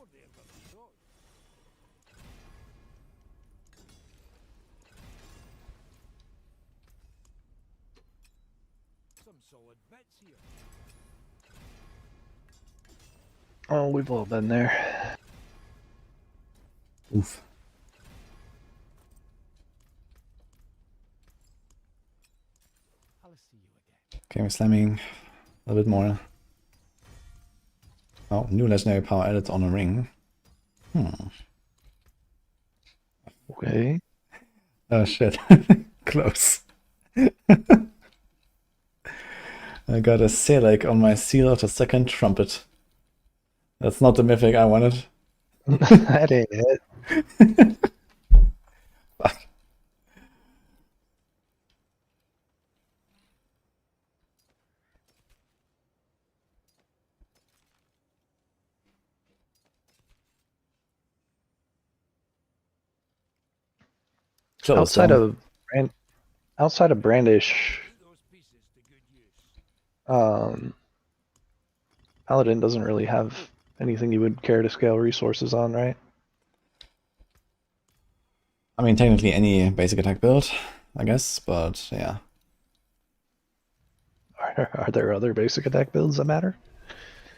Speaker 3: Some solid bits here.
Speaker 10: Oh, we've all been there.
Speaker 1: Oof. Okay, we're slamming a little bit more. Oh, new legendary power added on a ring.
Speaker 10: Okay.
Speaker 1: Oh shit. Close. I got a Select on my Seal of the Second Trumpet. That's not the mythic I wanted.
Speaker 10: That ain't it.
Speaker 1: Fuck. Close,
Speaker 10: Outside
Speaker 1: though.
Speaker 10: of Brandish,
Speaker 3: Those pieces to good use.
Speaker 10: Paladin doesn't really have anything you would care to scale resources on, right?
Speaker 1: I mean, technically any basic attack build, I guess, but yeah.
Speaker 10: Are there other basic attack builds that matter?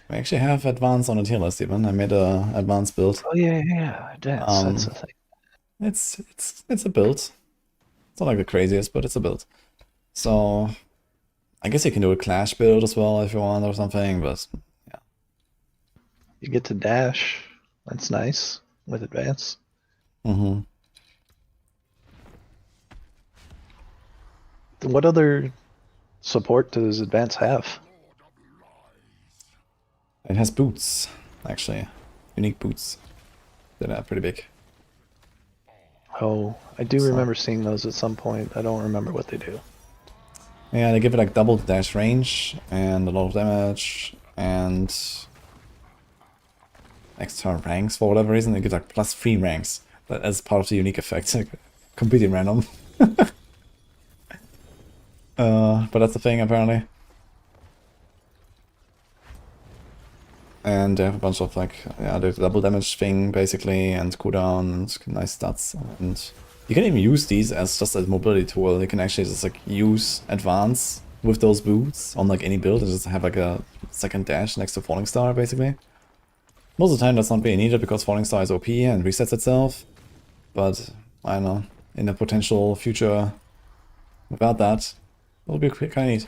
Speaker 1: We actually have advanced on the tier list even. I made a advanced build.
Speaker 10: Oh yeah, that's the thing.
Speaker 1: It's a build. It's not like the craziest, but it's a build. So I guess you can do a clash build as well if you want or something, but yeah.
Speaker 10: You get to dash. That's nice with advance.
Speaker 1: Mm-hmm.
Speaker 10: What other support does advance have?
Speaker 1: It has boots, actually. Unique boots that are pretty big.
Speaker 10: Oh, I do
Speaker 1: So-
Speaker 10: remember seeing those at some point. I don't remember what they do.
Speaker 1: Yeah, they give it like double dash range and a lot of damage and extra ranks for whatever reason. They give like +3 ranks, but as part of the unique effect, like, completely random. But that's the thing apparently. And they have a bunch of like, yeah, the double damage thing basically, and cooldown and nice stats. And you can even use these as just a mobility tool. You can actually just like use advance with those boots on like any build and just have like a second dash next to Falling Star basically. Most of the time that's not really needed because Falling Star is OP and resets itself. But I don't know, in a potential future without that, it'll be kind of neat.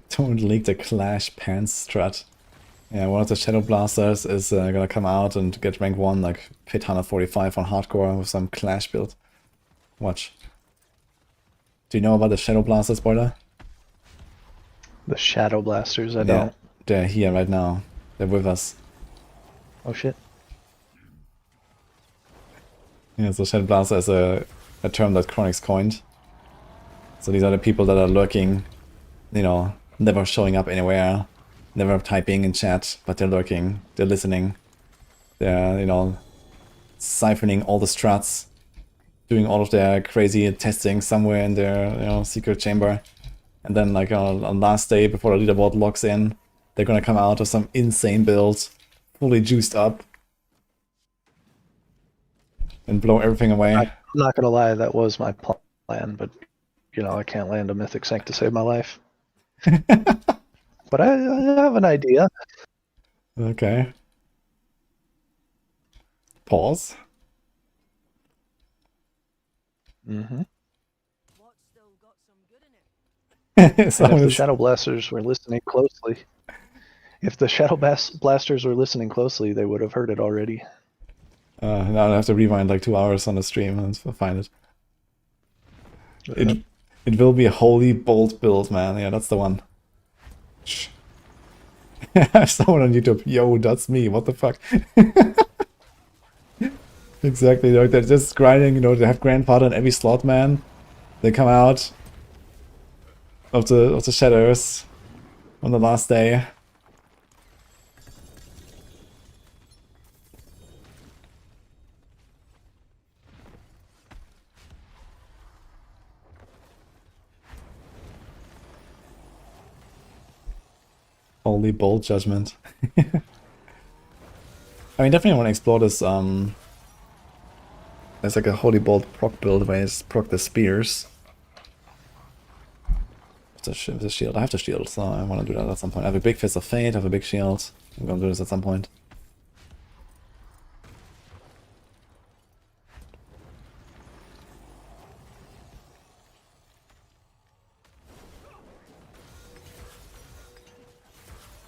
Speaker 1: Don't leak the Clash Pants strat. Yeah, one of the Shadow Blasters is gonna come out and get rank 1, like hit 145 on hardcore with some Clash build. Watch. Do you know about the Shadow Blaster spoiler?
Speaker 10: The Shadow Blasters, I
Speaker 1: Yeah,
Speaker 10: don't.
Speaker 1: they're here right now. They're with us.
Speaker 10: Oh shit.
Speaker 1: Yeah, so Shadow Blaster is a term that Chronix coined. So these are the people that are lurking, you know, never showing up anywhere, never typing in chat, but they're lurking, they're listening, they're, you know, siphoning all the strats, doing all of their crazy testing somewhere in their, you know, secret chamber. And then like on last day before the leaderboard locks in, they're gonna come out with some insane build, fully juiced up, and blow everything away.
Speaker 10: I'm not gonna lie, that was my plan, but you know, I can't land a Mythic Sync to save my life. But I have an idea.
Speaker 1: Okay. Pause.
Speaker 10: Mm-hmm.
Speaker 2: What's still got some good in it?
Speaker 10: And if
Speaker 1: Someone
Speaker 10: the
Speaker 1: is-
Speaker 10: Shadow Blasters were listening closely, Blasters were listening closely, they would have heard it already.
Speaker 1: now I have to rewind like 2 hours on the stream and find it. It will be a holy bolt build, man. Yeah, that's the one. Shh. Someone on YouTube. Yo, that's me. What the fuck? Exactly. Like they're just grinding. You know, they have grandfather in every slot, man. They come out of the shadows on the last day. Holy bold judgment. I mean, definitely want to explore this. There's like a holy bolt proc build where I just proc the spears. With the shield. I have the shield, so I want to do that at some point. I have a big Fist of Fate, I have a big shield. I'm gonna do this at some point.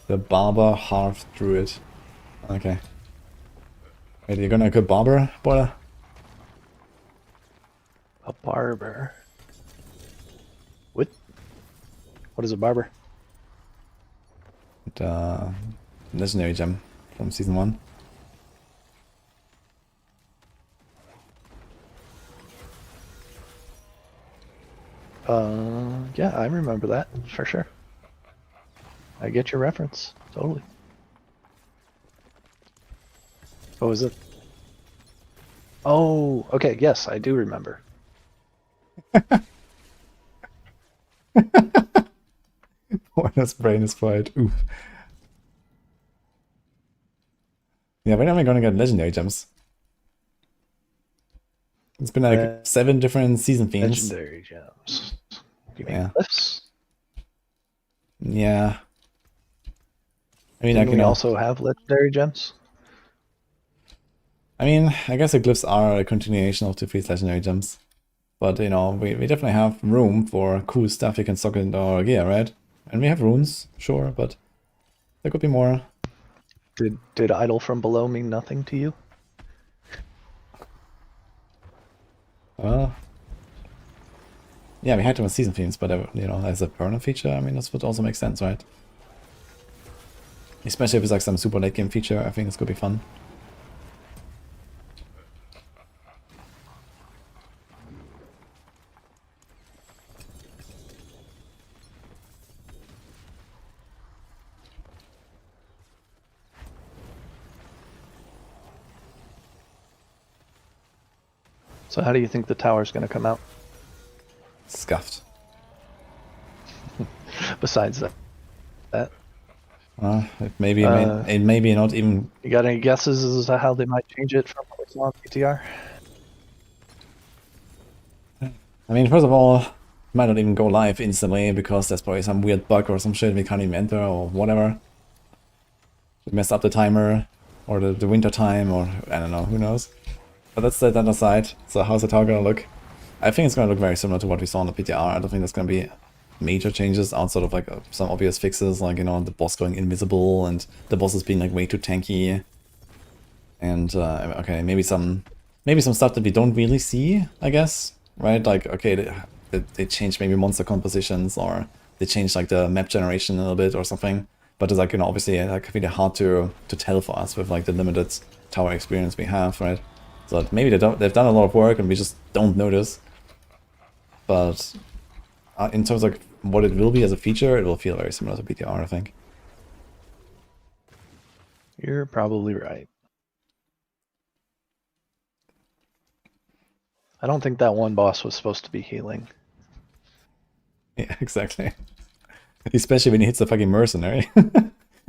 Speaker 1: The Barber Half Druid. Okay. Wait, you're gonna equip Barber, Boiler?
Speaker 10: A barber. What? What is a barber?
Speaker 1: The legendary gem from season 1.
Speaker 10: Yeah, I remember that for sure. I get your reference, totally. What was it? Oh, okay, yes, I do remember.
Speaker 1: Boiler's brain is fried. Oof. Yeah, when am I gonna get legendary gems? It's been like 7 different season themes.
Speaker 10: Legendary gems. You mean
Speaker 1: Yeah.
Speaker 10: glyphs?
Speaker 1: Yeah. I mean,
Speaker 10: Didn't
Speaker 1: I
Speaker 10: we
Speaker 1: can
Speaker 10: also have legendary gems?
Speaker 1: I mean, I guess the glyphs are a continuation of the 3 legendary gems. But, you know, we definitely have room for cool stuff you can stock into our gear, right? And we have runes, sure, but there could be more.
Speaker 10: Did idle from below mean nothing to you?
Speaker 1: Yeah, we had them as season themes, but you know, as a permanent feature, I mean, this would also make sense, right? Especially if it's like some super late game feature, I think this could be fun.
Speaker 10: So how do you think the tower's going to come out?
Speaker 1: Scuffed.
Speaker 10: Besides that,
Speaker 1: It maybe it maybe not even.
Speaker 10: you got any guesses as to how they might change it from what we saw on PTR?
Speaker 1: I mean, first of all, it might not even go live instantly because there's probably some weird bug or some shit we can't even enter or whatever. It messed up the timer or the winter time or I don't know, who knows. But that's that aside. So how's the tower gonna look? I think it's gonna look very similar to what we saw on the PTR. I don't think there's gonna be major changes outside of like some obvious fixes, like, you know, the boss going invisible and the bosses being like way too tanky. And okay, maybe some stuff that we don't really see, I guess, right? Like, okay, they changed maybe monster compositions, or they changed like the map generation a little bit or something. But it's like, you know, obviously like really hard to tell for us with like the limited tower experience we have, right? So maybe they've done a lot of work and we just don't notice. But in terms of what it will be as a feature, it will feel very similar to PTR, I think.
Speaker 10: You're probably right. I don't think that one boss was supposed to be healing.
Speaker 1: Yeah, exactly. Especially when he hits the fucking mercenary.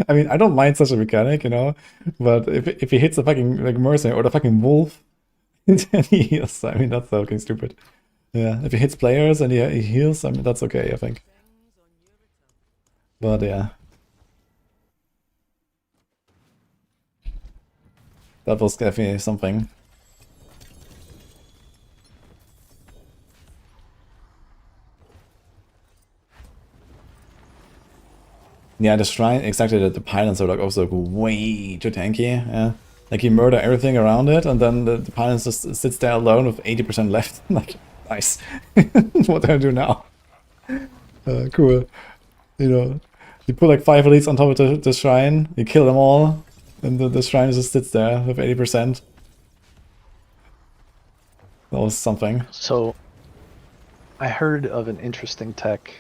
Speaker 1: I mean, I don't mind such a mechanic, you know, but if he hits the fucking like mercenary or the fucking wolf, then he heals. I mean, that's fucking stupid. Yeah, if he hits players and he heals, I mean, that's okay, I think. But yeah. That was definitely something. Yeah, the shrine, exactly, the pylons are like also way too tanky, yeah. Like you murder everything around it, and then the pylons just sits there alone with 80% left. Like, nice. What do I do now? Cool. You know, you put like 5 elites on top of the shrine, you kill them all, and the shrine just sits there with 80%. That was something.
Speaker 10: So, I heard of an interesting tech.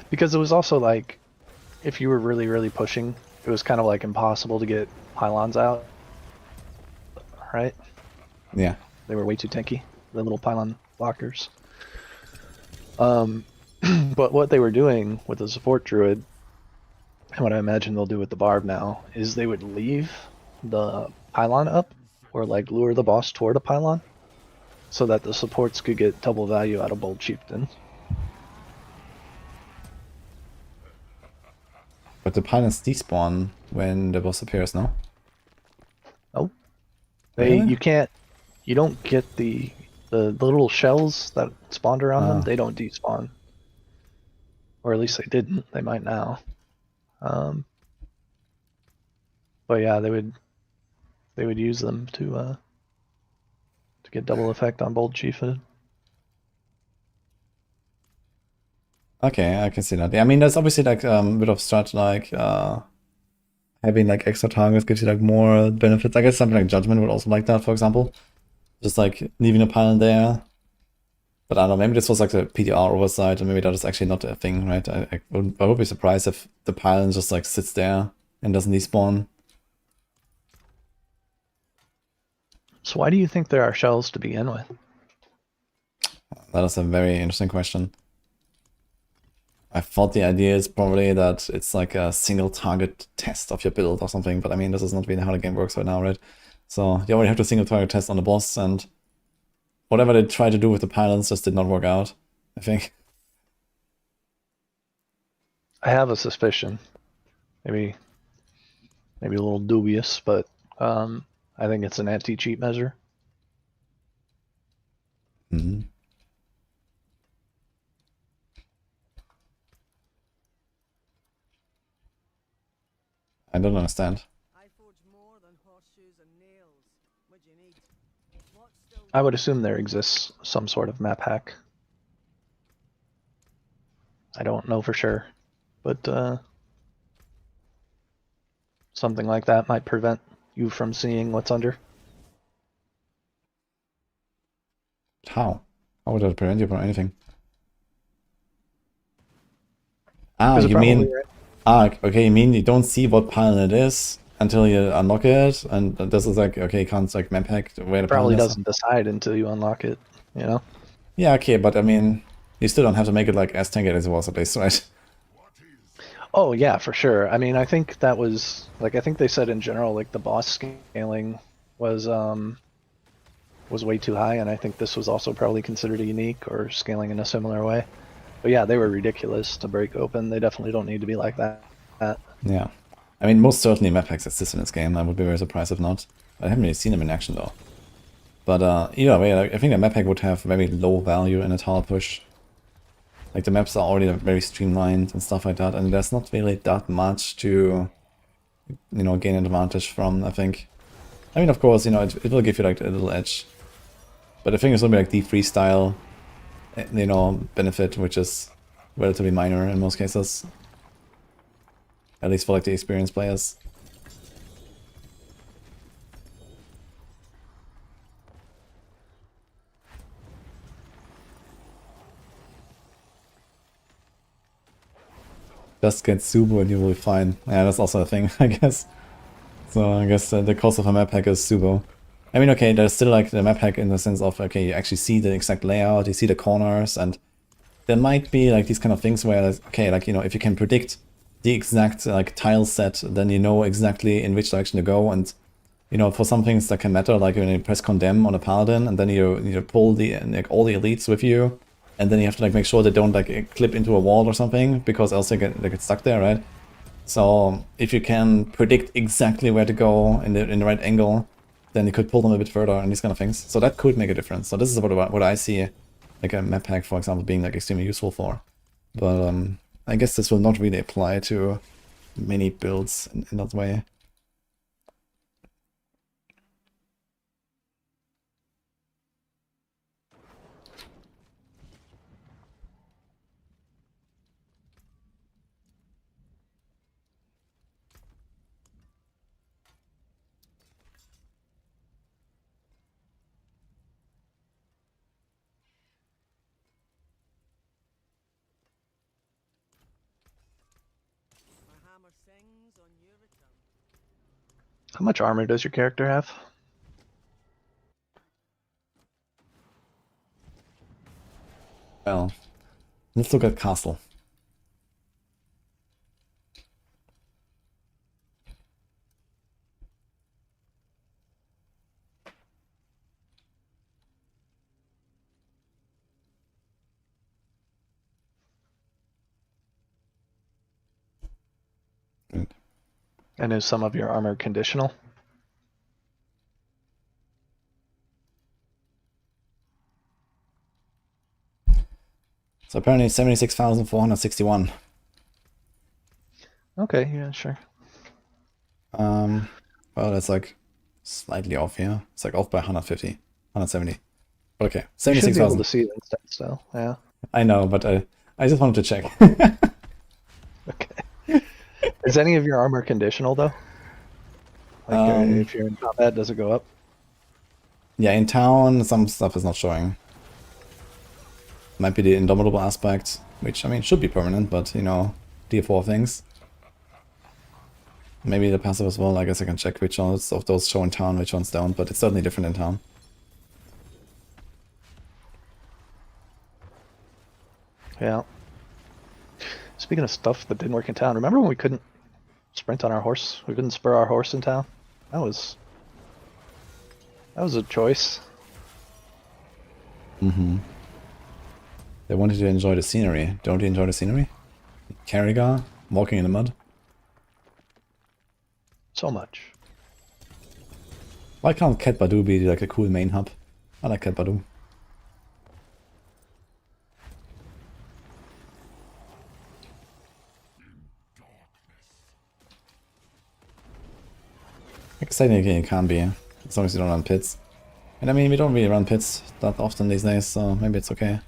Speaker 10: Because it was also like, if you were really, really pushing, it was kind of like impossible to get pylons out, right?
Speaker 1: Yeah.
Speaker 10: They were way too tanky, the little pylon blockers. But what they were doing with the support druid, and what I imagine they'll do with the barb now, is they would leave the pylon up, or like lure the boss toward a pylon, so that the supports could get double value out of Bold Chieftain.
Speaker 1: But the pylons despawn when the boss appears, no?
Speaker 10: Oh.
Speaker 1: Really?
Speaker 10: You don't get the little shells that spawned around them, they don't despawn. Or at least they didn't, they might now. But yeah, they would use them to get double effect on Bold Chieftain.
Speaker 1: Okay, I can see that. Yeah, I mean, there's obviously like a bit of strat, like having like extra targets gives you like more benefits. I guess something like Judgement would also like that, for example. Just like leaving a pylon there. But I don't know, maybe this was like the PTR oversight, and maybe that is actually not a thing, right? I would be surprised if the pylon just like sits there and doesn't despawn.
Speaker 10: So why do you think there are shells to begin with?
Speaker 1: That is a very interesting question. I thought the idea is probably that it's like a single target test of your build or something, but I mean, this is not really how the game works right now, right? So you already have to single target test on the boss, and whatever they tried to do with the pylons just did not work out, I think.
Speaker 10: I have a suspicion. Maybe a little dubious, but I think it's an anti-cheat measure.
Speaker 1: Mm-hmm. I don't understand.
Speaker 2: I forge more than horseshoes and nails. What do you need? What's still
Speaker 10: I would assume there exists some sort of map hack. I don't know for sure, but something like that might prevent you from seeing what's under.
Speaker 1: How? How would that prevent you from anything? Ah,
Speaker 10: Is it
Speaker 1: you
Speaker 10: probably
Speaker 1: mean...
Speaker 10: right?
Speaker 1: Ah, okay, you mean you don't see what Paladin it is until you unlock it, and this is like, okay, you can't like map hack where the
Speaker 10: Probably
Speaker 1: Paladin is?
Speaker 10: doesn't decide until you unlock it, you know?
Speaker 1: Yeah, okay, but I mean, you still don't have to make it like as tanky as it was at least, right?
Speaker 10: Oh yeah, for sure. I mean, I think that was like I think they said in general like the boss scaling was way too high, and I think this was also probably considered a unique or scaling in a similar way. But yeah, they were ridiculous to break open. They definitely don't need to be like that.
Speaker 1: Yeah. I mean, most certainly map hacks exist in this game. I would be very surprised if not. I haven't really seen them in action though. But either way, like, I think a map hack would have very low value in a tower push. Like the maps are already very streamlined and stuff like that, and there's not really that much to, you know, gain an advantage from, I think. I mean, of course, you know, it will give you like a little edge. But I think it's going to be like the freestyle, you know, benefit, which is relatively minor in most cases. At least for like the experienced players. Just get Subo and you will be fine. Yeah, that's also a thing, I guess. So I guess the cost of a map hack is Subo. I mean, okay, there's still like the map hack in the sense of, okay, you actually see the exact layout, you see the corners, and there might be like these kind of things where, okay, like, you know, if you can predict the exact like tile set, then you know exactly in which direction to go. And, you know, for some things that can matter, like when you press condemn on a paladin, and then you pull the like all the elites with you, and then you have to like make sure they don't like clip into a wall or something, because else they get stuck there, right? So if you can predict exactly where to go in the right angle, then you could pull them a bit further and these kind of things. So that could make a difference. So this is what I see like a map hack, for example, being like extremely useful for. But I guess this will not really apply to many builds in that way.
Speaker 2: my hammer sings on your return.
Speaker 10: How much armor does your character have?
Speaker 1: Well, let's look at castle.
Speaker 10: And is some of your armor conditional?
Speaker 1: So apparently 76,461.
Speaker 10: Okay, yeah, sure.
Speaker 1: Well, that's like slightly off here. It's like off by 150, 170. Okay,
Speaker 10: You should be able
Speaker 1: 76,000.
Speaker 10: to see the stats still, yeah.
Speaker 1: I know, but I just wanted to check.
Speaker 10: Okay. Is any of your armor conditional though? Like if you're in combat, does it go up?
Speaker 1: Yeah, in town, some stuff is not showing. Might be the indomitable aspect, which, I mean, should be permanent, but, you know, D4 things. Maybe the passive as well. I guess I can check which ones of those show in town, which ones don't, but it's certainly different in town.
Speaker 10: Yeah. Speaking of stuff that didn't work in town, remember when we couldn't sprint on our horse? We couldn't spur our horse in town? That was a choice.
Speaker 1: Mm-hmm. They wanted you to enjoy the scenery. Don't you enjoy the scenery? Carrigar, walking in the mud.
Speaker 10: So much.
Speaker 1: Why can't Cat Badu be like a cool main hub? I like Cat Badu. technically it can be, as long as you don't run pits. And I mean, we don't really run pits that often these days, so maybe it's okay.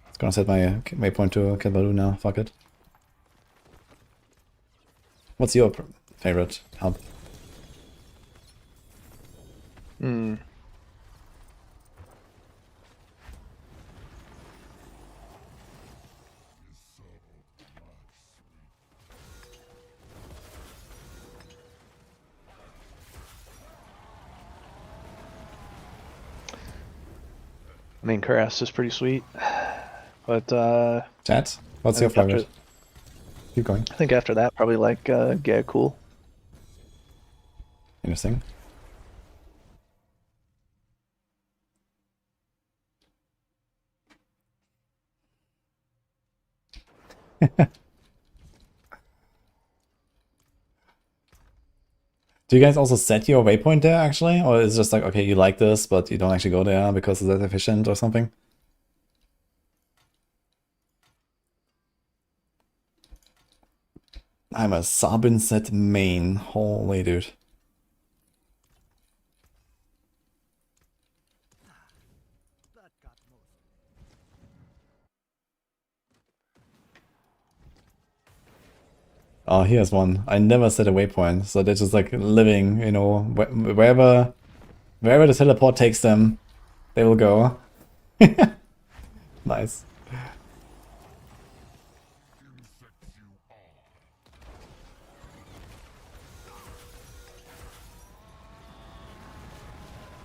Speaker 1: It's gonna set my waypoint to Kilbaloo now, fuck it. What's your favorite help?
Speaker 10: Hmm. I mean, Karas is pretty sweet, but
Speaker 1: Chat? What's
Speaker 10: I
Speaker 1: your
Speaker 10: think
Speaker 1: favorite? Keep going.
Speaker 10: I think after that, probably like Cool.
Speaker 1: Interesting. Do you guys also set your waypoint there actually? Or is it just like, okay, you like this, but you don't actually go there because it's that efficient or something? I'm a Sabin set main. Holy dude. Oh, here's one. I never set a waypoint, so they're just like living, you know, wherever the teleport takes them, they will go. Nice.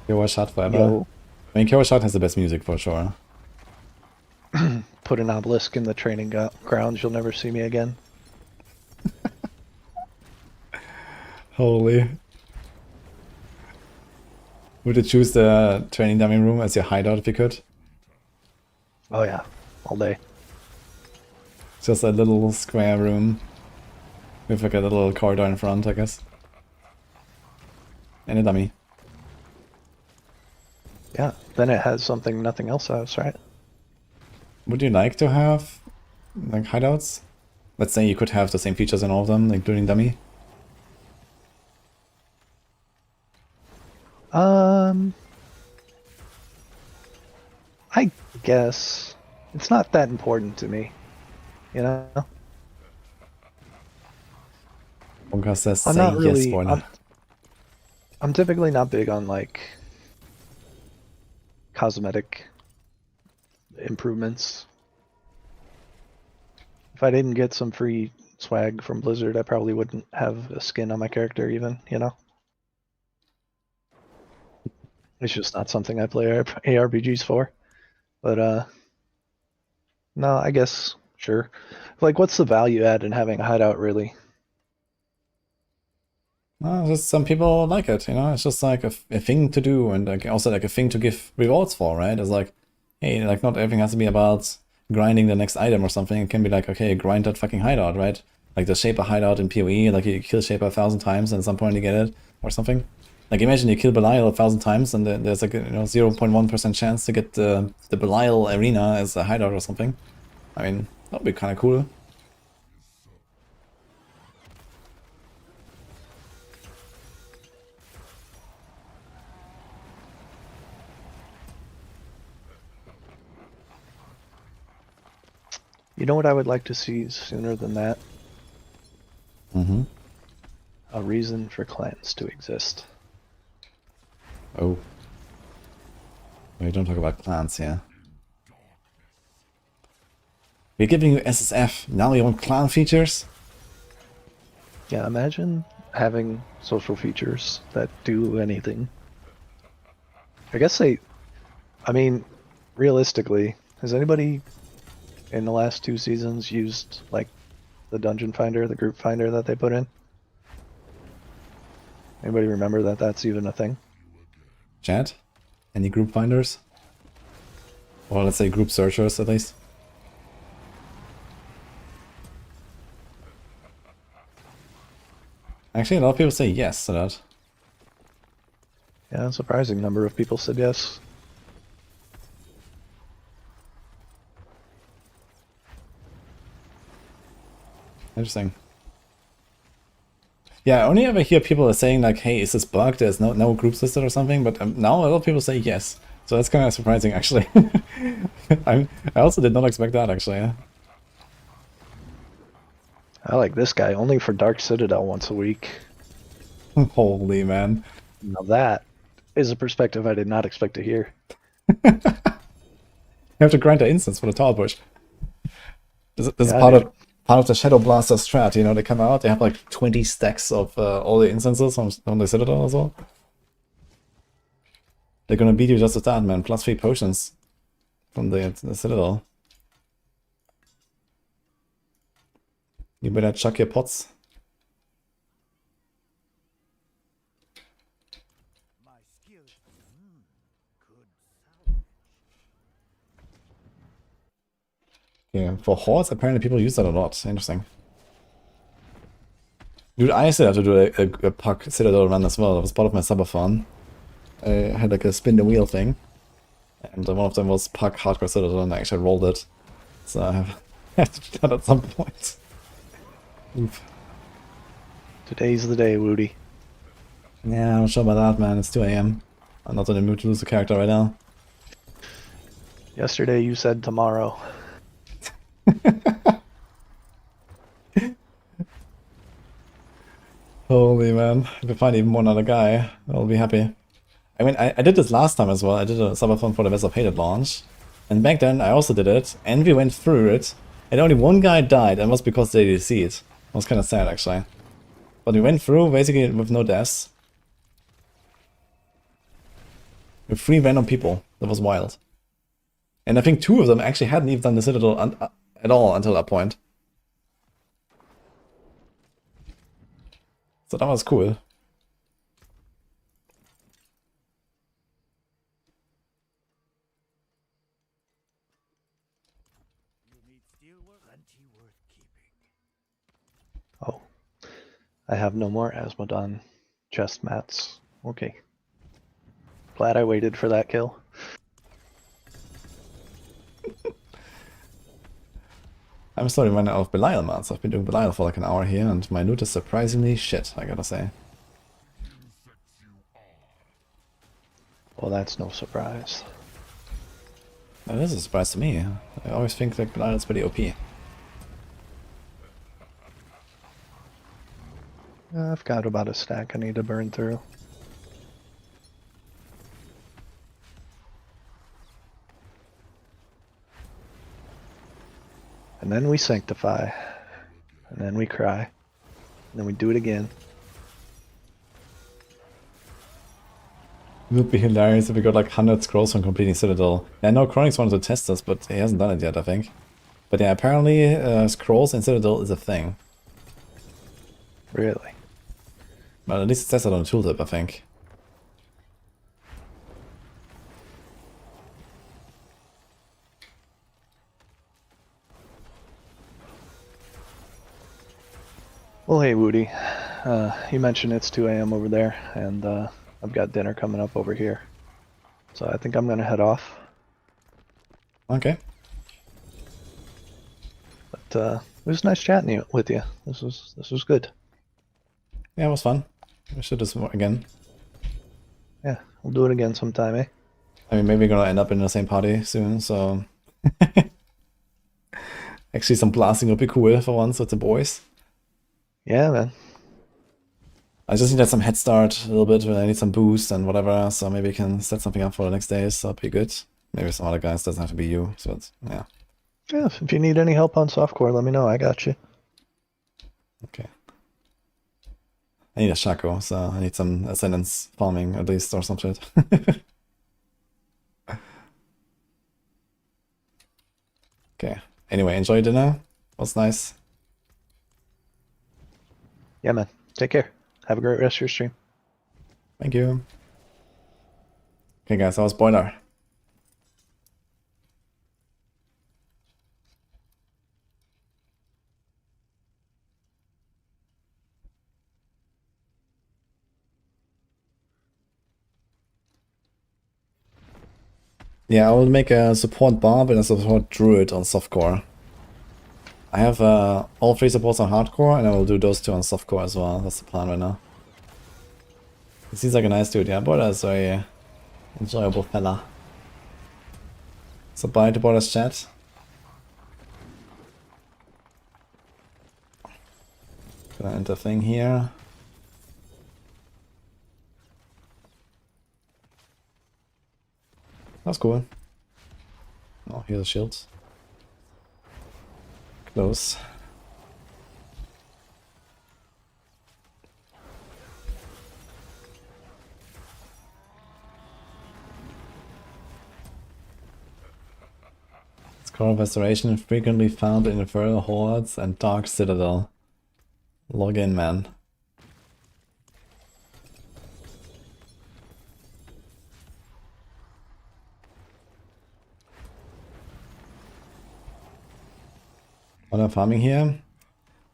Speaker 1: Kyowa Shot forever.
Speaker 10: Yo.
Speaker 1: I mean, Kyowa Shot has the best music for sure.
Speaker 10: Put an obelisk in the training grounds, you'll never see me again.
Speaker 1: Holy. Would you choose the training dummy room as your hideout if you could?
Speaker 10: Oh yeah, all day.
Speaker 1: Just a little square room with like a little corridor in front, I guess. And a dummy.
Speaker 10: Yeah, then it has something nothing else has, right?
Speaker 1: Would you like to have like hideouts? Let's say you could have the same features in all of them, including dummy.
Speaker 10: I guess it's not that important to me, you know.
Speaker 1: Bunker says
Speaker 10: I'm
Speaker 1: say
Speaker 10: not
Speaker 1: yes,
Speaker 10: really.
Speaker 1: spoiler.
Speaker 10: I'm typically not big on like cosmetic improvements. If I didn't get some free swag from Blizzard, I probably wouldn't have a skin on my character even, you know? It's just not something I play ARPGs for. But, no, I guess, sure. Like, what's the value add in having a hideout, really?
Speaker 1: Just some people like it, you know? It's just like a thing to do and like also like a thing to give rewards for, right? It's like, hey, like not everything has to be about grinding the next item or something. It can be like, okay, grind that fucking hideout, right? Like the Shaper hideout in PoE, like you kill Shaper 1,000 times and at some point you get it or something. Like imagine you kill Belial 1,000 times and there's like, you know, 0.1% chance to get the Belial arena as a hideout or something. I mean, that would be kind of cool.
Speaker 10: You know what I would like to see sooner than that?
Speaker 1: Mm-hmm.
Speaker 10: A reason for clans to exist.
Speaker 1: Oh. We don't talk about clans here. We're giving you SSF, now you want clan features?
Speaker 10: Yeah, imagine having social features that do anything. I mean, realistically, has anybody in the last 2 seasons used, like, the dungeon finder, the group finder that they put in? Anybody remember that that's even a thing?
Speaker 1: Chat? Any group finders? Or let's say group searchers at least? Actually, a lot of people say yes to that.
Speaker 10: Yeah, a surprising number of people said yes.
Speaker 1: Interesting. Yeah, I only ever hear people saying like, hey, is this bugged? There's no groups listed or something, but now a lot of people say yes. So that's kind of surprising, actually. I also did not expect that, actually.
Speaker 10: I like this guy only for Dark Citadel once a week.
Speaker 1: Holy man.
Speaker 10: Now that is a perspective I did not expect to hear.
Speaker 1: You have to grind the instance for the tower push. This is
Speaker 10: Yeah,
Speaker 1: part
Speaker 10: dude.
Speaker 1: of the Shadow Blaster strat, you know, they come out, they have like 20 stacks of all the instances on the Citadel as well. They're gonna beat you just with that, man. Plus 3 potions from the Citadel. You better chuck your pots.
Speaker 7: My skills. Good salvage.
Speaker 1: Yeah, for hordes, apparently people use that a lot. Interesting. Dude, I still have to do a puck Citadel run as well. That was part of my subathon. I had like a spin the wheel thing. And one of them was puck hardcore Citadel, and I actually rolled it. So I have to do that at some point. Oof.
Speaker 10: Today's the day, Woody.
Speaker 1: Yeah, I'm not sure about that, man. It's 2 AM. I'm not in the mood to lose a character right now.
Speaker 10: Yesterday you said tomorrow.
Speaker 1: Holy man. If I find even one other guy, I'll be happy. I mean, I did this last time as well. I did a subathon for the West of Hated launch. And back then I also did it, and we went through it. And only one guy died, and it was because they DC'd. It was kind of sad, actually. But we went through, basically, with no deaths. With 3 random people. That was wild. And I think 2 of them actually hadn't even done the Citadel at all until that point. So that was cool.
Speaker 7: You need steelwork. Plenty worth keeping.
Speaker 10: Oh. I have no more Asmodon chest mats. Okay. Glad I waited for that kill.
Speaker 1: I'm slowly running out of Belial mats. I've been doing Belial for like an hour here, and my loot is surprisingly shit, I gotta say.
Speaker 10: Well, that's no surprise.
Speaker 1: That is a surprise to me. I always think that Belial is pretty OP.
Speaker 10: I've got about a stack I need to burn through. And then we sanctify. And then we cry. And then we do it again.
Speaker 1: It would be hilarious if we got like 100 scrolls from completing Citadel. Yeah, I know Chronix wanted to test this, but he hasn't done it yet, I think. But yeah, apparently scrolls in Citadel is a thing.
Speaker 10: Really?
Speaker 1: Well, at least it says it on the tooltip, I think.
Speaker 10: Well, hey, Woody. You mentioned it's 2 AM over there, and I've got dinner coming up over here. So I think I'm gonna head off.
Speaker 1: Okay.
Speaker 10: But it was nice chatting with you. This was good.
Speaker 1: Yeah, it was fun. We should do this again.
Speaker 10: Yeah, we'll do it again sometime, eh?
Speaker 1: I mean, maybe we're gonna end up in the same party soon, so... Actually, some blasting would be cool for once with the boys.
Speaker 10: Yeah, man.
Speaker 1: I just need some head start a little bit, I need some boost and whatever, so maybe we can set something up for the next days, so that'd be good. Maybe some other guys, doesn't have to be you, so it's, yeah.
Speaker 10: Yeah, if you need any help on softcore, let me know, I got you.
Speaker 1: Okay. I need a Shaco, so I need some Ascendance farming at least, or some shit. Okay. Anyway, enjoy dinner. Was nice.
Speaker 10: Yeah, man. Take care. Have a great rest of your stream.
Speaker 1: Thank you. Okay, guys, that was Boiler. Yeah, I will make a support Barb and a support Druid on softcore. I have all 3 supports on hardcore, and I will do those 2 on softcore as well. That's the plan right now. He seems like a nice dude. Yeah, Border's a very enjoyable fella. So bye to Border's chat. Gonna enter thing here. That's cool. Oh, here's a shield. Close. Scroll of Restoration frequently found in Infernal Hordes and Dark Citadel. Log in, man. While I'm farming here,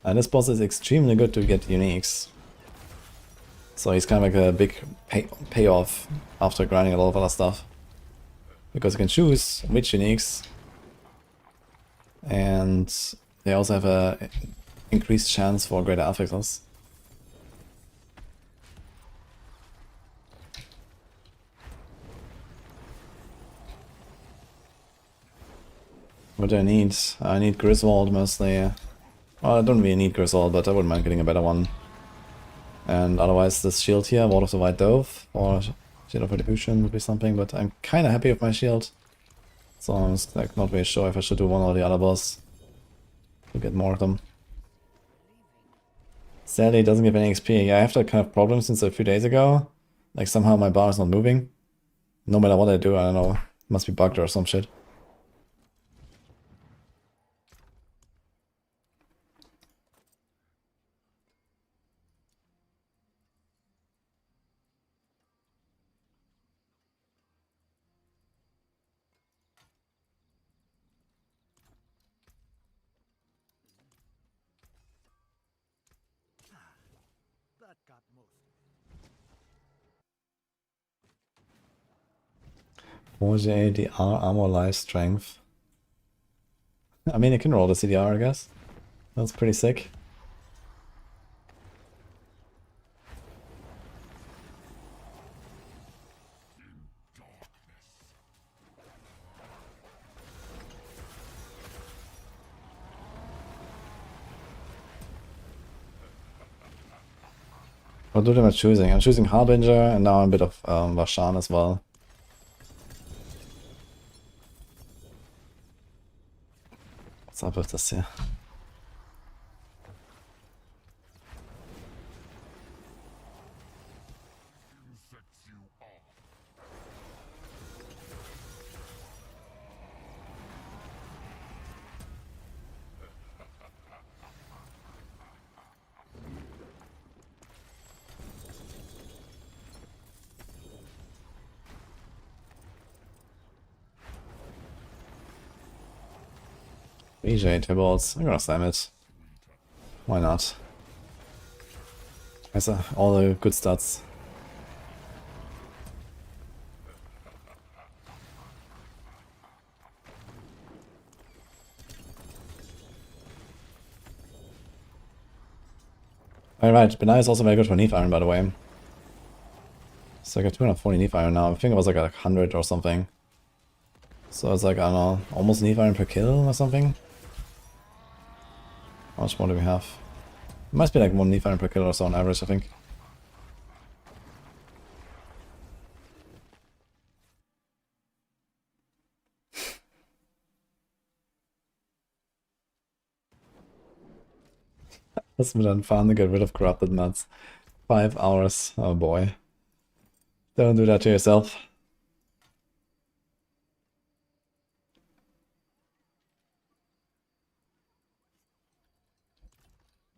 Speaker 1: this boss is extremely good to get uniques. So he's kind of like a big payoff after grinding a lot of other stuff. Because you can choose which uniques, and they also have a increased chance for greater affixes. What do I need? I need Griswold mostly. Well, I don't really need Griswold, but I wouldn't mind getting a better one. And otherwise this shield here, Ward of the White Dove, or Shield of Retribution would be something, but I'm kinda happy with my shield. So I'm just like not really sure if I should do one or the other boss to get more of them. Sadly it doesn't give any XP. Yeah, I have that kind of problem since a few days ago. Like somehow my bar is not moving. No matter what I do, I don't know. It must be bugged or some shit.
Speaker 3: That got most.
Speaker 1: 48 DR armor life strength. I mean, you can roll the CDR, I guess. That's pretty sick. What am I choosing? I'm choosing Harbinger, and now I'm a bit of Vashan as well. What's up with this here? EJ Tibbles, I'm gonna slam it. Why not? Has all the good stats. Alright, Benai is also very good for Neef Iron, by the way. So I got 240 Neef Iron now. I think it was like 100 or something. So it's like, I don't know, almost Neef Iron per kill or something. How much more do we have? It must be like 1 Neef Iron per kill or so on average, I think. That's been done fun to get rid of corrupted nuts. 5 hours, oh boy. Don't do that to yourself.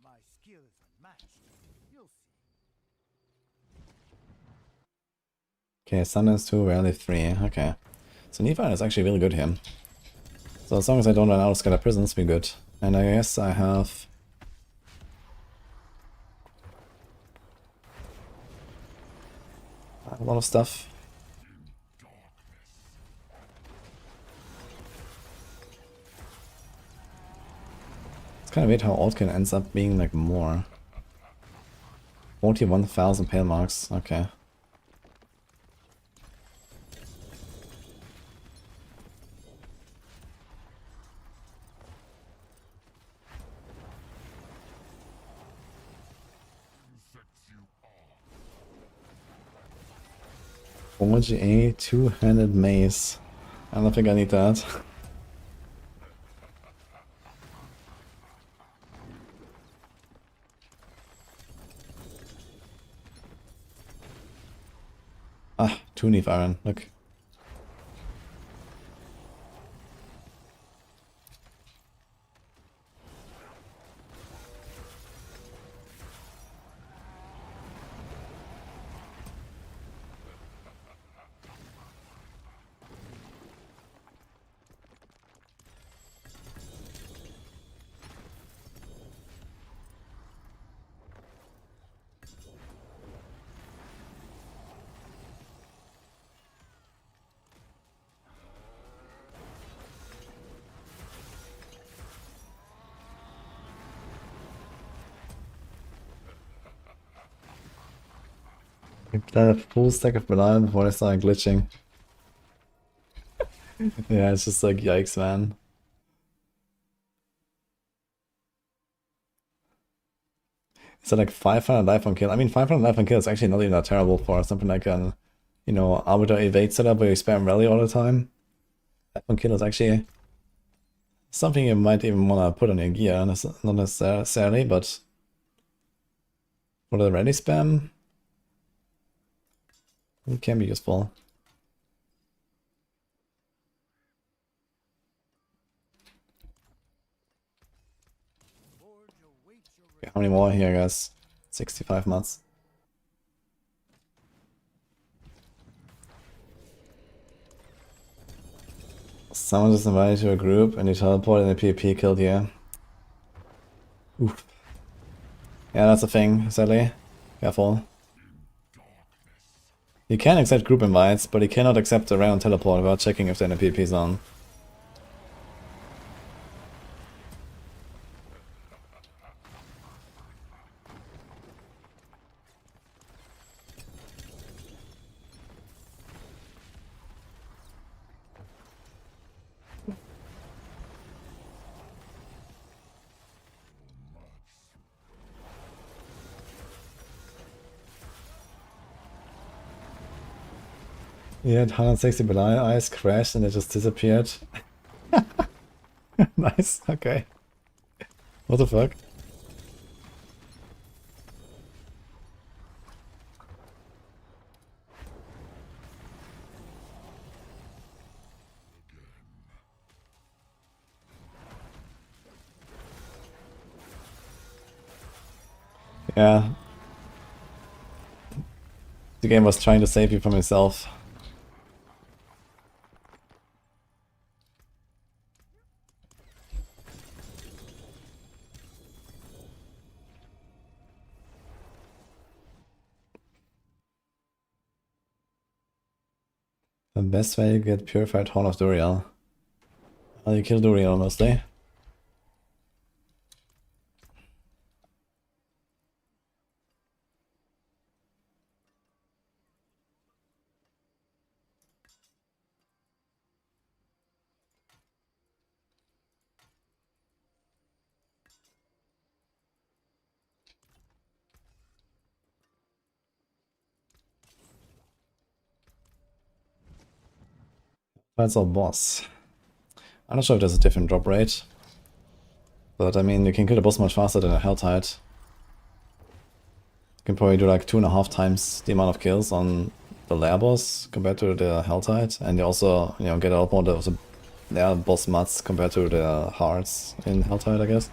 Speaker 3: My skill is unmatched. You'll see.
Speaker 1: Okay, Sundance 2, Rarely 3, okay. So Neef Iron is actually really good here. So as long as I don't run out of Scatter Prisons, we're good. And I guess I have... a lot of stuff. kind of weird how Altkin ends up being like more. 41,000 pale marks, okay. OGA two-handed mace. I don't think I need that. Ah, two Neve Iron, look. I played a full stack of Paladin before I started glitching. Yeah, it's just like, yikes, man. So like 500 life on kill. I mean, 500 life on kill is actually not even that terrible for something like an, you know, Arbiter evade setup where you spam rally all the time. Life on kill is actually something you might even want to put on your gear, not necessarily, but for the rally spam, it can be useful. Okay, how many more here, guys? 65 mats. Someone just invited you to a group and you teleport and the PvP killed you. Oof. Yeah, that's a thing, sadly. Careful. You can accept group invites, but you cannot accept a random teleport without checking if they're in a PvP zone. Yeah, 160 Paladin eyes crashed and it just disappeared. Nice, okay. What the fuck? Yeah. The game was trying to save you from itself. The best way to get purified Horn of Duriel. Well, you kill Duriel mostly. That's our boss. I'm not sure if there's a different drop rate. But I mean, you can kill the boss much faster than a Helltide. You can probably do like 2.5 times the amount of kills on the lair boss compared to the Helltide. And you also, you know, get a lot more of the lair boss mats compared to the hearts in Helltide, I guess.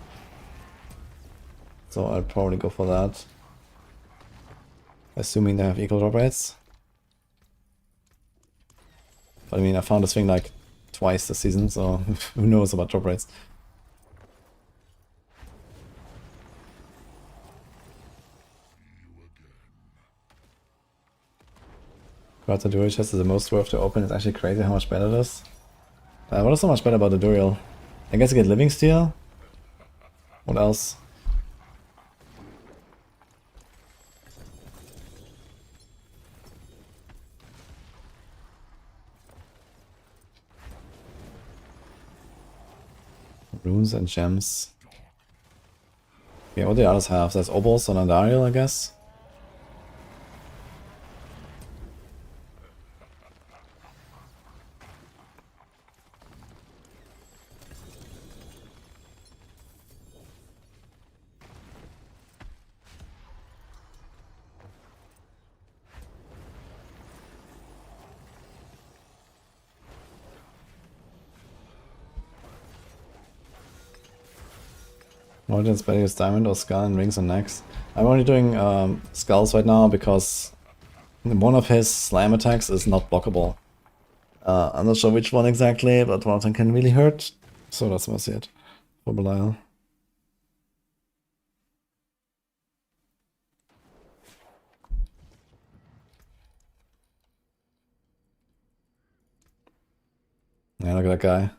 Speaker 1: So I'd probably go for that. Assuming they have equal drop rates. But I mean, I found this thing like twice this season, so who knows about drop rates. But the Duriel chest is the most worth to open. It's actually crazy how much better it is. What is so much better about the Duriel? I guess you get Living Steel. What else? Runes and gems. Yeah, what do the others have? There's Obos and Andariel, I guess. Origins better use diamond or skull and rings and necks. I'm only doing skulls right now because one of his slam attacks is not blockable. I'm not sure which one exactly, but one of them can really hurt. So that's mostly it for Belial. Yeah, look at that guy.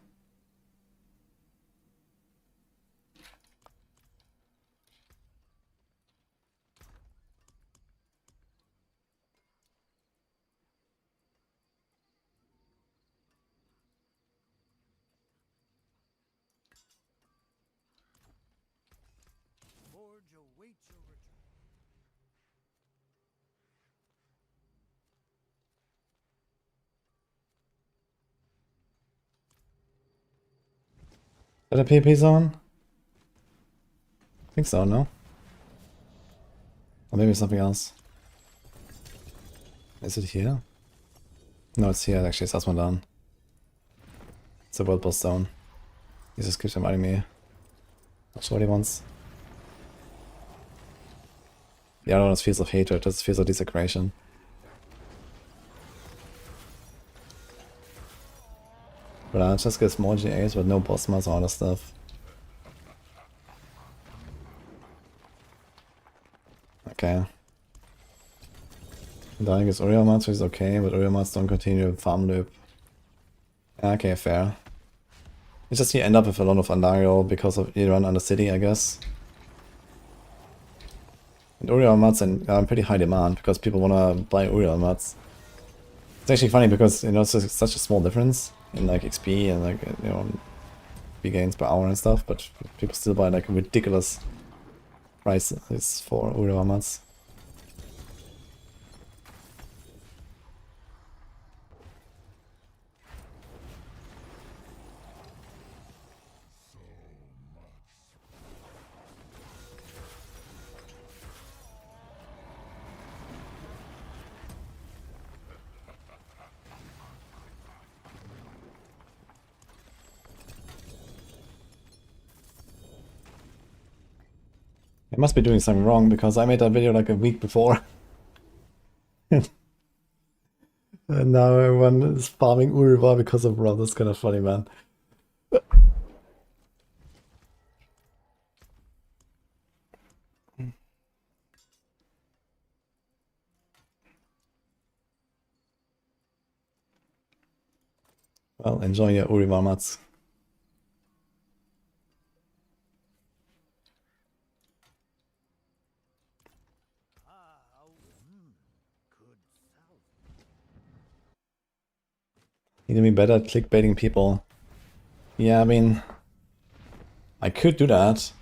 Speaker 3: Forge awaits your return.
Speaker 1: Is that a PP zone? I think so, no? Or maybe something else. Is it here? No, it's here actually, it's one down. It's a world boss zone. He just keeps reminding me. Not sure what he wants. The other one is Fields of Hatred, that's Fields of Desecration. But I just gets more GAs but no boss mods or other stuff. Okay. Dying is Uriel mods, which is okay, but Uriel mods don't continue farm loop. Okay, fair. It's just you end up with a lot of Andariel because of you run under city, I guess. And Uriel mods are in pretty high demand because people wanna buy Uriel mods. It's actually funny because you know it's such a small difference in like XP and like you know XP gains per hour and stuff, but people still buy like ridiculous prices for Uriel mods. I must be doing something wrong because I made that video like a week before. And now everyone is farming Uriva because of Rob. That's kind of funny, man. Well, enjoy your Uriva mats. Need to be better at clickbaiting people. Yeah, I mean, I could do that.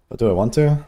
Speaker 1: But do I want to?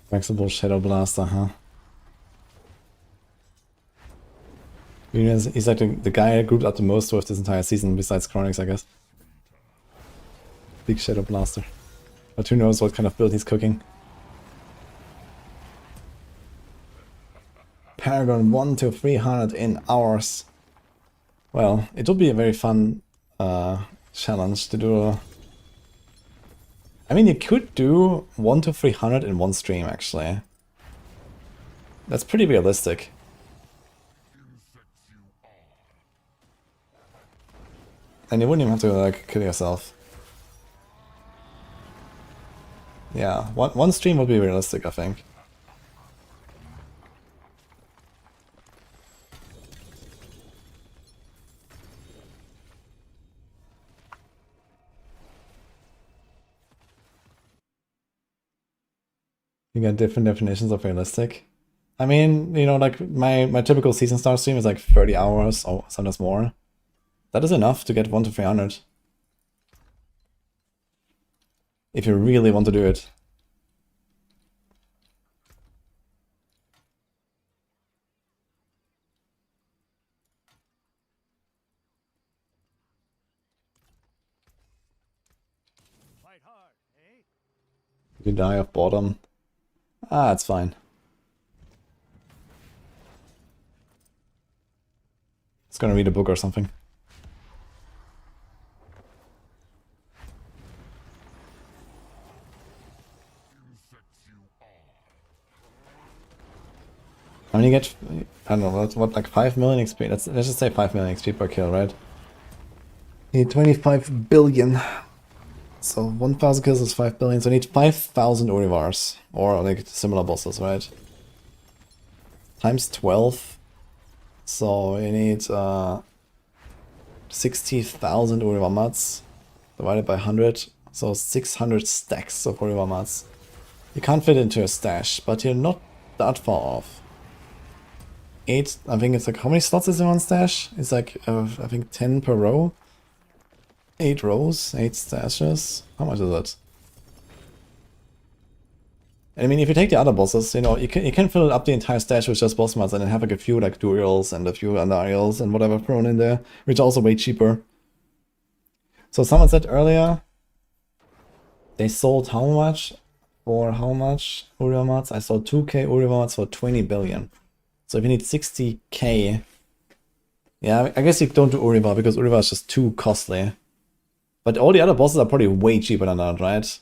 Speaker 1: Flexible Shadow Blaster, huh? He's like the guy I grouped up the most with this entire season, besides Chronix, I guess. Big Shadow Blaster. But who knows what kind of build he's cooking. Paragon 1 to 300 in hours. Well, it would be a very fun challenge to do. I mean, you could do 1 to 300 in one stream, actually. That's pretty realistic. And you wouldn't even have to, like, kill yourself. Yeah, one stream would be realistic, I think. You get different definitions of realistic. I mean, you know, like my typical season star stream is like 30 hours or sometimes more. That is enough to get 1 to 300. If you really want to do it.
Speaker 3: Fight hard, eh?
Speaker 1: You die of boredom. Ah, it's fine. It's gonna read a book or something. I mean, you get, I don't know, what like 5 million XP? Let's just say 5 million XP per kill, right? You need 25 billion. So 1,000 kills is 5 billion, so you need 5,000 Urivars. Or like similar bosses, right? Times 12. So you need 60,000 Urivar mats divided by 100. So 600 stacks of Urivar mats. You can't fit into a stash, but you're not that far off. 8, I think it's like, how many slots is in one stash? It's like, I think 10 per row. 8 rows, 8 stashes. How much is it? I mean, if you take the other bosses, you know, you can fill up the entire stash with just boss mats and then have like a few like Durials and a few Andarials and whatever thrown in there, which are also way cheaper. So someone said earlier, they sold how much? For how much Urivar mats? I sold 2k Urivar mats for 20 billion. So if you need 60k, yeah, I guess you don't do Urivar because Urivar is just too costly. But all the other bosses are probably way cheaper than that, right?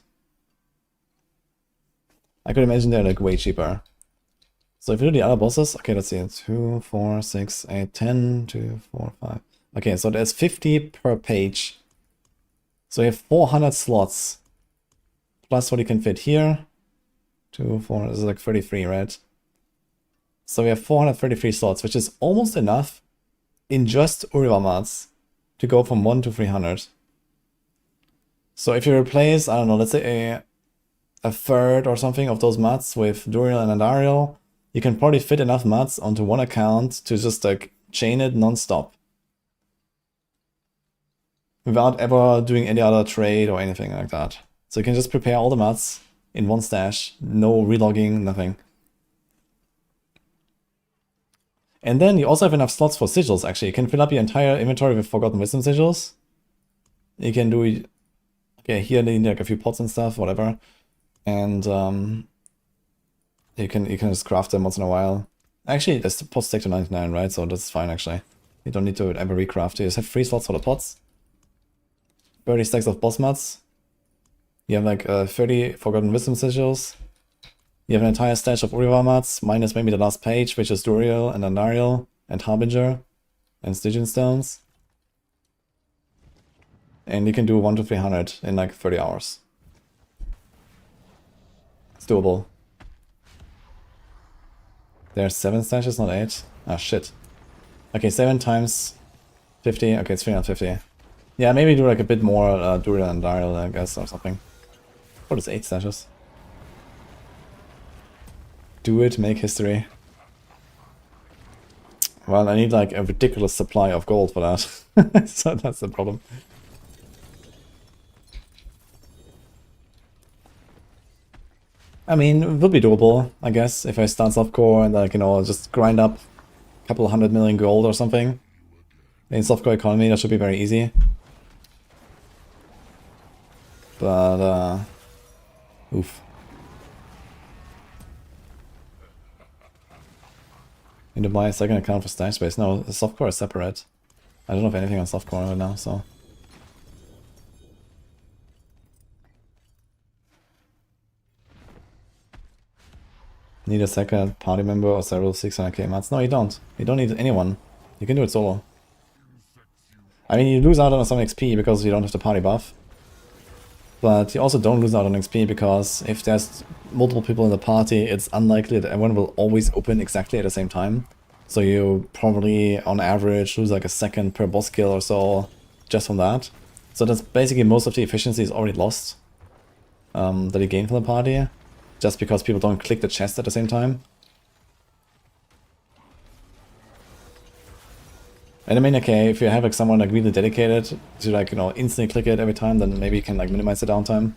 Speaker 1: I could imagine they're like way cheaper. So if you do the other bosses, okay, let's see, 2, 4, 6, 8, 10, 2, 4, 5. Okay, so there's 50 per page. So you have 400 slots. Plus what you can fit here. 2, 4, this is like 33, right? So we have 433 slots, which is almost enough in just Urivar mats to go from 1 to 300. So if you replace, I don't know, let's say a third or something of those mats with Duriel and Andariel, you can probably fit enough mats onto one account to just like chain it non-stop. Without ever doing any other trade or anything like that. So you can just prepare all the mats in one stash, no relogging, nothing. And then you also have enough slots for sigils, actually. You can fill up your entire inventory with Forgotten Wisdom sigils. You can do, okay, here they need like a few pots and stuff, whatever. And you can just craft them once in a while. Actually, this pots take to 99, right? So that's fine, actually. You don't need to ever recraft. You just have 3 slots for the pots. 30 stacks of boss mats. You have like 30 Forgotten Wisdom sigils. You have an entire stash of Urivar mats, minus maybe the last page, which is Duriel and Andariel and Harbinger and Stygian Stones. And you can do 1 to 300 in like 30 hours. It's doable. There's 7 stashes, not 8. Ah, shit. Okay, 7 times 50. Okay, it's 350. Yeah, maybe do like a bit more Duriel and Andariel, I guess, or something. What is 8 stashes? Do it, make history. Well, I need like a ridiculous supply of gold for that. So that's the problem. I mean, it would be doable, I guess, if I start softcore and like, you know, just grind up a couple 100 million gold or something. In softcore economy, that should be very easy. But Oof. Need to buy a second account for stash space. No, the softcore is separate. I don't have anything on softcore right now, so. Need a second party member or several 600k mats? No, you don't. You don't need anyone. You can do it solo. I mean, you lose out on some XP because you don't have the party buff. But you also don't lose out on XP because if there's multiple people in the party, it's unlikely that everyone will always open exactly at the same time. So you probably, on average, lose like a second per boss kill or so just from that. So that's basically most of the efficiency is already lost that you gain from the party, just because people don't click the chest at the same time. And I mean, okay, if you have like someone like really dedicated to like, you know, instantly click it every time, then maybe you can like minimize the downtime.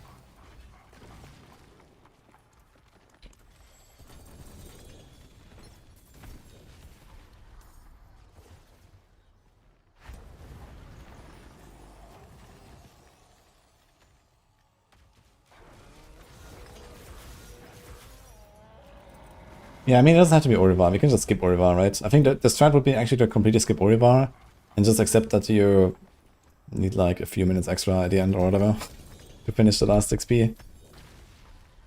Speaker 1: Yeah, I mean, it doesn't have to be Orivar. We can just skip Orivar, right? I think that the strat would be actually to completely skip Orivar and just accept that you need like a few minutes extra at the end or whatever to finish the last XP.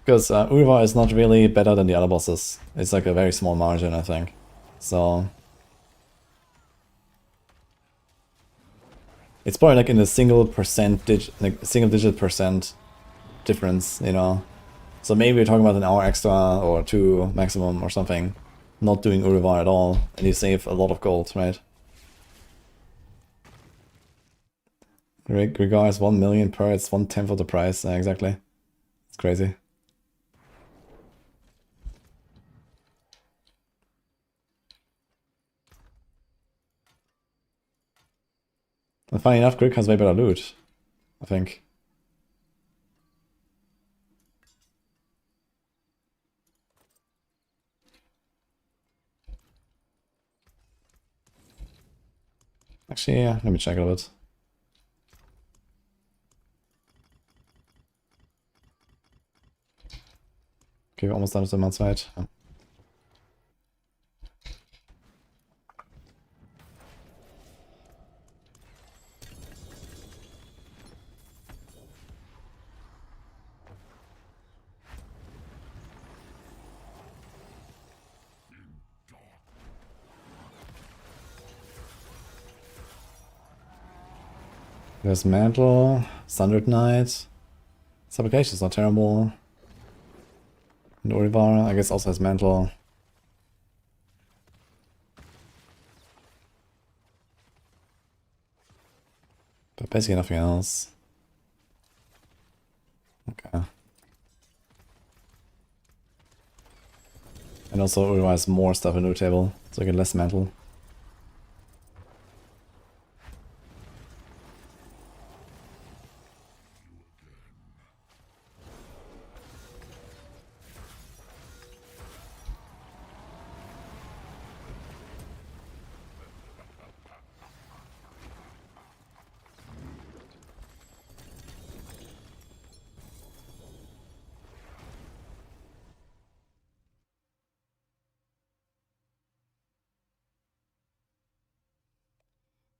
Speaker 1: Because Orivar is not really better than the other bosses. It's like a very small margin, I think. So it's probably like in the single digit percent difference, you know. So maybe we're talking about an hour extra or 2 maximum or something, not doing Urivar at all, and you save a lot of gold, right? Regards 1 million per, it's 1/10 of the price, exactly. It's crazy. And funny enough, Grig has way better loot, I think. Actually, yeah, let me check a little bit. Okay, we're almost done with the month's fight. Oh. There's Mantle, Sundered Knight. Supplication's not terrible. And Orivar, I guess, also has Mantle. But basically nothing else. Okay. And also Orivar has more stuff in the table, so I get less Mantle.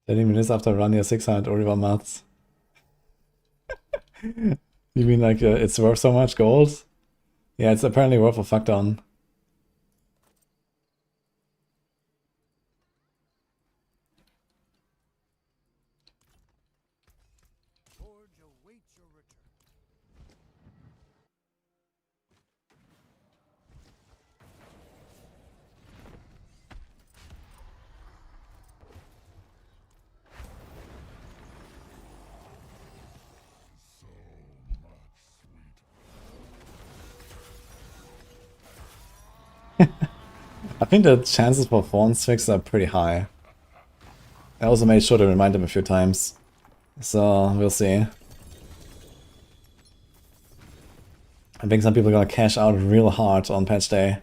Speaker 1: Minutes after running a 600 Orivar mats. You mean like it's worth so much gold? Yeah, it's apparently worth a fuck ton.
Speaker 3: Forge awaits your return.
Speaker 1: I think the chances for Thorns fix are pretty high. I also made sure to remind them a few times. So, we'll see. I think some people are gonna cash out real hard on patch day.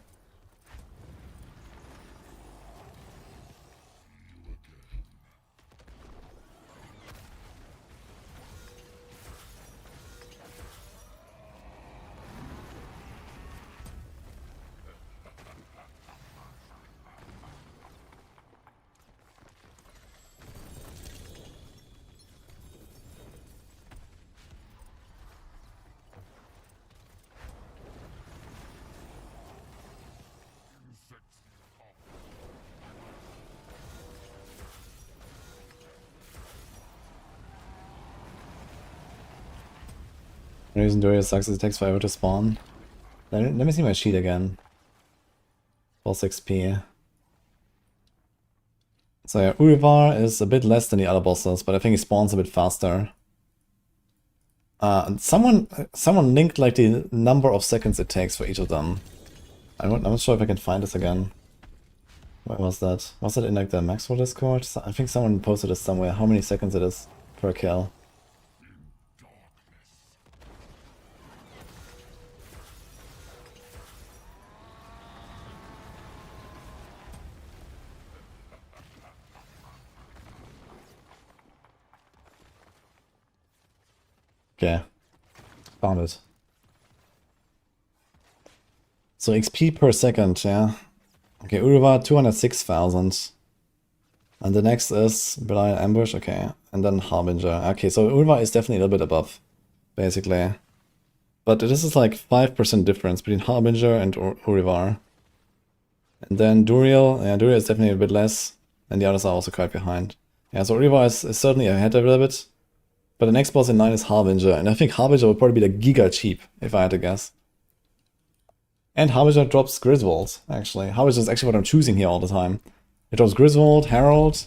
Speaker 1: The reason Duria sucks is it takes forever to spawn. Let me see my sheet again. Plus XP. So yeah, Urivar is a bit less than the other bosses, but I think he spawns a bit faster. Someone linked like the number of seconds it takes for each of them. I'm not sure if I can find this again. Where was that? Was it in like the Maxroll Discord? I think someone posted this somewhere, how many seconds it is per kill. Okay, found it. So XP per second, yeah. Okay, Uriva 206,000. And the next is Belial Ambush, okay. And then Harbinger. Okay, so Uriva is definitely a little bit above, basically. But this is like 5% difference between Harbinger and Urivar. And then Duriel, yeah, Duriel is definitely a bit less. And the others are also quite behind. Yeah, so Urivar is certainly ahead a little bit. But the next boss in line is Harbinger, and I think Harbinger will probably be the giga cheap, if I had to guess. And Harbinger drops Griswold, actually. Harbinger is actually what I'm choosing here all the time. It drops Griswold, Herald,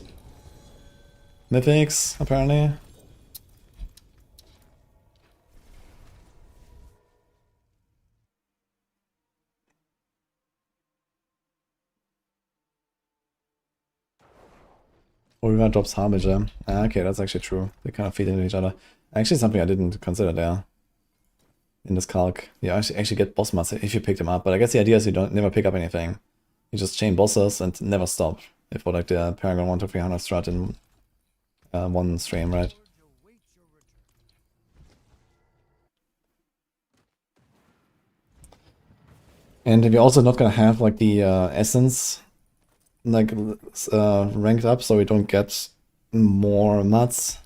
Speaker 1: Mythics, apparently. Urivar drops Harbinger. Ah, okay, that's actually true. They kind of feed into each other. Actually, something I didn't consider there. In this calc. You actually get boss mats if you pick them up, but I guess the idea is you don't never pick up anything. You just chain bosses and never stop. If for like the Paragon 1 to 300 strat in one stream, right? And we're also not gonna have like the essence like ranked up, so we don't get more mats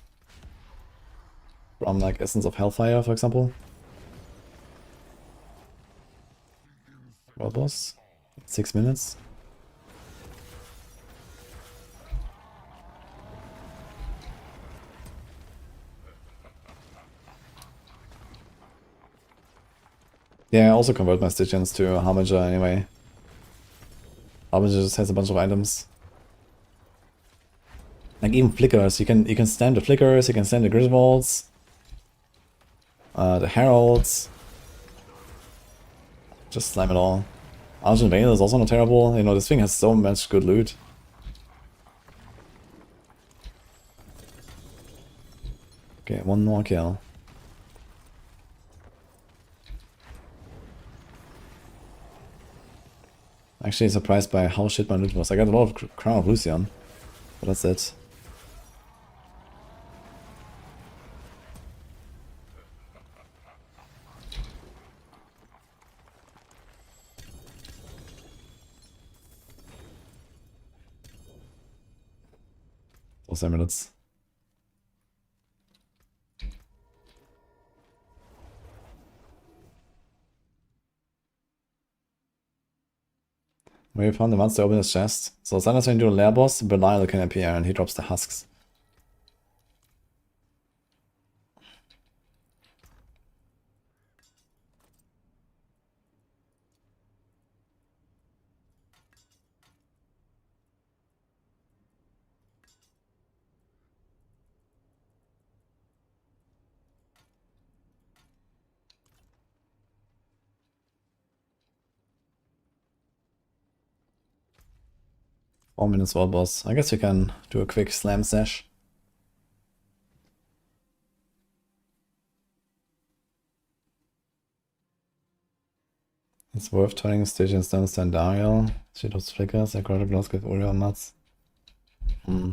Speaker 1: from like Essence of Hellfire, for example. World boss, 6 minutes. Yeah, I also convert my Stygians to Harbinger anyway. Harbinger just has a bunch of items. Like even flickers, you can stand the flickers, you can stand the Griswolds, the Heralds. Just slam it all. Argent Veil is also not terrible. You know, this thing has so much good loot. Okay, one more kill. Actually surprised by how shit my loot was. I got a lot of Crown of Lucian, but that's it. Those amulets. Where you found the monster open his chest. So sometimes when you do a lair boss, Belial can appear and he drops the husks. Four minutes world boss. I guess you can do a quick slam sesh. It's worth turning Stygian Stones to Dariel. She does flickers, Necrotic Blast with Uriel mats. Hmm.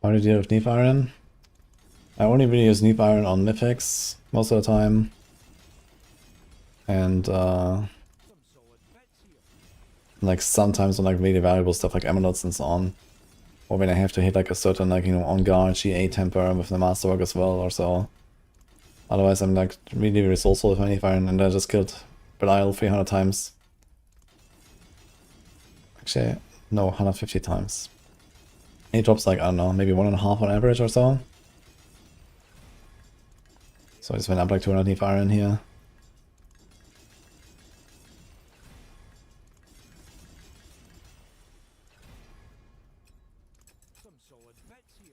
Speaker 1: How do you deal with Neep Iron? I only really use Neep Iron on mythics most of the time. And like sometimes on like really valuable stuff like amulets and so on. Or when I have to hit like a certain like, you know, on guard GA temper with the masterwork as well or so. Otherwise I'm like really resourceful with my Neep Iron, and I just killed Belial 300 times. Actually, no, 150 times. He drops like, I don't know, maybe 1.5 on average or so. So I just went up like 200 Neep Iron here.
Speaker 3: Some solid bits here.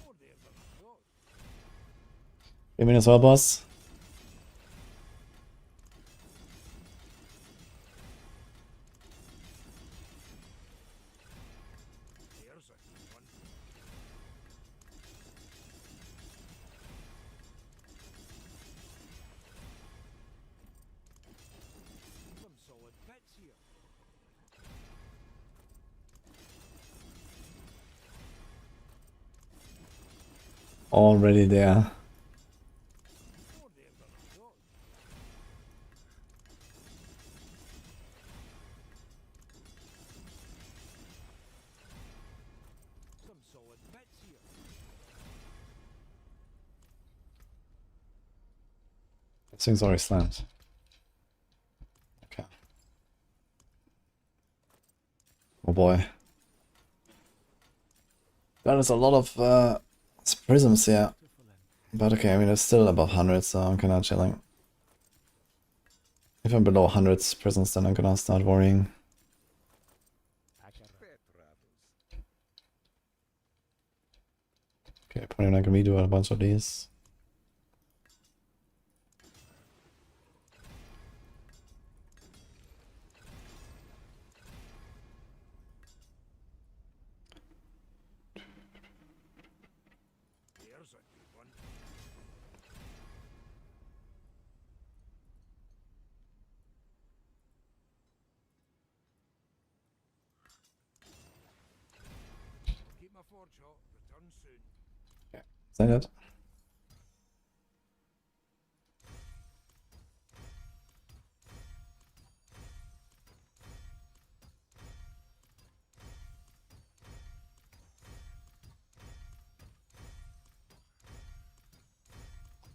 Speaker 3: Oh, there's a lot.
Speaker 1: 3 minutes well, boss.
Speaker 3: There's a good one. Some solid bits here.
Speaker 1: Already there.
Speaker 3: Oh, there's a lot. Some solid bits here.
Speaker 1: This thing's already slammed. Okay. Oh boy. That is a lot of prisms here. But okay, I mean it's still above 100, so I'm kinda chilling. If I'm below 100 prisms, then I'm gonna start worrying. Okay, probably not gonna redo a bunch of these.
Speaker 3: There's a good one. I'll keep my forge hot. Return soon.
Speaker 1: Is that it?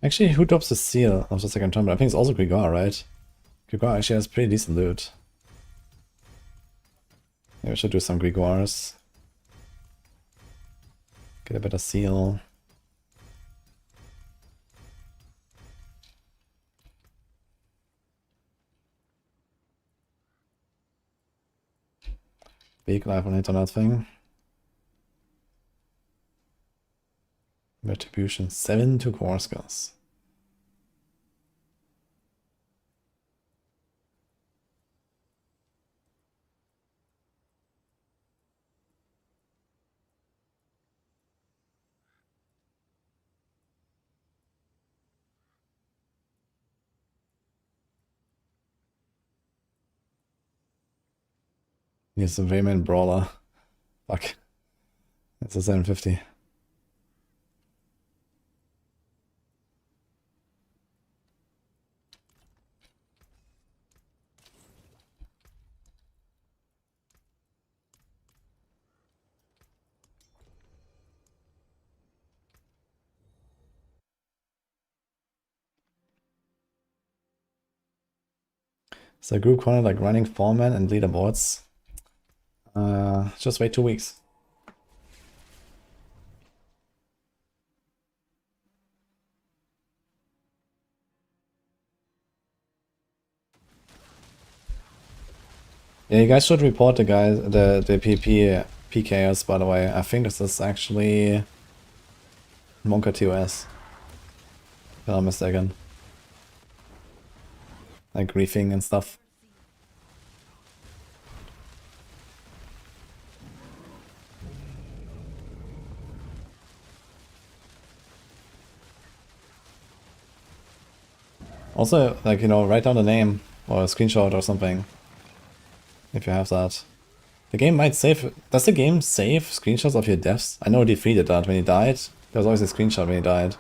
Speaker 1: Actually, who drops the seal of the second turn? But I think it's also Grigor, right? Grigor actually has pretty decent loot. Maybe I should do some Grigors. Get a better seal. Big life on hit on that thing. Retribution 7 to Korskas. He's a Vayman Brawler. Fuck. It's a 750. So group corner like running foreman and leaderboards. Just wait 2 weeks. Yeah, you guys should report the guys, the PKers, by the way. I think this is actually Monka TOS. If I'm not mistaken. Like griefing and stuff. Also, like, you know, write down the name or a screenshot or something if you have that. The game might save. Does the game save screenshots of your deaths? I know D3 did that when he died. There was always a screenshot when he died.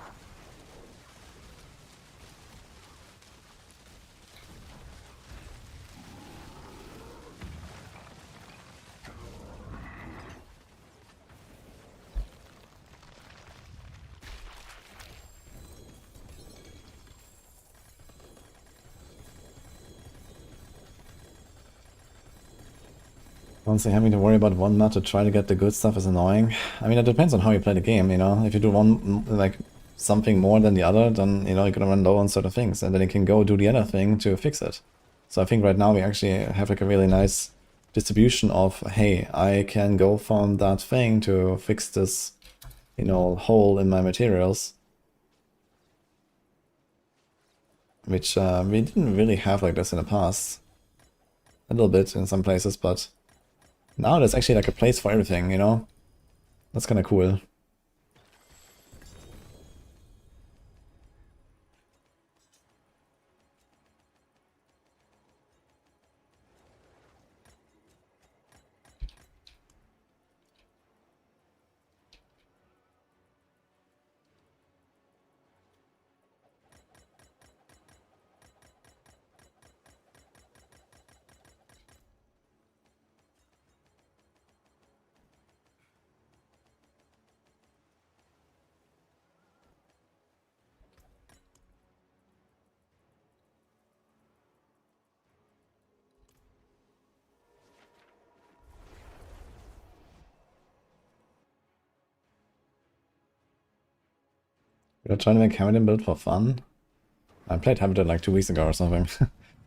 Speaker 1: Honestly, having to worry about one map to try to get the good stuff is annoying. I mean, it depends on how you play the game, you know? If you do one, like, something more than the other, then, you know, you're gonna run low on certain things, and then you can go do the other thing to fix it. So I think right now we actually have, like, a really nice distribution of, hey, I can go from that thing to fix this, you know, hole in my materials. Which we didn't really have like this in the past. A little bit in some places, but now there's actually like a place for everything, you know? That's kind of cool. We're trying to make Hamilton build for fun. I played Hamilton like 2 weeks ago or something.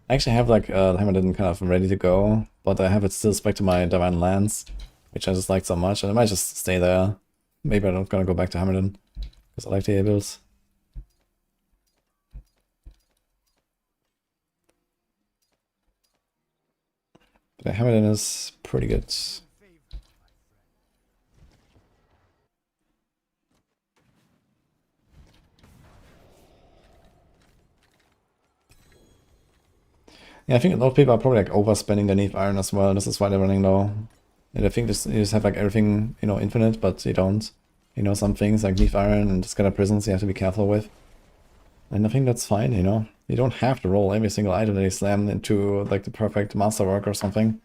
Speaker 1: I actually have like Hamilton kind of ready to go, but I have it still spec to my Divine Lands, which I just like so much, and I might just stay there. Maybe I'm not gonna go back to Hamilton, because I like the builds. But Hamilton is pretty good. Yeah, I think a lot of people are probably like overspending their Neve Iron as well. This is why they're running low. And I think this, you just have like everything, you know, infinite, but you don't. You know, some things like Neve Iron and Scattered Prisons you have to be careful with. And I think that's fine, you know. You don't have to roll every single item that you slam into like the perfect masterwork or something.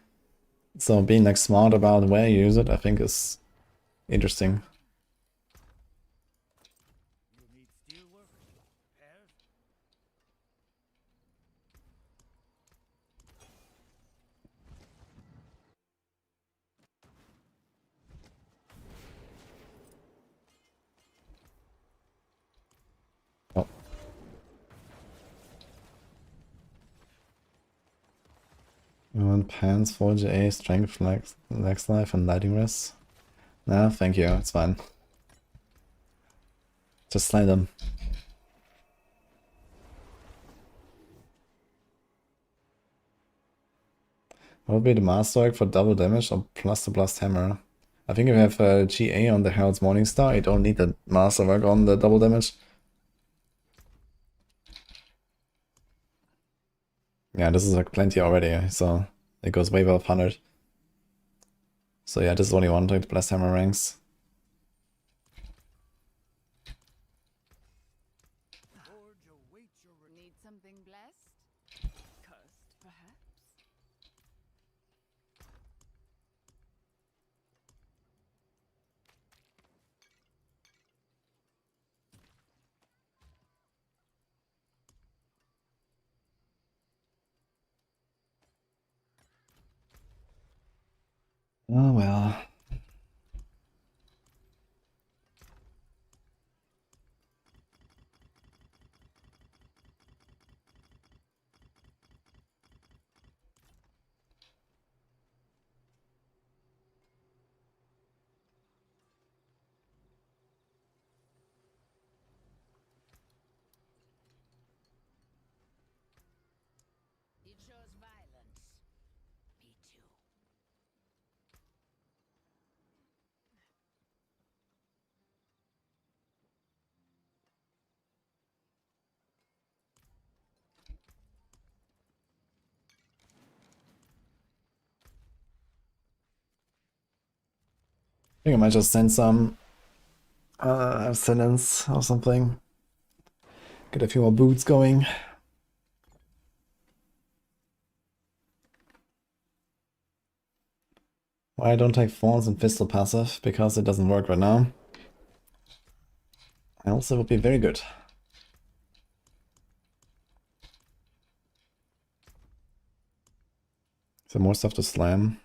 Speaker 1: So being like smart about where you use it, I think is interesting. Oh. And pants, 4GA, strength, lex life, and lighting rest. Nah, thank you, it's fine. Just slay them. What would be the masterwork for double damage or plus the blast hammer? I think if you have a GA on the Herald's Morningstar, you don't need the masterwork on the double damage. Yeah, this is like plenty already, so it goes way above 100. So yeah, this is only one like the blast hammer ranks.
Speaker 5: Need something blessed? Cursed, perhaps?
Speaker 1: Oh well.
Speaker 5: You chose violence. Me too.
Speaker 1: think I might just send some abstinence or something. Get a few more boots going. Why I don't take Thorns and Pistol passive? Because it doesn't work right now. I also would be very good. So more stuff to slam.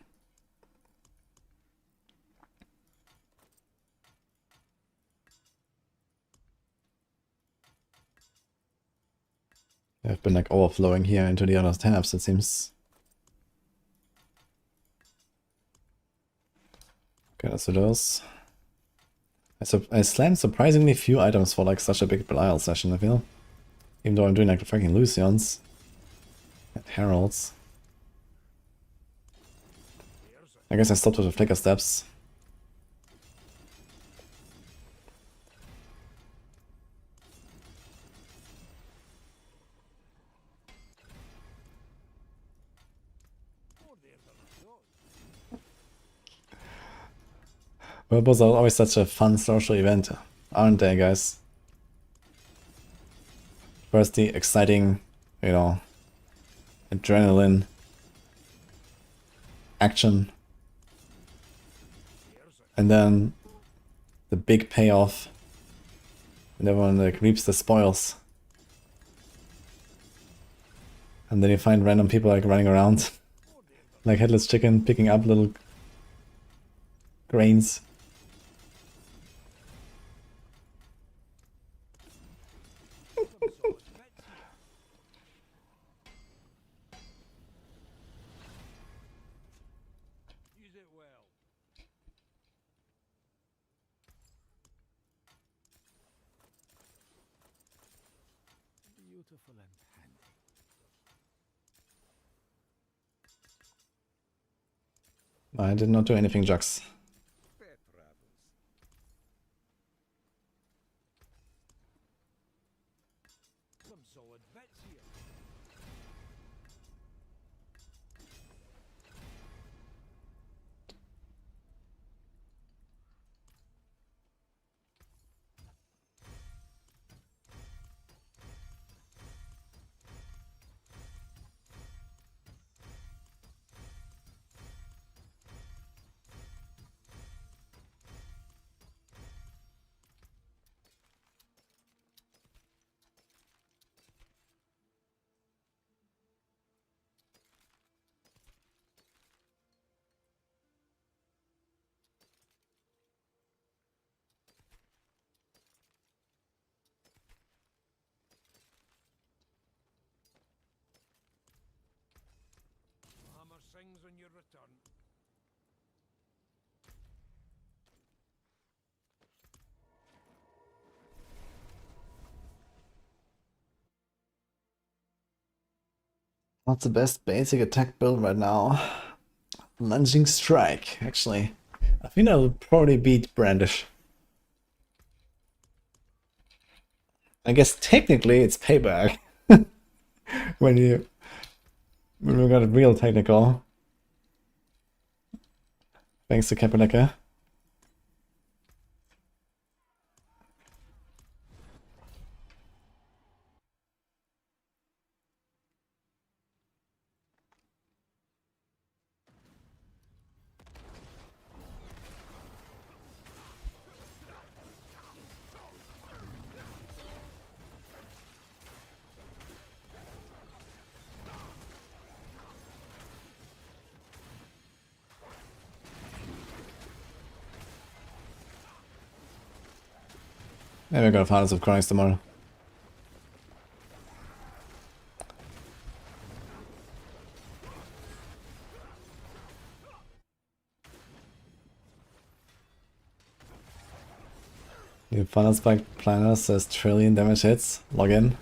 Speaker 1: I've been like overflowing here into the other tabs, it seems. Okay, let's do those. I slammed surprisingly few items for like such a big Belial session, I feel. Even though I'm doing like the freaking Lucians and Heralds. I guess I stopped with the Flicker Steps. Wilburs are always such a fun social event, aren't they, guys? First the exciting, you know, adrenaline, action, and then the big payoff, and everyone like reaps the spoils. And then you find random people like running around, like headless chicken, picking up little grains.
Speaker 3: Beautiful and handy.
Speaker 1: I did not do anything, Jux.
Speaker 7: Fair travels.
Speaker 3: Some solid bits here. Hammer sings on your return.
Speaker 1: What's the best basic attack build right now? Lunging Strike, actually. I think I'll probably beat Brandish. I guess technically it's payback. when we got it real technical. Thanks to Kapeleka. Maybe we're gonna find us with Chronics tomorrow. New Funnel Spike Planner says trillion damage hits. Log in.